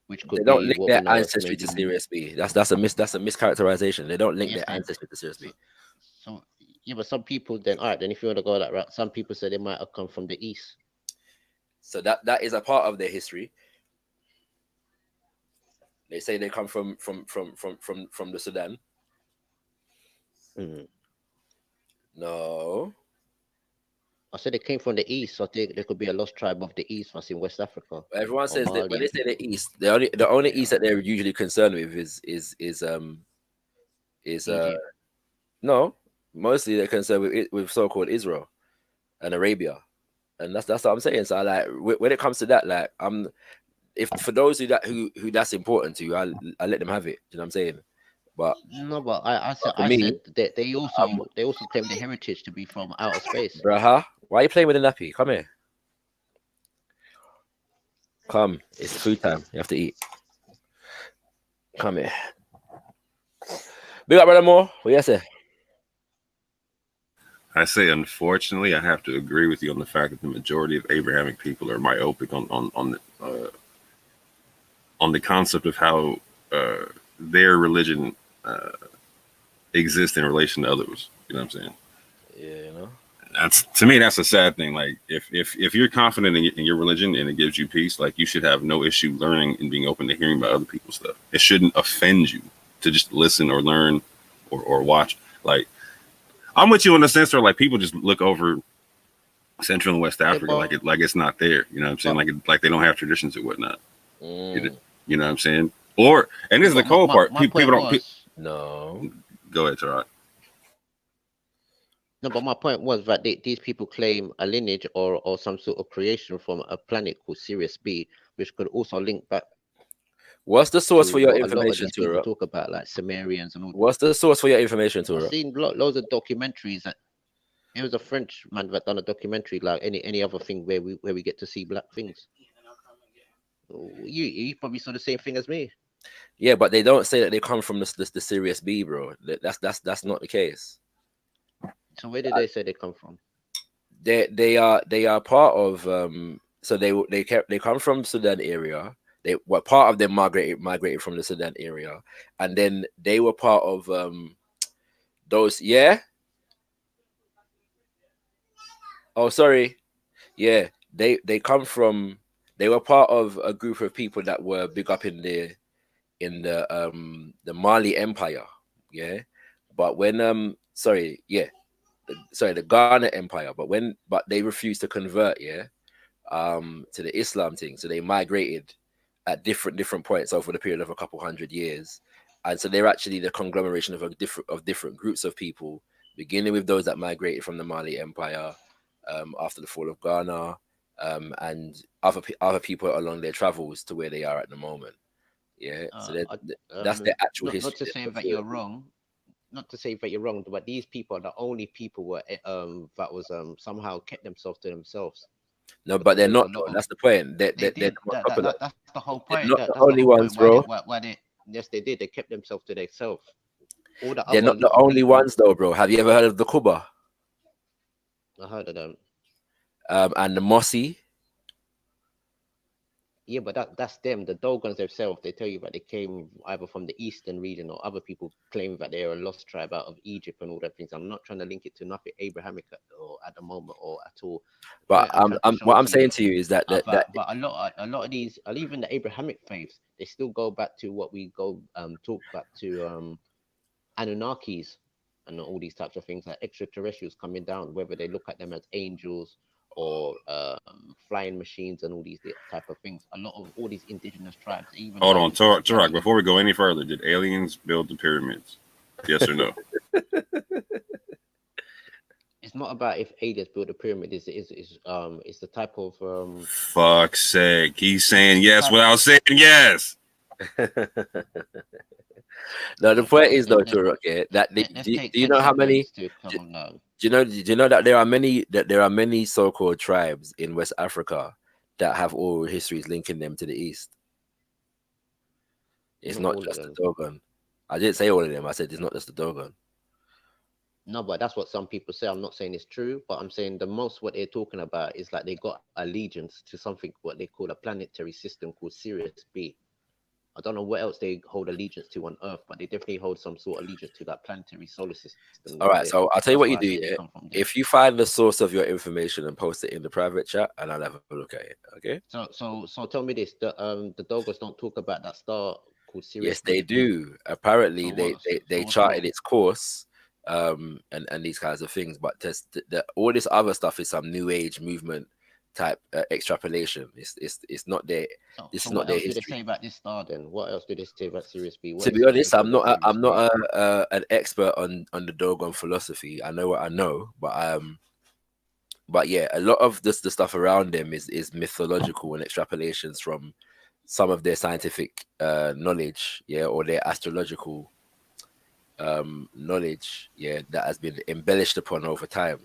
which could they don't be link what their we know as ancestry maybe. to Sirius B. That's a mischaracterization. They don't link their ancestry to Sirius B. So yeah, but some people then all right. Then if you want to go that route, some people say they might have come from the east. So that is a part of their history. They say they come from the Sudan. Mm-hmm. No. I said they came from the east, so I think there could be a lost tribe of the east that's in West Africa. Everyone says that when they say the east, the only east that they're usually concerned with is no, mostly they're concerned with so-called Israel and Arabia, and that's what I'm saying. So like when it comes to that, like if for those who that's important to you, I let them have it. You know what I'm saying? But no, but I said that they also claim the heritage to be from outer space. Braha, why are you playing with a nappy? Come here. Come, it's food time. You have to eat. Come here. Big up, brother Moore. What you say? I say, unfortunately, I have to agree with you on the fact that the majority of Abrahamic people are myopic on the concept of how their religion exists in relation to others. You know what I'm saying? Yeah, you know. That's, to me, that's a sad thing. Like if you're confident in your religion and it gives you peace, like you should have no issue learning and being open to hearing about other people's stuff. It shouldn't offend you to just listen or learn or watch. Like I'm with you in the sense where like people just look over Central and West Africa like it's not there. You know what I'm saying? Like they don't have traditions or whatnot. You know what I'm saying? Or and this is the cold part. People don't. No. Go ahead, Tarot. No, but my point was that these people claim a lineage or some sort of creation from a planet called Sirius B, which could also link back. What's the source to for your what a lot of information, these people Tura? talk about, like Sumerians and all. What's the source for your information, I've Tura? seen loads of documentaries. That it was a French man that done a documentary, like any other thing where we get to see black things. You probably saw the same thing as me. Yeah, but they don't say that they come from the Sirius B, bro. That's not the case. So where did they say they come from? They are part of so they come from Sudan area. They were part of them migrated from the Sudan area, and then they were part of those. Yeah. Oh, sorry. Yeah, they come from. They were part of a group of people that were big up in the Mali Empire. Yeah, but when the Ghana Empire. But they refused to convert. Yeah, to the Islam thing. So they migrated at different points over the period of a couple hundred years, and so they're actually the conglomeration of different groups of people, beginning with those that migrated from the Mali Empire after the fall of Ghana, and other people along their travels to where they are at the moment. Yeah, so that's their actual history. Not to say that you're wrong. Not to say that you're wrong, but these people are the only people that was somehow kept themselves to themselves. No, but they're not. That's the point. They're That's the whole point. They're not the only ones, bro. Yes, they did. They kept themselves to themselves. They're not the only ones, though, bro. Have you ever heard of the Kuba? I heard of them. And the Mossi? Yeah, but that's them. The Dogons themselves, they tell you that they came either from the eastern region, or other people claim that they're a lost tribe out of Egypt and all that things. I'm not trying to link it to nothing Abrahamic or at the moment or at all. But what I'm saying to you is that but a lot of these, even the Abrahamic faiths, they still go back to what we talk back to Anunnakis and all these types of things, like extraterrestrials coming down, whether they look at them as angels or flying machines and all these type of things. A lot of all these indigenous tribes, even Hold on, Turok, before we go any further, did aliens build the pyramids? Yes or no? It's not about if aliens built a pyramid. It's the type of Fuck's sake, he's saying yes without saying yes. No, the point is though, Turok, that do you know how many? Do you know that there are many so-called tribes in West Africa that have oral histories linking them to the East? It's not just the Dogon. I didn't say all of them. I said it's not just the Dogon. No, but that's what some people say. I'm not saying it's true, but I'm saying the most what they're talking about is like they got allegiance to something what they call a planetary system called Sirius B. I don't know what else they hold allegiance to on Earth, but they definitely hold some sort of allegiance to that planetary solar system. All right, so I'll tell you what you do. Yeah? If you find the source of your information and post it in the private chat, and I'll have a look at it. Okay. So tell me this: the Dogos don't talk about that star called Sirius. Yes, they do. Apparently, they charted its course, and these kinds of things. But all this other stuff is some new age movement type extrapolation. It's not their. This is not their history. What else do they say about this star then? What else do they say about Sirius B? To be honest, I'm not an expert on the Dogon philosophy. I know what I know, but yeah, a lot of the stuff around them is mythological and extrapolations from some of their scientific knowledge, yeah, or their astrological knowledge, yeah, that has been embellished upon over time.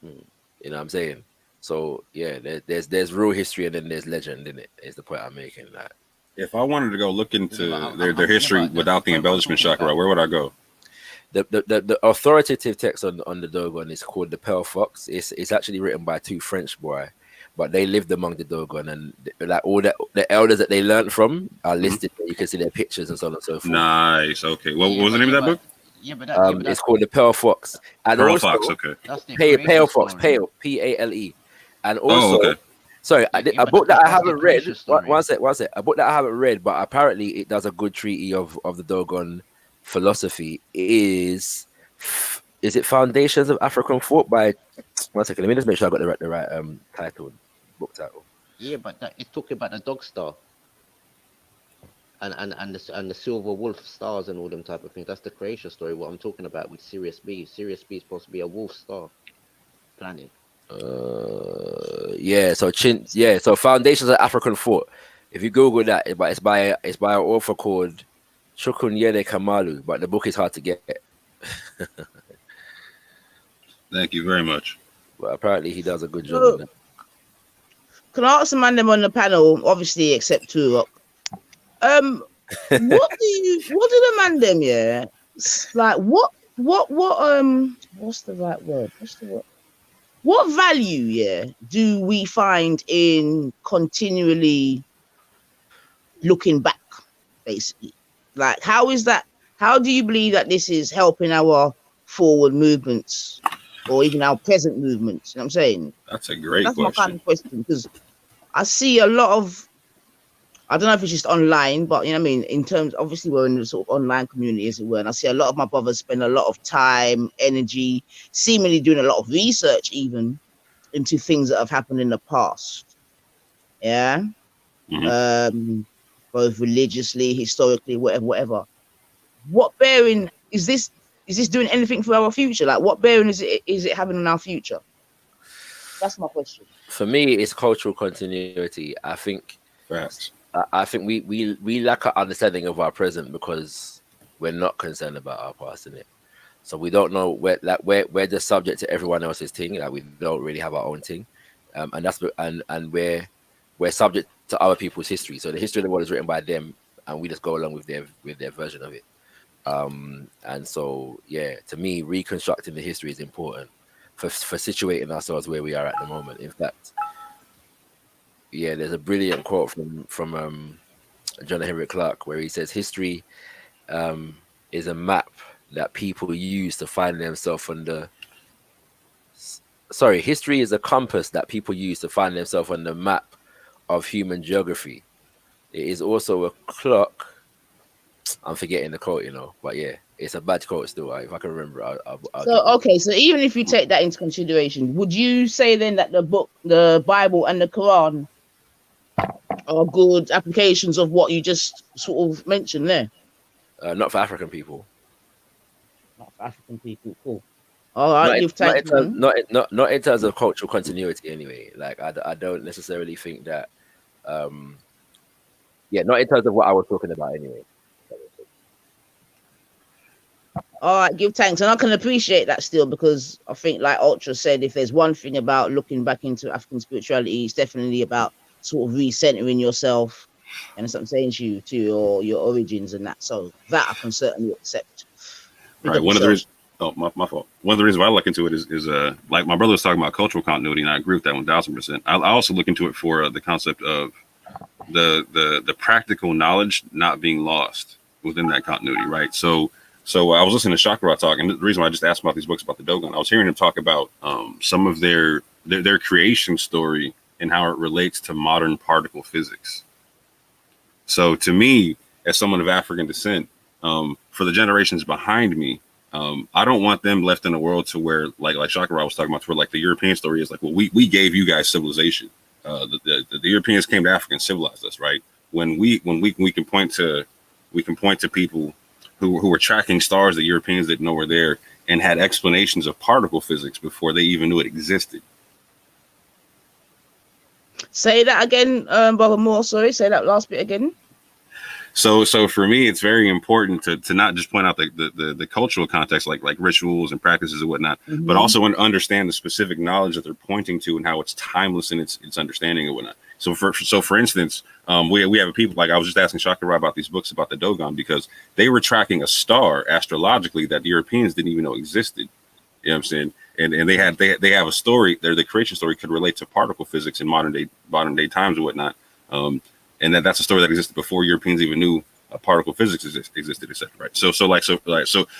You know what I'm saying? So yeah, there's real history and then there's legend in it. Is the point I'm making. That if I wanted to go look into their history without the embellishment, Chakra, where would I go? The authoritative text on the Dogon is called the Pearl Fox. It's actually written by two French boy, but they lived among the Dogon, and like all the elders that they learned from are listed. You can see their pictures and so on and so forth. Nice. Okay. What was the name of that book? It's called the Pearl Fox. And Pearl also, Fox. Okay. Pale Fox. Pale. PALE. And also, sorry, a book that I haven't read. One sec. A book that I haven't read, but apparently it does a good treatise of the Dogon philosophy. Is it Foundations of African Thought by? One second. Let me just make sure I got the right title, book title. Yeah, but it's talking about the dog star. and the silver wolf stars and all them type of things. That's the creation story. What I'm talking about with Sirius B. Sirius B is supposed to be a wolf star planet. Yeah. So So Foundations of African Thought. If you Google that, it's by an author called Chukwunyele Kamalu, but the book is hard to get. Thank you very much. But apparently he does a good job So, in that. can I ask the man them on the panel, obviously except Turok, what do the man them, yeah, like what's the right word? What value, yeah, do we find in continually looking back, basically? Like, how is that? How do you believe that this is helping our forward movements or even our present movements? You know what I'm saying? That's a great That's question. my kind of question, because I see a lot of, I don't know if it's just online, but you know what I mean, in terms, obviously we're in the sort of online community as it were, and I see a lot of my brothers spend a lot of time, energy, seemingly doing a lot of research even into things that have happened in the past. Yeah. Both religiously, historically, whatever. What bearing is this doing anything for our future? Like, what bearing is it having on our future? That's my question. For me, it's cultural continuity. I think I think we lack an understanding of our present because we're not concerned about our past, in it. So we don't know we're just subject to everyone else's thing. Like, we don't really have our own thing, and that's and we're subject to other people's history. So the history of the world is written by them, and we just go along with their version of it. And so, yeah, to me, reconstructing the history is important for situating ourselves where we are at the moment. In fact, yeah, there's a brilliant quote from John Henry Clark where he says, "History is a map that people use to find themselves on the." Sorry, history is a compass that people use to find themselves on the map of human geography. It is also a clock. I'm forgetting the quote, but yeah, it's a bad quote still. If I can remember, I'll So, okay, so even if you take that into consideration, would you say then that the Bible and the Quran are good applications of what you just sort of mentioned there? Not for African people. Not for African people, cool. All right, give thanks, man. Not in terms of cultural continuity, anyway. Like, I don't necessarily think that. Yeah, not in terms of what I was talking about, anyway. All right, give thanks, and I can appreciate that still, because I think, like Ultra said, if there's one thing about looking back into African spirituality, it's definitely about sort of recentering yourself, and that's what I'm saying to your origins and that. So that I can certainly accept. Right. One of the reasons. Oh, my fault. One of the reasons why I look into it is like my brother was talking about cultural continuity, and I agree with that 1,000%. I also look into it for the concept of the practical knowledge not being lost within that continuity, right? So I was listening to Chakra talk, and the reason why I just asked about these books about the Dogon, I was hearing him talk about some of their creation story and how it relates to modern particle physics. So to me, as someone of African descent, for the generations behind me, I don't want them left in a world to where, like Chakra was talking about, where like the European story is like, well, we gave you guys civilization. The Europeans came to Africa and civilized us, right? When we can point to people who were tracking stars that Europeans didn't know were there and had explanations of particle physics before they even knew it existed. Say that again, Brother Moore. Sorry, say that last bit again. So for me, it's very important to not just point out the cultural context, like rituals and practices and whatnot, but also understand the specific knowledge that they're pointing to and how it's timeless in its understanding and whatnot. So for instance, we have people, like I was just asking Chakra about these books about the Dogon, because they were tracking a star astrologically that the Europeans didn't even know existed. You know what I'm saying? And they have a story there. The creation story could relate to particle physics in modern day times and whatnot. And that's a story that existed before Europeans even knew particle physics existed, etc. Right? So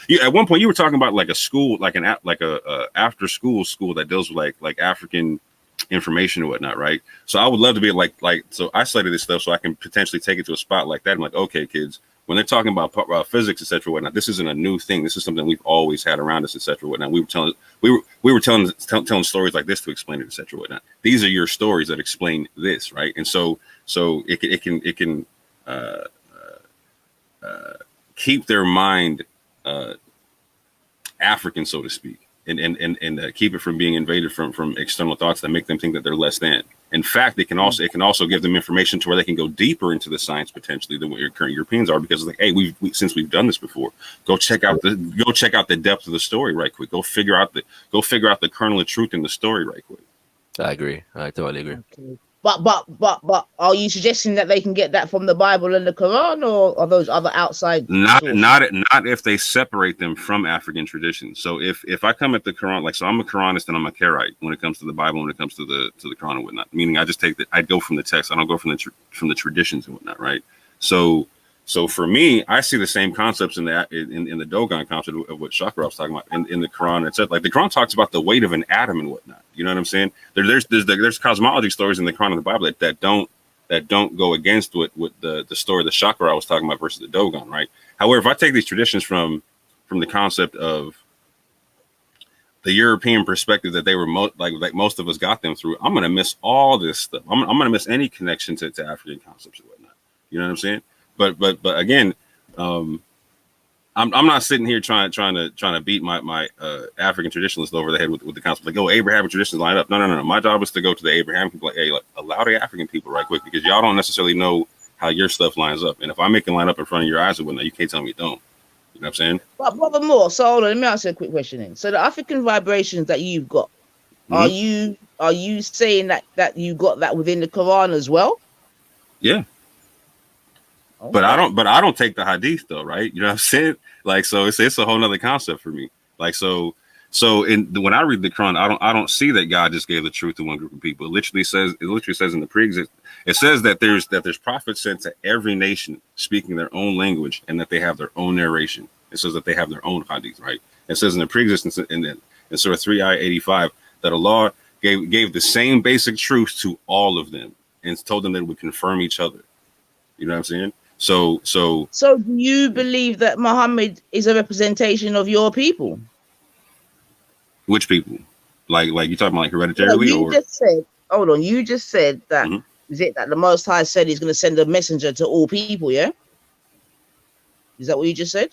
you, at one point you were talking about like a school, like a after school that deals with like African information and whatnot, right? So I would love to be so I studied this stuff so I can potentially take it to a spot like that. I'm like, okay, kids, when they're talking about physics, etc., whatnot, this isn't a new thing. This is something we've always had around us, etc., whatnot. We were telling stories like this to explain it, etc., whatnot. These are your stories that explain this, right? And so it can keep their mind African, so to speak, and keep it from being invaded from external thoughts that make them think that they're less than. In fact, it can also give them information to where they can go deeper into the science potentially than what your current Europeans are, because it's like, hey, since we've done this before, go check out the depth of the story right quick. Go figure out the kernel of truth in the story right quick. I agree. I totally agree. Okay. But are you suggesting that they can get that from the Bible and the Quran, or are those other outside sources? Not if they separate them from African traditions. So if I come at the Quran, like, so I'm a Quranist and I'm a Karaite when it comes to the Bible, when it comes to the Quran and whatnot. Meaning I just I go from the text. I don't go from the traditions and whatnot, right? So for me, I see the same concepts in the Dogon concept of what Chakra was talking about in the Quran. It's like the Quran talks about the weight of an atom and whatnot. You know what I'm saying? There's cosmology stories in the Quran and the Bible that don't go against what the story of the Chakra I was talking about versus the Dogon, right? However, if I take these traditions from the concept of the European perspective that they were like most of us got them through, I'm gonna miss all this stuff. I'm gonna miss any connection to African concepts and whatnot. You know what I'm saying? But again, I'm not sitting here trying to beat my African traditionalists over the head with the concept like, oh, Abrahamic traditions line up. No. My job is to go to the Abrahamic people, like, hey, allow the African people right quick, because y'all don't necessarily know how your stuff lines up. And if I make it line up in front of your eyes or whatnot, you can't tell me it don't. You know what I'm saying? But Brother Moore, so hold on, let me ask you a quick question then. So the African vibrations that you've got, are you saying that you got that within the Quran as well? Yeah. Okay. But I don't take the hadith though, right? You know what I'm saying? Like, so it's a whole nother concept for me. Like, so when I read the Quran, I don't see that God just gave the truth to one group of people. It literally says in the pre-exist, it says that there's prophets sent to every nation speaking their own language, and that they have their own narration. It says that they have their own hadith, right? It says in the pre-existence in Surah 3 ayah 85 that Allah gave the same basic truth to all of them and told them that it would confirm each other. You know what I'm saying? So do you believe that Muhammad is a representation of your people? Which people? Like you talking about like hereditarily? You just said that is it that the Most High said he's going to send a messenger to all people, yeah? Is that what you just said?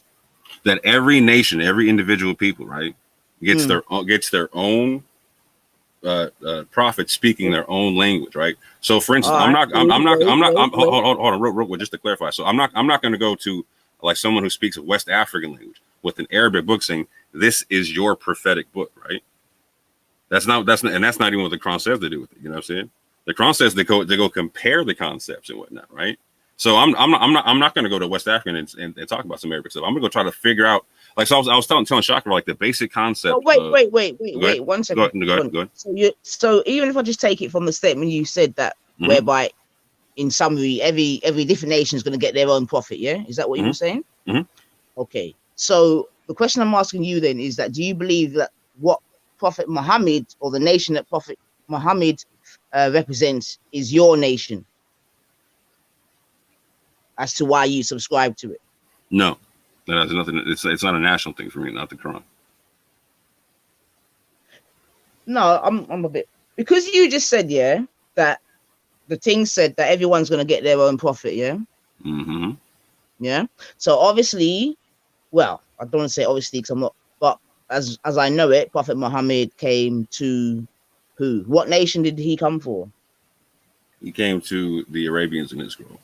That every nation, every individual people, right, gets their own prophet speaking their own language, right? So, for instance, hold on, real quick, just to clarify. So, I'm not going to go to like someone who speaks a West African language with an Arabic book saying this is your prophetic book, right? That's not even what the Quran says to do with it. You know what I'm saying? The Quran says they go compare the concepts and whatnot, right? So I'm not going to go to West African and talk about some Arabic stuff. I'm going to go try to figure out. Like, so I was telling Chakra like the basic concept. Oh, wait, 1 second. Go ahead. So even if I just take it from the statement you said that, whereby, in summary, every different nation is going to get their own prophet, yeah? Is that what you were saying? Okay. So the question I'm asking you then is that, do you believe that what Prophet Muhammad or the nation that Prophet Muhammad represents is your nation? As to why you subscribe to it? No, that has nothing. It's not a national thing for me, not the Quran. No, I'm a bit, because you just said, yeah, that the thing said that everyone's gonna get their own prophet, yeah. Yeah. So obviously, well, I don't want to say obviously because I'm not, but as I know it, Prophet Muhammad came to who? What nation did he come for? He came to the Arabians in his scroll.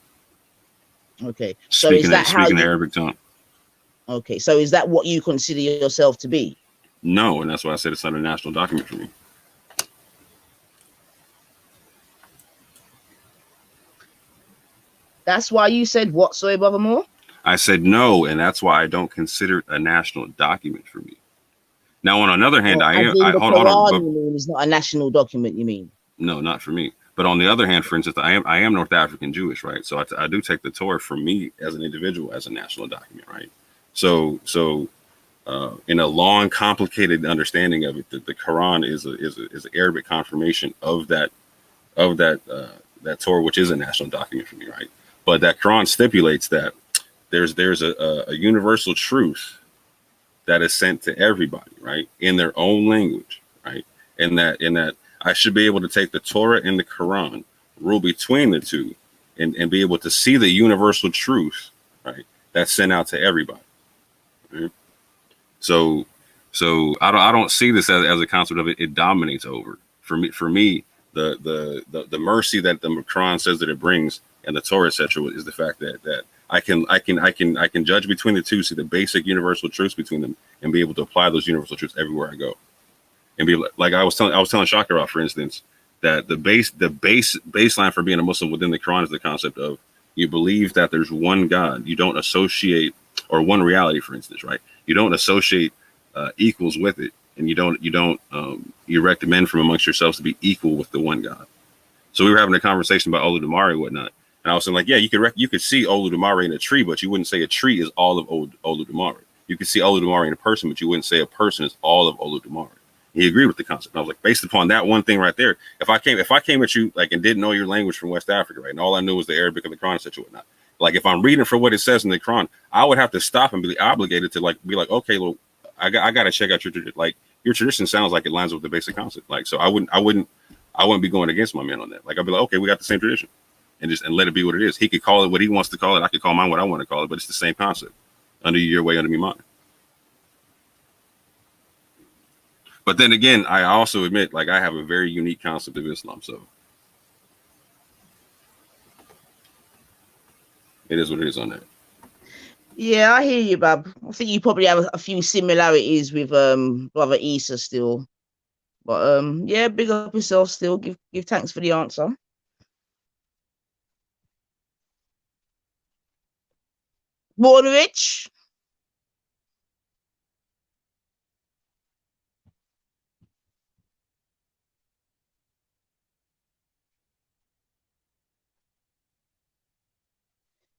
Okay. So is that how speaking the Arabic tongue? Okay. So is that what you consider yourself to be? No, and that's why I said it's not a national document for me. That's why you said what, sorry, Brother Moore? I said no, and that's why I don't consider it a national document for me. Now, on another hand, hold on. You mean it's not a national document, you mean? No, not for me. But on the other hand, for instance, I am North African Jewish, right? So I do take the Torah for me as an individual as a national document, right? So in a long, complicated understanding of it, the Quran is an Arabic confirmation of that Torah, which is a national document for me, right? But that Quran stipulates that there's a universal truth that is sent to everybody, right, in their own language, right, and that I should be able to take the Torah and the Quran, rule between the two, and be able to see the universal truth, right, that's sent out to everybody. Right? So I don't see this as a concept of it dominates over. For me, the mercy that the Quran says that it brings and the Torah, etc., is the fact that I can judge between the two, see the basic universal truths between them, and be able to apply those universal truths everywhere I go. And be like I was telling Shakira, for instance, that the baseline for being a Muslim within the Quran is the concept of you believe that there's one God. You don't associate, or one reality, for instance, right? You don't associate equals with it, and you don't you recommend from amongst yourselves to be equal with the one God. So we were having a conversation about Oludumare and whatnot, and I was saying like, yeah, you could see Oludumare in a tree, but you wouldn't say a tree is all of Oludumare. You could see Oludumare in a person, but you wouldn't say a person is all of Oludumare. He agreed with the concept. And I was like, based upon that one thing right there, if I came at you like and didn't know your language from West Africa, right, and all I knew was the Arabic of the Quran, etc., whatnot, like if I'm reading for what it says in the Quran, I would have to stop and be obligated to be like, okay, well, I got to check out your tradition. Like your tradition sounds like it lines up with the basic concept. Like, so I wouldn't be going against my man on that. Like I'd be like, okay, we got the same tradition, and let it be what it is. He could call it what he wants to call it. I could call mine what I want to call it, but it's the same concept. Under your way, under me mine. But then again, I also admit, like, I have a very unique concept of Islam. So it is what it is on that. Yeah, I hear you, Bab. I think you probably have a few similarities with Brother Isa still. But yeah, big up yourself still. Give thanks for the answer. Born rich.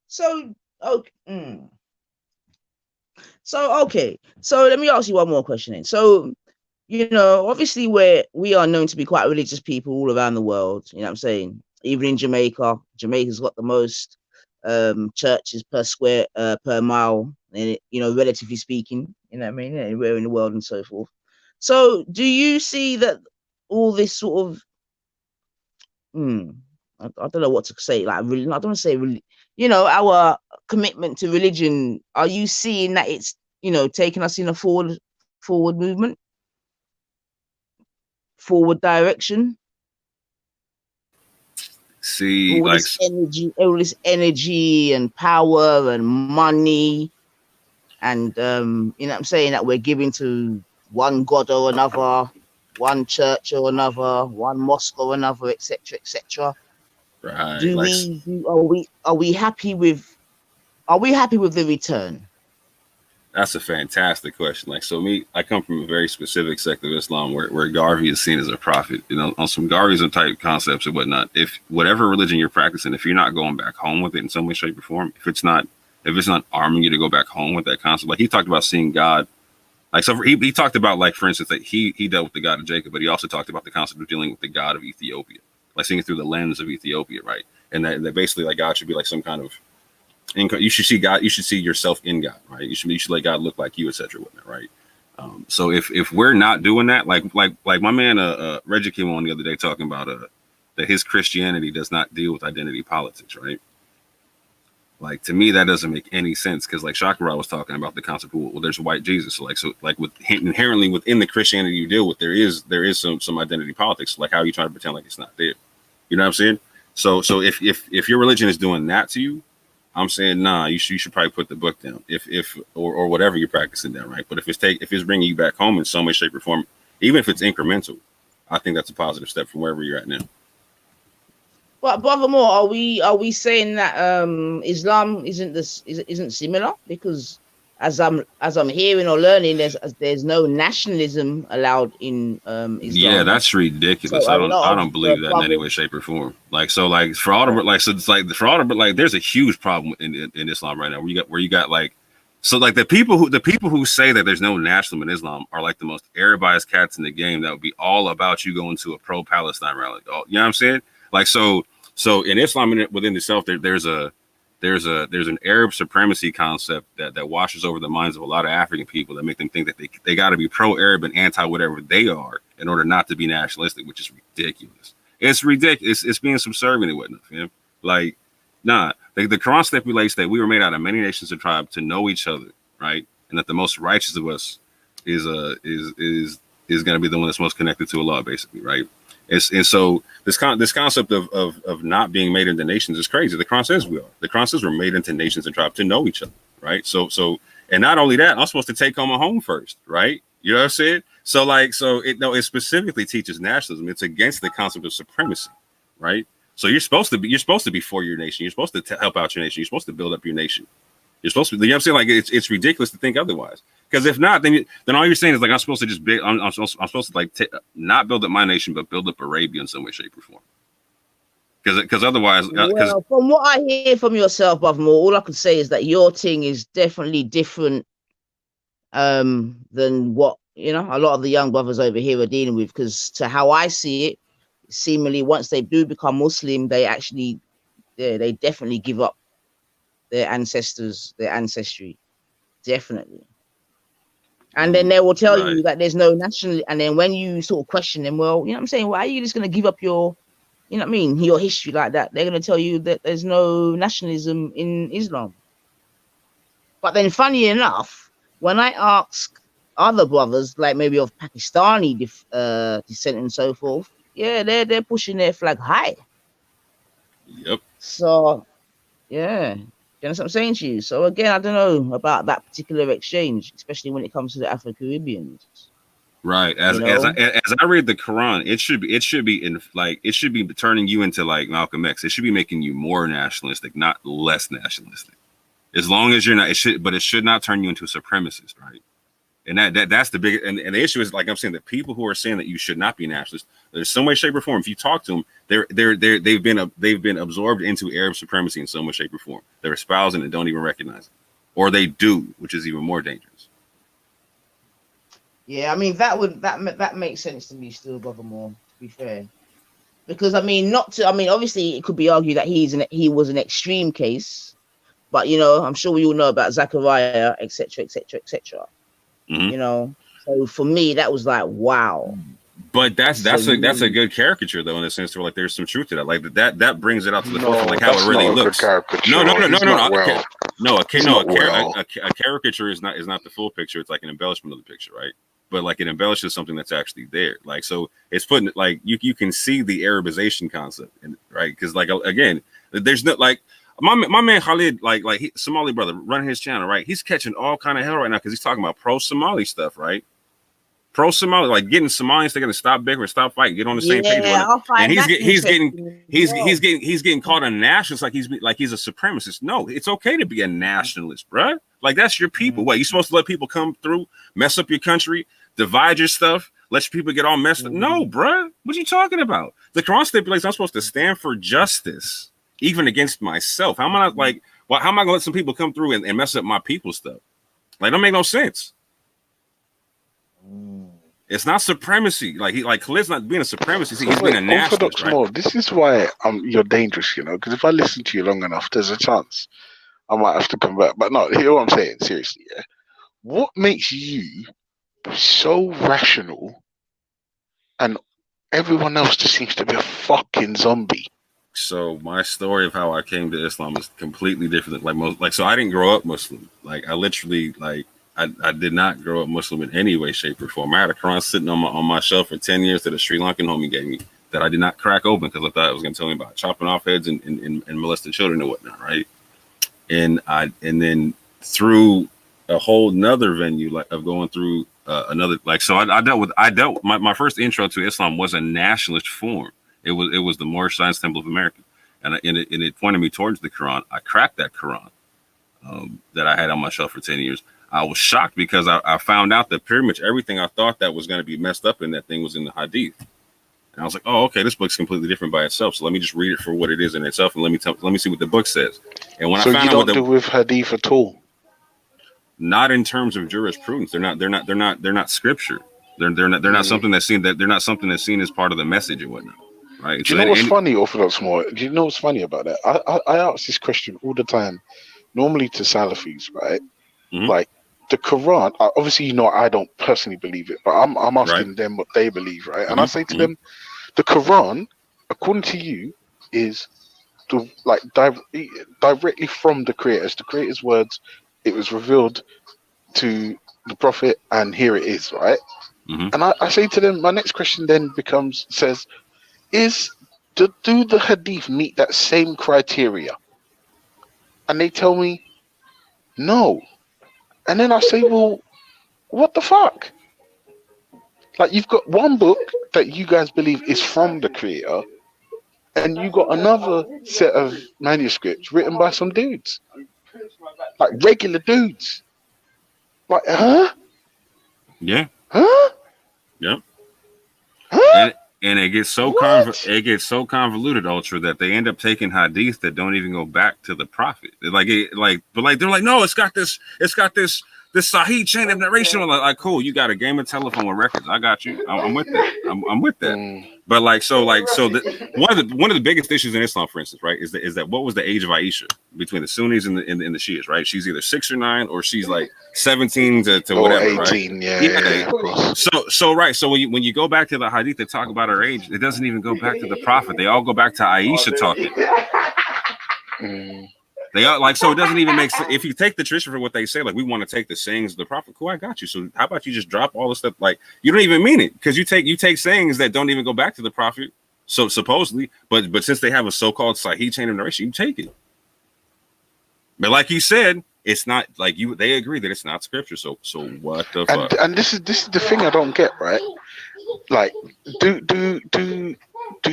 So okay. So let me ask you one more question then. So, you know, obviously we are known to be quite religious people all around the world, you know what I'm saying? Even in Jamaica. Jamaica's got the most churches per mile, and you know, relatively speaking, you know what I mean, anywhere in the world and so forth. So do you see that all this sort of I don't know what to say, like really, I don't want to say really, you know, our commitment to religion, are you seeing that it's, you know, taking us in a forward movement, forward direction? See, all this energy and power and money, and you know what I'm saying, that we're giving to one god or another, one church or another, one mosque or another, etc., etc. Right. Are we happy with the return? That's a fantastic question. Like, so me, I come from a very specific sect of Islam where Garvey is seen as a prophet, you know, on some Garveyism type concepts and whatnot. If whatever religion you're practicing, if you're not going back home with it in some way, shape, or form, if it's not arming you to go back home with that concept, like he talked about seeing God, like, so he talked about, like, for instance, that he dealt with the God of Jacob, but he also talked about the concept of dealing with the God of Ethiopia, like seeing it through the lens of Ethiopia, right? And that basically, like, God should be like some kind of, you should see God, you should see yourself in God, right? You should let God look like you, etc., whatnot, right? So if we're not doing that, like my man Reggie came on the other day talking about that his Christianity does not deal with identity politics, right? Like, to me, that doesn't make any sense, because like Shakira was talking about the concept of, well, there's a white Jesus, so with inherently within the Christianity you deal with, there is some identity politics, like how you try to pretend like it's not there. You know what I'm saying? So if your religion is doing that to you, I'm saying, nah, you should probably put the book down, or whatever you're practicing down, right? But if it's bringing you back home in some way, shape, or form, even if it's incremental, I think that's a positive step from wherever you're at now. But Brother Moore, are we saying that Islam isn't similar? Because as I'm hearing or learning, there's no nationalism allowed in Islam. Yeah, that's ridiculous. So I don't believe that in any way, shape, or form. Like, so, like, for all the like there's a huge problem in Islam right now where you got like, so like the people who say that there's no nationalism in Islam are like the most Arabized cats in the game that would be all about you going to a pro-Palestine rally. You know what I'm saying? Like, so in Islam within itself, there's an Arab supremacy concept that washes over the minds of a lot of African people that make them think that they got to be pro-Arab and anti whatever they are in order not to be nationalistic, which is ridiculous. It's ridiculous. It's being subservient and whatnot, man. Like, Nah, the Quran stipulates that we were made out of many nations and tribes to know each other, right? And that the most righteous of us is going to be the one that's most connected to Allah, basically, right? And so this concept of not being made into nations is crazy. The Quran says we are. The Quran says we're made into nations and tribes to know each other, right? So and not only that, I'm supposed to take home first, right? You know what I'm saying? So it specifically teaches nationalism. It's against the concept of supremacy, right? So you're supposed to be for your nation. You're supposed to help out your nation. You're supposed to build up your nation. You're supposed to, you know what I'm saying? Like it's ridiculous to think otherwise. Because if not, then all you're saying is like I'm supposed to just I'm supposed to like not build up my nation, but build up Arabia in some way, shape, or form. Because otherwise, well, from what I hear from yourself, Brother Moore, all I could say is that your thing is definitely different than what a lot of the young brothers over here are dealing with. Because to how I see it, seemingly once they do become Muslim, they actually they definitely give up their ancestry, definitely. And then they will tell you that there's no national. And then when you sort of question them, well, you know what I'm saying? Why are you just going to give up your, you know what I mean, your history like that? They're going to tell you that there's no nationalism in Islam. But then funny enough, when I ask other brothers, like maybe of Pakistani descent and so forth, yeah, they're pushing their flag high. Yep. So, yeah. You know what I'm saying to you? So again, I don't know about that particular exchange, especially when it comes to the Afro-Caribbeans. Right. As I read the Quran, it should be turning you into like Malcolm X. It should be making you more nationalistic, not less nationalistic. As long as you're not, it should not turn you into a supremacist, right? And that's the big and the issue is, like I'm saying, the people who are saying that you should not be nationalist, there's some way, shape, or form. If you talk to them, they've been absorbed into Arab supremacy in some way, shape, or form. They're espousing and don't even recognize it, or they do, which is even more dangerous. Yeah, I mean that makes sense to me still, Brother Moore, to be fair, because obviously it could be argued that he was an extreme case, but I'm sure we all know about Zachariah, etc., etc., etc. So for me, that was like, wow. But that's a good caricature, though, in the sense where like there's some truth to that. Like that brings it out to the forefront, like how it really looks. A caricature is not the full picture. It's like an embellishment of the picture, right? But like it embellishes something that's actually there. Like so, it's putting like you can see the Arabization concept, right? Because like again, there's no like. My man Khalid, Somali brother, running his channel, right? He's catching all kind of hell right now because he's talking about pro-Somali stuff, right? Pro-Somali, like getting Somalians together, stop bickering, stop fighting, get on the same page. And he's getting called a nationalist, like he's a supremacist. No, it's okay to be a nationalist, bruh. Like that's your people. What, you supposed to let people come through, mess up your country, divide your stuff, let your people get all messed up? No, bruh. What are you talking about? The Quran stipulates I'm supposed to stand for justice, even against myself. How am I how am I gonna let some people come through and mess up my people's stuff? Like, don't make no sense. It's not supremacy. Like Khalid's not being a supremacist. He's being a nationalist, right? More, this is why you're dangerous, because if I listen to you long enough, there's a chance I might have to convert. But no, hear what I'm saying, seriously, yeah. What makes you so rational and everyone else just seems to be a fucking zombie? So my story of how I came to Islam is completely different. So I didn't grow up Muslim. Like I literally I did not grow up Muslim in any way, shape, or form. I had a Quran sitting on my shelf for 10 years that a Sri Lankan homie gave me that I did not crack open because I thought it was going to tell me about chopping off heads and molesting children and whatnot, right? And then through a whole nother venue of going through another my first intro to Islam was a nationalist form. It was the Moorish Science Temple of America, and it pointed me towards the Quran. I cracked that Quran that I had on my shelf for 10 years. I was shocked because I found out that pretty much everything I thought that was going to be messed up in that thing was in the Hadith. And I was like, oh, okay, this book's completely different by itself. So let me just read it for what it is in itself, and let me see what the book says. And when I found out do with Hadith at all, not in terms of jurisprudence, they're not scripture. They're not something that's seen as part of the message and whatnot. Right? Do you know what's funny, Orthodox Moore? Do you know what's funny about that? I ask this question all the time, normally to Salafis, right? Mm-hmm. Like the Quran, obviously, I don't personally believe it, but I'm asking them what they believe, right? And I say to them, the Quran, according to you, is directly from the creators, the creators' words. It was revealed to the prophet, and here it is, right? Mhm. And I say to them, my next question then says, do the hadith meet that same criteria? And they tell me no. And then I say, well, what the fuck? Like, you've got one book that you guys believe is from the creator, and you got another set of manuscripts written by some dudes, like regular dudes. Like, huh? Yeah. Huh? Yep. Huh? And it gets so convoluted, Ultra, that they end up taking hadith that don't even go back to the prophet. But they're like, no, it's got this Sahih chain of narration. Like, cool, you got a game of telephone with records. I got you. I'm with that. I'm with that. But one of the biggest issues in Islam, for instance, right, is that what was the age of Aisha between the Sunnis and the Shias, right? She's either 6 or 9, or she's like 17 to whatever, 18, right? Yeah, of course. So when you go back to the hadith that talk about her age, it doesn't even go back to the prophet. They all go back to Aisha talking. They are so it doesn't even make sense. If you take the tradition for what they say, like, we want to take the sayings of the prophet, cool, I got you. So how about you just drop all the stuff? Like, you don't even mean it, because you take sayings that don't even go back to the prophet, so supposedly, but since they have a so-called Sahih chain of narration, you take it. But like you said, it's not like you. They agree that it's not scripture. So what the fuck? And this is the thing I don't get, right? Like, do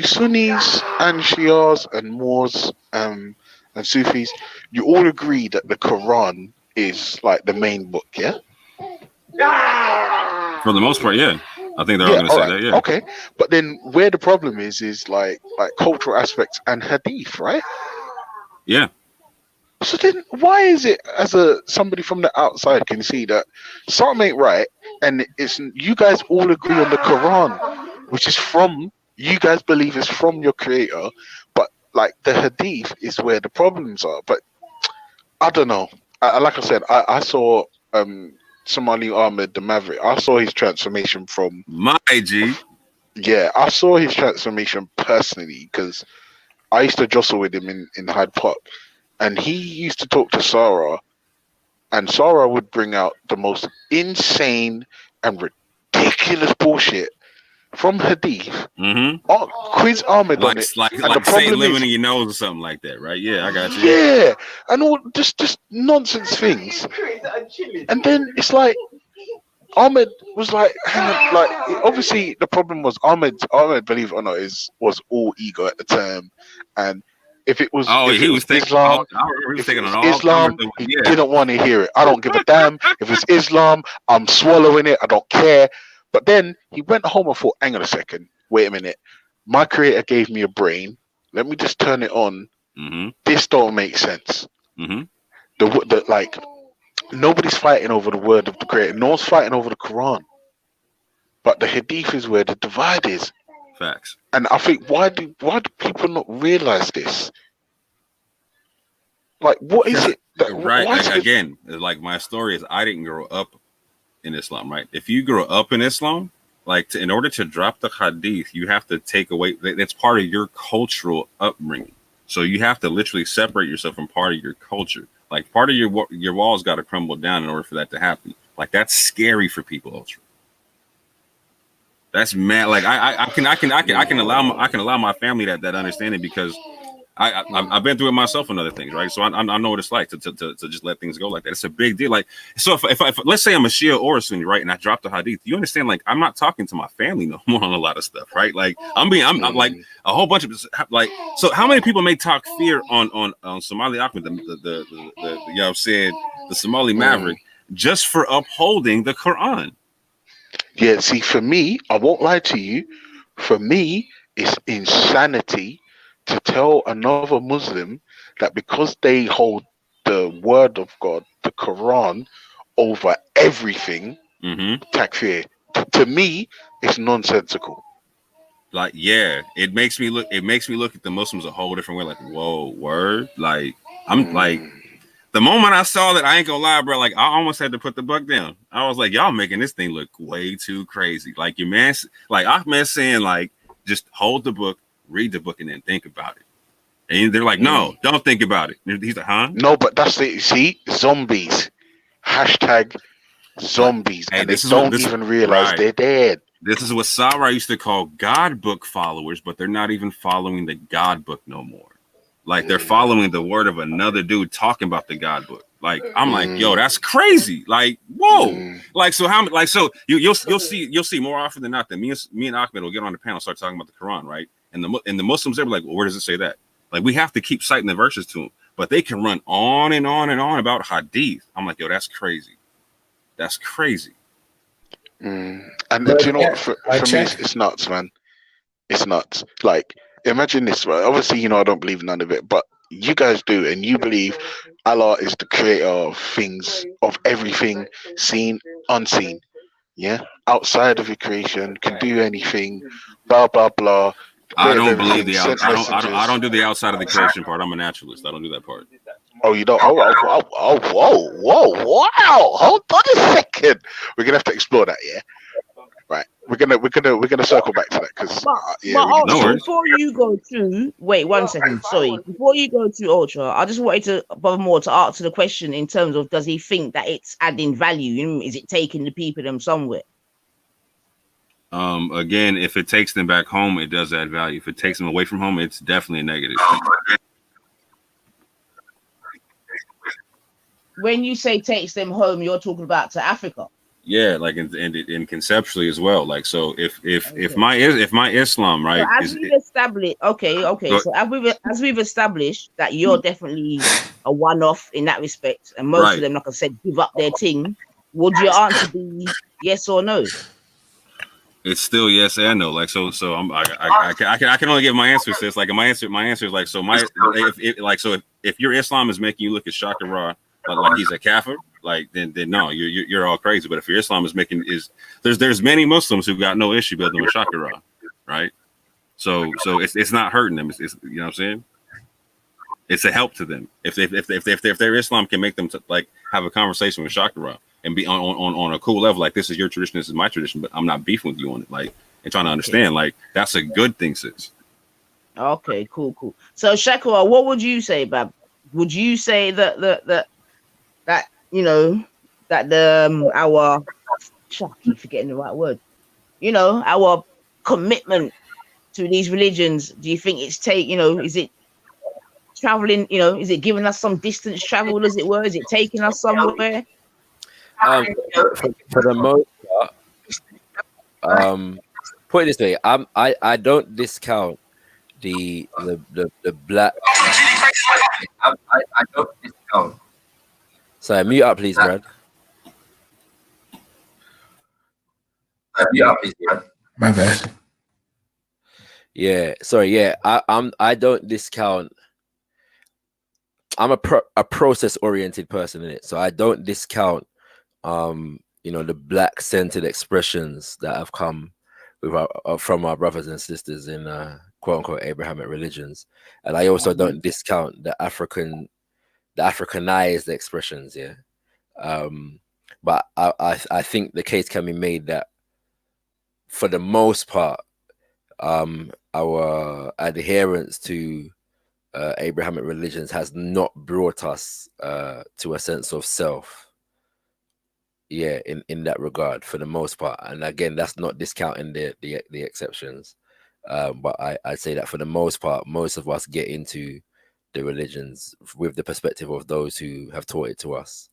Sunnis and Shias and Moors and Sufis, you all agree that the Quran is like the main book, yeah? For the most part, yeah. I think they're all going to say that, yeah. Okay, but then where the problem is like cultural aspects and hadith, right? Yeah. So then, why is it, as somebody from the outside can see that something ain't right, and it's you guys all agree on the Quran, which is from you guys believe is from your creator, but like the hadith is where the problems are. But I don't know. Like I said, I saw Somali Ahmed the Maverick. I saw his transformation from my G. Yeah, I saw his transformation personally, because I used to jostle with him in Hyde Park. And he used to talk to Sarah, and Sarah would bring out the most insane and ridiculous bullshit from hadith. Quiz Ahmed on it. Like the say problem living is, in your nose or something like that, right? Yeah, I got you. yeah, and all just nonsense things. And then it's like Ahmed was like, hang on, like, obviously the problem was Ahmed, believe it or not, was all ego at the time, and if it was Islam, he didn't want to hear it. I don't give a damn. If it's Islam, I'm swallowing it. I don't care. But then he went home and thought, hang on a second, wait a minute. My creator gave me a brain. Let me just turn it on. This don't make sense. Like, nobody's fighting over the word of the creator. No one's fighting over the Quran. But the hadith is where the divide is. Facts. And I think, why do people not realize this? Like, what is it? Right. Again, like, my story is, I didn't grow up in Islam, right? If you grow up in Islam, like, in order to drop the hadith, you have to take away, that's part of your cultural upbringing. So you have to literally separate yourself from part of your culture. Like, part of your walls got to crumble down in order for that to happen. Like, that's scary for people, Ultra. That's mad. Like, I can allow my family that understanding, because I've been through it myself and other things, right? So I know what it's like to just let things go like that. It's a big deal. Like, so if let's say I'm a Shia or a Sunni, right, and I drop the hadith, you understand? Like, I'm not talking to my family no more on a lot of stuff, right? Like, I'm like a whole bunch of, like, so how many people may talk fear on Somali Ahmed, the you know, said the Somali Maverick, just for upholding the Quran? Yeah, see, for me, I won't lie to you. For me, it's insanity to tell another Muslim that because they hold the word of God, the Quran, over everything, takfir. To me, it's nonsensical. Like, yeah, it makes me look at the Muslims a whole different way. Like, whoa, word. Like, I'm like, the moment I saw that, I ain't gonna lie, bro, like, I almost had to put the buck down. I was like, y'all making this thing look way too crazy. Like, your man, like, Ahmed saying, like, just hold the book, read the book, and then think about it. And they're like, no, don't think about it. He's like, huh? No, but that's it. See, zombies. Hashtag zombies, Hey, and they this is what don't this even realize right. they're dead. This is what Sarai used to call God book followers, but they're not even following the God book no more. Like they're following the word of another dude talking about the God book. Like I'm like, yo, that's crazy. Like, whoa. Like so how like so you'll see more often than not that me and Ahmed will get on the panel and start talking about the Quran, right? And the Muslims they're like, well, where does it say that? Like we have to keep citing the verses to them, but they can run on and on and on about hadith. I'm like, yo, that's crazy. That's crazy. And do you know what? For me, it's nuts, man. It's nuts. Like, imagine this, right? Obviously, you know, I don't believe none of it, but you guys do, and you believe Allah is the creator of things, of everything, seen, unseen. Yeah, outside of your creation, can do anything. Blah blah blah. I don't believe the out. I don't do the outside of the creation part. I'm a naturalist. I don't do that part. Oh, you don't? Whoa! Wow! Hold on a second. We're gonna have to explore that. Yeah. Right. We're gonna circle back to that because before you go to wait 1 second, sorry. Before you go to Ultra, I just wanted to bother more to answer the question in terms of does he think that it's adding value? You know, is it taking the people them somewhere? Again, if it takes them back home, it does add value. If it takes them away from home, it's definitely a negative. When you say takes them home, you're talking about to Africa. Yeah, like in conceptually as well. Like so, if my Islam right, so as we've established, okay. So as we've established that you're definitely a one-off in that respect, and most of them, like I said, give up their thing. Would your answer be yes or no? It's still yes and no. Like so I can only give my answer to this. Like my answer is like so if your Islam is making you look at Shaka Ra like he's a kafir, like then no, you're all crazy. But if your Islam is making there's many Muslims who got no issue building with Shaka Ra, right? So it's not hurting them. It's you know what I'm saying? It's a help to them. If their Islam can make them like have a conversation with Shaka Ra and be on a cool level, like this is your tradition, this is my tradition, but I'm not beefing with you on it, like and trying to understand, like that's a good thing, sis. Okay, cool. So Shakira, what would you say, Bab? Would you say that you know that our I keep forgetting the right word, you know, our commitment to these religions, do you think it's is it traveling, is it giving us some distance travel, as it were? Is it taking us somewhere? For the most part, put it this way, I don't discount the black. I don't discount. Sorry, mute up, please, Brad. Mute up, please, Brad. My bad. Yeah, sorry. Yeah, I don't discount. I'm a process oriented person in it, so I don't discount the black centered expressions that have come with from our brothers and sisters in quote unquote Abrahamic religions, and I also don't discount the Africanized expressions. Yeah, but I think the case can be made that for the most part, our adherence to Abrahamic religions has not brought us to a sense of self. Yeah, in that regard, for the most part, and again, that's not discounting the exceptions, but I'd say that for the most part, most of us get into the religions with the perspective of those who have taught it to us,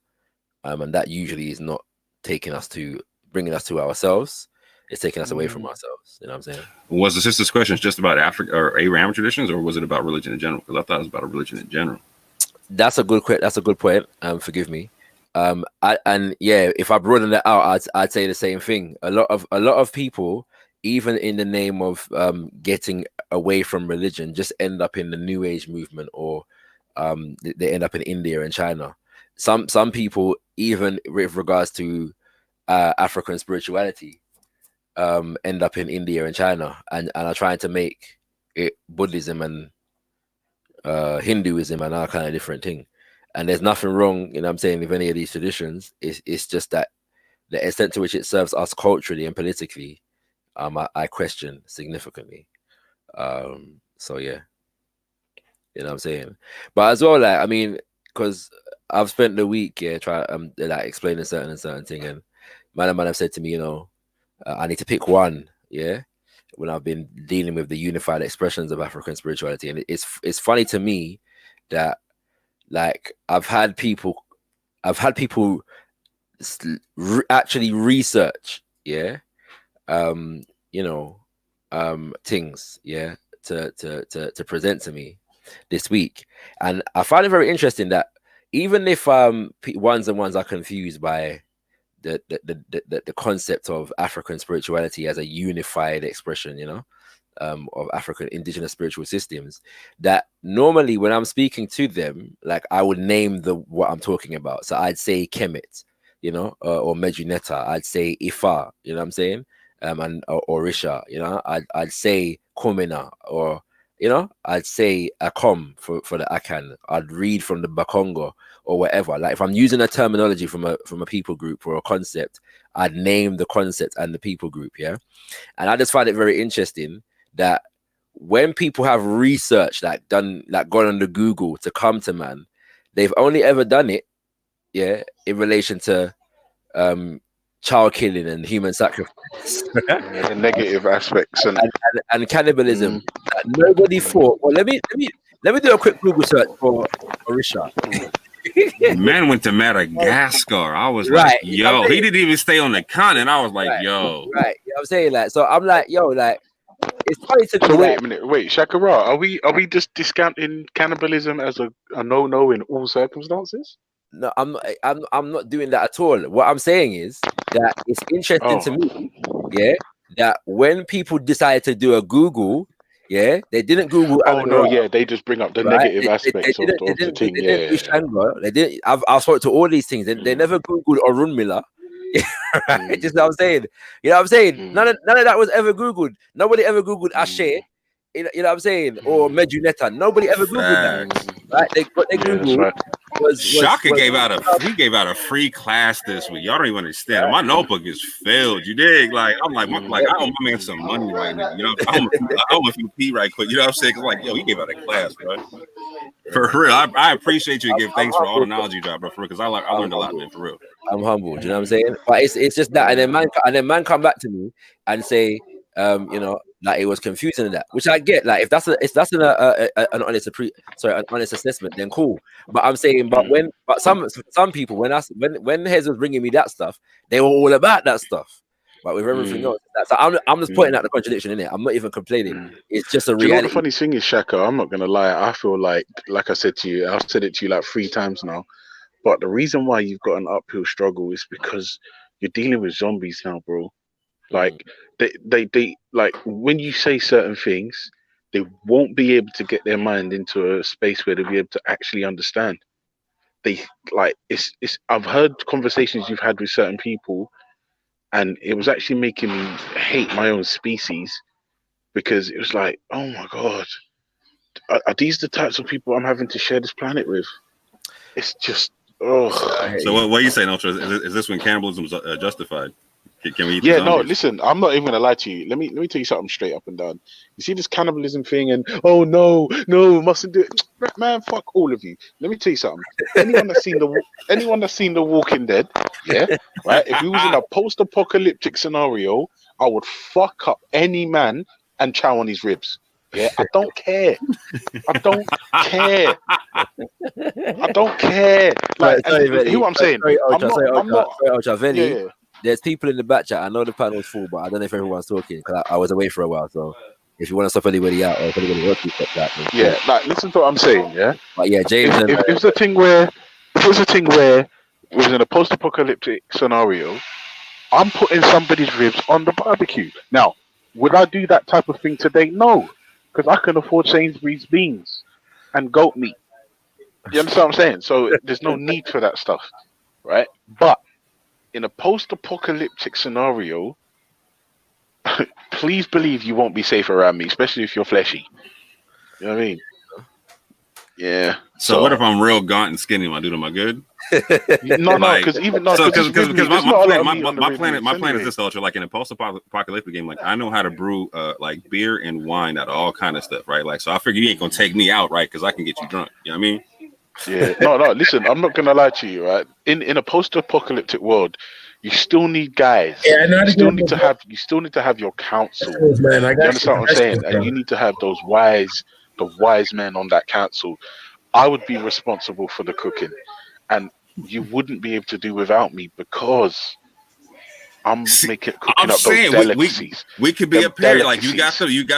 and that usually is not bringing us to ourselves. It's taking us away from ourselves. You know what I'm saying? Was the sister's question just about Africa or Abrahamic traditions, or was it about religion in general? Because I thought it was about a religion in general. That's a good point. Forgive me. If I broaden that out, I'd say the same thing. A lot of people, even in the name of getting away from religion, just end up in the New Age movement, or they end up in India and China. Some people, even with regards to African spirituality, end up in India and China, and are trying to make it Buddhism and Hinduism and all kind of different thing. And there's nothing wrong, you know what I'm saying, with any of these traditions. It's just that the extent to which it serves us culturally and politically, I question significantly. So yeah, You know what I'm saying? But as well, like I mean, because I've spent the week trying like explaining certain thing, and man have said to me, you know, I need to pick one, when I've been dealing with the unified expressions of African spirituality, and it's funny to me that like I've had people actually research, you know, things, to present to me this week, and I find it very interesting that even if ones and ones are confused by the concept of African spirituality as a unified expression, you know, of African indigenous spiritual systems, that normally when I'm speaking to them, like I would name what I'm talking about. So I'd say Kemet, you know, or Medjuneta. I'd say Ifa, you know what I'm saying, and or Orisha, you know. I'd say Komena, or you know, I'd say Akom for the Akan. I'd read from the Bakongo or whatever. Like if I'm using a terminology from a people group or a concept, I'd name the concept and the people group, yeah. And I just find it very interesting that when people have research, like gone on the Google to come to man, they've only ever done it, in relation to child killing and human sacrifice, the negative aspects and cannibalism. Nobody thought. Well, let me do a quick Google search for Orisha. Man went to Madagascar. I was Right, like, yo, he didn't even stay on the continent. I was like, yo. Right. You know what I'm saying? Like, so I'm like, yo, like, it's funny to me. So wait like, a minute, wait, Shakara, are we just discounting cannibalism as a no in all circumstances? No, I'm not doing that at all. What I'm saying is that it's interesting to me, that when people decided to do a Google, they didn't Google Oh no, Amenora, they just bring up the right? negative aspects of the thing. They didn't do Shanga. They didn't. I've spoke to all these things. They never Googled Orunmila. Right? Just what I'm saying. You know what I'm saying? None of that was ever Googled. Nobody ever Googled Ashe. You know what I'm saying? Or Medjuneta. Nobody ever Googled that. Right? What they Googled Shaka gave out a free class this week. Y'all don't even understand. My notebook is filled. You dig? Like I'm like, I owe my man some money right now. You know, I owe him some pee right quick. You know what I'm saying? 'Cause like, yo, he gave out a class, bro. For real, I appreciate you and give thanks for all the knowledge you dropped, bro. For real, because I learned a lot, man. For real. I'm humbled. You know what I'm saying? But it's just that, and then man come back to me and say, you know, like it was confusing and that, which I get. Like if that's an honest an honest assessment, then cool. But I'm saying, but some people when Hez was bringing me that stuff, they were all about that stuff. But with everything else, so I'm just pointing out the contradiction in it. I'm not even complaining. It's just a reality. Do you know what the funny thing is, Shaka? I'm not gonna lie. I feel like I said to you, I've said it to you like 3 times now. But the reason why you've got an uphill struggle is because you're dealing with zombies now, bro. Like they like when you say certain things, they won't be able to get their mind into a space where they'll be able to actually understand. They like it's I've heard conversations you've had with certain people, and it was actually making me hate my own species, because it was like, oh my god, are these the types of people I'm having to share this planet with? It's just So what are you saying, Ultra? Is this when cannibalism is justified? Can we eat yeah, the no, zombies? listen, I'm not even gonna lie to you. Let me tell you something straight up and down. You see this cannibalism thing, and oh no, mustn't do it. Man, fuck all of you. Let me tell you something. Anyone that's seen the Walking Dead, right? If we was in a post-apocalyptic scenario, I would fuck up any man and chow on his ribs. Yeah, I don't care. I don't care. I don't care. Like, hear what I'm saying? There's people in the back chat. I know the panel's full, but I don't know if everyone's talking because I was away for a while. So if you want to stop anybody out, or if anybody wants to stop that, like listen to what I'm saying. Yeah, but yeah, James. If it's a thing where we're in a post-apocalyptic scenario, I'm putting somebody's ribs on the barbecue. Now, would I do that type of thing today? No, because I can afford Sainsbury's beans and goat meat. You understand what I'm saying? So there's no need for that stuff, right? But in a post-apocalyptic scenario, please believe you won't be safe around me, especially if you're fleshy. You know what I mean? Yeah. So what if I'm real gaunt and skinny? Am I good? No, because my plan is this, Ultra. Like in a post-apocalyptic game, like I know how to brew like beer and wine out of all kind of stuff, right? Like, so I figure you ain't gonna take me out, right? Because I can get you drunk. You know what I mean? Yeah. No. Listen, I'm not gonna lie to you, right? In a post-apocalyptic world, you still need guys. Yeah, You still need to have your council. Man, I You got understand what I'm saying? And you need to have the wise men on that council. I would be responsible for the cooking, and you wouldn't be able to do without me because I'm cooking up those delicacies. We could be a pair. Like you got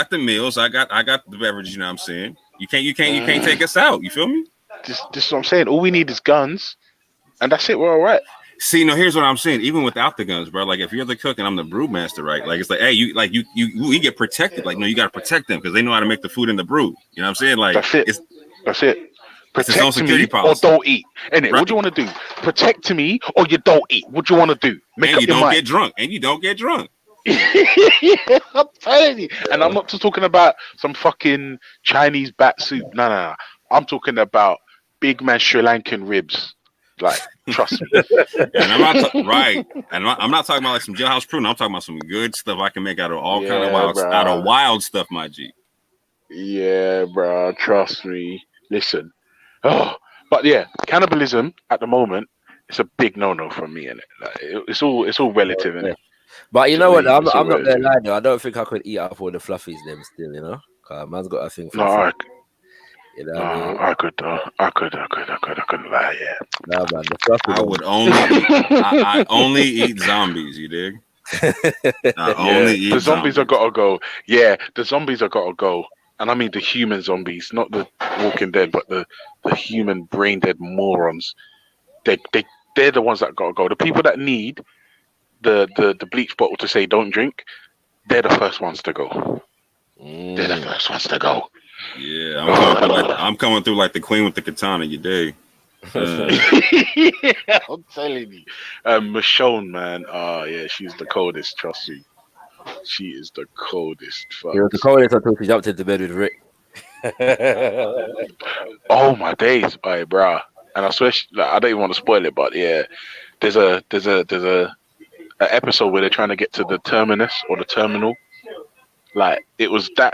the meals. I got the beverage. You know what I'm saying? You can't take us out. You feel me? This is what I'm saying. All we need is guns, and that's it. We're all right. See, no, here's what I'm saying. Even without the guns, bro. Like if you're the cook and I'm the brewmaster, right? Like it's like, hey, we get protected. Like no, you got to protect them because they know how to make the food in the brew. You know what I'm saying? Like that's it. Protect me or don't eat. Innit? Right. What do you want to do? Protect me or you don't eat. What do you want to do? Make up your mind. Get drunk. And you don't get drunk. Yeah, I'm telling you. And I'm not just talking about some fucking Chinese bat soup. No. I'm talking about big man Sri Lankan ribs. Like, trust me. And I'm not talking about like some jailhouse pruning. I'm talking about some good stuff I can make out of all kind of wild stuff, my G. Yeah, bro. Trust me. Listen. Oh, but yeah, cannibalism at the moment it's a big no-no for me, innit? Like, it's all relative, innit? But you know what? I'm not gonna lie though. I don't think I could eat up all the fluffies them still, you know. Man's got a thing for you know what I mean? I couldn't lie, yeah. Nah, man, the fluffy I would I only eat zombies, you dig? Only eat the zombies are gotta go. Yeah, the zombies are gotta go. And I mean the human zombies, not the Walking Dead, but the human brain dead morons. They're the ones that gotta go. The people that need the bleach bottle to say don't drink, they're the first ones to go. They're the first ones to go. Yeah, I'm coming through like the queen with the katana, you dig? Yeah, I'm telling you. Michonne, man. Oh yeah, she's the coldest, trust me. She is the coldest. He was the coldest until she jumped into bed with Rick. Oh my days, right, bro. And I swear, I don't even want to spoil it, but yeah, there's a episode where they're trying to get to the terminus or the terminal. Like it was that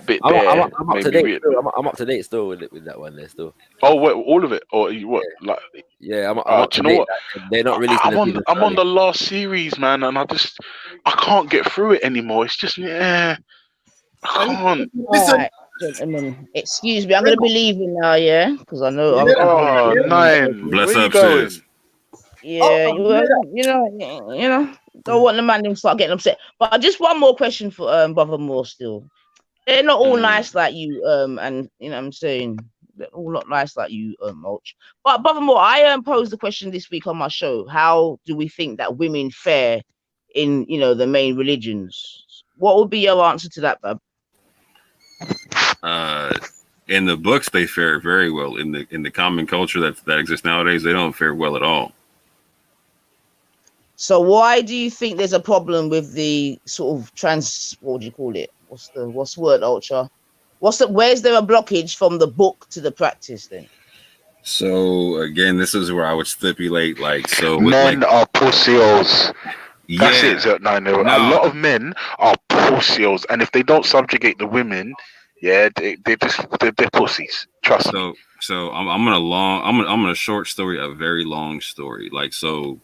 bit there. I'm up to date. I'm up to date still with that one there still. Oh, what, all of it, or what? Like, yeah, I'm up to date. They're not releasing. I'm on the last series, man, and I can't get through it anymore. It's just I can't. Right, gentlemen, excuse me. I'm gonna be leaving now, yeah, because I know. Nine. Bless up, sis. Yeah, you know, don't want the man to start getting upset. But just one more question for Brother Moore still. They're not all nice like you, and you know what I'm saying, they're all not nice like you, Mulch. But Brother Moore, I posed the question this week on my show. How do we think that women fare in, you know, the main religions? What would be your answer to that, Bab? In the books, they fare very well. In the common culture that exists nowadays, they don't fare well at all. So why do you think there's a problem with the sort of what do you call it? What's the word, Ultra? Where's there a blockage from the book to the practice then? So again, this is where I would stipulate, men are pussies. That's it. A lot of men are pussies, and if they don't subjugate the women, they're pussies. Trust me. So I'm gonna short story a very long story. Like so.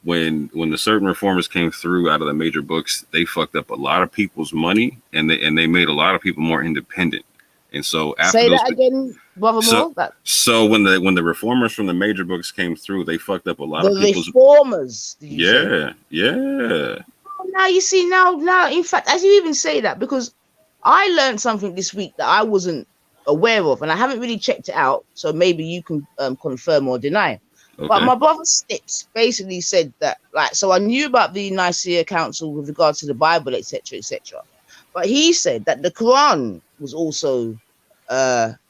When the certain reformers came through out of the major books, they fucked up a lot of people's money and they made a lot of people more independent. And so after say that again, Brother Moore. So when the reformers from the major books came through, they fucked up a lot of people's reformers. Yeah. Now you see now in fact, as you even say that, because I learned something this week that I wasn't aware of, and I haven't really checked it out. So maybe you can confirm or deny. Okay. But my brother Stips basically said that, so I knew about the Nicaea Council with regard to the Bible, etc., etc. But he said that the Quran was also at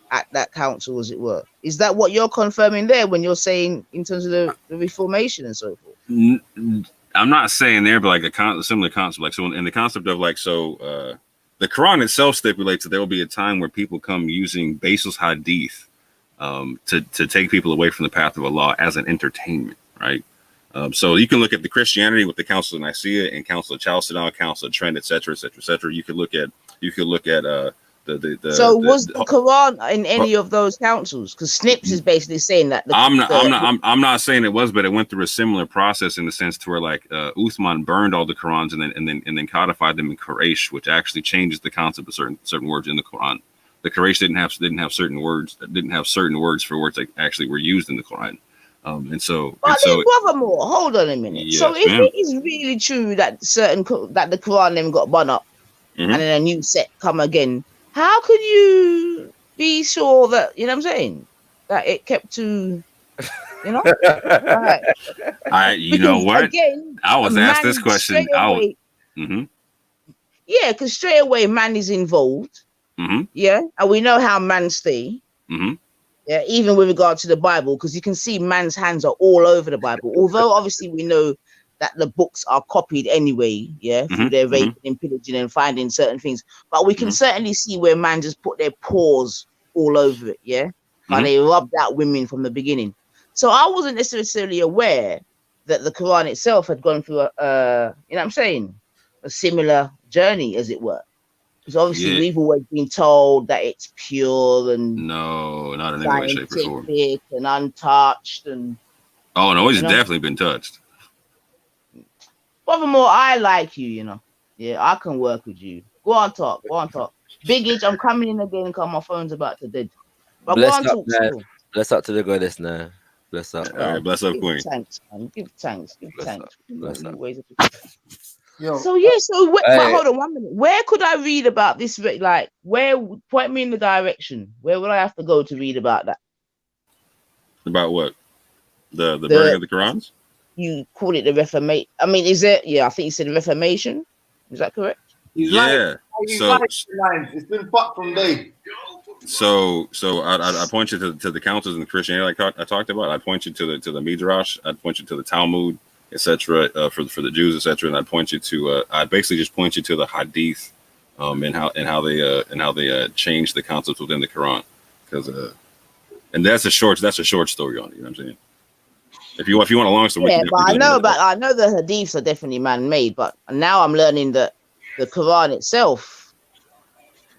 that council, as it were. Is that what you're confirming there when you're saying in terms of the Reformation and so forth? I'm not saying there, but like a similar concept, like so in the concept of the Quran itself stipulates that there will be a time where people come using baseless hadith to take people away from the path of Allah as an entertainment, right? So you can look at the Christianity with the Council of Nicaea and Council of Chalcedon, Council of Trent, etc., etc., etc. You could look at So was the Quran in any of those councils? Because Snips is basically saying that. I'm not saying it was, but it went through a similar process in the sense to where like Uthman burned all the Qurans and then codified them in Quraysh, which actually changes the concept of certain words in the Quran. The Quraysh didn't have certain words for words that actually were used in the Quran. Brother Moore, hold on a minute. Yes, so if ma'am. it is really true that the Quran them got burned up and then a new set come again, how could you be sure that, you know what I'm saying, that it kept to, you know? Right. You know what? Again, I was asked this question. Yeah, because straight away man is involved. Yeah, and we know how man stay. Yeah, even with regard to the Bible, because you can see man's hands are all over the Bible. Although obviously we know that the books are copied anyway, yeah, through their raping and pillaging and finding certain things. But we can certainly see where man just put their paws all over it, yeah. And they rubbed out women from the beginning. So I wasn't necessarily aware that the Quran itself had gone through you know what I'm saying, a similar journey, as it were. Because obviously we've always been told that it's pure and no, not in any way, shape, or form, and untouched and. Oh no, it's definitely been touched. Furthermore, I like you, you know. Yeah, I can work with you. Go on, talk. Big H, I'm coming in again because my phone's about to dead. But Bless go on, up, talk. man. Still. Bless up to the goddess now. Bless up. All right, bless up, Queen. Thanks, man. Give thanks. Bless up. So yeah, but hold on 1 minute. Where could I read about this? Like, where? Point me in the direction. Where would I have to go to read about that? About what? The burning of the Qurans? You call it the Reformation. I mean, is it? Yeah, I think you said Reformation. Is that correct? Yeah. It's been fucked from day. So I point you to the councils in the Christianity like I talked about. I point you to the Midrash. I'd point you to the Talmud, etc. For the Jews, etc. And I'd point you to I basically just point you to the Hadith, and how they change the concepts within the Quran, because and that's a short story on it. You know what I'm saying? If you want a long story, yeah, but I know the Hadiths are definitely man-made, but now I'm learning that the Quran itself.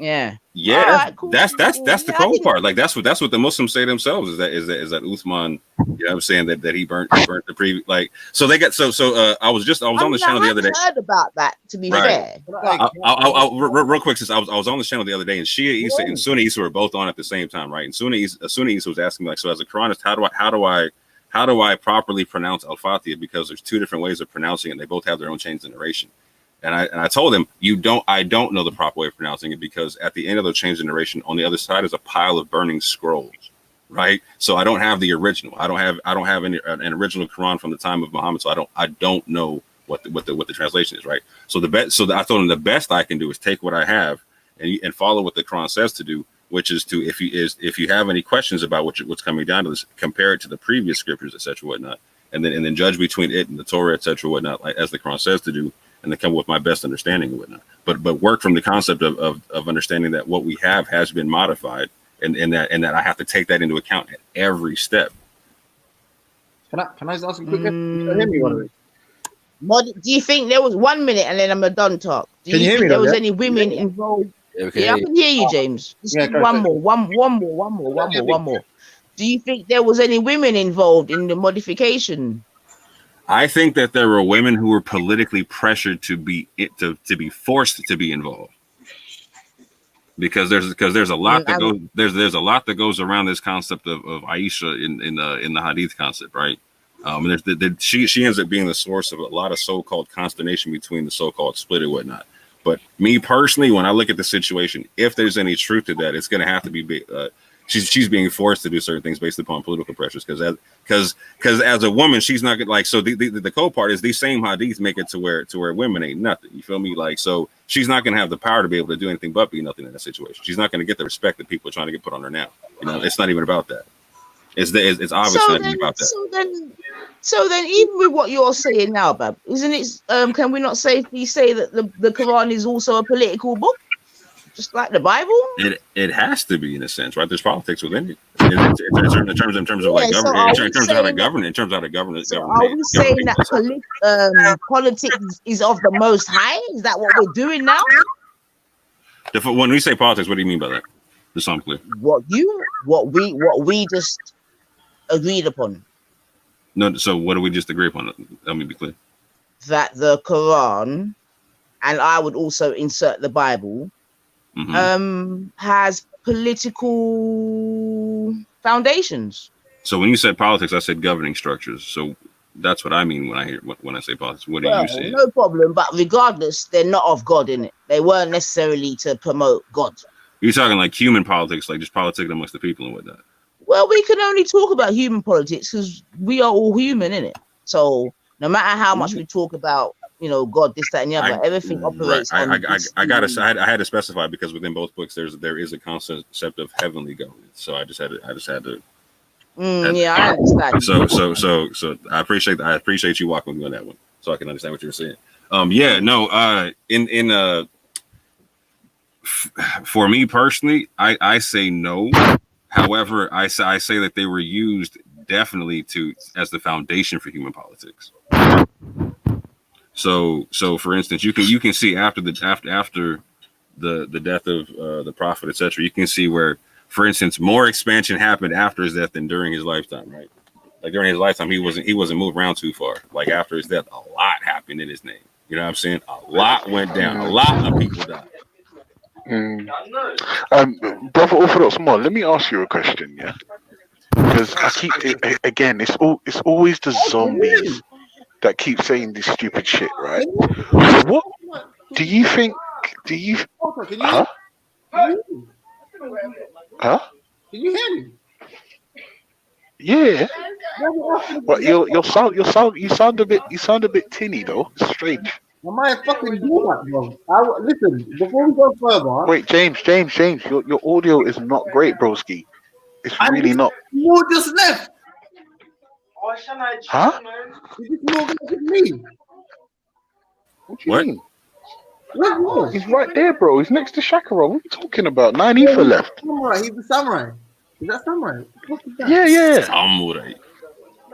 Yeah. Yeah, right, cool. that's the cold part. Like that's what the Muslims say themselves is that Uthman, you know what I'm saying, that he burnt the previous, like, so they got so I was on the channel the other day. I heard about that, to be fair. I'll real quick, since I was on the channel the other day, and Shia Isa and Sunni Isa were both on at the same time, right? And Sunni Isa was asking me, like, so as a Quranist, how do I properly pronounce Al-Fatiha, because there's two different ways of pronouncing it, and they both have their own chains of narration. And I told him, I don't know the proper way of pronouncing it, because at the end of the chains of narration, on the other side is a pile of burning scrolls, right? So I don't have the original. I don't have an original Quran from the time of Muhammad. So I don't know what the translation is, right? So I told him the best I can do is take what I have and follow what the Quran says to do, which is to if you have any questions about what's coming down to this, compare it to the previous scriptures, etc., whatnot, and then judge between it and the Torah, etc., whatnot, like as the Quran says to do. And then come up with my best understanding of it. But work from the concept of understanding that what we have has been modified, and that I have to take that into account at every step. Can I just ask a quick question? You don't hear me, one of it? Do you think there was 1 minute and then I'm done talk? Do you think there was any women involved? Yeah, I can hear you, James. One more. Do you think there was any women involved in the modification? I think that there were women who were politically pressured to be forced to be involved, because there's a lot that goes there's a lot that goes around this concept of Aisha in the Hadith concept, right? And she ends up being the source of a lot of so-called consternation between the so-called split and whatnot. But me personally, when I look at the situation, if there's any truth to that, it's going to have to be she's being forced to do certain things based upon political pressures, because as a woman, she's not gonna, like, so the cold part is these same hadiths make it to where women ain't nothing, you feel me? Like, so she's not gonna have the power to be able to do anything but be nothing in that situation. She's not gonna get the respect that people are trying to get put on her now. You know, it's not even about that. It's obviously not even about that. So then even with what you're saying now, Bab, isn't it can we not safely say that the Quran is also a political book? just like the Bible. It has to be in a sense, right? There's politics within it. In terms of like Yeah, so government, are in we terms of how to saying that? govern it, in terms of how to govern it, So govern are we saying people, that etc. politics is of the Most High? Is that what we're doing now? When we say politics, what do you mean by that? Just so I'm clear. What we just agreed upon. No, so what do we just agree upon? Let me be clear. That the Quran, and I would also insert the Bible, has political foundations. So when you said politics, I said governing structures. So that's what I mean when I say politics. What do you say? No problem, but regardless, they're not of God in it. They weren't necessarily to promote God. You're talking like human politics, like just politicking amongst the people and whatnot. Well, we can only talk about human politics because we are all human in it. So no matter how much we talk about, God, this, that, and the other, everything operates on. I had to specify because within both books there is a concept of heavenly governance. So I just had to. Yeah, I understand. So I appreciate you walking with me on that one, so I can understand what you're saying. For me personally, I say no. However, I say that they were used definitely as the foundation for human politics. So for instance, you can see after the death of the prophet, etc. You can see where, for instance, more expansion happened after his death than during his lifetime, right? Like during his lifetime, he wasn't moved around too far. Like after his death, a lot happened in his name. You know what I'm saying? A lot went down. A lot of people died. Brother Orthodox Mod, let me ask you a question, yeah? Because I keep again, it's always the zombies that keep saying this stupid shit, right? What do you think? Huh? Huh? Can you hear me? Yeah. But you sound a bit tinny though. It's strange. I might fucking do that, bro. Listen, before we go further. Wait, James, your audio is not great, broski. It's really not. More just left. Huh? You just more with me. What do you mean? He's right there, bro. He's next to Shakara. What are you talking about? 9 ether left. Samurai. He's the samurai. Is that samurai? What is that? Yeah. Samurai.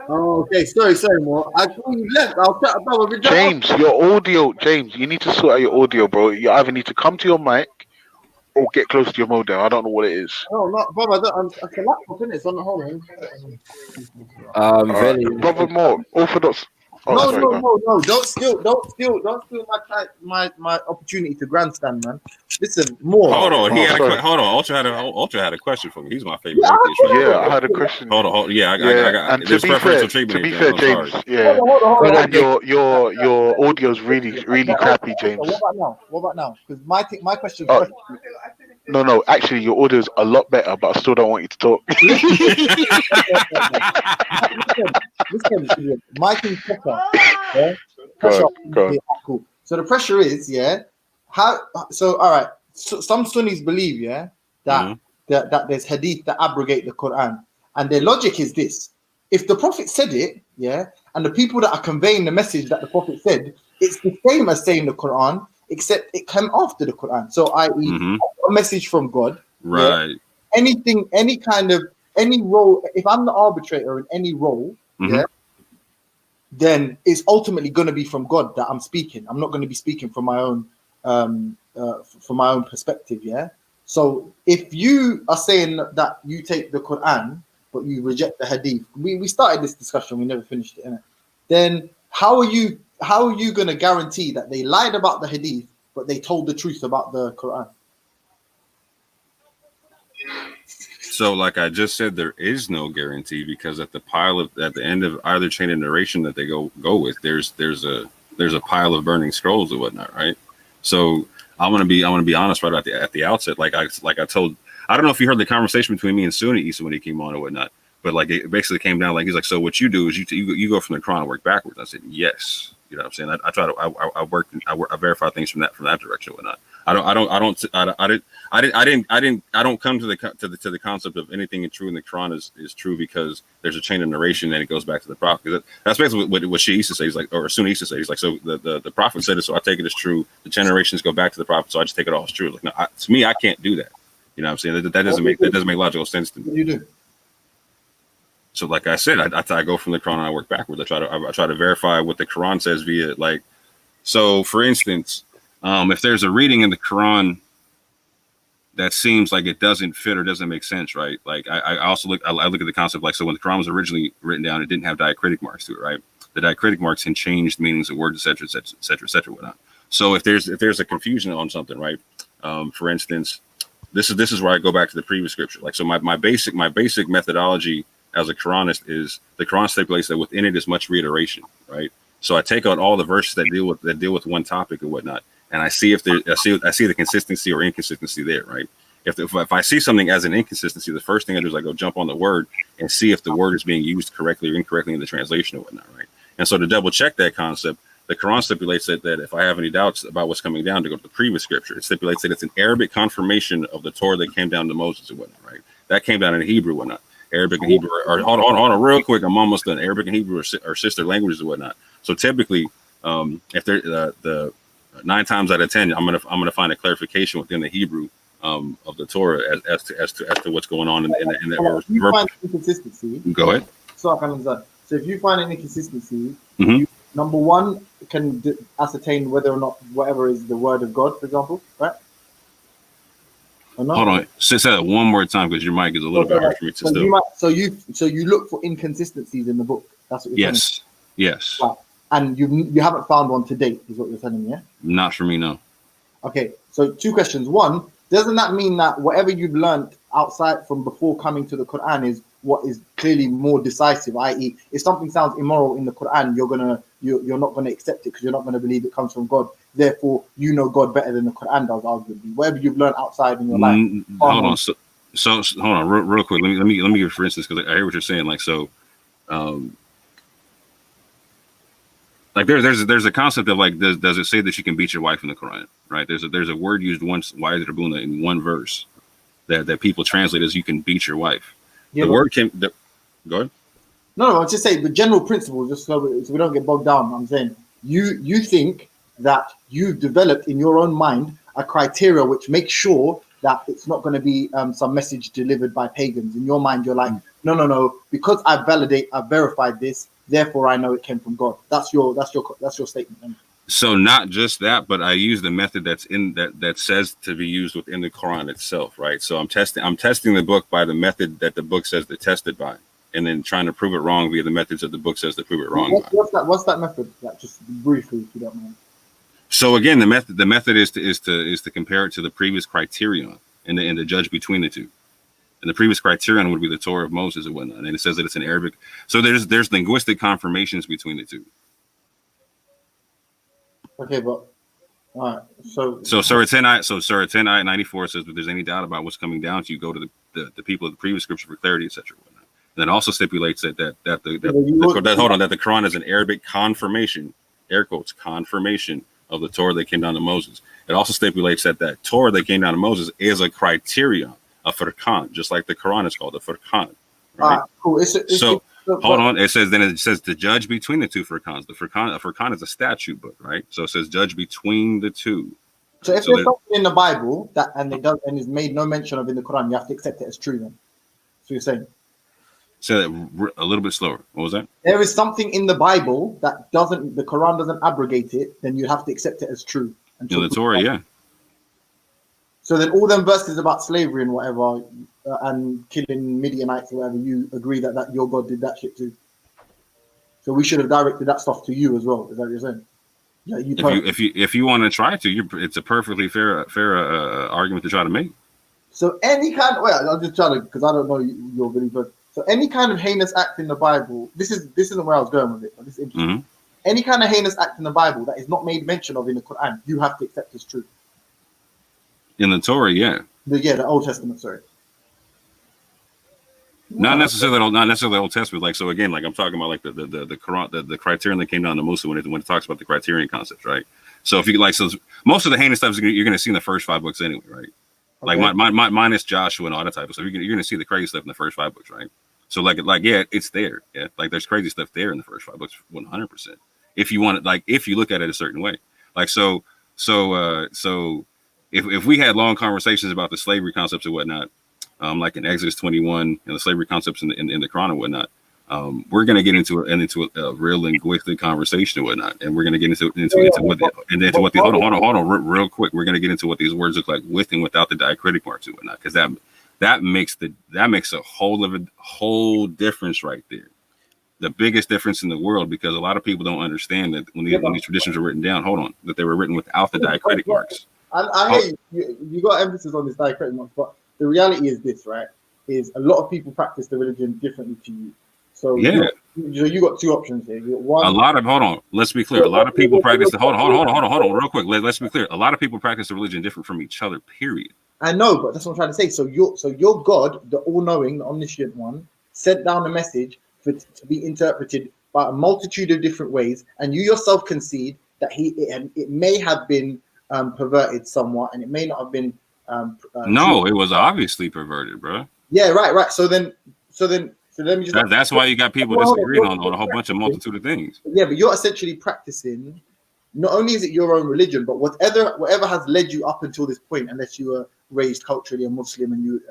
Oh, okay. Sorry, more. I thought you left. I'll chat about it. James, your audio. James, you need to sort out your audio, bro. You either need to come to your mic or get close to your modem. I don't know what it is. No, not brother. It's a laptop, isn't it? It's on the home. Brother Moore, Orthodox. No. Don't steal my opportunity to grandstand, man. Listen, more. Hold on. Ultra had a question for me. He's my favorite. Yeah, I had a question. Hold on. Yeah, I got. And to be fair, James, hold on. And your audio's really crappy, James. What about now? Because my question. No. Actually, your audio's a lot better, but I still don't want you to talk. Listen, my thing's pressure. Yeah? Pressure. Go. Cool. So the pressure is, yeah. All right. So some Sunnis believe, yeah, that there's hadith that abrogate the Quran, and their logic is this: if the Prophet said it, yeah, and the people that are conveying the message that the Prophet said, it's the same as saying the Quran, except it came after the Quran. So, i.e., a message from God, right? Yeah, anything, any role. If I'm the arbitrator in any role, yeah, then it's ultimately going to be from God that I'm speaking. I'm not going to be speaking from my own perspective, yeah. So if you are saying that you take the Quran but you reject the Hadith, we started this discussion, we never finished it, innit? Then how are you going to guarantee that they lied about the Hadith but they told the truth about the Quran? So, like I just said, there is no guarantee because at the end of either chain of narration that they go with, there's a pile of burning scrolls or whatnot, right? So I want to be honest right at the outset. Like I told, I don't know if you heard the conversation between me and Sunni Issa when he came on or whatnot, but like it basically came down like he's like, so what you do is you go from the Quran and work backwards. I said yes. You know what I'm saying? I try to I verify things from that direction or whatnot. I don't come to the concept of anything true in the Quran is true because there's a chain of narration and it goes back to the prophet. That's basically what she used to say. He's like, or Sunni used to say. He's like, so the prophet said it, so I take it as true. The generations go back to the prophet, so I just take it all as true. Like, no, to me, I can't do that. You know what I'm saying? That doesn't make logical sense to me. You do. So, like I said, I go from the Quran and I work backwards. I try to verify what the Quran says via like. So, for instance, if there's a reading in the Quran that seems like it doesn't fit or doesn't make sense, right? Like I also look at the concept like, so when the Quran was originally written down, it didn't have diacritic marks to it, right? The diacritic marks can change the meanings of words, etc., etc., etc., etc., whatnot. So if there's a confusion on something, right? For instance, this is where I go back to the previous scripture. Like, so my basic methodology as a Quranist is the Quran stipulates that within it is much reiteration, right? So I take out all the verses that deal with one topic or whatnot, and I see if I see the consistency or inconsistency there, right? If I see something as an inconsistency, the first thing I do is I go jump on the word and see if the word is being used correctly or incorrectly in the translation or whatnot, right? And so to double check that concept, the Quran stipulates that if I have any doubts about what's coming down, to go to the previous scripture. It stipulates that it's an Arabic confirmation of the Torah that came down to Moses and whatnot, right? That came down in Hebrew and whatnot. Arabic and Hebrew are hold on real quick. I'm almost done. Arabic and Hebrew are sister languages and whatnot. So typically, if they're the 9 times out of 10, I'm gonna find a clarification within the Hebrew of the Torah as to what's going on in If you find inconsistency, go ahead. So I can understand. So if you find an inconsistency, Mm-hmm. you, number one, can ascertain whether or not whatever is the word of God, for example, right? Or not? Hold on. Say that one more time because your mic is a little bit hard for me to still. So you look for inconsistencies in the book. That's what you're telling me. Yes. Right. And you haven't found one to date, is what you're telling me, yeah? Not for me, no. Okay, so 2 questions. One, doesn't that mean that whatever you've learned outside from before coming to the Quran is what is clearly more decisive? I.e., if something sounds immoral in the Quran, you're not gonna accept it because you're not gonna believe it comes from God. Therefore, you know God better than the Quran does, arguably. Whatever you've learned outside in your life. Hold on. So hold on, real quick. Let me give you for instance, because I hear what you're saying. Like, so, like there's a concept of like, does it say that you can beat your wife in the Quran? Right? There's a word used once, in one verse that people translate as you can beat your wife. Yeah, the word came. Go ahead. No, I was just saying the general principle, just so we don't get bogged down. I'm saying you think that you've developed in your own mind a criteria which makes sure that it's not going to be some message delivered by pagans. In your mind, you're like, no, because I've verified this, therefore I know it came from God. That's your statement. So not just that, but I use the method that's in that says to be used within the Quran itself, right? So I'm testing the book by the method that the book says to test it by, and then trying to prove it wrong via the methods that the book says to prove it wrong. What's that method? Like, just briefly, if you don't mind. So again, the method is to compare it to the previous criterion and to judge between the two. And the previous criterion would be the Torah of Moses and whatnot, and it says that it's in Arabic. So there's linguistic confirmations between the two. Okay, but all right. So Surah 10 ayat 94 says, if there's any doubt about what's coming down to you, go to the people of the previous scripture for clarity, etc. And it also stipulates that the Quran is an Arabic confirmation, air quotes, confirmation of the Torah that came down to Moses. It also stipulates that Torah that came down to Moses is a criterion, a furqan, just like the Quran is called a furqan. Right? Cool. Hold on. It says to judge between the two furqans. A furqan is a statute book, right? So it says judge between the two. So if there's something in the Bible that and is made no mention of in the Quran, you have to accept it as true then. So you're saying? Say that a little bit slower. What was that? There is something in the Bible that the Quran doesn't abrogate it, then you have to accept it as true. In the Torah, yeah. So then all them verses about slavery and whatever, and killing Midianites or whatever, you agree that your God did that shit too. So we should have directed that stuff to you as well. Is that what you're saying? Yeah, if you want to try to, it's a perfectly fair argument to try to make. So any kind of, well, I'm just trying to, because I don't know your belief, but so any kind of heinous act in the Bible, this isn't where I was going with it, but this is interesting. Mm-hmm. Any kind of heinous act in the Bible that is not made mention of in the Quran, you have to accept as true. In the Torah, yeah. The Old Testament, sorry. Not necessarily Old Testament. Like, so again, like I'm talking about like the Quran, the criterion that came down to Musa when it talks about the criterion concepts, right? So if you like, so most of the heinous stuff you're going to see in the first 5 books anyway, right? Like minus Joshua and all that type of stuff. You're going to see the crazy stuff in the first 5 books, right? So like yeah, it's there. Yeah, like there's crazy stuff there in the first 5 books, 100%. If you want it, like if you look at it a certain way, like so if we had long conversations about the slavery concepts and whatnot, like in Exodus 21 and the slavery concepts in the Quran and whatnot, we're going to get into a real linguistic conversation and whatnot, and we're going to get into what hold on real quick. We're going to get into what these words look like with and without the diacritic marks and whatnot, because that makes a whole difference right there. The biggest difference in the world, because a lot of people don't understand that when these traditions are written down, that they were written without the diacritic marks. I hear you got emphasis on this diacritic marks, but the reality is this, right? Is a lot of people practice the religion differently to you. So yeah, you got 2 options here. Let's be clear. A lot of people practice hold on, real quick. Let's be clear. A lot of people practice the religion different from each other, period. I know, but that's what I'm trying to say. So your God, the all-knowing, the omniscient one, sent down a message to be interpreted by a multitude of different ways, and you yourself concede that it may have been perverted somewhat, and it may not have been. No, it was obviously perverted, bro. Yeah, right. So let me just. That's why you got people disagreeing on a whole bunch of multitude of things. Yeah, but you're essentially practicing. Not only is it your own religion, but whatever has led you up until this point, unless you were raised culturally a Muslim and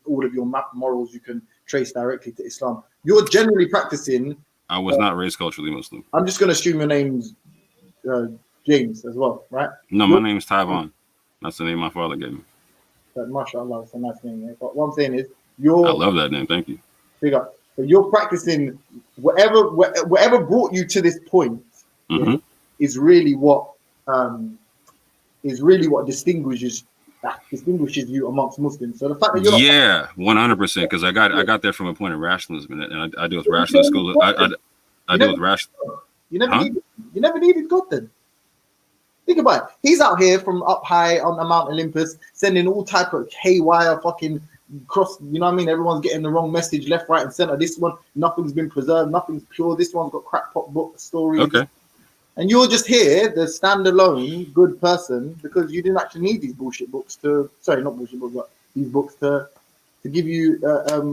all of your morals you can trace directly to Islam, you're generally practicing. I was not raised culturally Muslim. I'm just going to assume your name's James as well, right? No, my name is Tyvon. That's the name my father gave me. MashaAllah, it's a nice name. Yeah? But what I'm saying is, I love that name. Thank you. Figure. So you're practicing whatever brought you to this point. Mm-hmm. Is really what distinguishes you amongst Muslims. So the fact that you're 100%, because I got there from a point of rationalism, and I deal with rationalist schools. I deal with rational. You never needed God then. Think about it. He's out here from up high on the Mount Olympus, sending all type of haywire fucking cross. You know what I mean? Everyone's getting the wrong message left, right, and center. This one, nothing's been preserved, nothing's pure. This one's got crackpot book stories. Okay. And you're just here, the standalone good person, because you didn't actually need these bullshit books not bullshit books, but these books to give you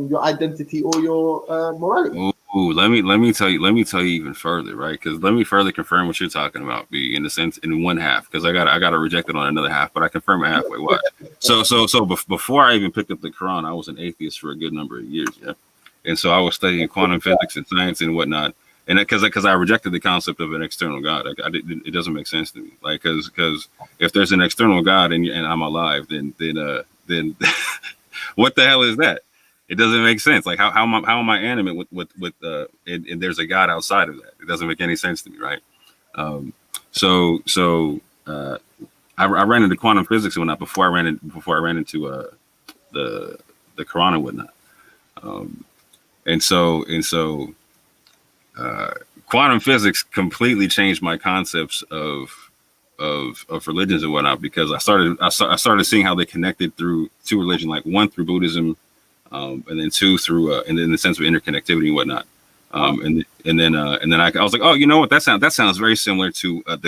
your identity or your morality. Ooh, let me tell you even further, right? Because let me further confirm what you're talking about, B, in the sense in one half, because I got to reject it on another half, but I confirm it halfway. Why? So before I even picked up the Quran, I was an atheist for a good number of years, yeah, and so I was studying quantum physics and science and whatnot. And because I rejected the concept of an external God, it doesn't make sense to me. Like, because if there's an external God and I'm alive, then what the hell is that? It doesn't make sense. Like, how am I animate with and there's a God outside of that? It doesn't make any sense to me, right? So I ran into quantum physics and whatnot before I ran into the Quran and whatnot. And so. Quantum physics completely changed my concepts of religions and whatnot, because I started seeing how they connected to religion, like 1 through Buddhism, and then 2 through and then the sense of interconnectivity and whatnot. And then I was like, oh, you know what? That sounds very similar to a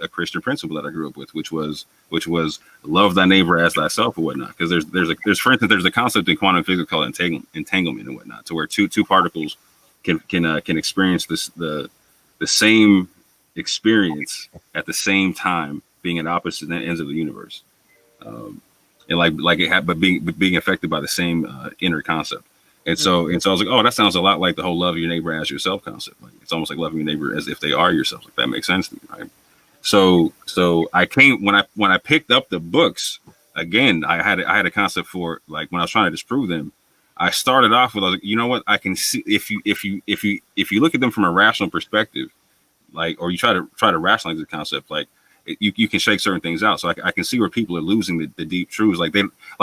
Christian principle that I grew up with, which was love thy neighbor as thyself or whatnot. Because there's for instance, there's a concept in quantum physics called entanglement and whatnot, to where two particles can experience the same experience at the same time, being at opposite ends of the universe, and but being affected by the same inner concept. And so I was like, oh, that sounds a lot like the whole love your neighbor as yourself concept. Like, it's almost like loving your neighbor as if they are yourself. Like, that makes sense to me, right? So I came when I picked up the books again. I had a concept for, like, when I was trying to disprove them. I started off with, I was like, you know what? I can see if you look at them from a rational perspective, like, or you try to rationalize the concept, like, you can shake certain things out. So I can see where people are losing the deep truths.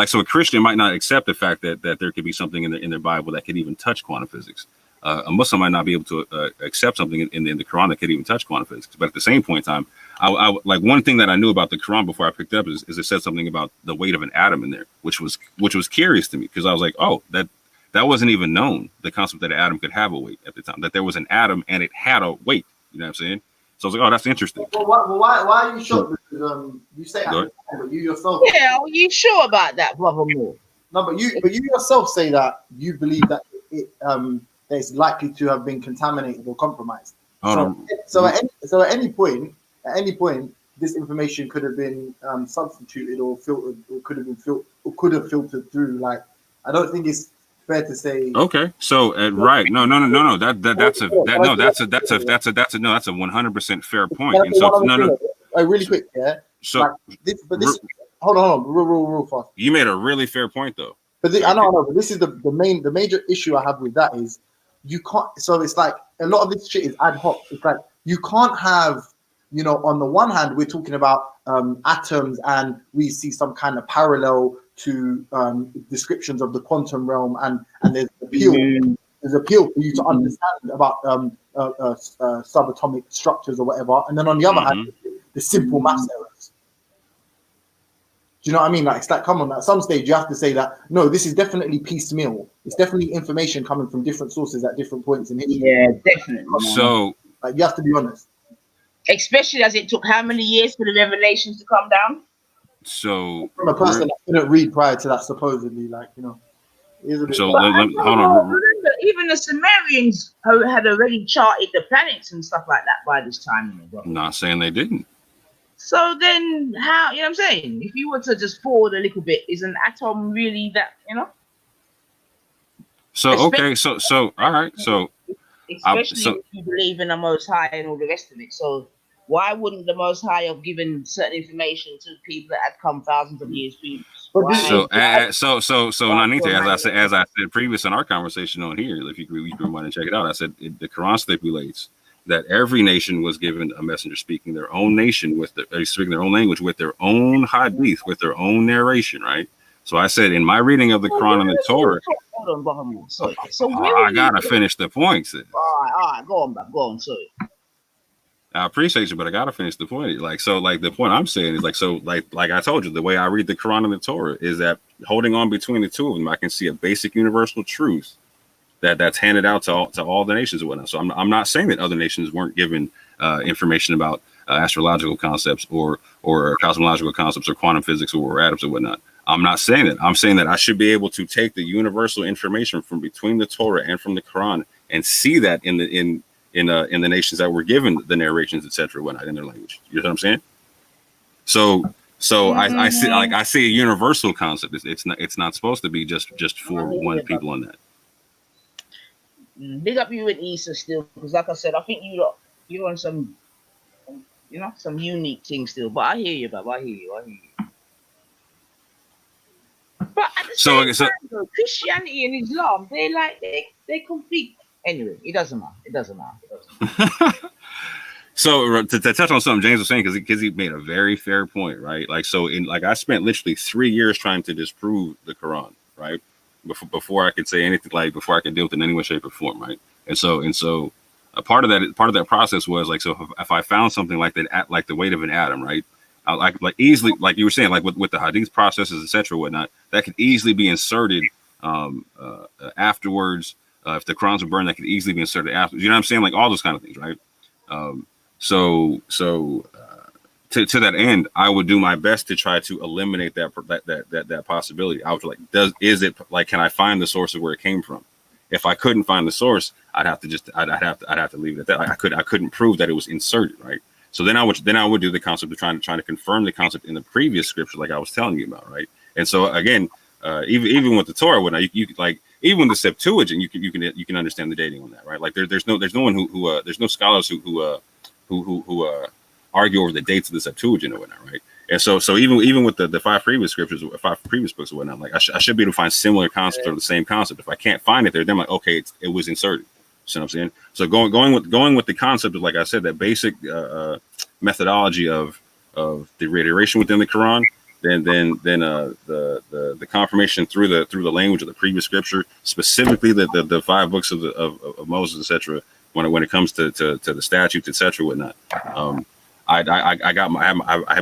So a Christian might not accept the fact that there could be something in their Bible that could even touch quantum physics. A Muslim might not be able to accept something in the Quran that could even touch quantum physics. But at the same point in time, I like, one thing that I knew about the Quran before I picked up is it said something about the weight of an atom in there, which was curious to me, because I was like, oh, that wasn't even known, the concept that an atom could have a weight at the time, that there was an atom and it had a weight. You know what I'm saying? So I was like, oh, that's interesting. Well, why are you shocked? Because you say that, but you yourself. Yeah, are you sure about that, brother Moore? No, but you yourself say that you believe that that it's likely to have been contaminated or compromised. So at any point, this information could have been substituted or filtered, or could have filtered through. Like, I don't think it's fair to say. Okay, so right, no. That's a 100% fair point. And so really quick, yeah. So, like this, hold on, real fast. You made a really fair point, though. But I know, but this is the major issue I have with that is you can't. So it's like a lot of this shit is ad hoc. It's like you can't have, on the one hand we're talking about atoms and we see some kind of parallel to descriptions of the quantum realm and there's appeal for you to understand about subatomic structures or whatever. And then on the other hand, the simple maths errors. Do you know what I mean? Like, it's like, come on, at some stage you have to say that, no, this is definitely piecemeal. It's definitely information coming from different sources at different points in history. Yeah, definitely. So, like, you have to be honest. Especially as it took how many years for the revelations to come down? So, from a person that couldn't read prior to that, supposedly, like, So hold on. Remember, even the Sumerians had already charted the planets and stuff like that by this time. I'm not saying they didn't. So then, how, you know what I'm saying? If you were to just forward a little bit, is an atom really that, So, okay, so, all right, so. Especially if you believe in the Most High and all the rest of it. So why wouldn't the Most High have given certain information to people that had come thousands of years previous? So, Nanita, as I said previous in our conversation on here, if you can want to check it out, I said the Quran stipulates that every nation was given a messenger speaking their own nation speaking their own language with their own hadith, with their own narration, right? So I said in my reading of the Quran and the Torah, hold on, sorry. So I gotta finish the points. All right, go on, sorry. I appreciate you, but I gotta finish the point. The point I'm saying is like I told you, the way I read the Quran and the Torah is that holding on between the two of them, I can see a basic universal truth that's handed out to all the nations and whatnot. So I'm not saying that other nations weren't given information about astrological concepts or cosmological concepts or quantum physics or atoms or whatnot. I'm not saying that. I'm saying that I should be able to take the universal information from between the Torah and from the Quran and see that in the nations that were given the narrations, etc., whatnot, in their language. You know what I'm saying? So I see a universal concept. It's not supposed to be just for one people on that. Big up you and Issa still, because like I said, I think you're on some, some unique things still. But I hear you, Bob. I hear you. But at the same time, though, Christianity and Islam, they compete. Anyway, it doesn't matter. So to touch on something James was saying, because he made a very fair point, right? Like, so I spent literally 3 years trying to disprove the Quran, right? Before I could say anything, before I could deal with it in any way, shape, or form, right? And so a part of that process was so if I found something like that, like the weight of an atom, right? Like easily, like you were saying, like with the hadith processes, etc., whatnot, that could easily be inserted afterwards. If the Qurans were burned, that could easily be inserted after. You know what I'm saying? Like all those kind of things, right? To that end, I would do my best to try to eliminate that possibility. I was like, can I find the source of where it came from? If I couldn't find the source, I'd have to leave it at that. I couldn't prove that it was inserted, right? So then I would do the concept of trying to confirm the concept in the previous scripture, like I was telling you about, right? And so again, even with the Torah, you like even with the Septuagint, you can understand the dating on that, right? Like there's no one who there's no scholars who argue over the dates of the Septuagint or whatnot, right? And so even with the five previous scriptures, 5 previous books or whatnot, like I should be able to find similar concepts or the same concept. If I can't find it there, then I'm like, okay, it was inserted. You know what I'm saying? So going with the concept of, like I said, that basic methodology of the reiteration within the Quran, then the confirmation through the language of the previous scripture, specifically the 5 books of Moses, etc. When it comes to the statutes, etc., whatnot. I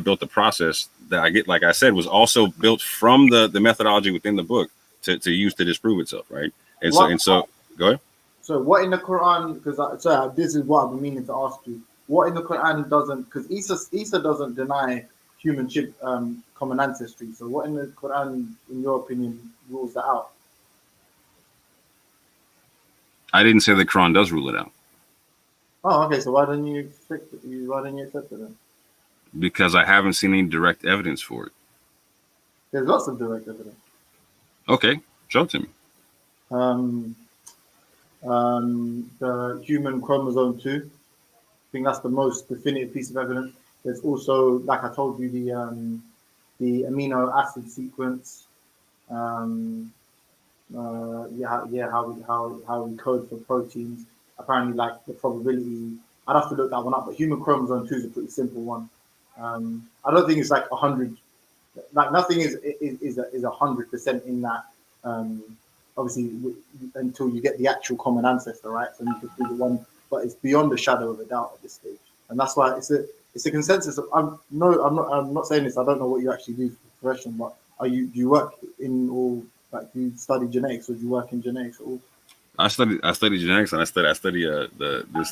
built the process that I get, like I said, was also built from the methodology within the book to use to disprove itself, right? And so go ahead. So what in the Quran? Because this is what I've been meaning to ask you. what in the Quran doesn't, because Isa doesn't deny human chimp common ancestry. So what in the Quran, in your opinion, rules that out? I didn't say the Quran does rule it out. Oh, okay. So why don't you accept it? Then? Because I haven't seen any direct evidence for it. There's lots of direct evidence. Okay, show it to me. The human chromosome 2. I think that's the most definitive piece of evidence. There's also, like I told you, the amino acid sequence. How we code for proteins. Apparently, like the probability. I'd have to look that one up. But human chromosome 2 is a pretty simple one. I don't think it's like 100. Like nothing is 100% in that. Obviously, until you get the actual common ancestor, right? So you could do the one, but it's beyond a shadow of a doubt at this stage, and that's why it's a consensus. I'm not saying this. I don't know what you actually do for profession, but do you work in all, like, do you study genetics, or do you work in genetics at all? I study genetics, and I study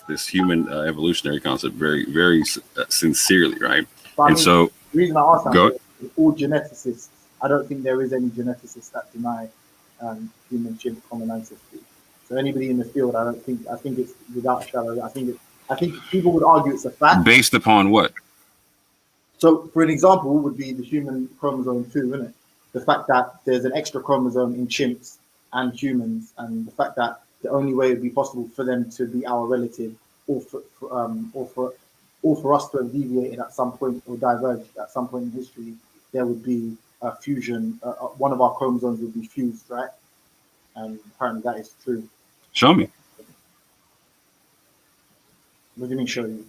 this human evolutionary concept very, very sincerely, right? But so the reason I ask that is all geneticists. I don't think there is any geneticists that deny human chimp common ancestry. So anybody in the field, I think it's without a shadow. I think people would argue it's a fact. Based upon what? So, for an example, would be the human chromosome 2, isn't it? The fact that there's an extra chromosome in chimps and humans, and the fact that the only way it would be possible for them to be our relative, or for us to have deviated at some point or diverged at some point in history, there would be a fusion. One of our chromosomes would be fused, right? And apparently that is true. Show me. What do you mean, show you?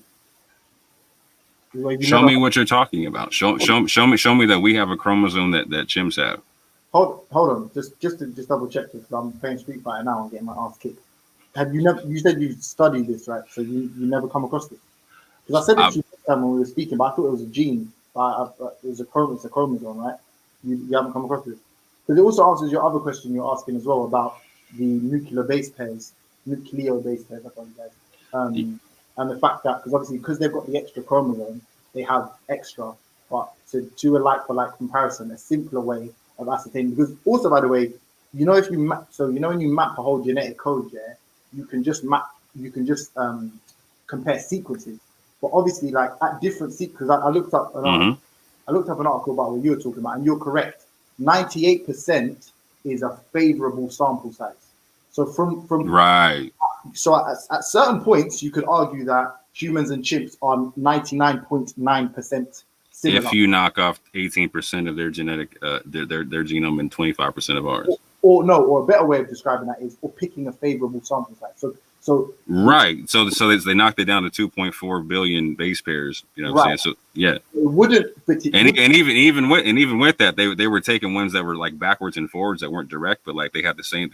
Show me what you're talking about. Show me that we have a chromosome that chimps have. Hold on, just double check this, because I'm playing Street Fighter now and getting my ass kicked. Have you never? You said you studied this, right? So you never come across this? Because I said it to you when we were speaking, but I thought it was a gene. It's a chromosome, right? You haven't come across this. Because it also answers your other question you're asking as well about the nucleobase base pairs. I apologize. And the fact that, because they've got the extra chromosome, they have extra. But to do a like-for-like comparison, a simpler way of ascertaining. Because also, by the way, if you map, when you map a whole genetic code, you can just compare sequences. But obviously, like at different sequences, I looked up an article about what you were talking about, and you're correct. 98% is a favorable sample size. So from right. So at certain points, you could argue that humans and chimps are 99.9% similar. If you knock off 18% of their genetic, their genome, and 25% of ours. Or a better way of describing that is, or picking a favorable sample size. So right. So they knocked it down to 2.4 billion base pairs. You know what I'm saying? So yeah. It wouldn't. Even with that, they were taking ones that were like backwards and forwards that weren't direct, but like they had the same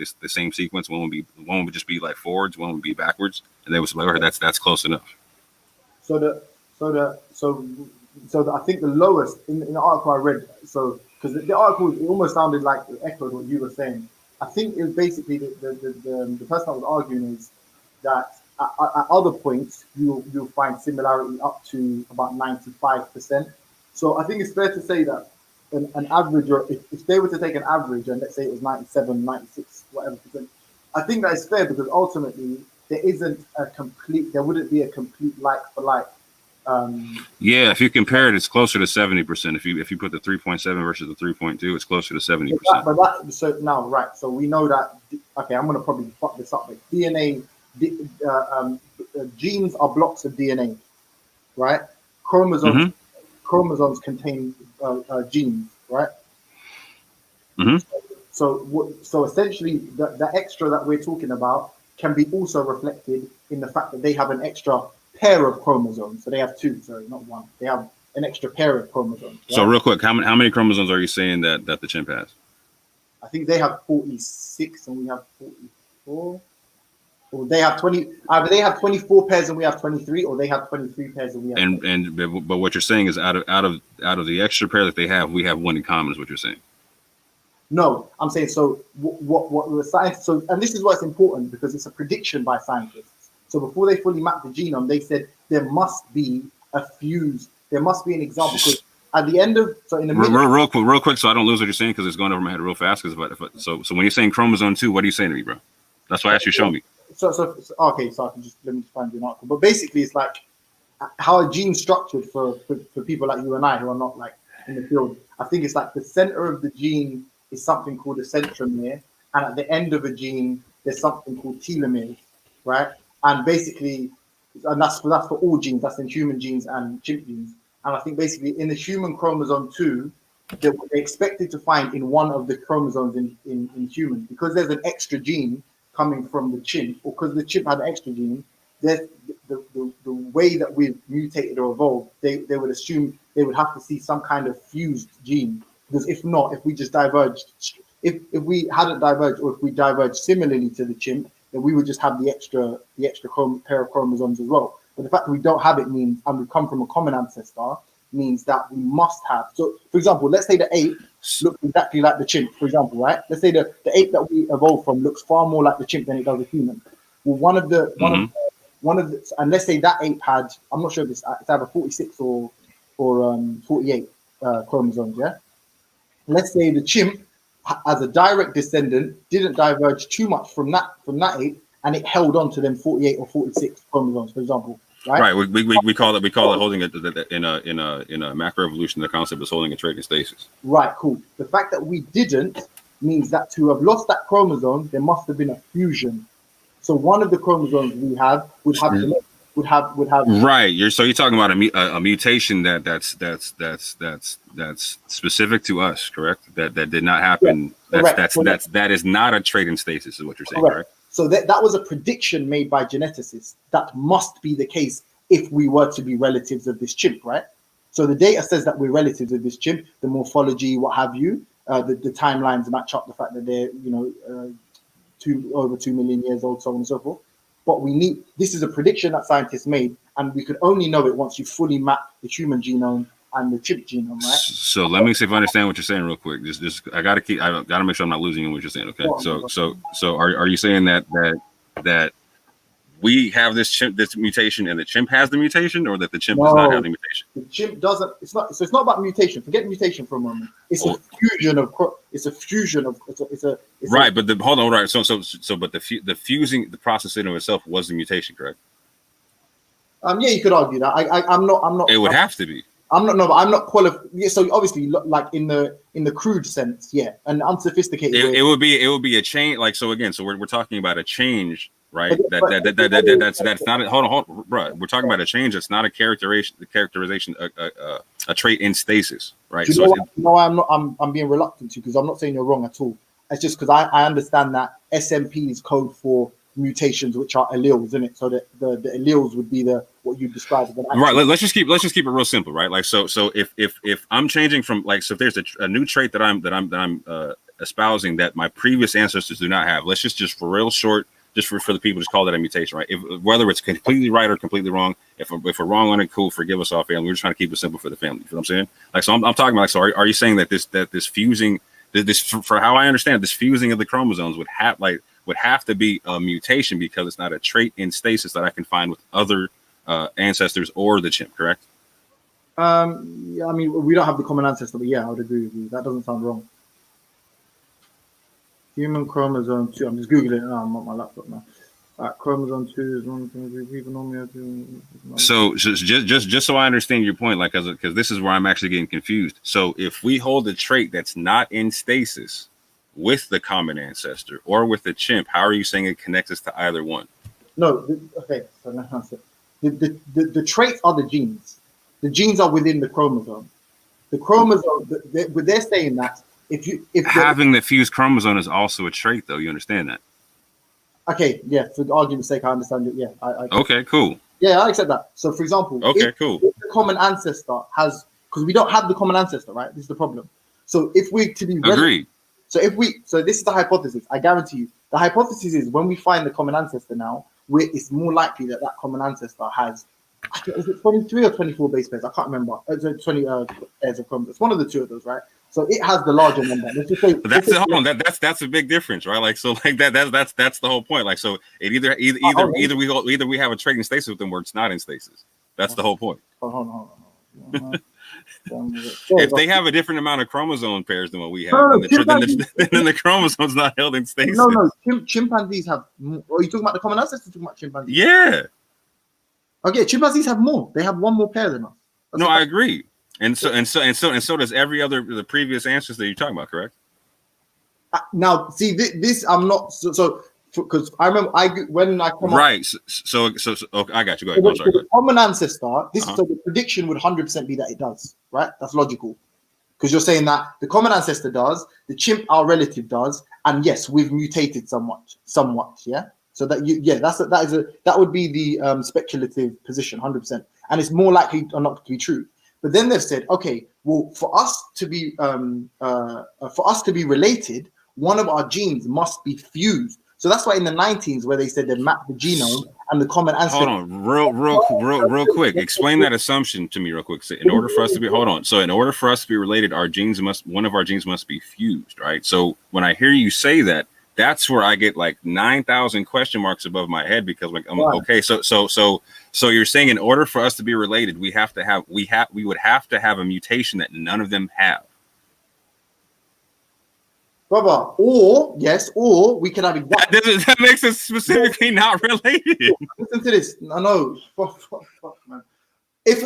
sequence. One would just be like forwards, one would be backwards, and they was like, that's close enough. So I think the lowest in the article I read. So because the article, it almost sounded like it echoed what you were saying. I think it was basically the person I was arguing is that at other points you'll find similarity up to about 95%. So I think it's fair to say that an average, or if they were to take an average and let's say it was 97, 96, whatever percent, I think that is fair, because ultimately there wouldn't be a complete like for like. Yeah, if you compare it, it's closer to 70%. If you put the 3.7 versus the 3.2, it's closer to 70%. So now, right? So we know that. Okay, I'm gonna probably fuck this up. But DNA, genes are blocks of DNA, right? Chromosomes contain genes, right? Mm-hmm. So essentially, the extra that we're talking about can be also reflected in the fact that they have an extra pair of chromosomes. So they have two, sorry, not one. They have an extra pair of chromosomes. Right? So real quick, how many chromosomes are you saying that the chimp has? I think they have 46 and we have 44. Or they have 20. Either they have 24 pairs and we have 23, or they have 23 pairs and we have. But what you're saying is out of the extra pair that they have, we have one in common. Is what you're saying? No, I'm saying so. What the science? So, and this is what's important, because it's a prediction by scientists. So before they fully mapped the genome, they said there must be a fuse. There must be an example. Because at the end of in the middle, real quick, so I don't lose what you're saying because it's going over my head real fast. So when you're saying chromosome 2, what are you saying to me, bro? That's why I asked you to show me. So okay, so I can just let me just find you an article. But basically, it's like how a gene's structured for people like you and I who are not like in the field. I think it's like the center of the gene is something called a centromere, and at the end of a gene there's something called telomeres, right? And basically, and that's for all genes. That's in human genes and chimp genes. And I think basically in the human chromosome 2, they expected to find in one of the chromosomes in humans, because there's an extra gene coming from the chimp, or because the chimp had an extra gene. There's the way that we've mutated or evolved, they would assume they would have to see some kind of fused gene, because if not, if we just diverged, if we hadn't diverged, or if we diverged similarly to the chimp, then we would just have the extra pair of chromosomes as well. But the fact that we don't have it means, and we come from a common ancestor, means that we must have. So, for example, let's say the ape looks exactly like the chimp, for example, right? Let's say the ape that we evolved from looks far more like the chimp than it does a human. Well, one of the, and let's say that ape had, I'm not sure if it's either 46 or 48 chromosomes, yeah? Let's say the chimp, as a direct descendant, didn't diverge too much from that ape, and it held on to them 48 or 46 chromosomes, for example. Right. We call it holding it in a macroevolution. The concept is holding a trait in stasis. Right. Cool. The fact that we didn't means that to have lost that chromosome, there must have been a fusion. So one of the chromosomes we have would have. Right. You're talking about a mutation that's specific to us, correct? That did not happen. Yeah, that is not a trait in stasis, is what you're saying, correct? So that was a prediction made by geneticists. That must be the case if we were to be relatives of this chimp, right? So the data says that we're relatives of this chimp, the morphology, what have you, the timelines match up, the fact that they're, over 2 million years old, so on and so forth. But this is a prediction that scientists made, and we could only know it once you fully map the human genome and the chimp genome, right? So let me see if I understand what you're saying real quick. Just I gotta make sure I'm not losing you in what you're saying. Okay. So are you saying that we have this mutation and the chimp has the mutation, or that the chimp does not have the mutation? The chimp doesn't. It's not about mutation. Forget mutation for a moment. It's a fusion of. It's a fusion of. Right, but hold on. Right. So but the fusing, the process in of itself was the mutation, correct? Yeah, you could argue that. I'm not. It would have to be. I'm not qualified. Yeah, so obviously, like in the crude sense, yeah, and unsophisticated. It would be a change. Like, so again, so we're talking about a change, right? That's not. Hold on, bro. We're talking about a change. That's not a characterization, a trait in stasis, right? No, I'm not. I'm being reluctant to, because I'm not saying you're wrong at all. It's just because I understand that SMP is code for mutations, which are alleles, isn't it? So that the alleles would be what you described as right. Let's just keep it real simple, right? Like, so if I'm changing from, like, so if there's a new trait that I'm espousing that my previous ancestors do not have, let's just for real short, just for the people, just call that a mutation, right? Whether it's completely right or completely wrong, if we're wrong on it, cool, forgive us all, family. We're just trying to keep it simple for the family. You know what I'm saying? Like, so I'm talking about, like, so are you saying that this fusing, this, for how I understand, this fusing of the chromosomes would have to be a mutation, because it's not a trait in stasis that I can find with other ancestors or the chimp, correct? Yeah, I mean, we don't have the common ancestor, but yeah, I would agree with you. That doesn't sound wrong. Human chromosome 2. I'm just googling it now. I'm on my laptop now. Chromosome 2 is one thing we people normally have. So just so I understand your point, like, because this is where I'm actually getting confused. So if we hold a trait that's not in stasis with the common ancestor or with the chimp, how are you saying it connects us to either one? No, okay. So now the traits are the genes. The genes are within the chromosome. The chromosome. They're saying that if having the fused chromosome is also a trait, though. You understand that? Okay. Yeah. For argument's sake, I understand it. Yeah. Okay. Cool. Yeah, I accept that. So, for example, if the common ancestor has, because we don't have the common ancestor, right? This is the problem. So, if we're to be agreed. So this is the hypothesis. I guarantee you, the hypothesis is when we find the common ancestor now, it's more likely that common ancestor has Is it 23 or 24 base pairs? I can't remember. It's 20 pairs of chromosomes. It's one of the two of those, right? So it has the larger number. Let's just say, Hold on. That's a big difference, right? Like, so like that's the whole point. Like, so it either we have a trait in stasis with them, or it's not in stasis. That's the whole point. Hold on. If they have a different amount of chromosome pairs than what we have, then the chromosome's not held in stasis. No. Chimpanzees have. Are you talking about the common ancestors? Talking about chimpanzees? Yeah. Okay, chimpanzees have more. They have one more pair than us. No, I agree. And so does every other the previous answers that you're talking about, correct? Now, see, this I'm not so because I remember when I come right. So okay, I got you. Go ahead. I'm sorry. The common ancestor. So the prediction would 100% be that it does. Right? That's logical. Because you're saying that the common ancestor does, the chimp, our relative, does, and yes, we've mutated somewhat. Yeah. So that would be the speculative position, 100%, and it's more likely or not to be true. But then they've said, okay, well, for us to be related, one of our genes must be fused. So that's why in the 19s, where they said they mapped the genome and the common ancestor. Hold on, real quick. Explain that assumption to me real quick. So in order for us to be related, one of our genes must be fused, right? So when I hear you say that, that's where I get like 9,000 question marks above my head, because like I'm okay. So you're saying in order for us to be related, we would have to have a mutation that none of them have. Brother, or we could have exactly. That makes us specifically not related. Listen to this. No, fuck, man. If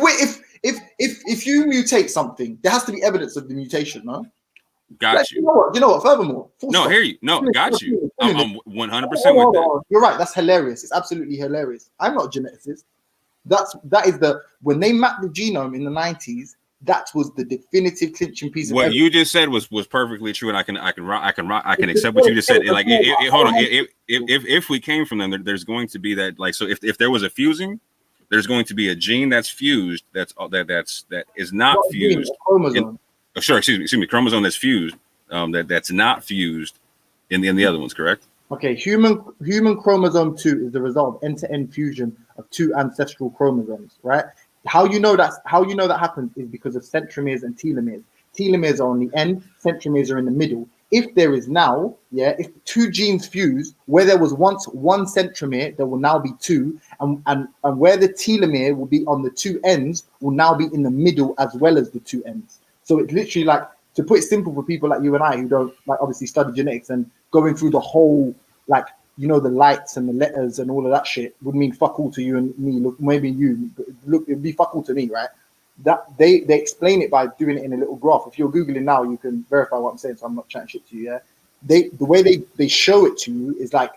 you mutate something, there has to be evidence of the mutation, no? Got you. You know what? Furthermore, no, hear you. No, got you. I'm 100% with that. You're right. That's hilarious. It's absolutely hilarious. I'm not a geneticist. When they mapped the genome in the 90s, that was the definitive clinching piece of what evidence. You just said was perfectly true, and I can accept what you just said. Like, hold on. If we came from them, there's going to be that. Like, so if there was a fusing, there's going to be a gene that's fused that is not fused. Chromosome. Excuse me. Chromosome that's fused. That's not fused in the other ones, correct? Okay, human chromosome 2 is the result of end-to-end fusion of two ancestral chromosomes, right? How you know that happens is because of centromeres and telomeres. Telomeres are on the end, centromeres are in the middle. If there is now, if two genes fuse, where there was once one centromere, there will now be two, and where the telomere will be on the two ends will now be in the middle as well as the two ends. So it's literally like, to put it simple for people like you and I who don't like obviously study genetics, and going through the whole like the lights and the letters and all of that shit would mean fuck all to you and me. Look, maybe you look, it'd be fuck all to me, right? That they explain it by doing it in a little graph. If you're googling now, you can verify what I'm saying. So I'm not chatting shit to you. Yeah, the way they show it to you is like,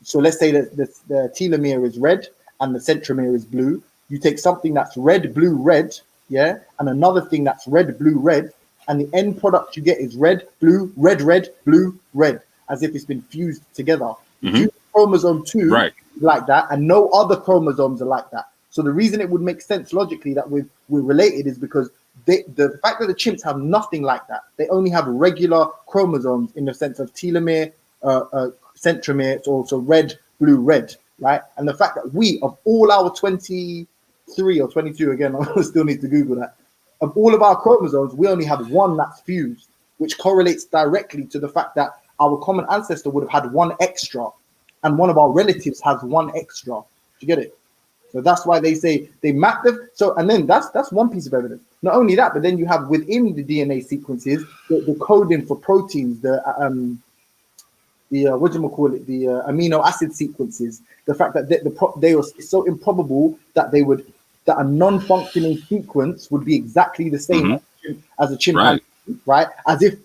so let's say that the telomere is red and the centromere is blue. You take something that's red, blue, red, and another thing that's red, blue, red, and the end product you get is red, blue, red, red, blue, red, as if it's been fused together. Mm-hmm. Chromosome 2 right. like that, and no other chromosomes are like that. So the reason it would make sense logically that we're related is because the fact that the chimps have nothing like that. They only have regular chromosomes in the sense of telomere, centromere. It's also red, blue, red, right? And the fact that we, of all our 23 or 22, again, I still need to Google that, of all of our chromosomes, we only have one that's fused, which correlates directly to the fact that our common ancestor would have had one extra, and one of our relatives has one extra. Do you get it? So that's why they say they map them. So, and then that's one piece of evidence. Not only that, but then you have within the DNA sequences the coding for proteins, the amino acid sequences. The fact that they are so improbable that a non-functioning sequence would be exactly the same as a chimpanzee, right? As if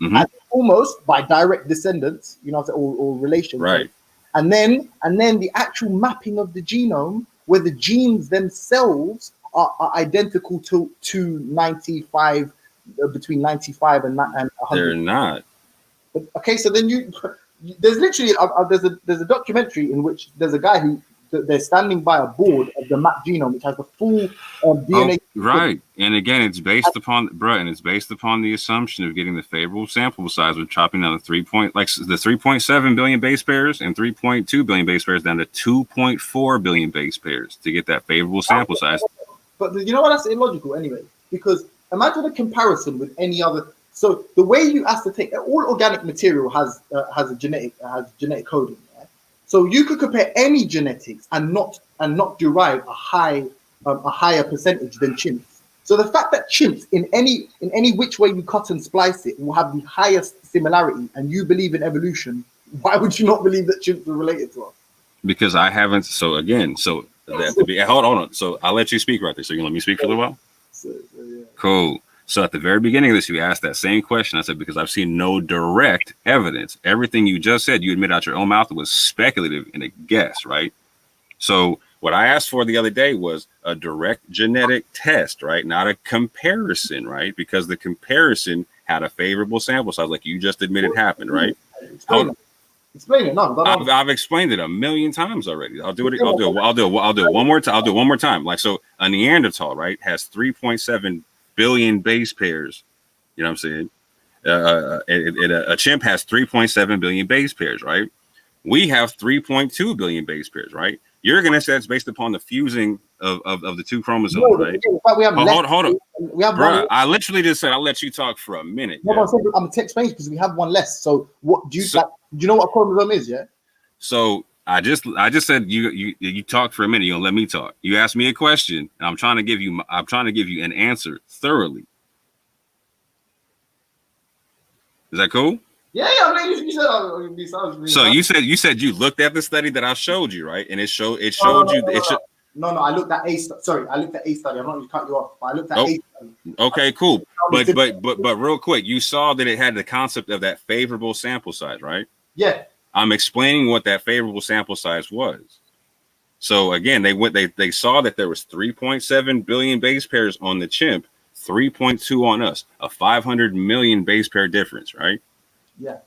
almost by direct descendants, or relation, right? And then the actual mapping of the genome, where the genes themselves are identical to 95, between 95 and 100. They're not. Okay, so then there's literally there's a documentary in which there's a guy who they're standing by a board of the map genome, which has the full DNA. Right, and again, it's based upon the assumption of getting the favorable sample size with chopping down the 3.7 billion base pairs and 3.2 billion base pairs down to 2.4 billion base pairs to get that favorable sample size. but you know what? That's illogical anyway. Because imagine a comparison with any other. So the way you ascertain all organic material has a genetic coding. Yeah? So you could compare any genetics and not derive a higher percentage than chimps. So the fact that chimps in any which way you cut and splice it will have the highest similarity, and you believe in evolution, why would you not believe that chimps are related to us? Because I haven't. So again, so that to be hold on. So I'll let you speak right there. So you can let me speak for a little while. Yeah. Cool. So at the very beginning of this, you asked that same question. I said, because I've seen no direct evidence. Everything you just said, you admit out your own mouth, was speculative and a guess, right? So what I asked for the other day was a direct genetic test, right? Not a comparison, right? Because the comparison had a favorable sample size, like you just admitted happened, right? Explain it. No, I've explained it a million times already. I'll do it one more time. I'll do it one more time. Like, so a Neanderthal, right, has 3.7 billion base pairs. You know what I'm saying? A chimp has 3.7 billion base pairs, right? We have 3.2 billion base pairs, right? You're gonna say it's based upon the fusing of the two chromosomes, right? We have hold on. We have Bruh, I literally just said I'll let you talk for a minute. No, but I'm explaining because we have one less. So what do you do you know what a chromosome is? Yeah. So I just said you talk for a minute. You don't let me talk. You asked me a question, and I'm trying to give you an answer thoroughly. Is that cool? Yeah. I mean, you said. So you said you looked at the study that I showed you, right? And it showed you. No, I looked at a study. Sorry, I looked at a study. I'm not going to cut you off, but I looked at a study. Okay, cool. But real quick, you saw that it had the concept of that favorable sample size, right? Yeah. I'm explaining what that favorable sample size was. So again, they saw that there was 3.7 billion base pairs on the chimp, 3.2 on us, a 500 million base pair difference, right? Yeah.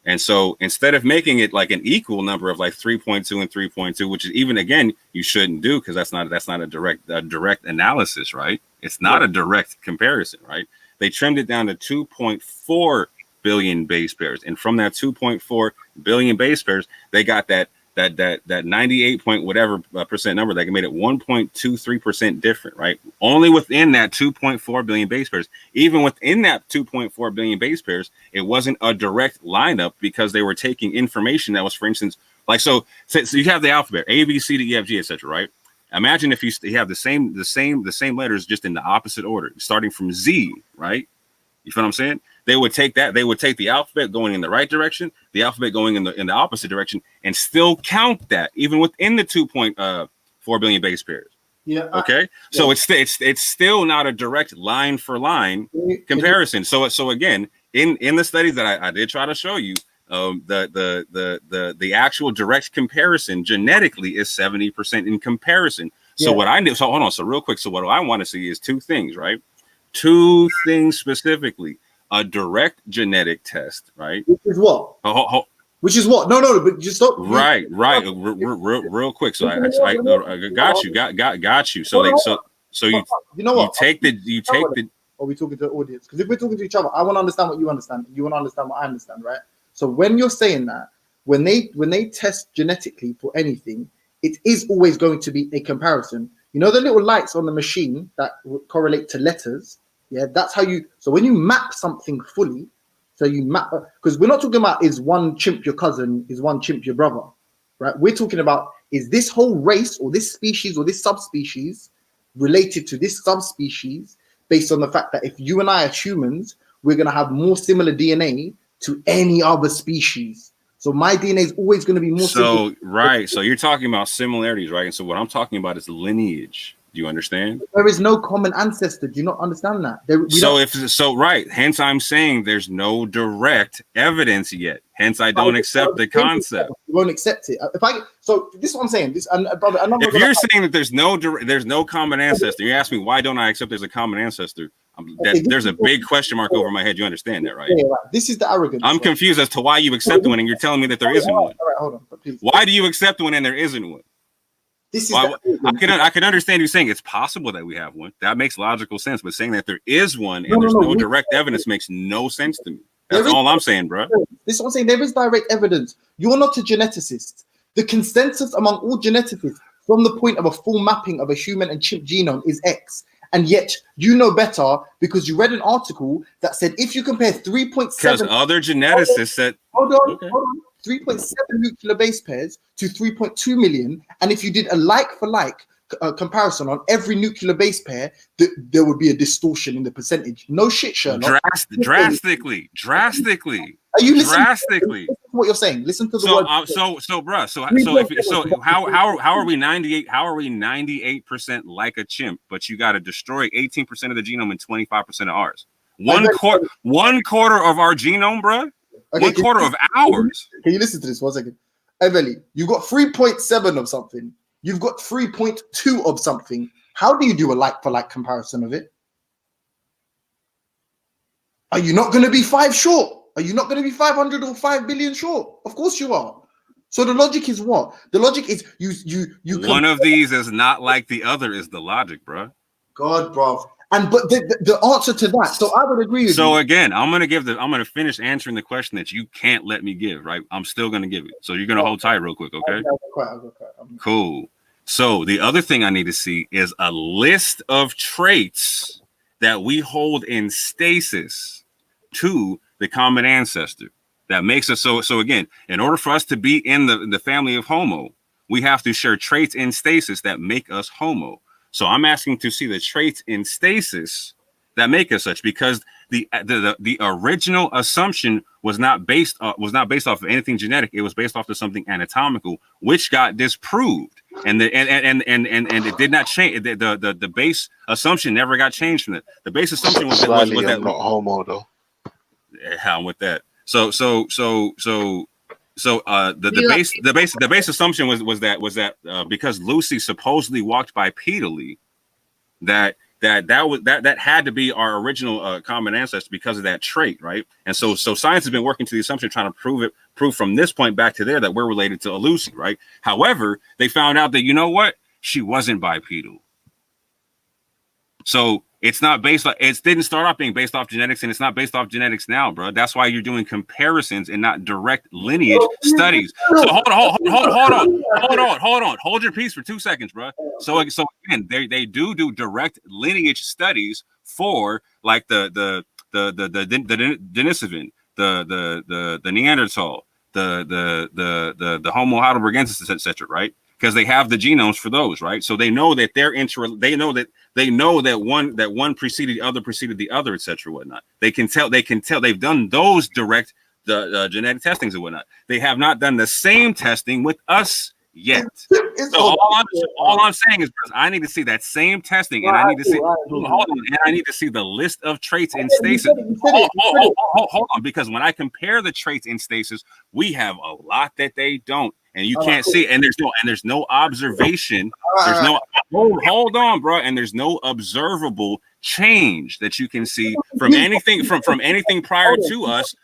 And so instead of making it like an equal number of like 3.2 and 3.2, which is even again you shouldn't do because that's not a direct analysis, right? It's not a direct comparison, right? They trimmed it down to 2.4 billion base pairs, and from that 2.4 billion base pairs, they got that 98 point whatever percent number that made it 1.23% different, right? Only within that 2.4 billion base pairs. Even within that 2.4 billion base pairs, it wasn't a direct lineup because they were taking information that was, for instance, like so you have the alphabet A, B, C, D, E, F, G, etc. Right? Imagine if you have the same letters just in the opposite order, starting from Z, right? You feel what I'm saying? They would take the alphabet going in the right direction, the alphabet going in the opposite direction, and still count that even within the 2.4 billion base pairs. Yeah. Okay. So it's still not a direct line for line comparison. So again, in the studies that I did try to show you, the actual direct comparison genetically is 70% in comparison. So what I did, so hold on. So real quick. So what I want to see is two things, right? Two things specifically. A direct genetic test, right? Which is what? Which is what? No, but just stop. Right. Real quick. So I got you. So you know what? You take the. Are we talking to the audience? Because if we're talking to each other, I want to understand what you understand. You want to understand what I understand, right? So when you're saying that, when they test genetically for anything, it is always going to be a comparison. You know the little lights on the machine that correlate to letters. Yeah, that's how you. So when you map something fully, so you map, because we're not talking about is one chimp your cousin, is one chimp your brother, right? We're talking about is this whole race or this species or this subspecies related to this subspecies based on the fact that if you and I are humans, we're going to have more similar DNA to any other species. So my DNA is always going to be more. So right. So you're talking about similarities, right? And so what I'm talking about is lineage. Do you understand? There is no common ancestor. Do you not understand that? Right. Hence, I'm saying there's no direct evidence yet. Hence, I don't accept the concept. You won't accept it. So this is what I'm saying. If you're saying that there's no common ancestor, you ask me why don't I accept there's a common ancestor? There's a big question mark over my head. You understand that, right? Yeah, right. This is the arrogance. I'm confused as to why you accept one and you're telling me that there isn't one. All right, hold on. Please. Why do you accept one and there isn't one? This is I can understand you saying it's possible that we have one. That makes logical sense. But saying that there is one and there's no direct evidence makes no sense to me. That's all I'm saying, bro. This is what I'm saying. There is direct evidence. You're not a geneticist. The consensus among all geneticists from the point of a full mapping of a human and chimp genome is X. And yet you know better because you read an article that said if you compare 3.7 because other geneticists said hold on 3.7 nuclear base pairs to 3.2 million, and if you did a like for like comparison on every nuclear base pair, there would be a distortion in the percentage. No shit, Sherlock. Drastically. Are you listening? Drastically. Listen to what you're saying. Listen to the word. How are we 98? How are we 98% like a chimp? But you got to destroy 18% of the genome and 25% of ours. One quarter of our genome, bruh. Okay, 1/4 of ours. Can you listen to this 1 second? Emily, you got 3.7 of something. You've got 3.2 of something. How do you do a like for like comparison of it? Are you not going to be 5 short? Are you not going to be 500 or 5 billion short? Of course you are. So the logic is what? The logic is you. One of these is not like the other is the logic, bro. God, bro. And but the answer to that. So I would agree with you. So again, I'm gonna finish answering the question that you can't let me give. Right? I'm still gonna give it. So you're gonna hold tight real quick, okay? Cool. So the other thing I need to see is a list of traits that we hold in stasis to the common ancestor that makes us so again, in order for us to be in the family of Homo, we have to share traits in stasis that make us Homo. So I'm asking to see the traits in stasis that make us such, because the original assumption was not based off of anything genetic. It was based off of something anatomical, which got disproved, and it did not change. The base assumption never got changed from it. The base assumption was that I'm not Homo though. Yeah, I'm with that. So the base assumption was that because Lucy supposedly walked bipedally, that had to be our original common ancestor because of that trait, right? And so science has been working to the assumption, trying to prove from this point back to there that we're related to a Lucy, right? However, they found out that, you know what, she wasn't bipedal. So it's not based on, it didn't start off being based off genetics, and it's not based off genetics now, bro. That's why you're doing comparisons and not direct lineage studies. So hold on. Hold your peace for 2 seconds, bro. So again, they do direct lineage studies for like the Denisovan, the Neanderthal, the Homo heidelbergensis, etc., right? Because they have the genomes for those, right? So they know that they know that one preceded the other, etc., whatnot. They can tell. They've done those direct genetic testings and whatnot. They have not done the same testing with us yet. So all I'm saying is, I need to see that same testing, and I need to see I need to see the list of traits in stasis. Hold on, because when I compare the traits in stasis, we have a lot that they don't. And you can't see, and there's no observation. There's no hold on, bro, and there's no observable change that you can see from anything from anything prior to us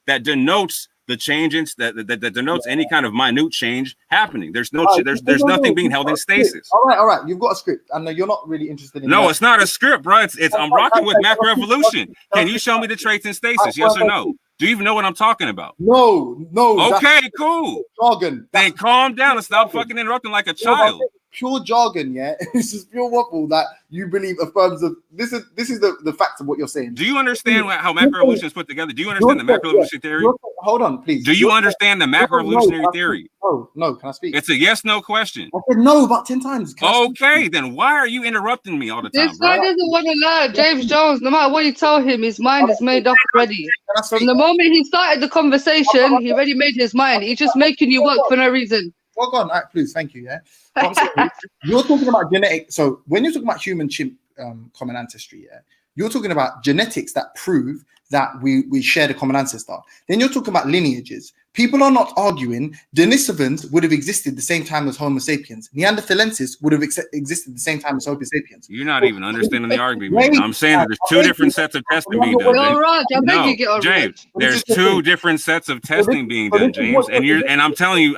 that denotes the changes that denotes any kind of minute change happening. There's nothing being held in stasis. All right. You've got a script, and you're not really interested in. No, it's not a script, bro. It's I'm rocking with macroevolution. Can you show me the traits in stasis? Yes or no? Do you even know what I'm talking about? No. Okay, cool. Jargon. Then calm down and stop fucking interrupting like a child. Pure jargon, yeah. It's just pure waffle that you believe affirms of this is the facts of what you're saying. Do you understand how macroevolution is put together? Do you understand the macroevolutionary theory? Hold on, please. Do you understand the macroevolutionary theory? No. Can I speak? It's a yes/no question. I said no about 10 times. Okay, then why are you interrupting me all the time? This guy doesn't want to learn. James Jones, no matter what you tell him, his mind is made up already. From the moment he started the conversation, he already made his mind. He's just making you work for no reason. Well gone. All right, please. Thank you. Yeah. You're talking about genetic. So when you're talking about human chimp common ancestry, yeah, you're talking about genetics that prove that we share the common ancestor. Then you're talking about lineages. People are not arguing Denisovans would have existed the same time as Homo sapiens. Neanderthalensis would have existed the same time as Homo sapiens. You're not even understanding the argument, man. I'm saying that there's two different sets of testing being done. James, there's two different sets of testing being done, James. And I'm telling you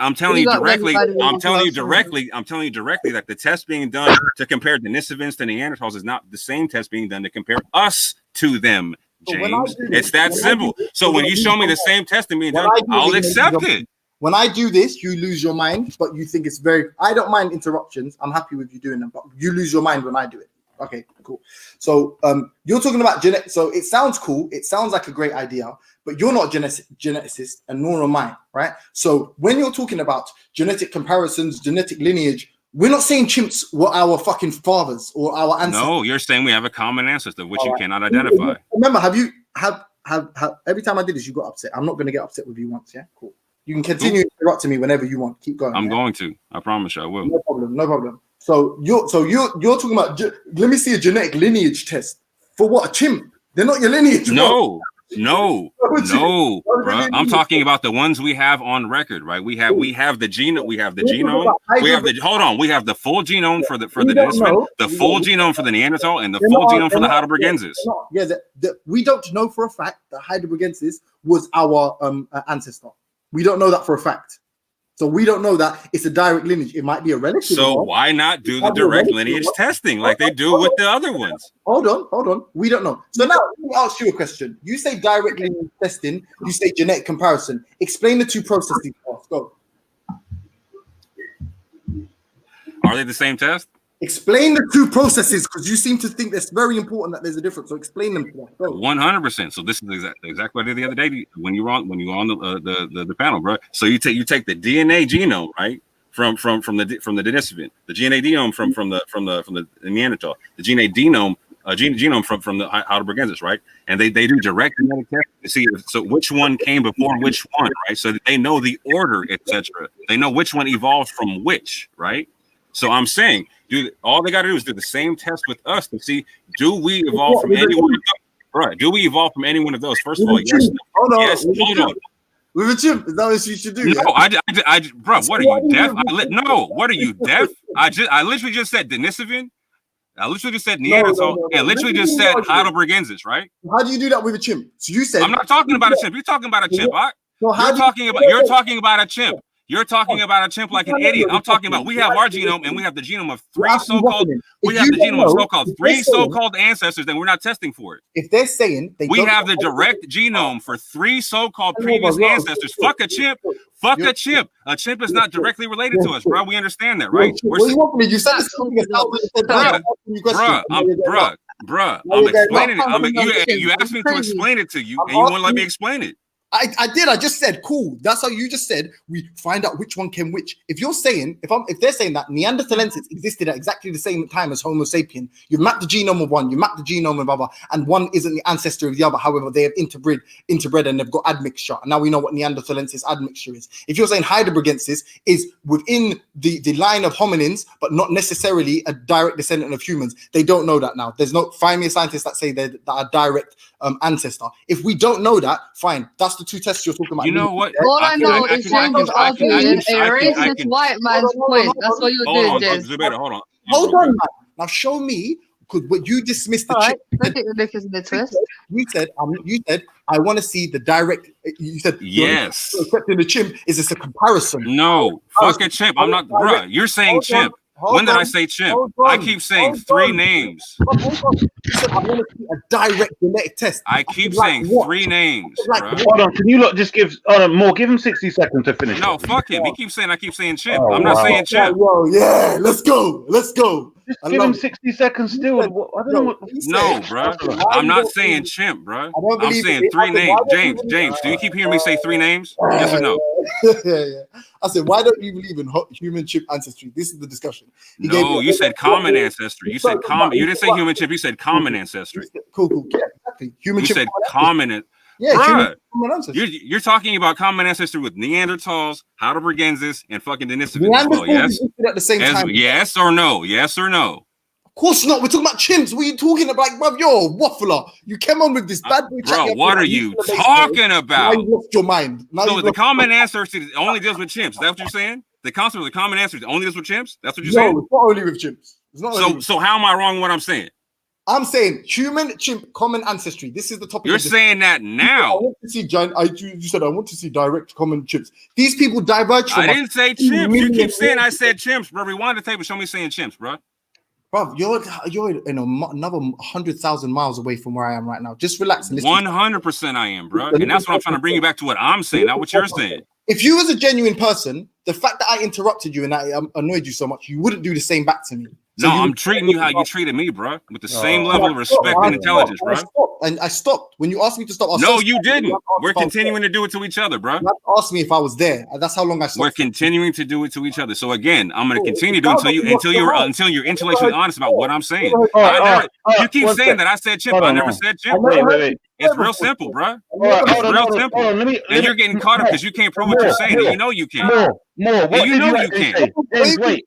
directly that the test being done to compare Denisovans to Neanderthals is not the same test being done to compare us to them. James, it's that simple. So when you show me the same testing being done, I'll accept it. When I do this, you lose your mind, but you think it's very. I don't mind interruptions. I'm happy with you doing them, but you lose your mind when I do it. Okay, cool. So you're talking about genetic. So it sounds cool. It sounds like a great idea, but you're not geneticist, and nor am I, right? So when you're talking about genetic comparisons, genetic lineage, we're not saying chimps were our fucking fathers or our ancestors. No, you're saying we have a common ancestor which you cannot identify. Remember, have every time I did this, you got upset. I'm not going to get upset with you once. Yeah, cool. You can continue interrupting me whenever you want. Keep going. I'm going to. I promise you, I will. No problem. No problem. So you're talking about. Let me see a genetic lineage test for what? A chimp? They're not your lineage. No, bro. I'm talking about the ones we have on record, right? We have the genome. We have the genome. We have the full genome for the Denisovans, the full genome for the Neanderthal, and the full genome for the Heidelbergensis. We don't know for a fact that Heidelbergensis was our ancestor. We don't know that for a fact. So we don't know that it's a direct lineage. It might be a relative. So why not do the direct lineage testing like they do with the other ones? Hold on. We don't know. So now let me ask you a question. You say direct lineage testing. You say genetic comparison. Explain the two processes. Go. Are they the same test? Explain the two processes, because you seem to think that's very important that there's a difference. So explain them to us. 100%. So this is exactly what I did the other day when you were on the panel, bro. So you take the DNA genome, right, from the Denisovan, the DNA genome from the Neanderthal, the DNA genome from the Heidelbergensis, right, and they do direct genetic testing to see so which one came before which one, right, so that they know the order, etc. They know which one evolved from which, right. So I'm saying, all they got to do is do the same test with us to see, do we evolve from any one of those? Right? Do we evolve from any one of those? First of all, yes. Hold on. With a chimp, is that what you should do? No, I bro, what are you deaf? No, what are you deaf? I literally just said Denisovan. I literally just said Neanderthal, and literally just said Heidelbergensis, right? How do you do that with a chimp? So you said I'm not talking about a chimp. You're talking about a chimp. You're talking about a chimp. You're talking about a chimp like an idiot. I'm talking about we have our genome and we have the genome of three so-called ancestors, and we're not testing for it. If they're saying we have the direct genome for three so-called previous ancestors. Fuck a chimp. Fuck a chimp. A chimp is not directly related to us, bro. We understand that, right? You said this bruh. I'm explaining it. You asked me to explain it to you, and you won't let me explain it. I did. I just said, cool. That's how you just said. We find out which one came which. If you're saying, if they're saying that Neanderthalensis existed at exactly the same time as Homo sapien, you map the genome of one, you map the genome of other, and one isn't the ancestor of the other. However, they have interbred, and they've got admixture. And now we know what Neanderthalensis admixture is. If you're saying Heidelbergensis is within the line of hominins, but not necessarily a direct descendant of humans, they don't know that now. There's no find me a scientist that say that are direct ancestor. If we don't know that, fine. That's the two tests you're talking about. You know what? All I know is James is arguing a racist white man's point. That's what you're doing, James. Hold on, man. Now show me, because what you dismissed the chip. You said, I want to see the direct. You said yes. Accepting the chimp is this a comparison? No, fuck a chimp. I'm not, bro. You're saying chimp. When did I say chimp? I keep saying three names. I want to see a direct genetic test. I keep saying three names. Hold on, can you look? Just give more. Give him 60 seconds to finish. No, fuck him. He keeps saying I keep saying chimp. I'm not saying chimp. Yeah, let's go. Just give him 60 seconds still. I don't know what. No, bro. I'm not saying chimp, bro. I'm saying three names. James, do you keep hearing me say three names? Yes or no? Yeah. I said, why don't you believe in human chimp ancestry? This is the discussion. No, you said common ancestry. You said common. You didn't say human chimp. You said common ancestry. Cool. Yeah, exactly. Human chimp. You said common. Yeah, common ancestry. You're talking about common ancestry with Neanderthals, Heidelbergensis, and fucking Denisovans. Yes. At the same time. Yes or no? Yes or no? Of course not. We're talking about chimps. What are you talking about, bruv? You're a waffler. You came on with this bad boy. Bro, what are you talking about? Now you lost your mind. So the common ancestry only deals with chimps. Is that what you're saying? The concept of the common ancestry only deals with chimps? That's what you're saying? No, it's not only with chimps. It's not so how am I wrong in what I'm saying? I'm saying human chimp common ancestry. This is the topic. You're saying that now. I want to see you said I want to see direct common chimps. These people diverge from. I didn't say chimps. You keep saying I said chimps, bro. Rewind the tape and show me saying chimps, bro. Bro, you're in another 100,000 miles away from where I am right now. Just relax and listen. 100% I am, bro. And that's what I'm trying to bring you back to what I'm saying, not what you're saying. If you was a genuine person, the fact that I interrupted you and I annoyed you so much, you wouldn't do the same back to me. So No, you I'm treating you how you treated me, bro, with the same level of I respect stopped, and intelligence, bro. I stopped. When you asked me to stop, I was No, so you sorry. didn't. You We're asked if I was continuing to do it to each other, bro. there. You asked me if I was there. That's how long I stopped. We're continuing to do it to each other. So again, I'm going to continue to sounds until like you lost until you're your mind. intellectually honest about what I'm saying. You keep one saying sec. that I said chimp. Hold I on, never hold on. said chimp. Wait. It's real simple, bro. All right, It's real simple. Hold on. And you're getting caught up because you can't prove what you're saying, and you know you can't. More. And What you did you know you actually can't. say? James, wait.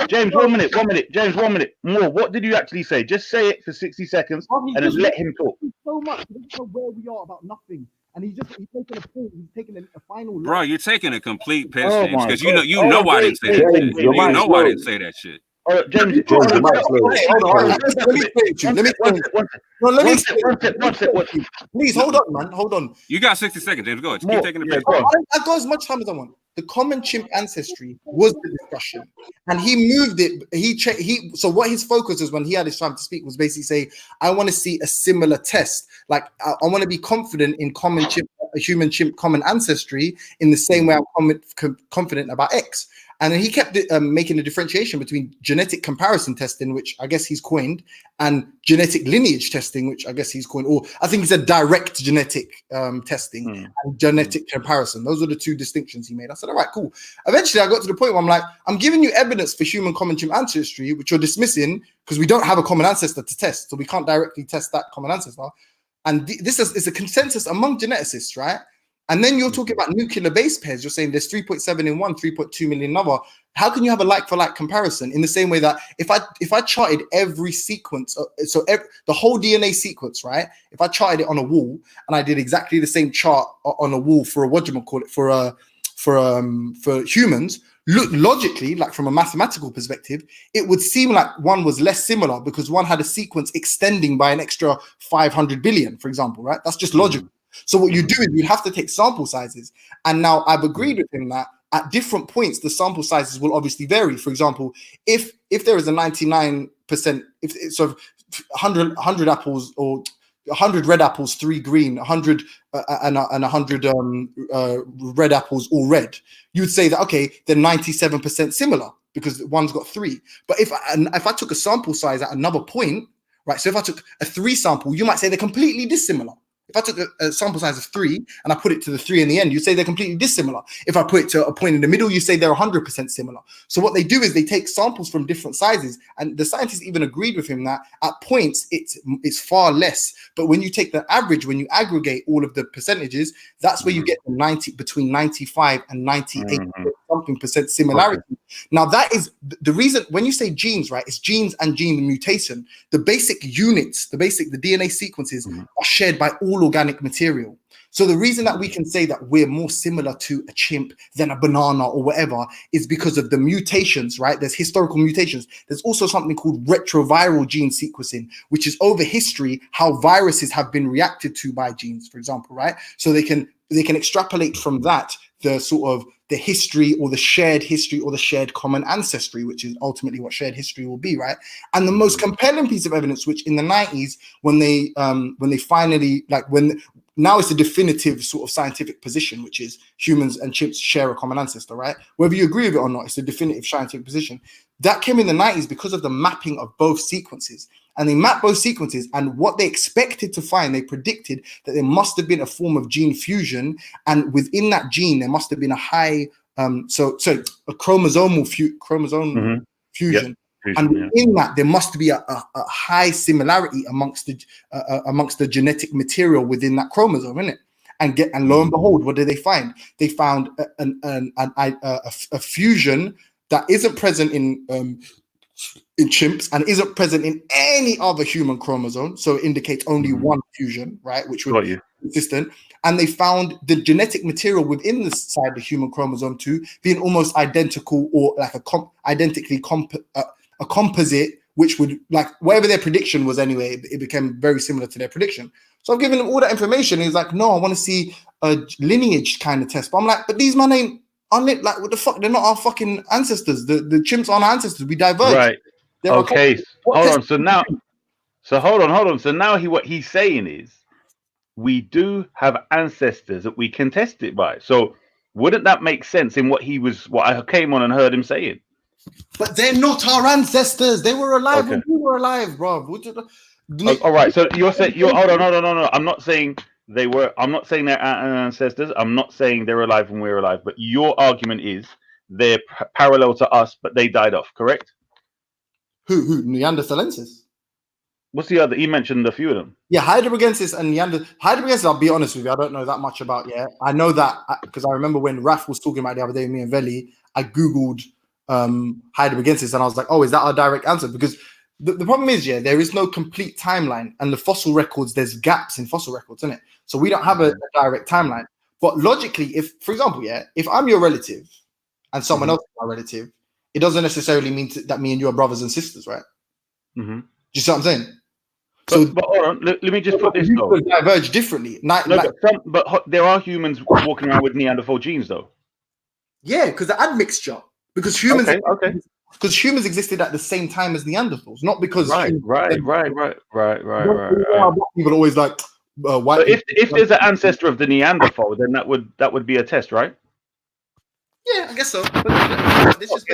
James, 1 minute. James, 1 minute. More. What did you actually say? Just say it for 60 seconds and then let him talk. So much. He doesn't know where we are about nothing. And he's taking a point. He's taking a final. Bro, you're taking a complete piss, Oh James, my because God. you know I didn't say that shit. You know I didn't say that shit. All right, James, Hold on. Let me explain to you. One sec. Please hold on, man. Hold on. You got 60 seconds, James. Go ahead. Keep taking the piss. I go as much time as I want. The common chimp ancestry was the discussion, and he moved it. So what his focus was when he had his time to speak was basically say, I want to see a similar test. Like I want to be confident in human chimp common ancestry in the same way I'm confident about X. And then he kept making a differentiation between genetic comparison testing, which I guess he's coined, and genetic lineage testing, which I guess he's coined, or I think he said direct genetic testing and genetic comparison. Those are the two distinctions he made. I said, all right, cool. Eventually, I got to the point where I'm like, I'm giving you evidence for human common chimp ancestry, which you're dismissing because we don't have a common ancestor to test. So we can't directly test that common ancestor. And this is a consensus among geneticists, right? And then you're talking about nuclear base pairs. You're saying there's 3.7 in one, 3.2 million in another. How can you have a like-for-like comparison in the same way that if I charted every sequence, the whole DNA sequence, right? If I charted it on a wall and I did exactly the same chart on a wall for for humans, look logically, like from a mathematical perspective, it would seem like one was less similar because one had a sequence extending by an extra 500 billion, for example, right? That's just logical. So what you do is you have to take sample sizes. And now I've agreed with him that at different points, the sample sizes will obviously vary. For example, if there is a 99%, if it's so 100 apples or 100 red apples, 3 green, 100 and 100 red apples, all red, you would say that, okay, they're 97% similar because one's got 3. But if I took a sample size at another point, right? So if I took a 3 sample, you might say they're completely dissimilar. If I took a sample size of 3 and I put it to the 3 in the end, you say they're completely dissimilar. If I put it to a point in the middle, you say they're 100% similar. So what they do is they take samples from different sizes, and the scientists even agreed with him that at points it's far less. But when you take the average, when you aggregate all of the percentages, that's where you get the between 95 and 98 something percent similarity. Okay. Now that is the reason when you say genes, right? It's genes and gene mutation. The basic units, the DNA sequences are shared by all organic material. So the reason that we can say that we're more similar to a chimp than a banana or whatever is because of the mutations, right? There's historical mutations. There's also something called retroviral gene sequencing, which is over history how viruses have been reacted to by genes, for example, right? So they can extrapolate from that the sort of the history or the shared history or the shared common ancestry, which is ultimately what shared history will be, right? And the most compelling piece of evidence, which in the 90s, when they finally, like when now it's a definitive sort of scientific position, which is humans and chimps share a common ancestor, right? Whether you agree with it or not, it's a definitive scientific position. That came in the 90s because of the mapping of both sequences. And they mapped both sequences, and what they expected to find, they predicted that there must have been a form of gene fusion, and within that gene, there must have been a high, a chromosomal fusion. Yep. And within that, there must be a high similarity amongst the genetic material within that chromosome, isn't it? And lo and behold, what did they find? They found a fusion that isn't present in chimps and isn't present in any other human chromosome, so it indicates only one fusion, right? Which would be consistent. And they found the genetic material within the side of the human chromosome too being almost identical, or like a composite, which would, like, whatever their prediction was anyway, it became very similar to their prediction. So I've given them all that information. He's like, no, I want to see a lineage kind of test. But I'm like, but these men ain't like, what the fuck? They're not our fucking ancestors. The chimps aren't our ancestors. We diverge. Right. Okay. Hold on. So now, hold on. So now what he's saying is, we do have ancestors that we can test it by. So Wouldn't that make sense in what I came on and heard him saying? But they're not our ancestors. They were alive Okay. when we were alive, bro. All right. So you're saying hold on. I'm not saying they were. I'm not saying they're our ancestors. I'm not saying they're alive when we're alive. But your argument is they're parallel to us, but they died off. Correct? Who? Neanderthalensis. What's the other? You mentioned a few of them. Yeah, Heidelbergensis and Heidelbergensis, I'll be honest with you, I don't know that much about. Yeah, I know that because I remember when Raf was talking about the other day, me and Veli, I googled Heidelbergensis and I was like, oh, is that our direct answer? Because the problem is, yeah, there is no complete timeline, and the fossil records, there's gaps in fossil records, isn't it? So we don't have a direct timeline. But logically, if, for example, yeah, if I'm your relative and someone else is my relative, it doesn't necessarily mean that me and you are brothers and sisters, right? Mm-hmm. Do you see what I'm saying? But hold on, let me just put this though. Diverge differently. But there are humans walking around with Neanderthal genes though. Yeah, because the admixture. Because humans, because humans existed at the same time as Neanderthals, not because right. People always like white. So if there's an ancestor of the Neanderthal, then that would be a test, right? Yeah, I guess so. This is a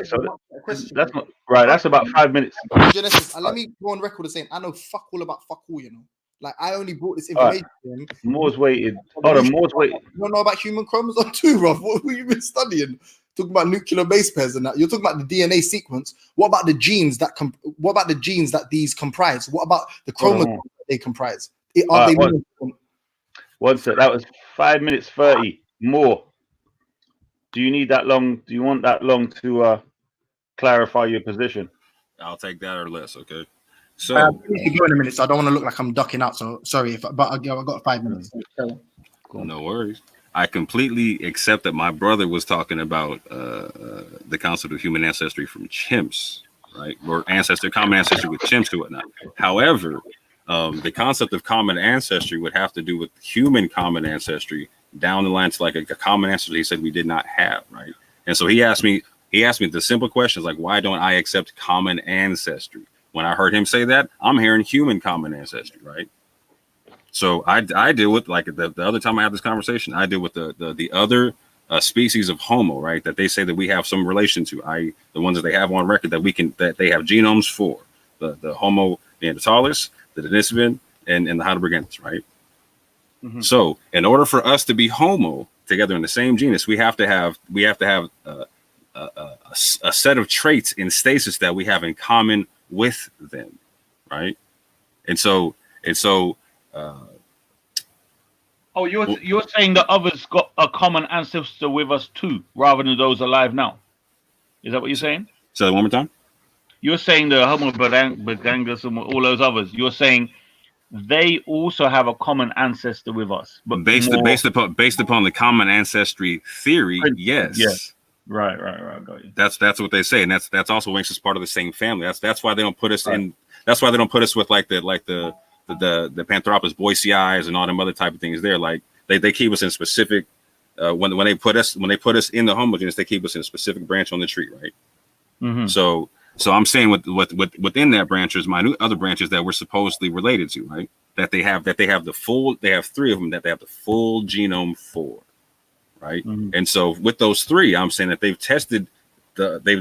question. That's not right. That's about 5 minutes. Genesis. Let me go on record as saying I know fuck all about fuck all. You know, like I only brought this information. Right. Moore's waited. Hold on, Moore's waited. You don't know about human chromosome too, bro? What have you been studying? Talking about nuclear base pairs and that. You're talking about the DNA sequence. What about the genes that what about the genes that these comprise? What about the chromosomes that they comprise? Are they? One sec. That was 5 minutes 30. More. Do you need that long? Do you want that long to clarify your position? I'll take that or less. Okay. So I need to go in a minute, so I don't want to look like I'm ducking out. So sorry, but I got 5 minutes. Cool. No worries. I completely accept that my brother was talking about the concept of human ancestry from chimps, right? Or common ancestry with chimps and whatnot. However, the concept of common ancestry would have to do with human common ancestry down the line to like a common ancestry he said we did not have, right? And so he asked me the simple questions like, why don't I accept common ancestry? When I heard him say that, I'm hearing human common ancestry, right? So I deal with, like the other time I had this conversation, I deal with the other species of Homo, right? That they say that we have some relation to, the ones that they have on record that they have genomes for, the Homo neanderthalis, the Denisovan, and the Heidelbergensis, right? Mm-hmm. So in order for us to be Homo together in the same genus, we have to have a set of traits in stasis that we have in common with them, right? And so you're saying that others got a common ancestor with us too, rather than those alive now. Is that what you're saying? Say that one more time. You're saying the Homo begangus and all those others. You're saying they also have a common ancestor with us, but based upon the common ancestry theory, yes. Yeah. Right. Got you. That's what they say, and that's also makes us part of the same family. That's why they don't put us in. That's why they don't put us with like the Panthropus boisei and all them other type of things. There, like they keep us in specific. When they put us in the Homo genus, they keep us in a specific branch on the tree, right? Mm-hmm. So I'm saying within that branch, there's minute other branches that we're supposedly related to, right? They have three of them that they have the full genome for, right? Mm-hmm. And so with those three, I'm saying that they've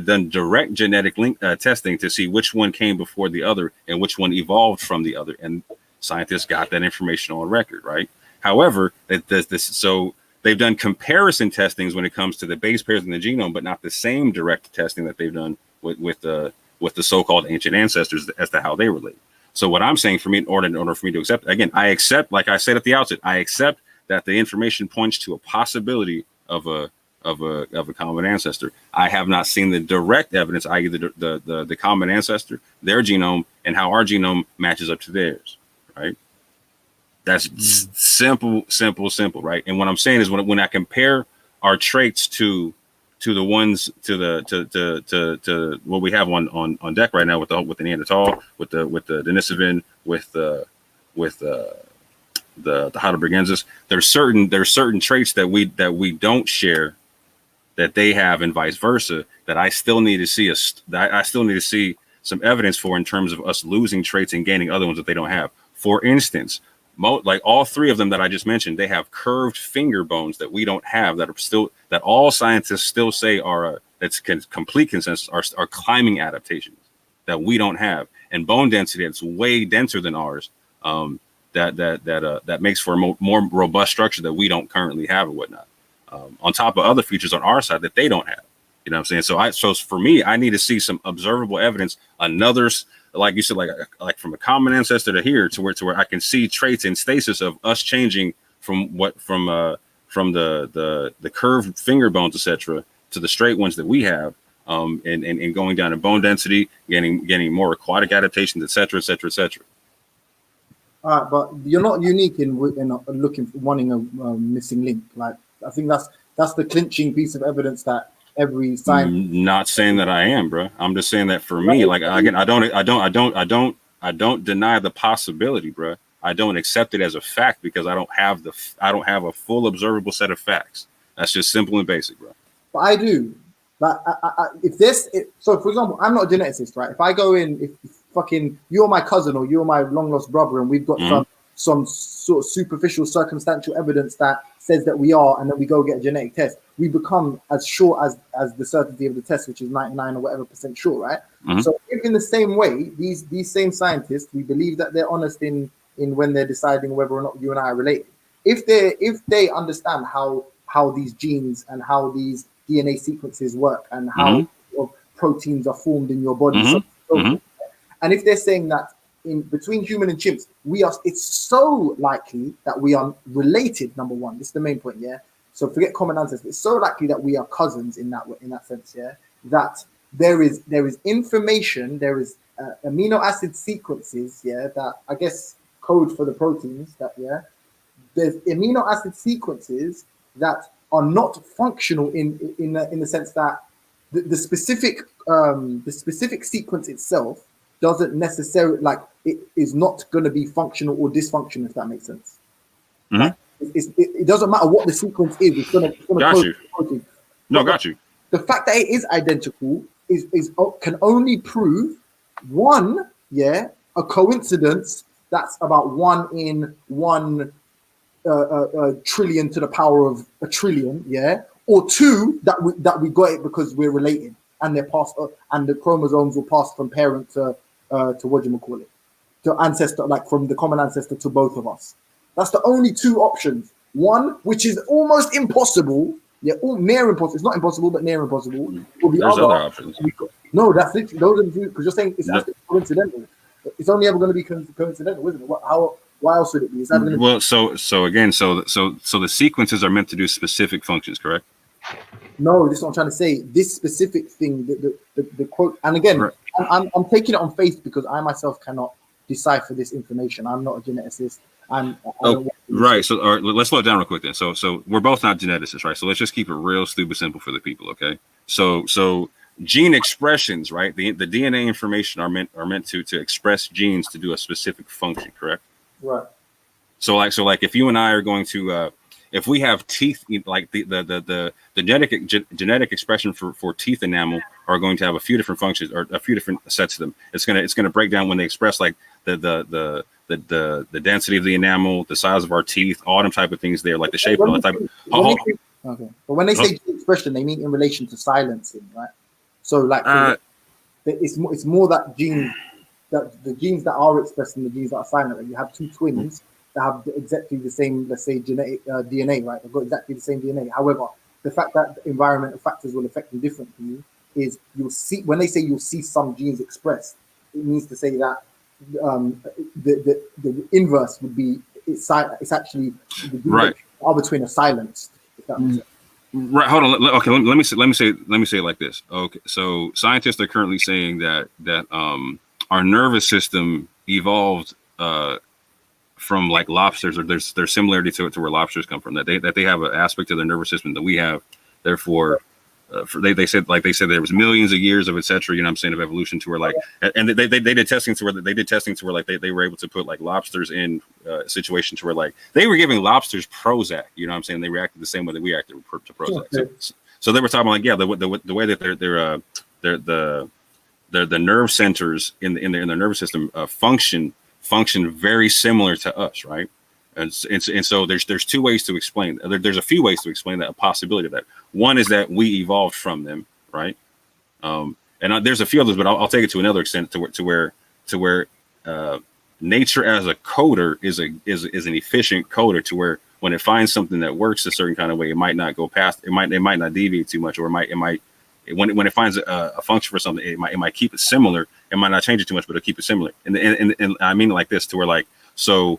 done direct genetic link testing to see which one came before the other and which one evolved from the other, and scientists got that information on record, right? However, so they've done comparison testings when it comes to the base pairs in the genome, but not the same direct testing that they've done with the so-called ancient ancestors as to how they relate. So what I'm saying, for me, in order for me to accept, again, I accept, like I said at the outset, I accept that the information points to a possibility of a common ancestor. I have not seen the direct evidence, i.e. the common ancestor, their genome, and how our genome matches up to theirs, right? That's simple, right? And what I'm saying is when I compare our traits to the ones to what we have on deck right now with the Neanderthal, with the Denisovan, with the Heidelbergensis, there's certain traits that we don't share that they have, and vice versa, that I still need to see some evidence for in terms of us losing traits and gaining other ones that they don't have. For instance, like all three of them that I just mentioned, they have curved finger bones that we don't have, that are still, that all scientists still say are that's complete consensus are climbing adaptations that we don't have, and bone density that's way denser than ours. That makes for a more robust structure that we don't currently have and whatnot. On top of other features on our side that they don't have. You know what I'm saying? So for me, I need to see some observable evidence. Another's, like you said, like from a common ancestor to here to where I can see traits in stasis of us changing from the curved finger bones, etc., to the straight ones that we have, and going down in bone density, getting more aquatic adaptations, etc., etc., etc. All right, but you're not unique in looking for wanting a missing link. Like, I think that's the clinching piece of evidence that every science. Not saying that I am, bro. I'm just saying that for me, like, again, I don't deny the possibility, bro. I don't accept it as a fact because I don't have a full observable set of facts. That's just simple and basic, bro. But I do. But so for example, I'm not a geneticist, right? If I go in, if fucking you're my cousin or you're my long lost brother, and we've got some sort of superficial circumstantial evidence that says that we are, and then we go get a genetic test, we become as sure as the certainty of the test, which is 99 or whatever % sure, right? So if in the same way, these same scientists, we believe that they're honest in when they're deciding whether or not you and I are related. If they understand how these genes and how these DNA sequences work and how proteins are formed in your body, and if they're saying that in between human and chimps, it's so likely that we are related. Number one, this is the main point, yeah. So forget common ancestors. It's so likely that we are cousins in that sense, yeah. That there is information, there is amino acid sequences, yeah, that I guess code for the proteins. That there's amino acid sequences that are not functional in the sense that the specific sequence itself doesn't necessarily, like, it is not going to be functional or dysfunctional, if that makes sense. Like, it doesn't matter what the sequence is, it's going to got you. protein. No, got you. The fact that it is identical can only prove one, a coincidence that's about 1 in 1 trillion to the power of a trillion, or 2 that we got it because we're related and they're passed, and the chromosomes were passed from parent to whatchamacallit, to ancestor, like from the common ancestor to both of us. That's the only 2 options. One, which is almost impossible, near impossible. It's not impossible, but near impossible. There's other options. No, that's literally those are the 2, because you're saying it's coincidental. It's only ever going to be coincidental, isn't it? Why else would it be? It's never Well, so again, so the sequences are meant to do specific functions, correct? No, this is what I'm trying to say. This specific thing, the quote, and again, right. I'm taking it on faith because I myself cannot decipher this information. I'm not a geneticist. Right. So let's slow it down real quick then. So we're both not geneticists, right? So let's just keep it real stupid simple for the people, okay? So gene expressions, right? The DNA information are meant to express genes to do a specific function, correct? Right. So like if you and I are going to if we have teeth, like the genetic expression for teeth enamel are going to have a few different functions or a few different sets of them. It's gonna break down when they express like the density of the enamel, the size of our teeth, all them type of things there, like the shape and all that type of. Okay, but when they say gene expression, they mean in relation to silencing, right? So like it's more that genes, that the genes that are expressed and the genes that are silent. Like you have 2 twins that have exactly the same, let's say, genetic DNA, right? They've got exactly the same DNA. However, the fact that environmental factors will affect them differently is you'll see, when they say you'll see some genes expressed, it means to say that the inverse would be it's actually the right. Other twin are silenced. If that makes sense. Right. Hold on. Okay. Let me say it like this. Okay. So scientists are currently saying that our nervous system evolved from like lobsters, or there's similarity to it to where lobsters come from. That they have an aspect of their nervous system that we have. Therefore, they said there was millions of years of etc. You know what I'm saying, of evolution to where like, and they did testing to where like they were able to put like lobsters in a situation to where like they were giving lobsters Prozac. You know what I'm saying? They reacted the same way that we acted to Prozac. So they were talking like, yeah, the way that the nerve centers in their nervous system function very similar to us, right? And so there's two ways to explain. There's a few ways to explain that, a possibility of that. One is that we evolved from them, right? And there's a few others, but I'll take it to another extent to where nature as a coder is an efficient coder, to where when it finds something that works a certain kind of way, it might not go past. It might not deviate too much, or when it finds a function for something, it might keep it similar. It might not change it too much, but it'll keep it similar. And I mean it like this, to where like so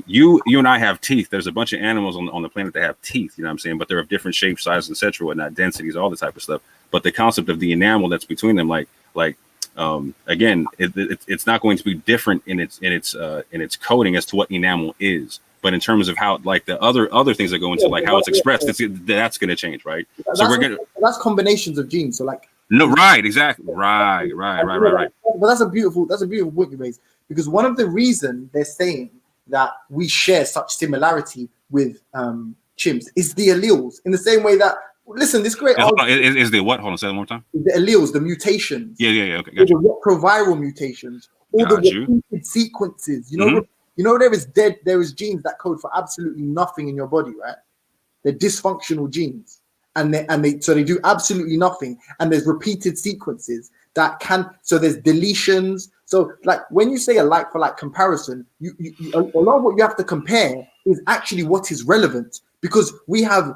you and I have teeth. There's a bunch of animals on the planet that have teeth, you know what I'm saying? But they're of different shapes, sizes, etc., whatnot, densities, all the type of stuff. But the concept of the enamel that's between them, again, it's not going to be different in its coding as to what enamel is. But in terms of how, like, the other things that go into like how it's expressed, that's going to change, right? That's combinations of genes. So like. No, right, exactly, right. But that's a beautiful point you raised, because one of the reasons they're saying that we share such similarity with chimps is the alleles. In the same way that, listen, this great is the what? Hold on, say that one more time. The alleles, the mutations. Yeah. Okay, gotcha. The retroviral mutations, all the repeated sequences. You know, there is genes that code for absolutely nothing in your body, right? They're dysfunctional genes, and they do absolutely nothing. And there's repeated sequences that can. So there's deletions. So, like, when you say a like for like comparison, a lot of what you have to compare is actually what is relevant, because we have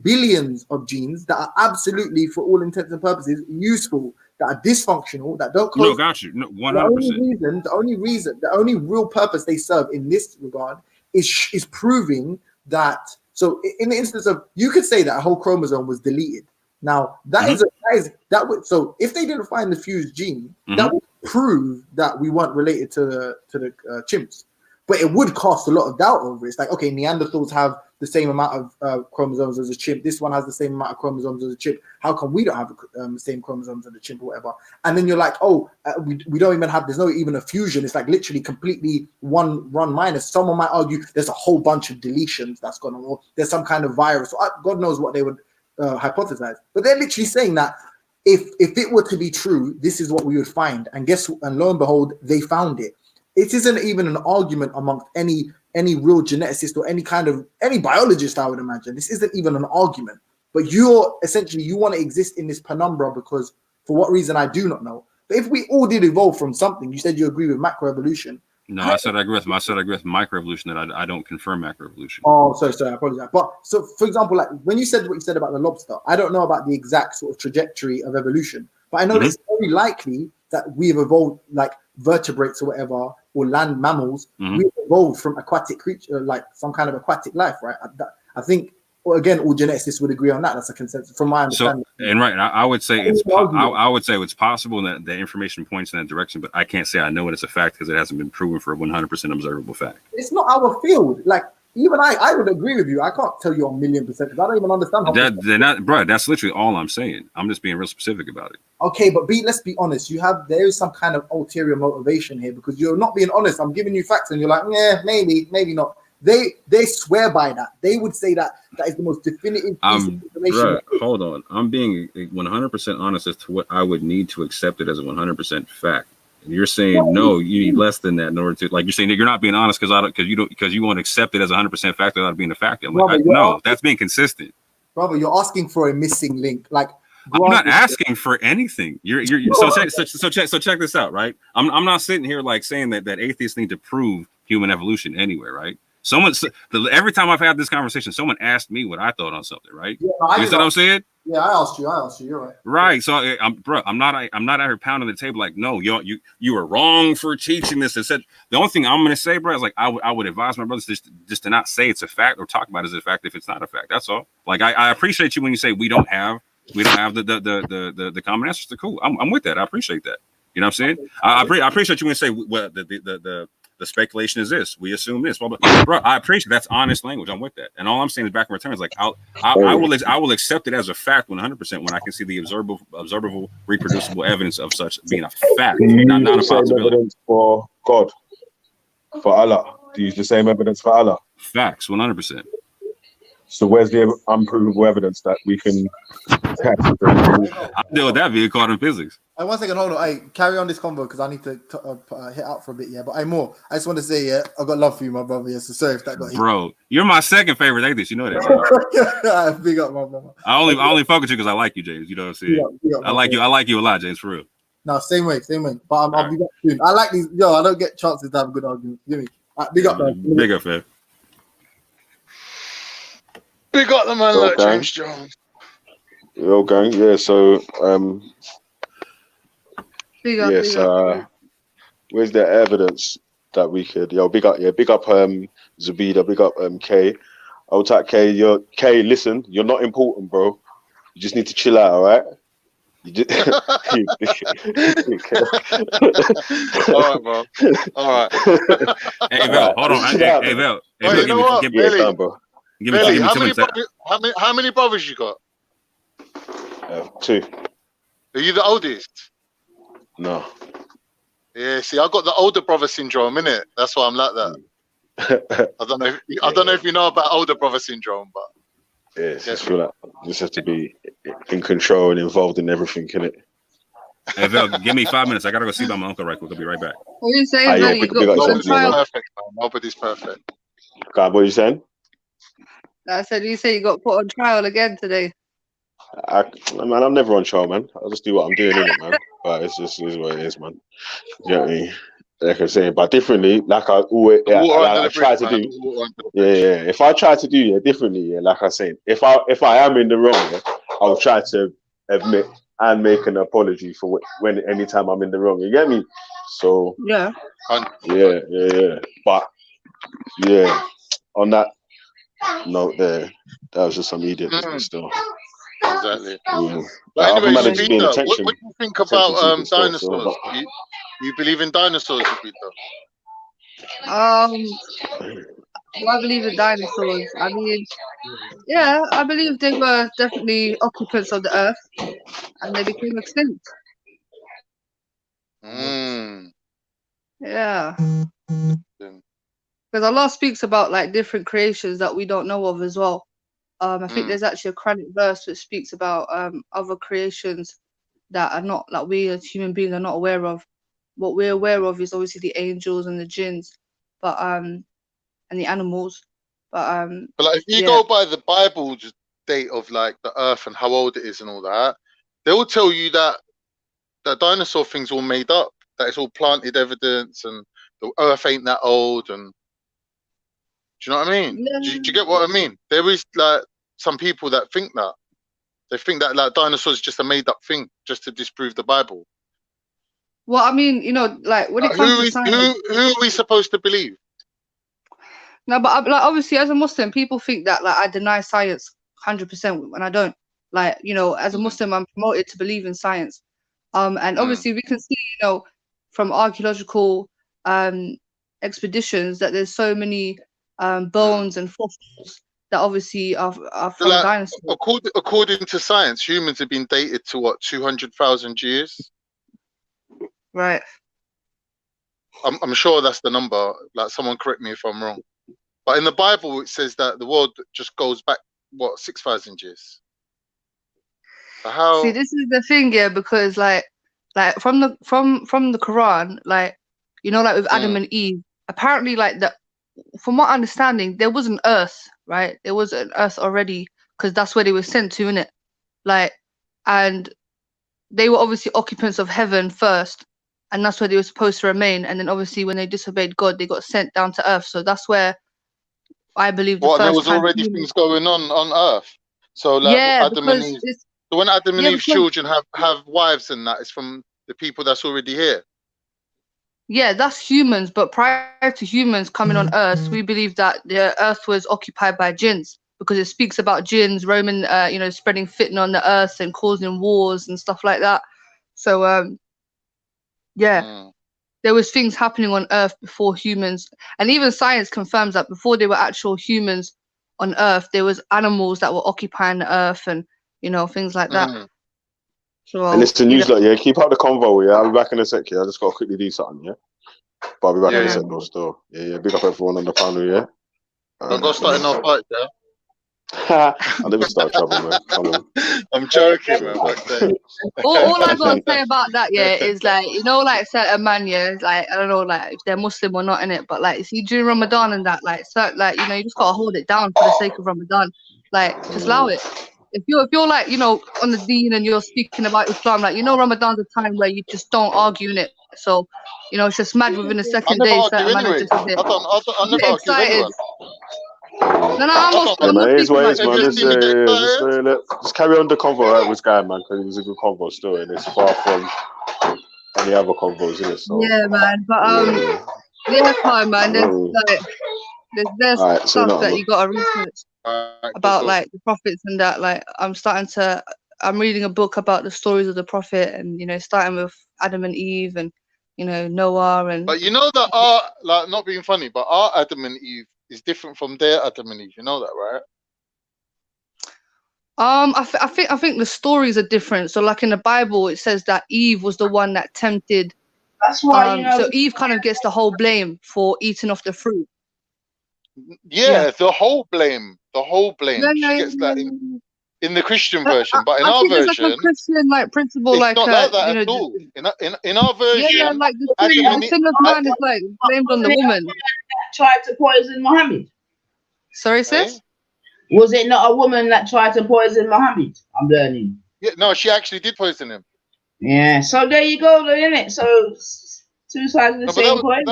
billions of genes that are absolutely, for all intents and purposes, useful, that are dysfunctional, that don't code. No, got you. No, 100%. The only real purpose they serve in this regard is proving that. So, in the instance of, you could say that a whole chromosome was deleted. Now, that would, so if they didn't find the fused gene, that would prove that we weren't related to the chimps. But it would cast a lot of doubt over it. It's like, okay, Neanderthals have the same amount of chromosomes as a chimp. This one has the same amount of chromosomes as a chimp. How come we don't have the same chromosomes as a chimp or whatever? And then you're like, we don't even have, there's not even a fusion. It's like literally completely one minus. Someone might argue there's a whole bunch of deletions that's gone on, or there's some kind of virus. God knows what they would hypothesize. But they're literally saying that if it were to be true, this is what we would find. And lo and behold, they found it. It isn't even an argument amongst any real geneticist or any biologist, I would imagine. This isn't even an argument. But you want to exist in this penumbra because, for what reason, I do not know. But if we all did evolve from something, you said you agree with macroevolution. No, I said I agree with microevolution, that I don't confirm macroevolution. Oh, sorry, I apologize. But so, for example, like when you said what you said about the lobster, I don't know about the exact sort of trajectory of evolution, but I know it's very likely that we have evolved, like vertebrates or whatever, or land mammals. We evolved from aquatic creature, like some kind of aquatic life, right? I think, well, again, all geneticists would agree on that. That's a consensus from my understanding. I would say it's possible that the information points in that direction, but I can't say I know it as a fact because it hasn't been proven for a 100% observable fact. It's not our field. Like, even I would agree with you. I can't tell you 1,000,000% because I don't even understand how they're not, bro. That's literally all I'm saying. I'm just being real specific about it. Okay, but let's be honest. There is some kind of ulterior motivation here, because you're not being honest. I'm giving you facts, and you're like, yeah, maybe not. They swear by that. They would say that is the most definitive piece of information. Bruh, hold on. I'm being 100% honest as to what I would need to accept it as a 100% fact. And you're saying no, you need less than that in order to, like, you're saying that you're not being honest because you won't accept it as 100% fact without being a fact. I'm like, no, that's being consistent. Brother, you're asking for a missing link. Like, I'm not asking for anything. So check this out, right? I'm not sitting here like saying that atheists need to prove human evolution anywhere, right? Every time I've had this conversation, someone asked me what I thought on something, right? Yeah, you see what I'm saying? Yeah, I asked you. You're right. Right. So I'm not out here pounding the table like, no, you were wrong for teaching this. And said the only thing I'm gonna say, bro, is like I would advise my brothers just to not say it's a fact or talk about it as a fact if it's not a fact. That's all. Like I appreciate you when you say we don't have the common answers to cool. I'm with that. I appreciate that. You know what I'm saying? I appreciate you when you say well the speculation is this. We assume this. Bro, I appreciate that's honest language. I'm with that. And all I'm saying is back in return is like I will accept it as a fact 100% when I can see the observable, reproducible evidence of such being a fact, not a possibility. Evidence for God, for Allah. Do you use the same evidence for Allah? Facts, 100%. So where's the unprovable evidence that we can I'll deal with that being caught in physics. Hey, 1 second, hold on. Hey, carry on this convo because I need to hit out for a bit, yeah. But more. I just want to say, yeah, I got love for you, my brother. Yeah, so sorry if that got Bro, you're my second favorite atheist. You know that, James. Big up, my brother. I only fuck with you because I like you, James. You know what I'm saying? Big up, I like you. I like you a lot, James. For real. No, same way. But I'll be back soon. I like these. Yo, I don't get chances to have a good argument. Give me. Big up, man. Big up, fam. Big up the man like James Jones. Yo, gang. Yeah. So, Big up, yes. big up. Where's the evidence that we could? Yo, big up. Yeah, big up. Zabida. Big up. K. I'll tap K. K. Listen, you're not important, bro. You just need to chill out. All right. You just... All right, bro. All right. Hey, Vel, hold on. Hey, Vel. Wait, you know what, Billy? Give me 2 minutes. How many brothers you got? 2. Are you the oldest? No. Yeah. See, I got the older brother syndrome, innit? That's why I'm like that. I don't know if you know about older brother syndrome, but yeah, I feel like you just have to be in control and involved in everything, innit? Hey, Vel, give me 5 minutes. I gotta go see about my uncle right quick. I'll be right back. What are you saying, Billy? You got put on trial? Perfect, man. Nobody's perfect. God, what are you saying? I said, you say you got put on trial again today. Man, I'm never on trial, man. I'll just do what I'm doing, innit, man? But it's just is what it is, man. You know what I mean? Like I'm saying, but differently, like I always, I try to do. Yeah. If I try to do differently, like I said, if I am in the wrong, I'll try to admit and make an apology for anytime I'm in the wrong. You get me? So yeah. But yeah, on that note, that was just some idiot business still. Exactly. Yeah. But anyway, what do you think about dinosaurs? You believe in dinosaurs, Peter? Do I believe in dinosaurs? I mean, yeah, I believe they were definitely occupants of the earth, and they became extinct. Yeah. Because Allah speaks about like different creations that we don't know of as well. I think there's actually a Quranic verse which speaks about other creations that are not like we as human beings are not aware of. What we're aware of is obviously the angels and the jinns, but and the animals. But like if you go by the Bible date of like the earth and how old it is and all that, they will tell you that the dinosaur thing's all made up, that it's all planted evidence and the earth ain't that old. And do you know what I mean? Do you get what I mean? There is like some people that think that. They think that like dinosaurs is just a made up thing just to disprove the Bible. Well, I mean, you know, like when it comes to science, who are we supposed to believe? No, but like obviously as a Muslim, people think that like I deny science 100% when I don't. Like, you know, as a Muslim, I'm promoted to believe in science. And obviously we can see, you know, from archaeological expeditions that there's so many bones and fossils that obviously are from like, dinosaurs. According to science, humans have been dated to what, 200,000 years? Right. I'm sure that's the number. Like, someone correct me if I'm wrong. But in the Bible, it says that the world just goes back, what, 6,000 years? So how? See, this is the thing, yeah, because like from the Quran, like, you know, like with Adam and Eve, apparently, like from my understanding, there was an earth, right? There was an earth already, because that's where they were sent to, innit? Like, and they were obviously occupants of heaven first, and that's where they were supposed to remain. And then obviously when they disobeyed God, they got sent down to earth. So that's where I believe there was already things going on earth. So like Adam and Eve. So when Adam and Eve's children have wives and that, it's from the people that's already here. Yeah, that's humans. But prior to humans coming on Earth, we believe that the Earth was occupied by jinns, because it speaks about jinns roaming, you know, spreading fitna on the Earth and causing wars and stuff like that. So there was things happening on Earth before humans, and even science confirms that before there were actual humans on Earth, there was animals that were occupying the Earth, and you know, things like that. So, and listen, keep up the convo, yeah. I'll be back in a sec, yeah. I just gotta quickly do something, yeah. But I'll be back in a sec, though, still. Yeah, big up everyone on the panel, yeah. Don't go starting no fight, yeah. I never start trouble, man. Come on. I'm joking, man. all I gotta say about that, yeah, is like, you know, like certain man, yeah, like I don't know, like if they're Muslim or not in it, but like see during Ramadan and that, like like you know, you just gotta hold it down for the sake of Ramadan. Like just allow it. If you're like, you know, on the deen and you're speaking about Islam, like, you know, Ramadan's a time where you just don't argue in it. So, you know, it's just mad within the I second never day, argue certain man are anyway. just a bit, I never argue with excited. anyone. No, Yeah, I'm man, not it is speaking what it about is, you. man. Have you seen me get excited? Just carry on the convo right, with this guy, man, because it was a good convo still, and it's far from any other convos, isn't it? So, Yeah, man. But yeah. yeah, fine, man. There's Mm. like there's All right, so stuff no, that you gotta research about cool. like the prophets and that. Like I'm reading a book about the stories of the prophet, and you know, starting with Adam and Eve, and you know, Noah, and But you know that our, like, not being funny, but our Adam and Eve is different from their Adam and Eve. You know that, right? I think the stories are different. So like in the Bible, it says that Eve was the one that tempted. That's why, you know. So Eve kind of gets the whole blame for eating off the fruit. Yeah, the whole blame. Yeah, She gets that in the Christian version, but in I our think there's like a version, Christian like principle, it's like not like that you know, at all. In our version, yeah, like the Adam and sin of man is like blamed on the woman. Tried to poison Muhammad. Sorry, sis? Was it not a woman that tried to poison Muhammad? I'm learning. Yeah, no, she actually did poison him. Yeah, so there you go, isn't it? So two sides of the same coin.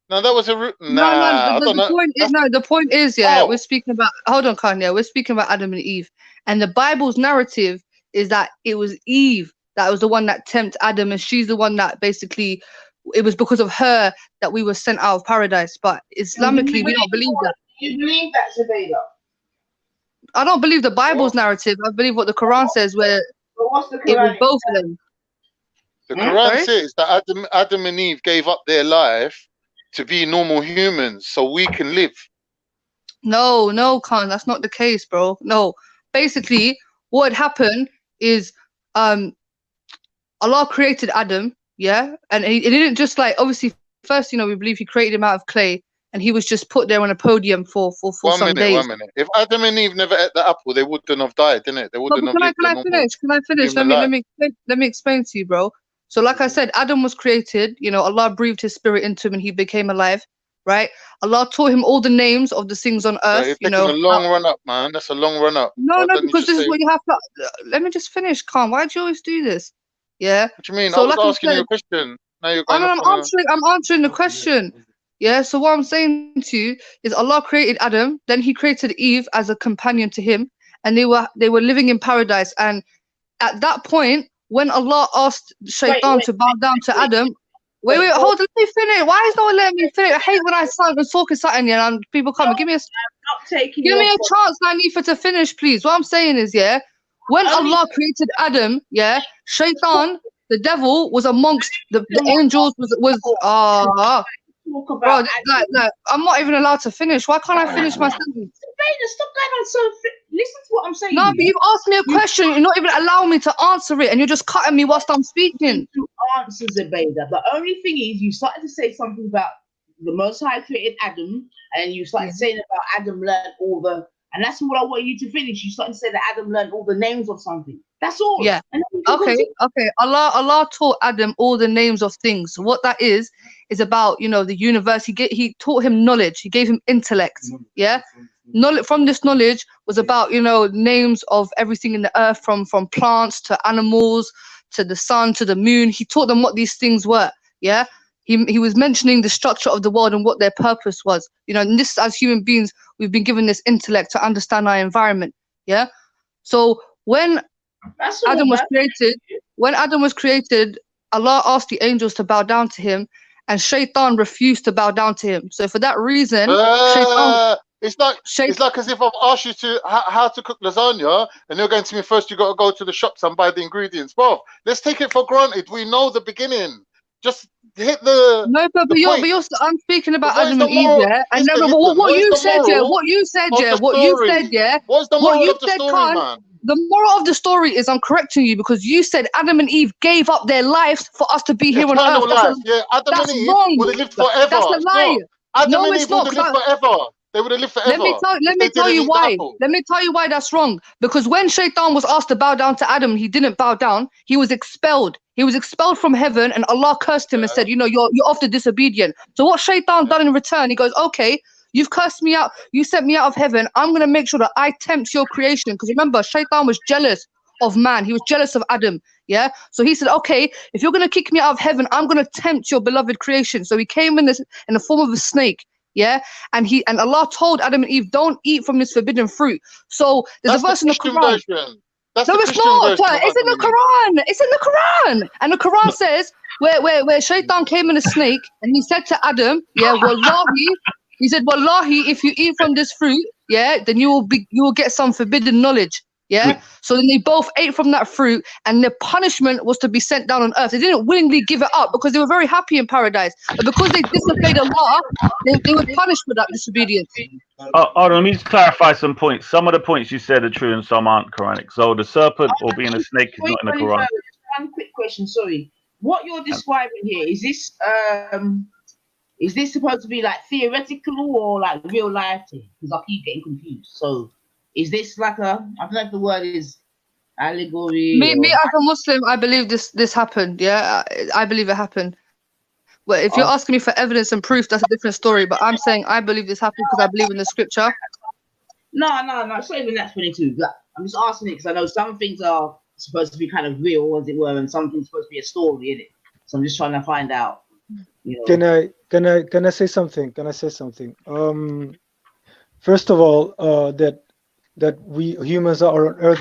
That was a No, I don't the know. point is, no, the point is, yeah, we're speaking about, hold on, Kanye, we're speaking about Adam and Eve, and the Bible's narrative is that it was Eve that was the one that tempted Adam, and she's the one that basically, it was because of her that we were sent out of paradise. But Islamically, we don't believe that. You believe that, Zabeda? I don't believe the Bible's narrative. I believe what the Quran says, where what's the it was Quran? both of them. The Quran says that Adam and Eve gave up their life to be normal humans so we can live. No, Khan, that's not the case, bro. No. Basically, what happened is Allah created Adam, yeah? And he didn't just like, obviously, first, you know, we believe he created him out of clay, and he was just put there on a podium for some days. 1 minute. If Adam and Eve never ate the apple, they wouldn't have died, didn't it? They wouldn't have lived a normal Can I finish? Let me explain to you, bro. So like I said, Adam was created, you know, Allah breathed his spirit into him and he became alive, right? Allah taught him all the names of the things on earth, you know. It's a long run up, man. That's a long run up. No, because this is what you have to, let me just finish, Khan. Why do you always do this? Yeah. What do you mean? So I was like asking you a question. Now you're going I'm answering the question. Yeah, so what I'm saying to you is Allah created Adam, then he created Eve as a companion to him, and they were living in paradise. And at that point, when Allah asked Shaitan to bow down to Adam, wait, hold on, let me finish. Why is no one letting me finish? I hate when I start talking something and people come and give me a chance, Hanifa, to finish, please. What I'm saying is, yeah, when Allah created Adam, yeah, Shaitan, the devil, was amongst the angels, bro, like, I'm not even allowed to finish. Why can't I finish my sentence? Stop going on. So listen to what I'm saying. No, but you've asked me a question. You're not even allowing me to answer it, and you're just cutting me whilst I'm speaking. To answer, Zabeda. The only thing is, you started to say something about the Most High created Adam, and you started saying about Adam learned all the, and that's what I want you to finish. You started to say that Adam learned all the names of something. That's all. Yeah. Okay. Allah taught Adam all the names of things. So what that is about, you know, the universe. He taught him knowledge. He gave him intellect. Yeah. Knowledge, from this knowledge was about, you know, names of everything in the earth, from plants to animals to the sun to the moon. He taught them what these things were. Yeah. He was mentioning the structure of the world and what their purpose was. You know, and this, as human beings, we've been given this intellect to understand our environment. Yeah. So when Adam was created, Allah asked the angels to bow down to him, and Shaitan refused to bow down to him. So for that reason, it's like as if I've asked you to how to cook lasagna, and you're going to me first. You got to go to the shops and buy the ingredients. Bro, let's take it for granted. We know the beginning. Just hit the. No, but I'm speaking about Adam and Eve, yeah. And what you said, What's the moral of the story, man? The moral of the story is, I'm correcting you because you said Adam and Eve gave up their lives for us to be here on earth. Adam and Eve would have lived forever. That's a lie. Adam and Eve would have lived forever. They would have lived forever. Let me tell you why. Let me tell you why that's wrong. Because when Shaitan was asked to bow down to Adam, he didn't bow down. He was expelled. He was expelled from heaven, and Allah cursed him and said, you know, you're of the disobedient. So what Shaitan done in return? He goes, okay, you've cursed me out. You sent me out of heaven. I'm gonna make sure that I tempt your creation. Because remember, Shaitan was jealous of man. He was jealous of Adam. Yeah. So he said, okay, if you're gonna kick me out of heaven, I'm gonna tempt your beloved creation. So he came in the form of a snake. Yeah, and Allah told Adam and Eve, don't eat from this forbidden fruit. So there's a verse in the Quran. That's no, the it's Christian not. version of It's in the Quran. It's in the Quran. And the Quran says where Shaitan came in a snake and he said to Adam, yeah, wallahi, he said, wallahi, if you eat from this fruit, yeah, then you will get some forbidden knowledge. Yeah. So then they both ate from that fruit, and their punishment was to be sent down on earth. They didn't willingly give it up because they were very happy in paradise. But because they disobeyed Allah, they were punished for that disobedience. Hold on, let me just clarify some points. Some of the points you said are true and some aren't Quranic. So the serpent or being a snake is not in the Quran. One quick question, sorry. What you're describing here, is this supposed to be like theoretical or like real life? Because I keep getting confused. So is this like I don't know if the word is allegory? Me as a Muslim, I believe this happened. Yeah, I believe it happened. Well, if you're asking me for evidence and proof, that's a different story. But I'm saying I believe this happened because I believe in the scripture. No, it's not even that 22. I'm just asking it because I know some things are supposed to be kind of real, as it were, and some things supposed to be a story, isn't it? So I'm just trying to find out. You know. Can I say something? Can I say something? First of all, that we humans are on earth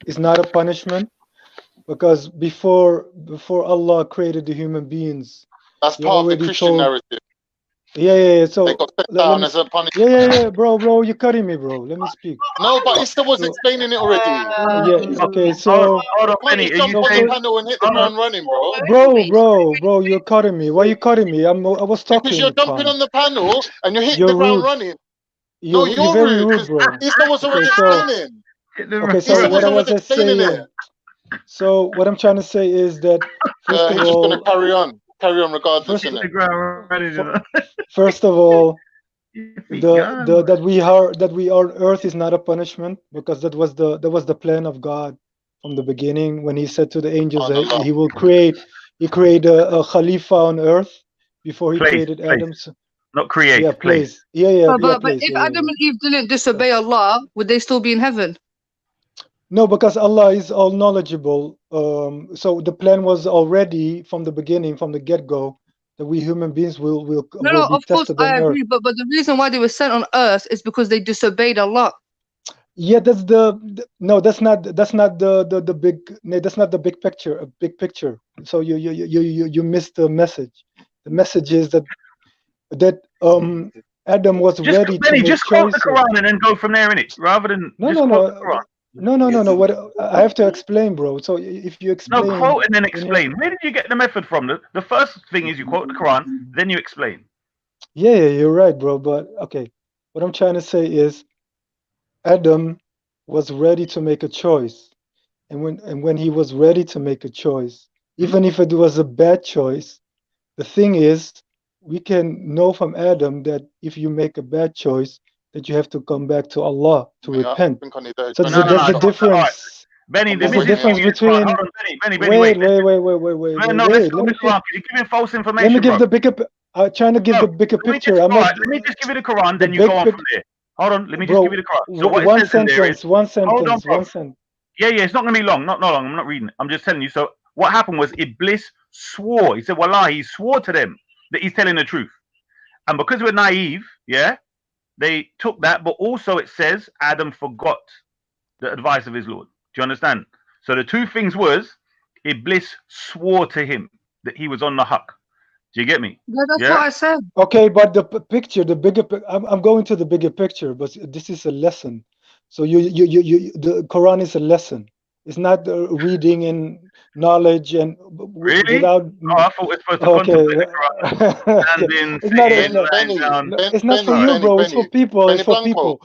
is not a punishment, because before Allah created the human beings, that's part of the Christian narrative. Yeah. So they got set down as a punishment. Yeah, bro, you're cutting me, bro. Let me speak. No, but Issa was explaining it already. Yeah, okay, so hold on, Benny, jump on the panel and hit the ground running, bro, you're cutting me. Why are you cutting me? I was talking. Because you're jumping on the panel and you're hitting the ground running. You're very rude, bro. Issa was already explaining. Okay, so what I was saying. So what I'm trying to say is that he's just gonna carry on regardless. First of all, that we are on earth is not a punishment, because that was the plan of God from the beginning, when he said to the angels that he will create a Khalifa on earth before he created Adam. Not create. Yeah, place. Yeah. But if Adam and Eve didn't disobey Allah, would they still be in heaven? No, because Allah is all knowledgeable. So the plan was already from the beginning, from the get-go, that we human beings will be of course tested on I agree, earth. but the reason why they were sent on earth is because they disobeyed Allah. Yeah, that's not the big picture. A big picture. So you missed the message. The message is that Adam was ready to make just quote the Quran and then go from there, innit? Rather than quote the Quran. No. What I have to explain, bro. So if you explain, no, quote and then explain. Where did you get the method from? The first thing is you quote the Quran, then you explain. Yeah, you're right, bro. But okay, what I'm trying to say is, Adam was ready to make a choice, and when he was ready to make a choice, even if it was a bad choice, the thing is, we can know from Adam that if you make a bad choice, that you have to come back to Allah to repent. So there's a difference. Right. Benny, there's a difference between. Hold on, Benny, wait. No, let's go to Quran. You're giving false information. Let me give the bigger. I'm trying to give the bigger picture. Let me just give you the Quran, then you go on from there. Hold on, let me just give you the Quran. So what one it says in there is, one sentence. Hold on, bro. One sentence. Yeah, it's not gonna be long. Not long. I'm not reading it. I'm just telling you. So what happened was Iblis swore. He said, "Wallah," he swore to them that he's telling the truth. And because we're naive, yeah, they took that. But also it says Adam forgot the advice of his Lord. Do you understand? So the two things was Iblis swore to him that he was on the haqq. Do you get me? Yeah, that's what I said. Okay, but the bigger. I'm going to the bigger picture, but this is a lesson. So the Quran is a lesson. It's not reading and knowledge and really? Without. Oh, I thought it's supposed to contemplate the Quran. Standing, it's not for you, bro. It's for people. It's for people.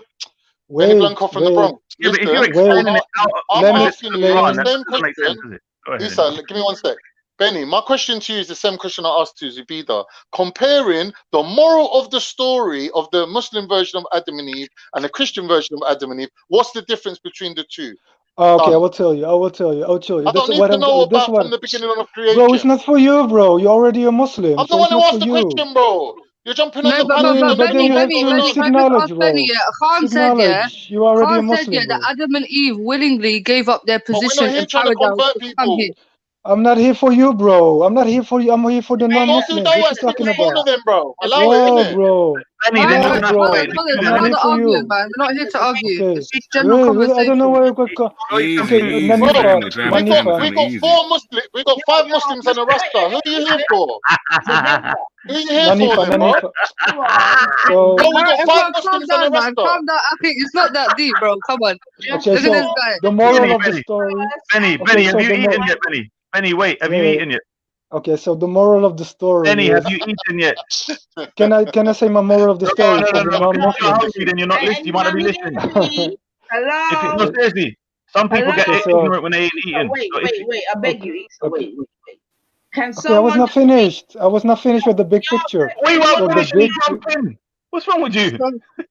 Benny Blanco from the Bronx. Yeah, but if you're explaining it out, I'm asking you the same question. Issa, give me 1 sec. Benny, my question to you is the same question I asked to Zubida. Comparing the moral of the story of the Muslim version of Adam and Eve and the Christian version of Adam and Eve, what's the difference between the two? Okay, I Done. will tell you. I will tell you. I'll show you. I That's don't need what to know That's about what. from the beginning of Bro, it's creation. not for you, bro. You're already a Muslim, I'm the so one it's who not asked for the you. question, bro. You're jumping on No, the but bandwagon of But then Benny, you have everything Benny, going to Benny, on. seek can I just knowledge, ask Benny? bro. Yeah, Khan Seek said, yeah, knowledge. You're already a Khan said, yeah, Muslim, that bro. Adam and Eve willingly gave up their But we're position not here in trying to paradise convert to come people. here. I'm not here for you, bro. I'm not here for you. I'm here for the Hey, go do non-Muslims. What dawah you and stick talking with about? Paula then, bro. Allow it, Whoa, innit? bro. Benny, then you're Whoa, gonna have to bro. wait. Brothers, I'm they're not not here to for argue, you. man. They're not here to argue. Okay. It's just general I don't know conversation. where we go. Easy, Okay, easy, Bro, family, family, family, Nanifa. we family, got easy. 4 Muslim, we got 5 Muslims and a Rasta. Who are you here for? Who are you here for then, bro? So, Bro, we got 5 Everyone, calm Muslims and a down, man. Rasta. Calm down. I think it's not that deep, bro. Come on. okay, Look at this so guy. the moral Benny, of the Benny, story. Benny, Okay, Benny, have so you the eaten yet, Benny? Benny, wait, have you yeah, eaten yet? okay, so the moral of the story Benny, is. have you eaten yet? Can I say my moral of the No, story no, for no, the no. Because if you're non-Muslims? hungry, then you're not listening. You might not be listening. If it, no, Okay, seriously, some people get okay, so ignorant when they ain't eating. So if you, I beg okay, you. okay, Can okay. I was someone not finished. I was not finished with the big picture. we won't So the finish and you big. jump in. What's wrong with you?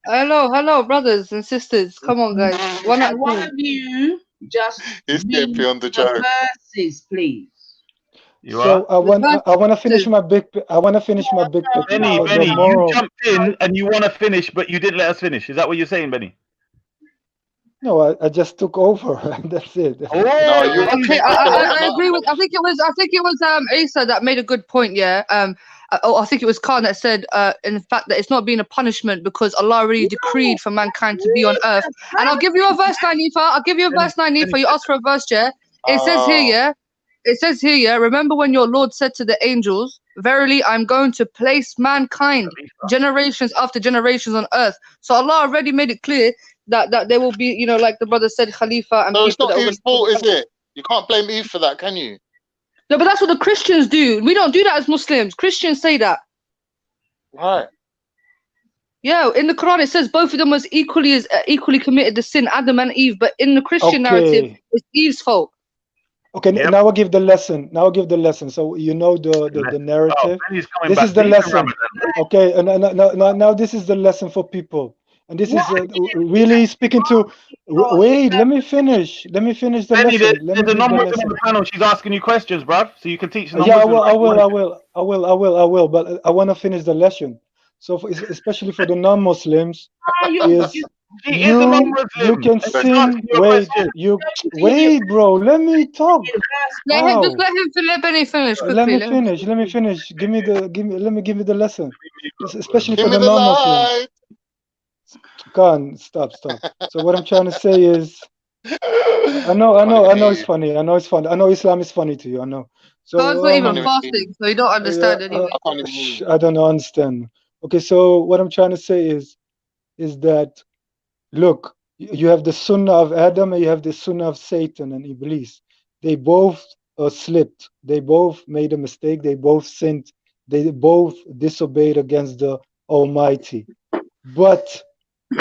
Hello, brothers and sisters. Come on, guys. One at can a one time. of you just He's getting read beyond the the joke. verses, please? You So are? I want to finish my big. I want to finish my big picture. Benny, So the Benny, you moral. jumped in and you want to finish, but you didn't let us finish. Is that what you're saying, Benny? No, I just took over. That's it. No, you've Oh, Okay, been kicking off I agree now. with. I think it was Asa that made a good point. Yeah. I think it was Khan that said, in fact, that it's not being a punishment because Allah already decreed for mankind to be on earth. And I'll give you a verse, Nanifa. I'll give you a verse, Nanifa. You asked for a verse, yeah. It says here, yeah. It says here, yeah. Remember when your Lord said to the angels, "Verily, I'm going to place mankind, generations after generations on earth." So Allah already made it clear that there will be, you know, like the brother said, Khalifa and No, it's people not that will. Eve's fault, is it? You can't blame Eve for that, can you? No, but that's what the Christians do. We don't do that as Muslims. Christians say that. Right. Yeah, in the Quran it says both of them was equally committed the sin, Adam and Eve. But in the Christian narrative, Okay. it's Eve's fault. Okay. Yep. Now I'll give the lesson. Now I'll give the lesson. So you know the narrative. Benny's coming This back is the deep in lesson. Ramadan. Okay. And now this is the lesson for people. And this is really speaking to. Wait. Let me finish. Let me finish the Benny, lesson. Let me there's a give the non-Muslim on lesson. the panel. She's asking you questions, bruv. So you can teach the Yeah, I non-Muslims. will. But I want to finish the lesson. So especially for the non-Muslims, is She is a you non-Muslim. can and she's sin. asking you a Wait, question. bro. Let me talk. Just Wow. let Benny finish Let quickly. me finish. Let me finish. Let me give you the lesson. Especially Give for me the the non-Muslims. light. Can't stop. So what I'm trying to say is, I know it's funny. I know it's funny. I know Islam is funny to you. I know. Khan's So not even fasting, so you don't understand anyway. I don't understand. Okay, so what I'm trying to say is that, look, you have the Sunnah of Adam and you have the Sunnah of Satan and Iblis. They both slipped. They both made a mistake. They both sinned. They both disobeyed against the Almighty. But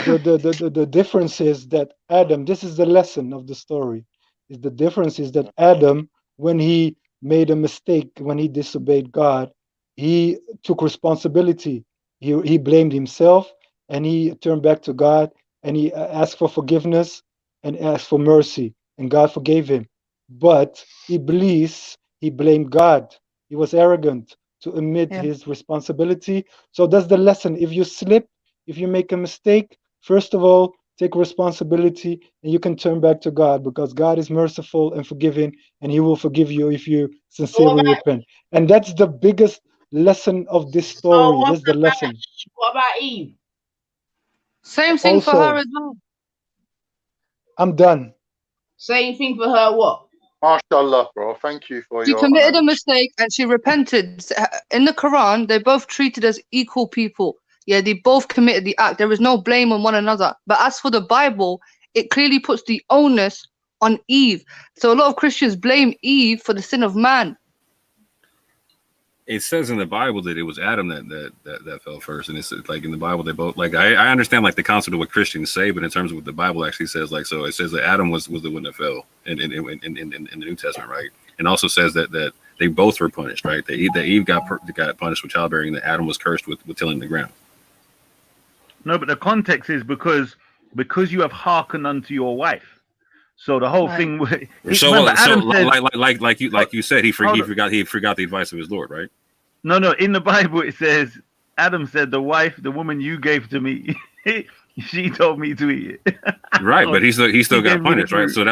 the difference is that Adam, this is the lesson of the story, is the difference is that Adam, when he made a mistake, when he disobeyed God, he took responsibility. He blamed himself and he turned back to God and he asked for forgiveness and asked for mercy, and God forgave him. But Iblis, he blamed God. He was arrogant to admit his responsibility. So that's the lesson. If you slip, if you make a mistake, first of all, take responsibility and you can turn back to God, because God is merciful and forgiving, and he will forgive you if you sincerely repent. And that's the biggest lesson of this story. That's the lesson. What about Eve? Same thing for her as well. I'm done. Same thing for her. What? MashaAllah, bro. Thank you for She your committed a mistake and she repented. In the Quran, they're both treated as equal people. Yeah, they both committed the act. There is no blame on one another. But as for the Bible, it clearly puts the onus on Eve. So a lot of Christians blame Eve for the sin of man. It says in the Bible that it was Adam that fell first, and it's like in the Bible they both like. I understand like the concept of what Christians say, but in terms of what the Bible actually says, like so it says that Adam was the one that fell in the New Testament, right? And also says that They both were punished, right? That Eve got punished with childbearing, and that Adam was cursed with tilling the ground. No, but the context is because you have hearkened unto your wife. So the whole thing. Adam said, like you said, he forgot the advice of his Lord, right? No. In the Bible it says, Adam said, the woman you gave to me, she told me to eat it. Right, but he still got punished, right? So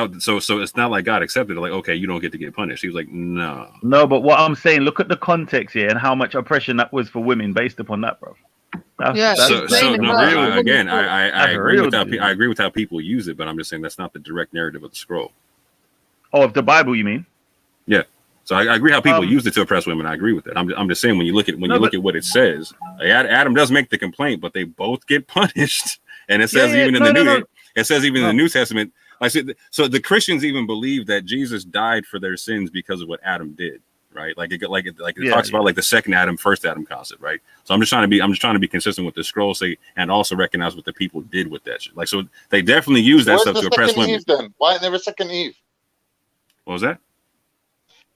it's not like God accepted it. Like, okay, you don't get to get punished. He was like, no. No, but what I'm saying, look at the context here and how much oppression that was for women based upon that, bro. I agree with how people use it, but I'm just saying that's not the direct narrative of the scroll. Oh, of the Bible, you mean? Yeah. So I agree how people use it to oppress women. I agree with that. I'm just saying when you look at what it says, Adam does make the complaint, but they both get punished, and it says in the New Testament. So the Christians even believe that Jesus died for their sins because of what Adam did. Right, it talks about like the second Adam, first Adam concept, right? So I'm just trying to be consistent with the scroll, and also recognize what the people did with that shit. Like, so they definitely use that stuff to oppress women. Eve, then? Why ain't there a second Eve? What was that?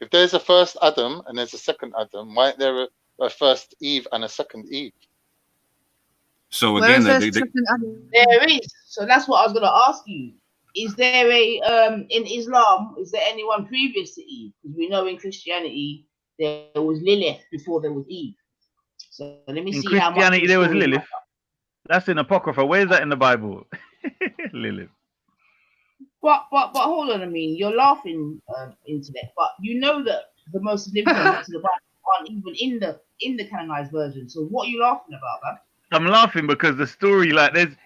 If there's a first Adam and there's a second Adam, why ain't there a first Eve and a second Eve? So again, there is. So that's what I was going to ask you. Is there in Islam, is there anyone previous to Eve? Because we know in Christianity there was Lilith before there was Eve. So let me see how much. In Christianity there was Lilith. That's in Apocrypha. Where's that in the Bible? Lilith. But hold on, I mean, you're laughing, internet, but you know that the most significant books of the Bible aren't even in the canonized version. So what are you laughing about, man? I'm laughing because the story,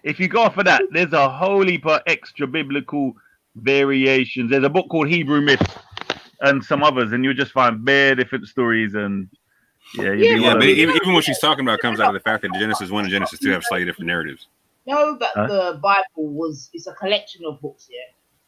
if you go off of that, there's a whole heap of extra biblical variations. There's a book called Hebrew Myth and some others, and you'll just find bare different stories. And but even what she's talking about comes out of the fact that Genesis 1 and Genesis 2 have slightly different narratives. Know that the Bible it's a collection of books,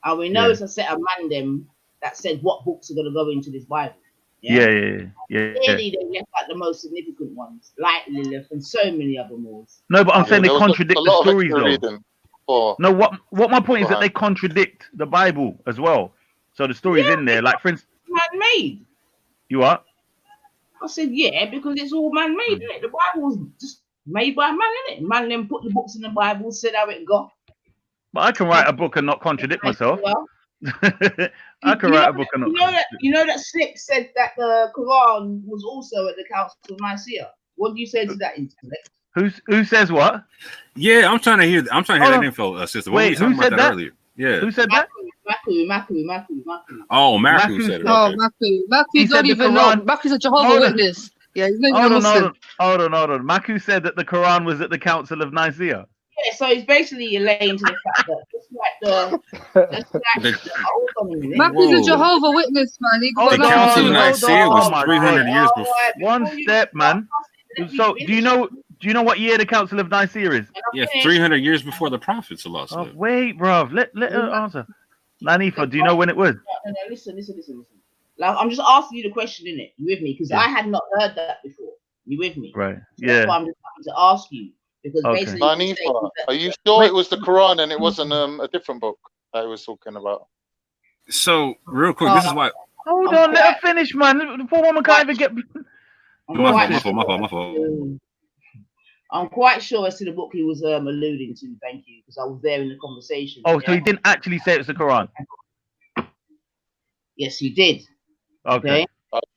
and we know it's a set of mandem that said what books are going to go into this Bible. Clearly, they left out the most significant ones, like Lilith and so many other more. No, but I'm saying they contradict the stories, though. No, what my point is that they contradict the Bible as well. So the story's in there, like for instance, man-made. You are? I said because it's all man-made, isn't it? The Bible was just made by man, isn't it? Man then put the books in the Bible, said how it got. But I can write a book and not contradict myself. I can write a book and not. You know that Slip said that the Quran was also at the Council of Nicaea. What do you say to that, internet? Who says what? Yeah, I'm trying to hear that info, sister. Wait, who said that earlier? Yeah. Who said that? Maku. Oh, Maku said it. Oh, Maku don't even know. Maku's a Jehovah's Witness. Yeah, he's not even Muslim. Hold on. Maku said that the Quran was at the Council of Nicaea. Yeah, so he's basically laying to the fact that Maku's a Jehovah's Witness, man. The Council of Nicaea was 300 years before. One step, man. So do you know what year the Council of Nicaea is? Yeah, 300 years before the prophets, Allah. Wait, bruv. Let her answer. Lanifa, do you know when it was? No, listen. Like, I'm just asking you the question, innit? You with me? Because I had not heard that before. You with me? Right. So that's why I'm just trying to ask you. Because basically, Lanifa, are you sure it was the Quran and it wasn't a different book that I was talking about? So, real quick, this is why. Hold on, let her finish, man. The poor woman can't even get. My fault. I'm quite sure as to the book he was alluding to. Thank you, because I was there in the conversation. Oh, so he didn't actually say it was the Quran? Yes, he did. Okay.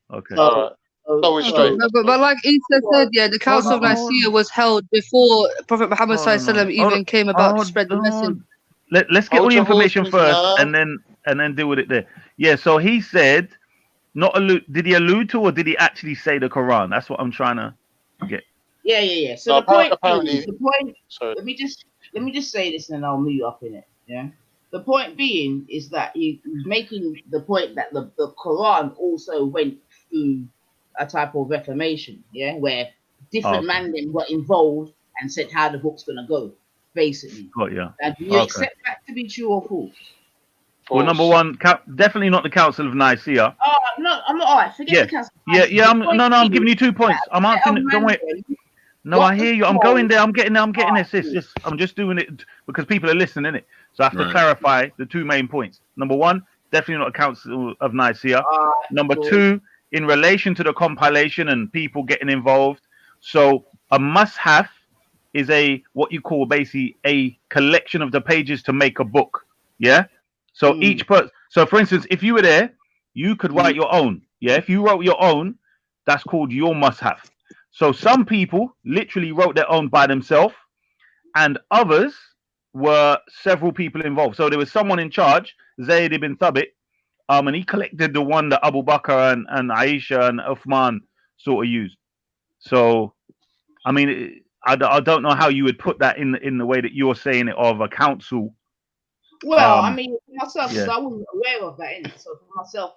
But like Isa said, the Council of Nicaea was held before Prophet Muhammad even came about to spread the message. Let's get all the information first, and then deal with it there. Yeah. So he said, did he allude to, or did he actually say the Quran? That's what I'm trying to get. Yeah. So the point. Sorry. Let me just say this, and then I'll move up in it. Yeah. The point being is that he's making the point that the Quran also went through a type of reformation, where different men were involved and said how the book's gonna go, basically. And do you accept that to be true or false? Well, number one, definitely not the Council of Nicaea. Oh no, I'm not. All right, forget the Council. I'm giving you 2 points. I'm answering. Don't wait. No, I hear you. I'm going there. I'm getting there. I'm getting there, sis. I'm just doing it because people are listening, innit? So I have to clarify the 2 main points. Number one, definitely not a Council of Nicaea. Number 2, in relation to the compilation and people getting involved. So a must-have is a what you call basically a collection of the pages to make a book. Yeah. So each person. So for instance, if you were there, you could write your own. Yeah. If you wrote your own, that's called your must-have. So some people literally wrote their own by themselves, and others were several people involved. So there was someone in charge, Zayd ibn Thabit, and he collected the one that Abu Bakr and Aisha and Uthman sort of used. So, I mean, I don't know how you would put that in the way that you're saying it of a council. Well, I mean, for myself, because yeah. I wasn't aware of that, innit? So for myself,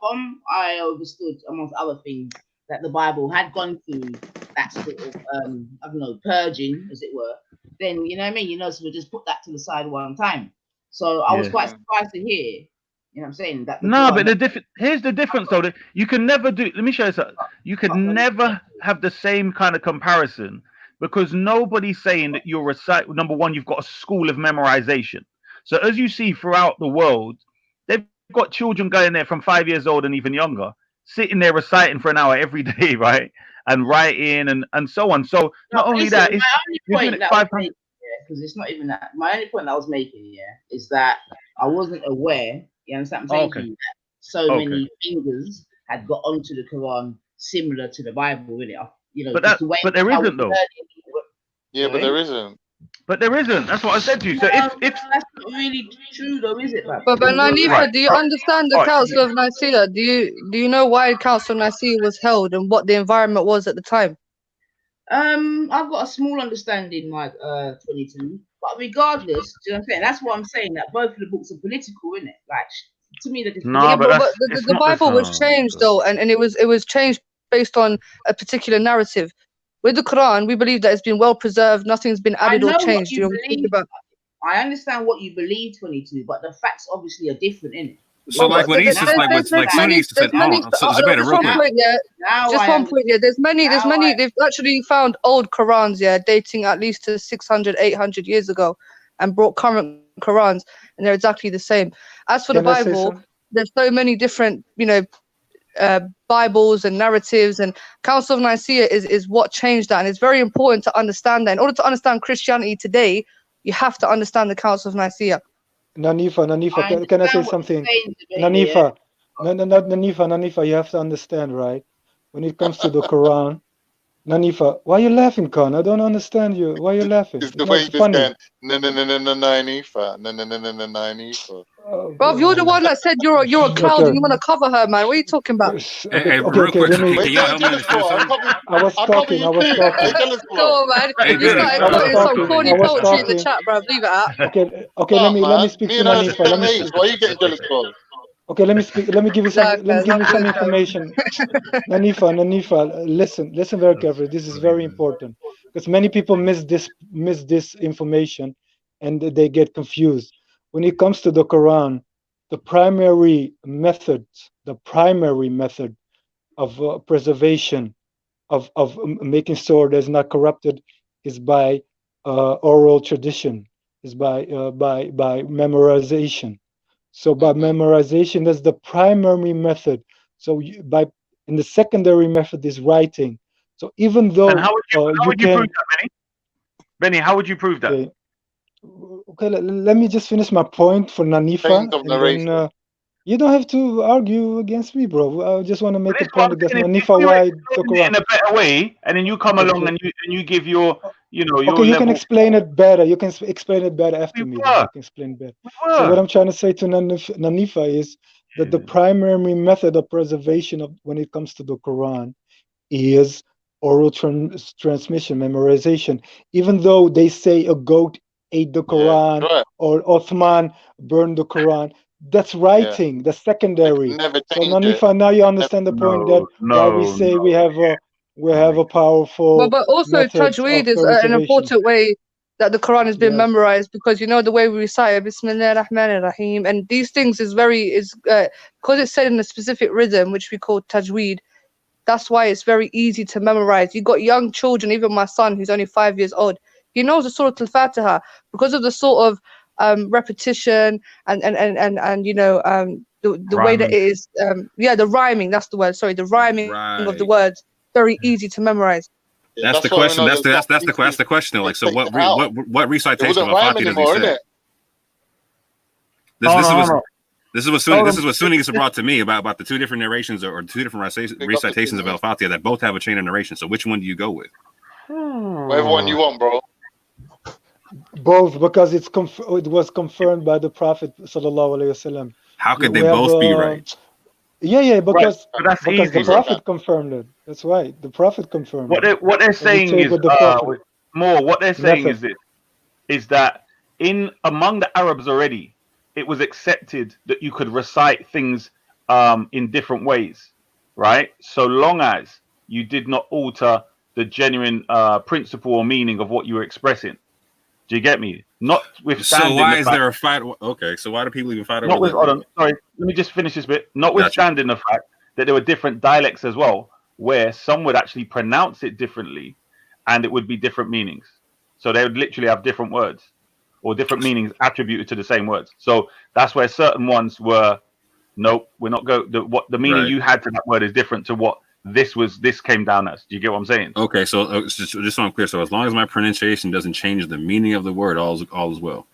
I understood, amongst other things, that the Bible had gone through that sort of, I don't know, purging, as it were. Then, you know what I mean? You know, so we just put that to the side one time. So I was Yeah. quite surprised to hear, you know what I'm saying? That the No, Quran, but here's the difference though. That you can never do. Let me show you something. You could never have the same kind of comparison because nobody's saying that you're recite. Number one, you've got a school of memorization. So as you see throughout the world, they've got children going there from 5 years old and even younger, sitting there reciting for an hour every day, right? And writing and so on. So not only listen, that, it's, my only you're doing point it that I was 5 times. making, because it's not even that. My only point that I was making, is that I wasn't aware. You understand what I'm saying to Okay. you? That so Okay. many fingers had got onto the Quran similar to the Bible, really. You know, But just that, the way but there how we isn't though. learn it. Yeah, but there isn't. But there isn't. That's what I said to you. So if That's not really true, though, is it? Like, But Nanifa, Right. do you understand the Council of Nicaea? Do you know why the Council of Nicaea was held and what the environment was at the time? I've got a small understanding, like 22. But regardless, do you know what I'm saying? That's what I'm saying. That both of the books are political, isn't it? Like, to me, they're just No, political. but but it's the not the Bible was same. changed though, and it was changed based on a particular narrative. With the Quran, we believe that it's been well preserved, nothing's been I added or know what changed. you You know, we think believe. about. I understand what you believe, 22, but the facts obviously are different, innit? So Well, like what he says, like there's like Sunni many, said, so no, Zubair, just real one quick. point, yeah. Now Just I one point, yeah. There's many, they've actually found old Qurans, yeah, dating at least to 600, 800 years ago and brought current Qurans, and they're exactly the same. As for the Can I say Bible, something? there's so many different, Bibles and narratives, and Council of Nicaea is what changed that, and it's very important to understand that. In order to understand Christianity today, you have to understand the Council of Nicaea. Nanifa, can I say something? Nanifa, Nanifa, you have to understand, right? When it comes to the Quran, Nanifa, why are you laughing, Khan? I don't understand you. Why are you laughing? It's It's the way not you just funny. going Nanifa, Nanifa. Bruv, you're the one that said you're a cloud and you want to cover her, man. What are you talking about? Okay, let me. Can y'all help me understand something? I was talking. Go on, man. Hey, You Benny, started I was quoting some talking. corny I was poetry in the talking. chat, bruv. Leave it out. Okay, let me speak Me to and her the Nanifa. same age. Why are you getting jealous for? Okay, let me speak. Let me give you some. Let me give you some information. Nanifa, listen very carefully. This is very important because many people miss this information, and they get confused. When it comes to the Quran, the primary method of preservation of making sure that it's not corrupted is by oral tradition, is by memorization. So by memorization, that's the primary method. So in the secondary method is writing. So even though And how would you can, prove that, Benny? Benny, how would you prove that? okay, let me just finish my point for Nanifa, and then you don't have to argue against me, bro. I just want to make a point against Nanifa why the Quran. In a better way, and then you come along and you give your, your Okay, you can level. explain it better. You can explain it better after me. Then. You can explain it better. So what I'm trying to say to Nanifa is that the primary method of preservation of when it comes to the Quran is oral transmission, memorization. Even though they say a goat ate the Quran or Uthman burned the Quran, that's writing. That's secondary. So Nanifa, now you understand the point that why we say we have a powerful But also method Tajweed of is an preservation. important way that the Quran has been memorized, because the way we recite it, Bismillah ar-Rahman ar-Rahim, and these things is because it's said in a specific rhythm which we call Tajweed. That's why it's very easy to memorize. You got young children, even my son who's only 5 years old, he knows the Surah Al-Fatiha because of the sort of repetition and you know the way that it is the rhyming, that's the word, sorry, the rhyming of the words, very easy to memorize. That's the question. That's the question. Like, so what recitation of Al-Fatiha does he say? This is what Sunni has brought to me about the two different narrations or two different recitations of Al-Fatiha that both have a chain of narration. So which one do you go with? Whatever one you want, bro. Both, because it was confirmed by the Prophet sallallahu alaihi wasallam. How could they both be right? Yeah, because that's because easy. the Prophet confirmed it. That's right. The Prophet confirmed it. What they're saying is what they're saying is that in among the Arabs already, it was accepted that you could recite things in different ways, right? So long as you did not alter the genuine principle or meaning of what you were expressing. Do you get me? Notwithstanding. So why is there a fight? Okay, so why do people even fight over that? Sorry, let me just finish this bit. Notwithstanding the fact that there were different dialects as well, where some would actually pronounce it differently, and it would be different meanings. So they would literally have different words or different meanings attributed to the same words. So that's where certain ones were, nope, we're not going. What the meaning you had to that word is different to what this came down as. Do you get what I'm saying? Okay, so just so I'm clear, so as long as my pronunciation doesn't change the meaning of the word, all is well.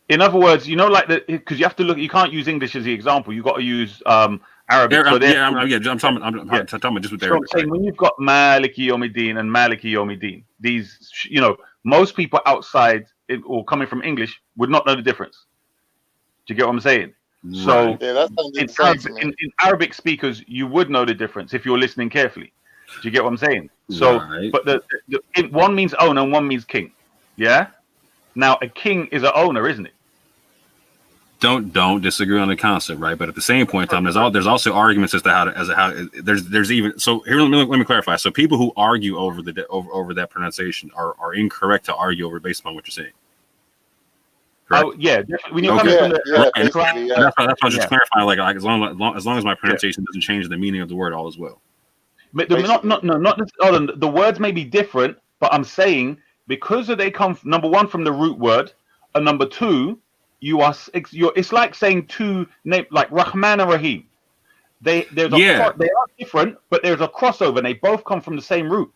In other words, you know, like because you have to look, you can't use English as the example. You got to use Arabic. I'm talking about just with Arabic. I'm saying when you've got Maliki Yawmiddin and Maliki Yawmiddin, these, you know, most people outside or coming from English would not know the difference. Do you get what I'm saying? So in Arabic speakers, you would know the difference if you're listening carefully. Do you get what I'm saying? So, but one means owner and one means king. Yeah. Now a king is an owner, isn't it? Don't disagree on the concept, right? But at the same point in time, there's also arguments as to how there's even so here. Let me clarify. So people who argue over that pronunciation are incorrect to argue over based upon what you're saying. Correct? Oh yeah, when you're coming from that's why I was just clarifying. Like as long as my pronunciation doesn't change the meaning of the word, all is well. But the words may be different, but I'm saying because they come number one from the root word, and number two, it's like saying two names like Rahman and Rahim. They are different, but there's a crossover, and they both come from the same root.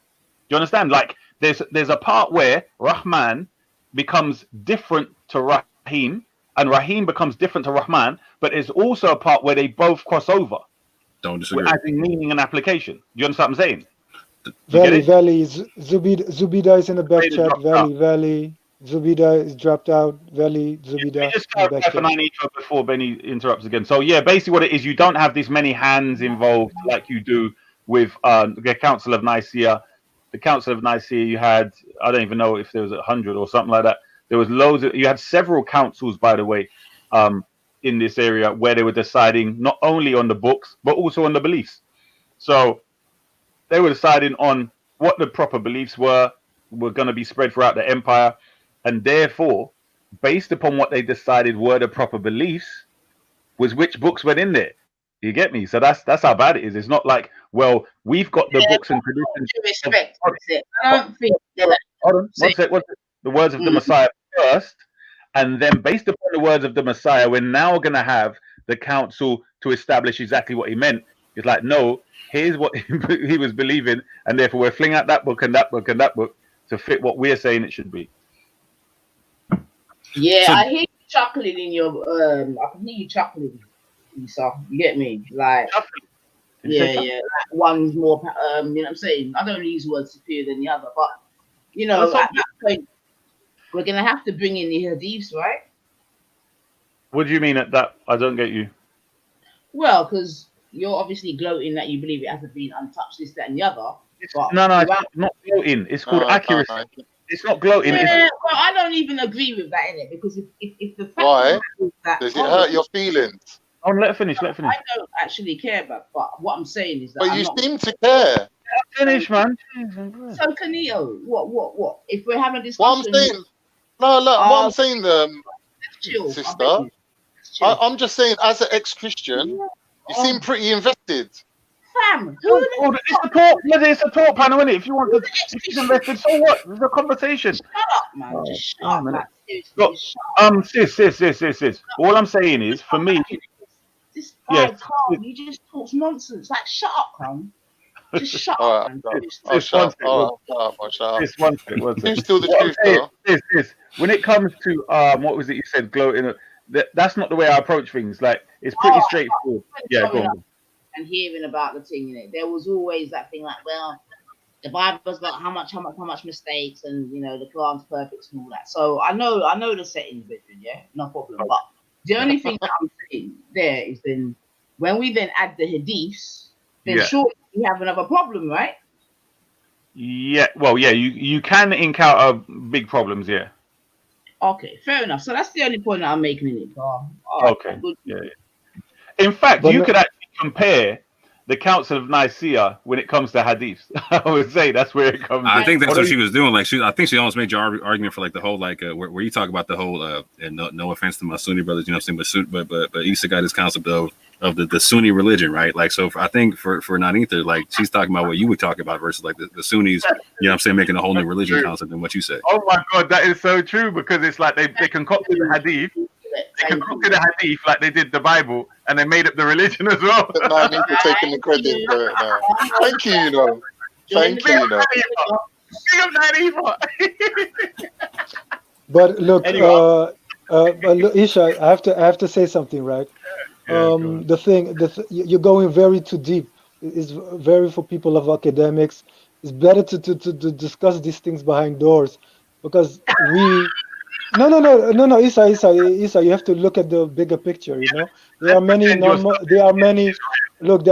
Do you understand? Like there's a part where Rahman becomes different to Rahim, and Rahim becomes different to Rahman, but there's also a part where they both cross over. Don't disagree. Adding meaning and application. Do you understand what I'm saying? Valley, Zubida is in the back chat. Valley, Zubida is dropped out. Valley, Zubida. Just clarify for Nito before Benny interrupts again. So yeah, basically what it is, you don't have this many hands involved like you do with the Council of Nicaea. The Council of Nicaea, you had, I don't even know if there was 100 or something like that. There was you had several councils, by the way, in this area where they were deciding not only on the books, but also on the beliefs. So they were deciding on what the proper beliefs were going to be spread throughout the empire. And therefore, based upon what they decided were the proper beliefs, was which books went in there. You get me? So that's how bad it is. It's not like, well, we've got the books and traditions. Respect, I don't think that. Hold on, one sec. The words of the Messiah first, and then based upon the words of the Messiah, we're now going to have the council to establish exactly what he meant. It's like, no, here's what he was believing, and therefore we're flinging out that book and that book and that book to fit what we're saying it should be. Yeah, I hear you chuckling in your I can hear you chuckling, Esau. You get me? Like yeah. Like one's more you know what I'm saying? I don't use words superior than the other, but you know, at that point we're gonna have to bring in the hadiths, right? What do you mean at that? I don't get you. Well, because you're obviously gloating that you believe it hasn't been untouched, this, that, and the other. But no, it's not gloating. It's called accuracy. It's not gloating. Yeah, well, I don't even agree with that, innit? Because if the fact is that does it hurt your feelings? Oh, let her finish. I don't actually care about, but what I'm saying is that. But you seem to care. Finish, man. So, Kanito, what? If we're having a discussion. What I'm saying, what I'm saying, sister. I'm just saying, as an ex-Christian, you seem pretty invested. Fam, who the Oh, it's a talk. It's a talk panel, isn't it? If you want to, if he's invested, so what? There's a conversation. shut up, man? Just shut up, Man. like seriously, Look, just shut up. sis. All I'm saying is, for me, This yes, guy, Carl, he just talks nonsense. Like, shut up, Carl. Just shut All up, right, man. I'll sis, one shut up. sec, All right, I'll shut up. sis, one sec. Who's still the What I'm truth, saying, though? sis, when it comes to what was it you said, gloating? That's not the way I approach things. Like, it's pretty Oh, straightforward. Yeah, go growing up on. and hearing about the thing in it, there was always that thing like, well, the Bible's got how much mistakes, and you know the Quran's perfect and all that. So I know the settings, Brethren, yeah, no problem. But the only thing that I'm saying there is then when we then add the hadiths, then Yeah. surely we have another problem, right? Yeah, well, yeah, you can encounter big problems, yeah. Okay, fair enough. So that's the only point that I'm making in it. All right, Okay. good. Yeah. In fact, But you no, could actually compare the Council of Nicaea when it comes to hadiths. I would say that's where it comes. I think that's Although what she was doing. Like, I think she almost made your argument for like the whole like where you talk about the whole and no offense to my Sunni brothers, you know what I'm saying, but Issa got this concept of the Sunni religion, right? Like, so I think for non-ether, like she's talking about what you would talk about versus like the Sunnis, you know what I'm saying, making a whole new religion concept than what you say. Oh my God, that is so true, because it's like they concocted the hadith. They concocted the hadith like they did the Bible, and they made up the religion as well. No, I need to take the credit for it now. Thank you, you know. Thank you, you know. but look, Anyway. but look, Isha, I have to say something, right? You're going very too deep. It's very for people of academics. It's better to discuss these things behind doors, because no, Isa, you have to look at the bigger picture. You know, there are many look,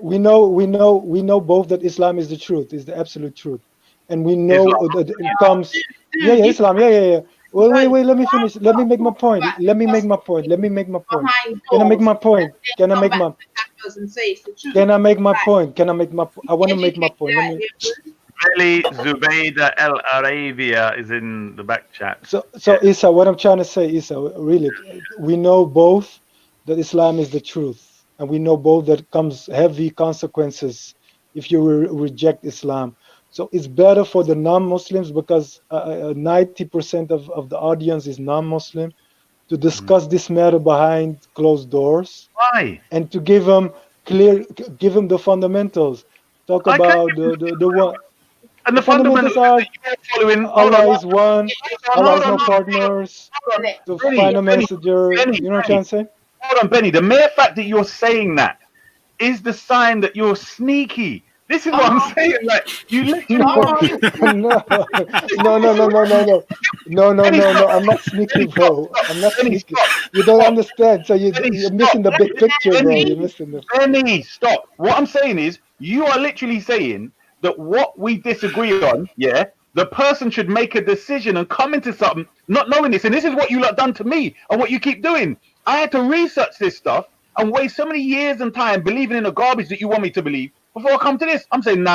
we know both that Islam is the truth, is the absolute truth, and we know that it comes. Yeah, Islam. Yeah. Wait. Let me finish. Let me make my point. Can I make my point? Can I make my point? I want to make my point. Let me. Ali Zubaydah El Arabia is in the back chat. So Isa, what I'm trying to say, Isa, really, we know both that Islam is the truth, and we know both that comes heavy consequences if you reject Islam. So it's better for the non-Muslims, because 90% of the audience is non-Muslim, to discuss this matter behind closed doors. Why? And to give them the fundamentals. Talk about the one. And the fundamentals are Allah is one, Allah is no partners. The final messenger. You know what I'm trying to say? Hold on, Benny. The mere fact that you're saying that is the sign that you're sneaky. This is what I'm saying. Like, you literally No. I'm not sneaky, bro. I'm not sneaky. You don't understand. So you're missing the big picture, bro. You're missing the. Benny, stop. What I'm saying is, you are literally saying that what we disagree on, yeah, the person should make a decision and come into something not knowing this. And this is what you lot done to me and what you keep doing. I had to research this stuff and waste so many years and time believing in the garbage that you want me to believe before I come to this. I'm saying, no.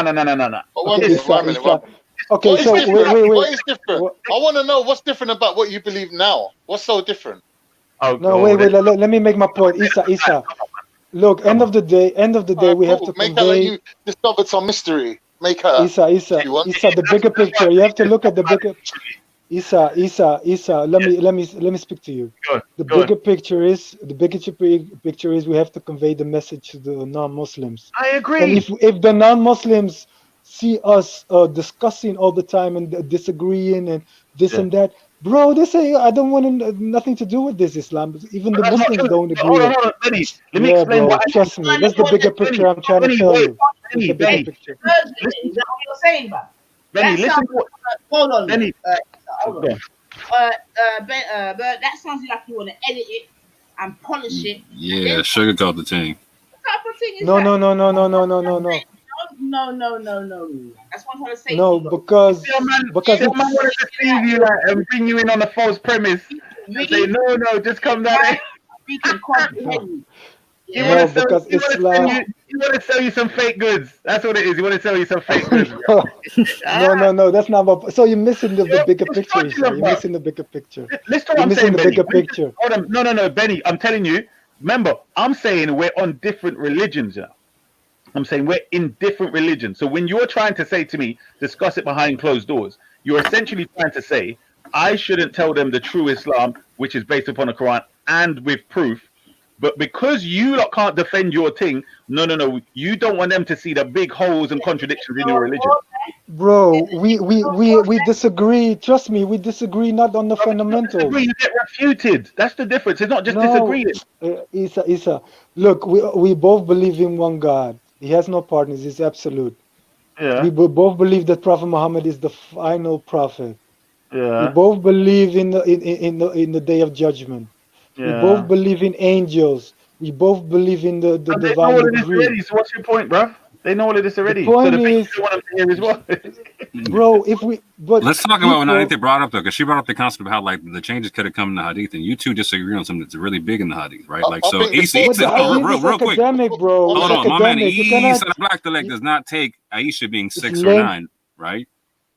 Okay, so wait. What is different? I want to know what's different about what you believe now. What's so different? No, wait. Let me make my point, Isa. Look, end of the day, we have to make her like you discovered some mystery. Make her. Isa, the bigger picture. You have to look at the bigger. Isa. Let me speak to you. The bigger picture is we have to convey the message to the non-Muslims. I agree. And if the non-Muslims see us discussing all the time and disagreeing and this and that, bro, they say I don't want nothing to do with this Islam. Even the Muslims don't agree. Hold on, Benny. Let me explain bro, what. Trust me, that's the bigger picture I'm trying to tell you. That's the bigger picture. Is that what you're saying, man? Benny, listen. Hold on, Benny. Hold on. That sounds like you want to edit it and polish it. Yeah, sugarcoat the thing. What type of thing is No. that? No. No. That's what I'm trying to say. No, because your man wanted to deceive you and bring you in on a false premise. And say, no, just come down there. We can comprehend. You want to sell you some fake goods. That's what it is. You want to sell you some fake goods. No. That's not what. So you're missing the bigger picture. You're missing the bigger picture. Listen to what I'm saying, Benny. Hold on. No, Benny. I'm telling you. Remember, I'm saying we're on different religions now. I'm saying we're in different religions. So when you're trying to say to me, discuss it behind closed doors, you're essentially trying to say I shouldn't tell them the true Islam, which is based upon the Quran and with proof. But because you lot can't defend your thing, no, you don't want them to see the big holes and contradictions in your religion. Bro, we disagree. Trust me, we disagree not on the fundamentals. You get refuted. That's the difference. It's not just No, disagreeing. Isa, look, we both believe in one God. He has no partners. He's absolute. Yeah. We both believe that Prophet Muhammad is the final prophet. Yeah. We both believe in the day of judgment. We Yeah. both believe in angels. We both believe in the And they know divine all of this decree. already. So what's your point, bruv? They know all of this The already. So point the thing is, you want them to hear is what? bro, if we let's talk about what Anita brought up though, because she brought up the concept of how like the changes could have come in the hadith, and you two disagree on something that's really big in the hadith, right? Like so, Issa, hold on, real quick. academic, bro. Hold It's on, my man. academic. You Issa cannot. Black the leg does not take Aisha being 6 or lame. 9, right?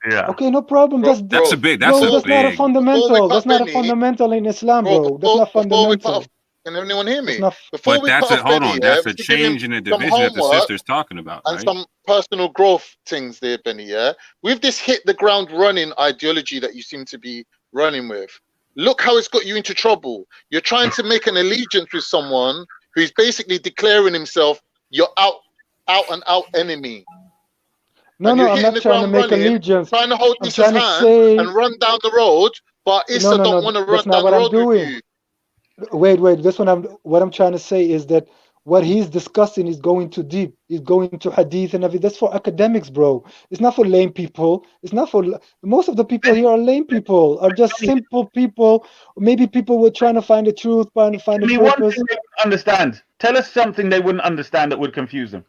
Yeah. Okay, no problem. That's a big. Bro, that's not a big. fundamental. That's not a fundamental in Islam, bro. That's not fundamental. Can anyone hear me? Not Before but we that's cut a off hold Benny, on. yeah, That's we a should give him change in the some division that the homework sister's talking about, and right? some personal growth things there, Benny. Yeah, with this hit the ground running ideology that you seem to be running with, look how it's got you into trouble. You're trying to make an allegiance with someone who's basically declaring himself your out and out enemy. No, and no, you're I'm hitting not the trying to ground make running, allegiance. trying to hold I'm Issa's trying to hand say and run down the road, but Issa no, don't want to run that's not down what the I'm road with doing. you. Wait. That's what I'm trying to say is that what he's discussing is going too deep. He's going to hadith and everything. That's for academics, bro. It's not for lame people. It's not for most of the people here are lame people, are just simple people. Maybe people were trying to find the truth, trying to find the One purpose. thing they wouldn't understand. Tell us something they wouldn't understand that would confuse them.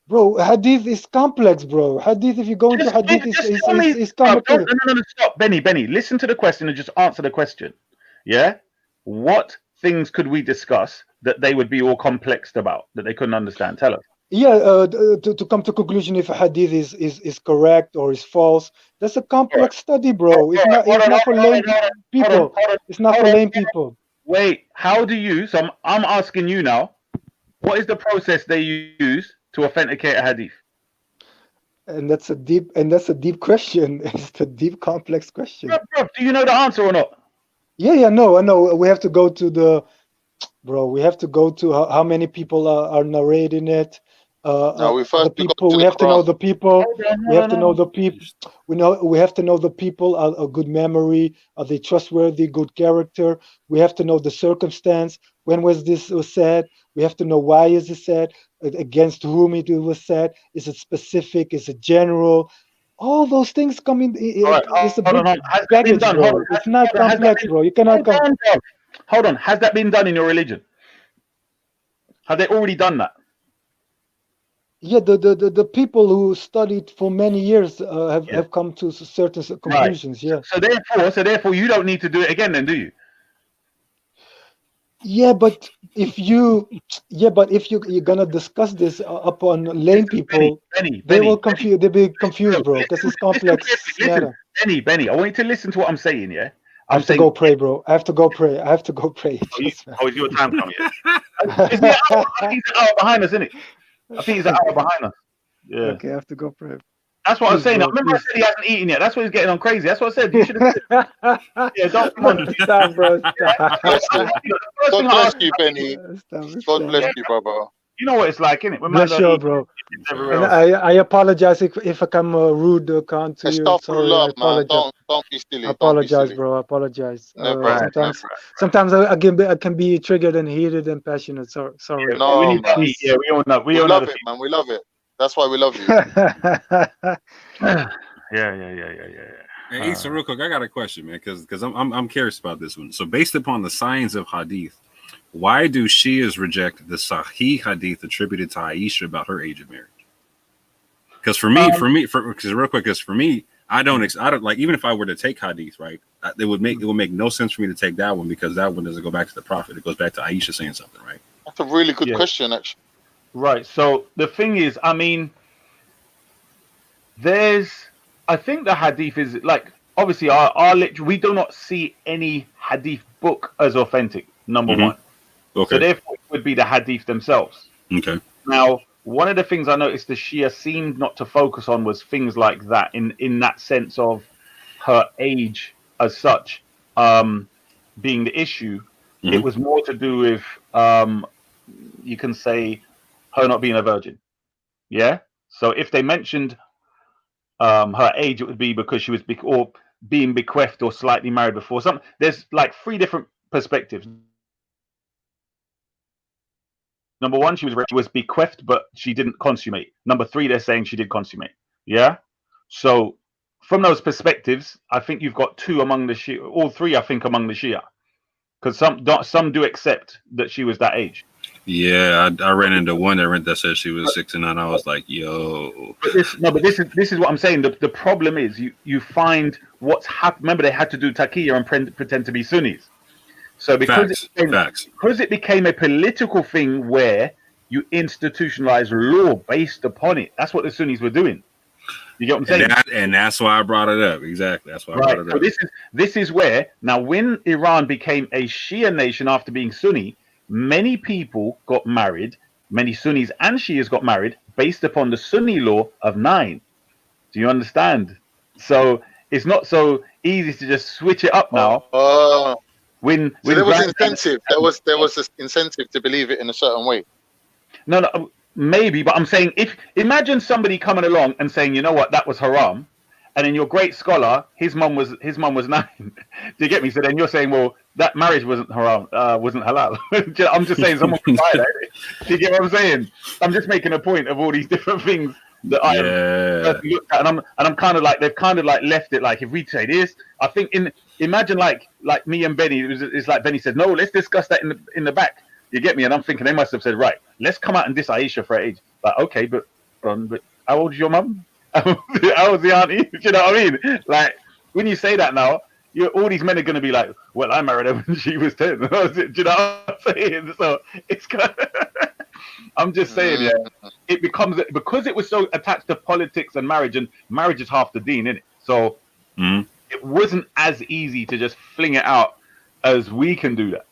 Bro, hadith is complex, bro. Hadith, if you go into hadith, is complicated. No, stop. Benny, listen to the question and just answer the question. Yeah? What things could we discuss that they would be all complexed about, that they couldn't understand? Tell us. Yeah, to come to conclusion if a hadith is correct or is false, that's a complex study, bro. It's not for lame people. It's not for lame people. Wait, how do you? So I'm asking you now. What is the process they use to authenticate a hadith? And that's a deep question. It's a deep, complex question. Bro, do you know the answer or not? Yeah, no, I know. We have to go to we have to go to how many people are narrating it. The people. We have to know the people. We have to know the people. We have to know the people. A good memory. Are they trustworthy? Good character. We have to know the circumstance. When was this said? We have to know why is it said, against whom it was said. Is it specific? Is it general? All those things come in. It's a big baggage, bro. It's not complex, bro. You cannot come. Hold on. Has that been done in your religion? Have they already done that? Yeah, the people who studied for many years have come to certain conclusions. Right. Yeah. So therefore, you don't need to do it again, then, do you? Yeah, but if you're gonna discuss this upon lame people, they will confuse. They'll be confused, bro, because it's complex matter. Benny, I want you to listen to what I'm saying. Yeah. I have to go pray, bro. I have to go pray. Is your time coming yet? Is he I think he's an hour behind us, isn't it? I think he's an hour behind us. Yeah. Okay, I have to go pray. That's what I was saying. I remember I said he hasn't eaten yet. That's why he's getting on crazy. That's what I said. You should have. Yeah, don't come on. Stop, bro. Stop. God bless you, Benny. God bless you, brother. You know what it's like, innit? Bless you, bro. And I apologize if I come rude to you. Sorry, I apologize. Don't be silly. I apologize, bro. I apologize. Never. Sometimes I can be triggered and heated and passionate. Sorry. No, we all know. We all love know it, man. We love it. That's why we love you. Yeah. Hey, so real quick, I got a question, man, because I'm curious about this one. So, based upon the science of hadith, why do Shias reject the Sahih hadith attributed to Aisha about her age of marriage? Because for me, I don't like, even if I were to take hadith, right, it would make no sense for me to take that one, because that one doesn't go back to the Prophet. It goes back to Aisha saying something, right? That's a really good question, actually. Right. So the thing is, I mean, I think the hadith is like, obviously our we do not see any hadith book as authentic, number one. Okay. So therefore it would be the hadith themselves. Okay. Now, one of the things I noticed the Shia seemed not to focus on was things like that in that sense of her age as such being the issue. It was more to do with you can say her not being a virgin. Yeah. So if they mentioned her age, it would be because she was or being bequeathed or slightly married before. There's like 3 different perspectives. Number 1, she was bequeathed, but she didn't consummate. Number 3, they're saying she did consummate. Yeah. So from those perspectives, I think you've got 2 among the Shia, all 3, I think, among the Shia, because some do accept that she was that age. Yeah, I ran into one that said she was 69. I was like, yo. But this is what I'm saying. The problem is you find what's happened. Remember, they had to do taqiyya and pretend to be Sunnis. So because it became a political thing where you institutionalize law based upon it, that's what the Sunnis were doing. You get what I'm saying? And that's why I brought it up. Exactly. That's why I brought it up. So this is where now, when Iran became a Shia nation after being Sunni, many people got married. Many Sunnis and Shias got married based upon the Sunni law of 9. Do you understand? So it's not so easy to just switch it up now. When there was incentive, there was this incentive to believe it in a certain way. No, maybe, but I'm saying, imagine somebody coming along and saying, you know what, that was haram, and then your great scholar, his mum was 9. Do you get me? So then you're saying, well, that marriage wasn't haram, wasn't halal. I'm just saying someone could buy that. Do you get what I'm saying? I'm just making a point of all these different things that I have looked at, and I'm kind of like, they've kind of like left it like, if we say this, I think imagine like me and Benny, it's like Benny said, no, let's discuss that in the back. You get me? And I'm thinking they must have said, right, let's come out and diss Aisha for her age. Like, okay, but how old is your mum? How old's the auntie? Do you know what I mean? Like, when you say that now, all these men are going to be like, well, I married her when she was 10. Do you know what I'm saying? So it's kind of, I'm just saying, yeah, it becomes, because it was so attached to politics and marriage is half the deen, innit? So it wasn't as easy to just fling it out as we can do that.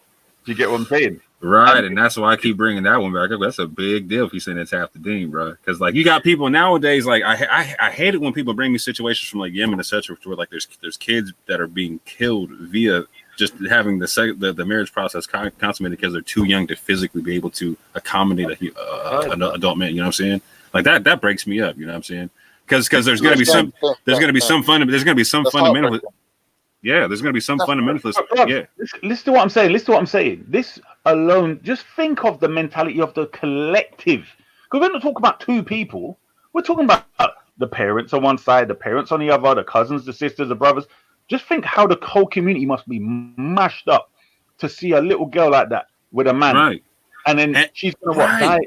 Do you get what I'm saying? Right, and that's why I keep bringing that one back up. That's a big deal if you saying it's half the deen, bro. Because like you got people nowadays, like I hate it when people bring me situations from like Yemen, etc., where like there's kids that are being killed via just having the marriage process consummated because they're too young to physically be able to accommodate an adult man. You know what I'm saying? Like that breaks me up. You know what I'm saying? Because there's gonna be some fundamental. Yeah, there's going to be some fundamentalist. Yeah. Listen to what I'm saying. This alone, just think of the mentality of the collective. Because we're not talking about 2 people. We're talking about the parents on one side, the parents on the other, the cousins, the sisters, the brothers. Just think how the whole community must be mashed up to see a little girl like that with a man. Right. And then she's going to die.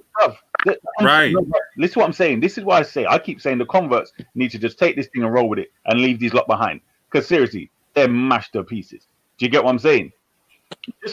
Right. Listen to what I'm saying. This is why I keep saying the converts need to just take this thing and roll with it and leave these lot behind. Because seriously, they're mashed to pieces. Do you get what I'm saying?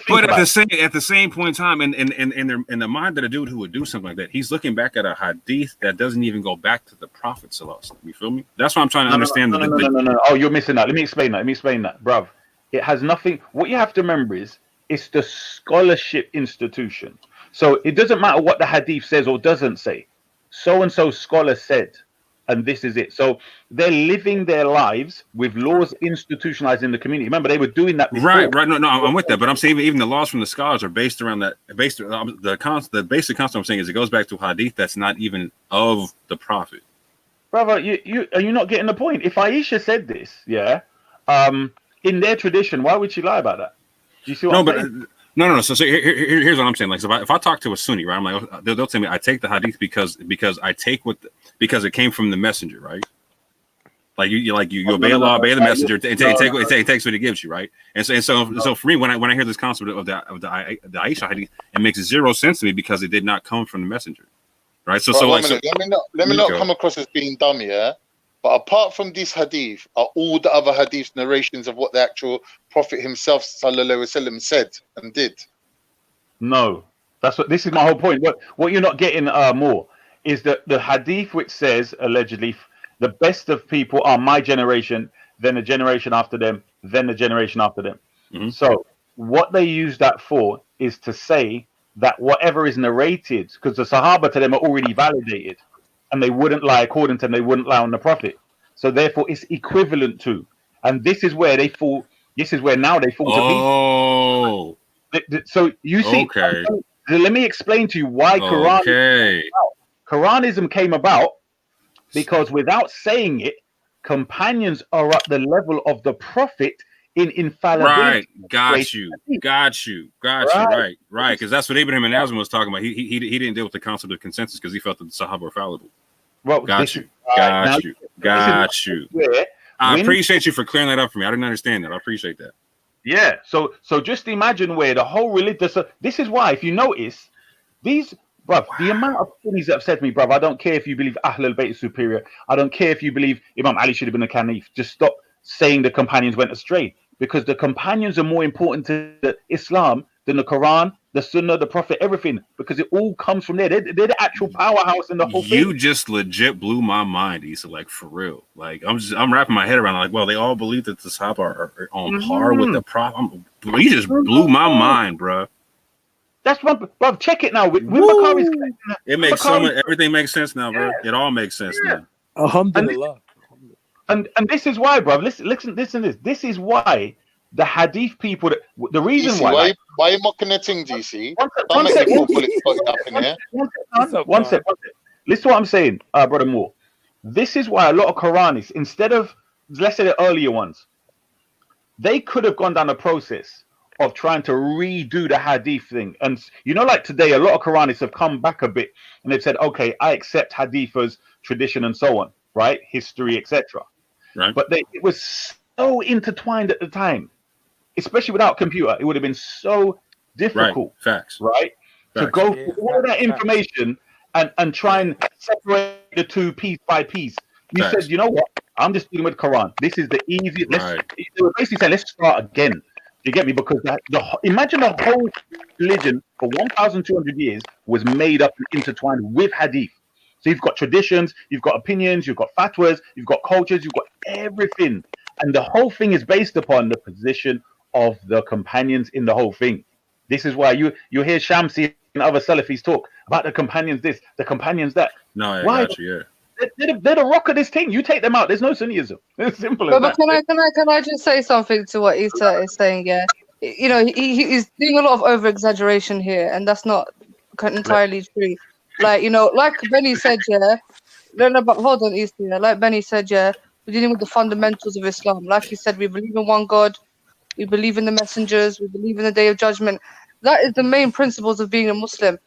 But at the same point in time, in the mind of a dude who would do something like that, he's looking back at a hadith that doesn't even go back to the Prophet sallallahu alaihi wasallam. You feel me? That's what I'm trying to understand. No. Oh, you're missing that. Let me explain that, bruv. It has nothing. What you have to remember is it's the scholarship institution. So it doesn't matter what the hadith says or doesn't say. So and so scholar said. And this is it. So they're living their lives with laws institutionalized in the community. Remember, they were doing that before. Right. No, I'm with that. But I'm saying even the laws from the scholars are based around that. The basic concept I'm saying is it goes back to hadith that's not even of the Prophet. Brother, are you not getting the point? If Aisha said this, yeah, in their tradition, why would she lie about that? Do you see what I'm saying? No. So here's what I'm saying. Like, so if I talk to a Sunni, right, I'm like, they'll tell me I take the hadith because I take because it came from the messenger, right? Like you obey Allah, obey the messenger, and it takes what he gives you, right? And so for me, when I hear this concept of the Aisha hadith, it makes 0 sense to me because it did not come from the messenger, right? Let me not come across as being dumb, yeah. But apart from this hadith, are all the other hadith narrations of what the actual Prophet himself, sallallahu alaihi wasallam, said and did? No, this is my whole point. What you're not getting more is that the hadith which says allegedly the best of people are my generation, then the generation after them, then the generation after them. So what they use that for is to say that whatever is narrated, because the Sahaba to them are already validated, and they wouldn't lie according to them, they wouldn't lie on the Prophet. So therefore, it's equivalent to, and this is where they fall. This is where now they fall to pieces. Oh, So you see, okay, let me explain to you why okay. Quranism came about, because without saying it, companions are at the level of the Prophet in infallibility. Right, got you. Right. Because that's what Abraham and Nazim was talking about. He didn't deal with the concept of consensus because he felt that the Sahaba were fallible. Well, got you. I appreciate you for clearing that up for me. I didn't understand that. I appreciate that. Yeah. So just imagine where the whole religious. This is why, if you notice, these. Bruv, the amount of things that have said to me, bruv, I don't care if you believe Ahlul Bayt is superior. I don't care if you believe Imam Ali should have been a Caliph. Just stop saying the companions went astray, because the companions are more important to Islam than the Quran, the Sunnah, the Prophet, everything, because it all comes from there. They're the actual powerhouse in the whole thing. You just legit blew my mind, Issa, like for real. Like I'm wrapping my head around like, well, they all believe that the Sahaba are on par with the Prophet. You just blew my mind, bro. That's one, bro. Check it now. When Bakari's, it makes so much. Everything makes sense now, bro. It all makes sense now. Alhamdulillah. And this is why, bro. Listen. This is why the Hadith people. The reason DC, why. Why are you mocking the thing, DC? One sec. One sec. Listen to what I'm saying, brother Moore. This is why a lot of Quranists, instead of, let's say, the earlier ones, they could have gone down a process of trying to redo the Hadith thing. And like today, a lot of Quranists have come back a bit and they've said, okay, I accept Hadith as tradition and so on, right? History, etc. Right. But it was so intertwined at the time, especially without computer. It would have been so difficult, Facts. Right? To go through all that information and try and separate the two piece by piece. You said, you know what? I'm just dealing with Quran. This is the easiest. They were basically saying, let's start again. You get me? Because imagine the whole religion for 1,200 years was made up and intertwined with Hadith. So you've got traditions, you've got opinions, you've got fatwas, you've got cultures, you've got everything. And the whole thing is based upon the position of the companions in the whole thing. This is why you hear Shamsi and other Salafis talk about the companions this, the companions that. No, I why? got you, They're the rock of this thing. You take them out, there's no Sunnism. It's simple as But that. can I just say something to what Issa is saying? Yeah, he's doing a lot of over exaggeration here, and that's not entirely true. Like like Benny said, yeah. No, but hold on, Issa. Like Benny said, yeah, we're dealing with the fundamentals of Islam. Like he said, we believe in one God, we believe in the messengers, we believe in the Day of Judgment. That is the main principles of being a Muslim.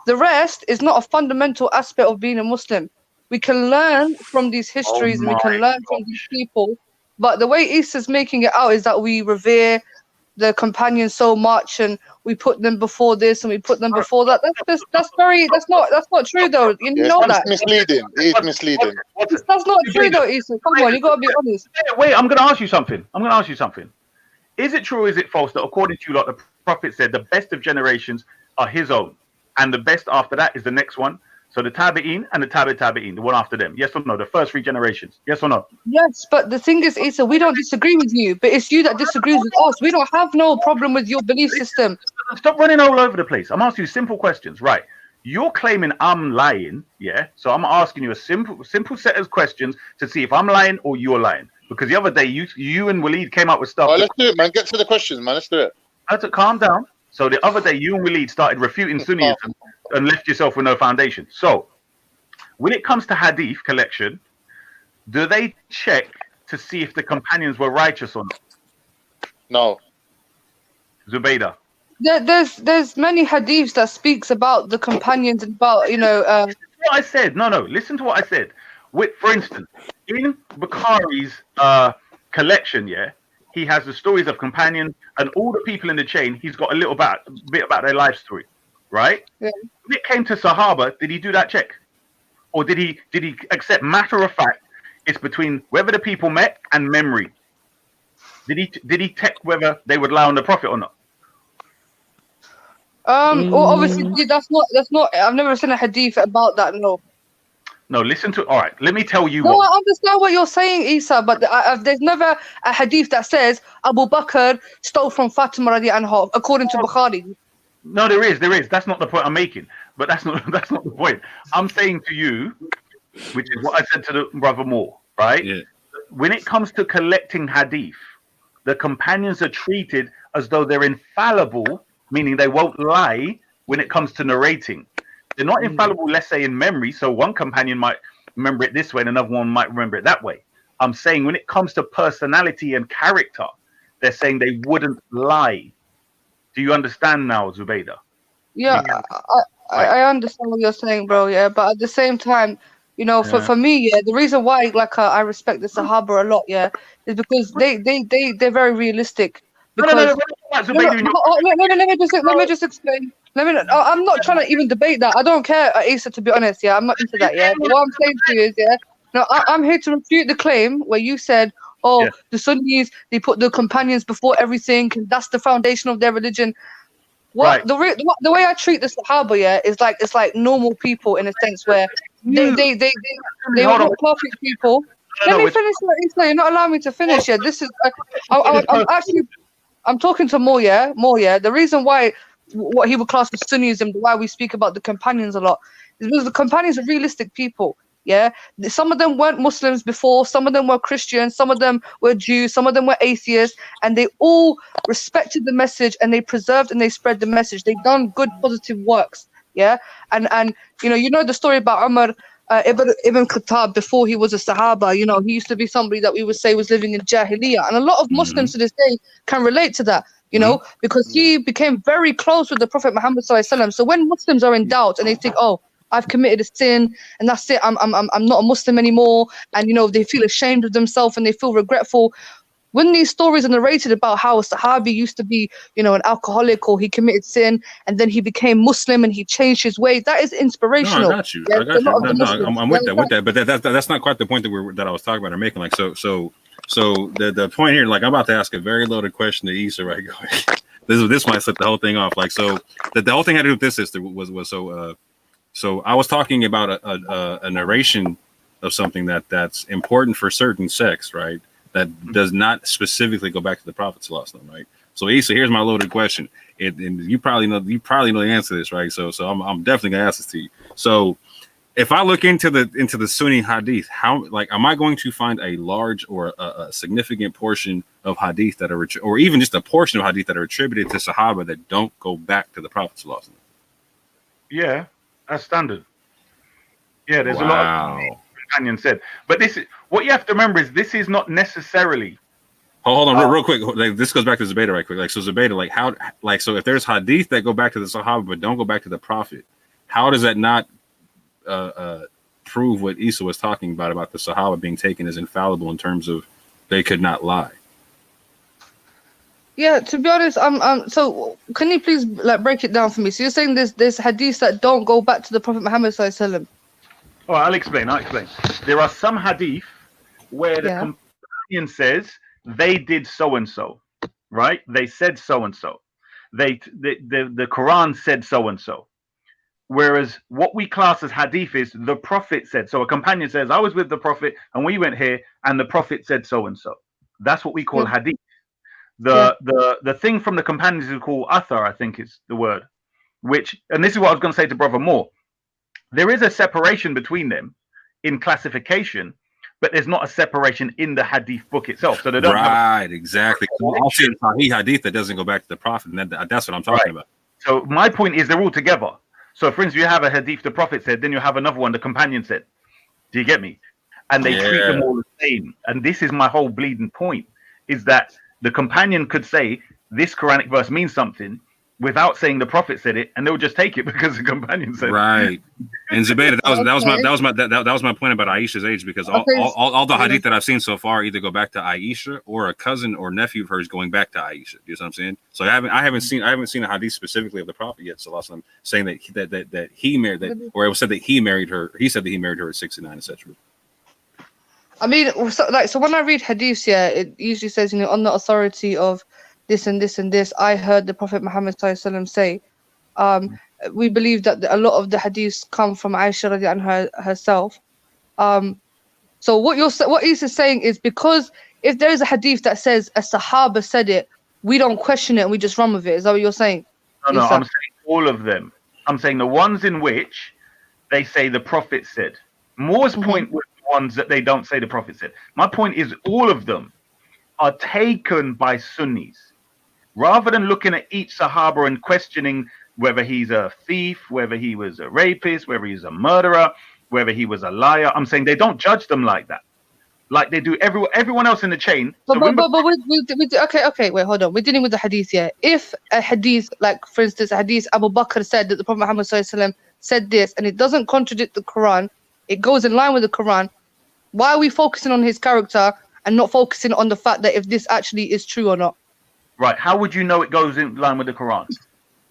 The rest is not a fundamental aspect of being a Muslim. We can learn from these histories and we can learn from these people, but the way Issa's making it out is that we revere the companions so much and we put them before this and we put them before that. That's not true though. You know that. Misleading. It is misleading. That's not true though, Issa. Come on, you gotta be honest. Wait, I'm gonna ask you something. Is it true or is it false that according to you, like the Prophet said, the best of generations are his own, and the best after that is the next one? So the Tabi'in and the Tabi'in, the one after them. Yes or no? The first 3 generations. Yes or no? Yes, but the thing is, Issa, we don't disagree with you, but it's you that disagrees with us. We don't have no problem with your belief system. Stop running all over the place. I'm asking you simple questions. Right. You're claiming I'm lying, yeah? So I'm asking you a simple set of questions to see if I'm lying or you're lying. Because the other day, you and Waleed came up with stuff. Oh, let's do it, man. Get to the questions, man. Let's do it. I had to calm down. So the other day, you and Waleed started refuting Sunnism and left yourself with no foundation. So when it comes to Hadith collection, do they check to see if the companions were righteous or not? No. Zubaydah. There's many hadiths that speaks about the companions and about What I said. No. Listen to what I said. For instance, in Bukhari's collection, yeah, he has the stories of companions and all the people in the chain. He's got a bit about their life story, right? Yeah. When it came to Sahaba, did he do that check, or did he accept matter of fact? It's between whether the people met and memory. Did he check whether they would lie on the Prophet or not? Well, obviously that's not. I've never seen a hadith about that. No, listen to. All right, let me tell you. No, I understand what you're saying, Isa, but there's never a hadith that says Abu Bakr stole from Fatima radiallahu anha, according to Bukhari. No, there is. That's not the point I'm making. But that's not the point. I'm saying to you, which is what I said to the brother Moore, right? Yeah. When it comes to collecting hadith, the companions are treated as though they're infallible, meaning they won't lie when it comes to narrating. They're not infallible, let's say, in memory. So one companion might remember it this way and another one might remember it that way. I'm saying when it comes to personality and character, they're saying they wouldn't lie. Do you understand now, Zubaydah? Yeah, I understand what you're saying, bro. Yeah, but at the same time, you know, for me, yeah, the reason why like I respect the Sahaba a lot, yeah, is because they're very realistic. Because let me just explain. I'm not trying to even debate that. I don't care, Issa, to be honest. Yeah, I'm not into that. Yeah, but what I'm saying to you is, yeah, no, I'm here to refute the claim where you said, oh, the Sunnis, they put the companions before everything, and that's the foundation of their religion. What the way I treat the Sahaba, yeah, is like it's like normal people in a sense where they were not perfect people. Let me finish. You're not allowing me to finish. Yeah, this is. I'm talking to More. Yeah. The reason why what he would class as Sunnism, why we speak about the companions a lot, is because the companions are realistic people. Yeah, some of them weren't Muslims before, some of them were Christians, some of them were Jews, some of them were atheists, and they all respected the message and they preserved and they spread the message. They've done good, positive works. Yeah, and you know the story about Umar Ibn Khattab before he was a Sahaba. You know, he used to be somebody that we would say was living in Jahiliyyah, and a lot of Muslims to this day can relate to that. You know, because he became very close with the Prophet Muhammad ﷺ. So when Muslims are in doubt and they think, oh, I've committed a sin and that's it, I'm not a Muslim anymore, and you know they feel ashamed of themselves and they feel regretful. When these stories are narrated about how a Sahabi used to be, you know, an alcoholic or he committed sin and then he became Muslim and he changed his way, that is No, inspirational. I got you. Yeah, I got a lot you. of the Muslims. I'm with that. But that's not quite the point that I was talking about or making. Like so the point here, like I'm about to ask a very loaded question to Issa right quick. This might set the whole thing off. Like so the whole thing had to do with this sister was so I was talking about a narration of something that's important for certain sects, right? That does not specifically go back to the Prophet ﷺ, right? So Issa, here's my loaded question, and you probably know the answer to this, right? So I'm definitely gonna ask this to you. So if I look into the Sunni Hadith, how am I going to find a large or a significant portion of Hadith that are, or even just a portion of Hadith that are attributed to Sahaba that don't go back to the Prophet ﷺ? Yeah, that's standard. Yeah, there's a lot of companions said, but this is what you have to remember is this is not necessarily. Hold on, real quick. Like, this goes back to Zubaydah right quick. Like, so Zubaydah, so if there's hadith that go back to the Sahaba but don't go back to the Prophet, how does that not prove what Issa was talking about the Sahaba being taken as infallible in terms of they could not lie? Yeah, to be honest, so can you please like break it down for me? So you're saying there's hadiths that don't go back to the Prophet Muhammad ﷺ. All right, I'll explain. There are some hadith where the companion says they did so and so, right? They said so and so. The Quran said so and so. Whereas what we class as hadith is the Prophet said. So a companion says, I was with the Prophet and we went here and the Prophet said so and so. That's what we call hadith. The thing from the companions is called athar, I think is the word. And this is what I was going to say to Brother Moore. There is a separation between them in classification, but there's not a separation in the hadith book itself. So they don't exactly. I'll see a hadith that doesn't go back to the Prophet, and that's what I'm talking about. So my point is they're all together. So for instance, you have a hadith the Prophet said, then you have another one the companion said. Do you get me? And they treat them all the same. And this is my whole bleeding point, is that the companion could say this Quranic verse means something without saying the Prophet said it, and they'll just take it because the companion said it. Right. And Zubaydah, that was my point about Aisha's age, because all the hadith that I've seen so far either go back to Aisha or a cousin or nephew of hers going back to Aisha. You know what I'm saying? So I haven't seen a hadith specifically of the Prophet yet, sallallahu saying that he married that, or it was said that he married her. He said that he married her at 69, etc. I mean, so when I read hadiths, it usually says, on the authority of this and this and this, I heard the Prophet Muhammad ﷺ say. We believe that a lot of the hadiths come from Aisha radiallahu anha herself. So what Issa's saying is, because if there is a hadith that says a Sahaba said it, we don't question it and we just run with it. Is that what you're saying? No, I'm saying all of them. I'm saying the ones in which they say the Prophet said. Moore's point was the ones that they don't say the Prophet said. My point is all of them are taken by Sunnis. Rather than looking at each Sahaba and questioning whether he's a thief, whether he was a rapist, whether he's a murderer, whether he was a liar, I'm saying they don't judge them like that. Like they do everyone else in the chain. But okay, wait, hold on. We're dealing with the hadith here. If a hadith, like for instance, a hadith Abu Bakr said that the Prophet Muhammad ﷺ said this, and it doesn't contradict the Quran, it goes in line with the Quran. Why are we focusing on his character and not focusing on the fact that if this actually is true or not? Right. How would you know it goes in line with the Quran?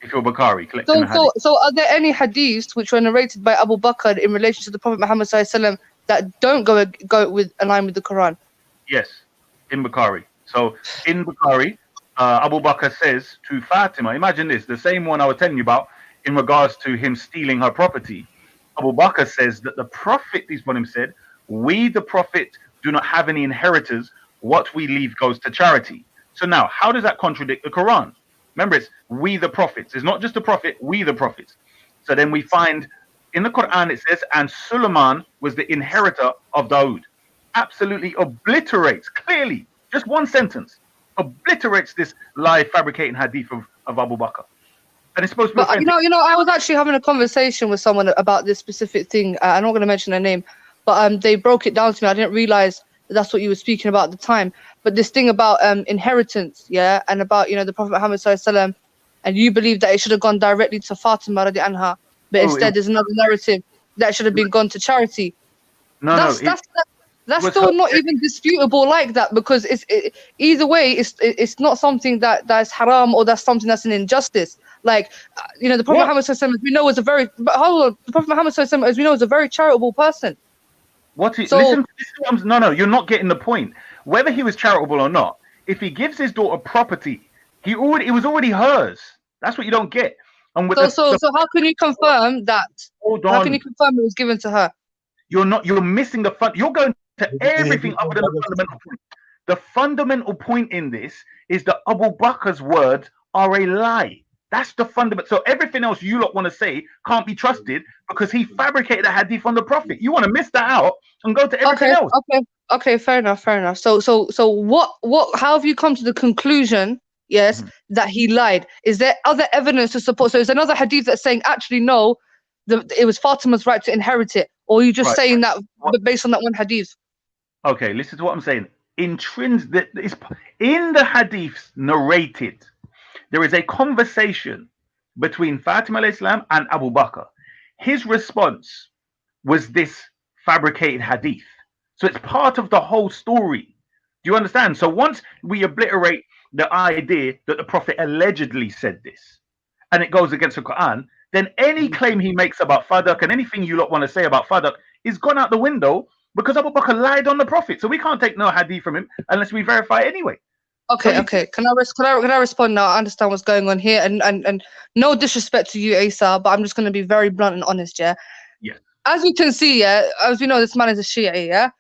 If you're Bukhari collecting the hadith. So are there any hadiths which were narrated by Abu Bakr in relation to the Prophet Muhammad ﷺ that don't go with align with the Quran? Yes, in Bukhari. So in Bukhari, Abu Bakr says to Fatima, imagine this, the same one I was telling you about in regards to him stealing her property. Abu Bakr says that the Prophet, peace upon him, said, we the Prophet do not have any inheritors. What we leave goes to charity. So now, how does that contradict the Quran? Remember, it's we the prophets. It's not just the Prophet, we the prophets. So then we find in the Quran it says, and Suleiman was the inheritor of Dawood. Absolutely obliterates, clearly, just one sentence, obliterates this lie fabricating hadith of Abu Bakr. And it's supposed to be But you know, I was actually having a conversation with someone about this specific thing. I'm not going to mention their name, but they broke it down to me. I didn't realize that's what you were speaking about at the time. But this thing about inheritance, yeah, and about the Prophet Muhammad ﷺ, and you believe that it should have gone directly to Fatima radi anha, but instead there's another narrative that should have been gone to charity. That's still not even disputable like that, because either way it's not something that's haram or that's something that's an injustice. Like the Prophet Muhammad ﷺ, as we know, was a very the Prophet Muhammad ﷺ, as we know, is a very charitable person. Listen, no, you're not getting the point. Whether he was charitable or not, if he gives his daughter property, it was already hers. That's what you don't get. And with so how can you confirm that? How can you confirm it was given to her? You're missing the fun. You're going to everything other than the fundamental point. The fundamental point in this is that Abu Bakr's words are a lie. That's the fundamental. So everything else you lot want to say can't be trusted because he fabricated a hadith on the Prophet. You want to miss that out and go to everything else. Okay, fair enough. So what? How have you come to the conclusion? Yes, that he lied. Is there other evidence to support? So is another hadith that's saying actually no, it was Fatima's right to inherit it, or are you just saying that based on that one hadith? Okay, listen to what I'm saying. In the hadiths narrated, there is a conversation between Fatima alayhi salam and Abu Bakr. His response was this fabricated hadith. So it's part of the whole story. Do you understand? So once we obliterate the idea that the Prophet allegedly said this, and it goes against the Quran, then any claim he makes about Fadak and anything you lot want to say about Fadak is gone out the window because Abu Bakr lied on the Prophet. So we can't take no hadith from him unless we verify it anyway. Okay. Can I respond now? I understand what's going on here, and no disrespect to you, Asa, but I'm just going to be very blunt and honest, yeah. Yeah. As you can see, yeah, as we know, this man is a Shia, yeah.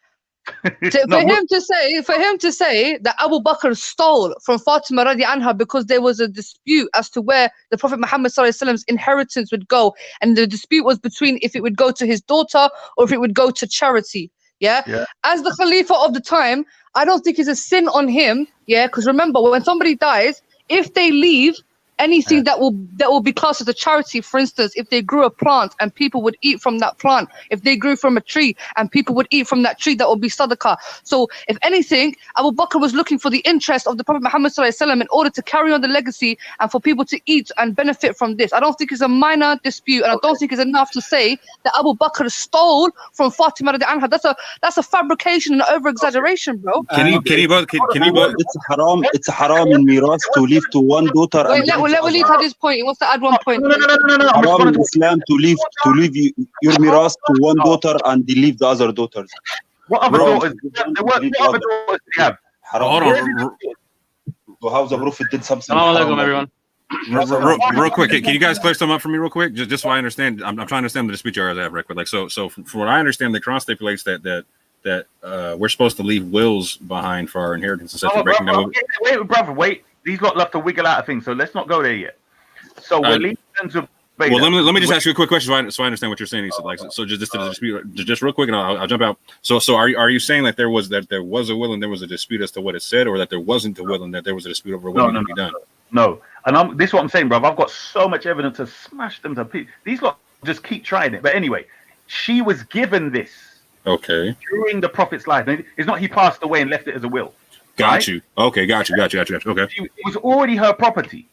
For him to say that Abu Bakr stole from Fatima radi anha because there was a dispute as to where the Prophet Muhammad ﷺ's inheritance would go, and the dispute was between if it would go to his daughter or if it would go to charity. Yeah. As the Khalifa of the time, I don't think it's a sin on him. Yeah, because remember, when somebody dies, if they leave anything that will be classed as a charity, for instance, if they grew a plant and people would eat from that plant, if they grew from a tree and people would eat from that tree, that would be sadaqah. So if anything, Abu Bakr was looking for the interest of the Prophet Muhammad ﷺ in order to carry on the legacy and for people to eat and benefit from this. I don't think it's a minor dispute, and I don't think it's enough to say that Abu Bakr stole from Fatima radi anha. That's a fabrication and over exaggeration, bro. Can you both? It's haram in miras to leave to one daughter. Let Walid have his point. He wants to add one point. No. Haram in Islam to leave your miras to one daughter and leave the other daughters. What other daughters? What other daughters do you have? Hold on. So how the Prophet did something? Everyone. Real quick, can you guys clear something up for me real quick? Just so I understand. I'm trying to understand the dispute you guys have, right? But like, so from what I understand, the Quran stipulates that we're supposed to leave wills behind for our inheritance and such. Wait, brother, wait. These lot love to wiggle out of things, so let's not go there yet. So we're leaving Well, let me just ask you a quick question so I understand what you're saying. So, like, so just to dispute, just real quick, and I'll jump out. So are you saying that there was a will and there was a dispute as to what it said, or that there wasn't a will and that there was a dispute over what needed to be done? No, and this is what I'm saying, bro. I've got so much evidence to smash them to pieces. These lot just keep trying it. But anyway, she was given this during the Prophet's life. It's not he passed away and left it as a will. Got you. Okay, got you. Okay. It was already her property.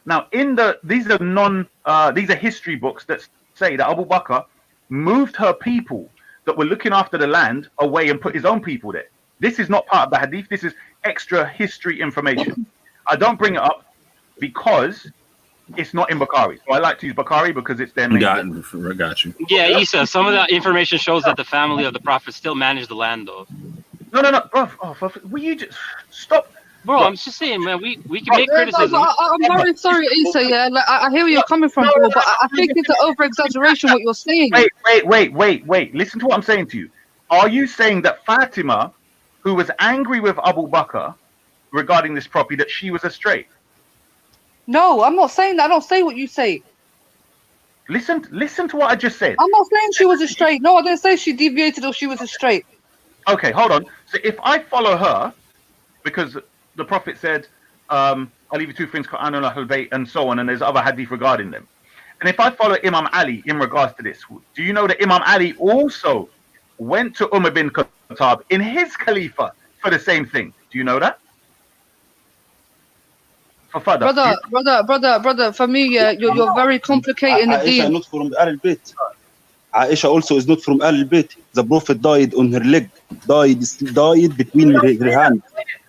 Now, these are history books that say that Abu Bakr moved her people that were looking after the land away and put his own people there. This is not part of the hadith. This is extra history information. I don't bring it up because it's not in Bukhari. So I like to use Bukhari because it's their main. Got you. Yeah, Isa, some of that information shows that the family of the Prophet still managed the land, though. No, bro. Will you just stop? Bro, I'm just saying, man, we can make criticism. I'm very sorry, Isa, yeah. Like, I hear where you're coming from, bro, but I think it's an over-exaggeration what you're saying. Wait. Listen to what I'm saying to you. Are you saying that Fatima, who was angry with Abu Bakr regarding this property, that she was astray? No, I'm not saying that. I don't say what you say. Listen to what I just said. I'm not saying she was astray. No, I didn't say she deviated or she was astray. Okay, hold on. So if I follow her, because the Prophet said, I'll leave you two things, Quran and Ahlul Bayt, and so on, and there's other hadith regarding them. And if I follow Imam Ali in regards to this, do you know that Imam Ali also went to Umar bin Khattab in his Khalifa for the same thing? Do you know that? Brother, for me, you're very complicating the Aisha deen. not from Ahlul Bayt. Aisha also is not from Ahlul Bayt. The Prophet died on her leg, died between her hand.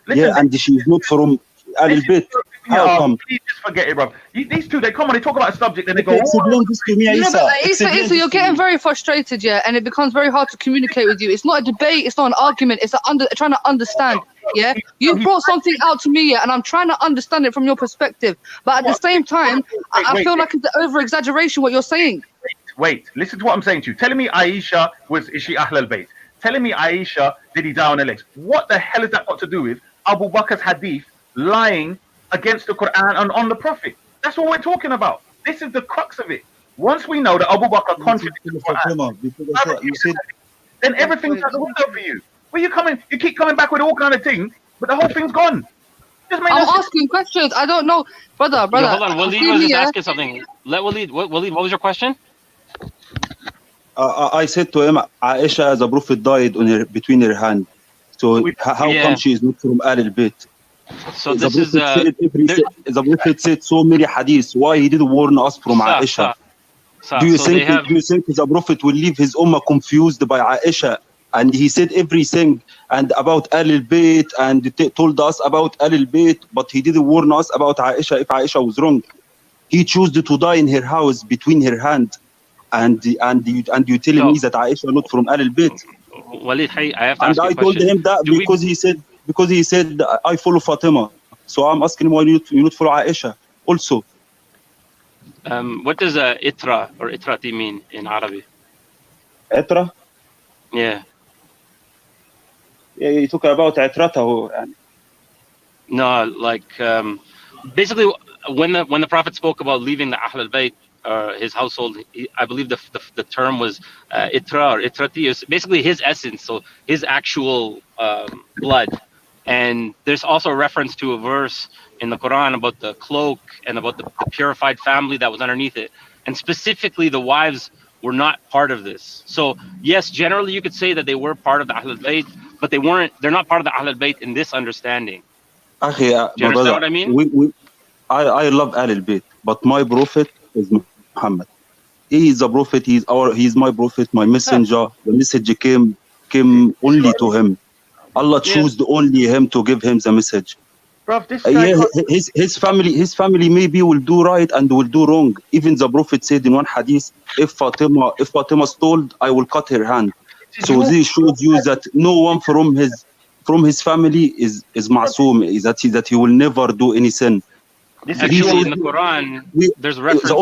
Yeah, and she is not from Ahlul Bayt. How come? Please just forget it, bro. These two, they come on, they talk about a subject, and they go. Explain this to me, Isa. Isa, you're getting very frustrated, yeah, and it becomes very hard to communicate with you. It's not a debate, it's not an argument, it's trying to understand, yeah? You brought something out to me, yeah, and I'm trying to understand it from your perspective. But at the same time, I feel like it's an over-exaggeration what you're saying. Wait, listen to what I'm saying to you. Telling me Aisha is she Ahl al-Bayt? Telling me Aisha did he die on her legs? What the hell has that got to do with Abu Bakr's hadith lying against the Quran and on the Prophet? That's what we're talking about. This is the crux of it. Once we know that Abu Bakr contradicted the Quran, then everything's out the window for you. Where you coming? You keep coming back with all kind of things, but the whole thing's gone. I'm asking questions. I don't know, brother. Yo, hold on, Waleed was just asking something. Let Waleed. Waleed, what was your question? I said to him, Aisha, the Prophet died on her between her hand. So how come she is not from Ahlul Bayt? So this is the Prophet said so many hadiths. Why he didn't warn us from Aisha? Do you think the Prophet will leave his ummah confused by Aisha? And he said everything and about Ahlul Bayt and told us about Ahlul Bayt, but he didn't warn us about Aisha if Aisha was wrong. He chose to die in her house between her hand. And you telling me that Aisha not from Ahlul Bayt? Waleed, I have to ask you a question. And I told him that because he said I follow Fatima. So I'm asking why you not follow Aisha also. What does itra or itrati mean in Arabic? Itra? Yeah. Yeah, you talk about itratahu. No, like basically when the Prophet spoke about leaving the Ahl al-Bayt, his household, I believe the term was itra or itrati, is basically his essence, so his actual blood. And there's also a reference to a verse in the Quran about the cloak and about the purified family that was underneath it. And specifically, the wives were not part of this. So yes, generally you could say that they were part of the Ahl al-Bayt, but they're not part of the Ahl al-Bayt in this understanding. Do you understand what I mean? I love Ahl al-Bayt, but my prophet is Muhammad. He is a prophet. He is my prophet, my messenger. The message came only to him. Allah chose only him to give him the message. Bro, this guy his family maybe will do right and will do wrong. Even the Prophet said in one hadith, if Fatima stole, I will cut her hand. So this shows you that no one from his family is ma'soom, that he will never do any sin. Actually, in the Quran, there's reference. The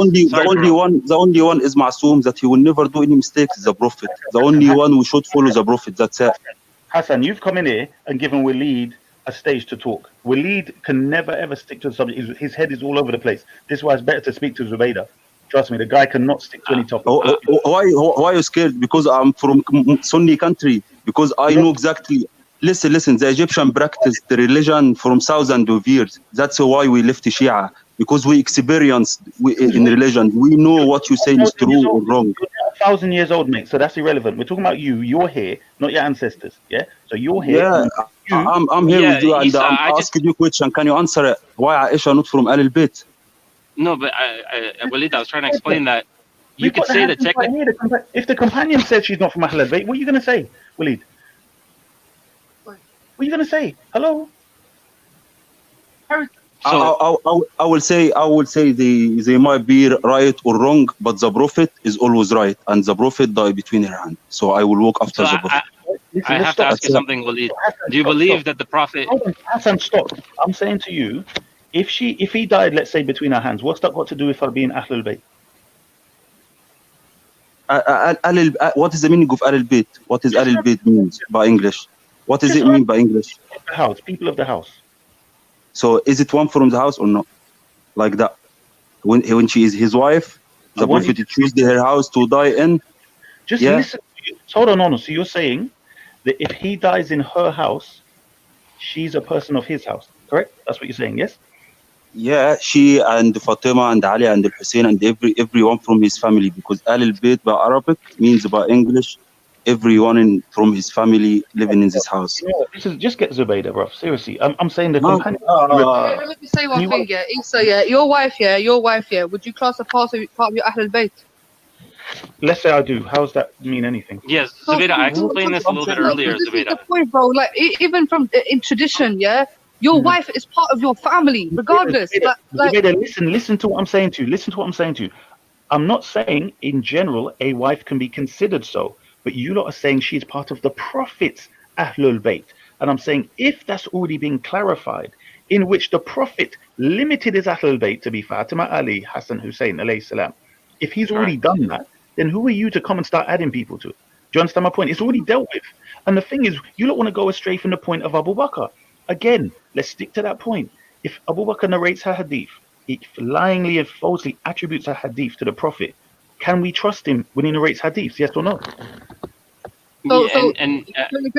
only one is ma'soom, that he will never do any mistakes. The Prophet, the only one who should follow the Prophet. That's it. Hassan, you've come in here and given Waleed a stage to talk. Waleed can never ever stick to the subject. His head is all over the place. This is why it's better to speak to Zubaydah. Trust me, the guy cannot stick to any topic. Why are you scared? Because I'm from Sunni country. Because I know exactly. Listen. The Egyptian practiced the religion from thousands of years. That's why we left Shia. Because we experienced in religion. We know what you say is true or wrong. You're 1,000 years old, mate. So that's irrelevant. We're talking about you. You're here, not your ancestors. Yeah. So you're here. Yeah, I'm here with you, and Isa, I'm asking you a question. Can you answer it? Why Aisha not from Al Bayt? No, but Walid, I was trying to explain that you We've could got the say that hadith right technically. here. If the companion said she's not from Ahlul Bayt, what are you going to say, Walid? What are you going to say? Hello? I will say they might be right or wrong, but the Prophet is always right, and the Prophet died between her hands. So I will walk after So the Prophet. I have to ask you something, Walid. Do you believe that the Prophet? Hold on, Hassan, stop. I'm saying to you, if he died, let's say, between our hands, what's that got to do with her being Ahlul Bayt? What is the meaning of Al Bayt? What does Al Bayt means by English? What does it mean by English? The house, people of the house. So is it one from the house or not? Like that? When she is his wife, the Prophet chose her house to die in. Just listen. Hold on. So you're saying that if he dies in her house, she's a person of his house, correct? That's what you're saying, yes? Yeah, she and Fatima and Ali and Hussein and everyone from his family, because Al Bayt by Arabic means by English everyone from his family living in this house. You know what, this is just get Zubaydah, bro. Seriously, I'm saying the companion. Let me say one thing, yeah. Isa, yeah, your wife, yeah. Would you class a part of your Ahlul Bayt? Let's say I do. How does that mean anything? Yes, Zubaydah, I explained this a little bit earlier, This is Zubaydah. the point, bro. Like even from in tradition, yeah, your wife is part of your family, regardless. Zubaydah, listen to what I'm saying to you. Listen to what I'm saying to you. I'm not saying in general a wife can be considered so, but you lot are saying she's part of the Prophet's Ahlul Bayt. And I'm saying if that's already been clarified, in which the Prophet limited his Ahlul Bayt to be Fatima, Ali, Hassan, Hussein, alayhi salam, if he's already done that, then who are you to come and start adding people to it? Do you understand my point? It's already dealt with. And the thing is, you don't want to go astray from the point of Abu Bakr. Again, let's stick to that point. If Abu Bakr narrates her hadith, he lyingly and falsely attributes a hadith to the Prophet, can we trust him when he narrates hadiths? Yes or no? Can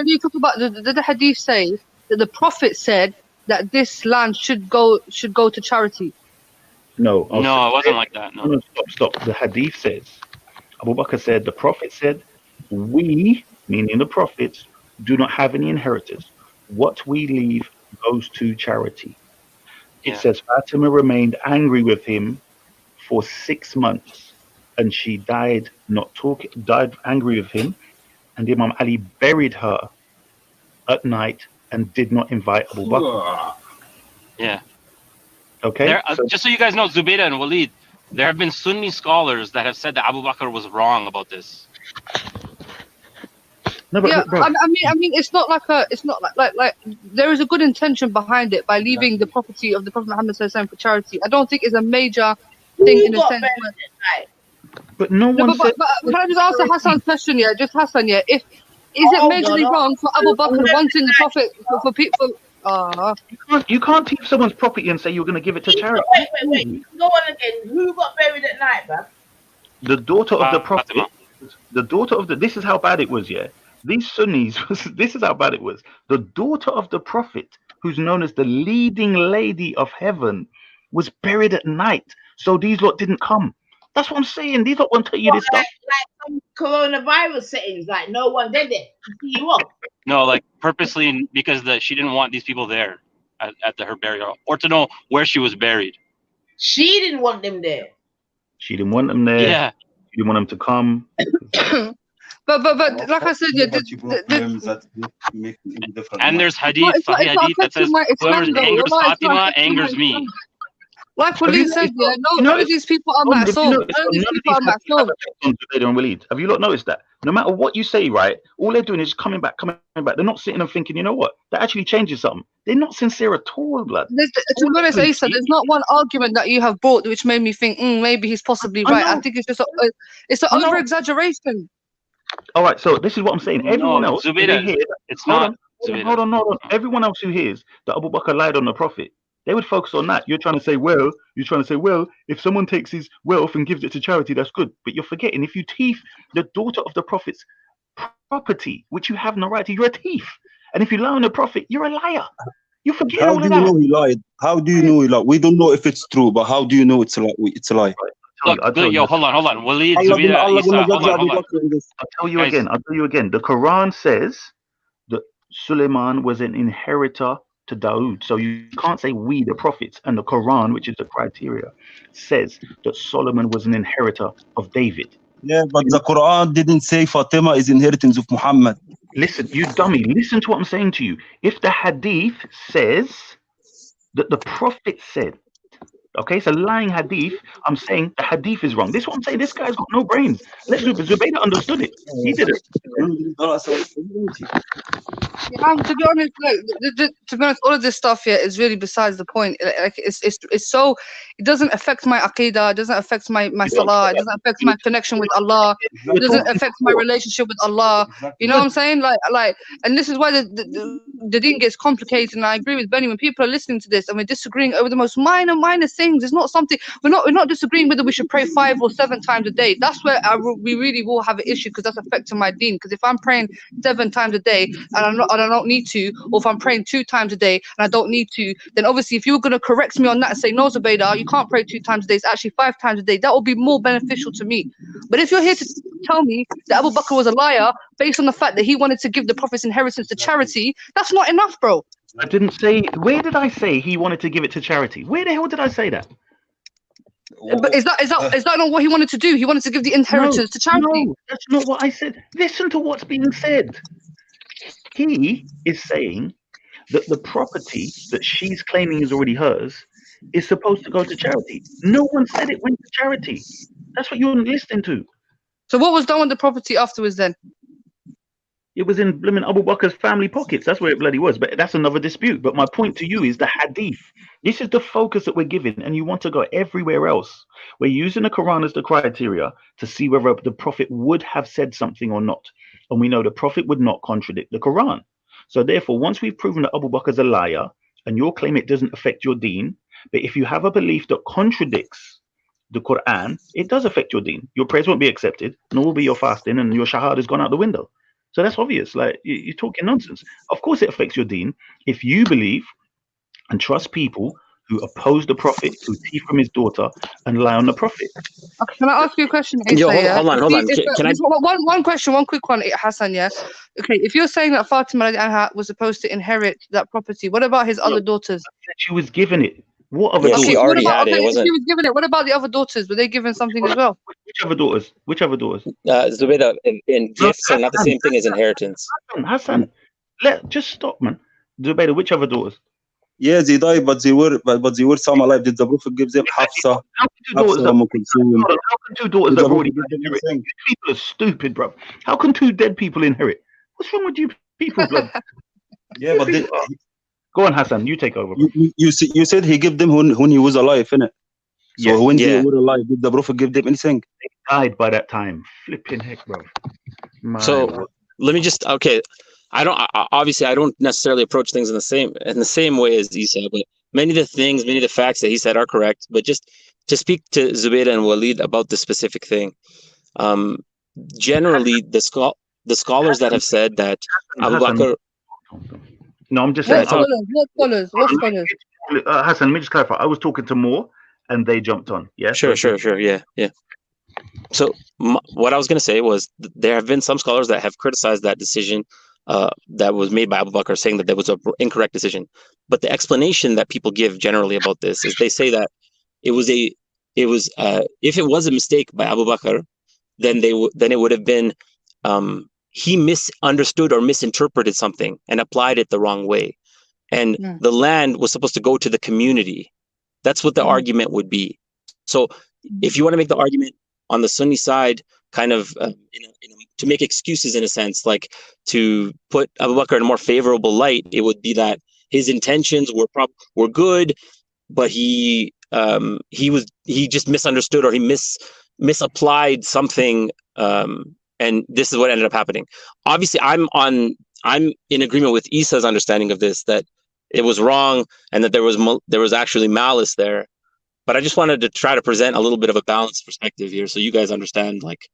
you talk about the hadith say that the Prophet said that this land should go to charity? No. No, it wasn't like that. No. Stop. The hadith says, Abu Bakr said, the Prophet said, we, meaning the prophets, do not have any inheritors. What we leave goes to charity. It says Fatima remained angry with him for 6 months, and she died angry with him, and Imam Ali buried her at night and did not invite Abu Bakr. Yeah. Okay. Just so you guys know, Zubaydah and Walid, there have been Sunni scholars that have said that Abu Bakr was wrong about this. No, but, I mean, it's not like there is a good intention behind it by leaving the property of the Prophet Muhammad ﷺ for charity. I don't think it's a major thing in a sense. But no one said. But can I just answer Hassan's question? Yeah, just Hassan. Yeah, is it majorly wrong for Abu Bakr wanting the Prophet for people? You can't take someone's property and say you're going to give it to charity. Wait. Go on again. Who got buried at night, bruv? The daughter of the Prophet. The daughter of the. This is how bad it was. Yeah. These Sunnis, this is how bad it was. The daughter of the Prophet, who's known as the leading lady of heaven, was buried at night. So these lot didn't come. That's what I'm saying. These lot won't tell you this stuff. Like some coronavirus settings, like no one did it to see you off. No, like purposely because she didn't want these people there at her burial, or to know where she was buried. She didn't want them there. She didn't want them there. Yeah. She didn't want them to come. But like I said, and there's hadith that says whoever angers Fatima angers me. Like Walid said, none of these people are Ma'soom. Have you not noticed that? No matter what you say, right, all they're doing is coming back. They're not sitting and thinking, you know what, that actually changes something. They're not sincere at all, blood. To be honest, Asa, there's not one argument that you have brought which made me think, maybe he's possibly right. I think it's just it's an over-exaggeration. All right, so this is what I'm saying. Everyone else, Zubaydah, it's not. Hold on. Everyone else who hears that Abu Bakr lied on the Prophet, They would focus on that. You're trying to say, well, if someone takes his wealth and gives it to charity, that's good. But you're forgetting, if you thief the daughter of the prophet's property, which you have no right to, you're a thief. And if you lie on the prophet, you're a liar. You're forgetting How all do of you that. know he lied? How do you know he lied? We don't know if it's true, but how do you know it's a lie? It's a lie. Look, yo, hold on. Walid, Allah Zubida, Allah Isa, gonna hold judge on. Abu Bakr in this. I'll tell you Guys. again. The Quran says that Suleiman was an inheritor to Dawood. So you can't say we, the prophets, and the Quran, which is the criteria, says that Solomon was an inheritor of David. Yeah, but the Quran didn't say Fatima is inheritance of Muhammad. Listen, you dummy, listen to what I'm saying to you. If the hadith says that the prophet said, okay, it's a lying hadith, I'm saying the hadith is wrong. This is what I'm saying. This guy's got no brains. Let's Zubaydah understood it. He did it. To be honest, to be honest, all of this here is really besides the point. Like it's so, it doesn't affect my aqidah, it doesn't affect my salah, it doesn't affect my connection with Allah, it doesn't affect my relationship with Allah. You know what I'm saying? Like, and this is why the deen gets complicated. And I agree with Benny, when people are listening to this and we're disagreeing over the most minor things. It's not something we're not disagreeing whether we should pray 5 or 7 times a day. That's where we really will have an issue, because that's affecting my deen. Because if I'm praying 7 times a day and I don't need to, or if I'm praying 2 times a day and I don't need to, then obviously if you were going to correct me on that and say, no, Zubaydah, you can't pray 2 times a day, it's actually 5 times a day, that will be more beneficial to me. But if you're here to tell me that Abu Bakr was a liar based on the fact that he wanted to give the Prophet's inheritance to charity, that's not enough, bro. I didn't say, where did I say he wanted to give it to charity? Where the hell did I say that? But is that not what he wanted to do? He wanted to give the inheritance to charity. No, that's not what I said. Listen to what's being said. He is saying that the property that she's claiming is already hers is supposed to go to charity. No one said it went to charity. That's what you're listening to. So what was done with the property afterwards then? It was in blooming Abu Bakr's family pockets. That's where it bloody was. But that's another dispute. But my point to you is the hadith. This is the focus that we're giving, and you want to go everywhere else. We're using the Quran as the criteria to see whether the Prophet would have said something or not. And we know the Prophet would not contradict the Quran. So therefore, once we've proven that Abu Bakr is a liar, and your claim it doesn't affect your deen, but if you have a belief that contradicts the Quran, it does affect your deen. Your prayers won't be accepted, nor will be your fasting, and your shahad has gone out the window. So that's obvious. Like, you're talking nonsense. Of course it affects your deen if you believe and trust people who oppose the Prophet, who thief from his daughter and lie on the Prophet. Okay, can I ask you a question? Yo, Issa, hold on. Can I? One question, one quick one, Hassan. Yeah. Okay, if you're saying that Fatima Anha was supposed to inherit that property, what about his other daughters? She was given it. What other Yeah, daughters? she already had it. It wasn't. She was given it. What about the other daughters? Were they given something as well? Which other daughters? Which other daughters? Zubaydah, in gifts are not the same thing as inheritance. Hassan, just stop, man. Zubaydah, which other daughters? Yeah, they died, but they were some alive. Did the Prophet give them Hafsa? How can two daughters that already inherit? You people are stupid, bro. How can 2 dead people inherit? What's wrong with you people, blood? Yeah, but go on, Hassan. You take over. You said he gave them when he was alive, innit? So when they were alive, did the Prophet give them anything? They died by that time. Flipping heck, bro. So let me just I don't necessarily approach things in the same way as Isa, but many of the facts that he said are correct. But just to speak to Zubaydah and Walid about the specific thing, generally the scholars that have said that Abu Bakr. No, I'm just saying. What scholars? Hassan, let me just clarify. I was talking to more, and they jumped on. Yeah. Sure. Yeah. So what I was going to say was there have been some scholars that have criticized that decision that was made by Abu Bakr, saying that there was an incorrect decision. But the explanation that people give generally about this is they say that if it was a mistake by Abu Bakr, then it would have been he misunderstood or misinterpreted something and applied it the wrong way, and the land was supposed to go to the community. That's what the argument would be. So if you want to make the argument on the Sunni side, kind of to make excuses in a sense, like to put Abu Bakr in a more favorable light, it would be that his intentions were good, but he just misunderstood, or he misapplied something, and this is what ended up happening. Obviously, I'm in agreement with Isa's understanding of this, that it was wrong and that there was actually malice there. But I just wanted to try to present a little bit of a balanced perspective here, so you guys understand, like,